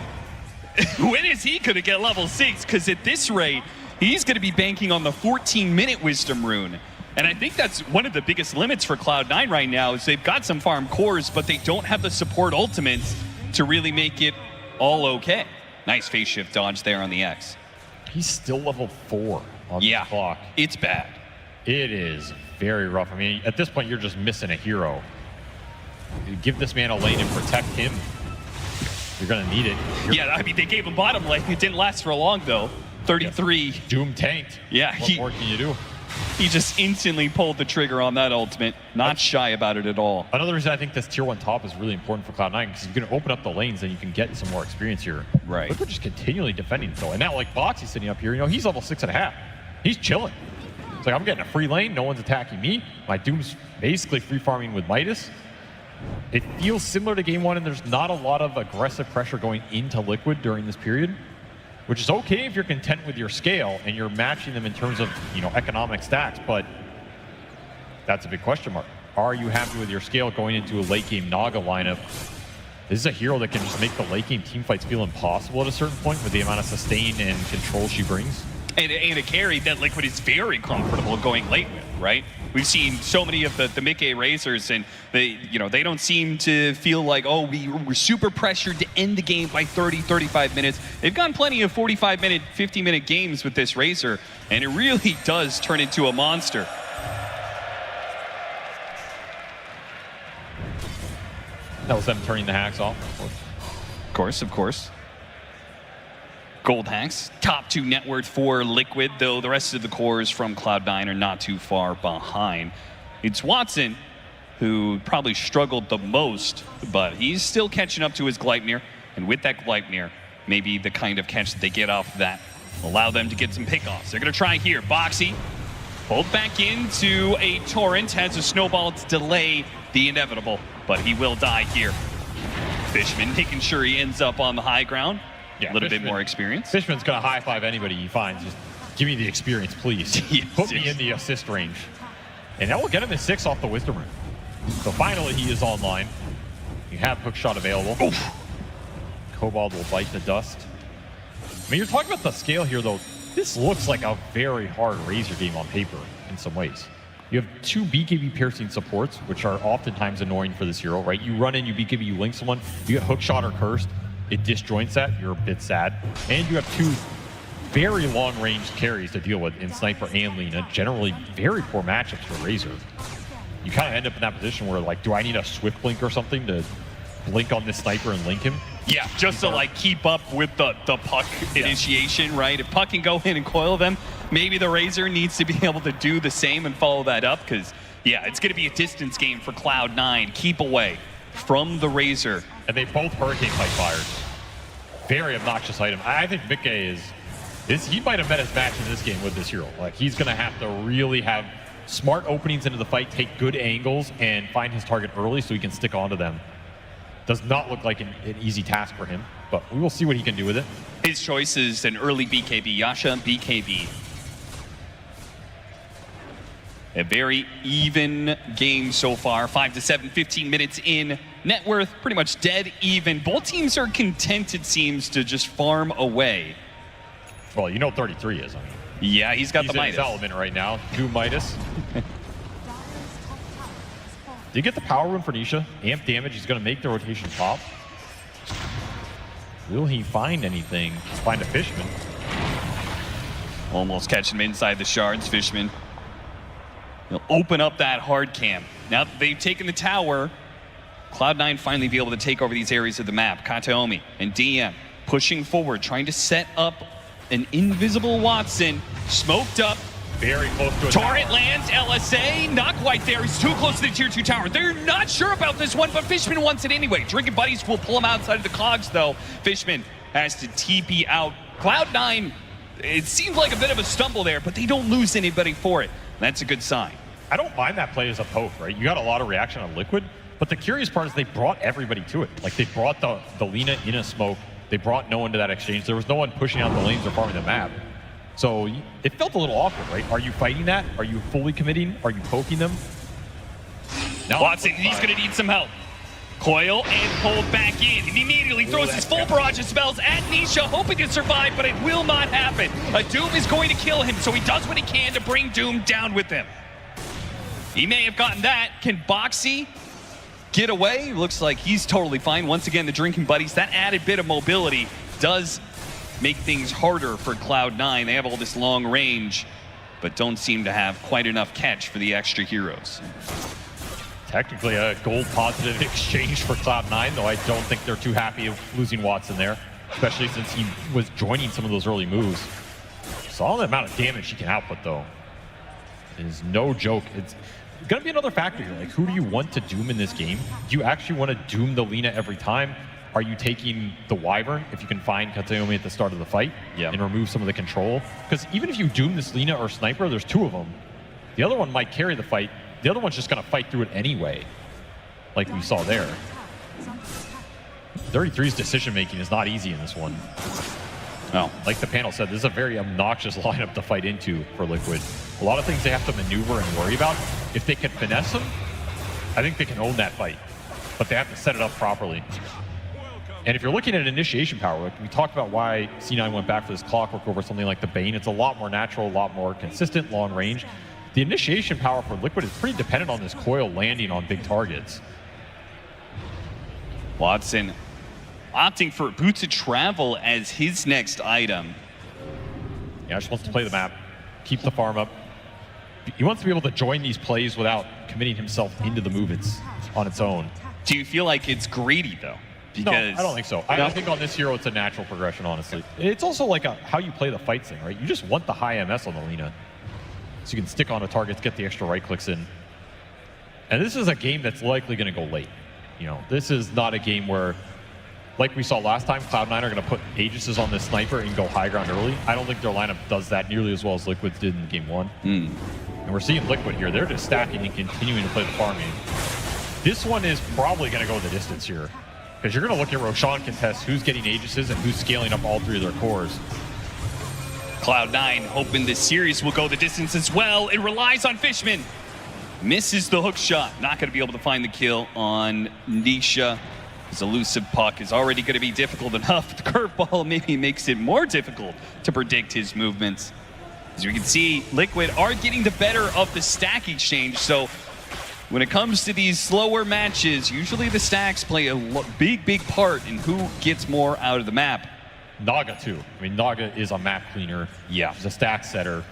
when is he going to get level 6? Because at this rate, he's going to be banking on the 14-minute Wisdom Rune. And I think that's one of the biggest limits for Cloud9 right now is they've got some farm cores, but they don't have the support ultimates to really make it all okay. Nice phase shift dodge there on the X. He's still level 4 on the clock. It's bad. It is very rough. I mean, at this point, you're just missing a hero. You give this man a lane and protect him. You're going to need it. Yeah, I mean, they gave him bottom lane. It didn't last for long, though. 33. Yeah. Doom tanked. Yeah. What more can you do? He just instantly pulled the trigger on that ultimate. Not shy about it at all. Another reason I think this tier 1 top is really important for Cloud9 because you can open up the lanes and you can get some more experience here. Right. But we're just continually defending though. And now like Boxy's sitting up here, he's level 6.5. He's chilling. It's like I'm getting a free lane, no one's attacking me. My Doom's basically free farming with Midas. It feels similar to game 1 and there's not a lot of aggressive pressure going into Liquid during this period, which is okay if you're content with your scale and you're matching them in terms of, economic stacks, but that's a big question mark. Are you happy with your scale going into a late game Naga lineup? This is a hero that can just make the late game team fights feel impossible at a certain point with the amount of sustain and control she brings. And a carry that Liquid is very comfortable going late with, right? We've seen so many of the mid-game Razors, and they don't seem to feel like, we're super pressured to end the game by 30, 35 minutes. They've gotten plenty of 45-minute, 50-minute games with this Razor, and it really does turn into a monster. That was them turning the hacks off. Of course. Gold hacks, top 2 net worth for Liquid, though the rest of the cores from Cloud9 are not too far behind. It's Watson who probably struggled the most, but he's still catching up to his Gleipnir, and with that Gleipnir, maybe the kind of catch that they get off that will allow them to get some pickoffs. They're going to try here. Boxy pulled back into a Torrent, has a snowball to delay the inevitable, but he will die here. Fishman making sure he ends up on the high ground. Yeah, a little bit more experience. Fishman's going to high-five anybody he finds. Just give me the experience, please. Put me in the assist range. And that will get him his 6 off the Wisdom Rune. So finally, he is online. You have hookshot available. Oof. Cobalt will bite the dust. I mean, you're talking about the scale here, though. This looks like a very hard Razor game on paper in some ways. You have 2 BKB piercing supports, which are oftentimes annoying for this hero, right? You run in, you BKB, you link someone, you get hookshot or cursed. It disjoints that, you're a bit sad. And you have 2 very long-range carries to deal with in Sniper and Lina. Generally very poor matchups for Razor. You kind of end up in that position where, like, do I need a Swift Blink or something to blink on this Sniper and link him? Yeah, just to, like, keep up with the puck initiation, right? If puck can go in and coil them, maybe the Razor needs to be able to do the same and follow that up, because, yeah, it's going to be a distance game for Cloud9. Keep away from the Razor. And they both Hurricane Pipe fires. Very obnoxious item. I think Mikke he might have met his match in this game with this hero. Like, he's going to have to really have smart openings into the fight, take good angles, and find his target early so he can stick onto them. Does not look like an easy task for him, but we will see what he can do with it. His choice is an early BKB. Yasha, BKB. A very even game so far. 5 to 7, 15 minutes in. Net worth pretty much dead even. Both teams are content, it seems, to just farm away. Well, 33 is. I mean, yeah, he's got the Midas. He's in his element right now. 2 Midas. Did you get the power rune for Nisha? Amp damage. He's going to make the rotation pop. Will he find anything? Find a Fishman. Almost catching him inside the shards. Fishman. He'll open up that hard cam. Now that they've taken the tower, Cloud9 finally be able to take over these areas of the map. Kataomi and DM pushing forward, trying to set up an invisible Watson. Smoked up. Very close to a Torrent tower. lands, LSA, not quite there. He's too close to the tier 2 tower. They're not sure about this one, but Fishman wants it anyway. Drinking Buddies will pull him outside of the cogs, though. Fishman has to TP out. Cloud9, it seems like a bit of a stumble there, but they don't lose anybody for it. That's a good sign. I don't mind that play as a poke, right? You got a lot of reaction on Liquid, but the curious part is they brought everybody to it. Like, they brought the Lina in a smoke. They brought no one to that exchange. There was no one pushing out the lanes or farming the map. So it felt a little awkward, right? Are you fighting that? Are you fully committing? Are you poking them? Now Watson, he's going to need some help. Coil and pulled back in. And immediately throws his full barrage of spells at Nisha, hoping to survive, but it will not happen. A Doom is going to kill him, so he does what he can to bring Doom down with him. He may have gotten that. Can Boxy get away? Looks like he's totally fine. Once again, the Drinking Buddies, that added bit of mobility does make things harder for Cloud9. They have all this long range, but don't seem to have quite enough catch for the extra heroes. Technically a gold positive exchange for Cloud9, though I don't think they're too happy of losing Watson there, especially since he was joining some of those early moves. Saw the amount of damage he can output, though. It is no joke. It's going to be another factor here. Like, who do you want to doom in this game? Do you actually want to doom the Lina every time? Are you taking the Wyvern if you can find Kataomi at the start of the fight and remove some of the control? Because even if you doom this Lina or Sniper, there's two of them. The other one might carry the fight. The other one's just going to fight through it anyway, like we saw there. 33's decision-making is not easy in this one. No. Like the panel said, this is a very obnoxious lineup to fight into for Liquid. A lot of things they have to maneuver and worry about. If they can finesse them, I think they can own that fight. But they have to set it up properly. And if you're looking at initiation power, like we talked about why C9 went back for this Clockwork over something like the Bane. It's a lot more natural, a lot more consistent, long range. The initiation power for Liquid is pretty dependent on this Coil landing on big targets. Watson opting for Boots of Travel as his next item. Yeah, just wants to play the map, keep the farm up. He wants to be able to join these plays without committing himself into the move on its own. Do you feel like it's greedy, though? No, I don't think so. I think on this hero, it's a natural progression, honestly. It's also like how you play the fights thing, right? You just want the high MS on the Lina. So you can stick on a target, get the extra right clicks in. And this is a game that's likely going to go late. You know, this is not a game where, like we saw last time, Cloud9 are going to put Aegises on this Sniper and go high ground early. I don't think their lineup does that nearly as well as Liquid's did in game one. And we're seeing Liquid here. They're just stacking and continuing to play the farm game. This one is probably going to go the distance here. Because you're going to look at Roshan contest, who's getting Aegises and who's scaling up all three of their cores. Cloud9 hoping this series will go the distance as well. It relies on Fishman. Misses the hook shot. Not going to be able to find the kill on Nisha. His elusive puck is already going to be difficult enough. The curveball maybe makes it more difficult to predict his movements. As we can see, Liquid are getting the better of the stack exchange. So when it comes to these slower matches, usually the stacks play a big part in who gets more out of the map. Naga too. I mean, Naga is a map cleaner. Yeah. He's a stack setter.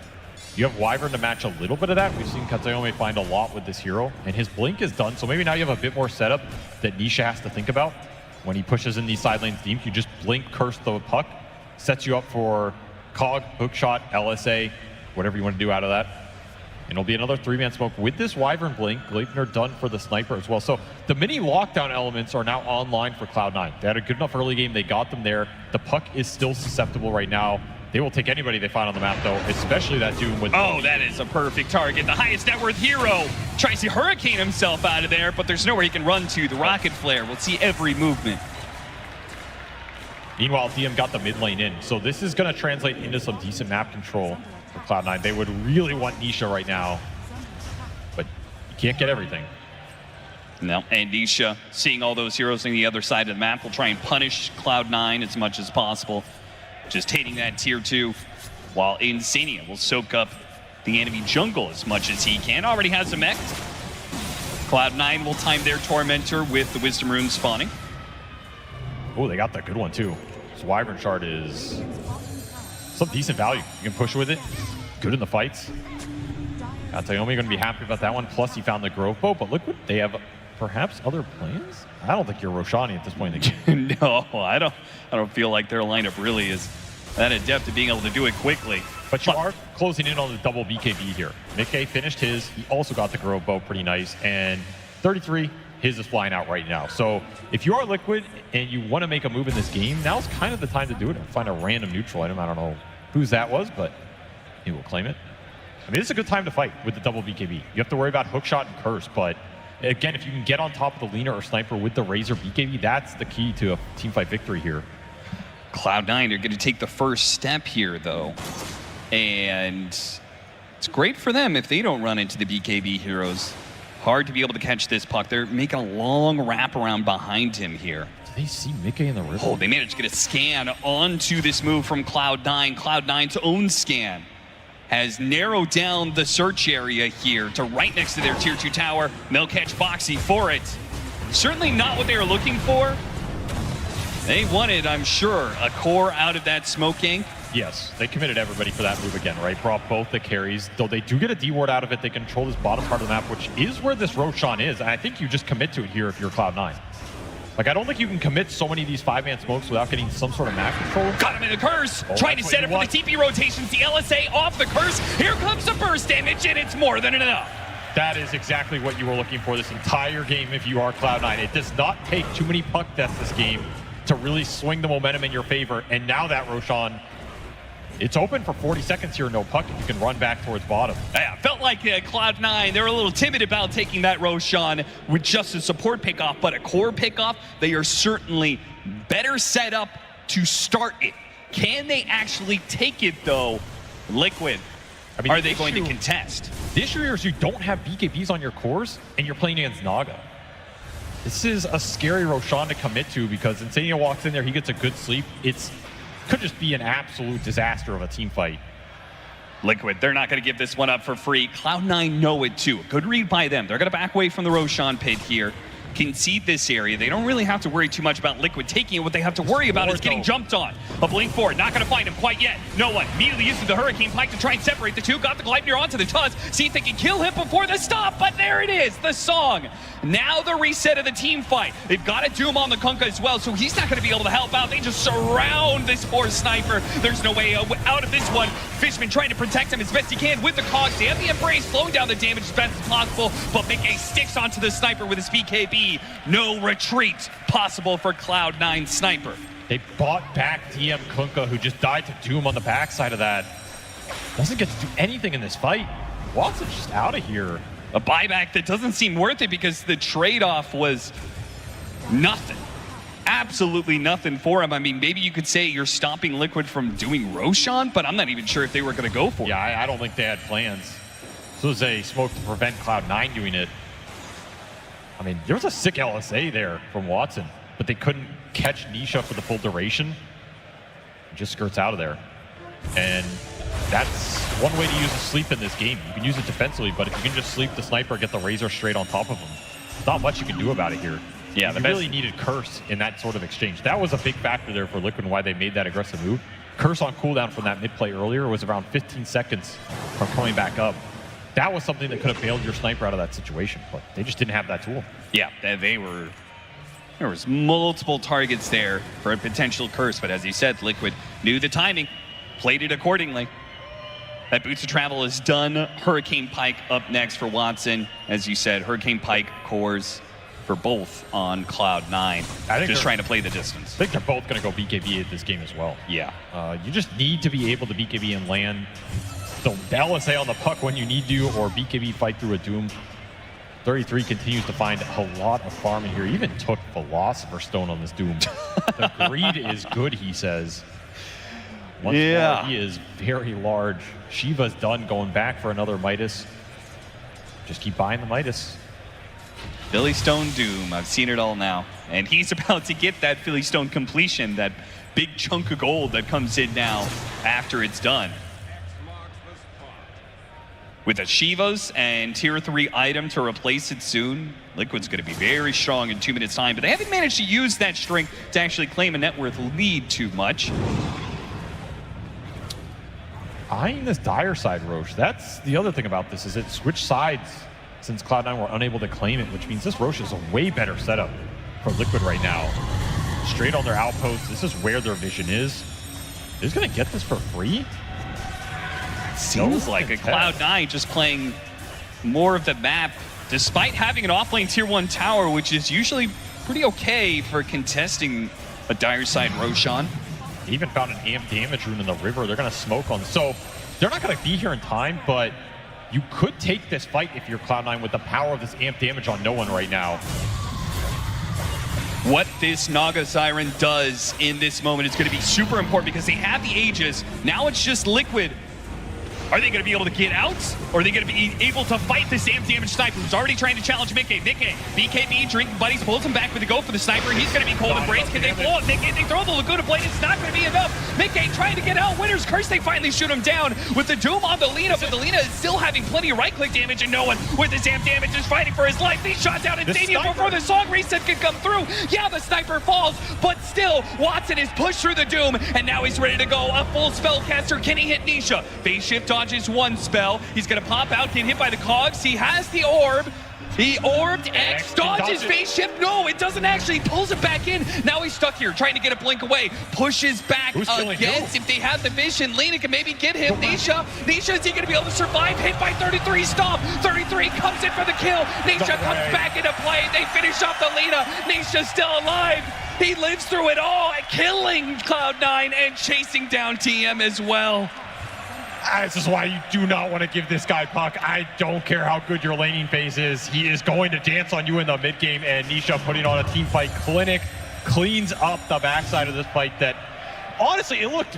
You have Wyvern to match a little bit of that. We've seen Kataomi find a lot with this hero, and his blink is done. So maybe now you have a bit more setup that Nisha has to think about. When he pushes in these side lanes deep, you just blink, curse the puck, sets you up for Cog, hookshot, LSA, whatever you want to do out of that. And it'll be another 3-man smoke with this Wyvern blink. Gleipnir done for the Sniper as well. So the mini lockdown elements are now online for Cloud9. They had a good enough early game. They got them there. The puck is still susceptible right now. They will take anybody they find on the map, though, especially that Doom with... Oh, that is a perfect target. The highest net worth hero tries to hurricane himself out of there, but there's nowhere he can run to. The rocket flare will see every movement. Meanwhile, DM got the mid lane in. So this is going to translate into some decent map control for Cloud9. They would really want Nisha right now, but you can't get everything. No, and Nisha, seeing all those heroes on the other side of the map, will try and punish Cloud9 as much as possible. Just hitting that tier 2, while Insania will soak up the enemy jungle as much as he can. Already has a mech. Cloud9 will time their Tormentor with the Wisdom Rune spawning. Oh, they got that good one too. This Wyvern Shard is some decent value. You can push with it. Good in the fights. Tayomi going to be happy about that one. Plus, he found the Grove Bow. But Liquid, they have perhaps other plans? I don't think you're Roshani at this point in the game. No, I don't feel like their lineup really is that adept at being able to do it quickly. But you are closing in on the double BKB here. Mickey finished his. He also got the Grove Bow pretty nice. And 33, his is flying out right now. So if you are Liquid and you want to make a move in this game, now's kind of the time to do it and find a random neutral item. I don't know whose that was, but he will claim it. I mean, it's a good time to fight with the double BKB. You have to worry about hookshot and curse, but again, if you can get on top of the leaner or sniper with the Razor BKB, that's the key to a teamfight victory here. Cloud9 are going to take the first step here, though. And it's great for them if they don't run into the BKB heroes. Hard to be able to catch this puck. They're making a long wraparound behind him here. Do they see Mickey in the river? Oh, they managed to get a scan onto this move from Cloud9. Cloud9's own scan has narrowed down the search area here to right next to their tier 2 tower. They'll catch Boxy for it. Certainly not what they were looking for. They wanted, I'm sure, a core out of that smoking. Yes, they committed everybody for that move again, right? Brought both the carries. Though they do get a D-ward out of it, they control this bottom part of the map, which is where this Roshan is. And I think you just commit to it here if you're Cloud9. Like, I don't think you can commit so many of these 5-man smokes without getting some sort of map control. Got him in the curse. Trying to set up for the TP rotations. The LSA off the curse. Here comes the burst damage, and it's more than enough. That is exactly what you were looking for this entire game if you are Cloud9. It does not take too many puck deaths this game to really swing the momentum in your favor. And now that Roshan, it's open for 40 seconds here, no puck, if you can run back towards bottom. Yeah, felt like Cloud9, they were a little timid about taking that Roshan with just a support pickoff, but a core pickoff, they are certainly better set up to start it. Can they actually take it, though? Liquid, I mean, are they going to contest? The issue here is you don't have BKBs on your cores, and you're playing against Naga. This is a scary Roshan to commit to because Insania walks in there, he gets a good sleep. Could just be an absolute disaster of a team fight. Liquid, they're not going to give this one up for free. Cloud9 know it too. Good read by them. They're going to back away from the Roshan pit here. Concede this area. They don't really have to worry too much about Liquid taking it. What they have to worry about is getting jumped on. A blink forward, not going to find him quite yet. No one. Immediately uses the Hurricane Pike to try and separate the two. Got the Gleipnir onto the Tuz. See if they can kill him before the stop. But there it is, the song. Now the reset of the team fight. They've got a Doom on the Kunkka as well, so he's not going to be able to help out. They just surround this poor sniper. There's no way out of this one. Fishman trying to protect him as best he can with the cogs. They have the Embrace, slowing down the damage as best as possible, but Mickey sticks onto the sniper with his BKB. No retreat possible for Cloud9 sniper. They bought back DM Kunkka, who just died to Doom on the backside of that. Doesn't get to do anything in this fight. Watson's just out of here. A buyback that doesn't seem worth it because the trade-off was nothing. Absolutely nothing for him. I mean, maybe you could say you're stopping Liquid from doing Roshan, but I'm not even sure if they were going to go for it. Yeah, I don't think they had plans. So it was a smoke to prevent Cloud9 doing it. I mean, there was a sick LSA there from Watson, but they couldn't catch Nisha for the full duration. It just skirts out of there. And that's one way to use a sleep in this game. You can use it defensively, but if you can just sleep the sniper, get the Razor straight on top of him, not much you can do about it here. Yeah, you really needed Curse in that sort of exchange. That was a big factor there for Liquid and why they made that aggressive move. Curse on cooldown from that mid play earlier was around 15 seconds from coming back up. That was something that could have bailed your sniper out of that situation, but they just didn't have that tool. Yeah, there was multiple targets there for a potential Curse, but as you said, Liquid knew the timing, played it accordingly. That Boots of Travel is done. Hurricane Pike up next for Watson. As you said, Hurricane Pike cores for both on Cloud9. Just trying to play the distance. I think they're both going to go BKB at this game as well. Yeah. You just need to be able to BKB and land the LSA on the puck when you need to, or BKB fight through a Doom. 33 continues to find a lot of farm in here. Even took Philosopher Stone on this Doom. The greed is good, he says. Once more, he is very large. Shiva's done going back for another Midas. Just keep buying the Midas. Philly Stone Doom, I've seen it all now. And he's about to get that Philly Stone completion, that big chunk of gold that comes in now after it's done. With a Shivas and tier 3 item to replace it soon, Liquid's going to be very strong in 2 minutes time, but they haven't managed to use that strength to actually claim a net worth lead too much. Eyeing this dire side Roche. That's the other thing about this, is it switched sides since Cloud9 were unable to claim it, which means this Roche is a way better setup for Liquid right now. Straight on their outpost, this is where their vision is. They're just gonna get this for free? Seems like a Cloud9 just playing more of the map, despite having an offlane tier 1 tower, which is usually pretty okay for contesting a dire side Roshan. They even found an amp damage rune in the river. They're going to smoke on. So they're not going to be here in time, but you could take this fight if you're Cloud9 with the power of this amp damage on no one right now. What this Naga Siren does in this moment is going to be super important because they have the Aegis. Now it's just Liquid. Are they going to be able to get out? Or are they going to be able to fight this amp damage sniper who's already trying to challenge Mickey? BKB drinking buddies, pulls him back with a go for the sniper. He's going to be cold embrace. Can they blow up Mickey? They throw the Laguna Blade. It's not going to be enough. Mickey trying to get out. Winner's Curse. They finally shoot him down with the Doom on the Lina, but the Lina is still having plenty of right-click damage, and no one with this amp damage is fighting for his life. These shots out in Stadium before the song reset can come through. Yeah, the sniper falls, but still, Watson is pushed through the Doom, and now he's ready to go. A full spellcaster. Can he hit Nisha? Phase shift dodges one spell. He's going to pop out, get hit by the cogs. He has the orb. He orbed X, dodges phase shift. No, it doesn't actually. Pulls it back in. Now he's stuck here, trying to get a blink away. Pushes back against. If they have the vision, Lina can maybe get him. Nisha, is he going to be able to survive? Hit by 33, stop. 33 comes in for the kill. Nisha comes back into play. They finish off the Lina. Nisha's still alive. He lives through it all, killing Cloud9 and chasing down TM as well. This is why you do not want to give this guy puck. I don't care how good your laning phase is. He is going to dance on you in the mid game, and Nisha putting on a team fight clinic cleans up the backside of this fight that, honestly, it looked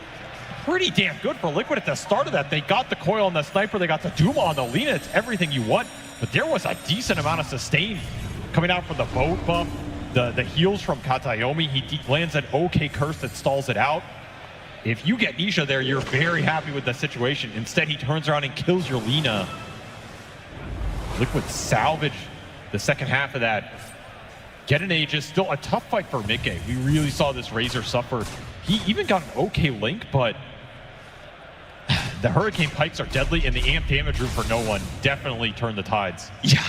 pretty damn good for Liquid at the start of that. They got the coil on the sniper, they got the Doom on the Lina. It's everything you want, but there was a decent amount of sustain coming out from the boat buff, the heals from Katayomi. He lands an okay curse that stalls it out. If you get Nisha there, you're very happy with the situation. Instead, he turns around and kills your Lina. Liquid salvage the second half of that. Get an Aegis, still a tough fight for mid-game. We really saw this Razor suffer. He even got an okay link, but the Hurricane Pikes are deadly, and the amp damage room for no one definitely turned the tides. Yeah,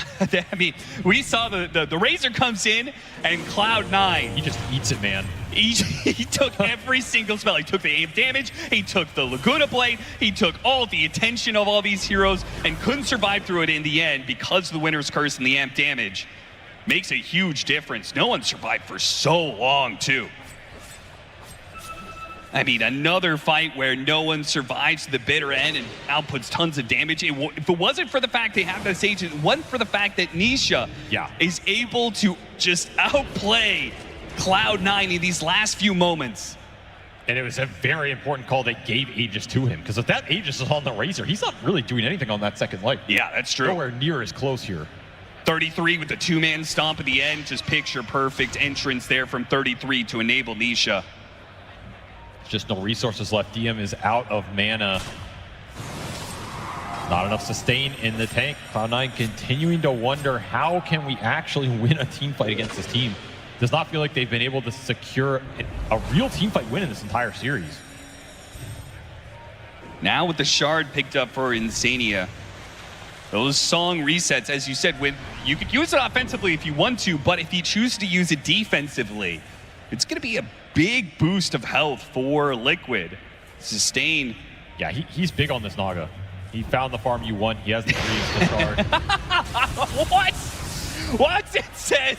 I mean, we saw the Razor comes in, and Cloud9. He just eats it, man. He took every single spell. He took the amp damage, he took the Laguna Blade, he took all the attention of all these heroes, and couldn't survive through it in the end because of the Winner's Curse and the amp damage. Makes a huge difference. No one survived for so long, too. I mean, another fight where no one survives to the bitter end and outputs tons of damage. If it wasn't for the fact they have this agent, it wasn't for the fact that Nisha is able to just outplay Cloud9 in these last few moments. And it was a very important call they gave Aegis to him, because if that Aegis is on the Razor, he's not really doing anything on that second light. Yeah, that's true. Nowhere near as close here. 33 with the two-man stomp at the end. Just picture perfect entrance there from 33 to enable Nisha. Just no resources left. DM is out of mana. Not enough sustain in the tank. Cloud9 continuing to wonder, how can we actually win a team fight against this team? Does not feel like they've been able to secure a real team fight win in this entire series. Now with the shard picked up for Insania, those song resets, as you said, when you could use it offensively if you want to, but if you choose to use it defensively, it's going to be a big boost of health for Liquid. Sustain. Yeah, he's big on this Naga. He found the farm you want. He has the dreams to start. What? It says,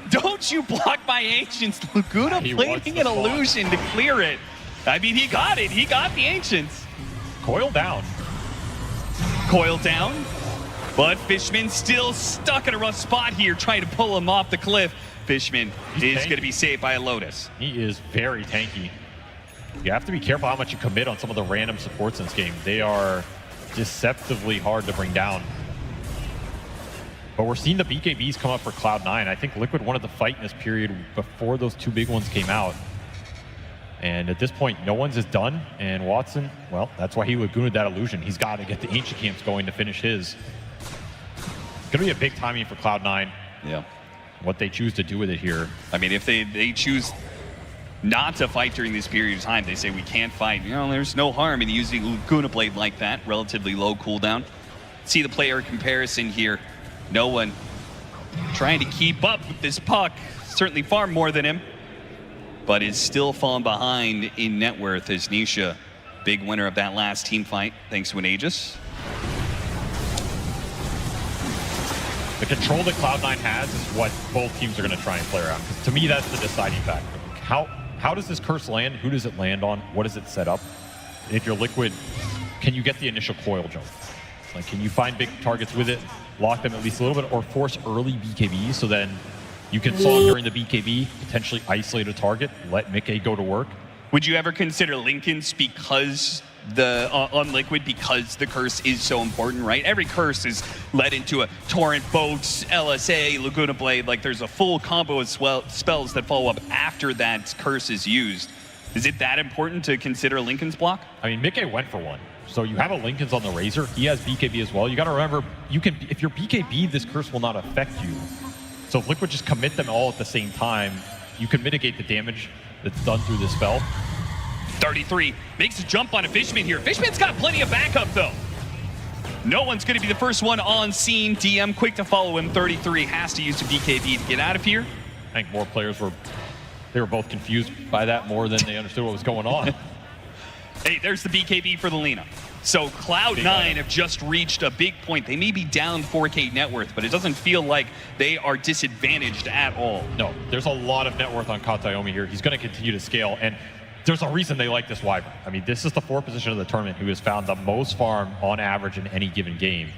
don't you block my Ancients. Laguna planting an illusion to clear it. I mean, he got it. He got the Ancients. Coil down. Coil down. But Fishman still stuck in a rough spot here, trying to pull him off the cliff. Fishman is going to be saved by a Lotus. He is very tanky. You have to be careful how much you commit on some of the random supports in this game. They are deceptively hard to bring down. But we're seeing the BKBs come up for Cloud9. I think Liquid wanted to fight in this period before those two big ones came out. And at this point, no one's is done. And Watson, well, that's why he Lagooned that illusion. He's got to get the Ancient Camps going to finish his. It's going to be a big timing for Cloud9. Yeah. What they choose to do with it here. I mean, if they choose not to fight during this period of time, they say we can't fight. You know, there's no harm in using Laguna Blade like that. Relatively low cooldown. See the player comparison here. No one trying to keep up with this puck. Certainly far more than him, but is still falling behind in net worth as Nisha, big winner of that last team fight, thanks to an Aegis. The control that Cloud9 has is what both teams are going to try and play around. To me, that's the deciding factor. How does this curse land? Who does it land on? What does it set up? And if you're Liquid, can you get the initial coil jump? Like, can you find big targets with it, lock them at least a little bit, or force early BKB so then you can solve during the BKB, potentially isolate a target, let Mickey go to work? Would you ever consider Linken's because on Liquid because the curse is so important, right? Every curse is led into a Torrent, Boats, LSA, Laguna Blade. Like there's a full combo of spells that follow up after that curse is used. Is it that important to consider Linken's block? I mean, Mickey went for one. So you have a Linken's on the Razor. He has BKB as well. You got to remember, if you're BKB, this curse will not affect you. So if Liquid just commit them all at the same time, you can mitigate the damage that's done through this spell. 33 makes a jump on a Fishman here. Fishman's got plenty of backup though. No one's going to be the first one on scene. DM quick to follow him. 33 has to use the BKB to get out of here. I think more players were both confused by that more than they understood what was going on. Hey, there's the BKB for the Lina. So Cloud9 have just reached a big point. They may be down 4K net worth, but it doesn't feel like they are disadvantaged at all. No, there's a lot of net worth on Kataomi here. He's going to continue to scale, and there's a reason they like this Wyvern. I mean, this is the 4th position of the tournament who has found the most farm on average in any given game.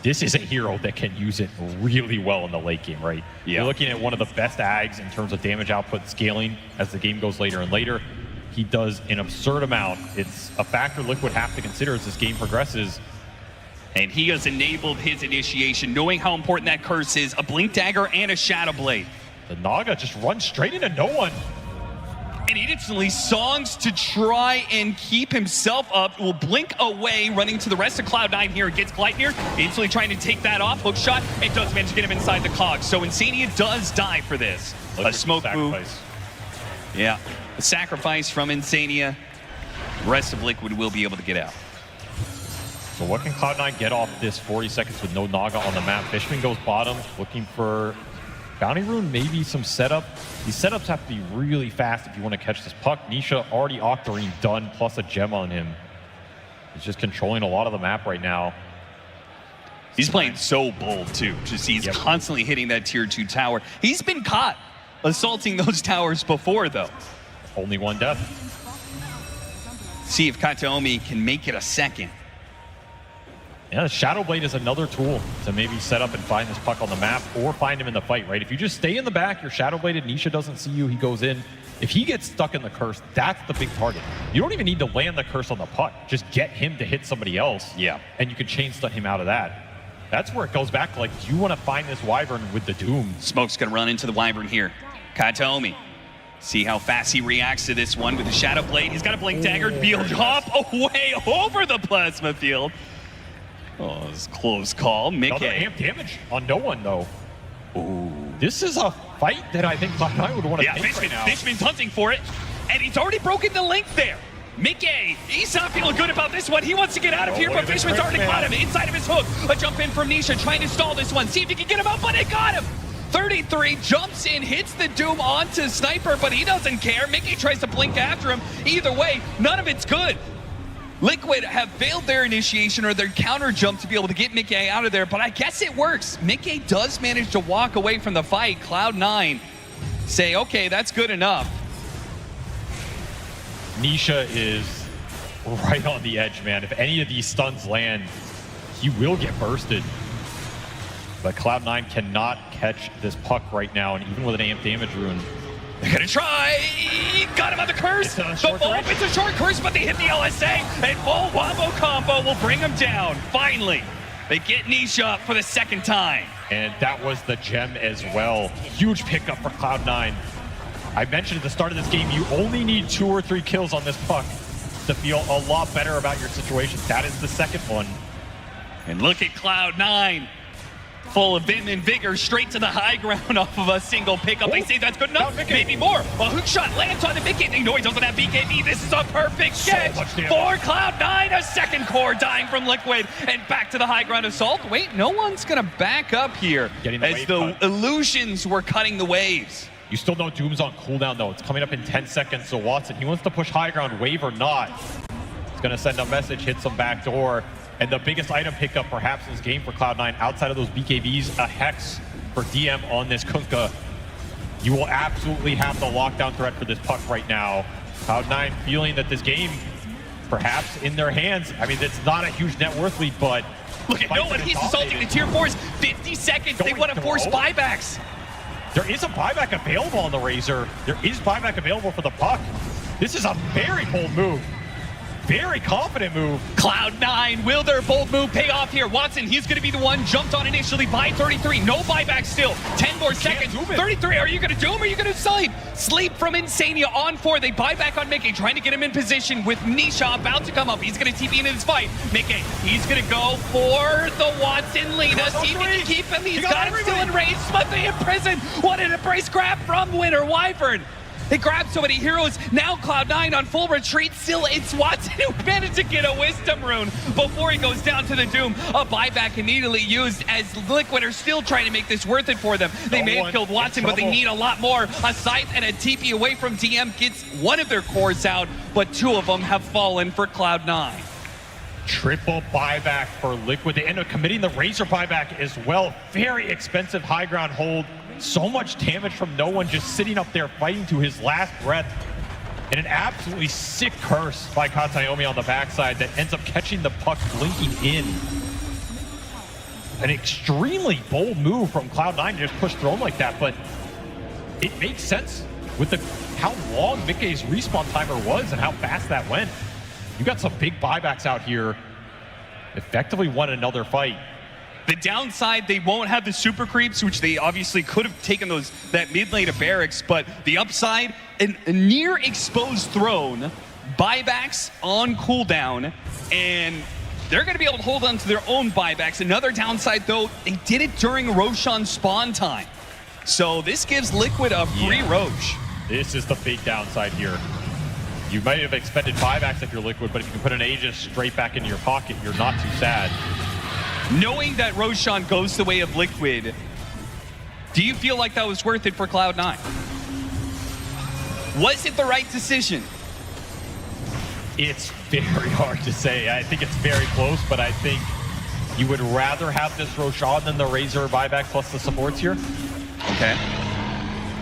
This is a hero that can use it really well in the late game, right? Yeah. You're looking at one of the best ags in terms of damage output scaling as the game goes later and later. He does an absurd amount. It's a factor Liquid have to consider as this game progresses. And he has enabled his initiation, knowing how important that curse is. A Blink Dagger and a Shadow Blade. The Naga just runs straight into no one. And he instantly songs to try and keep himself up. Will blink away, running to the rest of Cloud9 here. Gets Gleipnir, instantly trying to take that off. Hook shot, and does manage to get him inside the cog. So Insania does die for this. A smoke sacrifice. Yeah, a sacrifice from Insania. The rest of Liquid will be able to get out. So what can Cloud9 get off this 40 seconds with no Naga on the map? Fishman goes bottom, looking for Bounty Rune, maybe some setup. These setups have to be really fast if you want to catch this puck. Nisha already Octarine done, plus a gem on him. He's just controlling a lot of the map right now. He's playing so bold too. Just he's constantly hitting that tier 2 tower. He's been caught assaulting those towers before though. Only one death. See if Kataomi can make it a second. Yeah, the Shadow Blade is another tool to maybe set up and find this puck on the map or find him in the fight, right? If you just stay in the back, you're Shadow Bladed, Nisha doesn't see you, he goes in. If he gets stuck in the curse, that's the big target. You don't even need to land the curse on the puck. Just get him to hit somebody else. Yeah. And you can chain stun him out of that. That's where it goes back to, like, you want to find this Wyvern with the Doom. Smoke's going to run into the Wyvern here. Kataomi. See how fast he reacts to this one with the Shadow Blade. He's got a Blink Dagger to be able to hop away over the plasma field. Oh, it's a close call. Mickey. Another amp damage on no one, though. Ooh. This is a fight that I think Cloud9 would want to take right now. Fishman's hunting for it, and he's already broken the link there. Mickey, he's not feeling good about this one. He wants to get out of here, but Fishman's already got him inside of his hook. A jump in from Nisha, trying to stall this one. See if he can get him out, but it got him. 33 jumps in, hits the Doom onto Sniper, but he doesn't care. Mickey tries to blink after him. Either way, none of it's good. Liquid have failed their initiation or their counter jump to be able to get Mickey out of there, but I guess it works. Mickey does manage to walk away from the fight. Cloud9 say, okay, that's good enough. Nisha is right on the edge, man. If any of these stuns land, he will get bursted. But Cloud9 cannot catch this puck right now, and even with an amp damage rune, they're gonna try. Got him on the curse. It's a short curse, but they hit the LSA, and full wombo combo will bring him down. Finally, they get Nisha for the second time. And that was the gem as well. Huge pickup for Cloud9. I mentioned at the start of this game, you only need 2 or 3 kills on this puck to feel a lot better about your situation. That is the second one. And look at Cloud9. Full of vim and vigor, straight to the high ground off of a single pickup. They say that's good enough, maybe more. A hook shot lands on the Mickey. No, he doesn't have BKB. This is a perfect catch for Cloud9. A second core dying from Liquid. And back to the high ground assault. Wait, no one's going to back up here as the illusions were cutting the waves. You still know Doom's on cooldown, though. It's coming up in 10 seconds, so Watson, he wants to push high ground, wave or not. He's going to send a message, hit some backdoor. And the biggest item pickup perhaps in this game for Cloud9, outside of those BKBs, a Hex for DM on this Kunkka. You will absolutely have the lockdown threat for this puck right now. Cloud9 feeling that this game, perhaps in their hands. I mean, it's not a huge net worth lead, but... Look at Noah, he's assaulting the tier 4s. 50 seconds, they want to force buybacks. There is a buyback available on the Razor. There is buyback available for the puck. This is a very bold move. Very confident move. Cloud9, will their bold move pay off here? Watson, he's going to be the one jumped on initially by 33. No buyback still. 10 more seconds. 33, are you going to doom or are you going to sleep? Sleep from Insania on 4. They buy back on Mickey, trying to get him in position with Nisha about to come up. He's going to TP into this fight. Mickey, he's going to go for the Watson lead. See if he can keep him. He's got him still in range. Smuthy in prison. What an embrace grab from Winter Wyvern. They grabbed so many heroes. Now Cloud9 on full retreat. Still, it's Watson who managed to get a Wisdom Rune before he goes down to the Doom. A buyback immediately used as Liquid are still trying to make this worth it for them. They may have killed Watson, but they need a lot more. A Scythe and a TP away from DM gets one of their cores out, but 2 of them have fallen for Cloud9. Triple buyback for Liquid. They end up committing the Razor buyback as well. Very expensive high ground hold. So much damage from no one, just sitting up there fighting to his last breath. And an absolutely sick curse by Katayomi on the backside that ends up catching the puck blinking in. An extremely bold move from Cloud9 to just push Throne like that, but it makes sense with how long Mickey's respawn timer was and how fast that went. You got some big buybacks out here. Effectively won another fight. The downside, they won't have the super creeps, which they obviously could have taken that mid lane of barracks, but the upside, a near exposed Throne, buybacks on cooldown, and they're going to be able to hold on to their own buybacks. Another downside, though, they did it during Roshan's spawn time. So this gives Liquid a free Rosh. This is the big downside here. You might have expended buybacks if you're Liquid, but if you can put an Aegis straight back into your pocket, you're not too sad. Knowing that Roshan goes the way of Liquid, do you feel like that was worth it for Cloud9? Was it the right decision? It's very hard to say. I think it's very close, but I think you would rather have this Roshan than the Razor buyback plus the supports here. Okay.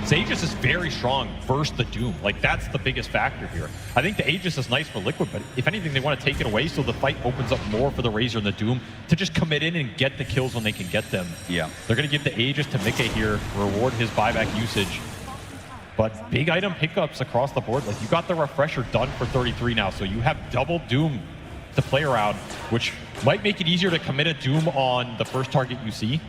Aegis is very strong versus the Doom. Like, that's the biggest factor here. I think the Aegis is nice for Liquid, but if anything, they want to take it away so the fight opens up more for the Razor and the Doom to just commit in and get the kills when they can get them. Yeah. They're going to give the Aegis to Mickey here, reward his buyback usage. But big item pickups across the board. Like, you got the Refresher done for 33 now, so you have double Doom to play around, which might make it easier to commit a Doom on the first target you see.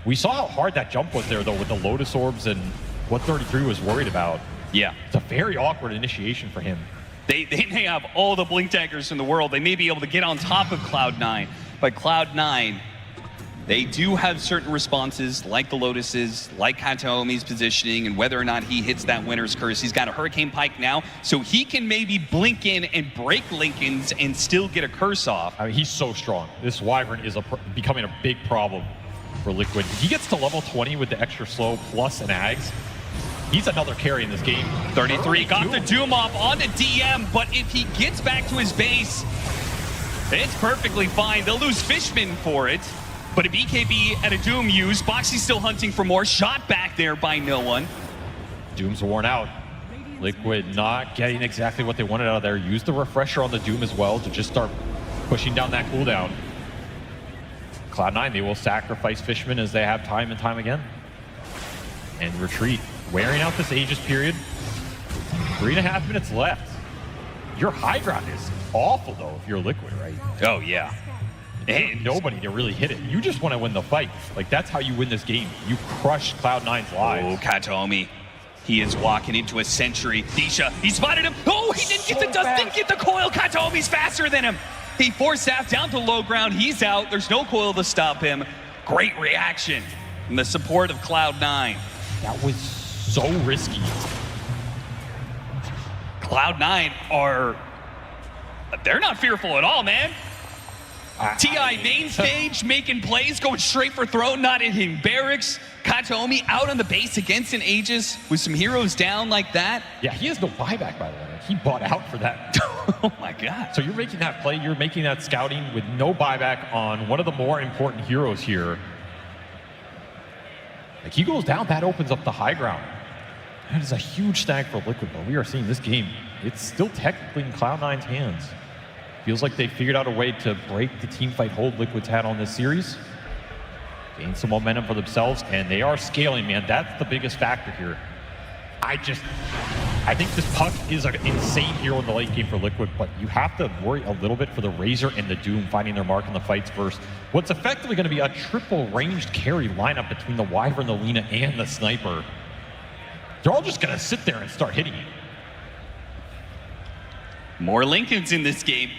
We saw how hard that jump was there, though, with the Lotus Orbs and what 33 was worried about. Yeah. It's a very awkward initiation for him. They may have all the blink daggers in the world. They may be able to get on top of Cloud9, but Cloud9, they do have certain responses, like the Lotuses, like Kataomi's positioning, and whether or not he hits that Winter's Curse. He's got a Hurricane Pike now, so he can maybe blink in and break Lincolns and still get a curse off. I mean, he's so strong. This Wyvern is becoming a big problem for Liquid. He gets to level 20 with the extra slow plus an Ags. He's another carry in this game. 33 got the Doom off onto DM, but if he gets back to his base, it's perfectly fine. They'll lose Fishman for it, but a BKB and a Doom use. Boxy's still hunting for more. Shot back there by no one. Doom's worn out. Liquid not getting exactly what they wanted out of there. Use the Refresher on the Doom as well to just start pushing down that cooldown. Cloud9, they will sacrifice Fishman as they have time and time again. And retreat. Wearing out this Aegis period. 3.5 minutes left. Your high ground is awful, though, if you're Liquid, right? Oh, yeah. And nobody to really hit it. You just want to win the fight. Like, that's how you win this game. You crush Cloud9's lives. Oh, Kataomi. He is walking into a sentry. Disha, he spotted him. Oh, he didn't get the dust, didn't get the coil. Kataomi's faster than him. He forced Saf down to low ground. He's out. There's no coil to stop him. Great reaction from the support of Cloud9. That was so risky. Cloud9 they're not fearful at all, man. TI main stage, making plays, going straight for throne, not hitting barracks. Kataomi out on the base against an Aegis with some heroes down like that. Yeah, he has no buyback, by the way. He bought out for that. Oh my God. So you're making that play, you're making that scouting with no buyback on one of the more important heroes here. Like, he goes down, that opens up the high ground. That is a huge snag for Liquid, but we are seeing this game, it's still technically in Cloud9's hands. Feels like they figured out a way to break the teamfight hold Liquid's had on this series. Gain some momentum for themselves, and they are scaling, man. That's the biggest factor here. I think this Puck is an insane hero in the late game for Liquid, but you have to worry a little bit for the Razor and the Doom finding their mark in the fights versus what's effectively going to be a triple ranged carry lineup between the Wyvern, the Lina, and the Sniper. They're all just going to sit there and start hitting you. More Lincolns in this game.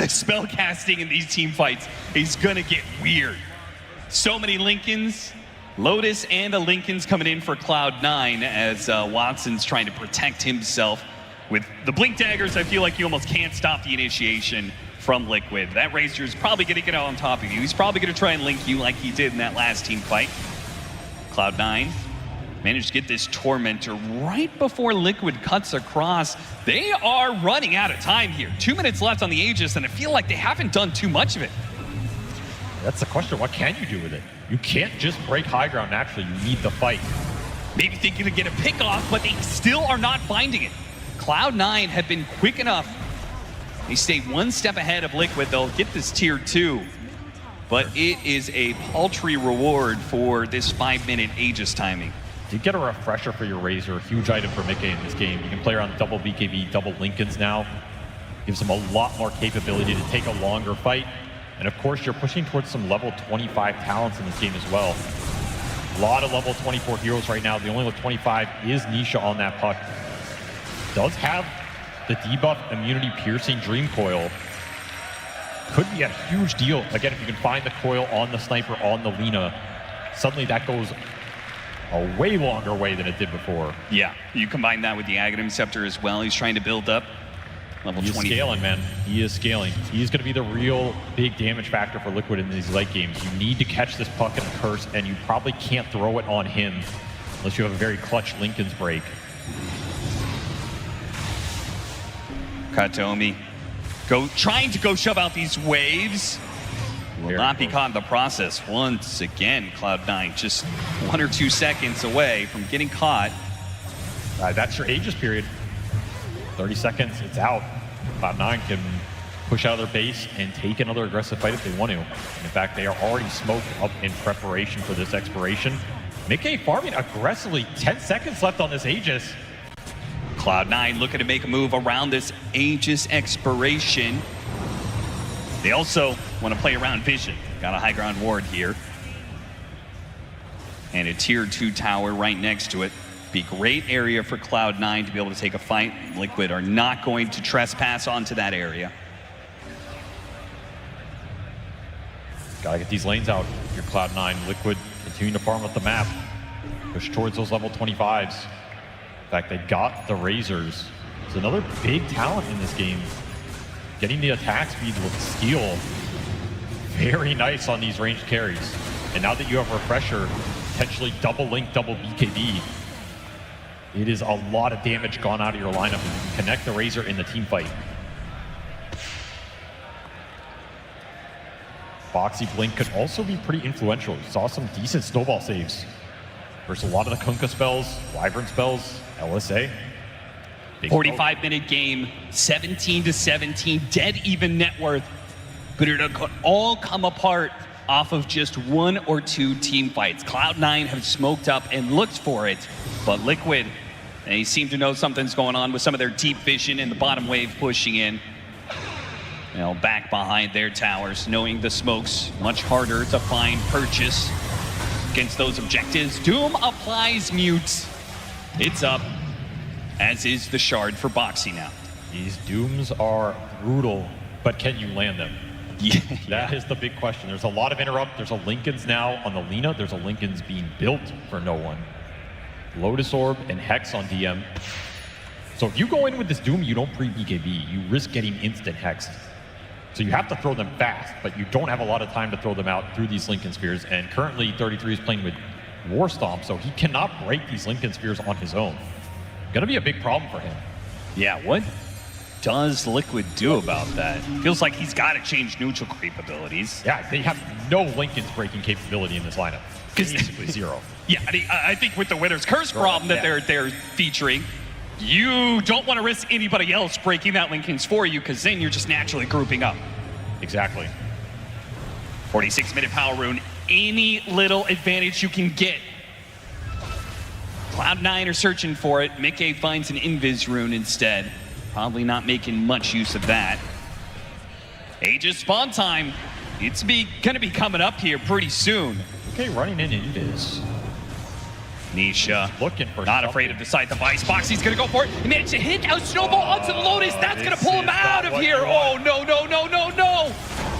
Spell casting in these team fights is going to get weird. So many Lincolns. Lotus and a Lincoln's coming in for Cloud9 as Watson's trying to protect himself. With the Blink Daggers, I feel like you almost can't stop the initiation from Liquid. That Razor's probably going to get out on top of you. He's probably going to try and link you like he did in that last team fight. Cloud9 managed to get this Tormentor right before Liquid cuts across. They are running out of time here. 2 minutes left on the Aegis, and I feel like they haven't done too much of it. That's the question. What can you do with it? You can't just break high ground naturally. You need the fight. Maybe thinking to get a pick off, but they still are not finding it. Cloud9 have been quick enough. They stay one step ahead of Liquid. They'll get this tier 2, but it is a paltry reward for this 5-minute Aegis timing. You get a refresher for your Razor, a huge item for Mickey in this game. You can play around double BKB, double Lincolns now. Gives them a lot more capability to take a longer fight. And of course, you're pushing towards some level 25 talents in this game as well. A lot of level 24 heroes right now. The only level 25 is Nisha on that Puck. Does have the debuff immunity piercing Dream Coil. Could be a huge deal. Again, if you can find the coil on the Sniper, on the Lina, suddenly that goes a way longer way than it did before. Yeah, you combine that with the Aghanim Scepter as well. He's trying to build up level 20. He's scaling, man. He is scaling. He's going to be the real big damage factor for Liquid in these late games. You need to catch this Puck in a curse, and you probably can't throw it on him unless you have a very clutch Lincoln's break. Kataomi trying to go shove out these waves. Will not be caught in the process once again. Cloud9 just 1 or 2 seconds away from getting caught. That's your Aegis period. 30 seconds, it's out. Cloud9 can push out of their base and take another aggressive fight if they want to. In fact, they are already smoked up in preparation for this expiration. Mickey farming aggressively. 10 seconds left on this Aegis. Cloud9 looking to make a move around this Aegis expiration. They also want to play around Vision. Got a high ground ward here. And a tier 2 tower right next to it. Be a great area for Cloud9 to be able to take a fight. Liquid are not going to trespass onto that area. Gotta get these lanes out. Your Cloud9, Liquid continuing to farm up the map. Push towards those level 25s. In fact, they got the Razors. It's another big talent in this game. Getting the attack speed with Steel, very nice on these ranged carries. And now that you have Refresher, potentially double Link, double BKB, it is a lot of damage gone out of your lineup, and you can connect the Razor in the team fight. Boxy Blink could also be pretty influential. You saw some decent snowball saves versus a lot of the Kunkka spells, Wyvern spells, LSA. 45-minute game, 17-17, dead even net worth. But it could all come apart off of just 1 or 2 team fights. Cloud9 have smoked up and looked for it, but Liquid, they seem to know something's going on with some of their deep vision and the bottom wave pushing in. You know, back behind their towers, knowing the smokes much harder to find purchase against those objectives. Doom applies mute. It's up, as is the shard for Boxy now. These dooms are brutal, but can you land them? Yeah. That is the big question. There's a lot of interrupt. There's a Lincoln's now on the Lina. There's a Lincoln's being built for no one. Lotus Orb and Hex on DM. So if you go in with this Doom, you don't pre-BKB. You risk getting instant Hexed. So you have to throw them fast, but you don't have a lot of time to throw them out through these Lincoln Spheres. And currently 33 is playing with War Stomp, so he cannot break these Lincoln Spheres on his own. Gonna be a big problem for him. Yeah, what does Liquid do about that? Feels like he's got to change neutral capabilities. Yeah, they have no Lincoln's breaking capability in this lineup. Basically zero. Yeah, I think with the Winter's Curse problem that they're featuring, you don't want to risk anybody else breaking that Lincoln's for you, because then you're just naturally grouping up. Exactly. 46-minute power rune. Any little advantage you can get. Cloud9 are searching for it. Mickey finds an Invis rune instead. Probably not making much use of that. Aegis spawn time. It's gonna be coming up here pretty soon. Okay, running in Invis. Nisha looking for not afraid of the sight device. Boxy's gonna go for it. He managed to hit out Snowball onto the Lotus. That's gonna pull him out of here. Oh, no, no, no, no, no.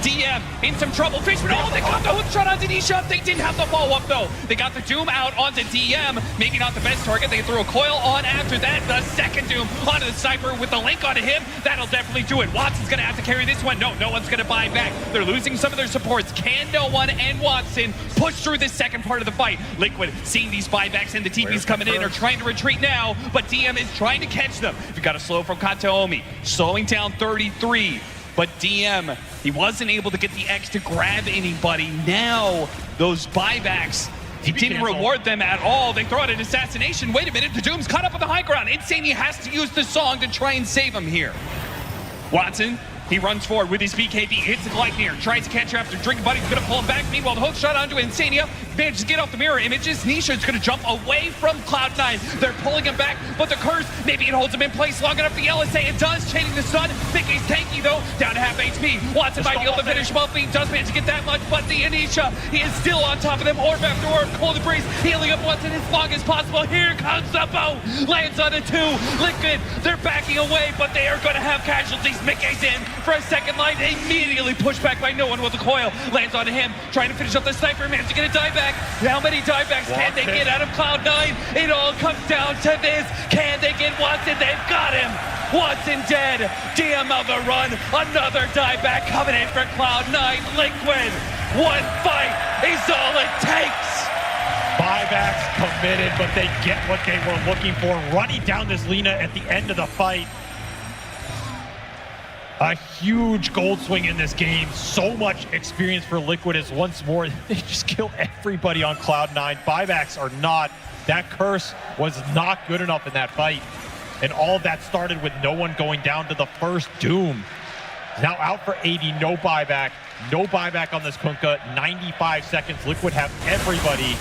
DM in some trouble. Fishman, oh, they got the hook shot onto Nisha. They didn't have the follow-up, though. They got the Doom out onto DM. Maybe not the best target. They threw a coil on after that. The second Doom onto the Sniper with the link onto him. That'll definitely do it. Watson's going to have to carry this one. No one's going to buy back. They're losing some of their supports. Can no one and Watson push through this second part of the fight? Liquid seeing these buybacks and the TPs coming in are trying to retreat now, but DM is trying to catch them. You got a slow from Kataomi, slowing down 33. But DM, he wasn't able to get the X to grab anybody. Now, those buybacks, he didn't reward them at all. They throw out an assassination. Wait a minute, the Doom's caught up on the high ground. Insane, he has to use the song to try and save him here. Watson, he runs forward with his BKB, hits the Gleipnir, tries to catch her after Drink Buddy's gonna pull him back. Meanwhile, the hook shot onto Insania, manages to get off the mirror images. Nisha's gonna jump away from Cloud9. They're pulling him back, but the curse, maybe it holds him in place long enough. The LSA, it does, chaining the stun. Mickey's tanky though, down to half HP. Watson might be able to finish him up, he does manage to get that much, but the Anisha, he is still on top of them. Orb after orb, Cold Breeze, healing up Watson as long as possible. Here comes the bow, lands on a 2. Liquid, they're backing away, but they are gonna have casualties. Mickey's in for a second line, immediately pushed back by no one with the coil. Lands onto him, trying to finish up the Sniper, managed to get a dieback. How many diebacks can they get out of Cloud9? It all comes down to this. Can they get Watson? They've got him. Watson dead. DM on the run. Another dieback coming in for Cloud9. Liquid. One fight is all it takes. Buybacks committed, but they get what they were looking for. Running down this Lina at the end of the fight. A huge gold swing in this game. So much experience for Liquid as once more they just kill everybody on Cloud9. Buybacks are not. That curse was not good enough in that fight. And all of that started with no one going down to the first Doom. Now out for 80, no buyback. No buyback on this Kunkka. 95 seconds. Liquid have everybody.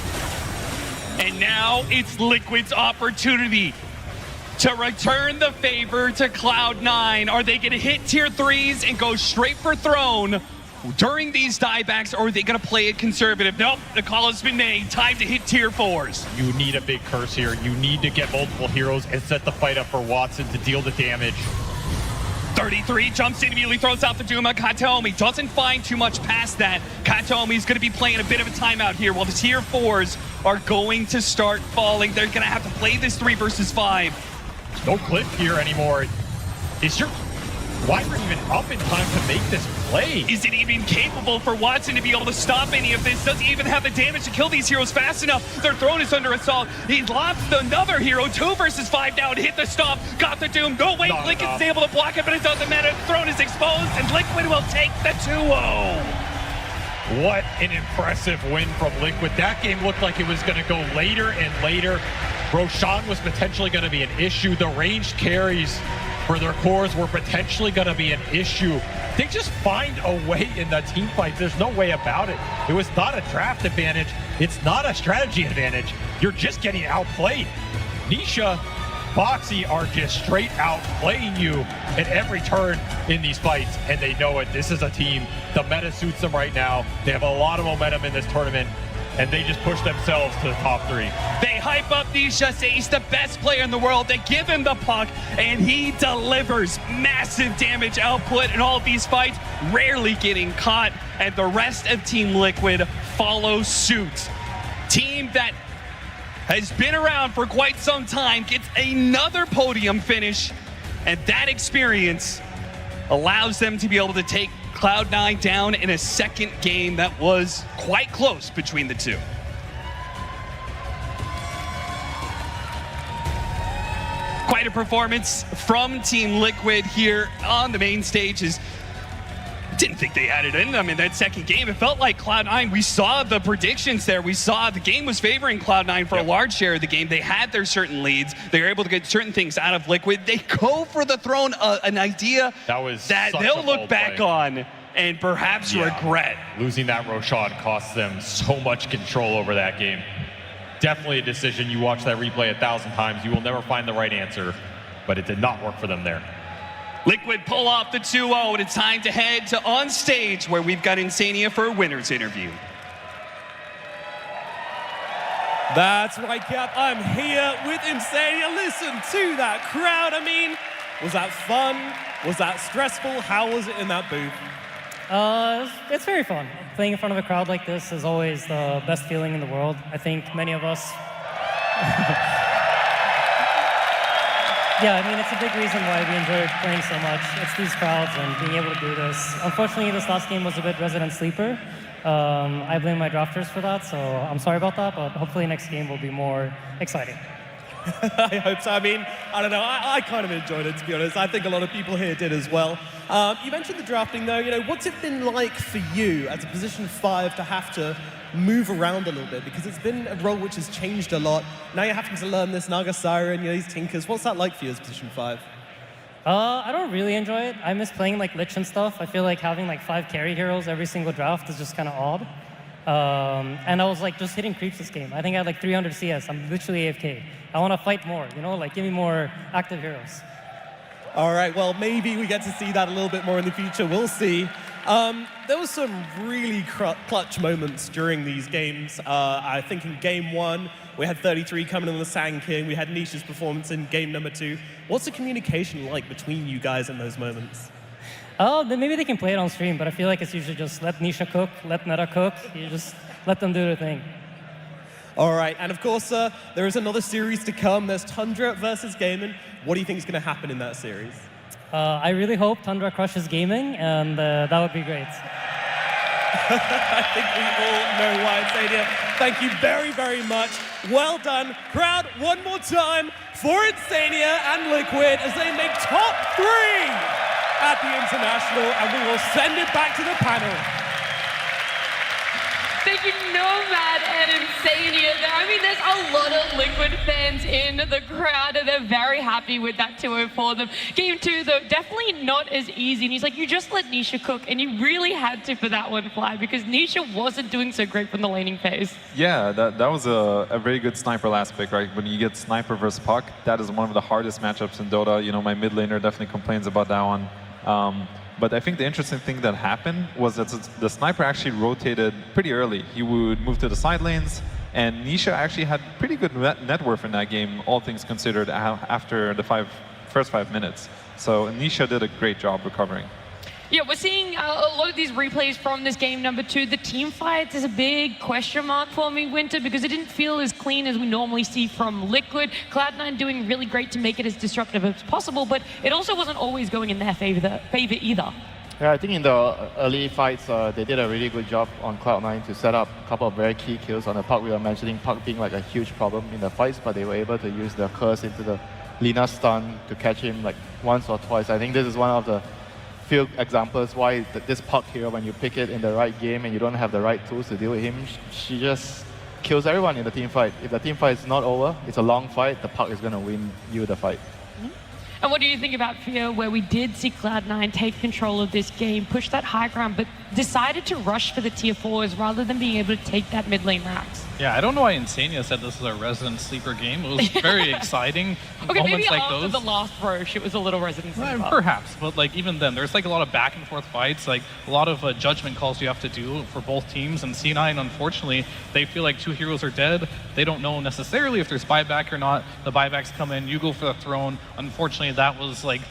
And now it's Liquid's opportunity to return the favor to Cloud9. Are they gonna hit tier 3s and go straight for throne during these diebacks, or are they gonna play it conservative? Nope, the call has been made. Time to hit tier 4s. You need a big curse here. You need to get multiple heroes and set the fight up for Watson to deal the damage. 33 jumps in, immediately throws out the Doom on Kataomi. Doesn't find too much past that. Kataomi's gonna be playing a bit of a timeout here while the tier 4s are going to start falling. They're gonna have to play this 3 versus 5. No clip here anymore. Is your Wyvern even up in time to make this play? Is it even capable for Watson to be able to stop any of this? Does he even have the damage to kill these heroes fast enough? Their throne is under assault. He lost another hero. 2 versus 5 now to hit the stop. Got the Doom. No, wait, Lincoln's able to block it, but it doesn't matter. The throne is exposed, and Liquid will take the 2-0. What an impressive win from Liquid. That game looked like it was going to go later and later. Roshan was potentially going to be an issue. The ranged carries for their cores were potentially going to be an issue. They just find a way in the team fights. There's no way about it. It was not a draft advantage. It's not a strategy advantage. You're just getting outplayed. Nisha, Boxy are just straight out playing you at every turn in these fights, and they know it. This is a team. The meta suits them right now. They have a lot of momentum in this tournament. and they just push themselves to the top 3. They hype up Nisha, say he's the best player in the world. They give him the puck, and he delivers massive damage output in all of these fights, rarely getting caught, and the rest of Team Liquid follows suit. Team that has been around for quite some time gets another podium finish, and that experience allows them to be able to take Cloud9 down in a second game that was quite close between the two. Quite a performance from Team Liquid here on the main stage. Didn't think they had it in them in that second game. It felt like Cloud9, we saw the predictions there. We saw the game was favoring Cloud9 for a large share of the game. They had their certain leads. They were able to get certain things out of Liquid. They go for the throne, an idea that they'll look back on and perhaps regret. Losing that Roshan cost them so much control over that game. Definitely a decision. You watch that replay 1,000 times, you will never find the right answer, but it did not work for them there. Liquid pull off the 2-0, and it's time to head to on stage where we've got Insania for a winner's interview. That's right, Cap. I'm here with Insania. Listen to that crowd. I mean, was that fun? Was that stressful? How was it in that booth? It's very fun. Playing in front of a crowd like this is always the best feeling in the world. I think many of us... Yeah, I mean, it's a big reason why we enjoy playing so much. It's these crowds and being able to do this. Unfortunately, this last game was a bit resident sleeper. I blame my drafters for that, so I'm sorry about that, but hopefully next game will be more exciting. I hope so. I mean, I don't know. I kind of enjoyed it, to be honest. I think a lot of people here did as well. You mentioned the drafting, though. You know, what's it been like for you as a position 5 to have to move around a little bit? Because it's been a role which has changed a lot. Now you're having to learn this Naga Siren, you know, these Tinkers. What's that like for you as position 5? I don't really enjoy it. I miss playing like Lich and stuff. I feel like having like 5 carry heroes every single draft is just kind of odd. And I was like just hitting creeps this game. I think I had like 300 CS. I'm literally AFK. I want to fight more, you know, like give me more active heroes. All right, well, maybe we get to see that a little bit more in the future. We'll see. There was some really clutch moments during these games. I think in game 1, we had 33 coming in the Sand King. We had Nisha's performance in game number 2. What's the communication like between you guys in those moments? Then maybe they can play it on stream, but I feel like it's usually just let Nisha cook, let Neta cook. You just let them do their thing. All right, and of course, there is another series to come. There's Tundra versus Gaming. What do you think is going to happen in that series? I really hope Tundra crushes Gaming, and that would be great. I think we all know why it's Insania. Thank you very, very much. Well done. Crowd, one more time for Insania and Liquid as they make top 3 at the International, and we will send it back to the panel. Thank you, Nomad and Insania there. I mean, there's a lot of Liquid fans in the crowd, and they're very happy with that 2-0 for them. Game 2, though, definitely not as easy. And he's like, you just let Nisha cook, and you really had to for that one, Fly, because Nisha wasn't doing so great from the laning phase. Yeah, that was a very good sniper last pick, right? When you get sniper versus puck, that is one of the hardest matchups in Dota. You know, my mid laner definitely complains about that one. But I think the interesting thing that happened was that the sniper actually rotated pretty early. He would move to the side lanes, and Nisha actually had pretty good net worth in that game, all things considered, after the first 5 minutes. So Nisha did a great job recovering. Yeah, we're seeing a lot of these replays from this game number 2. The team fights is a big question mark for me, Winter, because it didn't feel as clean as we normally see from Liquid. Cloud9 doing really great to make it as disruptive as possible, but it also wasn't always going in their favor either. Yeah, I think in the early fights, they did a really good job on Cloud9 to set up a couple of very key kills on the puck. We were mentioning puck being like a huge problem in the fights, but they were able to use the curse into the Lina stun to catch him like once or twice. I think this is one of the few examples why this puck hero, when you pick it in the right game and you don't have the right tools to deal with him, she just kills everyone in the team fight. If the team fight is not over, it's a long fight, the puck is going to win you the fight. And what do you think about Fear, where we did see Cloud9 take control of this game, push that high ground, but decided to rush for the tier 4s rather than being able to take that mid lane Rax. Yeah, I don't know why Insania said this is a resident sleeper game. It was very exciting. Okay, moments maybe like after those. the last Roche, it was a little resident sleeper. Perhaps, but like even then, there's like a lot of back and forth fights, like a lot of judgment calls you have to do for both teams. And C9, unfortunately, they feel like 2 heroes are dead. They don't know necessarily if there's buyback or not. The buybacks come in, you go for the throne. Unfortunately, that was like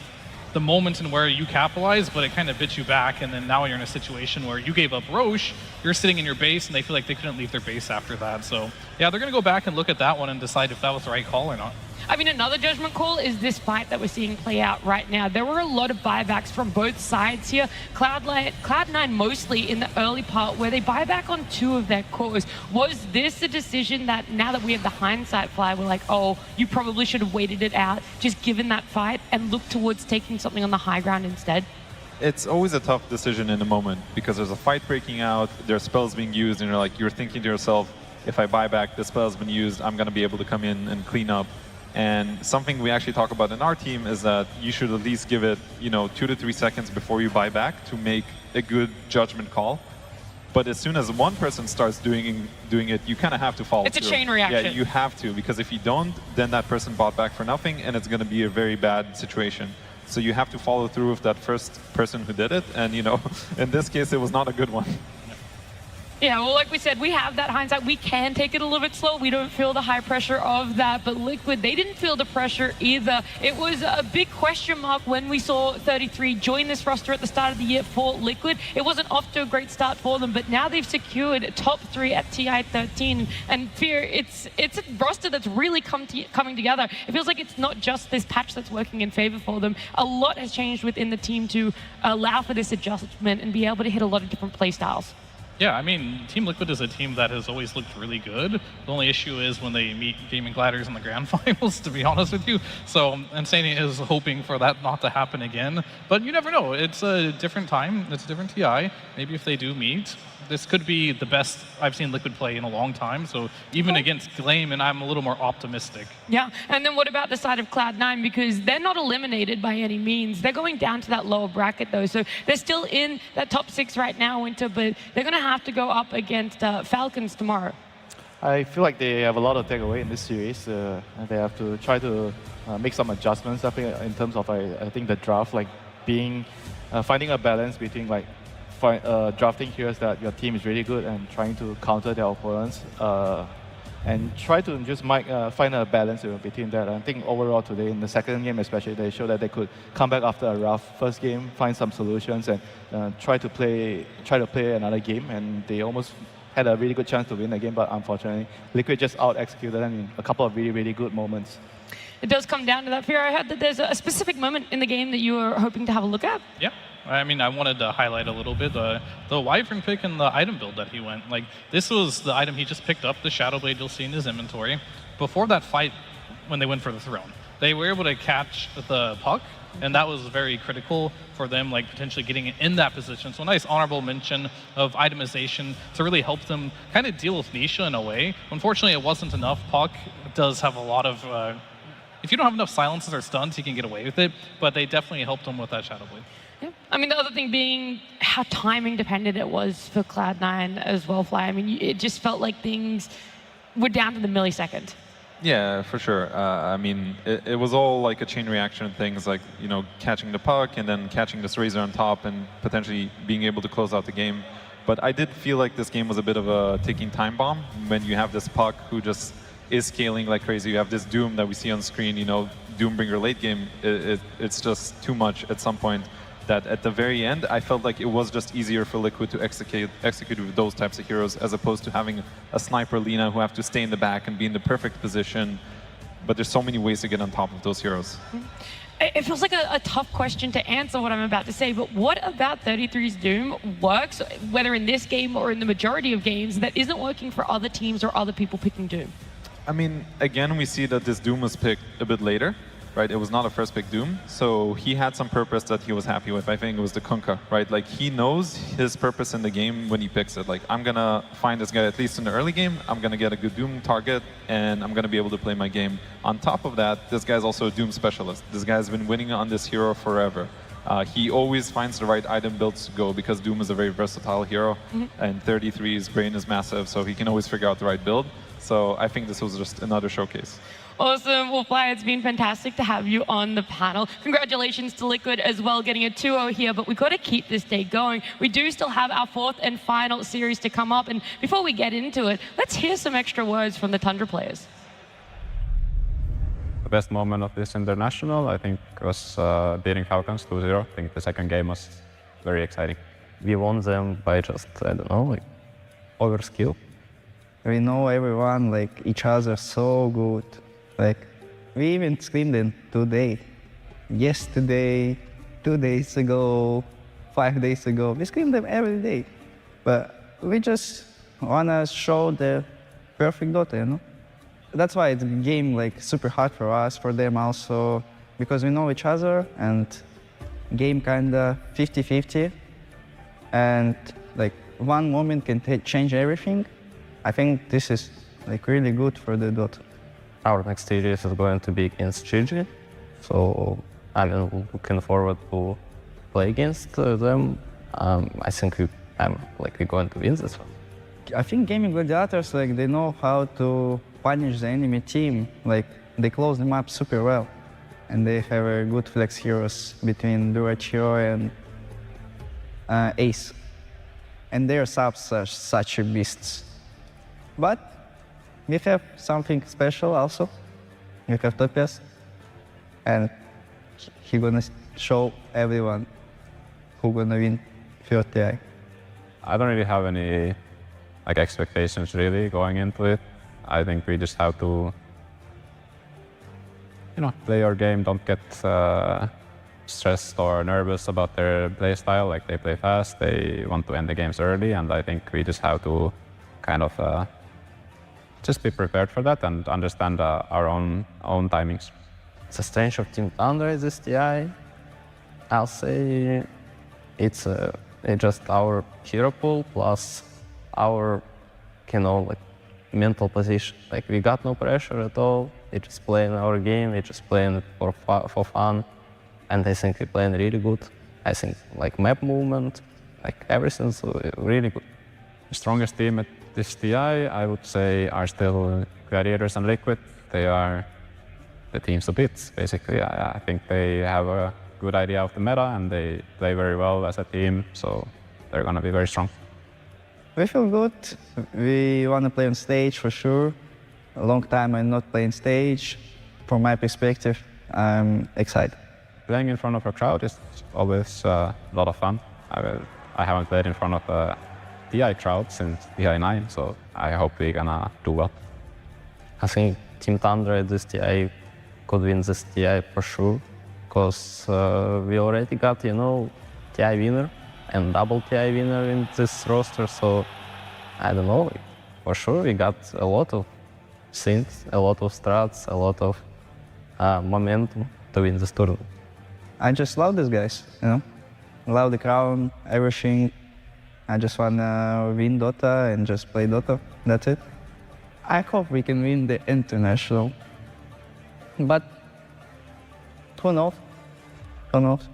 the moment in where you capitalized, but it kind of bit you back, and then now you're in a situation where you gave up Roche, you're sitting in your base, and they feel like they couldn't leave their base after that. So yeah, they're going to go back and look at that one and decide if that was the right call or not. I mean, another judgment call is this fight that we're seeing play out right now. There were a lot of buybacks from both sides here. Cloud9 mostly in the early part where they buy back on 2 of their cores. Was this a decision that now that we have the hindsight fly, we're like, oh, you probably should have waited it out, just given that fight and looked towards taking something on the high ground instead? It's always a tough decision in the moment because there's a fight breaking out, there's spells being used, and you're thinking to yourself, if I buy back, the spell's been used, I'm going to be able to come in and clean up. And something we actually talk about in our team is that you should at least give it, 2 to 3 seconds before you buy back to make a good judgment call. But as soon as one person starts doing it, you kind of have to follow through. It's a chain reaction. Yeah, you have to, because if you don't, then that person bought back for nothing, and it's going to be a very bad situation. So you have to follow through with that first person who did it, and in this case, it was not a good one. Yeah, well, like we said, we have that hindsight. We can take it a little bit slow. We don't feel the high pressure of that. But Liquid, they didn't feel the pressure either. It was a big question mark when we saw 33 join this roster at the start of the year for Liquid. It wasn't off to a great start for them, but now they've secured top 3 at TI13. And Fear, it's a roster that's really coming together. It feels like it's not just this patch that's working in favor for them. A lot has changed within the team to allow for this adjustment and be able to hit a lot of different play styles. Yeah, I mean, Team Liquid is a team that has always looked really good. The only issue is when they meet Gaming Gliders in the grand finals, to be honest with you. So Insania is hoping for that not to happen again. But you never know. It's a different time. It's a different TI. Maybe if they do meet, this could be the best I've seen Liquid play in a long time. So even against Glame, and I'm a little more optimistic. Yeah, and then what about the side of Cloud9? Because they're not eliminated by any means. They're going down to that lower bracket, though. So they're still in that top 6 right now, Winter, but they're going to have to go up against Falcons tomorrow. I feel like they have a lot of takeaway in this series. And they have to try to make some adjustments. I think in terms of, I think the draft, like finding a balance between drafting heroes that your team is really good and trying to counter their opponents, and try to just find a balance between that. I think overall today, in the second game especially, they showed that they could come back after a rough first game, find some solutions, and try to play another game. And they almost had a really good chance to win the game, but unfortunately, Liquid just out-executed them in a couple of really, really good moments. It does come down to that. Fear, I heard that there's a specific moment in the game that you were hoping to have a look at. Yeah. I mean, I wanted to highlight a little bit the Wyvern pick and the item build that he went. Like, this was the item he just picked up, the Shadow Blade you'll see in his inventory. Before that fight, when they went for the throne, they were able to catch the puck, and that was very critical for them, like potentially getting in that position. So a nice honorable mention of itemization to really help them kind of deal with Nisha in a way. Unfortunately, it wasn't enough. Puck does have a lot of... if you don't have enough silences or stuns, you can get away with it, but they definitely helped him with that Shadow Blade. Yeah. I mean, the other thing being how timing dependent it was for Cloud9 as well, Fly. I mean, it just felt like things were down to the millisecond. Yeah, for sure. I mean, it was all like a chain reaction of things, like, catching the puck and then catching this Razor on top and potentially being able to close out the game. But I did feel like this game was a bit of a ticking time bomb when you have this puck who just is scaling like crazy. You have this Doom that we see on screen, Doombringer late game. It's just too much at some point. That at the very end, I felt like it was just easier for Liquid to execute with those types of heroes, as opposed to having a sniper Lina who have to stay in the back and be in the perfect position. But there's so many ways to get on top of those heroes. It feels like a tough question to answer what I'm about to say, but what about 33's Doom works, whether in this game or in the majority of games, that isn't working for other teams or other people picking Doom? I mean, again, we see that this Doom was picked a bit later. Right, it was not a first pick Doom, so he had some purpose that he was happy with. I think it was the Kunkka, right? Like, he knows his purpose in the game when he picks it. Like, I'm gonna find this guy at least in the early game, I'm gonna get a good Doom target, and I'm gonna be able to play my game. On top of that, this guy's also a Doom specialist. This guy's been winning on this hero forever. He always finds the right item builds to go because Doom is a very versatile hero, and 33's brain is massive, so he can always figure out the right build. So I think this was just another showcase. Awesome. Well, Fly, it's been fantastic to have you on the panel. Congratulations to Liquid as well, getting a 2-0 here, but we've got to keep this day going. We do still have our 4th and final series to come up, and before we get into it, let's hear some extra words from the Tundra players. The best moment of this international, I think, was beating Falcons 2-0. I think the second game was very exciting. We won them by just, I don't know, like, over skill. We know everyone, like, each other so good. Like, we even screamed in today, yesterday, 2 days ago, 5 days ago. We scream them every day. But we just wanna show the perfect Dota, you know? That's why it's a game like super hard for us, for them also, because we know each other and game kinda 50-50. And like one moment can change everything. I think this is like really good for the Dota. Our next series is going to be against GG, so I'm looking forward to play against them. I think we're going to win this one. I think Gaming Gladiators, like, they know how to punish the enemy team. Like, they close them up super well, and they have a good flex heroes between Durachio and Ace, and their subs are such beasts. But we have something special also. We have Topias, and he's gonna show everyone who's gonna win 30i. I don't really have any like expectations really going into it. I think we just have to, play our game. Don't get stressed or nervous about their play style. Like, they play fast, they want to end the games early, and I think we just have to kind of just be prepared for that and understand our own timings. The strength of Team Thunder is STI. I'll say it's just our hero pool plus our, like, mental position. Like, we got no pressure at all. We just playing our game. We just playing it for fun, and I think we're playing really good. I think like map movement, like everything's really good. The strongest team at this TI, I would say, are still Gladiators and Liquid. They are the teams to beat, basically. I think they have a good idea of the meta, and they play very well as a team, so they're going to be very strong. We feel good. We want to play on stage for sure. A long time I'm not playing stage. From my perspective, I'm excited. Playing in front of a crowd is always a lot of fun. I haven't played in front of a TI crowd since TI 9, so I hope we're gonna do well. I think Team Thunder at this TI could win this TI for sure, because we already got, TI winner and double TI winner in this roster, so I don't know, for sure we got a lot of things, a lot of strats, a lot of momentum to win this tournament. I just love these guys, Love the crown, everything. I just wanna win Dota and just play Dota, that's it. I hope we can win the international, but who knows? Who knows?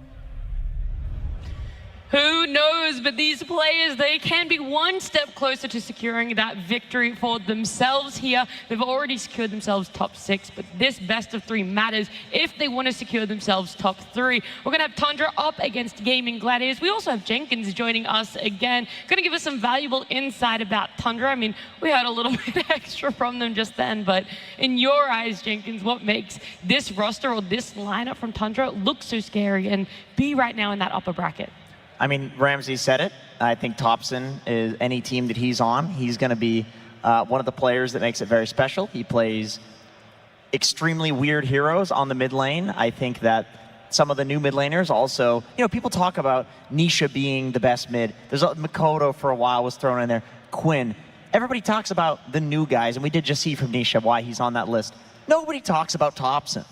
Who knows, but these players, they can be one step closer to securing that victory for themselves here. They've already secured themselves top 6, but this best of 3 matters if they want to secure themselves top 3. We're going to have Tundra up against Gaming Gladiators. We also have Jenkins joining us again, going to give us some valuable insight about Tundra. I mean, we had a little bit extra from them just then, but in your eyes, Jenkins, what makes this roster or this lineup from Tundra look so scary and be right now in that upper bracket? I mean, Ramsey said it. I think Thompson is any team that he's on. He's going to be one of the players that makes it very special. He plays extremely weird heroes on the mid lane. I think that some of the new mid laners also, people talk about Nisha being the best mid. There's Makoto for a while was thrown in there. Quinn. Everybody talks about the new guys, and we did just see from Nisha why he's on that list. Nobody talks about Thompson.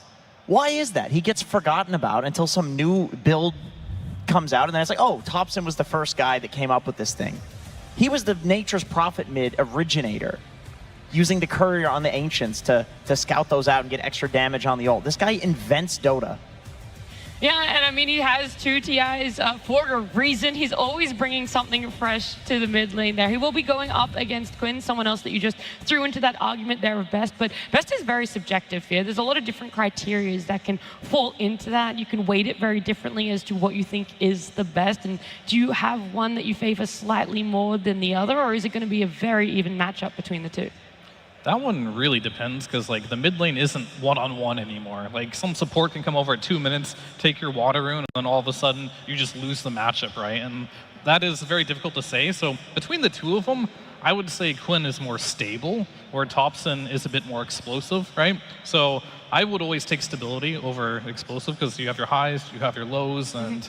Why is that? He gets forgotten about until some new build comes out, and then it's like, oh, Thompson was the first guy that came up with this thing. He was the Nature's Prophet mid originator, using the courier on the Ancients to scout those out and get extra damage on the ult. This guy invents Dota. Yeah, and I mean, he has 2 TIs for a reason. He's always bringing something fresh to the mid lane there. He will be going up against Quinn, someone else that you just threw into that argument there of best. But best is very subjective here. There's a lot of different criteria that can fall into that. You can weight it very differently as to what you think is the best. And do you have one that you favor slightly more than the other, or is it going to be a very even matchup between the two? That one really depends, because like the mid lane isn't one-on-one anymore. Like some support can come over at 2 minutes, take your water rune, and then all of a sudden you just lose the matchup, right? And that is very difficult to say. So between the two of them, I would say Quinn is more stable, where Thompson is a bit more explosive, right? So I would always take stability over explosive, because you have your highs, you have your lows, and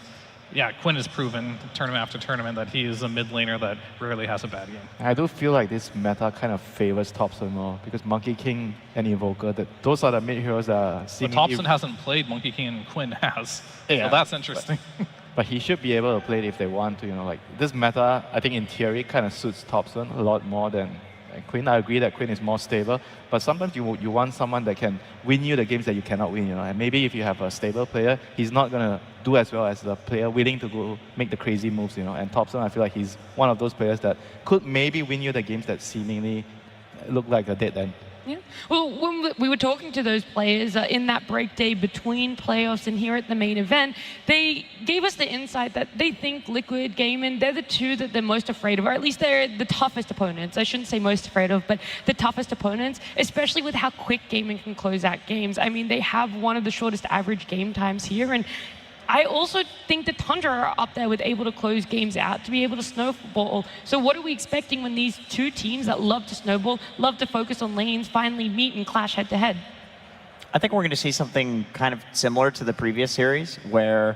yeah, Quinn has proven tournament after tournament that he is a mid laner that rarely has a bad game. I do feel like this meta kind of favors Thompson more, because Monkey King and Invoker, those are the mid heroes that are But Thompson hasn't played Monkey King, and Quinn has. Yeah, so that's interesting. But he should be able to play it if they want to, like this meta, I think in theory kind of suits Thompson a lot more than Quinn. I agree that Quinn is more stable, but sometimes you want someone that can win you the games that you cannot win, and maybe if you have a stable player, he's not going to do as well as the player willing to go make the crazy moves, and Thompson, I feel like he's one of those players that could maybe win you the games that seemingly look like a dead end. Yeah. Well, when we were talking to those players in that break day between playoffs and here at the main event, they gave us the insight that they think Liquid Gaming, they're the two that they're most afraid of, or at least they're the toughest opponents. I shouldn't say most afraid of, but the toughest opponents, especially with how quick Gaming can close out games. I mean, they have one of the shortest average game times here, and I also think that Tundra are up there with able to close games out, to be able to snowball. So what are we expecting when these two teams that love to snowball, love to focus on lanes, finally meet and clash head to head? I think we're going to see something kind of similar to the previous series, where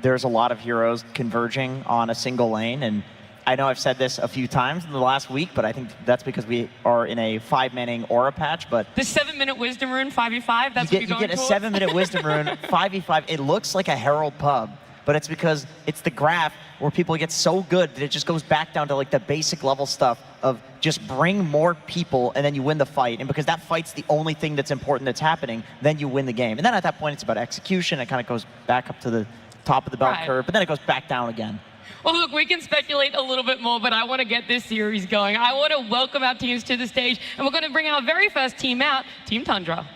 there's a lot of heroes converging on a single lane. And I know I've said this a few times in the last week, but I think that's because we are in a 5-manning aura patch. But the 7-minute wisdom rune, 5v5, that's what you're going You get a 7-minute wisdom rune, 5v5. It looks like a Herald pub, but it's because it's the graph where people get so good that it just goes back down to like the basic level stuff of just bring more people and then you win the fight. And because that fight's the only thing that's important that's happening, then you win the game. And then at that point, it's about execution. It kind of goes back up to the top of the bell curve, but then it goes back down again. Well, look, we can speculate a little bit more, but I want to get this series going. I want to welcome our teams to the stage, and we're going to bring our very first team out, Team Tundra.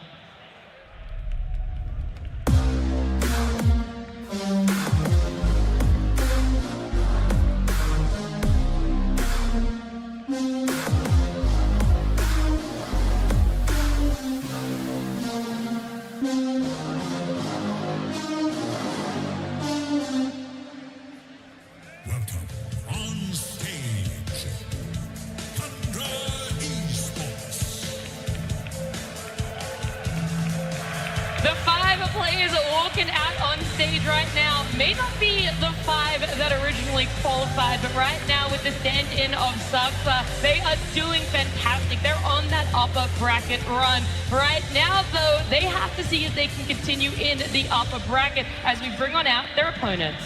The 5 players walking out on stage right now may not be the 5 that originally qualified, but right now with the stand-in of Saksa, they are doing fantastic. They're on that upper bracket run. Right now, though, they have to see if they can continue in the upper bracket as we bring on out their opponents.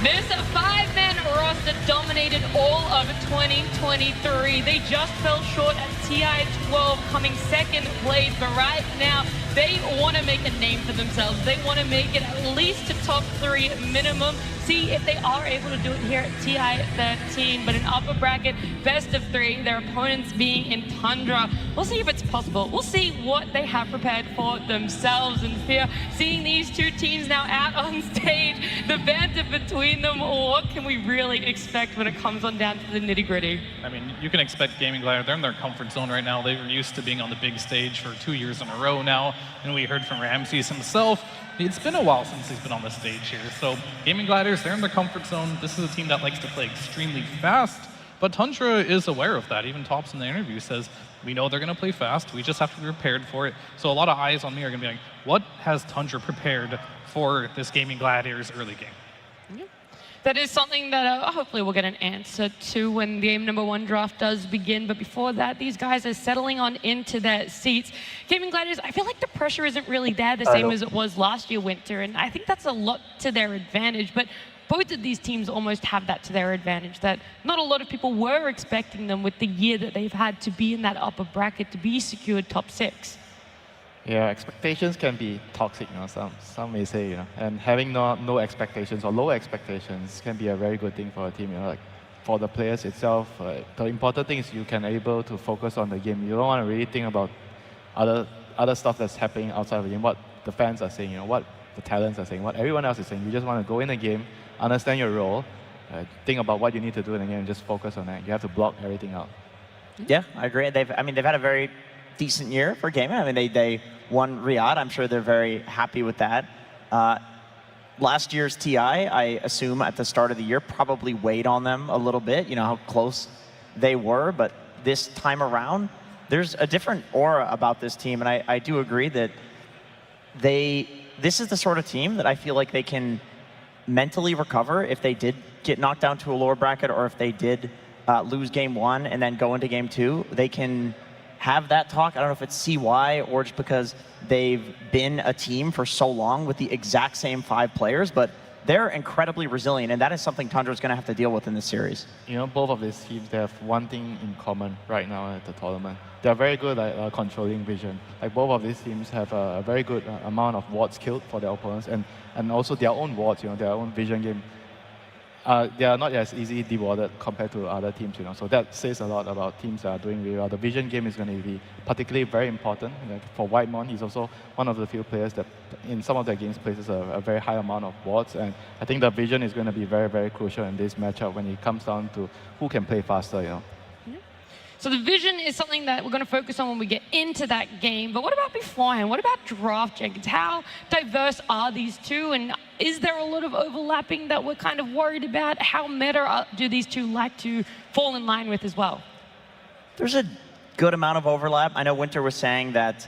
This 5-man roster dominated all of 2023. They just fell short at TI-12, coming second place, but right now they want to make a name for themselves. They want to make it at least to top 3 minimum. See if they are able to do it here at TI-13, but in upper bracket, best of 3, their opponents being in Tundra. We'll see if it's possible. We'll see what they have prepared for themselves. And here, seeing these two teams now out on stage, the banter between them, what can we really expect when it comes on down to the nitty-gritty? I mean, you can expect Gaming Glider. They're in their comfort zone right now. They were used to being on the big stage for 2 years in a row now. And we heard from Ramses himself, it's been a while since he's been on the stage here. So Gaming Gliders, they're in their comfort zone. This is a team that likes to play extremely fast, But Tundra is aware of that. Even Tops in the interview says, we know they're going to play fast. We just have to be prepared for it. So a lot of eyes on me are going to be like, what has Tundra prepared for this Gaming Gladiators early game? That is something that hopefully we'll get an answer to when the game #1 draft does begin. But before that, these guys are settling on into their seats. Gaming Gladiators, I feel like the pressure isn't really there the same as it was last year winter. And I think that's a lot to their advantage. But both of these teams almost have that to their advantage, that not a lot of people were expecting them with the year that they've had to be in that upper bracket, to be secured top 6. Yeah, expectations can be toxic, some may say, and having no expectations or low expectations can be a very good thing for a team, like for the players itself. The important thing is you can able to focus on the game. You don't want to really think about other stuff that's happening outside of the game, what the fans are saying, what the talents are saying, what everyone else is saying. You just want to go in the game, understand your role, think about what you need to do in the game, and just focus on that. You have to block everything out. Yeah, I agree. They've had a very decent year for gaming. I mean, they won Riyadh. I'm sure they're very happy with that. Last year's TI, I assume at the start of the year, probably weighed on them a little bit, how close they were. But this time around, there's a different aura about this team. And I do agree that this is the sort of team that I feel like they can mentally recover if they did get knocked down to a lower bracket, or if they did lose game 1 and then go into game 2. They can have that talk. I don't know if it's CY or just because they've been a team for so long with the exact same 5 players, but they're incredibly resilient, and that is something Tundra's going to have to deal with in this series. Both of these teams, they have one thing in common right now at the tournament. They're very good at controlling vision. Like both of these teams have a very good amount of wards killed for their opponents, and also their own wards, their own vision game. They are not as easily dewarded compared to other teams, So that says a lot about teams that are doing really well. The vision game is going to be particularly very important. For Whitemon, he's also one of the few players that in some of their games places a very high amount of wards. And I think the vision is going to be very, very crucial in this matchup when it comes down to who can play faster, So the vision is something that we're going to focus on when we get into that game. But what about beforehand? What about draft, Jenkins? How diverse are these two? And is there a lot of overlapping that we're kind of worried about? How meta do these two like to fall in line with as well? There's a good amount of overlap. I know Winter was saying that,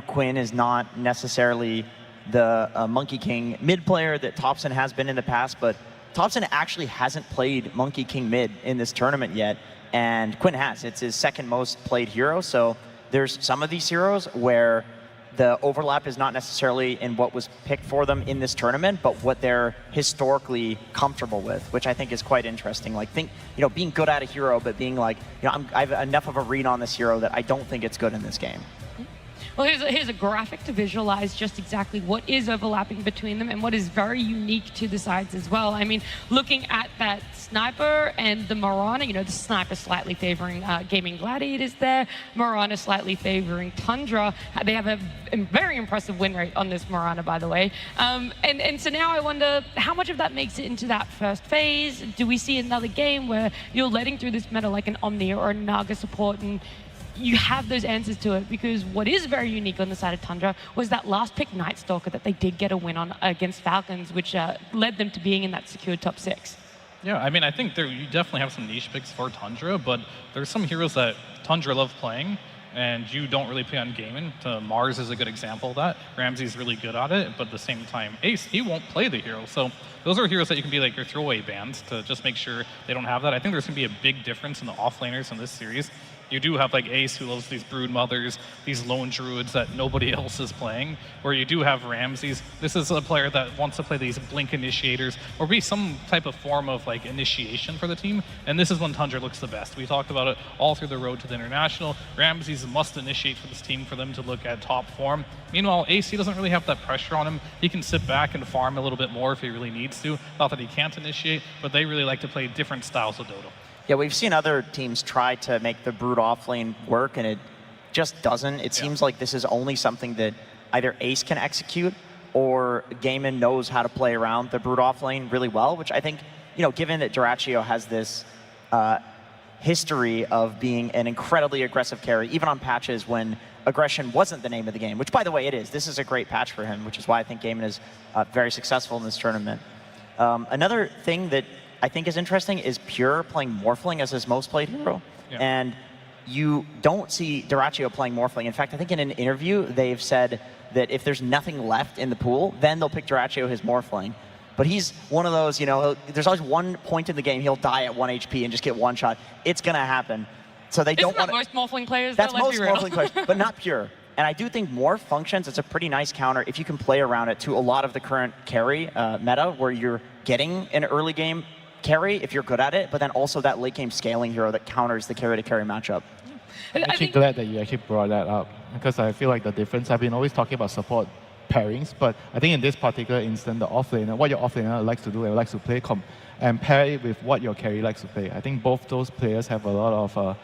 Quinn is not necessarily the Monkey King mid player that Topson has been in the past, but Topson actually hasn't played Monkey King mid in this tournament yet. And Quinn has. It's his second most played hero. So there's some of these heroes where the overlap is not necessarily in what was picked for them in this tournament, but what they're historically comfortable with, which I think is quite interesting. Like, being good at a hero, but being like, I have enough of a read on this hero that I don't think it's good in this game. Well, here's a graphic to visualize just exactly what is overlapping between them and what is very unique to the sides as well. I mean, looking at that Sniper and the Marana, the Sniper slightly favoring Gaming Gladiators there, Marana slightly favoring Tundra. They have a very impressive win rate on this Marana, by the way. And so now I wonder how much of that makes it into that first phase. Do we see another game where you're letting through this meta like an Omni or a Naga support, and you have those answers to it? Because what is very unique on the side of Tundra was that last pick Night Stalker that they did get a win on against Falcons, which led them to being in that secured top 6. Yeah, I mean, I think you definitely have some niche picks for Tundra, but there's some heroes that Tundra love playing, and you don't really play on gaming. Mars is a good example of that. Ramsey's really good at it, but at the same time, Ace, he won't play the hero. So those are heroes that you can be like your throwaway bands to just make sure they don't have that. I think there's going to be a big difference in the offlaners in this series. You do have like Ace, who loves these Brood Mothers, these lone druids that nobody else is playing, where you do have Ramses. This is a player that wants to play these Blink Initiators, or be some type of form of like initiation for the team, and this is when Tundra looks the best. We talked about it all through the road to the International. Ramses is a must initiate for this team for them to look at top form. Meanwhile, Ace, he doesn't really have that pressure on him. He can sit back and farm a little bit more if he really needs to. Not that he can't initiate, but they really like to play different styles of Dodo. Yeah, we've seen other teams try to make the Brood offlane work, and it just doesn't. It seems like this is only something that either Ace can execute, or Gaiman knows how to play around the Brood offlane really well, which I think, given that Duraccio has this history of being an incredibly aggressive carry, even on patches when aggression wasn't the name of the game, which, by the way, it is. This is a great patch for him, which is why I think Gaiman is very successful in this tournament. Another thing that I think is interesting is Pure playing Morphling as his most played hero. Yeah. And you don't see Dyrachyo playing Morphling. In fact, I think in an interview, they've said that if there's nothing left in the pool, then they'll pick Dyrachyo his Morphling. But he's one of those, you know, there's always one point in the game he'll die at 1 HP and just get one shot. It's going to happen. So they don't want most Morphling players, That's though, let's most be real. Morphling players, but not Pure. And I do think Morph functions, it's a pretty nice counter if you can play around it to a lot of the current carry meta, where you're getting an early game carry if you're good at it, but then also that late game scaling hero that counters the carry to carry matchup. I'm actually glad that you actually brought that up, because I feel like the difference, I've been always talking about support pairings, but I think in this particular instance, the offlaner, what your offlaner likes to do, it likes to play and pair it with what your carry likes to play. I think both those players have a lot of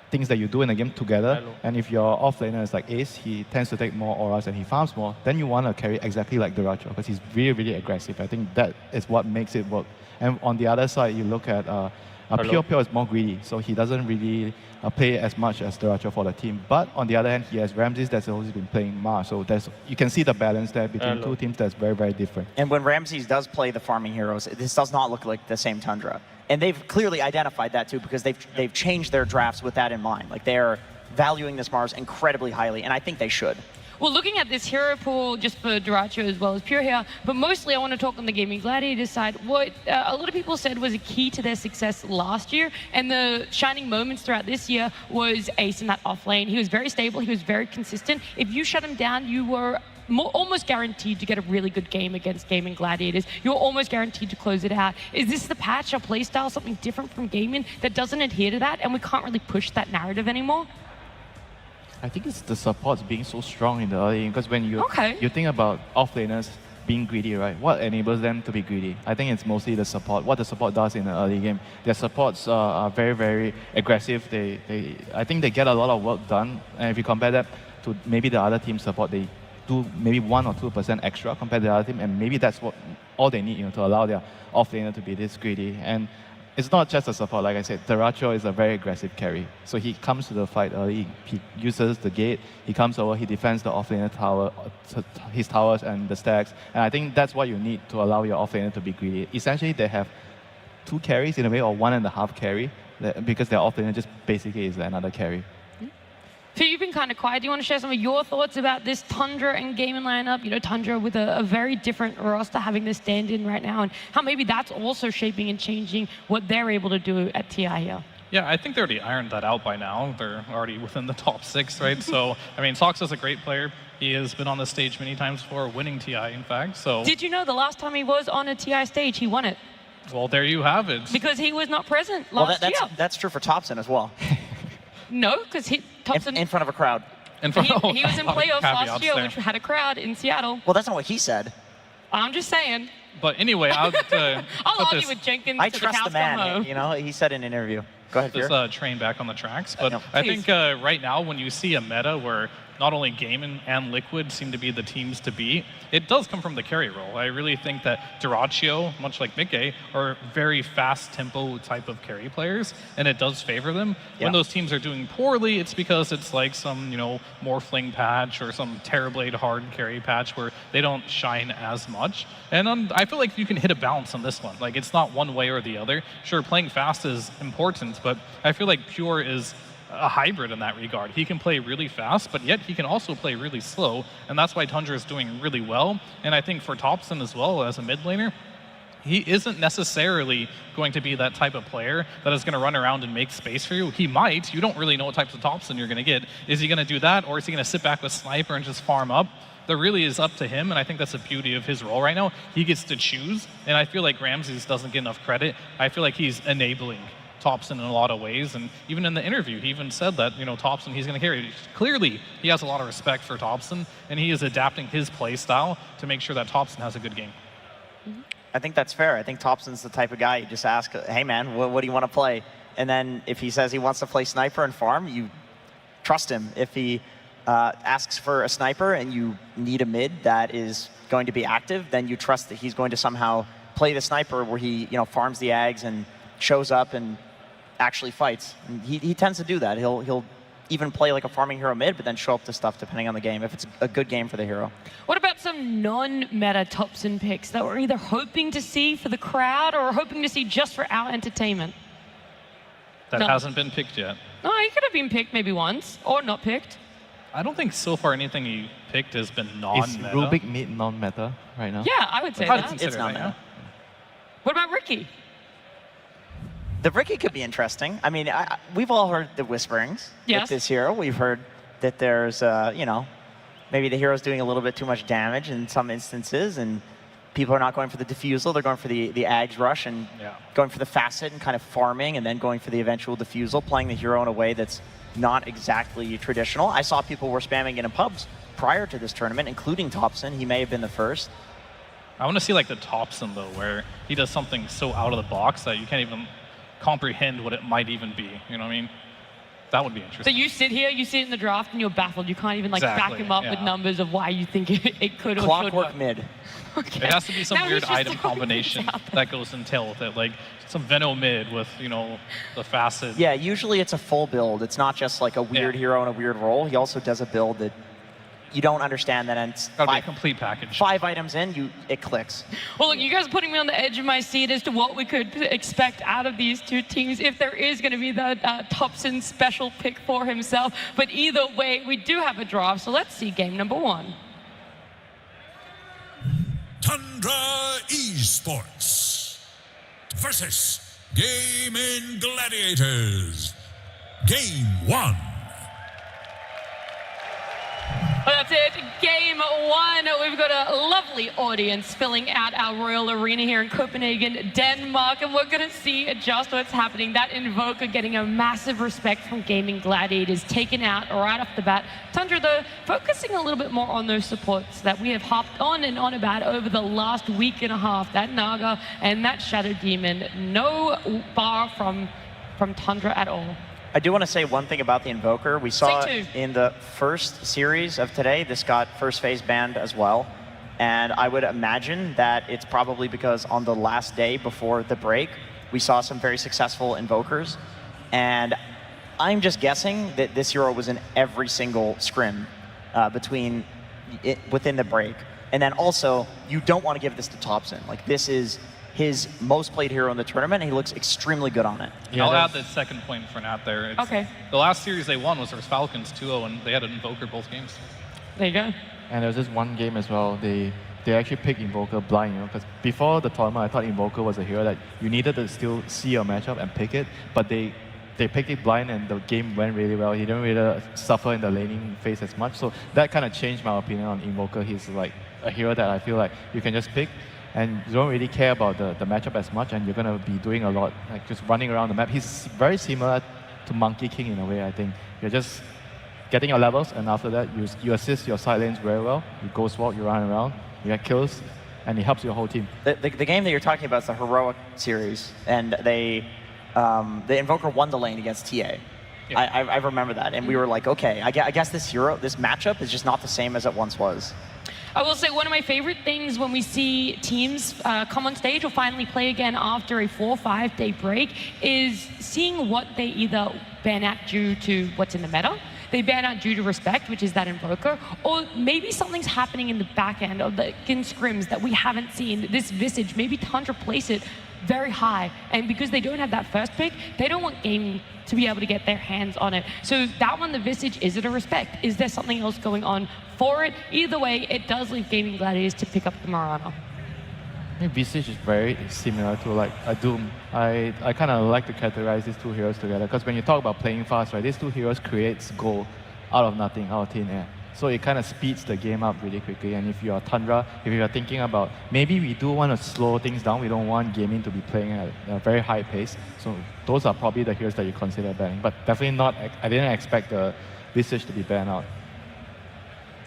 things that you do in the game together, and if your offlaner is like Ace, he tends to take more auras and he farms more, then you want to carry exactly like Dyrachyo, because he's really, really aggressive. I think that is what makes it work. And on the other side, you look at Pure is more greedy, so he doesn't really play as much as Dyrachyo for the team. But on the other hand, he has Ramses that's always been playing Mars, so you can see the balance there between two teams that's very, very different. And when Ramses does play the farming heroes, this does not look like the same Tundra. And they've clearly identified that too, because they've changed their drafts with that in mind. Like, they're valuing this Mars incredibly highly, and I think they should. Well, looking at this hero pool, just for Dyrachyo as well as Pure here, but mostly I want to talk on the Gaming Gladiators side. What a lot of people said was a key to their success last year, and the shining moments throughout this year was Ace in that off lane. He was very stable, he was very consistent. If you shut him down, you were almost guaranteed to get a really good game against Gaming Gladiators. You're almost guaranteed to close it out. Is this the patch or playstyle, something different from gaming that doesn't adhere to that, and we can't really push that narrative anymore? I think it's the supports being so strong in the early game, because when you think about offlaners being greedy, right? What enables them to be greedy? I think it's mostly the support. What the support does in the early game. Their supports are very, very aggressive. I think they get a lot of work done. And if you compare that to maybe the other team support, they do maybe 1 or 2% extra compared to the other team, and maybe that's all they need, you know, to allow their offlaner to be this greedy. And it's not just a support, like I said. Dyrachyo is a very aggressive carry. So he comes to the fight early. He uses the gate. He comes over. He defends the offlaner tower, his towers and the stacks. And I think that's what you need to allow your offlaner to be greedy. Essentially, they have 2 carries in a way, or 1.5 carry, because their offlaner just basically is another carry. So you've been kind of quiet. Do you want to share some of your thoughts about this Tundra and gaming lineup? You know, Tundra with a very different roster having this stand-in right now, and how maybe that's also shaping and changing what they're able to do at TI here. Yeah, I think they already ironed that out by now. They're already within the top 6, right? So, I mean, Sox is a great player. He has been on the stage many times before, winning TI, in fact. So. Did you know the last time he was on a TI stage, he won it? Well, there you have it. Because he was not present last year. That's true for Thompson as well. No, because Thompson... In front of a crowd. He was in playoffs last year, which had a crowd in Seattle. Well, that's not what he said. I'm just saying. But anyway, I'll argue with Jenkins. I trust the man. You know, he said in an interview. Go ahead, Pierre. This train back on the tracks. But I think right now, when you see a meta where not only Gaming and Liquid seem to be the teams to beat, it does come from the carry role. I really think that Dyrachyo, much like Mickey, are very fast tempo type of carry players, and it does favor them. Yeah. When those teams are doing poorly, it's because it's like some, you know, Morphling patch or some Terrorblade hard carry patch where they don't shine as much. And I feel like you can hit a balance on this one. Like, it's not one way or the other. Sure, playing fast is important, but I feel like Pure is a hybrid in that regard. He can play really fast, but yet he can also play really slow, and that's why Tundra is doing really well. And I think for Thompson as well, as a mid laner, he isn't necessarily going to be that type of player that is going to run around and make space for you. He might. You don't really know what types of Thompson you're going to get. Is he going to do that, or is he going to sit back with Sniper and just farm up? That really is up to him, and I think that's the beauty of his role right now. He gets to choose, and I feel like Ramses doesn't get enough credit. I feel like he's enabling Thompson in a lot of ways, and even in the interview, he even said that, you know, Thompson, he's going to carry. Clearly, he has a lot of respect for Thompson, and he is adapting his play style to make sure that Thompson has a good game. I think that's fair. I think Thompson's the type of guy you just ask, hey man, what do you want to play? And then if he says he wants to play Sniper and farm, you trust him. If he asks for a Sniper and you need a mid that is going to be active, then you trust that he's going to somehow play the Sniper where he, you know, farms the Ags and shows up and actually fights. And he tends to do that. He'll even play like a farming hero mid, but then show up to stuff depending on the game, if it's a good game for the hero. What about some non-meta Topson picks that we're either hoping to see for the crowd or hoping to see just for our entertainment? That hasn't been picked yet. No, he could have been picked maybe once, or not picked. I don't think so far anything he picked has been non-meta. Is Rubik mid non-meta right now? Yeah, I would say I'd that. consider It's it not right meta. now. What about Ricky? The Ricky could be interesting. I mean, we've all heard the whisperings Yes. with this hero. We've heard that there's, you know, maybe the hero's doing a little bit too much damage in some instances, and people are not going for the defusal. They're going for the Ags rush and going for the facet and kind of farming, and then going for the eventual defusal, playing the hero in a way that's not exactly traditional. I saw people were spamming it in pubs prior to this tournament, including Topson. He may have been the first. I want to see like the Topson though, where he does something so out of the box that you can't even comprehend what it might even be. You know what I mean? That would be So interesting. you sit here, you sit in the draft, and you're baffled. You can't even like back Exactly, him up with yeah. numbers of why you think it could or should Clockwork work. mid. Okay. It has to be some Now he's weird just item throwing combination things out that goes in tail with it, like some Veno mid with, you know, the facet. Yeah, usually it's a full build. It's not just like a weird hero in a weird role. He also does a build that you don't understand, that it's Gotta be a complete package. 5 items in, it clicks. Well, look, you guys are putting me on the edge of my seat as to what we could expect out of these two teams if there is going to be that Topson special pick for himself. But either way, we do have a draft, so let's see game number 1. Tundra Esports versus Gaming Gladiators. Game 1. Well, that's it. Game 1. We've got a lovely audience filling out our Royal Arena here in Copenhagen, Denmark, and we're going to see just what's happening. That Invoker getting a massive respect from Gaming Gladiators, taken out right off the bat. Tundra, though, focusing a little bit more on those supports that we have hopped on and on about over the last week and a half. That Naga and that Shadow Demon. No bar from Tundra at all. I do want to say one thing about the Invoker. We saw Say two. in the first series of today, this got first phase banned as well. And I would imagine that it's probably because on the last day before the break, we saw some very successful Invokers. And I'm just guessing that this hero was in every single scrim within the break. And then also, you don't want to give this to Topson. Like, this is his most played hero in the tournament, and he looks extremely good on it. Yeah, I'll add the second point for Nat there. Okay. The last series they won was versus Falcons 2-0, and they had an Invoker both games. There you go. And there was this one game as well, they actually picked Invoker blind, you know, because before the tournament, I thought Invoker was a hero that you needed to still see your matchup and pick it, but they picked it blind and the game went really well. He didn't really suffer in the laning phase as much, so that kind of changed my opinion on Invoker. He's like a hero that I feel like you can just pick, and you don't really care about the matchup as much, and you're going to be doing a lot, like just running around the map. He's very similar to Monkey King in a way, I think. You're just getting your levels, and after that, you assist your side lanes very well. You ghost walk, you run around, you get kills, and it helps your whole team. The game that you're talking about is the Heroic series, and the Invoker won the lane against TA. Yeah. I remember that, and we were like, okay, I guess this matchup is just not the same as it once was. I will say one of my favorite things when we see teams come on stage or finally play again after a 4 or 5 day break is seeing what they either ban out due to what's in the meta, they ban out due to respect, which is that Invoker, or maybe something's happening in the back end of the in scrims that we haven't seen. This Visage, maybe Tundra place it very high, and because they don't have that first pick, they don't want gaming to be able to get their hands on it. So that one, the Visage, is it a respect? Is there something else going on for it? Either way, it does leave Gaming Gladiators to pick up the Marana. I think Visage is very similar to like a Doom. I kind of like to categorize these two heroes together, because when you talk about playing fast, right, these two heroes creates gold out of nothing, out of thin air. So it kind of speeds the game up really quickly. And if you're Tundra, if you're thinking about maybe we do want to slow things down, we don't want gaming to be playing at a very high pace. So those are probably the heroes that you consider banning. But definitely not, I didn't expect the Visage to be banned out.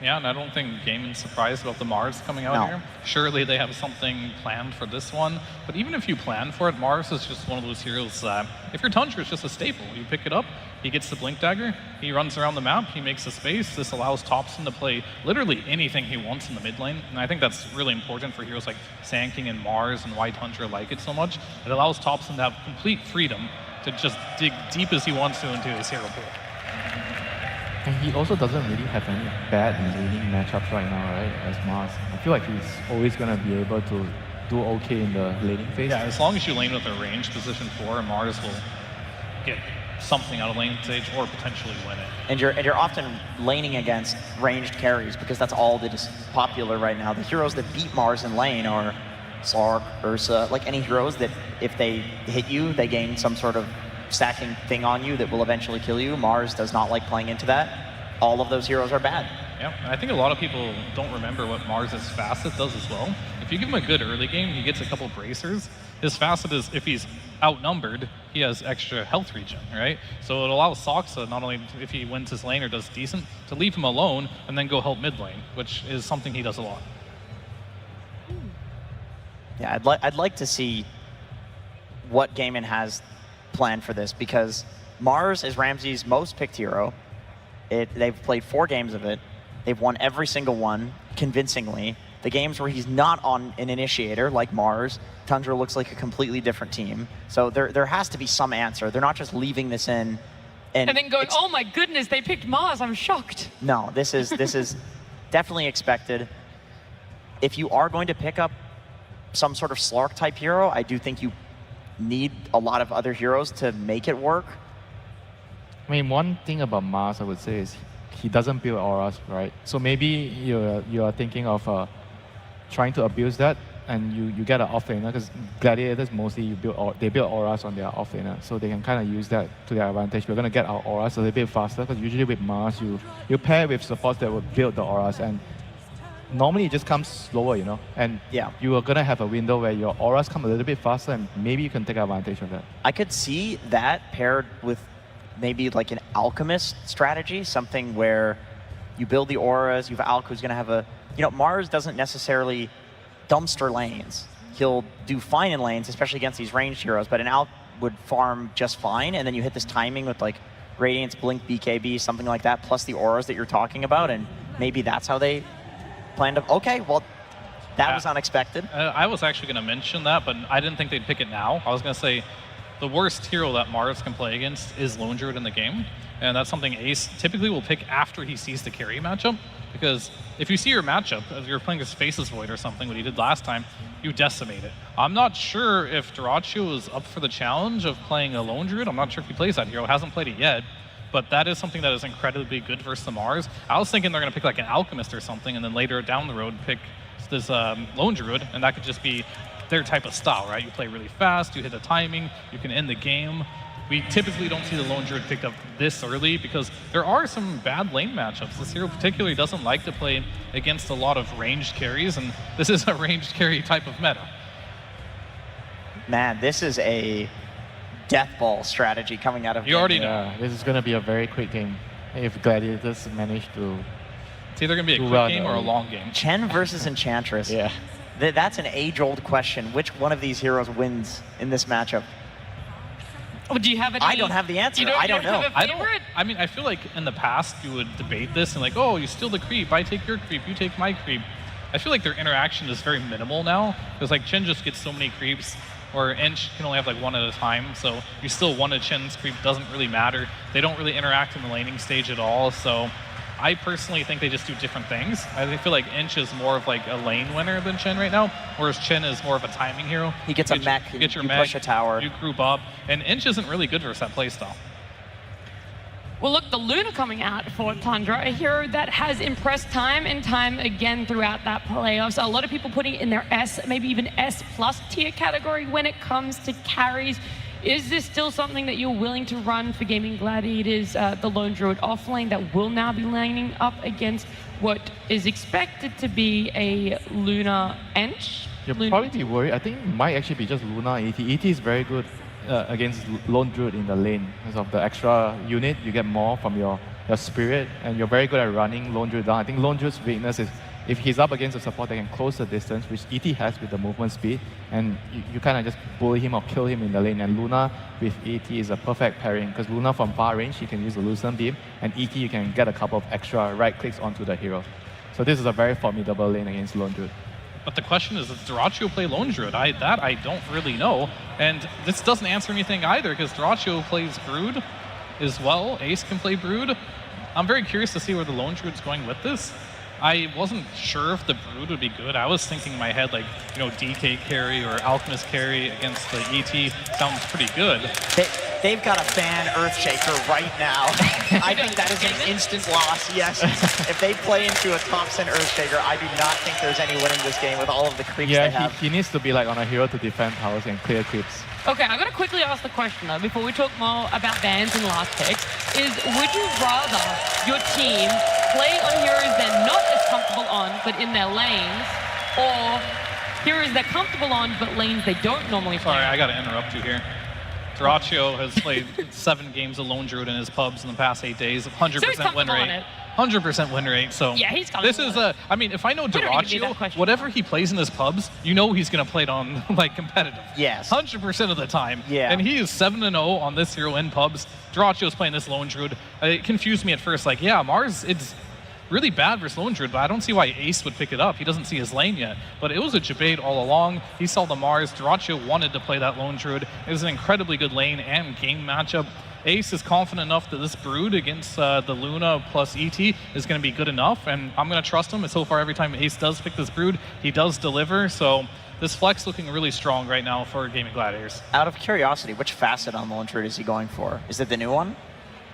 Yeah, and I don't think Gaming's surprised about the Mars coming out here. Surely they have something planned for this one. But even if you plan for it, Mars is just one of those heroes that, if you're Tundra, it's just a staple. You pick it up, he gets the Blink Dagger, he runs around the map, he makes a space. This allows Topson to play literally anything he wants in the mid lane. And I think that's really important for heroes like Sand King and Mars, and why Tundra like it so much. It allows Topson to have complete freedom to just dig deep as he wants to into his hero pool. And he also doesn't really have any bad laning matchups right now, right, as Mars. I feel like he's always going to be able to do okay in the laning phase. Yeah, as long as you lane with a ranged position 4, Mars will get something out of lane stage or potentially win it. And you're often laning against ranged carries because that's all that is popular right now. The heroes that beat Mars in lane are Slark, Ursa, like any heroes that if they hit you, they gain some sort of stacking thing on you that will eventually kill you. Mars does not like playing into that. All of those heroes are bad. Yeah, I think a lot of people don't remember what Mars' facet does as well. If you give him a good early game, he gets a couple bracers. His facet is, if he's outnumbered, he has extra health regen, right? So it allows Soxa, not only if he wins his lane or does decent, to leave him alone and then go help mid lane, which is something he does a lot. Yeah, I'd like to see what Gaimin has planned for this, because Mars is Ramsey's most picked hero. They've played 4 games of it. They've won every single one convincingly. The games where he's not on an initiator, like Mars, Tundra looks like a completely different team. So there has to be some answer. They're not just leaving this in and then going, oh my goodness, they picked Mars, I'm shocked. No, this is definitely expected. If you are going to pick up some sort of Slark type hero, I do think you need a lot of other heroes to make it work. I mean, one thing about Mars, I would say, is he doesn't build auras, right? So maybe you are thinking of trying to abuse that, and you get an offlaner, because gladiators mostly they build auras on their offlaner, so they can kind of use that to their advantage. We're going to get our auras a little bit faster, because usually with Mars, you pair with supports that will build the auras, and normally it just comes slower, you know? And yeah, you are going to have a window where your auras come a little bit faster, and maybe you can take advantage of that. I could see that paired with maybe like an alchemist strategy, something where you build the auras, you have Alk who's going to have a, you know, Mars doesn't necessarily dumpster lanes. He'll do fine in lanes, especially against these ranged heroes, but an Alk would farm just fine, and then you hit this timing with like Radiance, Blink, BKB, something like that, plus the auras that you're talking about, and maybe that's how they planned to, okay, well, that was unexpected. I was actually going to mention that, but I didn't think they'd pick it now. I was going to say, the worst hero that Mars can play against is Lone Druid in the game, and that's something Ace typically will pick after he sees the carry matchup, because if you see your matchup, if you're playing this Faceless Void or something, what he did last time, you decimate it. I'm not sure if Dyrachyo is up for the challenge of playing a Lone Druid. I'm not sure if he plays that hero, hasn't played it yet, but that is something that is incredibly good versus the Mars. I was thinking they're going to pick like an Alchemist or something, and then later down the road pick this Lone Druid, and that could just be their type of style, right? You play really fast, you hit the timing, you can end the game. We typically don't see the Lone Druid picked up this early because there are some bad lane matchups. This hero particularly doesn't like to play against a lot of ranged carries, and this is a ranged carry type of meta. Man, this is a death ball strategy coming out of You already know. This is going to be a very quick game if Gladiators manage to. It's either going to be a quick game or a long game. Chen versus Enchantress. Yeah. That's an age-old question. Which one of these heroes wins in this matchup? Oh, do you have any? I don't have the answer. I don't know. I mean, I feel like in the past you would debate this and like, oh, you steal the creep, I take your creep, you take my creep. I feel like their interaction is very minimal now, because like Chen just gets so many creeps, or Ench can only have like one at a time, so you still one of Chen's creep, doesn't really matter. They don't really interact in the laning stage at all, so I personally think they just do different things. I feel like Ench is more of like a lane winner than Chen right now, whereas Chen is more of a timing hero. He gets a mech, you get your you mech, push a tower. You group up, and Ench isn't really good versus that playstyle. Well, look, the Luna coming out for Tundra, a hero that has impressed time and time again throughout that playoffs. A lot of people putting it in their S, maybe even S+ tier category when it comes to carries. Is this still something that you're willing to run for Gaming Gladiators, the Lone Druid offlane that will now be laning up against what is expected to be a Luna Ench? You'll probably be worried. I think it might actually be just Luna ET. ET is very good against Lone Druid in the lane because of the extra unit. You get more from your spirit, and you're very good at running Lone Druid down. I think Lone Druid's weakness is if he's up against a support that can close the distance, which ET has with the movement speed, and you kind of just bully him or kill him in the lane. And Luna with ET is a perfect pairing, because Luna from far range, you can use the Lucent Beam, and ET you can get a couple of extra right clicks onto the hero. So this is a very formidable lane against Lone Druid. But the question is, does Dyrachyo play Lone Druid? I don't really know. And this doesn't answer anything either, because Dyrachyo plays Brood as well. Ace can play Brood. I'm very curious to see where the Lone Druid's going with this. I wasn't sure if the Brood would be good. I was thinking in my head, like, DK carry or Alchemist carry against the ET sounds pretty good. They've got a ban Earthshaker right now. I think that is an instant loss, yes. If they play into a Thompson Earthshaker, I do not think there's any winning this game with all of the creeps they have. He needs to be like on a hero to defend towers and clear creeps. Okay, I'm going to quickly ask the question, though, before we talk more about bans and last picks, is would you rather your team play on heroes they're not as comfortable on, but in their lanes, or heroes they're comfortable on, but lanes they don't normally play? Sorry, I got to interrupt you here. Dyrachyo has played 7 games of Lone Druid in his pubs in the past 8 days, 100% win rate. 100% win rate, so yeah, he's this is I mean, if I know Dyrachyo, whatever he plays in his pubs, he's going to play it on, like, competitive. Yes. 100% of the time. Yeah. And he is 7-0 on this hero in pubs. Dyrachyo's playing this Lone Druid. It confused me at first, like, yeah, Mars, it's really bad versus Lone Druid, but I don't see why Ace would pick it up. He doesn't see his lane yet. But it was a debate all along. He saw the Mars. Dyrachyo wanted to play that Lone Druid. It was an incredibly good lane and game matchup. Ace is confident enough that this Brood against the Luna plus ET is going to be good enough, and I'm going to trust him. And so far, every time Ace does pick this Brood, he does deliver. So this flex looking really strong right now for Gaming Gladiators. Out of curiosity, which facet on Lone Druid is he going for? Is it the new one?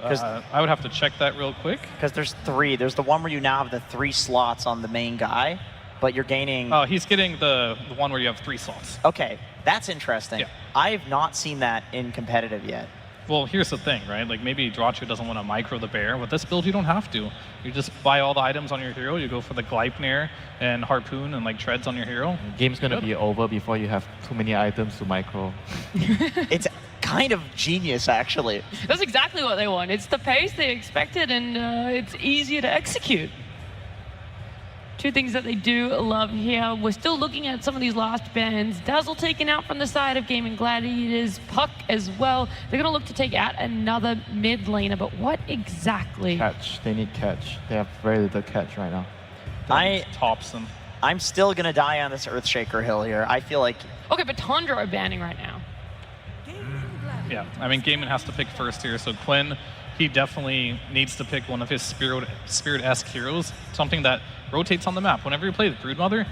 I would have to check that real quick. Because there's 3. There's the one where you now have the 3 slots on the main guy, but you're gaining... Oh, he's getting the one where you have 3 slots. Okay, that's interesting. Yeah. I've not seen that in competitive yet. Well, here's the thing, right? Like, maybe Dyrachyo doesn't want to micro the bear. With this build, you don't have to. You just buy all the items on your hero. You go for the Gleipnir and Harpoon and, like, treads on your hero. Game's going to be over before you have too many items to micro. It's kind of genius, actually. That's exactly what they want. It's the pace they expected, and it's easier to execute. 2 things that they do love here. We're still looking at some of these last bans. Dazzle taken out from the side of Gaming Gladiators. Puck as well. They're going to look to take out another mid laner, but what exactly? Catch. They need catch. They have very little catch right now. Thompson. I'm still going to die on this Earthshaker hill here. I feel like... Okay, but Tundra are banning right now. Yeah, I mean, Gaiman has to pick first here, so Quinn, he definitely needs to pick one of his Spirit-esque heroes, something that rotates on the map. Whenever you play the Broodmother,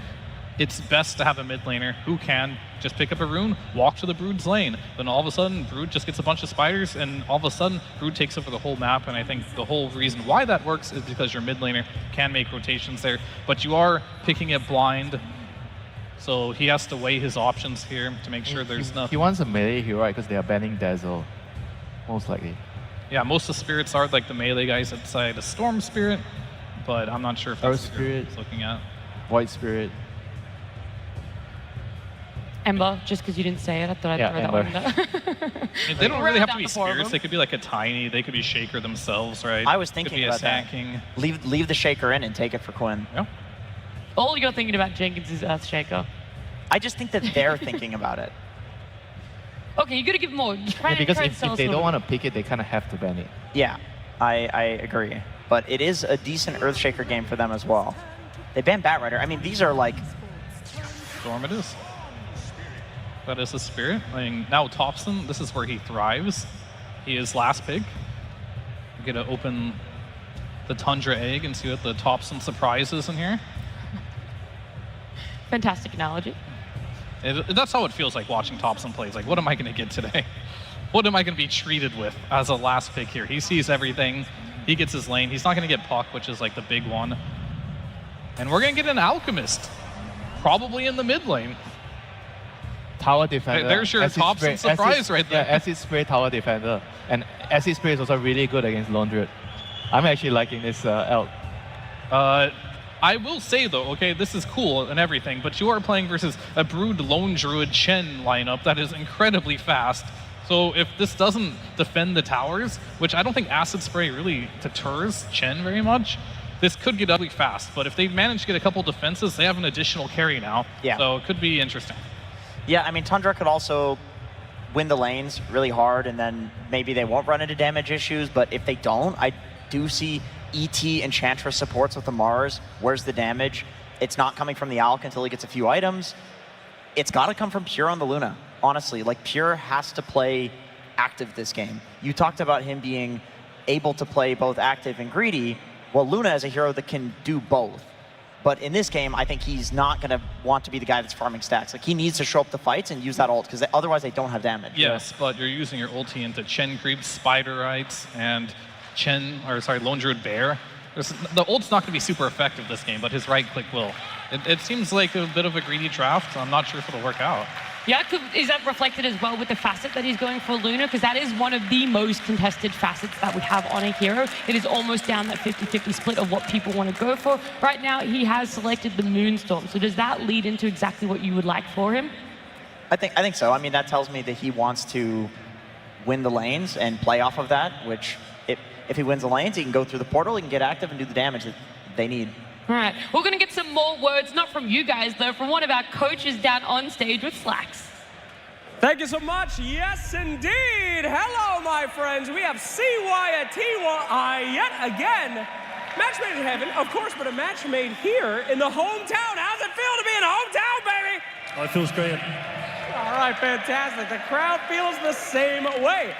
it's best to have a mid laner who can just pick up a rune, walk to the Brood's lane. Then all of a sudden, Brood just gets a bunch of spiders, and all of a sudden, Brood takes over the whole map. And I think the whole reason why that works is because your mid laner can make rotations there, but you are picking it blind. So he has to weigh his options here to make sure there's nothing. He wants a melee hero, right? Because they are banning Dazzle, most likely. Yeah, most of the spirits are like the melee guys outside a Storm Spirit, but I'm not sure if that's what he's looking at. White Spirit. Ember, just because you didn't say it, I thought I'd throw that one I mean, they don't really have to be spirits. They could be like a tiny. They could be Shaker themselves, right? I was thinking about that. King. Leave the Shaker in and take it for Quinn. Yeah. All you're thinking about Jenkins is Earthshaker. I just think that they're thinking about it. Okay, you got to give more. Because if they don't want to pick it, they kind of have to ban it. Yeah, I agree. But it is a decent Earthshaker game for them as well. They banned Batrider. I mean, these are like... Storm it is. That is the Spirit. I mean, now Thompson, this is where he thrives. He is last pick. We're going to open the Tundra egg and see what the Thompson surprise is in here. Fantastic analogy. That's how it feels like watching Thompson play. It's like, what am I going to get today? What am I going to be treated with as a last pick here? He sees everything. He gets his lane. He's not going to get Puck, which is like the big one. And we're going to get an Alchemist, probably in the mid lane. Tower defender. There's your Thompson surprise right there. Yeah, Acid Spray Tower defender. And Acid Spray is also really good against Lone Druid. I'm actually liking this elk. I will say, though, okay, this is cool and everything, but you are playing versus a Brood Lone Druid Chen lineup that is incredibly fast. So if this doesn't defend the towers, which I don't think Acid Spray really deters Chen very much, this could get ugly fast. But if they manage to get a couple defenses, they have an additional carry now. Yeah. So it could be interesting. Yeah, I mean, Tundra could also win the lanes really hard, and then maybe they won't run into damage issues. But if they don't, I do see ET Enchantress supports with the Mars. Where's the damage? It's not coming from the Alk until he gets a few items. It's got to come from Pure on the Luna, honestly. Like, Pure has to play active this game. You talked about him being able to play both active and greedy. Well, Luna is a hero that can do both. But in this game, I think he's not going to want to be the guy that's farming stacks. Like, he needs to show up to fights and use that ult, because otherwise they don't have damage. Yes, but you're using your ulti into Chen creeps, Spider Rights, and Lone Druid Bear. The ult's not going to be super effective this game, but his right click will. It seems like a bit of a greedy draft. I'm not sure if it'll work out. Yeah, is that reflected as well with the facet that he's going for Luna? Because that is one of the most contested facets that we have on a hero. It is almost down that 50-50 split of what people want to go for. Right now, he has selected the Moonstorm. So does that lead into exactly what you would like for him? I think so. I mean, that tells me that he wants to win the lanes and play off of that, which if he wins the lanes, he can go through the portal, he can get active and do the damage that they need. All right, we're going to get some more words, not from you guys, though, from one of our coaches down on stage with Slacks. Thank you so much. Yes, indeed. Hello, my friends. We have CYATY yet again. Match made in heaven, of course, but a match made here in the hometown. How's it feel to be in hometown, baby? Oh, it feels great. All right, fantastic. The crowd feels the same way.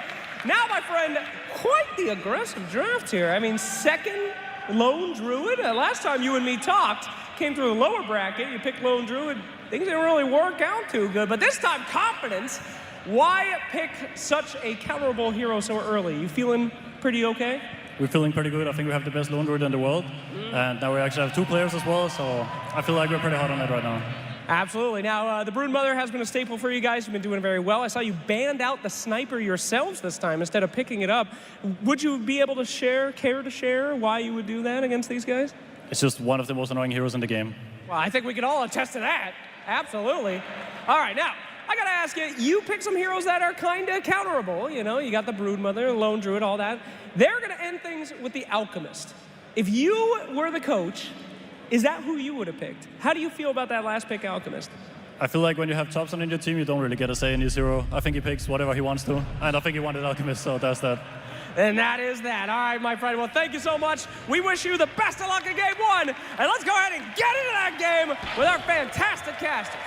Now, my friend, quite the aggressive draft here. I mean, second Lone Druid. Last time you and me talked, came through the lower bracket. You picked Lone Druid. Things didn't really work out too good. But this time, confidence. Why pick such a counterable hero so early? You feeling pretty okay? We're feeling pretty good. I think we have the best Lone Druid in the world. And now we actually have 2 players as well, so I feel like we're pretty hot on it right now. Absolutely. Now, the Broodmother has been a staple for you guys. You've been doing very well. I saw you banned out the sniper yourselves this time instead of picking it up. Would you be able to care to share why you would do that against these guys? It's just one of the most annoying heroes in the game. Well, I think we can all attest to that. Absolutely. All right, now, I gotta ask you, you pick some heroes that are kinda counterable. You know, you got the Broodmother, Lone Druid, all that. They're gonna end things with the Alchemist. If you were the coach, is that who you would have picked? How do you feel about that last pick, Alchemist? I feel like when you have Thompson in your team, you don't really get a say in his hero. I think he picks whatever he wants to, and I think he wanted Alchemist, so that's that. And that is that. All right, my friend. Well, thank you so much. We wish you the best of luck in game 1, and let's go ahead and get into that game with our fantastic casters.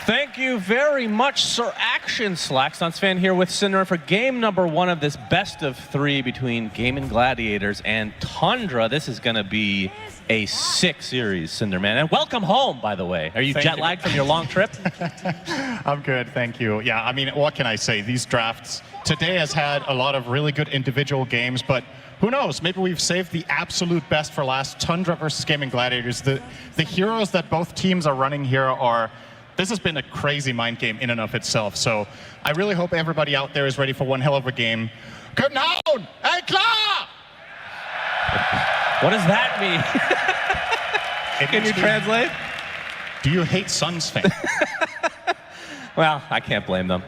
Thank you very much, Sir Action. Slackstance fan here with Cinder for game number 1 of this best of 3 between Gaming Gladiators and Tundra. This is going to be a sick series, Cinderman. And welcome home, by the way. Are you jet-lagged from your long trip? I'm good, thank you. Yeah, I mean, what can I say? These drafts today has had a lot of really good individual games, but who knows? Maybe we've saved the absolute best for last. Tundra versus Gaming Gladiators. The heroes that both teams are running here are... This has been a crazy mind game in and of itself, so I really hope everybody out there is ready for one hell of a game. Good now! Hey, klar! What does that mean? Can you translate? Do you hate Suns fans? Well, I can't blame them.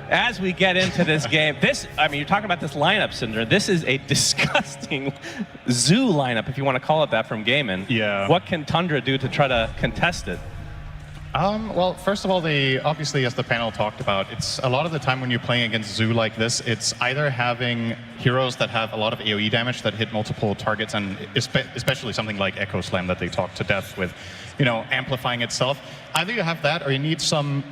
As we get into this game, I mean, you're talking about this lineup, Cinder. This is a disgusting zoo lineup, if you want to call it that, from Gaming. Yeah. What can Tundra do to try to contest it? Well, first of all, obviously, as the panel talked about, it's a lot of the time when you're playing against Zoo like this, it's either having heroes that have a lot of AoE damage that hit multiple targets, and especially something like Echo Slam that they talk to death with, you know, amplifying itself. Either you have that, or you need some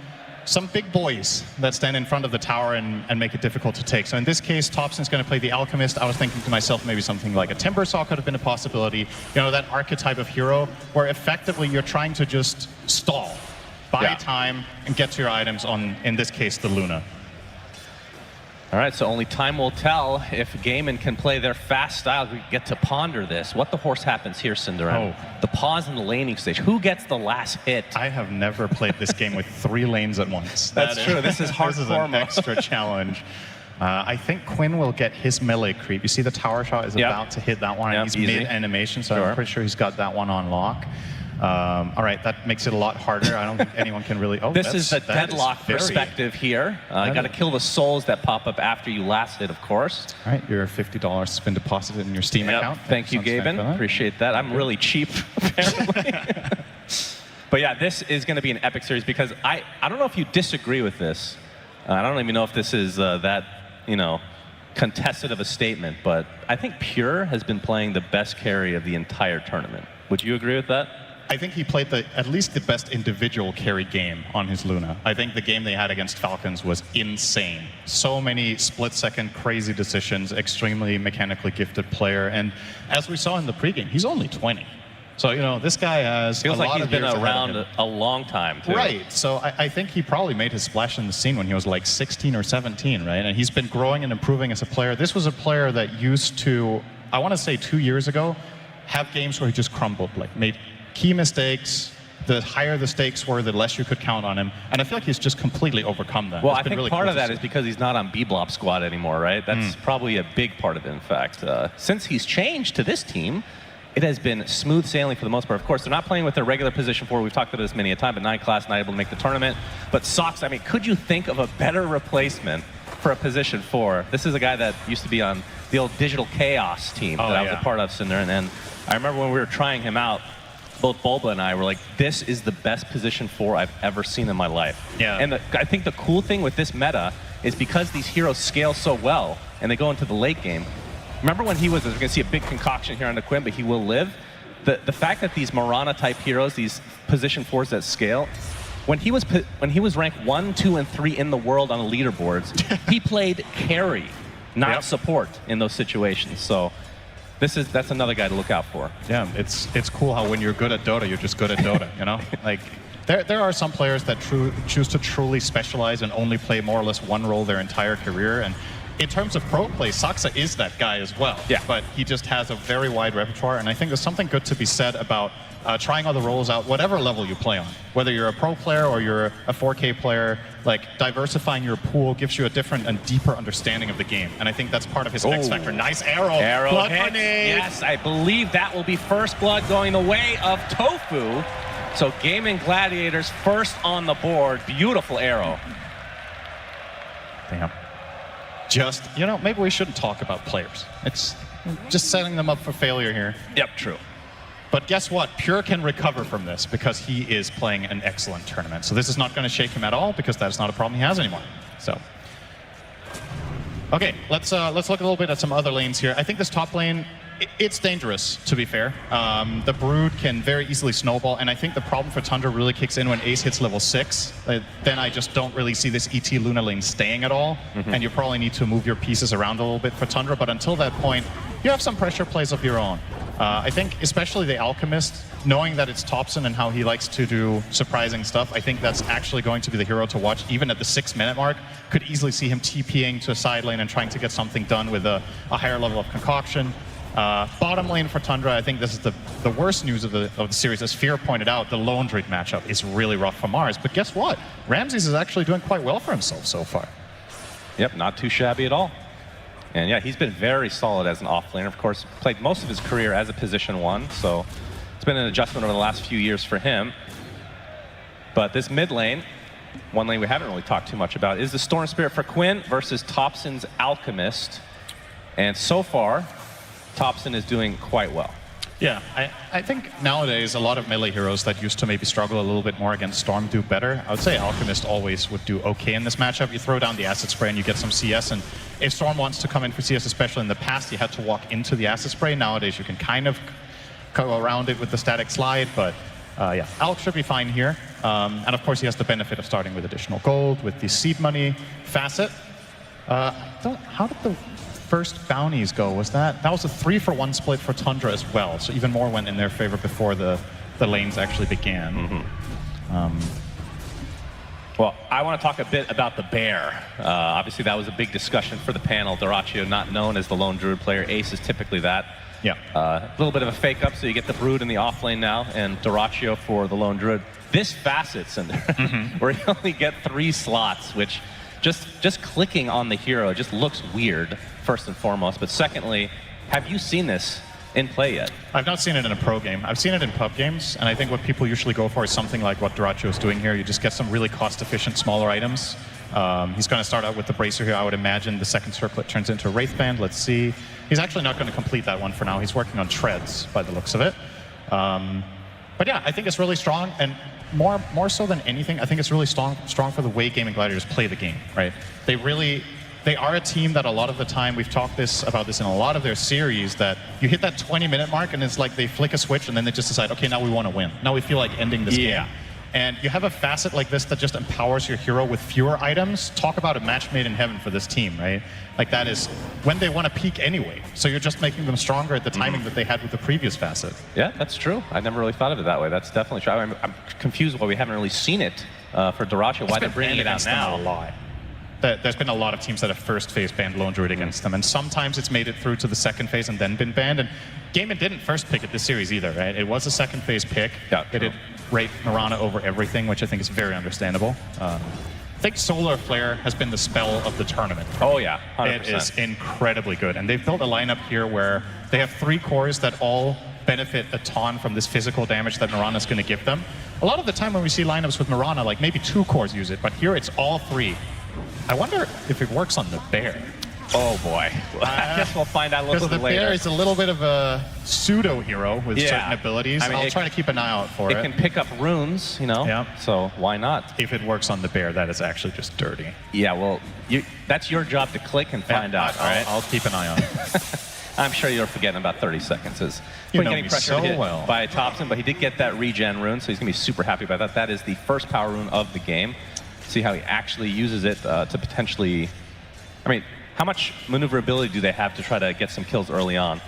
big boys that stand in front of the tower and make it difficult to take. So in this case, Thompson's going to play the Alchemist. I was thinking to myself, maybe something like a Timbersaw could have been a possibility. You know, that archetype of hero where effectively you're trying to just stall. Buy time and get to your items on, in this case, the Luna. All right, so only time will tell if Gaming can play their fast style. We get to ponder this. What the horse happens here, Cinderella? The pause in the laning stage. Who gets the last hit? I have never played this game with 3 lanes at once. That's true. This is hardcore. This is an extra challenge. I think Quinn will get his melee creep. You see the tower shot is about to hit that one, and he's mid-animation, so I'm pretty sure he's got that one on lock. All right, that makes it a lot harder. I don't think anyone can really... Oh, this is the deadlock perspective here. You got to kill the souls that pop up after you last hit, of course. All right, your $50 has been deposited in your Steam account. Thank you, Gaben. Appreciate that. I'm really cheap, apparently. But yeah, this is going to be an epic series because I don't know if you disagree with this. I don't even know if this is that, you know, contested of a statement, but I think Pure has been playing the best carry of the entire tournament. Would you agree with that? I think he played at least the best individual carry game on his Luna. I think the game they had against Falcons was insane. So many split-second crazy decisions, extremely mechanically gifted player. And as we saw in the pregame, he's only 20. So, this guy has Feels a like lot he's of been years ahead of around him. a long time, too. Right. So I think he probably made his splash in the scene when he was like 16 or 17, right? And he's been growing and improving as a player. This was a player that used to, I want to say 2 years ago, have games where he just crumbled, like made key mistakes. The higher the stakes were, the less you could count on him. And I feel like he's just completely overcome that. Well, It's I been think really part cool of to that see. is because he's not on B-Blob squad anymore, right? That's probably a big part of it, in fact. Since he's changed to this team, it has been smooth sailing for the most part. Of course, they're not playing with their regular position 4. We've talked about this many a time, but 9 class not able to make the tournament. But Sox, I mean, could you think of a better replacement for a position 4? This is a guy that used to be on the old Digital Chaos team that I was a part of, Cinder. And then I remember when we were trying him out, both Bulba and I were like, this is the best position 4 I've ever seen in my life. Yeah. And I think the cool thing with this meta is because these heroes scale so well and they go into the late game. Remember when he was, we're going to see a big concoction here on the Quinn, but he will live. The fact that these Marana-type heroes, these position 4s that scale, when he was ranked 1, 2, and 3 in the world on the leaderboards, he played carry, not support in those situations. So that's another guy to look out for. Yeah, it's cool how when you're good at Dota, you're just good at Dota, Like, there are some players that choose to truly specialize and only play more or less one role their entire career. And in terms of pro play, Saksa is that guy as well. Yeah. But he just has a very wide repertoire, and I think there's something good to be said about trying other roles out, whatever level you play on. Whether you're a pro player or you're a 4K player, like diversifying your pool gives you a different and deeper understanding of the game. And I think that's part of his X factor. Nice arrow. Blood hit. grenade. Yes, I believe that will be first blood going the way of Tofu. So Gaming Gladiators first on the board. Beautiful arrow. Damn. Just, maybe we shouldn't talk about players. It's just setting them up for failure here. Yep, true. But guess what? Pure can recover from this because he is playing an excellent tournament. So this is not going to shake him at all because that is not a problem he has anymore. So, okay, let's look a little bit at some other lanes here. I think this top lane, it's dangerous, to be fair. The Brood can very easily snowball, and I think the problem for Tundra really kicks in when Ace hits level 6. Then I just don't really see this ET Luna lane staying at all, and you probably need to move your pieces around a little bit for Tundra, but until that point, you have some pressure plays of your own. I think especially the Alchemist, knowing that it's Thompson and how he likes to do surprising stuff, I think that's actually going to be the hero to watch. Even at the 6-minute mark, could easily see him TPing to a side lane and trying to get something done with a higher level of concoction. Bottom lane for Tundra, I think this is the worst news of the series. As Fear pointed out, the Lone Druid matchup is really rough for Mars. But guess what? Ramses is actually doing quite well for himself so far. Yep, not too shabby at all. And yeah, he's been very solid as an offlaner. Of course, played most of his career as a position 1, so it's been an adjustment over the last few years for him. But this mid lane, one lane we haven't really talked too much about, is the Storm Spirit for Quinn versus Thompson's Alchemist. And so far, Thompson is doing quite well. Yeah, I think nowadays a lot of melee heroes that used to maybe struggle a little bit more against Storm do better. I would say Alchemist always would do okay in this matchup. You throw down the Acid Spray and you get some CS, and if Storm wants to come in for CS, especially in the past, you had to walk into the Acid Spray. Nowadays you can kind of go around it with the Static Slide, but yeah, Alex should be fine here. And of course he has the benefit of starting with additional gold, with the seed money facet. How did the first bounties go? Was that was a 3-for-1 split for Tundra as well, so even more went in their favor before the lanes actually began. Well, I want to talk a bit about the Bear. Obviously that was a big discussion for the panel. Doracio not known as the Lone Druid player. Ace is typically that. Yeah. A little bit of a fake up, so you get the Brood in the off lane now, and Doracio for the Lone Druid. This facet, Cinder, where you only get 3 slots, which just clicking on the hero just looks weird, first and foremost. But secondly, have you seen this in play yet? I've not seen it in a pro game. I've seen it in pub games, and I think what people usually go for is something like what Doracio is doing here. You just get some really cost-efficient, smaller items. He's going to start out with the Bracer here. I would imagine the second circlet turns into a Wraith Band. Let's see. He's actually not going to complete that one for now. He's working on treads by the looks of it. But yeah, I think it's really strong, and more so than anything, I think it's really strong for the way Gaming Gladiators play the game, right? They really they are a team that a lot of the time, we've talked about this in a lot of their series, that you hit that 20-minute mark and it's like they flick a switch and then they just decide, okay, now we want to win. Now we feel like ending this game. And you have a facet like this that just empowers your hero with fewer items. Talk about a match made in heaven for this team, right? Like that is when they want to peak anyway. So you're just making them stronger at the timing that they had with the previous facet. Yeah, that's true. I never really thought of it that way. That's definitely true. I'm confused why we haven't really seen it for Daracha. Why they're bringing it out now? A lot. There's been a lot of teams that have first phase banned Lone Druid against them, and sometimes it's made it through to the second phase and then been banned. And Gaimin didn't first pick it this series either, right? It was a second phase pick. Yeah, it did rate Mirana over everything, which I think is very understandable. I think Solar Flare has been the spell of the tournament. Oh yeah, 100%. It is incredibly good, and they've built a lineup here where they have 3 cores that all benefit a ton from this physical damage that Mirana's going to give them. A lot of the time when we see lineups with Mirana, like maybe 2 cores use it, but here it's all 3. I wonder if it works on the bear. Oh boy. I guess we'll find out a little bit later. Because the bear is a little bit of a pseudo-hero with certain abilities. I mean, I'll try to keep an eye out for it. It can pick up runes, you know, so why not? If it works on the bear, that is actually just dirty. Yeah, well, that's your job to click and find out, all right? I'll keep an eye on it. I'm sure you're forgetting about 30 seconds. You know getting me pressure so hit well. by Thompson, but he did get that regen rune, so he's going to be super happy about that. That is the first power rune of the game. See how he actually uses it to potentially... I mean, how much maneuverability do they have to try to get some kills early on?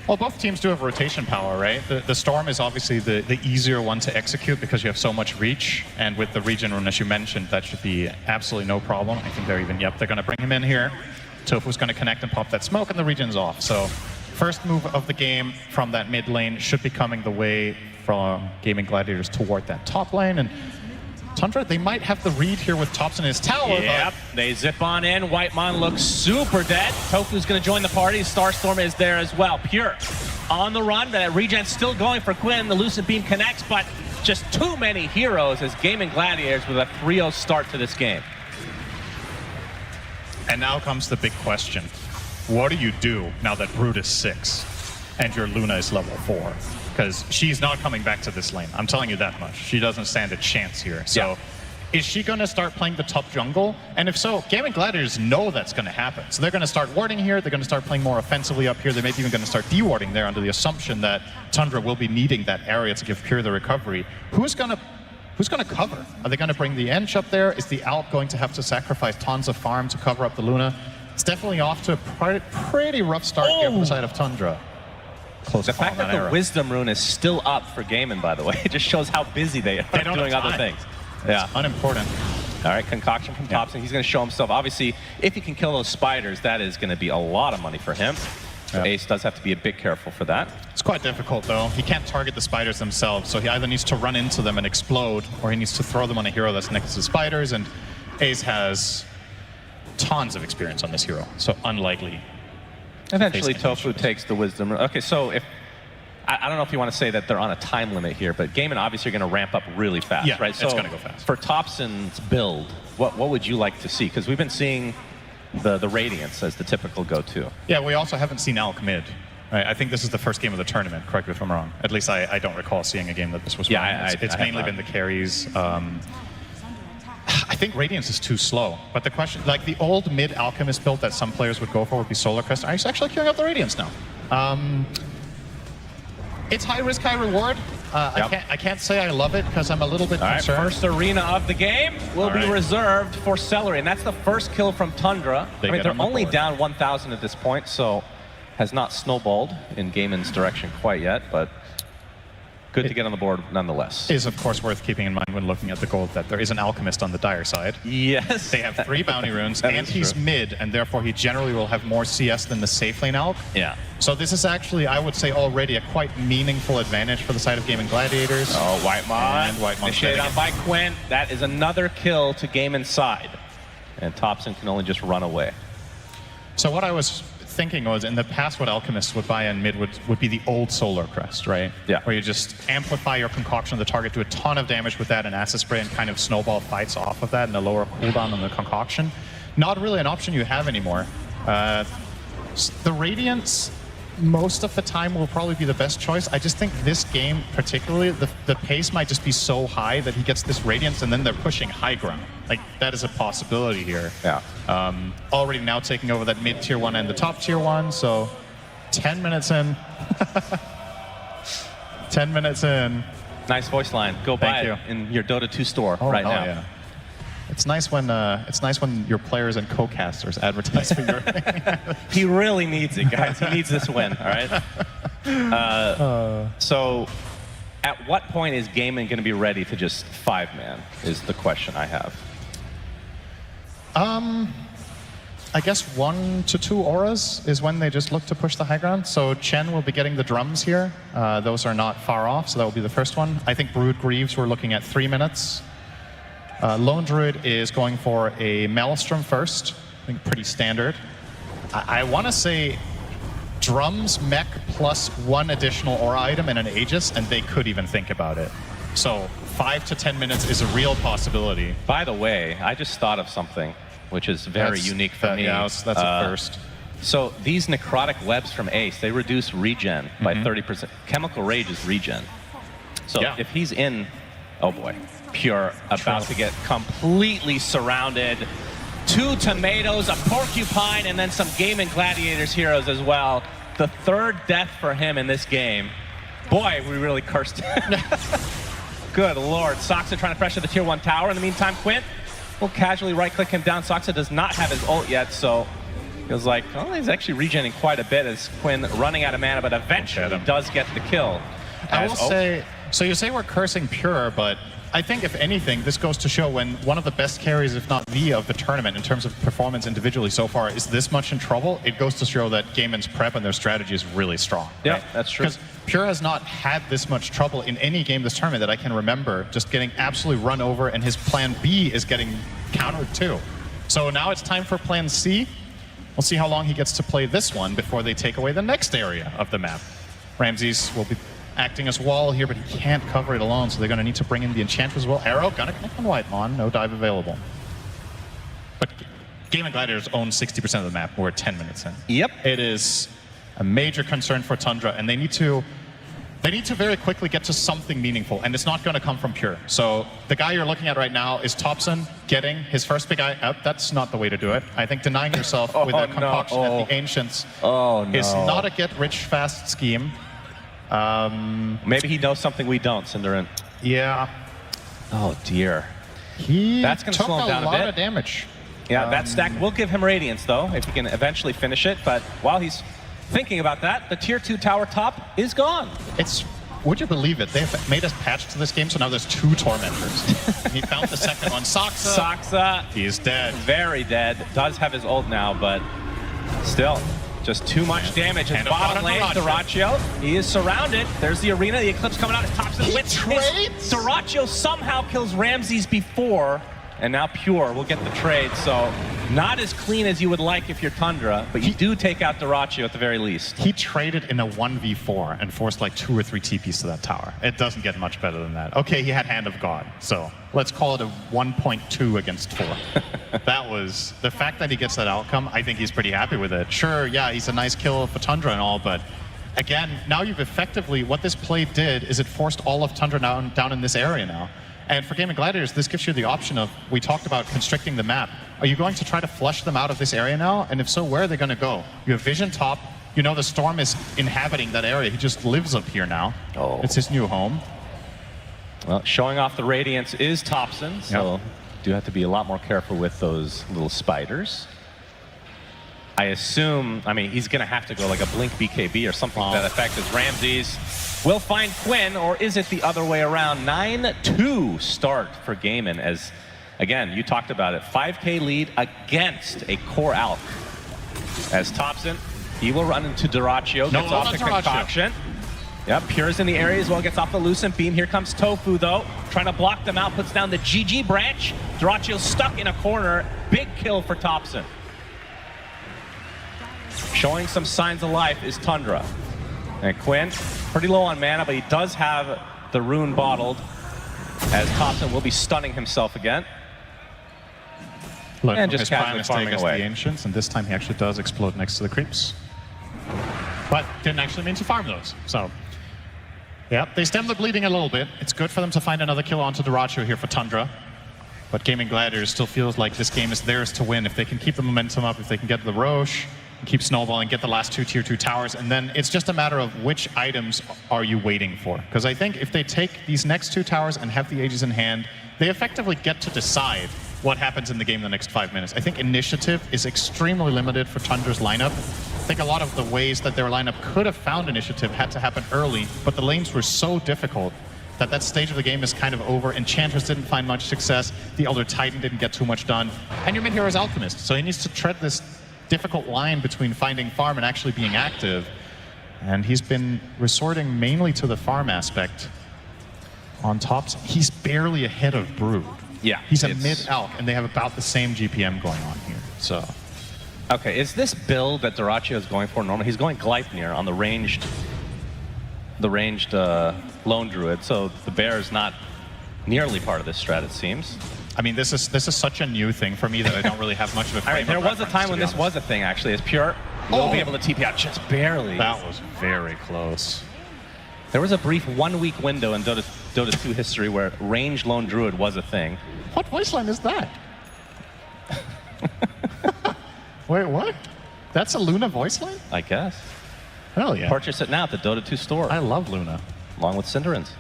Well, both teams do have rotation power, right? The Storm is obviously the easier one to execute because you have so much reach, and with the regen rune, as you mentioned, that should be absolutely no problem. I think they're even, they're going to bring him in here. Tofu's going to connect and pop that smoke, and the regen's off. So first move of the game from that mid lane should be coming the way from Gaming Gladiators toward that top lane. And Tundra, they might have the read here with Tops in his tower. Yep, they zip on in. Whitemon looks super dead. Tofu's going to join the party. Starstorm is there as well. Pure on the run. That regen's still going for Quinn. The Lucid Beam connects, but just too many heroes as Gaming Gladiators with a 3-0 start to this game. And now comes the big question. What do you do now that Brute is 6 and your Luna is level 4? Because she's not coming back to this lane. I'm telling you that much. She doesn't stand a chance here. So is she going to start playing the top jungle? And if so, Gaming Gladiators know that's going to happen. So they're going to start warding here. They're going to start playing more offensively up here. They're maybe even going to start de-warding there under the assumption that Tundra will be needing that area to give Pure the recovery. Who's going to cover? Are they going to bring the Ench up there? Is the Alp going to have to sacrifice tons of farm to cover up the Luna? It's definitely off to a pretty rough start here from the side of Tundra. Close the fact that the Wisdom rune is still up for Gaimin, by the way, it just shows how busy they are doing other things. It's unimportant. All right, concoction from Thompson. He's going to show himself. Obviously, if he can kill those spiders, that is going to be a lot of money for him. Ace does have to be a bit careful for that. It's quite difficult, though. He can't target the spiders themselves, so he either needs to run into them and explode, or he needs to throw them on a hero that's next to the spiders, and Ace has tons of experience on this hero, so unlikely. Eventually, Tofu takes the Wisdom. Okay, so if I don't know if you want to say that they're on a time limit here, but Gaimin obviously are going to ramp up really fast, right? So it's going to go fast. For Thompson's build, what would you like to see? Because we've been seeing the Radiance as the typical go-to. Yeah, we also haven't seen Alk mid. Right? I think this is the first game of the tournament, correct me if I'm wrong. At least I don't recall seeing a game that this was it's mainly been the carries. I think Radiance is too slow, but the question, like the old mid Alchemist build that some players would go for would be Solar Crest. Are you actually queuing up the Radiance now? It's high risk, high reward. I can't say I love it because I'm a little bit concerned. First arena of the game will be reserved for Celery, and that's the first kill from Tundra. I mean, they're only down 1,000 at this point, so has not snowballed in Gaimin's direction quite yet, but good to get on the board nonetheless. Is of course worth keeping in mind when looking at the gold that there is an Alchemist on the dire side. Yes. They have 3 bounty runes, and he's mid, and therefore he generally will have more CS than the safe lane Alch. Yeah. So this is actually, I would say, already a quite meaningful advantage for the side of Gaming Gladiators. Oh, Whitemon. Initiated on by Quinn. That is another kill to Gaimin's side. And Thompson can only just run away. So what I was thinking was, in the past, what Alchemists would buy in mid would be the old Solar Crest, right? Yeah. Where you just amplify your concoction of the target, do a ton of damage with that and acid spray, and kind of snowball fights off of that and a lower cooldown on the concoction. Not really an option you have anymore. The Radiance, most of the time will probably be the best choice. I just think this game particularly, the pace might just be so high that he gets this Radiance and then they're pushing high ground. Like, that is a possibility here. Yeah. Already now taking over that mid tier 1 and the top tier 1, so 10 minutes in. 10 minutes in. Nice voice line. Go buy it in your Dota 2 store right now. Yeah. It's nice when your players and co-casters advertise for your. He really needs it, guys. He needs this win. All right. So, at what point is Gaming going to be ready to just 5-man? Is the question I have. I guess 1 to 2 auras is when they just look to push the high ground. So Chen will be getting the drums here. Those are not far off, so that will be the first one. I think Brood Greaves, we're looking at 3 minutes. Lone Druid is going for a Maelstrom first. I think pretty standard. I want to say drums, mech, plus 1 additional aura item and an Aegis, and they could even think about it. So 5 to 10 minutes is a real possibility. By the way, I just thought of something which is very unique for me. Yeah, that's a first. So these necrotic webs from Ace, they reduce regen by 30%. Chemical Rage is regen. So if he's in, oh boy, Pure about to get completely surrounded. 2 tomatoes, a porcupine, and then some Game and Gladiators heroes as well. The 3rd death for him in this game. Boy, we really cursed him. Good lord. Soxa trying to pressure the tier 1 tower. In the meantime, Quint will casually right-click him down. Soxa does not have his ult yet, so feels like, oh, he's actually regenerating quite a bit as Quinn running out of mana, but eventually does get the kill. I will say, so you say we're cursing Pure, but I think if anything, this goes to show when one of the best carries, if not the of the tournament in terms of performance individually so far, is this much in trouble, it goes to show that Gaimin's prep and their strategy is really strong. Yeah, right? that's true. Because Pure has not had this much trouble in any game this tournament that I can remember, just getting absolutely run over, and his plan B is getting countered too. So now it's time for plan C. We'll see how long he gets to play this one before they take away the next area of the map. Ramses will be acting as wall here, but he can't cover it alone, so they're going to need to bring in the enchant as well. Arrow, gonna connect on Whitemon, no dive available. But Game and Gladiators own 60% of the map. We're 10 minutes in. Yep. It is a major concern for Tundra, and they need to very quickly get to something meaningful, and it's not going to come from Pure. So the guy you're looking at right now is Thompson getting his first big eye out. That's not the way to do it. I think denying yourself with a concoction at the Ancients is not a get-rich-fast scheme. Maybe he knows something we don't, Cinderin. Yeah. Oh, dear. That's going to slow him down a bit. lot of damage. Yeah, that stack will give him Radiance, though, if he can eventually finish it. But while he's thinking about that, the tier 2 tower top is gone. Would you believe it? They've made us patch to this game, so now there's 2 Tormentors. He found the second one. Soxa. He's dead. Very dead. Does have his ult now, but still. Just too much damage. His bottom lane, Dyrachyo. He is surrounded. There's the arena. The Eclipse coming out. His Thompson with trades. Dyrachyo somehow kills Ramses before, and now Pure will get the trade. So not as clean as you would like if you're Tundra, but you do take out Dyrachyo at the very least. He traded in a 1v4 and forced like 2 or 3 TPs to that tower. It doesn't get much better than that. Okay, he had Hand of God, so let's call it a 1.2 against 4. That was, the fact that he gets that outcome, I think he's pretty happy with it. Sure, yeah, he's a nice kill for Tundra and all, but again, now you've effectively, what this play did is it forced all of Tundra down in this area now. And for Game and Gladiators, this gives you the option of, we talked about constricting the map. Are you going to try to flush them out of this area now? And if so, where are they going to go? You have Vision top. You know the Storm is inhabiting that area. He just lives up here now. It's his new home. Well, showing off the Radiance is Thompson, so do have to be a lot more careful with those little spiders. I assume, I mean, he's going to have to go like a Blink BKB or something to that effect as Ramses will find Quinn, or is it the other way around? 9-2 start for Gaimin as, again, you talked about it, 5K lead against a core Alk. As Thompson, he will run into Dyrachyo, gets off the concoction. Yep, Pure's in the area as well, gets off the Lucent Beam. Here comes Tofu, though, trying to block them out, puts down the GG branch. Dyrachyo's stuck in a corner. Big kill for Thompson. Showing some signs of life is Tundra. And Quinn, pretty low on mana, but he does have the rune bottled, as Thompson will be stunning himself again. Look, and just his prime casually farming mistake is away. the Ancients, and this time he actually does explode next to the creeps. but didn't actually mean to farm those. So, yeah, they stem the bleeding a little bit. It's good for them to find another kill onto Dyrachyo here for Tundra. But Gaming Gladiators still feels like this game is theirs to win. If they can keep the momentum up, if they can get the Roche, keep snowballing, get the last 2 tier 2 towers, and then it's just a matter of which items are you waiting for. Because I think if they take these next 2 towers and have the Aegis in hand, they effectively get to decide what happens in the game in the next 5 minutes. I think initiative is extremely limited for Tundra's lineup. I think a lot of the ways that their lineup could have found initiative had to happen early, but the lanes were so difficult that that stage of the game is kind of over. Enchantress didn't find much success. The Elder Titan didn't get too much done. And your mid-hero is Alchemist, so he needs to tread this difficult line between finding farm and actually being active. And he's been resorting mainly to the farm aspect. On top, he's barely ahead of Brood. Yeah. He's a mid-alch, and they have about the same GPM going on here, so. Okay, is this build that Dyrachyo is going for normal? He's going Gleipnir on the ranged Lone Druid, so the bear is not nearly part of this strat, it seems. I mean, this is such a new thing for me that I don't really have much of a frame. All right, there was a time when this was a thing, actually. As Pure will be able to TP out just barely. That was very close. There was a brief 1-week window in Dota 2 history where ranged Lone Druid was a thing. What voice line is that? Wait, what? That's a Luna voice line? I guess. Hell yeah. Purchase it now at the Dota 2 store. I love Luna. Along with Cinderins.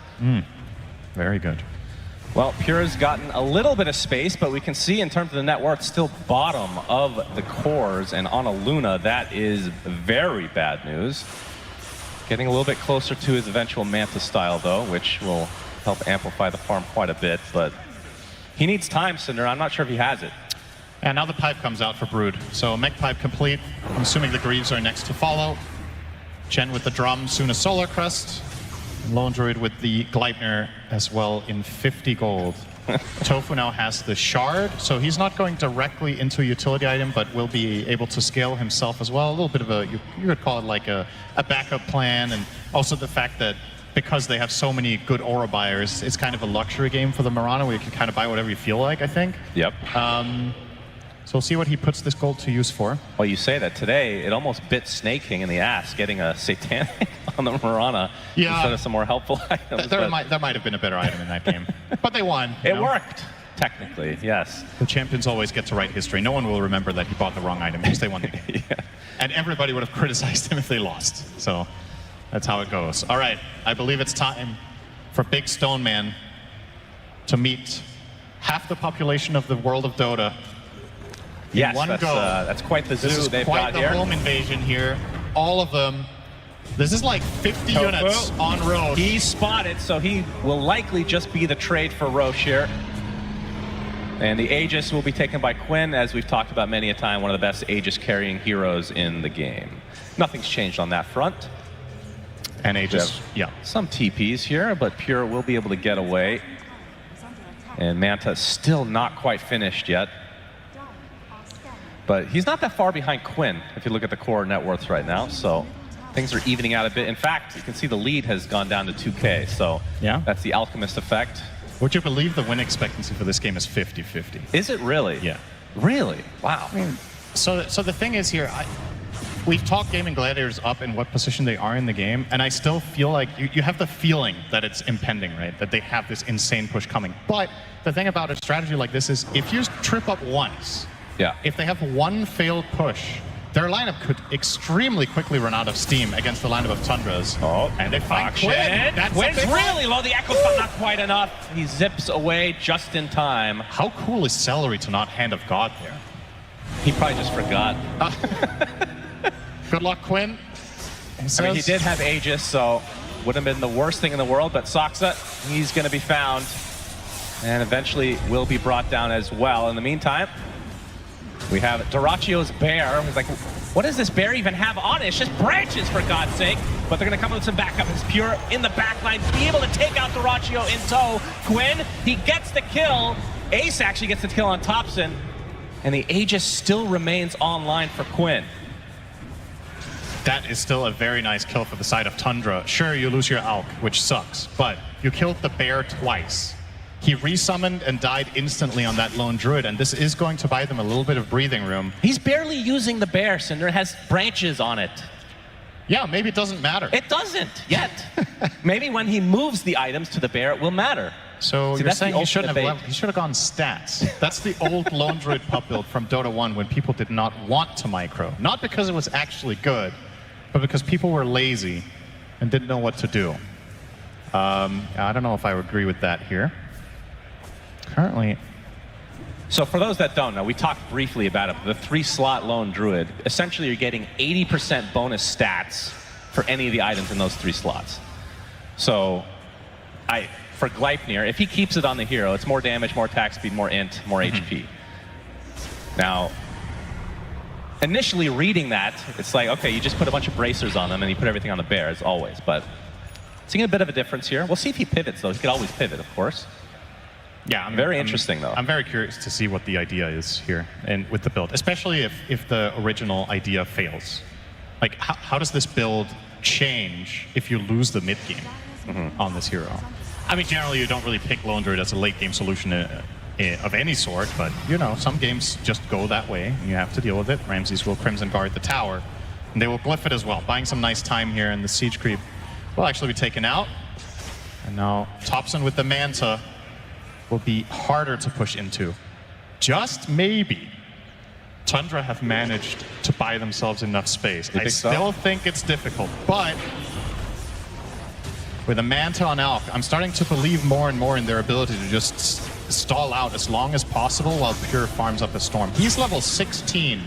Very good. Well, Pure's gotten a little bit of space, but we can see in terms of the net worth, still bottom of the cores, and on a Luna, that is very bad news. Getting a little bit closer to his eventual Manta style, though, which will help amplify the farm quite a bit, but he needs time, Cinder. I'm not sure if he has it. And now the pipe comes out for Brood. So mech pipe complete. I'm assuming the Greaves are next to follow. Chen with the drum, soon a Solar Crest. Lone Druid with the Gleipnir as well in 50 gold. Tofu now has the Shard, so he's not going directly into a utility item, but will be able to scale himself as well. A little bit of a, you could call it like a backup plan, and also the fact that because they have so many good aura buyers, it's kind of a luxury game for the Mirana where you can kind of buy whatever you feel like, I think. Yep. So we'll see what he puts this gold to use for. Well, you say that today, it almost bit Snake King in the ass, getting a Satanic on the Mirana instead of some more helpful items. There might have been a better item in that game. But they won. It worked, technically, yes. The champions always get to write history. No one will remember that he bought the wrong item because they won the game. Yeah. And everybody would have criticized him if they lost. So that's how it goes. All right, I believe it's time for Big Stone Man to meet half the population of the world of Dota. Yes, that's quite the zoo they've got here. Quite the home invasion here. All of them. This is like 50 units on Roche. He's spotted, so he will likely just be the trade for Roche here. And the Aegis will be taken by Quinn, as we've talked about many a time, one of the best Aegis carrying heroes in the game. Nothing's changed on that front. And Aegis, yeah. Some TPs here, but Pure will be able to get away. And Manta still not quite finished yet. But he's not that far behind Quinn, if you look at the core net worths right now, so things are evening out a bit. In fact, you can see the lead has gone down to 2K, so yeah, that's the Alchemist effect. Would you believe the win expectancy for this game is 50-50? Is it really? Yeah. Really? Wow. I mean, so the thing is here, we've talked Gaming Gladiators up in what position they are in the game, and I still feel like you have the feeling that it's impending, right? That they have this insane push coming. But the thing about a strategy like this is if you trip up once, if they have one failed push, their lineup could extremely quickly run out of steam against the lineup of Tundras. Oh, and they find Quinn. Quinn's really low. The Echo's not quite enough. He zips away just in time. How cool is Celery to not Hand of God there? He probably just forgot. Good luck, Quinn. I mean, he did have Aegis, so wouldn't have been the worst thing in the world, but Soxa, he's going to be found and eventually will be brought down as well. In the meantime, we have Dyrachyo's bear. He's like, what does this bear even have on it? It's just branches, for God's sake. But they're going to come with some backup. It's Pure in the backline, be able to take out Dyrachyo in tow. Quinn, he gets the kill. Ace actually gets the kill on Thompson. And the Aegis still remains online for Quinn. That is still a very nice kill for the side of Tundra. Sure, you lose your Alk, which sucks, but you killed the bear twice. He resummoned and died instantly on that Lone Druid, and this is going to buy them a little bit of breathing room. He's barely using the bear, Cinder. It has branches on it. Yeah, maybe it doesn't matter. It doesn't yet. Maybe when he moves the items to the bear, it will matter. So See, you're saying he he should have gone stats. That's the old Lone Druid pup build from Dota 1 when people did not want to micro. Not because it was actually good, but because people were lazy and didn't know what to do. I don't know if I would agree with that here. Currently. So for those that don't know, we talked briefly about it. The 3-slot Lone Druid, essentially you're getting 80% bonus stats for any of the items in those 3 slots. So for Gleipnir, if he keeps it on the hero, it's more damage, more attack speed, more int, more HP. Now, initially reading that, it's like, okay, you just put a bunch of bracers on them and you put everything on the bear, as always. But seeing a bit of a difference here. We'll see if he pivots, though. He could always pivot, of course. Yeah, very interesting, though. I'm very curious to see what the idea is here and with the build, especially if the original idea fails. Like, how does this build change if you lose the mid game on this hero? I mean, generally, you don't really pick Lone Druid as a late game solution of any sort, but, you know, some games just go that way, and you have to deal with it. Ramses will Crimson Guard the tower, and they will glyph it as well, buying some nice time here, and the siege creep will actually be taken out. And now Thompson with the Manta will be harder to push into. Just maybe Tundra have managed to buy themselves enough space. I still think it's difficult, but with a Manta on Alk, I'm starting to believe more and more in their ability to just stall out as long as possible while Pure farms up a Storm. He's level 16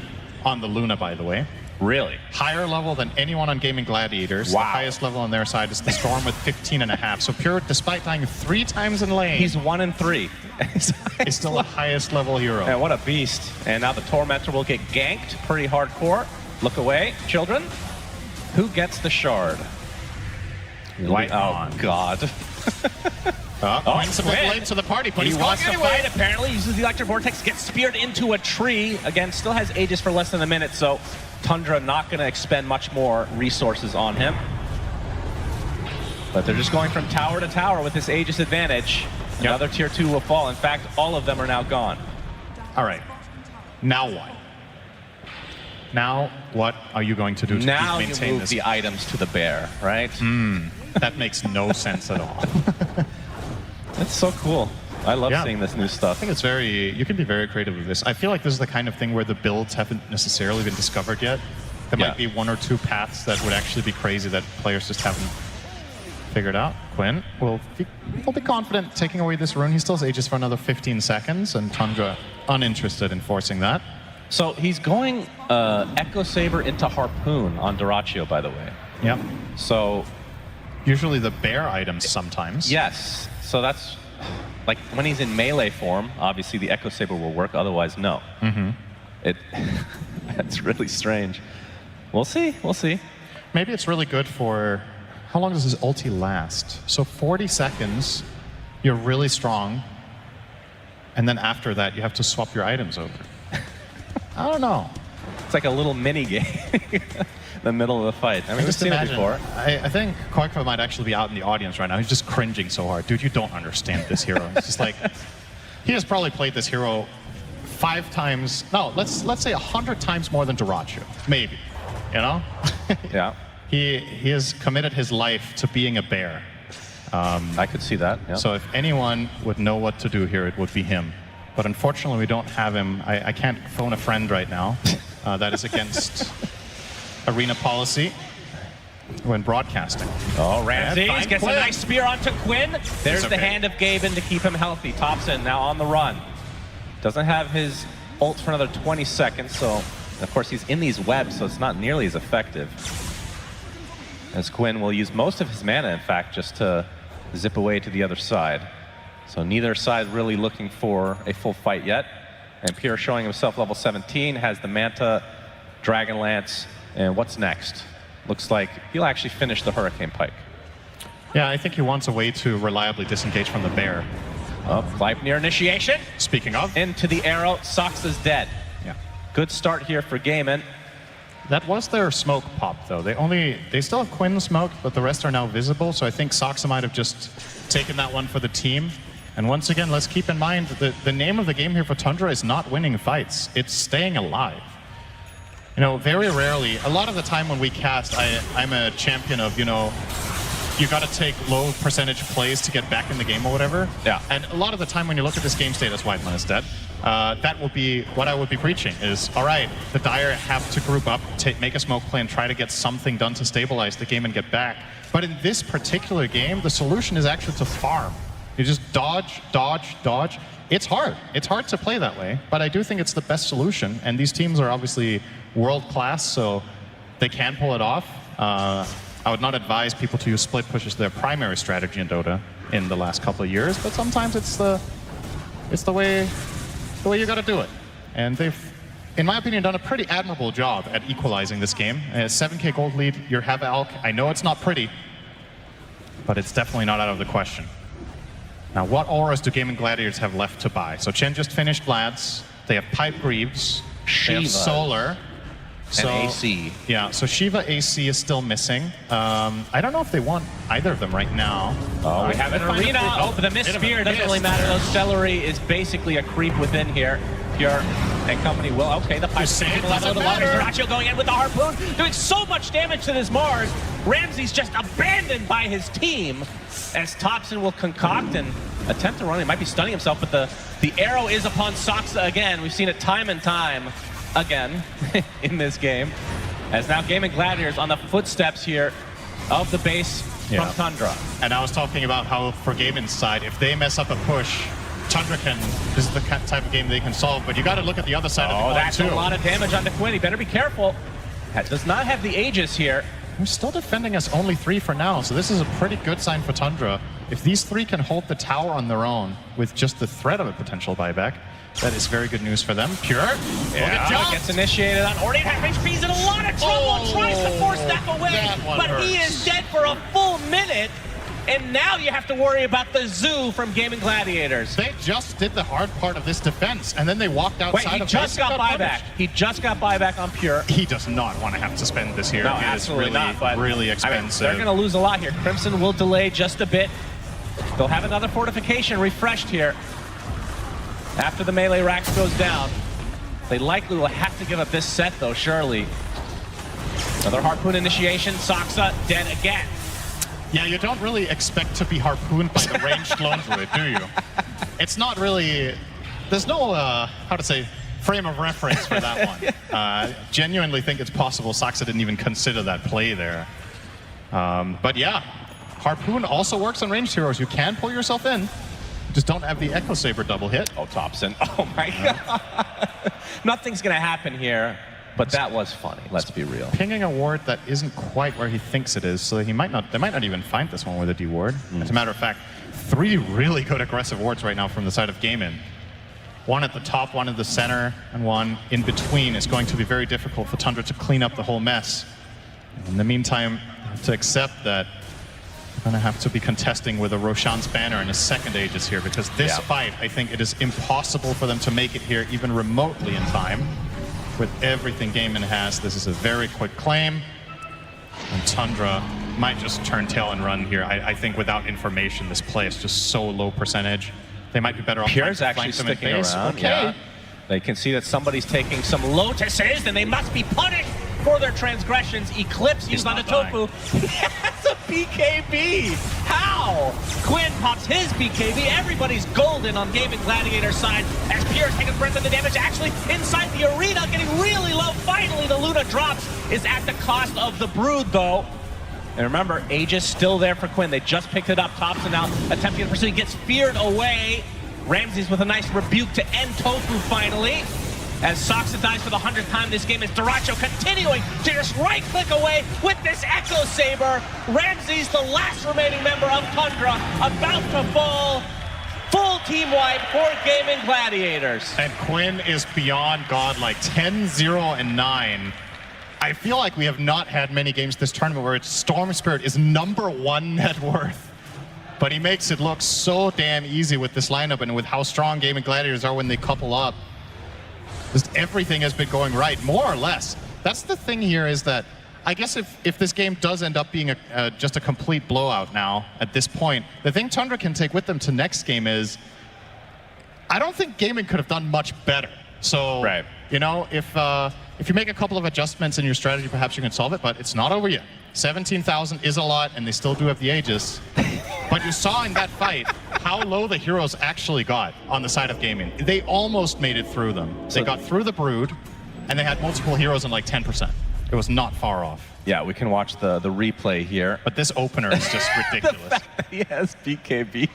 on the Luna, by the way. Really? Higher level than anyone on Gaming Gladiators. Wow. The highest level on their side is the Storm with 15.5. So Pure, despite dying 3 times in lane, He's 1 and 3. He's still the highest level hero. And what a beast. And now the Tormentor will get ganked pretty hardcore. Look away, children. Who gets the shard? White Oh, God. Quinn's a bit late to the party, but he he's wants going to anyway. fight, apparently. Uses the Electric Vortex, gets speared into a tree. Again, still has Aegis for less than a minute, so Tundra not going to expend much more resources on him. But they're just going from tower to tower with this Aegis advantage. Another tier 2 will fall. In fact, all of them are now gone. All right. Now what? Now what are you going to do to now maintain you move this? the items to the bear, right? That makes no sense at all. That's so cool. I love seeing this new stuff. I think it's you can be very creative with this. I feel like this is the kind of thing where the builds haven't necessarily been discovered yet. There might be 1 or 2 paths that would actually be crazy that players just haven't figured out. Quinn will be confident taking away this rune. He still has Aegis for another 15 seconds, and Tundra uninterested in forcing that. So he's going Echo Saber into Harpoon on Dyrachyo, by the way. Yep. So usually the bear items sometimes. Yes. So that's like when he's in melee form, obviously the Echo Saber will work, otherwise no. That's really strange. We'll see. We'll see. Maybe it's really good for, how long does his ulti last? So 40 seconds, you're really strong, and then after that you have to swap your items over. I don't know. It's like a little mini game in the middle of the fight. I mean, we've seen it before. I think Koikva might actually be out in the audience right now. He's just cringing so hard. Dude, you don't understand this hero. It's just like, he has probably played this hero 5 times, no, let's say 100 times more than Dyrachyo, maybe, you know? Yeah. He has committed his life to being a bear. I could see that, yeah. So if anyone would know what to do here, it would be him. But unfortunately, we don't have him. I can't phone a friend right now. That is against arena policy when broadcasting. Oh, Ramses gets a nice spear onto Quinn. There's the hand of Gaben to keep him healthy. Thompson now on the run. Doesn't have his ult for another 20 seconds, so of course he's in these webs, so it's not nearly as effective. As Quinn will use most of his mana, in fact, just to zip away to the other side. So neither side really looking for a full fight yet. And Pure showing himself level 17, has the Manta, Dragonlance, and what's next? Looks like he'll actually finish the Hurricane Pike. Yeah, I think he wants a way to reliably disengage from the bear. Oh, Gleipnir initiation. Speaking of. Into the arrow, Sox is dead. Yeah. Good start here for Gaiman. That was their smoke pop, though. They still have Quinn smoke, but the rest are now visible, so I think Soxa might have just taken that one for the team. And once again, let's keep in mind that the name of the game here for Tundra is not winning fights, it's staying alive. You know, very rarely, a lot of the time when we cast, I'm a champion of, you know, you got to take low percentage plays to get back in the game or whatever. Yeah. And a lot of the time when you look at this game state as Whiteman is dead, that would be what I would be preaching is, all right, the Dire have to group up, make a smoke play and try to get something done to stabilize the game and get back. But in this particular game, the solution is actually to farm. You just dodge, dodge, dodge. It's hard. It's hard to play that way, but I do think it's the best solution. And these teams are obviously world class, so they can pull it off. I would not advise people to use split push as their primary strategy in Dota in the last couple of years, but sometimes it's the way you got to do it. And they've, in my opinion, done a pretty admirable job at equalizing this game. 7K gold lead, you have Alk. I know it's not pretty, but it's definitely not out of the question. Now, what auras do Gaming Gladiators have left to buy? So Chen just finished Vlad's. They have Pipe Greaves. They have Solar. And AC. Yeah, so Shiva AC is still missing. I don't know if they want either of them right now. Oh, we have an arena. Oh, but the missed spear doesn't really matter. Though Celery is basically a creep within here. Pure and company will. Okay, the pipe Dyrachyo going in with the harpoon, doing so much damage to this Mars. Ramsey's just abandoned by his team as Thompson will concoct and attempt to run. He might be stunning himself, but the arrow is upon Soxa again. We've seen it time and time again in this game. As now Gaming Gladiators on the footsteps here of the base from Tundra. And I was talking about how for Gaming's side, if they mess up a push, Tundra this is the type of game they can solve, but you got to look at the other side of the coin that's too. A lot of damage on Quinn. He better be careful. That does not have the Aegis here. They're still defending us only 3 for now, so this is a pretty good sign for Tundra. If these 3 can hold the tower on their own with just the threat of a potential buyback, that is very good news for them. Pure. Yeah, gets initiated on Ornate. Half HP. He's in a lot of trouble. Tries to force that away, but he is dead for a full minute. And now you have to worry about the zoo from Gaming Gladiators. They just did the hard part of this defense, and then they walked outside. Wait, he just got buyback. He just got buyback on Pure. He does not want to have to spend this here. No, it absolutely is really, not. But really expensive. I mean, they're going to lose a lot here. Crimson will delay just a bit. They'll have another fortification refreshed here. After the melee racks goes down, they likely will have to give up this set, though, surely. Another harpoon initiation. Soxa dead again. Yeah, you don't really expect to be harpooned by the ranged lone druid, do you? It's not really... There's no, how to say, frame of reference for that one. Genuinely think it's possible Soxa didn't even consider that play there. But yeah, harpoon also works on ranged heroes. You can pull yourself in. Just don't have the Echo Saber double hit. Oh, Thompson. Oh my god. Nothing's going to happen here. But that was funny, let's be real. Pinging a ward that isn't quite where he thinks it is, so they might not even find this one with a D ward. As a matter of fact, 3 really good aggressive wards right now from the side of Gaming. One at the top, one in the center, and one in between is going to be very difficult for Tundra to clean up the whole mess. In the meantime, you have to accept that they're going to have to be contesting with a Roshan's banner and a second Aegis here, because this fight, I think it is impossible for them to make it here even remotely in time. With everything Gaming has, this is a very quick claim. And Tundra might just turn tail and run here. I think without information, this play is just so low percentage. They might be better off. Pure's actually sticking around. Okay. Yeah. They can see that somebody's taking some lotuses, and they must be punished for their transgressions. Eclipse used on the Tofu. That's a BKB. How? Quinn pops his BKB. Everybody's golden on Gaming Gladiator's side as Pure's taking breath of the damage. Actually, inside the arena, getting really low. Finally, the Luna drops is at the cost of the Brood, though. And remember, Aegis still there for Quinn. They just picked it up. Thompson now attempting to pursue. He gets feared away. Ramsey's with a nice rebuke to end Tofu finally. As Soxa dies for the 100th time this game, is Dyrachyo continuing to just right-click away with this Echo Saber. Ramsey's the last remaining member of Tundra, about to fall. Full team wipe for Gaming Gladiators. And Quinn is beyond godlike, 10-0-9. I feel like we have not had many games this tournament where Storm Spirit is #1 net worth. But he makes it look so damn easy with this lineup and with how strong Gaming Gladiators are when they couple up. Just everything has been going right, more or less. That's the thing here is that I guess if this game does end up being just a complete blowout now at this point, the thing Tundra can take with them to next game is I don't think Gaming could have done much better. So, you know, if if you make a couple of adjustments in your strategy, perhaps you can solve it, but it's not over yet. 17,000 is a lot, and they still do have the Aegis. But you saw in that fight how low the heroes actually got on the side of gaming. They almost made it through them. They got through the Brood, and they had multiple heroes in like 10%. It was not far off. Yeah, we can watch the replay here. But this opener is just ridiculous. The fact that he has BKB. He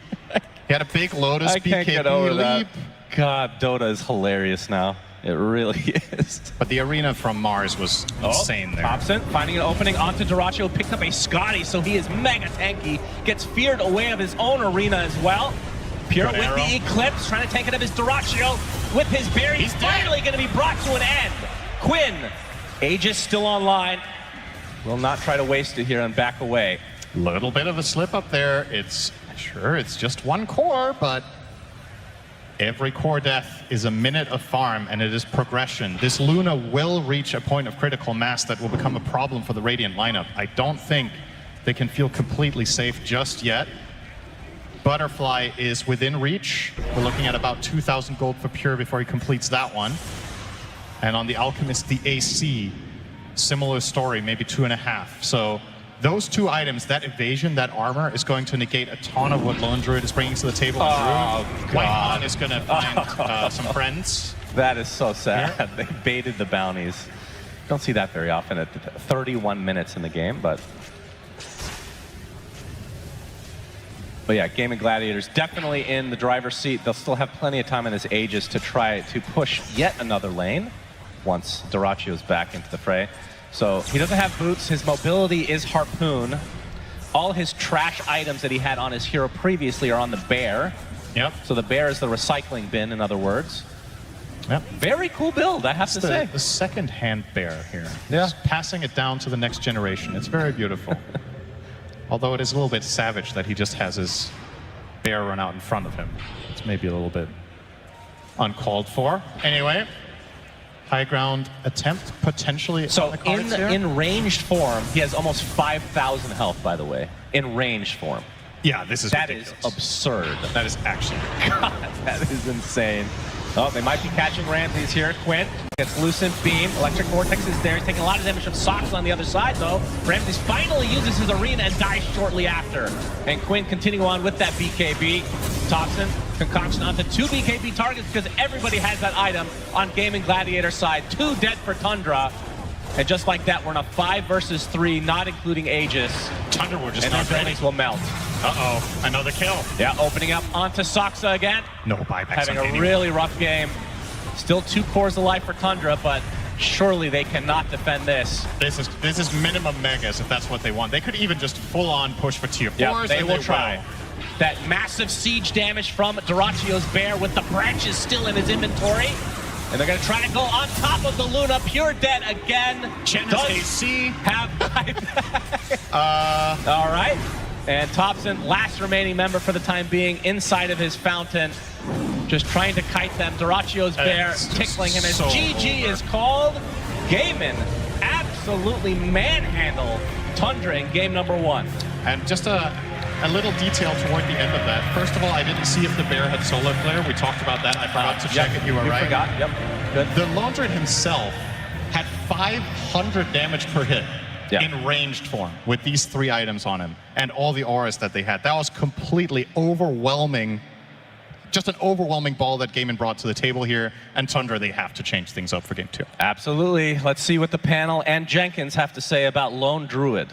had a big Lotus I can't BKB get over leap. that. God, Dota is hilarious now. It really is. But the arena from Mars was insane there. Thompson finding an opening onto Dyrachyo, picked up a Scotty, so he is mega tanky. Gets feared away of his own arena as well. Pure with the Eclipse, trying to tank it up his Dyrachyo with his bear. He's finally going to be brought to an end. Quinn, Aegis still online. Will not try to waste it here and back away. Little bit of a slip up there. It's just one core, but every core death is a minute of farm, and it is progression. This Luna will reach a point of critical mass that will become a problem for the Radiant lineup. I don't think they can feel completely safe just yet. Butterfly is within reach. We're looking at about 2,000 gold for Pure before he completes that one. And on the Alchemist, the AC, similar story, maybe 2.5. So those two items, that evasion, that armor, is going to negate a ton of what Lone Druid is bringing to the table. White Han is going to find some friends. That is so sad. They baited the bounties. Don't see that very often at 31 minutes in the game, but yeah, Gaming Gladiators definitely in the driver's seat. They'll still have plenty of time in this Aegis to try to push yet another lane once Dyrachyo is back into the fray. So he doesn't have boots. His mobility is Harpoon. All his trash items that he had on his hero previously are on the bear. Yep. So the bear is the recycling bin, in other words. Yep. Very cool build, I have to say. The second-hand bear here. Yeah. Just passing it down to the next generation. It's very beautiful. Although it is a little bit savage that he just has his bear run out in front of him. It's maybe a little bit uncalled for. Anyway, high ground attempt potentially. So in ranged form, he has almost 5,000 health, by the way. In ranged form. Yeah, this is ridiculous. That is absurd. That is actually God, that is insane. Oh, they might be catching Ramses here. Quinn gets Lucent Beam. Electric Vortex is there. He's taking a lot of damage from Sox on the other side, though. Ramses finally uses his arena and dies shortly after. And Quinn continue on with that BKB. Thompson, concoction onto 2 BKB targets because everybody has that item on Gaming Gladiator side. 2 dead for Tundra. And just like that, we're in a 5 versus 3, not including Aegis. Tundra will just and their buildings will melt. Uh-oh, another kill. Yeah, opening up onto Soxa again. No buybacks. Having a really rough game. Still 2 cores of life for Tundra, but surely they cannot defend this. This is minimum megas if that's what they want. They could even just full-on push for tier 4s. Yeah, they will try. That massive siege damage from Dyrachyo's bear with the branches still in his inventory. And they're going to try to go on top of the Luna. Pure dead again. Chen's AC. Have all right. And Thompson, last remaining member for the time being, inside of his fountain. Just trying to kite them. Dyrachyo's bear tickling him as GG is called. Gaimin absolutely manhandle Tundra in game number 1. And just a little detail toward the end of that. First of all, I didn't see if the bear had solo flare. We talked about that. I forgot to check it. You were right. Forgot. Yep. Good. The Lone Druid himself had 500 damage per hit in ranged form with these 3 items on him and all the auras that they had. That was completely overwhelming. Just an overwhelming ball that Gaimin brought to the table here. And Tundra, they have to change things up for game 2. Absolutely. Let's see what the panel and Jenkins have to say about Lone Druid.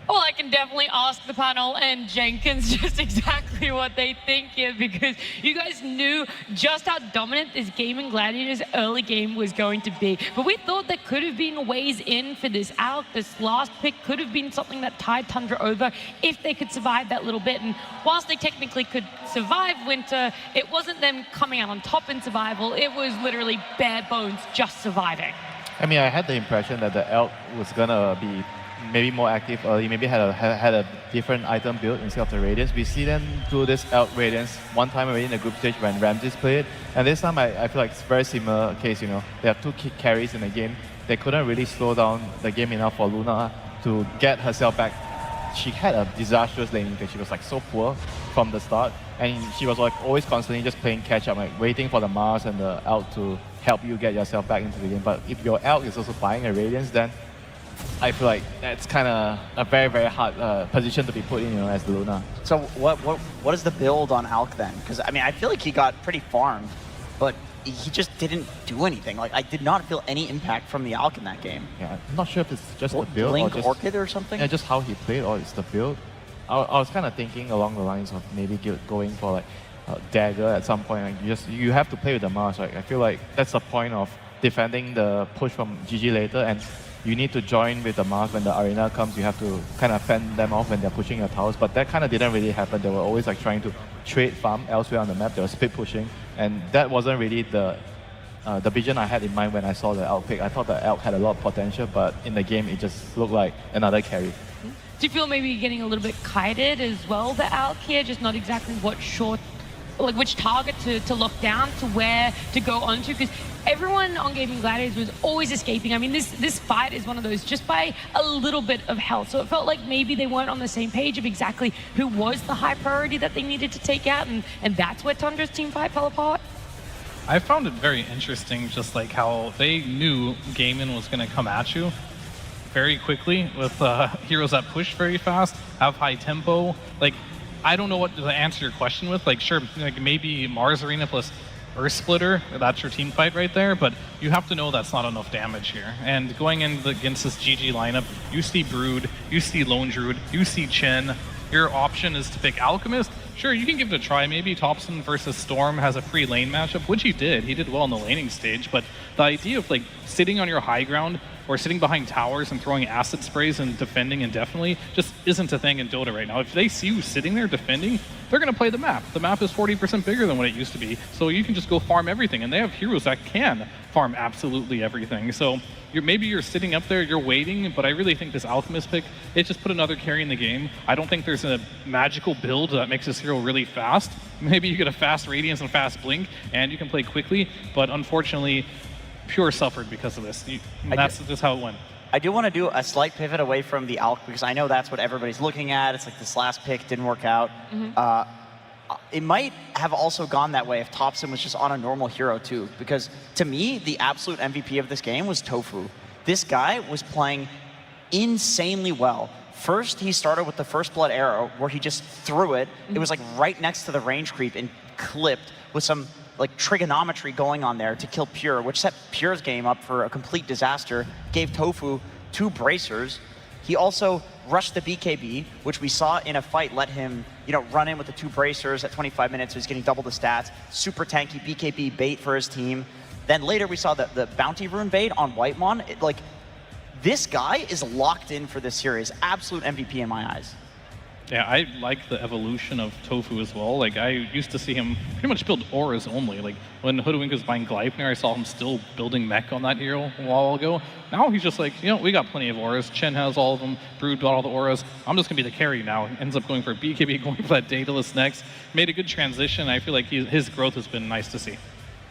Well, I can definitely ask the panel and Jenkins just exactly what they think here, because you guys knew just how dominant this Gaming Gladiators early game was going to be. But we thought there could have been ways in for this out. This last pick could have been something that tied Tundra over if they could survive that little bit. And whilst they technically could survive winter, it wasn't them coming out on top in survival. It was literally bare bones just surviving. I mean, I had the impression that the Elk was gonna be maybe more active early, maybe had a different item build instead of the Radiance. We see them do this Elk Radiance one time already in the group stage when Ramses played, and this time I feel like it's a very similar case, you know. They have 2 carries in the game. They couldn't really slow down the game enough for Luna to get herself back. She had a disastrous laning because she was like so poor from the start. And she was like always constantly just playing catch up, like waiting for the Mars and the Elk to help you get yourself back into the game. But if your Elk is also buying a Radiance, then I feel like that's kind of a very, very hard position to be put in, as the Luna. So what is the build on Alk then? Because I mean, I feel like he got pretty farmed, but he just didn't do anything. Like, I did not feel any impact from the Alk in that game. Yeah, I'm not sure if it's just the build Blink or just Orchid or something? Yeah, just how he played, or it's the build. I was kind of thinking along the lines of maybe going for like Dagger at some point. Like you have to play with the Mars, right? I feel like that's the point of defending the push from GG later, and you need to join with the Mars when the arena comes. You have to kind of fend them off when they're pushing your towers, but that kind of didn't really happen. They were always like trying to trade farm elsewhere on the map. They were split pushing, and that wasn't really the vision I had in mind when I saw the Elk pick. I thought the Elk had a lot of potential, but in the game it just looked like another carry. Do you feel maybe getting a little bit kited as well, the Alk here, just not exactly which target to lock down, to where to go onto? Because everyone on Gaming Gladiators was always escaping. I mean, this fight is one of those just by a little bit of health. So it felt like maybe they weren't on the same page of exactly who was the high priority that they needed to take out, and that's where Tundra's team fight fell apart. I found it very interesting, just like how they knew Gaimin was going to come at you very quickly with heroes that push very fast, have high tempo. Like, I don't know what to answer your question with. Like, sure, like maybe Mars Arena plus Earth Splitter, that's your team fight right there, but you have to know that's not enough damage here. And going in against this GG lineup, you see Brood, you see Lone Druid, you see Chen. Your option is to pick Alchemist. Sure, you can give it a try. Maybe Thompson versus Storm has a free lane matchup, which he did. He did well in the laning stage, but the idea of like sitting on your high ground or sitting behind towers and throwing acid sprays and defending indefinitely just isn't a thing in Dota right now. If they see you sitting there defending, they're going to play the map. The map is 40% bigger than what it used to be, so you can just go farm everything, and they have heroes that can farm absolutely everything. So maybe you're sitting up there, you're waiting, but I really think this Alchemist pick, it just put another carry in the game. I don't think there's a magical build that makes this hero really fast. Maybe you get a fast Radiance and fast Blink, and you can play quickly, but unfortunately, Pure suffered because of this. That's just how it went. I do want to do a slight pivot away from the Alk, because I know that's what everybody's looking at. It's like this last pick didn't work out. It might have also gone that way if Thompson was just on a normal hero too, because to me, the absolute MVP of this game was Tofu. This guy was playing insanely well. First, he started with the First Blood arrow, where he just threw it. It was like right next to the range creep and clipped with some like trigonometry going on there to kill Pure, which set Pure's game up for a complete disaster, gave Tofu 2 bracers. He also rushed the BKB, which we saw in a fight let him, run in with the 2 bracers at 25 minutes, so he's getting double the stats. Super tanky BKB bait for his team. Then later we saw the Bounty Rune bait on Whitemon. This guy is locked in for this series. Absolute MVP in my eyes. Yeah, I like the evolution of Tofu as well. Like, I used to see him pretty much build auras only. Like, when Hoodwink was buying Gleipnir, I saw him still building mech on that hero a while ago. Now he's just like, we got plenty of auras. Chen has all of them. Brood got all the auras. I'm just going to be the carry now. Ends up going for BKB, going for that Daedalus next. Made a good transition. I feel like his growth has been nice to see.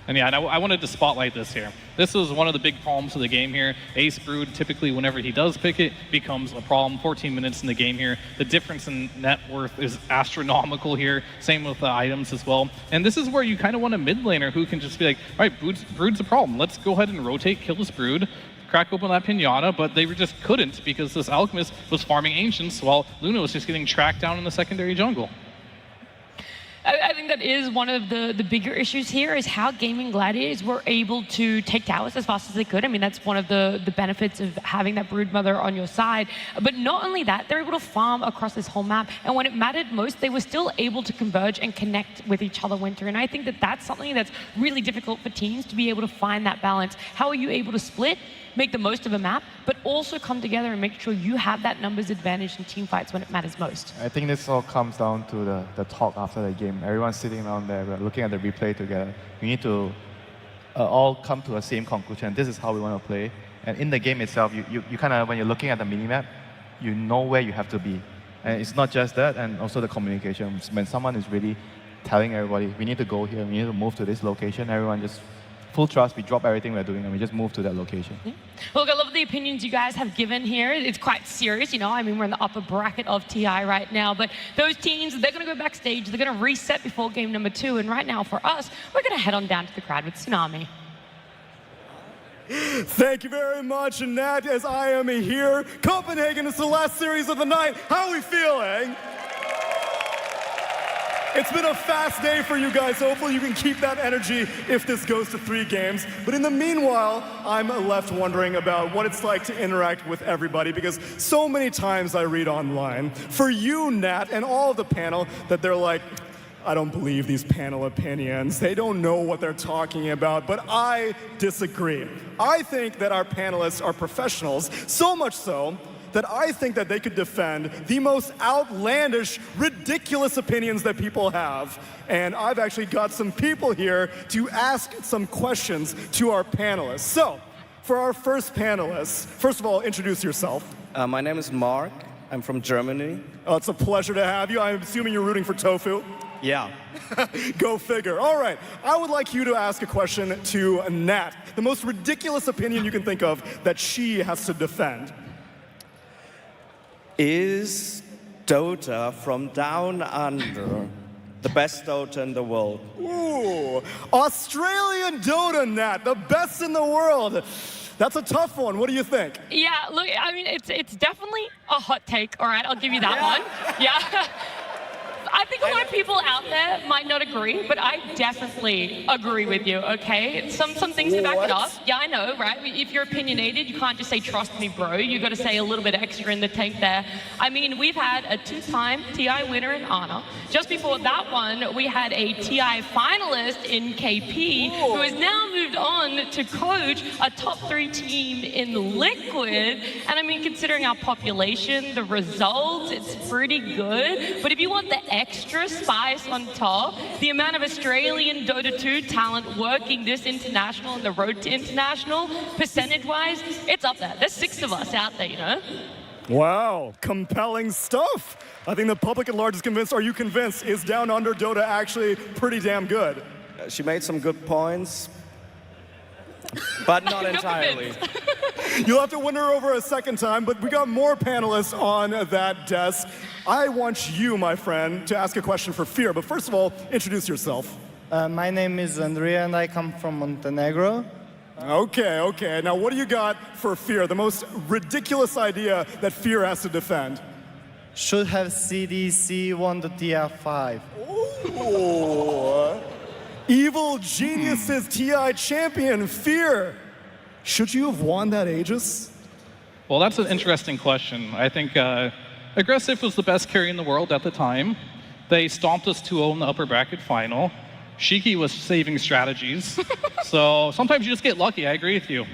And yeah, I wanted to spotlight this here. This is one of the big problems of the game here. Ace Brood, typically whenever he does pick it, becomes a problem. 14 minutes in the game here. The difference in net worth is astronomical here. Same with the items as well. And this is where you kind of want a mid laner who can just be like, all right, Brood's a problem. Let's go ahead and rotate, kill this Brood, crack open that Pinata, but they just couldn't because this Alchemist was farming Ancients while Luna was just getting tracked down in the secondary jungle. I think that is one of the bigger issues here, is how Gaming Gladiators were able to take towers as fast as they could. I mean, that's one of the benefits of having that Brood Mother on your side. But not only that, they're able to farm across this whole map. And when it mattered most, they were still able to converge and connect with each other winter. And I think that that's something that's really difficult for teams to be able to find that balance. How are you able to split, make the most of a map, but also come together and make sure you have that numbers advantage in team fights when it matters most? I think this all comes down to the talk after the game. Everyone's sitting around there, we're looking at the replay together. We need to all come to the same conclusion. This is how we want to play. And in the game itself, you kind of, when you're looking at the minimap, you know where you have to be. And it's not just that, and also the communication. When someone is really telling everybody, we need to go here, we need to move to this location, everyone just full trust, we drop everything we're doing and we just move to that location. Look, I love the opinions you guys have given here. It's quite serious, you know. I mean, we're in the upper bracket of TI right now, but those teams, they're going to go backstage, they're going to reset before game number 2, and right now for us, we're going to head on down to the crowd with Tsunami. Thank you very much, and Nat, as I am here. Copenhagen is the last series of the night. How are we feeling? It's been a fast day for you guys. Hopefully you can keep that energy if this goes to 3 games. But in the meanwhile, I'm left wondering about what it's like to interact with everybody, because so many times I read online, for you, Nat, and all of the panel, that they're like, I don't believe these panel opinions. They don't know what they're talking about, but I disagree. I think that our panelists are professionals, so much so that I think that they could defend the most outlandish, ridiculous opinions that people have. And I've actually got some people here to ask some questions to our panelists. So, for our first panelist, first of all, introduce yourself. My name is Mark. I'm from Germany. Oh, it's a pleasure to have you. I'm assuming you're rooting for Tofu. Yeah. Go figure. All right. I would like you to ask a question to Nat. The most ridiculous opinion you can think of that she has to defend. Is Dota from Down Under the best Dota in the world? Ooh, Australian Dota, Nat, the best in the world. That's a tough one. What do you think? Yeah, look, I mean, it's definitely a hot take, all right? I'll give you that one. Yeah. I think a lot of people out there might not agree, but I definitely agree with you, okay? Some things to back it up. Yeah, I know, right? If you're opinionated, you can't just say, trust me, bro. You got to say a little bit extra in the tank there. I mean, we've had a 2-time TI winner in Ana. Just before that one, we had a TI finalist in KP, who has now moved on to coach a top 3 team in Liquid. And I mean, considering our population, the results, it's pretty good. But if you want the extra spice on top, the amount of Australian Dota 2 talent working this international and the road to international, percentage-wise, it's up there. There's 6 of us out there, you know? Wow, compelling stuff. I think the public at large is convinced. Are you convinced? Is Down Under Dota actually pretty damn good? She made some good points, but not entirely. You'll have to win her over a second time, but we got more panelists on that desk. I want you, my friend, to ask a question for Fear. But first of all, introduce yourself. My name is Andrea, and I come from Montenegro. Okay. Now, what do you got for Fear? The most ridiculous idea that Fear has to defend. Should have CDC won the TF5. Ooh. Evil Geniuses TI champion, Fear. Should you have won that Aegis? Well, that's an interesting question. I think Aggressive was the best carry in the world at the time. They stomped us 2-0 in the upper bracket final. Shiki was saving strategies. So sometimes you just get lucky. I agree with you.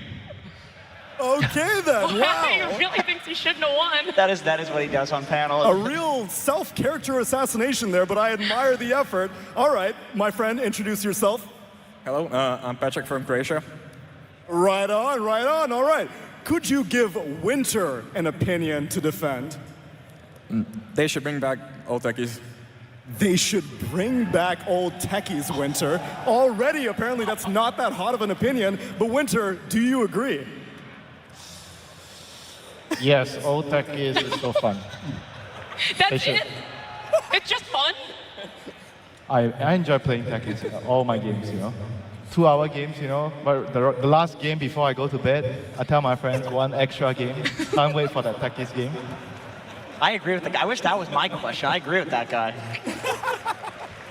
Okay then, wow. He really thinks he shouldn't have won. That is what he does on panel. A real self-character assassination there, but I admire the effort. All right, my friend, introduce yourself. Hello, I'm Patrick from Croatia. Right on. All right. Could you give Winter an opinion to defend? They should bring back old techies. They should bring back old techies, Winter. Already, apparently, that's not that hot of an opinion. But Winter, do you agree? Yes, old techies is so fun. That's it? It's just fun? I enjoy playing techies in all my games, you know. 2-hour games, you know. But the last game before I go to bed, I tell my friends 1 extra game. Can't wait for that techies game. I agree with the guy. I wish that was my question. I agree with that guy.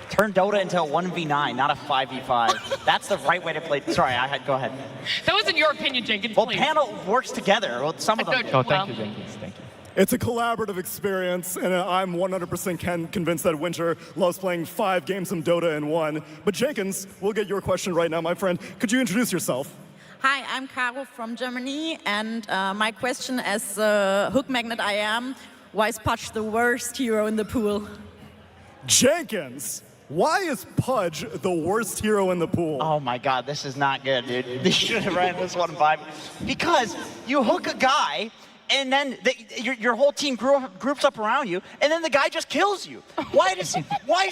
Turn Dota into a 1v9, not a 5v5. That's the right way to play. Sorry, go ahead. That wasn't your opinion, Jenkins, well, please. panel works together. Well, some of them. Oh, thank you, Jenkins. Thank you. It's a collaborative experience, and I'm 100% convinced that Winter loves playing 5 games of Dota in 1. But Jenkins, we'll get your question right now, my friend. Could you introduce yourself? Hi, I'm Caro from Germany, and my question as hook magnet I am, why is Pudge the worst hero in the pool? Jenkins, why is Pudge the worst hero in the pool? Oh my God, this is not good, dude. They should have ran this one by me. Because you hook a guy, and then your whole team groups up around you, and then the guy just kills you. Why is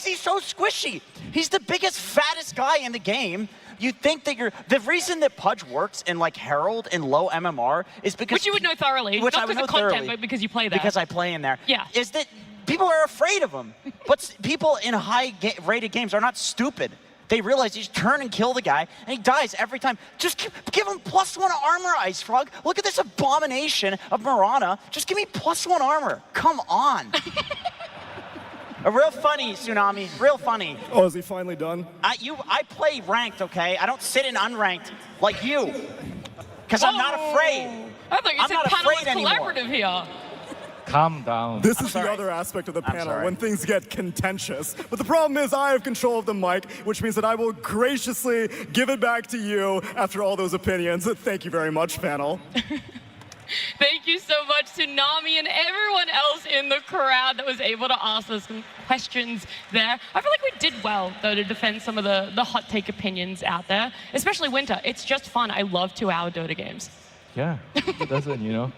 he so squishy? He's the biggest, fattest guy in the game, You think that the reason that Pudge works in like Herald and low MMR is because... Which you would know thoroughly, which not I would because know of content, thoroughly, but because you play there. Because I play in there. Yeah. Is that people are afraid of him. But people in high-rated games are not stupid. They realize you just turn and kill the guy, and he dies every time. Just give him +1 armor, Ice Frog. Look at this abomination of Mirana. Just give me +1 armor. Come on. Real funny, Tsunami. Real funny. Oh, is he finally done? I play ranked, okay? I don't sit in unranked like you. Because I'm not afraid. I thought you I'm said not panel was afraid anymore. collaborative here. Calm down. This is the other aspect of the panel, when things get contentious. But the problem is I have control of the mic, which means that I will graciously give it back to you after all those opinions. Thank you very much, panel. Thank you so much, Tsunami, and everyone else in the crowd that was able to ask us some questions there. I feel like we did well, though, to defend some of the hot take opinions out there, especially Winter. It's just fun. I love 2-hour Dota games. Yeah, it doesn't, you know.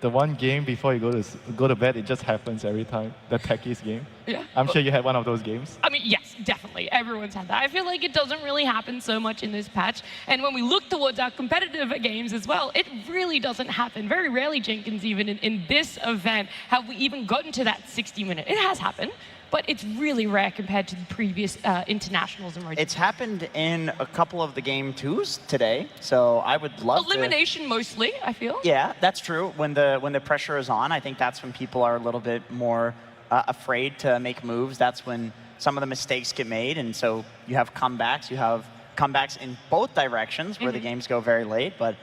The one game before you go to bed, it just happens every time. The techies game. Yeah. I'm sure you had one of those games. I mean, yes, definitely. Everyone's had that. I feel like it doesn't really happen so much in this patch. And when we look towards our competitive games as well, it really doesn't happen. Very rarely, Jenkins, even in this event, have we even gotten to that 60-minute. It has happened, but it's really rare compared to the previous internationals and regions. It's happened in a couple of the game 2s today, so I would love Elimination mostly, I feel. Yeah, that's true. When the pressure is on, I think that's when people are a little bit more afraid to make moves. That's when some of the mistakes get made, and so you have comebacks. You have comebacks in both directions where the games go very late, but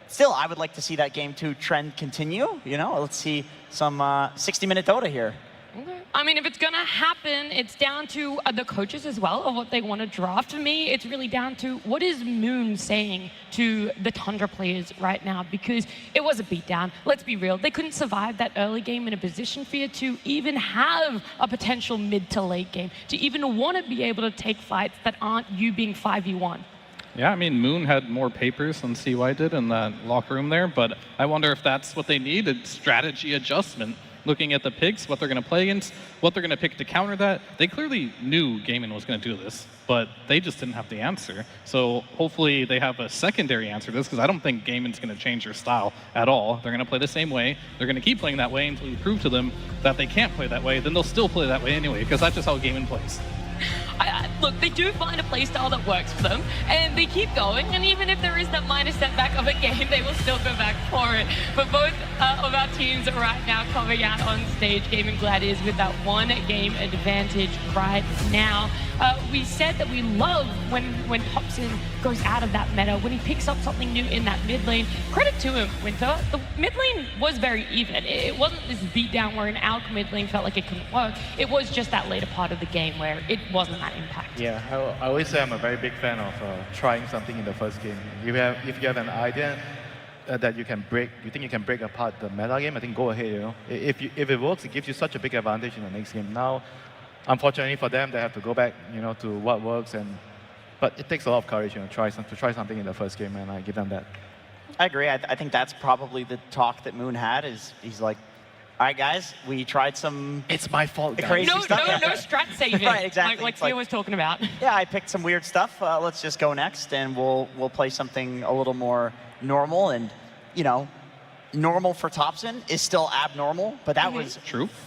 still, I would like to see that game 2 trend continue. You know, let's see some 60-minute Dota here. Okay. I mean, if it's going to happen, it's down to the coaches as well of what they want to draft. For me, it's really down to what is Moon saying to the Tundra players right now, because it was a beatdown. Let's be real. They couldn't survive that early game in a position fear to even have a potential mid to late game, to even want to be able to take fights that aren't you being 5v1. Yeah, I mean, Moon had more papers than CY did in that locker room there, but I wonder if that's what they need, a strategy adjustment. Looking at the picks, what they're going to play against, what they're going to pick to counter that. They clearly knew Gaimin was going to do this, but they just didn't have the answer. So hopefully they have a secondary answer to this, because I don't think Gaimin's going to change their style at all. They're going to play the same way. They're going to keep playing that way until you prove to them that they can't play that way. Then they'll still play that way anyway, because that's just how Gaimin plays. Look, they do find a playstyle that works for them, and they keep going, and even if there is that minor setback of a game, they will still go back for it. But both of our teams right now coming out on stage, Gaming Gladiators, with that one-game advantage right now. We said that we love when Thompson goes out of that meta, when he picks up something new in that mid lane. Credit to him, Winter. The mid lane was very even. It wasn't this beatdown where an Alc mid lane felt like it couldn't work. It was just that later part of the game where it wasn't that impact. Yeah, I always say I'm a very big fan of trying something in the first game. If you have an idea that you think you can break apart the meta game, I think go ahead. You know, if it works, it gives you such a big advantage in the next game. Now, unfortunately for them, they have to go back, you know, to what works, but it takes a lot of courage, you know, to try something in the first game, and I give them that. I agree. I think that's probably the talk that Moon had. He's like, all right, guys, we tried some. It's my fault, guys. Crazy stuff. No strat saving. Right, exactly. Like Theo was talking about. Yeah, I picked some weird stuff. Let's just go next, and we'll play something a little more normal. And you know, normal for Thompson is still abnormal, but that was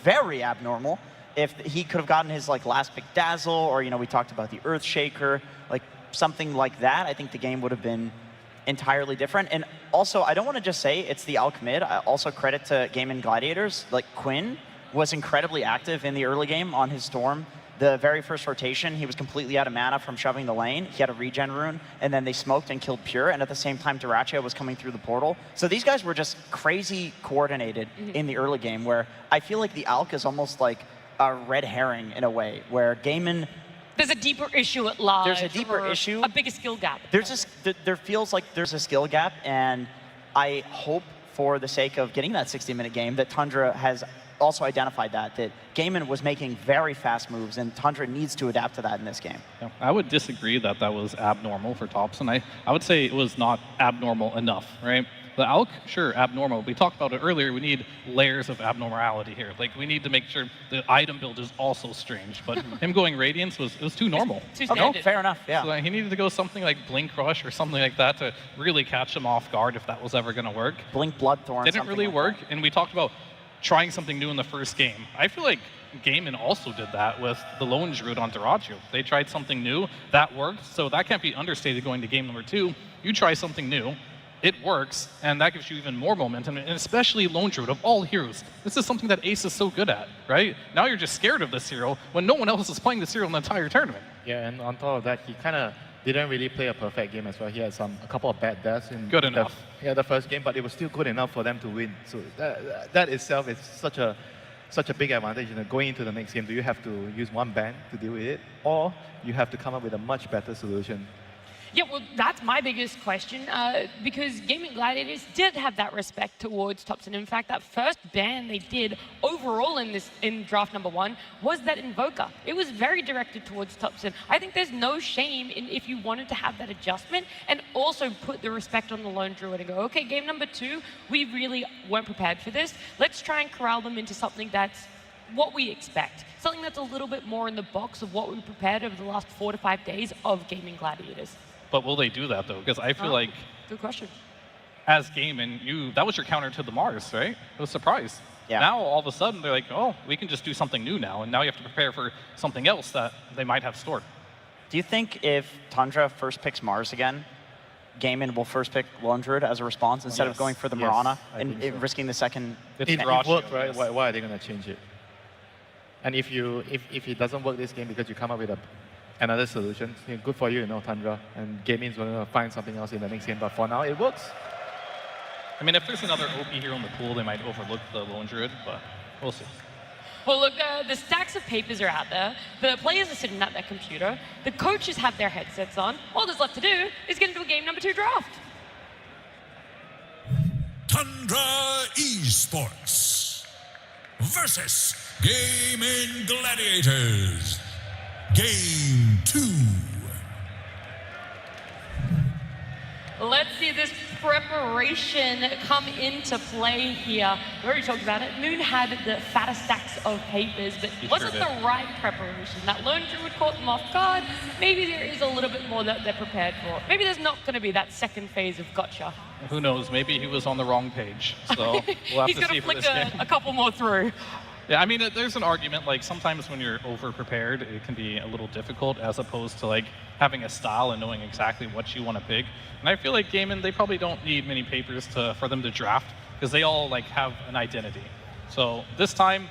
very abnormal. If he could have gotten his last pick Dazzle, or you know, we talked about the Earthshaker, like something like that, I think the game would have been entirely different. And also, I don't want to just say it's the Alc mid. I also credit to Gaming Gladiators. Like Quinn was incredibly active in the early game on his Storm. The very first rotation, he was completely out of mana from shoving the lane. He had a regen rune, and then they smoked and killed Pure, and at the same time, Dyrachia was coming through the portal. So these guys were just crazy coordinated in the early game, where I feel like the Alc is almost like a red herring in a way, where Gaimin... There's a deeper issue at large. There's a deeper issue. A bigger skill gap. There feels like there's a skill gap, and I hope for the sake of getting that 60-minute game that Tundra has also identified that Gaimin was making very fast moves, and Tundra needs to adapt to that in this game. Yeah, I would disagree that was abnormal for Thompson. I would say it was not abnormal enough, right? The Alk, sure, abnormal. We talked about it earlier. We need layers of abnormality here. Like, we need to make sure the item build is also strange. But him going Radiance was too normal. Too standard. Fair enough, yeah. So he needed to go something like Blink Rush or something like that to really catch him off guard if that was ever going to work. Blink Bloodthorn. Didn't really like work, and we talked about trying something new in the first game. I feel like Gaimin also did that with the Lone Druid on Diraggio. They tried something new, that worked, so that can't be understated going to game number 2. You try something new, it works, and that gives you even more momentum, and especially Lone Druid, of all heroes. This is something that Ace is so good at, right? Now you're just scared of this hero when no one else is playing this hero in the entire tournament. Yeah, and on top of that, he kind of didn't really play a perfect game as well. He had a couple of bad deaths in the first game, but it was still good enough for them to win. So that itself is such a big advantage. Going into the next game, do you have to use one ban to deal with it, or you have to come up with a much better solution? Yeah, well, that's my biggest question, because Gaming Gladiators did have that respect towards Topson. In fact, that first ban they did overall in draft number 1 was that Invoker. It was very directed towards Topson. I think there's no shame in if you wanted to have that adjustment and also put the respect on the Lone Druid and go, okay, game number 2, we really weren't prepared for this. Let's try and corral them into something that's what we expect. Something that's a little bit more in the box of what we prepared over the last 4 to 5 days of Gaming Gladiators. But will they do that, though? Because I feel like, good question. As Gaimin, that was your counter to the Mars, right? It was a surprise. Yeah. Now, all of a sudden, they're like, oh, we can just do something new now, and now you have to prepare for something else that they might have stored. Do you think if Tundra first picks Mars again, Gaimin will first pick Lone Druid as a response instead of going for the Mirana and risking the second? It worked, right? Why are they going to change it? And if it doesn't work this game because you come up with another solution, good for you, Tundra. And Gaimin's going to find something else in the next game. But for now, it works. I mean, if there's another OP hero in the pool, they might overlook the Lone Druid, but we'll see. Well, look, the stacks of papers are out there. The players are sitting at their computer. The coaches have their headsets on. All there's left to do is get into a game number 2 draft. Tundra Esports versus Gaming Gladiators. Game 2. Let's see this preparation come into play here. We already talked about it. Moon had the fatter stacks of papers, but wasn't the right preparation. That Lone Druid caught them off guard. Maybe there is a little bit more that they're prepared for. Maybe there's not going to be that second phase of gotcha. Who knows? Maybe he was on the wrong page. So we'll have to see for this game. He's going to flick a couple more through. Yeah, I mean, there's an argument, like, sometimes when you're over-prepared, it can be a little difficult as opposed to, like, having a style and knowing exactly what you want to pick. And I feel like Gaimin, they probably don't need many papers for them to draft because they all, like, have an identity. So this time,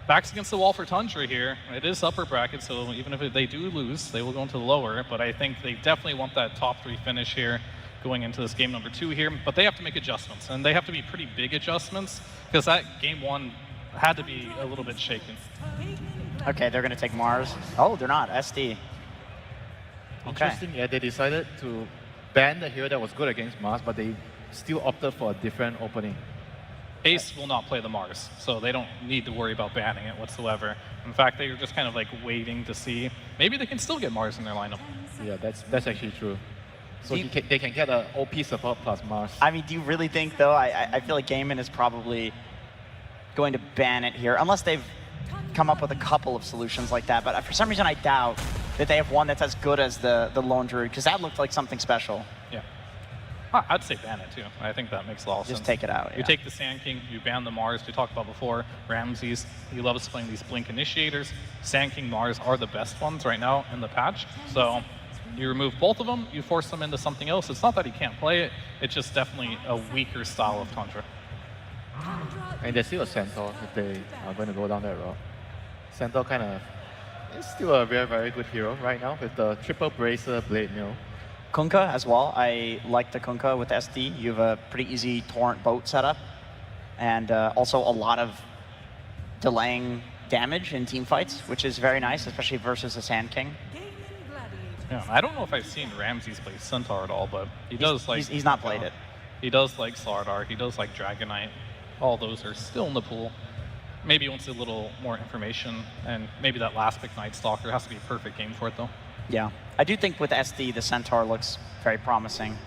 backs against the wall for Tundra here. It is upper bracket, so even if they do lose, they will go into the lower. But I think they definitely want that top 3 finish here going into this game number 2 here. But they have to make adjustments, and they have to be pretty big adjustments because that game 1 had to be a little bit shaken. Okay, they're going to take Mars. Oh, they're not. SD. Interesting, yeah, they decided to ban the hero that was good against Mars, but they still opted for a different opening. Ace will not play the Mars, so they don't need to worry about banning it whatsoever. In fact, they were just kind of like waiting to see. Maybe they can still get Mars in their lineup. Yeah, that's actually true. So they can get an OP support plus Mars. I mean, do you really think, though, I feel like Gaimin is probably going to ban it here, unless they've come up with a couple of solutions like that. But for some reason, I doubt that they have one that's as good as the Lone Druid, because that looked like something special. Yeah. I'd say ban it, too. I think that makes a lot of sense. Just take it out, You take the Sand King, you ban the Mars, we talked about before, Ramses. He loves playing these Blink Initiators. Sand King Mars are the best ones right now in the patch. So you remove both of them, you force them into something else. It's not that he can't play it, it's just definitely a weaker style of Tundra. And there's still a Centaur if they are going to go down that route. Centaur kind of is still a very, very good hero right now with the triple bracer blade mill. Kunkka as well. I like the Kunkka with SD. You have a pretty easy torrent boat setup. And also a lot of delaying damage in team fights, which is very nice, especially versus the Sand King. Yeah, I don't know if I've seen Ramses play Centaur at all, but he does like... He's not played it. He does like Slardar, he does like Dragonite. All those are still in the pool. Maybe he wants a little more information, and maybe that last pick Night Stalker has to be a perfect game for it, though. Yeah, I do think with SD, the Centaur looks very promising,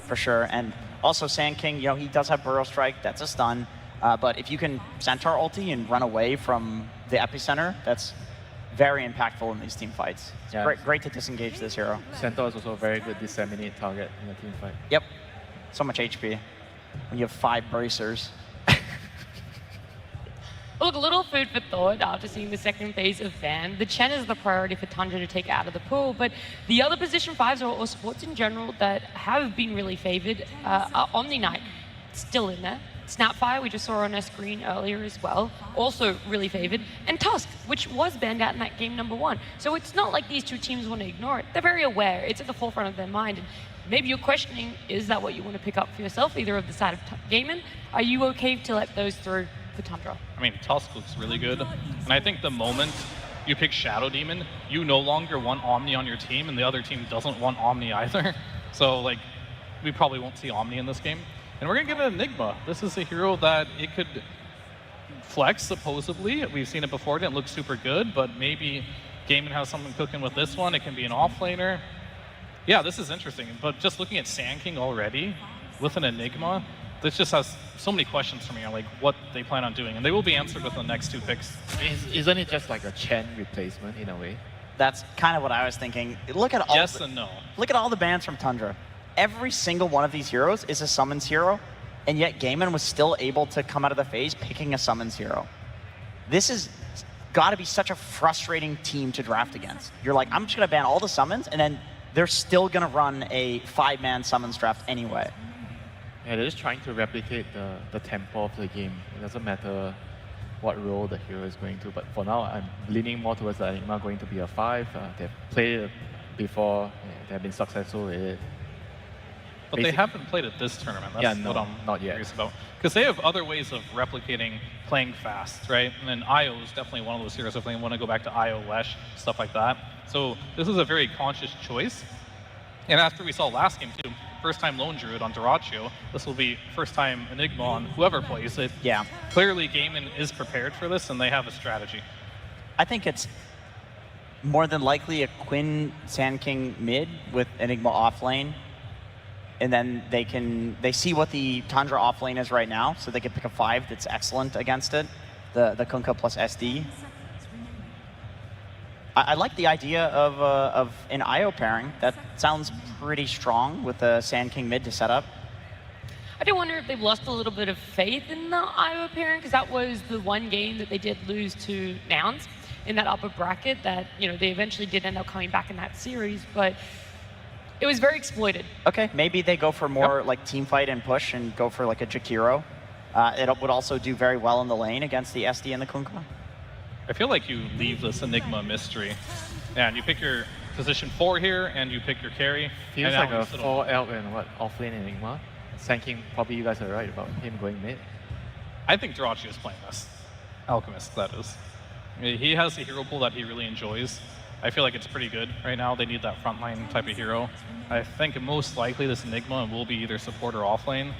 for sure. And Also, Sand King, he does have Burrow Strike. That's a stun. But if you can Centaur ulti and run away from the epicenter, that's very impactful in these team fights. It's great to disengage this hero. Centaur is also a very good disseminate target in a team fight. Yep. So much HP when you have 5 bracers. Look, a little food for thought after seeing the second phase of Van. The Chen is the priority for Tundra to take out of the pool, but the other position 5s or supports in general that have been really favored are Omni Knight, still in there. Snapfire, we just saw on our screen earlier as well, also really favored. And Tusk, which was banned out in that game number 1. So it's not like these two teams want to ignore it. They're very aware. It's at the forefront of their mind. And maybe you're questioning, is that what you want to pick up for yourself, either of the side of Gaming? Are you okay to let those through for Tundra? I mean, Tusk looks really good. And I think the moment you pick Shadow Demon, you no longer want Omni on your team, and the other team doesn't want Omni either. So, like, we probably won't see Omni in this game. And we're going to give it Enigma. This is a hero that it could flex, supposedly. We've seen it before. It didn't look super good, but maybe Gaming has something cooking with this one. It can be an offlaner. Yeah, this is interesting. But just looking at Sand King already with an Enigma, this just has so many questions for me on like what they plan on doing. And they will be answered with the next 2 picks. Isn't it just like a Chen replacement in a way? That's kind of what I was thinking. Look at all yes and no. Look at all the bans from Tundra. Every single one of these heroes is a summons hero, and yet Gaiman was still able to come out of the phase picking a summons hero. This has got to be such a frustrating team to draft against. You're like, I'm just going to ban all the summons, and then they're still going to run a 5-man summons draft anyway. Yeah, they're just trying to replicate the tempo of the game. It doesn't matter what role the hero is going to, but for now, I'm leaning more towards the Enigma going to be a 5. They've played it before, they've been successful with it. But they haven't played it this tournament. That's what I'm not yet. Curious about. Because they have other ways of replicating playing fast, right? And then IO is definitely one of those heroes if they want to go back to IO, Lesh, stuff like that. So this is a very conscious choice. And after we saw last game too, first time Lone Druid on Duraccio, this will be first time Enigma on whoever plays it. Yeah. Clearly Gaiman is prepared for this and they have a strategy. I think it's more than likely a Quinn Sand King mid with Enigma off lane. And then they see what the Tundra off lane is right now, so they can pick a 5 that's excellent against it, the Kunkka plus SD. I like the idea of an IO pairing. That sounds pretty strong with the Sand King mid to set up. I do wonder if they've lost a little bit of faith in the IO pairing, because that was the one game that they did lose to Nouns in that upper bracket that, they eventually did end up coming back in that series, but it was very exploited. Okay, maybe they go for more like team fight and push and go for like a Jakiro. It would also do very well in the lane against the SD and the Kunkka. I feel like you leave this Enigma mystery. And you pick your position 4 here, and you pick your carry. Feels like a 4 elk and offlane Enigma. Sand King, probably you guys are right about him going mid. I think Duraccio is playing this. Alchemist, that is. I mean, he has a hero pool that he really enjoys. I feel like it's pretty good right now. They need that frontline type of hero. I think most likely this Enigma will be either support or offlane,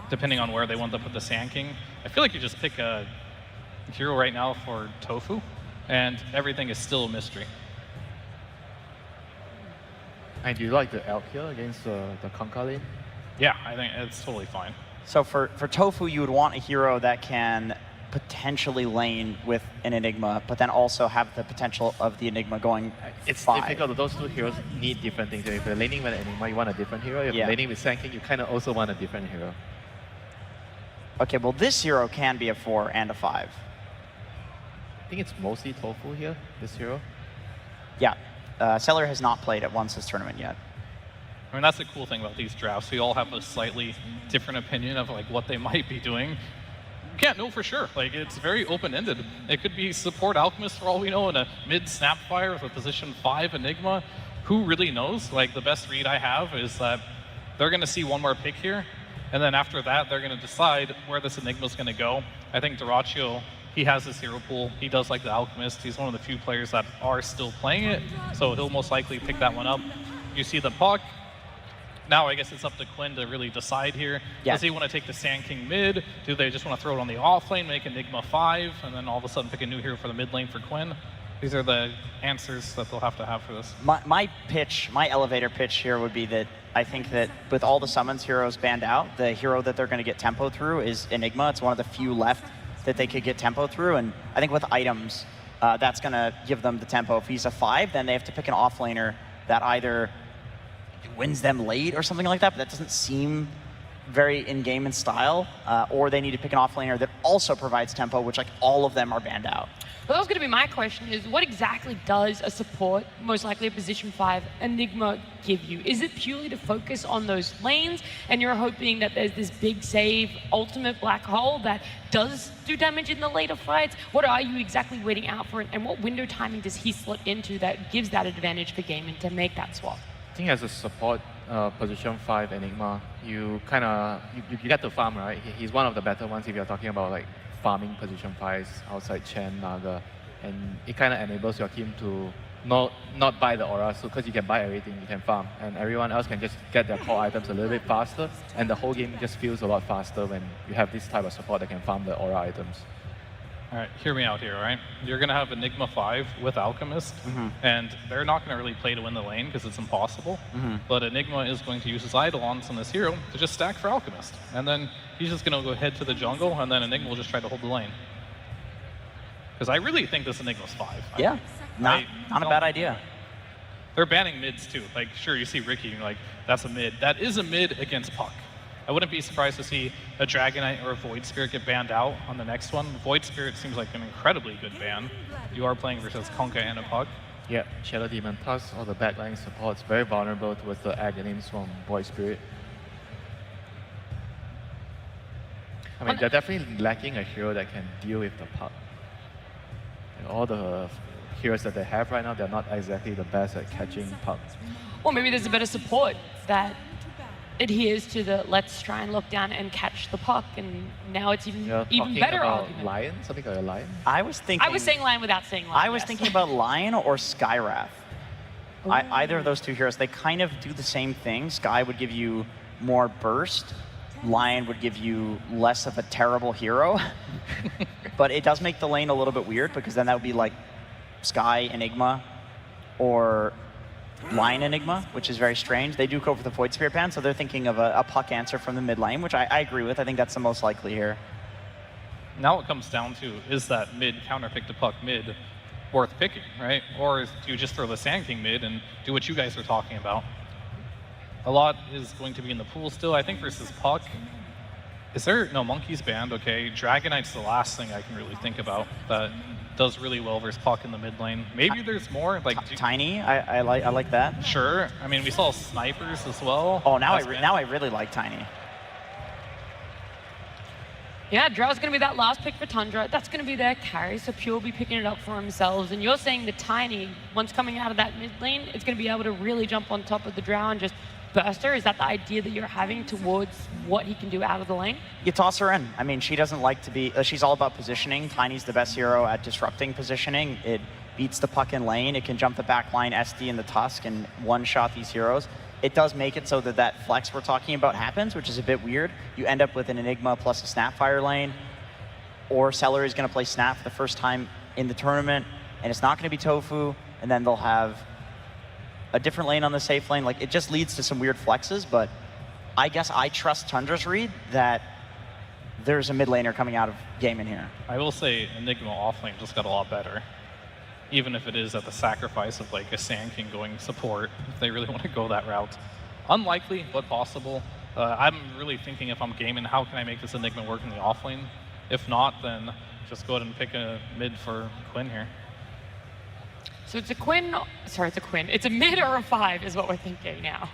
depending on where they want to put the Sand King. I feel like you just pick a hero right now for Tofu, and everything is still a mystery. And do you like the elk here against the Kunkka lane? Yeah, I think it's totally fine. So for Tofu, you would want a hero that can potentially lane with an Enigma, but then also have the potential of the Enigma going It's 5. difficult. Those 2 heroes need different things. If you're laning with an Enigma, you want a different hero. If you're laning with Sand King, you kind of also want a different hero. Okay, well this hero can be a 4 and a 5. I think it's mostly Tofu here, this hero. Yeah, Seller has not played it once this tournament yet. I mean, that's the cool thing about these drafts. We all have a slightly different opinion of like what they might be doing. You can't know for sure. Like, it's very open-ended. It could be support Alchemist for all we know in a mid Snapfire with a position 5 Enigma. Who really knows? Like, the best read I have is that they're going to see one more pick here, and then after that, they're going to decide where this Enigma's going to go. I think Duraccio, he has his hero pool. He does like the Alchemist. He's one of the few players that are still playing it, so he'll most likely pick that one up. You see the puck. Now I guess it's up to Quinn to really decide here. Yeah. Does he want to take the Sand King mid? Do they just want to throw it on the off lane, make Enigma 5, and then all of a sudden pick a new hero for the mid lane for Quinn? These are the answers that they'll have to have for this. My pitch, my elevator pitch here would be that I think that with all the summons heroes banned out, the hero that they're going to get tempo through is Enigma. It's one of the few left that they could get tempo through, and I think with items, that's going to give them the tempo. If he's a 5, then they have to pick an offlaner that either wins them late or something like that, but that doesn't seem very in-game in style, or they need to pick an offlaner that also provides tempo, which like all of them are banned out. Well, that was going to be my question, is what exactly does a support, most likely a position 5, Enigma give you? Is it purely to focus on those lanes, and you're hoping that there's this big save ultimate black hole that does do damage in the later fights? What are you exactly waiting out for, and what window timing does he slot into that gives that advantage for gaming to make that swap? I think as a support position 5 Enigma, you kind of you get to farm, right? He's one of the better ones if you're talking about like farming position 5s outside Chen, Naga, and it kind of enables your team to not buy the aura, so because you can buy everything, you can farm, and everyone else can just get their core items a little bit faster, and the whole game just feels a lot faster when you have this type of support that can farm the aura items. All right, hear me out here, all right? You're going to have Enigma 5 with Alchemist, and they're not going to really play to win the lane because it's impossible. But Enigma is going to use his Eidolons on this hero to just stack for Alchemist. And then he's just going to go head to the jungle, and then Enigma will just try to hold the lane. Because I really think this Enigma's 5. Yeah, not a bad idea. They're banning mids too. Like, sure, you see Ricky, and you're like, that's a mid. That is a mid against Puck. I wouldn't be surprised to see a Dragonite or a Void Spirit get banned out on the next one. Void Spirit seems like an incredibly good ban. You are playing versus Conka and a Puck. Yeah, Shadow Demon plus all the backline supports very vulnerable towards the Aghanim's from Void Spirit. I mean, they're definitely lacking a hero that can deal with the Puck. And all the heroes that they have right now, they're not exactly the best at catching Puck. Or maybe there's a better support that adheres to the let's try and look down and catch the puck, and now it's even better about argument. Lion? Something like a Lion? I was saying Lion without saying Lion. I was thinking about Lion or Skywrath. Either of those two heroes, they kind of do the same thing. Sky would give you more burst. Lion would give you less of a terrible hero. But it does make the lane a little bit weird, because then that would be like Sky Enigma or Lion Enigma, which is very strange. They do go for the Void Spirit ban, so they're thinking of a Puck answer from the mid lane, which I agree with. I think that's the most likely here. Now it comes down to, is that mid counterpick to Puck mid worth picking, right? Or do you just throw the Sand King mid and do what you guys are talking about? A lot is going to be in the pool still. I think versus Puck, is there no Monkey's banned? Okay, Dragonite's the last thing I can really think about that does really well versus Puck in the mid lane. Maybe there's more, like Tiny. I like that. Sure. I mean, we saw snipers as well. Oh, now I really like Tiny. Yeah, Drow's going to be that last pick for Tundra. That's going to be their carry, so Pure will be picking it up for themselves. And you're saying the Tiny, once coming out of that mid lane, it's going to be able to really jump on top of the Drow and just burst her. Is that the idea that you're having towards what he can do out of the lane? You toss her in. I mean, she doesn't like to be, she's all about positioning. Tiny's the best hero at disrupting positioning. It beats the Puck in lane. It can jump the back line, SD and the Tusk, and one-shot these heroes. It does make it so that that flex we're talking about happens, which is a bit weird. You end up with an Enigma plus a Snapfire lane, or Celery is going to play Snap for the first time in the tournament, and it's not going to be Tofu, and then they'll have a different lane on the safe lane. Like, it just leads to some weird flexes, but I guess I trust Tundra's read that there's a mid laner coming out of game in here. I will say Enigma offlane just got a lot better. Even if it is at the sacrifice of like a Sand King going support, if they really want to go that route. Unlikely, but possible. I'm really thinking, if I'm gaming, how can I make this Enigma work in the offlane? If not, then just go ahead and pick a mid for Quinn here. So it's a Quinn, sorry, it's a Quinn. It's a mid or a 5 is what we're thinking now.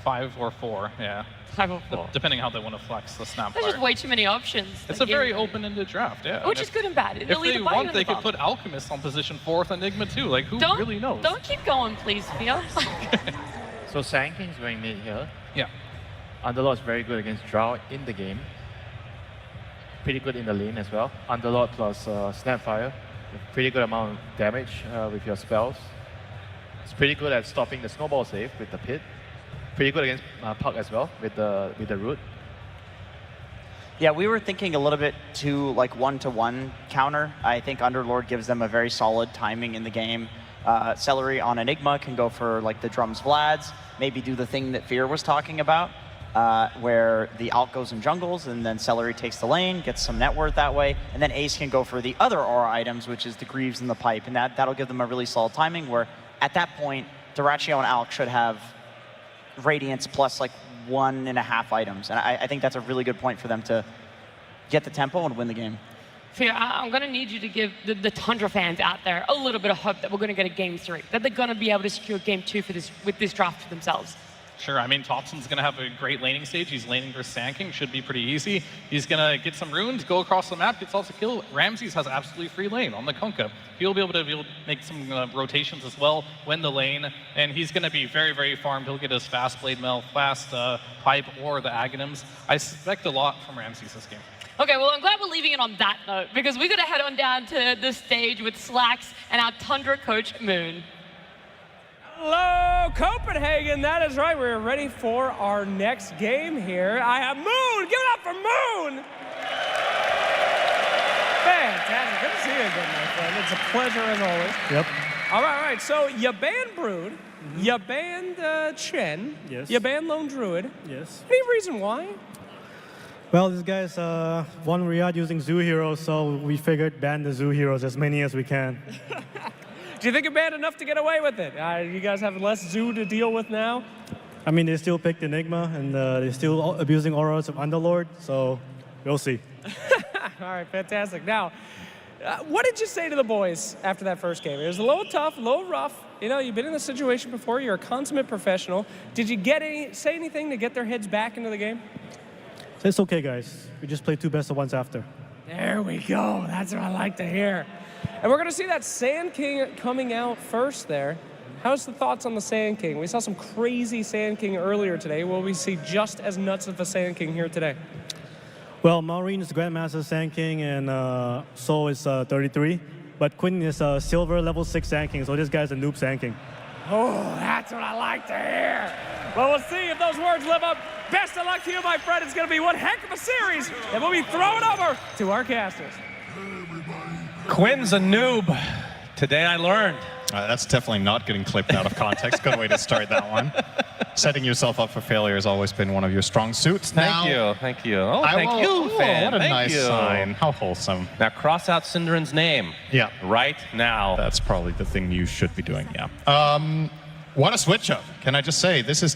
5 or 4, yeah. 5 or 4. Depending how they want to flex the Snapfire. There's just way too many options. It's a very open-ended draft, yeah. Which is good and bad. If they want, they could put Alchemist on position 4th Enigma too. Like, who really knows? Don't keep going, please, Fia. So Sand King's going mid here. Yeah. Underlord's very good against Drow in the game. Pretty good in the lane as well. Underlord plus Snapfire. Pretty good amount of damage with your spells. It's pretty good at stopping the snowball save with the pit. Pretty good against Puck as well with the root. Yeah, we were thinking a little bit too like one-to-one counter. I think Underlord gives them a very solid timing in the game. Celery on Enigma can go for like the drums Vlads, maybe do the thing that Fear was talking about, where the alt goes in jungles and then Celery takes the lane, gets some net worth that way, and then Ace can go for the other aura items, which is the Greaves and the Pipe, and that'll give them a really solid timing where at that point, Dyrachyo and Alk should have Radiance plus like 1.5 items. And I think that's a really good point for them to get the tempo and win the game. Fear, I'm going to need you to give the Tundra fans out there a little bit of hope that we're going to get a Game 3, that they're going to be able to secure Game 2 with this draft for themselves. Sure, I mean, Thompson's going to have a great laning stage. He's laning for Sand King, should be pretty easy. He's going to get some runes, go across the map, gets also kill. Ramses has absolutely free lane on the Kunkka. He'll be able to make some rotations as well, win the lane, and he's going to be very, very farmed. He'll get his fast Blade Mail, fast Pipe, or the Aghanims. I expect a lot from Ramses this game. Okay, well, I'm glad we're leaving it on that note, because we're going to head on down to the stage with Slacks and our Tundra coach, Moon. Hello, Copenhagen. That is right. We're ready for our next game here. I have Moon. Give it up for Moon. Fantastic. Good to see you again, my friend. It's a pleasure as always. Yep. All right. So you banned Brood. You banned Chen. Yes. You banned Lone Druid. Yes. Any reason why? Well, this guy's won Riyadh using zoo heroes, so we figured ban the zoo heroes, as many as we can. Do you think you're banned enough to get away with it? You guys have less zoo to deal with now? I mean, they still picked Enigma, and they're still abusing auras of Underlord, so we'll see. All right, fantastic. Now, what did you say to the boys after that first game? It was a little tough, a little rough. You know, you've been in this situation before. You're a consummate professional. Did you say anything to get their heads back into the game? So it's okay, guys. We just play 2 best of 1s after. There we go. That's what I like to hear. And we're going to see that Sand King coming out first there. How's the thoughts on the Sand King? We saw some crazy Sand King earlier today. Will we see just as nuts of a Sand King here today? Well, Maureen is Grandmaster Sand King, and Soul is 33. But Quinn is Silver level 6 Sand King, so this guy's a noob Sand King. Oh, that's what I like to hear. Well, we'll see if those words live up. Best of luck to you, my friend. It's going to be one heck of a series, and we'll be throwing over to our casters. Quinn's a noob. Today I learned. That's definitely not getting clipped out of context. Good way to start that one. Setting yourself up for failure has always been one of your strong suits. Thank you. Oh, thank you, fan. What a Thank nice you. sign. How wholesome. Now cross out Syndarin's name. Yeah. Right now. That's probably the thing you should be doing, yeah. What a switch up. Can I just say, this is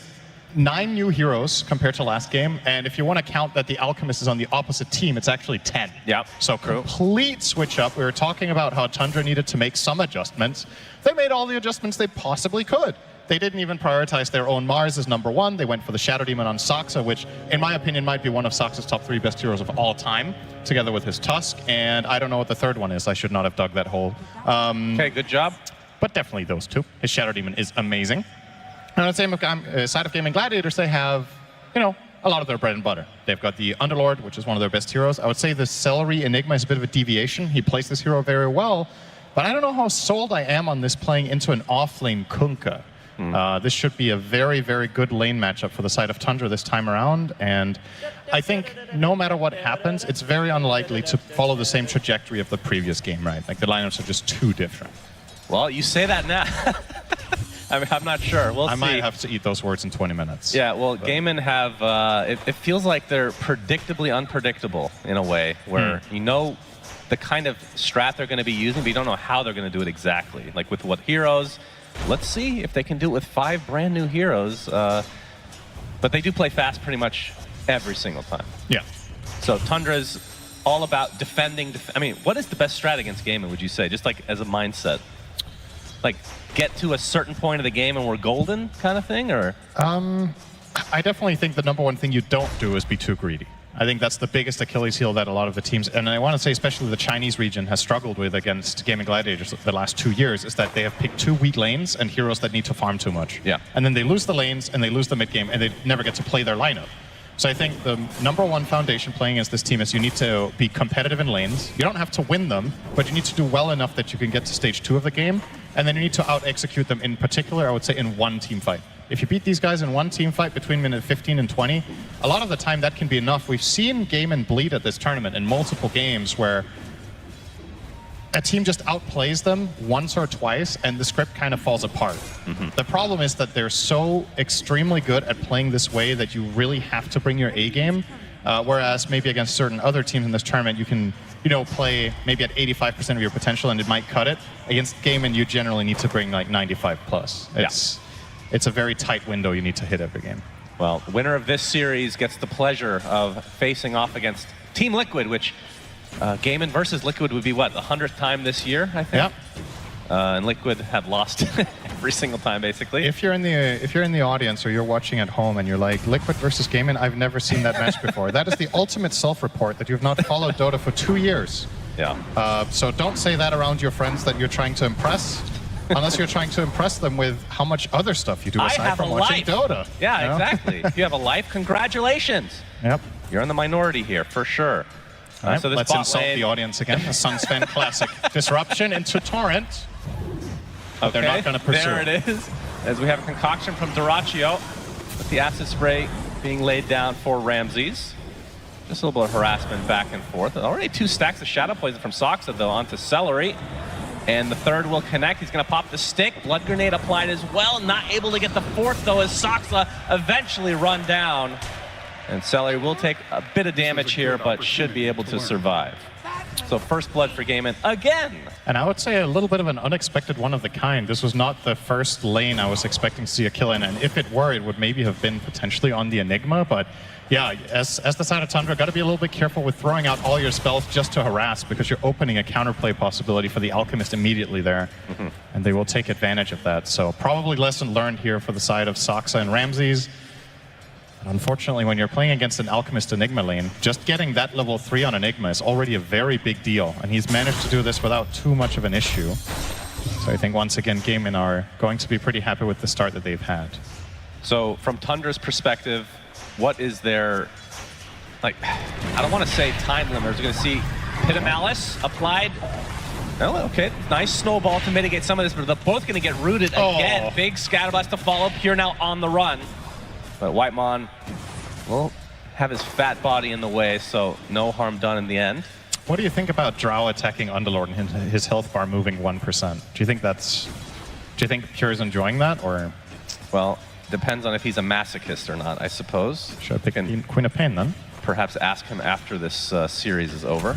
9 new heroes compared to last game, and if you want to count that the Alchemist is on the opposite team, it's actually 10. Yep. So complete switch up. We were talking about how Tundra needed to make some adjustments. They made all the adjustments they possibly could. They didn't even prioritize their own Mars as #1. They went for the Shadow Demon on Saksa, which, in my opinion, might be one of Saksa's top 3 best heroes of all time, together with his Tusk, and I don't know what the third one is. I should not have dug that hole. Okay, good job. But definitely those 2. His Shadow Demon is amazing. And on the same side of Gaming Gladiators, they have, you know, a lot of their bread and butter. They've got the Underlord, which is one of their best heroes. I would say the Celery Enigma is a bit of a deviation. He plays this hero very well, but I don't know how sold I am on this playing into an off-lane Kunkka. This should be a very, very good lane matchup for the side of Tundra this time around, and I think no matter what happens, it's very unlikely to follow the same trajectory of the previous game, right? Like, the lineups are just too different. Well, you say that now. I mean, I'm not sure. We'll see. I might have to eat those words in 20 minutes. Yeah, well, Gaimin have, it feels like they're predictably unpredictable in a way, where you know the kind of strat they're going to be using, but you don't know how they're going to do it exactly. Like with what heroes. Let's see if they can do it with 5 brand new heroes. But they do play fast pretty much every single time. Yeah. So Tundra's all about defending. I mean, what is the best strat against Gaimin, would you say? Just like as a mindset? Like, get to a certain point of the game and we're golden kind of thing, or? I definitely think the #1 thing you don't do is be too greedy. I think that's the biggest Achilles heel that a lot of the teams, and I want to say especially the Chinese region, has struggled with against Gaming Gladiators the last 2 years, is that they have picked 2 weak lanes and heroes that need to farm too much. Yeah. And then they lose the lanes and they lose the mid game and they never get to play their lineup. So I think the #1 foundation playing as this team is you need to be competitive in lanes. You don't have to win them, but you need to do well enough that you can get to stage 2 of the game, and then you need to out-execute them in particular, I would say, in one team fight. if you beat these guys in one team fight between minute 15 and 20, a lot of the time that can be enough. We've seen Gaimin bleed at this tournament in multiple games where a team just outplays them once or twice, and the script kind of falls apart. The problem is that they're so extremely good at playing this way that you really have to bring your A game, whereas maybe against certain other teams in this tournament, you can, play maybe at 85% of your potential and it might cut it. Against Gaimin, you generally need to bring like 95 plus. It's a very tight window you need to hit every game. Well, the winner of this series gets the pleasure of facing off against Team Liquid, which Gaimin versus Liquid would be what, the 100th time this year, I think? And Liquid have lost every single time, basically. If you're in the audience or you're watching at home and you're like, Liquid versus Gaimin, I've never seen that match before. That is the ultimate self-report that you've not followed Dota for 2 years. So don't say that around your friends that you're trying to impress, unless you're trying to impress them with how much other stuff you do aside from watching Dota. Yeah, exactly. If you have a life, congratulations. You're in the minority here, for sure. So let's insult the audience again. A Sunsfan classic. Disruption into Torrent. But they're not going to pursue. There it is. As we have a concoction from Duraccio with the acid spray being laid down for Ramses. Just a little bit of harassment back and forth. Already 2 stacks of Shadow Poison from Soxa, though, onto Celery. And the third will connect. He's going to pop the stick. Blood Grenade applied as well. Not able to get the fourth, though, as Soxa eventually run down. And Celery will take a bit of damage here, but should be able to survive. So first blood for Gaimin again. And I would say a little bit of an unexpected one of the kind. This was not the first lane I was expecting to see a kill in, and if it were, it would maybe have been potentially on the Enigma. But yeah, as the side of Tundra, got to be a little bit careful with throwing out all your spells just to harass, because you're opening a counterplay possibility for the Alchemist immediately there, and they will take advantage of that. So probably lesson learned here for the side of Soxa and Ramses. Unfortunately, when you're playing against an Alchemist Enigma lane, just getting that level 3 on Enigma is already a very big deal, and he's managed to do this without too much of an issue. So I think once again, Gaimin are going to be pretty happy with the start that they've had. So from Tundra's perspective, what is their, I don't want to say time limit. We're going to see Pit of Malice applied. Oh, okay, nice snowball to mitigate some of this, but they're both going to get rooted again. Big Scatterblast to follow. Pure now on the run. But Whitemon will have his fat body in the way, so no harm done in the end. What do you think about Drow attacking Underlord and his health bar moving 1%? Do you think Pure is enjoying that, or? Well, depends on if he's a masochist or not, I suppose. Should I pick Queen of Pain then? Perhaps ask him after this series is over.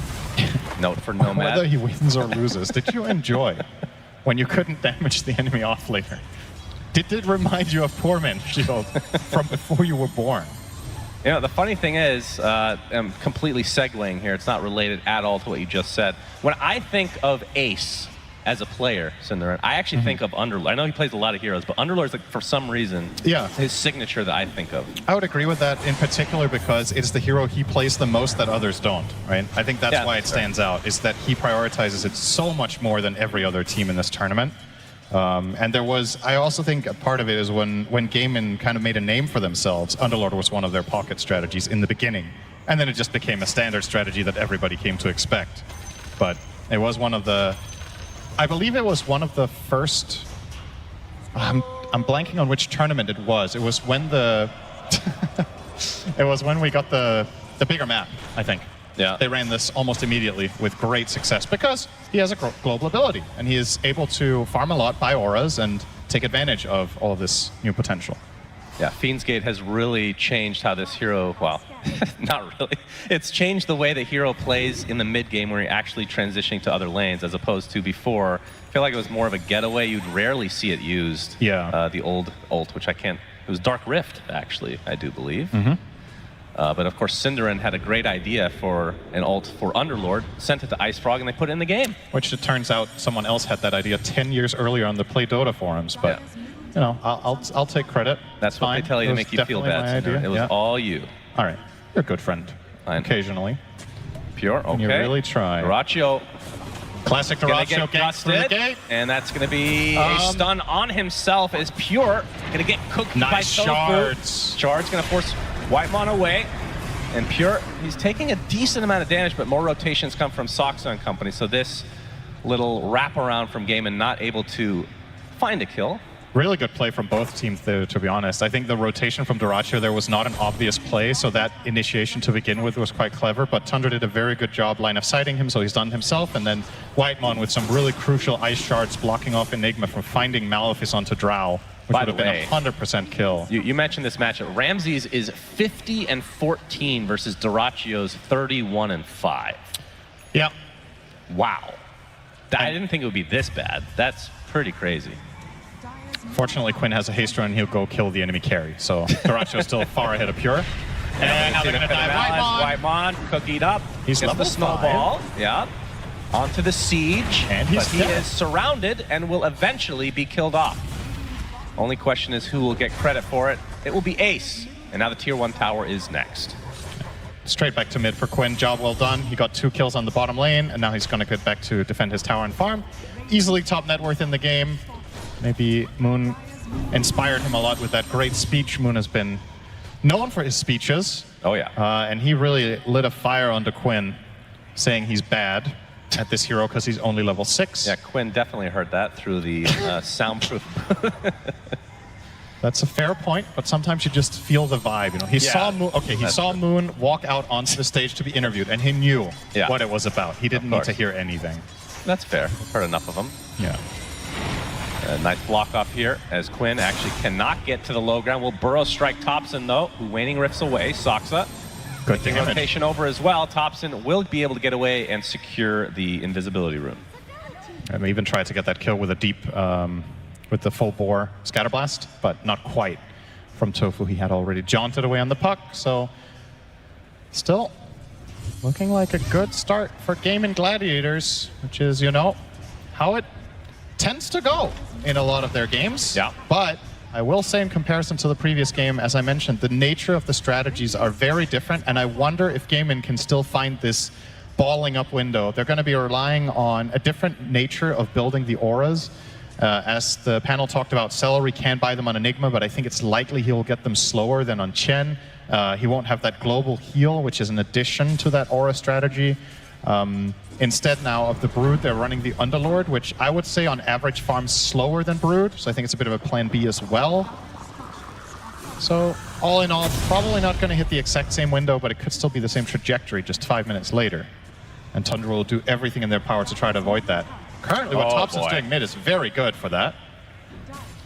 Note for Nomad. Whether he wins or loses, did you enjoy when you couldn't damage the enemy off later? Did it remind you of Poor Man's Shield from before you were born? You know, the funny thing is, I'm completely segueing here. It's not related at all to what you just said. When I think of Ace as a player, Cinderin, I actually think of Underlord. I know he plays a lot of heroes, but Underlord's, like, for some reason, his signature that I think of. I would agree with that in particular because it's the hero he plays the most that others don't, right? I think that's why it stands out, is that he prioritizes it so much more than every other team in this tournament. And there was, I also think a part of it is when Gaimin kind of made a name for themselves, Underlord was one of their pocket strategies in the beginning. And then it just became a standard strategy that everybody came to expect. But it was one of the, I believe it was one of the first, I'm blanking on which tournament it was. It was when the, it was when we got the bigger map, I think. Yeah. They ran this almost immediately with great success because he has a global ability and he is able to farm a lot, buy auras, and take advantage of all of this new potential. Yeah, Fiend's Gate has really changed how this hero, well, not really. It's changed the way the hero plays in the mid game where you're actually transitioning to other lanes as opposed to before. I feel like it was more of a getaway. You'd rarely see it used. Yeah. The old ult, which I can't, it was Dark Rift, actually, I do believe. But of course, Cinderin had a great idea for an ult for Underlord, sent it to Ice Frog, and they put it in the game. Which it turns out someone else had that idea 10 years earlier on the Play Dota forums, but you know, I'll take credit. That's what they tell you to make you feel bad, Cinderin. It was all you. All right, you're a good friend. Occasionally. Pure, okay. When you really try. Duraccio. Classic Duraccio ganks through the gate. And that's going to be a stun on himself as Pure going to get cooked by Tofu. Shards. Shards going to force Whitemon away. And Pure, he's taking a decent amount of damage, but more rotations come from Soxa and company. So this little wraparound from Gaimin not able to find a kill. Really good play from both teams there, to be honest. I think the rotation from Dyrachyo there was not an obvious play, so that initiation to begin with was quite clever, but Tundra did a very good job line of sighting him, so he's done himself, and then Whitemon with some really crucial ice shards blocking off Enigma from finding Malefice onto Drow, which would have been a 100% kill. You mentioned this matchup. Ramses is 50-14 versus Dyrachyo's 31-5. Yeah. Wow. I didn't think it would be this bad. That's pretty crazy. Fortunately, Quinn has a haste run and he'll go kill the enemy carry, so Dyrachyo's still far ahead of Pure. And now they're going to die. Whitemon cookied up. He's gets the snowball. Yeah. Onto the siege. And he's he is surrounded and will eventually be killed off. Only question is who will get credit for it. It will be Ace. And now the tier 1 tower is next. Straight back to mid for Quinn. Job well done. He got 2 kills on the bottom lane, and now he's going to get back to defend his tower and farm. Easily top net worth in the game. Maybe Moon inspired him a lot with that great speech. Moon has been known for his speeches. Oh, yeah. And he really lit a fire onto Quinn, saying he's bad at this hero because he's only level 6. Yeah, Quinn definitely heard that through the soundproof. That's a fair point, but sometimes you just feel the vibe. You know, he saw Moon. Okay, he saw Moon walk out onto the stage to be interviewed, and he knew what it was about. He didn't need to hear anything. That's fair. I've heard enough of him. Yeah. A nice block off here as Quinn actually cannot get to the low ground. Will Burrow strike Thompson though, who waning rifts away. Soxa. Good thing. Rotation over as well. Thompson will be able to get away and secure the invisibility rune. And even tried to get that kill with a deep, with the full bore scatterblast, but not quite from Tofu. He had already jaunted away on the puck, so still looking like a good start for Gaming Gladiators, which is, you know, how it tends to go in a lot of their games. Yeah. But I will say in comparison to the previous game, as I mentioned, the nature of the strategies are very different, and I wonder if Gaming can still find this balling up window. They're going to be relying on a different nature of building the auras. As the panel talked about, Celery can buy them on Enigma, but I think it's likely he'll get them slower than on Chen. He won't have that global heal, which is an addition to that aura strategy. Instead now of the Brood, they're running the Underlord, which I would say on average farms slower than Brood, so I think it's a bit of a plan B as well. So all in all, probably not going to hit the exact same window, but it could still be the same trajectory just 5 minutes later. And Tundra will do everything in their power to try to avoid that. Currently what Thompson's doing mid is very good for that.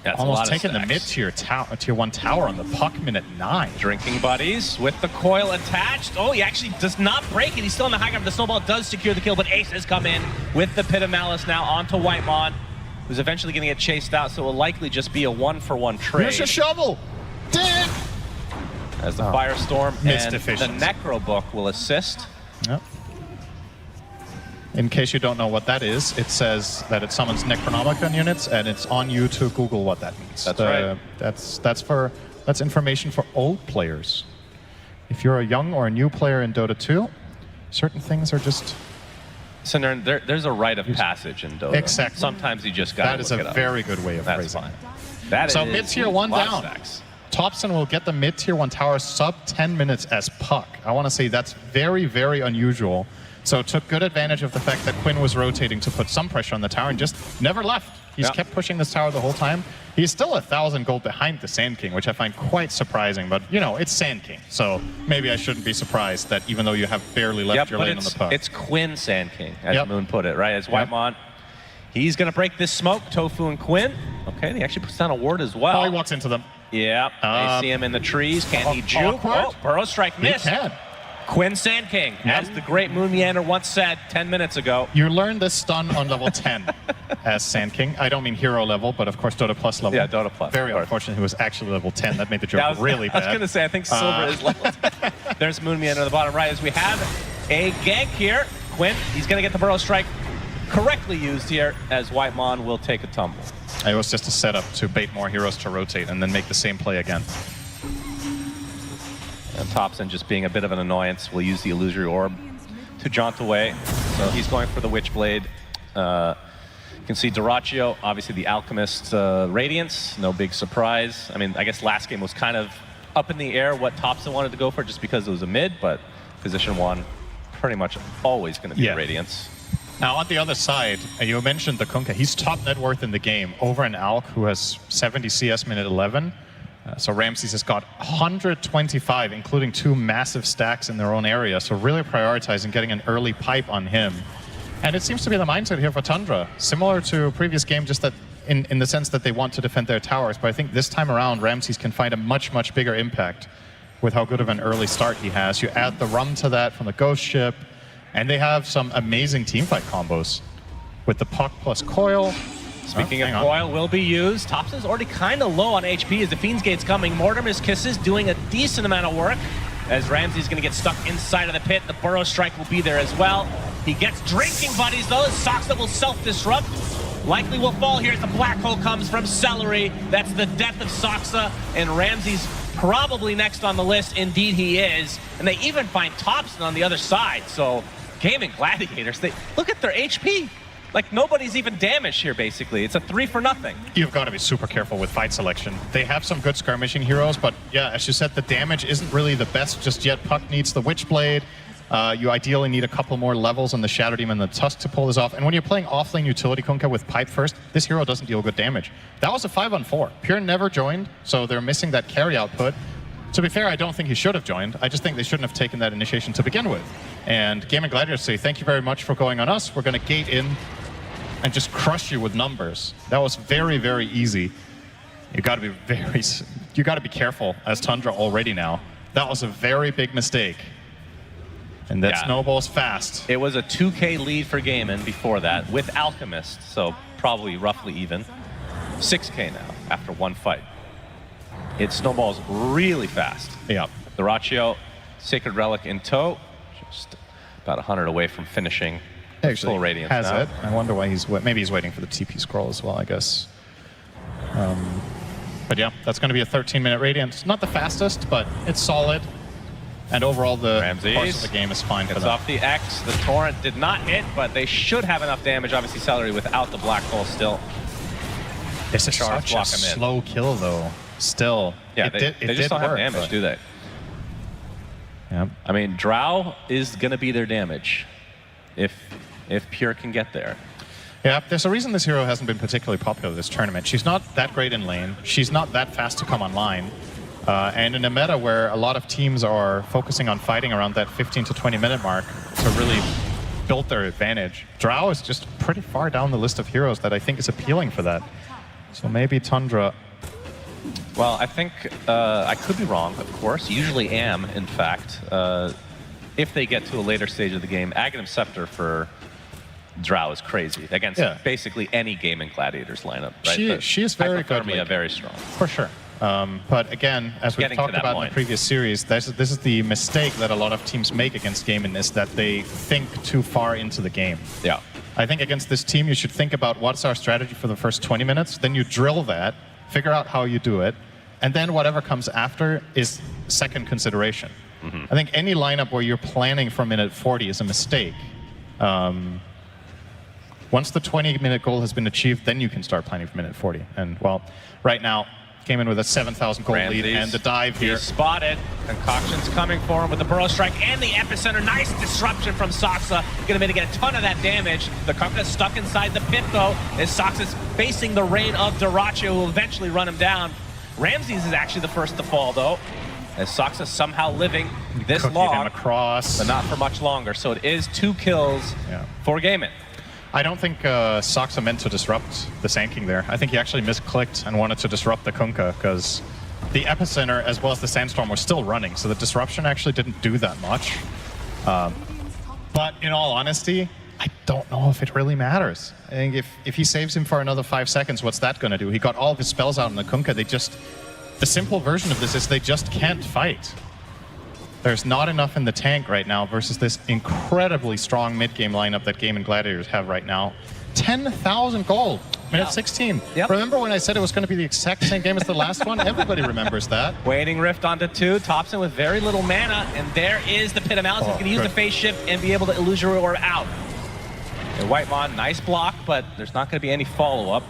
That's almost taking the mid-tier tier 1 tower on the puck, minute 9. Drinking buddies with the coil attached. Oh, he actually does not break it. He's still in the high ground. The snowball does secure the kill, but Ace has come in with the Pit of Malice now onto Whitemon, who's eventually going to get chased out, so it will likely just be a 1-for-1 trade. Here's your shovel! Damn! As the Firestorm and the Necro Book will assist. Yep. In case you don't know what that is, it says that it summons Necronomicon units, and it's on you to Google what that means. That's right. That's information for old players. If you're a young or a new player in Dota 2, certain things are just... So there's a rite of passage in Dota. Exactly. Sometimes you just got to look it up. That is a very good way of phrasing it. That so is mid-tier 1 down. Thompson will get the mid-tier 1 tower sub 10 minutes as puck. I want to say that's very, very unusual. So took good advantage of the fact that Quinn was rotating to put some pressure on the tower and just never left. He's kept pushing this tower the whole time. He's still 1,000 gold behind the Sand King, which I find quite surprising. But, you know, it's Sand King. So maybe I shouldn't be surprised that even though you have barely left your lane on the puck. It's Quinn Sand King, as Moon put it, right? As Whitemon. He's going to break this smoke, Tofu and Quinn. Okay, he actually puts down a ward as well. Oh, he walks into them. Yeah, they see him in the trees. Can he juke? Oh, Burrow strike missed. He can. Quinn Sand King, as the great Moon Meander once said 10 minutes ago. You learn this stun on level 10 as Sand King. I don't mean hero level, but of course Dota Plus level. Yeah, Dota Plus. Very unfortunate he was actually level 10. That made the joke really bad. I was going to say, I think Silver is level 10. There's Moon Meander on the bottom right as we have a gank here. Quinn, he's going to get the Burrow strike correctly used here as Whitemon will take a tumble. It was just a setup to bait more heroes to rotate and then make the same play again. And Thompson, just being a bit of an annoyance, will use the Illusory Orb to jaunt away. So he's going for the Witchblade. You can see Dyrachyo, obviously the Alchemist Radiance, no big surprise. I mean, I guess last game was kind of up in the air what Thompson wanted to go for just because it was a mid, but position 1, pretty much always going to be Radiance. Now, on the other side, you mentioned the Kunkka. He's top net worth in the game over an Alk, who has 70 CS minute 11. So Ramses has got 125, including 2 massive stacks in their own area. So really prioritizing getting an early pipe on him. And it seems to be the mindset here for Tundra. Similar to previous game, just that in the sense that they want to defend their towers. But I think this time around, Ramses can find a much, much bigger impact with how good of an early start he has. You add the rum to that from the Ghost Ship, and they have some amazing teamfight combos with the Puck plus Coil. Speaking of Coil, will be used. Thompson's already kind of low on HP as the Fiend's Gate's coming. Mortimer's Kisses doing a decent amount of work as Ramsey's going to get stuck inside of the pit. The Burrow Strike will be there as well. He gets drinking buddies, though. Soxa will self-disrupt. Likely will fall here as the Black Hole comes from Celery. That's the death of Soxa, and Ramsey's probably next on the list. Indeed he is. And they even find Thompson on the other side. So Gaming Gladiators, they look at their HP. Like, nobody's even damaged here, basically. It's a 3 for nothing. You've got to be super careful with fight selection. They have some good skirmishing heroes, but yeah, as you said, the damage isn't really the best just yet. Puck needs the Witchblade. You ideally need a couple more levels on the Shadow Demon and the Tusk to pull this off. And when you're playing offlane utility Kunkka with Pipe first, this hero doesn't deal good damage. That was a 5-on-4. Pure never joined, so they're missing that carry output. To be fair, I don't think he should have joined. I just think they shouldn't have taken that initiation to begin with. And Gaming Gladiators say, thank you very much for going on us. We're going to gate in and just crush you with numbers. That was very, very easy. You got to be careful as Tundra already now. That was a very big mistake. And that snowballs fast. It was a 2K lead for Gaimin before that with Alchemist, so probably roughly even. 6K now after one fight. It snowballs really fast. Yeah. The Ratio, Sacred Relic in tow, just about 100 away from finishing. Actually, full Radiance has now. it. I wonder why maybe he's waiting for the TP scroll as well, I guess. But yeah, that's going to be a 13-minute Radiance. Not the fastest, but it's solid. And overall, the course of the game is fine for It's them. off the X. The Torrent did not hit, but they should have enough damage. Obviously, Celery without the Black Hole still. This is such a slow kill, though. Still, yeah, they just don't have damage, do they? Yeah. I mean, Drow is going to be their damage if Pure can get there. Yeah, there's a reason this hero hasn't been particularly popular this tournament. She's not that great in lane. She's not that fast to come online. And in a meta where a lot of teams are focusing on fighting around that 15 to 20 minute mark to really build their advantage, Drow is just pretty far down the list of heroes that I think is appealing for that. So maybe Tundra. Well, I think I could be wrong, of course. Usually am, in fact. If they get to a later stage of the game, Aghanim Scepter for Drow is crazy against basically any Gaming Gladiators lineup. Right? She is very good. Very strong. For sure. But again, as we've talked about in the previous series, this is the mistake that a lot of teams make against Gaming, is that they think too far into the game. Yeah. I think against this team, you should think about what's our strategy for the first 20 minutes, then you drill that, figure out how you do it, and then whatever comes after is second consideration. Mm-hmm. I think any lineup where you're planning for minute 40 is a mistake. Once the 20-minute goal has been achieved, then you can start planning for minute 40. And, well, right now, came in with a 7,000 gold lead, and the dive here. He's spotted. Concoction's coming for him with the Burrow Strike and the Epicenter. Nice disruption from Soxa. Gonna mitigate a ton of that damage. The Kunkka's stuck inside the pit, though, as Soxa's facing the rain of Dyrachyo, who will eventually run him down. Ramses is actually the first to fall, though, as Soxa somehow living this long, across, but not for much longer. So it is 2 kills for Gaimin. I don't think Soxa meant to disrupt the Sand there. I think he actually misclicked and wanted to disrupt the Kunkka, because the Epicenter as well as the Sandstorm were still running, so the disruption actually didn't do that much. But in all honesty, I don't know if it really matters. I think if he saves him for another 5 seconds, what's that going to do? He got all of his spells out in the Kunkka. The simple version of this is they just can't fight. There's not enough in the tank right now versus this incredibly strong mid-game lineup that Gaming Gladiators have right now. 10,000 gold, minute 16. Yep. Remember when I said it was going to be the exact same game as the last one? Everybody remembers that. Waning Rift onto 2, Thompson with very little mana, and there is the Pit of Malice. He's going to use the Phase Shift and be able to Illusory Orb out. And Whitemon, nice block, but there's not going to be any follow-up.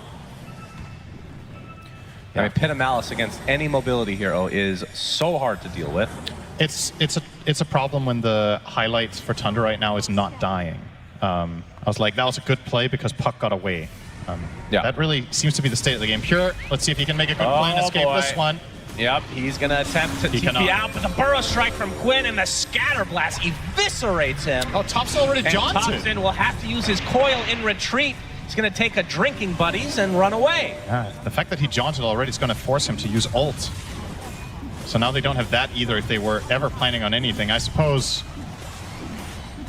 I mean, Pit of Malice against any mobility hero is so hard to deal with. It's a problem when the highlights for Tundra right now is not dying. A was like, that was a good play because puck got away. That really seems to be the state of the game. Pure, let's see if he can make a good play and escape this one. Yep, he's going to attempt to TP out, but the burrow strike from Quinn and the scatter blast eviscerates him. Oh, Top's already jaunted. Thompson will have to use his coil in retreat. He's going to take a drinking buddies and run away. Yeah, the fact that he jaunted already is going to force him to use ult. So now they don't have that either if they were ever planning on anything. I suppose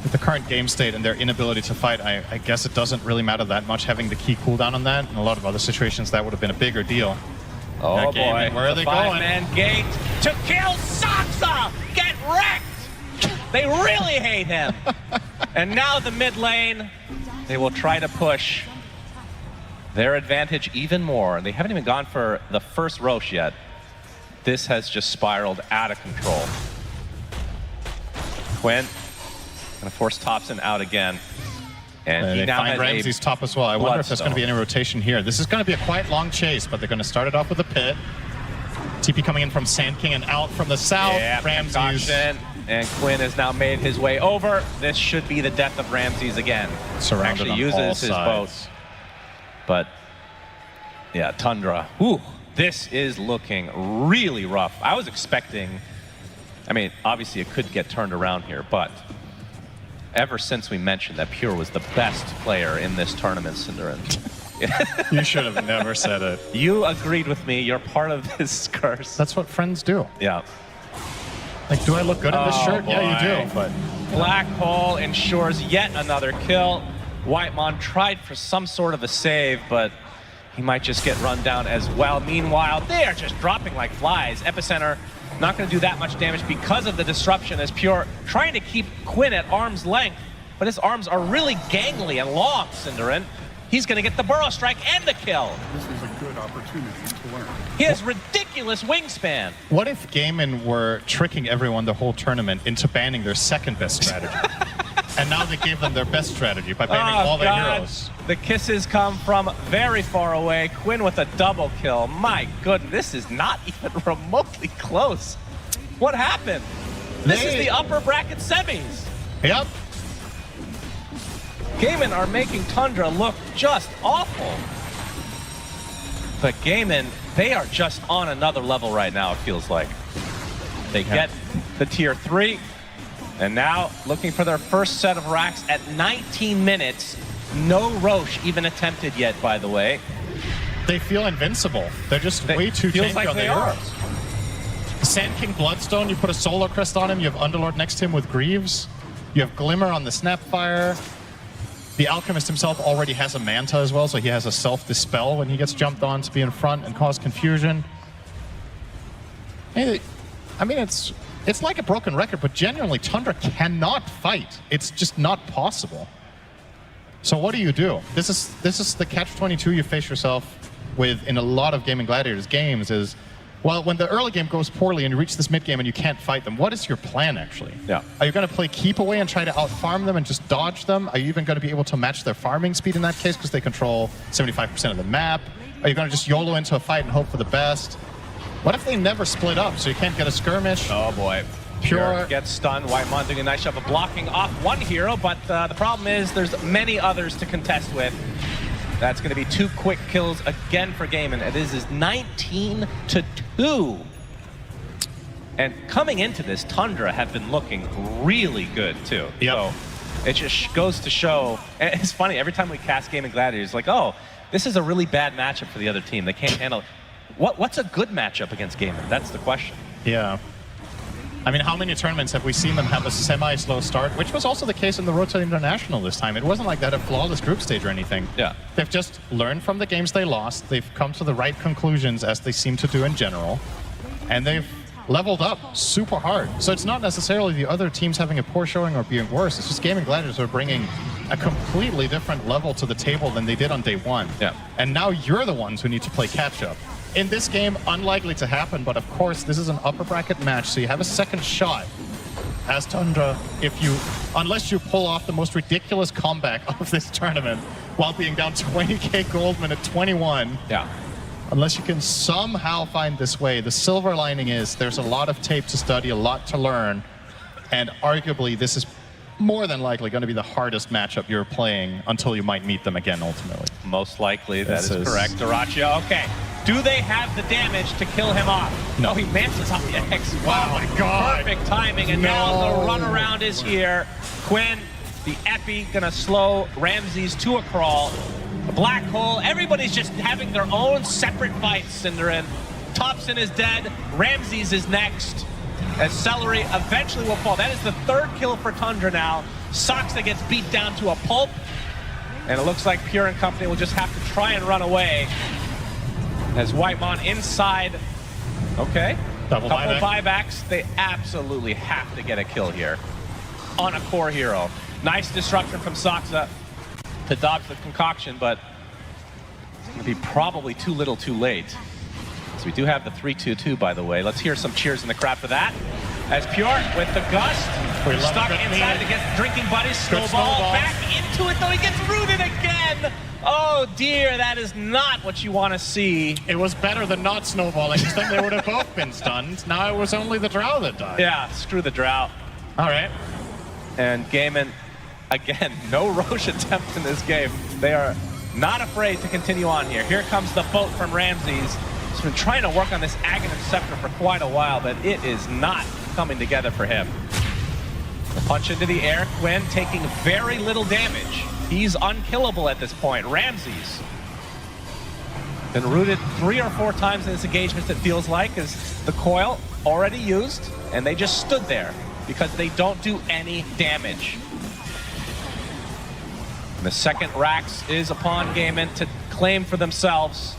with the current game state and their inability to fight, I guess it doesn't really matter that much having the key cooldown on that. In a lot of other situations, that would have been a bigger deal. Oh boy, where are they going? Five-man gate to kill Saksa! Get wrecked! They really hate him. And now the mid lane, they will try to push their advantage even more. They haven't even gone for the first Roche yet. This has just spiraled out of control. Quinn gonna force Thompson out again. And he now find has Ramsey's top as well. I wonder if there's going to be any rotation here. This is going to be a quite long chase, but they're going to start it off with a pit. TP coming in from Sand King and out from the south. Yeah, Ramsey's. And Quinn has now made his way over. This should be the death of Ramsey's again. Surrounded Actually on uses all his sides. boat. But yeah, Tundra. Whew, this is looking really rough. I was expecting, I mean, obviously it could get turned around here, but ever since we mentioned that Pure was the best player in this tournament, Cinderin. You should have never said it. You agreed with me. You're part of this curse. That's what friends do. Yeah. Like, do I look good in this shirt? Boy. Yeah, you do. But Black Hole ensures yet another kill. Whitemon tried for some sort of a save, but he might just get run down as well. Meanwhile, they are just dropping like flies. Epicenter not going to do that much damage because of the disruption as Pure trying to keep Quinn at arm's length, but his arms are really gangly and long, Cinderin. He's going to get the burrow strike and the kill. This is a good opportunity to learn. He has ridiculous wingspan. what if Gaimin were tricking everyone the whole tournament into banning their second best strategy? And now they gave them their best strategy by banning all their heroes. The kisses come from very far away. Quinn with a double kill. My goodness, this is not even remotely close. What happened? This is the upper bracket semis. Yep. Gaimin are making Tundra look just awful. But Gaimin, they are just on another level right now, it feels like. They get the tier 3. And now looking for their first set of racks at 19 minutes. No Roche even attempted yet, by the way. They feel invincible. They're just way too tanky like on they their are. heroes. Sand King Bloodstone, you put a Solar Crest on him, you have Underlord next to him with Greaves. You have Glimmer on the Snapfire. The Alchemist himself already has a Manta as well, so he has a self-dispel when he gets jumped on to be in front and cause confusion. Hey, I mean, it's like a broken record, but genuinely, Tundra cannot fight. It's just not possible. So what do? This is the catch-22 you face yourself with in a lot of Gaming Gladiators games is, well, when the early game goes poorly and you reach this mid-game and you can't fight them, what is your plan, actually? Yeah. Are you going to play keep away and try to out-farm them and just dodge them? Are you even going to be able to match their farming speed in that case because they control 75% of the map? Are you going to just YOLO into a fight and hope for the best? What if they never split up so you can't get a skirmish? Oh boy. Pure gets stunned. Whitemon doing a nice job of blocking off one hero, but the problem is there's many others to contest with. That's going to be 2 quick kills again for Gaimin. It is 19-2. And coming into this, Tundra have been looking really good too. Yep. So it just goes to show, and it's funny, every time we cast Gaming Gladiators, like, oh, this is a really bad matchup for the other team. They can't handle it. What's a good matchup against Gaimin? That's the question. Yeah. I mean, how many tournaments have we seen them have a semi-slow start, which was also the case in the Road to International this time. It wasn't like that a flawless group stage or anything. Yeah. They've just learned from the games they lost. They've come to the right conclusions, as they seem to do in general. And they've leveled up super hard. So it's not necessarily the other teams having a poor showing or being worse. It's just Gaming Gladiators are bringing a completely different level to the table than they did on day 1. Yeah. And now you're the ones who need to play catch-up. In this game, unlikely to happen, but of course, this is an upper bracket match, so you have a second shot as Tundra unless you pull off the most ridiculous comeback of this tournament while being down 20k Goldman at 21. Yeah. Unless you can somehow find this way. The silver lining is there's a lot of tape to study, a lot to learn, and arguably this is more than likely going to be the hardest matchup you're playing until you might meet them again ultimately. Most likely, that is correct. Dyrachyo, okay. Do they have the damage to kill him off? No, he manches off the X. Wow, oh my God. Perfect timing, and now the runaround is here. Quinn, the Epi, gonna slow Ramses to a crawl. A black hole, everybody's just having their own separate fights, Cinderin. Thompson is dead, Ramses is next, as Celery eventually will fall. That is the third kill for Tundra now. Soxa gets beat down to a pulp, and it looks like Pure and company will just have to try and run away. As Whitemon inside, okay. Couple buybacks. They absolutely have to get a kill here on a core hero. Nice disruption from Soxa to dodge the concoction, but it's going to be probably too little too late. So we do have the 3-2-2, by the way. Let's hear some cheers in the crowd for that. As Pure with the gust, stuck inside against drinking buddies. Snowball back into it, though he gets rooted again. Oh dear, that is not what you want to see. It was better than not snowballing, because then they would have both been stunned. Now it was only the Drow that died. Yeah, screw the Drow. All right. And Gaiman, again, no Roche attempt in this game. They are not afraid to continue on here. Here comes the boat from Ramses. He's been trying to work on this Aghanim Scepter for quite a while, but it is not coming together for him. The punch into the air, Quinn taking very little damage. He's unkillable at this point. Ramses been rooted 3 or 4 times in this engagement, it feels like, as the coil already used, and they just stood there because they don't do any damage. And the second Rax is upon Gaiman to claim for themselves,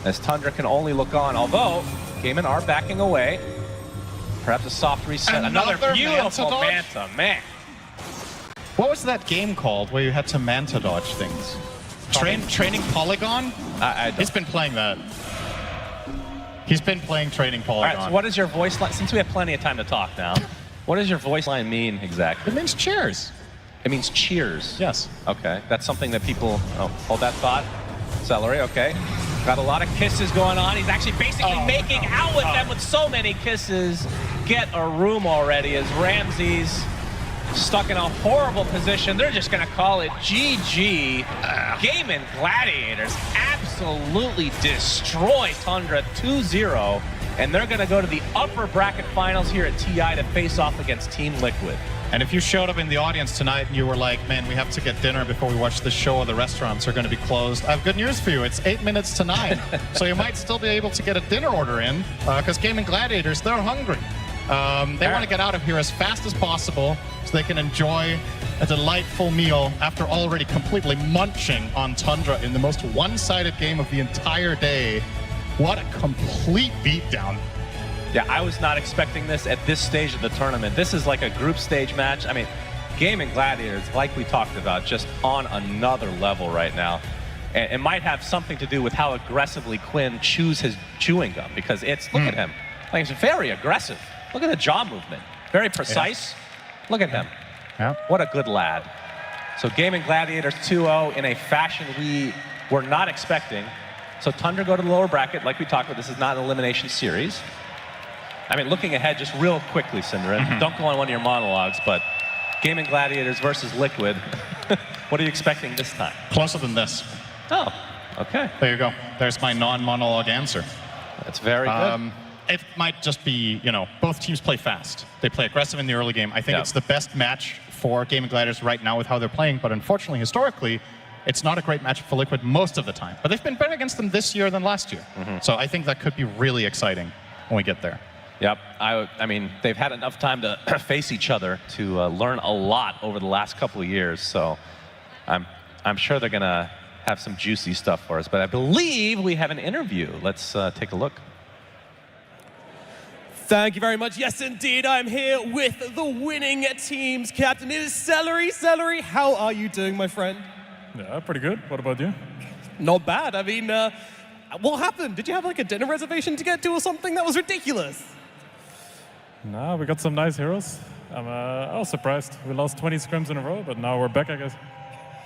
as Tundra can only look on, although Gaiman are backing away. Perhaps a soft reset. Another beautiful Manta, man. What was that game called where you had to Manta dodge things? Training Polygon? He's been playing that. He's been playing Training Polygon. All right, so what is your voice line? Since we have plenty of time to talk now, what does your voice line mean exactly? It means cheers. It means cheers? Yes. Okay, that's something that people, hold that thought. Celery, okay. Got a lot of kisses going on. He's actually basically making out with them with so many kisses. Get a room already as Ramses stuck in a horrible position. They're just gonna call it GG. Gaiman Gladiators absolutely destroy Tundra 2-0, and they're gonna go to the upper bracket finals here at TI to face off against Team Liquid. And if you showed up in the audience tonight and you were like, man, we have to get dinner before we watch this show or the restaurants are going to be closed, I have good news for you. It's 8 minutes to 9. So you might still be able to get a dinner order in because Gaming Gladiators, they're hungry. They want to get out of here as fast as possible so they can enjoy a delightful meal after already completely munching on Tundra in the most one-sided game of the entire day. What a complete beatdown. Yeah, I was not expecting this at this stage of the tournament. This is like a group stage match. I mean, Gaming Gladiators, like we talked about, just on another level right now. And it might have something to do with how aggressively Quinn chews his chewing gum, because it's, look at him. Like, it's very aggressive. Look at the jaw movement. Very precise. Yeah. Look at him. Yeah. What a good lad. So Gaming Gladiators 2-0 in a fashion we were not expecting. So Tundra go to the lower bracket, like we talked about. This is not an elimination series. I mean, looking ahead just real quickly, Cinderin, don't go on one of your monologues, but Gaming Gladiators versus Liquid, what are you expecting this time? Closer than this. Oh, okay. There you go. There's my non-monologue answer. That's very good. It might just be, you know, both teams play fast. They play aggressive in the early game. I think it's the best match for Gaming Gladiators right now with how they're playing, but unfortunately, historically, it's not a great matchup for Liquid most of the time. But they've been better against them this year than last year. So I think that could be really exciting when we get there. Yep, I mean, they've had enough time to face each other to learn a lot over the last couple of years, so I'm sure they're gonna have some juicy stuff for us, but I believe we have an interview. Let's take a look. Thank you very much. Yes, indeed, I'm here with the winning team's captain. It is Celery. Celery, how are you doing, my friend? Yeah, pretty good. What about you? Not bad. I mean, what happened? Did you have like a dinner reservation to get to or something? That was ridiculous. Nah, we got some nice heroes. I was surprised. We lost 20 scrims in a row, but now we're back, I guess.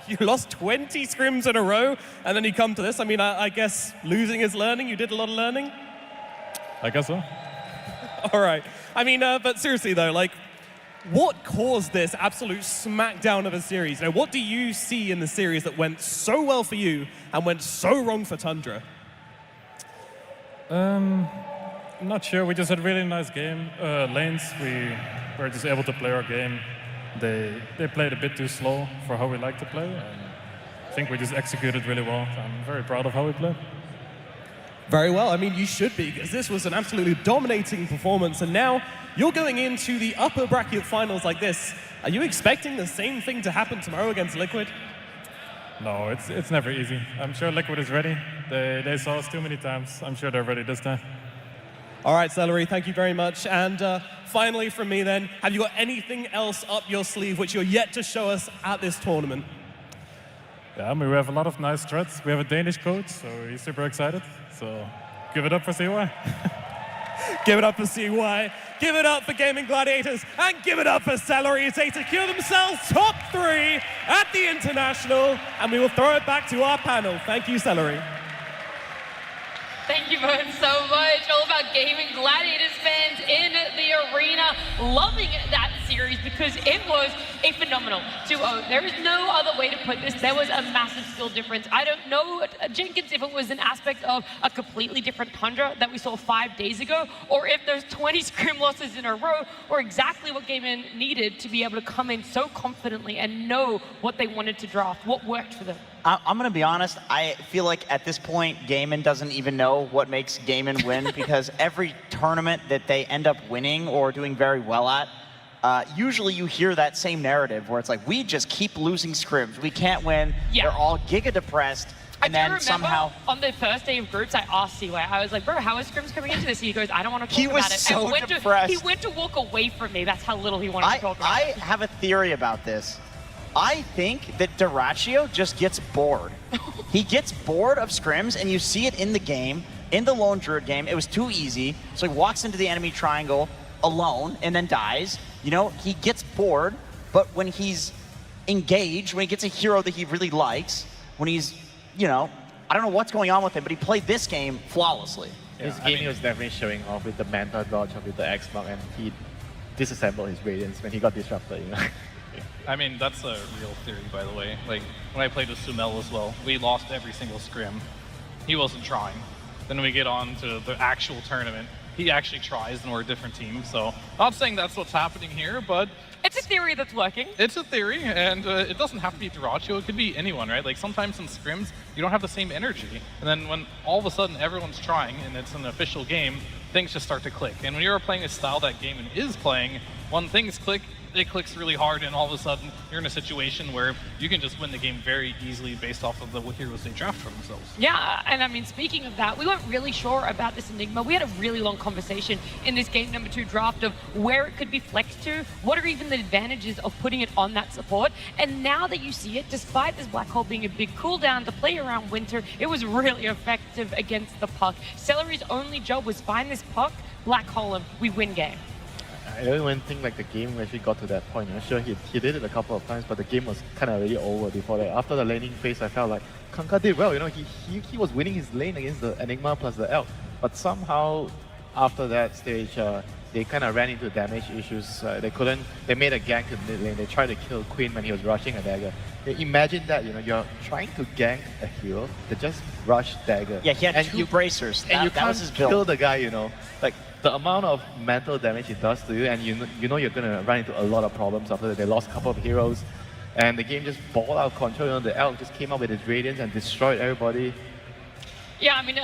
You lost 20 scrims in a row, and then you come to this. I mean, I guess losing is learning. You did a lot of learning. I guess so. All right. I mean, but seriously though, like, what caused this absolute smackdown of a series? Now, what do you see in the series that went so well for you and went so wrong for Tundra? I'm not sure. We just had a really nice game. Lanes, we were just able to play our game. They played a bit too slow for how we like to play. And I think we just executed really well. I'm very proud of how we played. Very well. I mean, you should be, because this was an absolutely dominating performance. And now you're going into the upper bracket finals like this. Are you expecting the same thing to happen tomorrow against Liquid? No, it's never easy. I'm sure Liquid is ready. They saw us too many times. I'm sure they're ready this time. All right, Celery, thank you very much. And finally from me then, have you got anything else up your sleeve which you're yet to show us at this tournament? Yeah, I mean, we have a lot of nice threats. We have a Danish coach, so he's super excited. So give it up for CY. Give it up for CY. Give it up for Gaming Gladiators. And give it up for Celery as they secure themselves top 3 at the International. And we will throw it back to our panel. Thank you, Celery. Thank you both so much. All about Gaming Gladiators fans in the arena. Loving that series because it was a phenomenal 2-0. There is no other way to put this. There was a massive skill difference. I don't know, Jenkins, if it was an aspect of a completely different Tundra that we saw 5 days ago, or if there's 20 scrim losses in a row, or exactly what Game-In needed to be able to come in so confidently and know what they wanted to draft, what worked for them. I'm going to be honest, I feel like at this point, Game-In doesn't even know what makes Game-In win because every tournament that they end up winning or doing very well at, usually you hear that same narrative where it's like, we just keep losing scrims. We can't win. Yeah. They're all giga depressed. And then somehow on the first day of groups, I asked CY, I was like, bro, how is scrims coming into this? He goes, I don't want to talk about it. He was so depressed. He went to walk away from me. That's how little he wanted to talk about it. I have a theory about this. I think that Duraccio just gets bored. He gets bored of scrims, and you see it in the game, in the Lone Druid game. It was too easy, so he walks into the enemy triangle alone and then dies. You know, he gets bored, but when he's engaged, when he gets a hero that he really likes, when he's, you know, I don't know what's going on with him, but he played this game flawlessly. Yeah, his game he was definitely showing off with the Manta dodge with the X-Lock, and he disassembled his Radiance when he got disrupted, you know. I mean, that's a real theory, by the way. Like, when I played with Sumel as well, we lost every single scrim. He wasn't trying. Then we get on to the actual tournament. He actually tries, and we're a different team. So, not saying that's what's happening here, but... It's a theory that's working. It's a theory, and it doesn't have to be Duraccio. It could be anyone, right? Like, sometimes in scrims, you don't have the same energy. And then when all of a sudden everyone's trying, and it's an official game, things just start to click. And when you're playing a style that Game-In is playing, when things click, it clicks really hard, and all of a sudden you're in a situation where you can just win the game very easily based off of the heroes they draft for themselves. Yeah, and I mean, speaking of that, we weren't really sure about this Enigma. We had a really long conversation in this game number 2 draft of where it could be flexed to, what are even the advantages of putting it on that support, and now that you see it, despite this Black Hole being a big cooldown to play around Winter, it was really effective against the puck. Celery's only job was find this puck, Black Hole him, we win game. I don't even think like the game actually got to that point. I'm sure he did it a couple of times, but the game was kind of already over before that. After the laning phase, I felt like Kanka did well. You know, he was winning his lane against the Enigma plus the Elk, but somehow after that stage, they kind of ran into damage issues. They made a gank in mid lane. They tried to kill Queen when he was rushing a dagger. Imagine that, you know, you're trying to gank a hero that just rushed dagger. Yeah, he had two bracers. And you that was his can't build. kill the guy, you know. Like, the amount of mental damage it does to you, and you know you're going to run into a lot of problems after that. They lost a couple of heroes, and the game just balled out of control. You know, the Elk just came up with his Radiance and destroyed everybody. Yeah, I mean,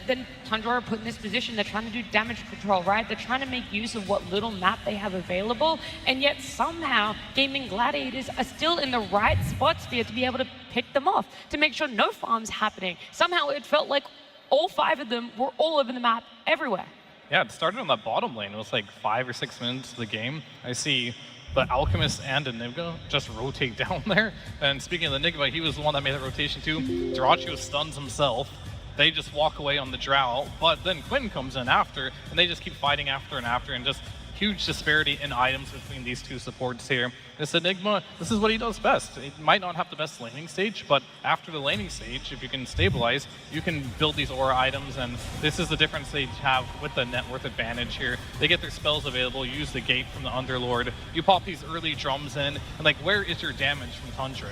then Tundra are put in this position. They're trying to do damage control, right? They're trying to make use of what little map they have available, and yet somehow Gaming Gladiators are still in the right spot sphere to be able to pick them off, to make sure no farm's happening. Somehow it felt like all 5 of them were all over the map, everywhere. Yeah, it started on that bottom lane. It was like 5 or 6 minutes of the game. I see the Alchemist and Enigma just rotate down there. And speaking of Enigma, he was the one that made that rotation too. Duraccio stuns himself. They just walk away on the Drow, but then Quinn comes in after, and they just keep fighting after and after, and just huge disparity in items between these two supports here. This Enigma, this is what he does best. It might not have the best laning stage, but after the laning stage, if you can stabilize, you can build these aura items, and this is the difference they have with the net worth advantage here. They get their spells available, use the gate from the Underlord, you pop these early drums in, and like, where is your damage from Tundra?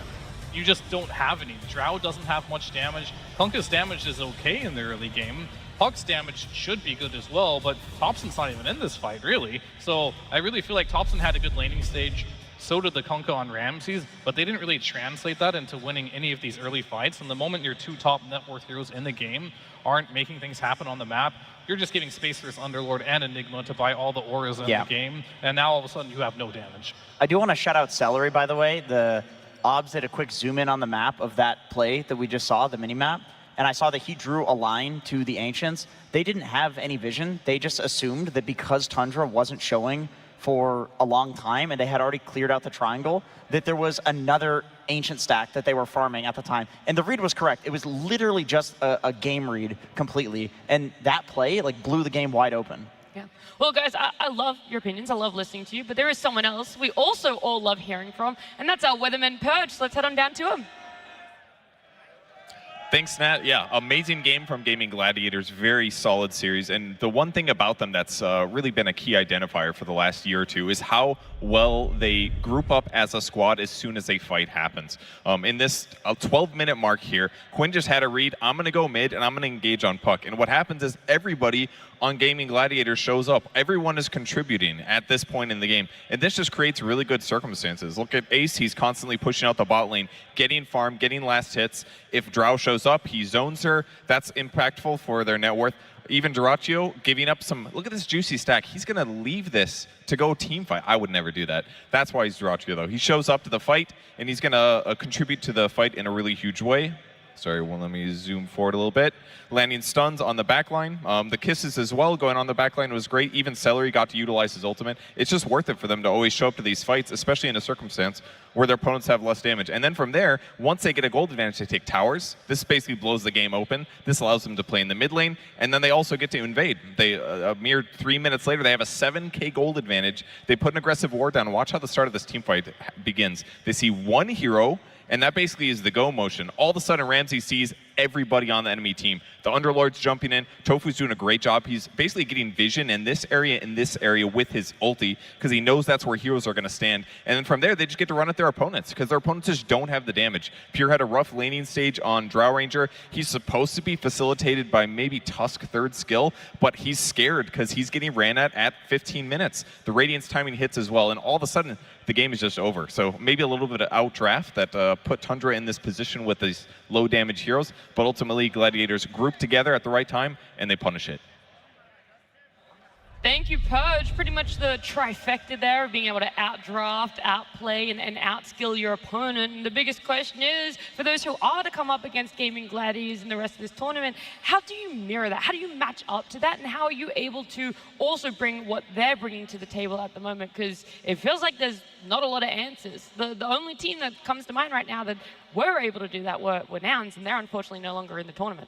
You just don't have any. Drow doesn't have much damage. Kunkka's damage is okay in the early game. Puck's damage should be good as well, but Topson's not even in this fight, really. So I really feel like Topson had a good laning stage. So did the Kunkka on Ramses, but they didn't really translate that into winning any of these early fights. And the moment your two top net worth heroes in the game aren't making things happen on the map, you're just giving space for this Underlord and Enigma to buy all the auras in the game, and now all of a sudden you have no damage. I do want to shout out Celery, by the way. The Obs did a quick zoom in on the map of that play that we just saw, the mini-map, and I saw that he drew a line to the Ancients. They didn't have any vision. They just assumed that because Tundra wasn't showing for a long time and they had already cleared out the triangle, that there was another Ancient stack that they were farming at the time. And the read was correct. It was literally just a game read completely. And that play like blew the game wide open. Yeah. Well, guys, I love your opinions. I love listening to you. But there is someone else we also all love hearing from, and that's our weatherman Purge. So let's head on down to him. Thanks, Nat. Yeah, amazing game from Gaming Gladiators. Very solid series. And the one thing about them that's really been a key identifier for the last year or two is how well they group up as a squad as soon as a fight happens. In this 12-minute mark here, Quinn just had a read, I'm going to go mid, and I'm going to engage on Puck. And what happens is everybody on Gaming Gladiators shows up. Everyone is contributing at this point in the game. And this just creates really good circumstances. Look at Ace. He's constantly pushing out the bot lane, getting farm, getting last hits. If Drow shows up, he zones her. That's impactful for their net worth. Even Duraccio giving up some, look at this juicy stack. He's going to leave this to go team fight. I would never do that. That's why he's Duraccio, though. He shows up to the fight, and he's going to contribute to the fight in a really huge way. Sorry, well, let me zoom forward a little bit. Landing stuns on the backline. The kisses as well going on the backline was great. Even Celery got to utilize his ultimate. It's just worth it for them to always show up to these fights, especially in a circumstance where their opponents have less damage. And then from there, once they get a gold advantage, they take towers. This basically blows the game open. This allows them to play in the mid lane, and then they also get to invade. They a mere 3 minutes later, they have a 7k gold advantage. They put an aggressive ward down. Watch how the start of this team fight begins. They see one hero, and that basically is the go motion. All of a sudden, Ramsey sees everybody on the enemy team. The Underlord's jumping in. Tofu's doing a great job. He's basically getting vision in this area with his ulti, because he knows that's where heroes are going to stand. And then from there, they just get to run at their opponents, because their opponents just don't have the damage. Pure had a rough laning stage on Drow Ranger. He's supposed to be facilitated by maybe Tusk third skill, but he's scared because he's getting ran at 15 minutes. The Radiance timing hits as well, and all of a sudden, the game is just over. So maybe a little bit of outdraft that put Tundra in this position with these low damage heroes, but ultimately Gladiators group together at the right time and they punish it. Thank you, Purge. Pretty much the trifecta there of being able to outdraft, outplay, and outskill your opponent. And the biggest question is, for those who are to come up against Gaming Gladiators in the rest of this tournament, how do you mirror that? How do you match up to that? And how are you able to also bring what they're bringing to the table at the moment? Because it feels like there's not a lot of answers. The only team that comes to mind right now that were able to do that were Nouns, and they're unfortunately no longer in the tournament.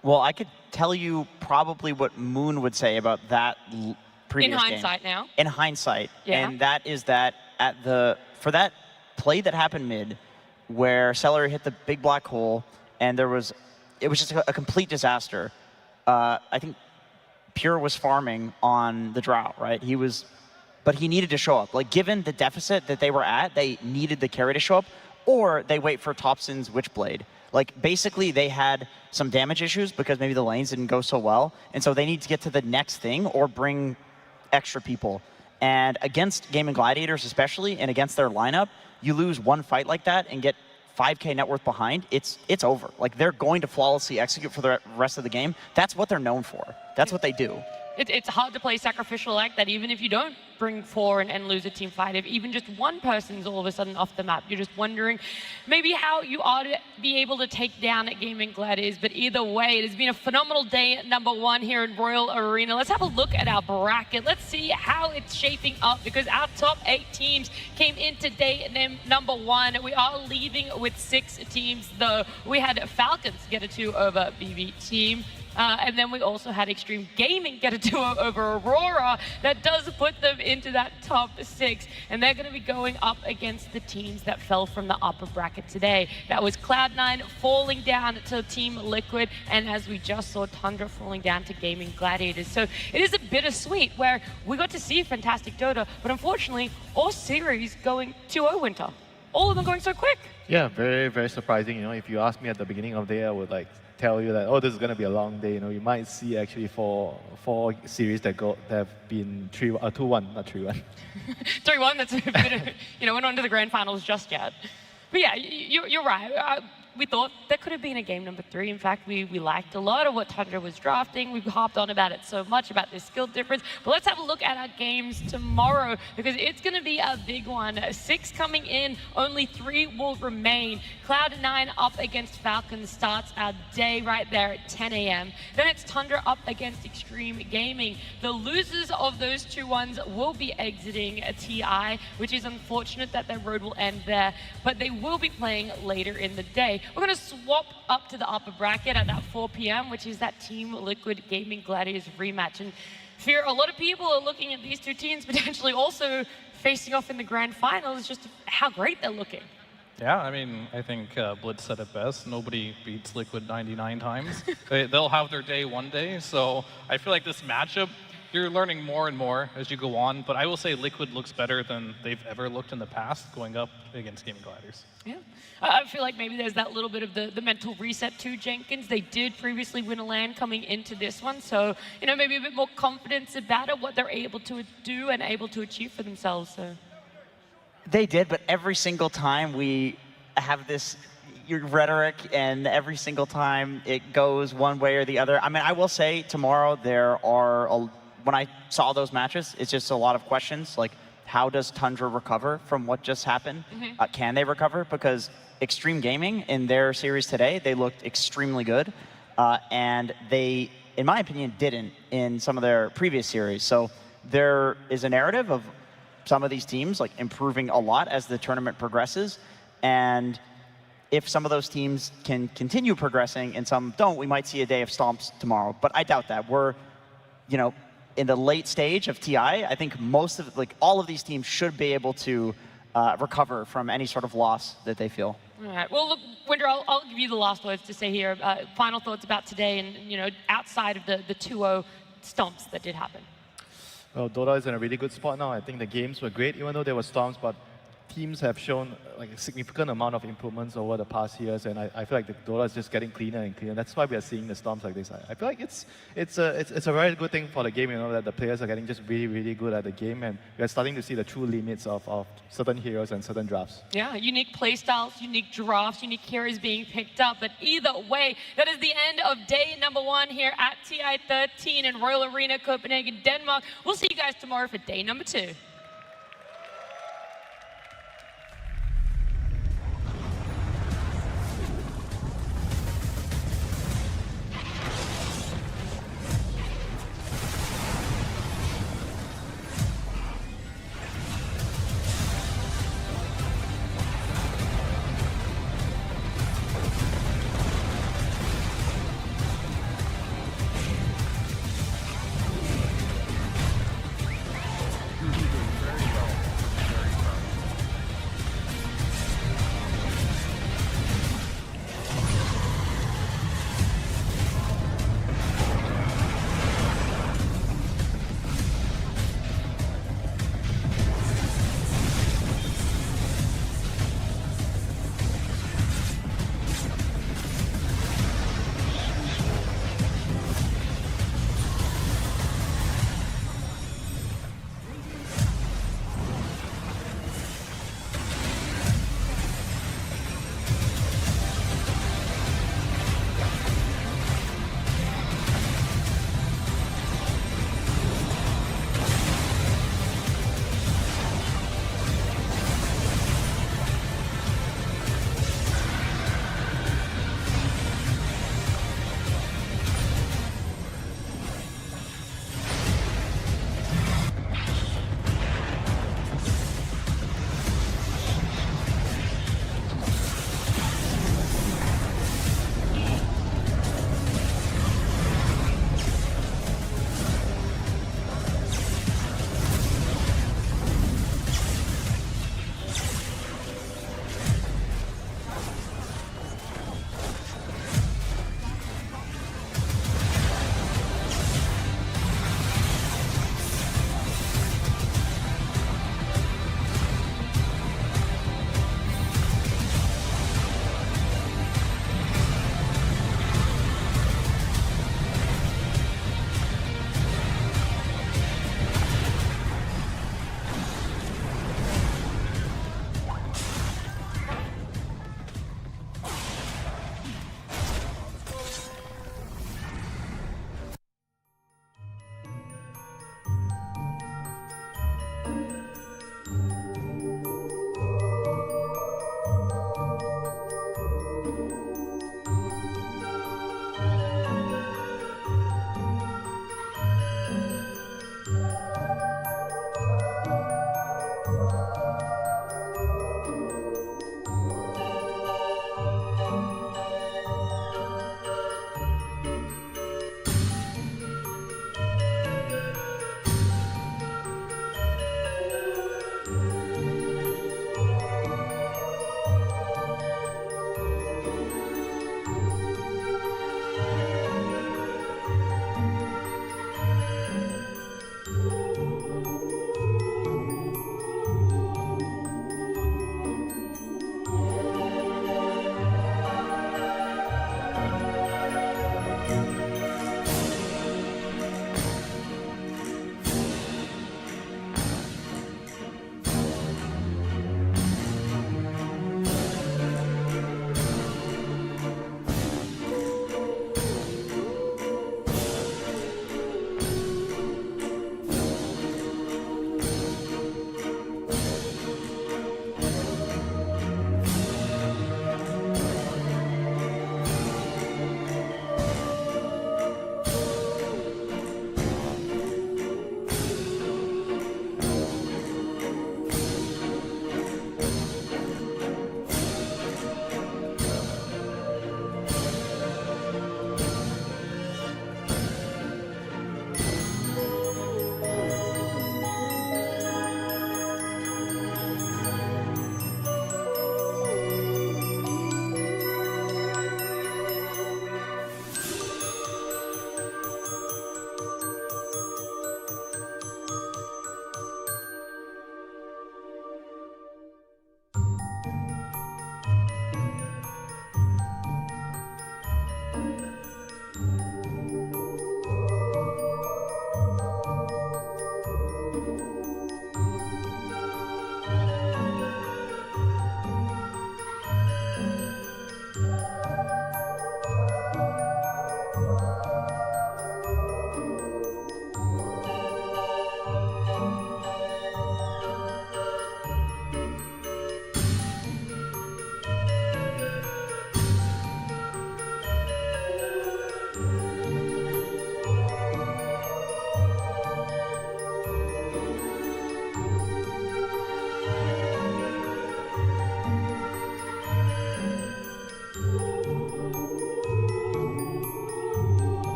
Well, I could tell you probably what Moon would say about that previous game. In hindsight now. In hindsight. Yeah. And that is that for that play that happened mid, where Celery hit the big black hole, and it was just a complete disaster. I think Pure was farming on the Drow, right? But he needed to show up. Like, given the deficit that they were at, they needed the carry to show up, or they wait for Topson's Witchblade. Like, basically, they had some damage issues because maybe the lanes didn't go so well, and so they need to get to the next thing or bring extra people. And against Gaming Gladiators especially, and against their lineup, you lose one fight like that and get 5k net worth behind, it's over. Like, they're going to flawlessly execute for the rest of the game. That's what they're known for. That's what they do. It's hard to play sacrificial like that, even if you don't bring 4 and lose a team fight. If even just one person's all of a sudden off the map, you're just wondering maybe how you ought to be able to take down Gaming Gladiators. But either way, it has been a phenomenal day number 1 here in Royal Arena. Let's have a look at our bracket. Let's see how it's shaping up, because our top 8 teams came into day number 1. We are leaving with 6 teams, though. We had Falcons get a 2 over BB team. And then we also had Extreme Gaming get a 2 over Aurora. That does put them into that top 6. And they're going to be going up against the teams that fell from the upper bracket today. That was Cloud9 falling down to Team Liquid. And as we just saw, Tundra falling down to Gaming Gladiators. So it is a bittersweet where we got to see fantastic Dota. But unfortunately, all series going 2-0 winter. All of them going so quick. Yeah, very, very surprising. You know, if you asked me at the beginning of the day, I would tell you that, oh, this is going to be a long day. You know, you might see actually four series that have been 2-1, not 3-1. 3-1, that's a bit of, we're not into the grand finals just yet. But yeah, you're right. We thought there could have been a game number 3. In fact, we liked a lot of what Tundra was drafting. We've harped on about it so much, about this skill difference. But let's have a look at our games tomorrow, because it's going to be a big one. 6 coming in, only 3 will remain. Cloud9 up against Falcons starts our day right there at 10 a.m. Then it's Tundra up against Extreme Gaming. The losers of those 2 ones will be exiting a TI, which is unfortunate that their road will end there. But they will be playing later in the day. We're going to swap up to the upper bracket at that 4 p.m., which is that Team Liquid Gaming Gladiators rematch. And fear a lot of people are looking at these 2 teams potentially also facing off in the grand finals, just how great they're looking. Yeah, I mean, I think Blitz said it best. Nobody beats Liquid 99 times. They'll have their day one day. So I feel like this matchup, you're learning more and more as you go on. But I will say Liquid looks better than they've ever looked in the past going up against Gaming Gladiators. Yeah. I feel like maybe there's that little bit of the mental reset too, Jenkins. They did previously win a LAN coming into this one. So, maybe a bit more confidence about it, what they're able to do and able to achieve for themselves. So. They did, but every single time we have this rhetoric, and every single time it goes one way or the other. I mean, I will say tomorrow there are, when I saw those matches, it's just a lot of questions, like how does Tundra recover from what just happened? Can they recover? Because Extreme Gaming in their series today, they looked extremely good, and they, in my opinion, didn't in some of their previous series. So there is a narrative of some of these teams improving a lot as the tournament progresses, and if some of those teams can continue progressing and some don't, we might see a day of stomps tomorrow. But I doubt that. We're, in the late stage of TI, I think most of, all of these teams should be able to recover from any sort of loss that they feel. All right. Well, look, Winder, I'll give you the last words to say here. Final thoughts about today and, outside of the 2-0 stomps that did happen. Well, Dota is in a really good spot now. I think the games were great, even though there were storms, but teams have shown a significant amount of improvements over the past years, and I feel like the Dota is just getting cleaner and cleaner. That's why we are seeing the storms like this. I feel like it's a very good thing for the game, that the players are getting just really, really good at the game, and we are starting to see the true limits of certain heroes and certain drafts. Yeah, unique playstyles, unique drafts, unique heroes being picked up, but either way, that is the end of day number 1 here at TI 13 in Royal Arena, Copenhagen, Denmark. We'll see you guys tomorrow for day number 2.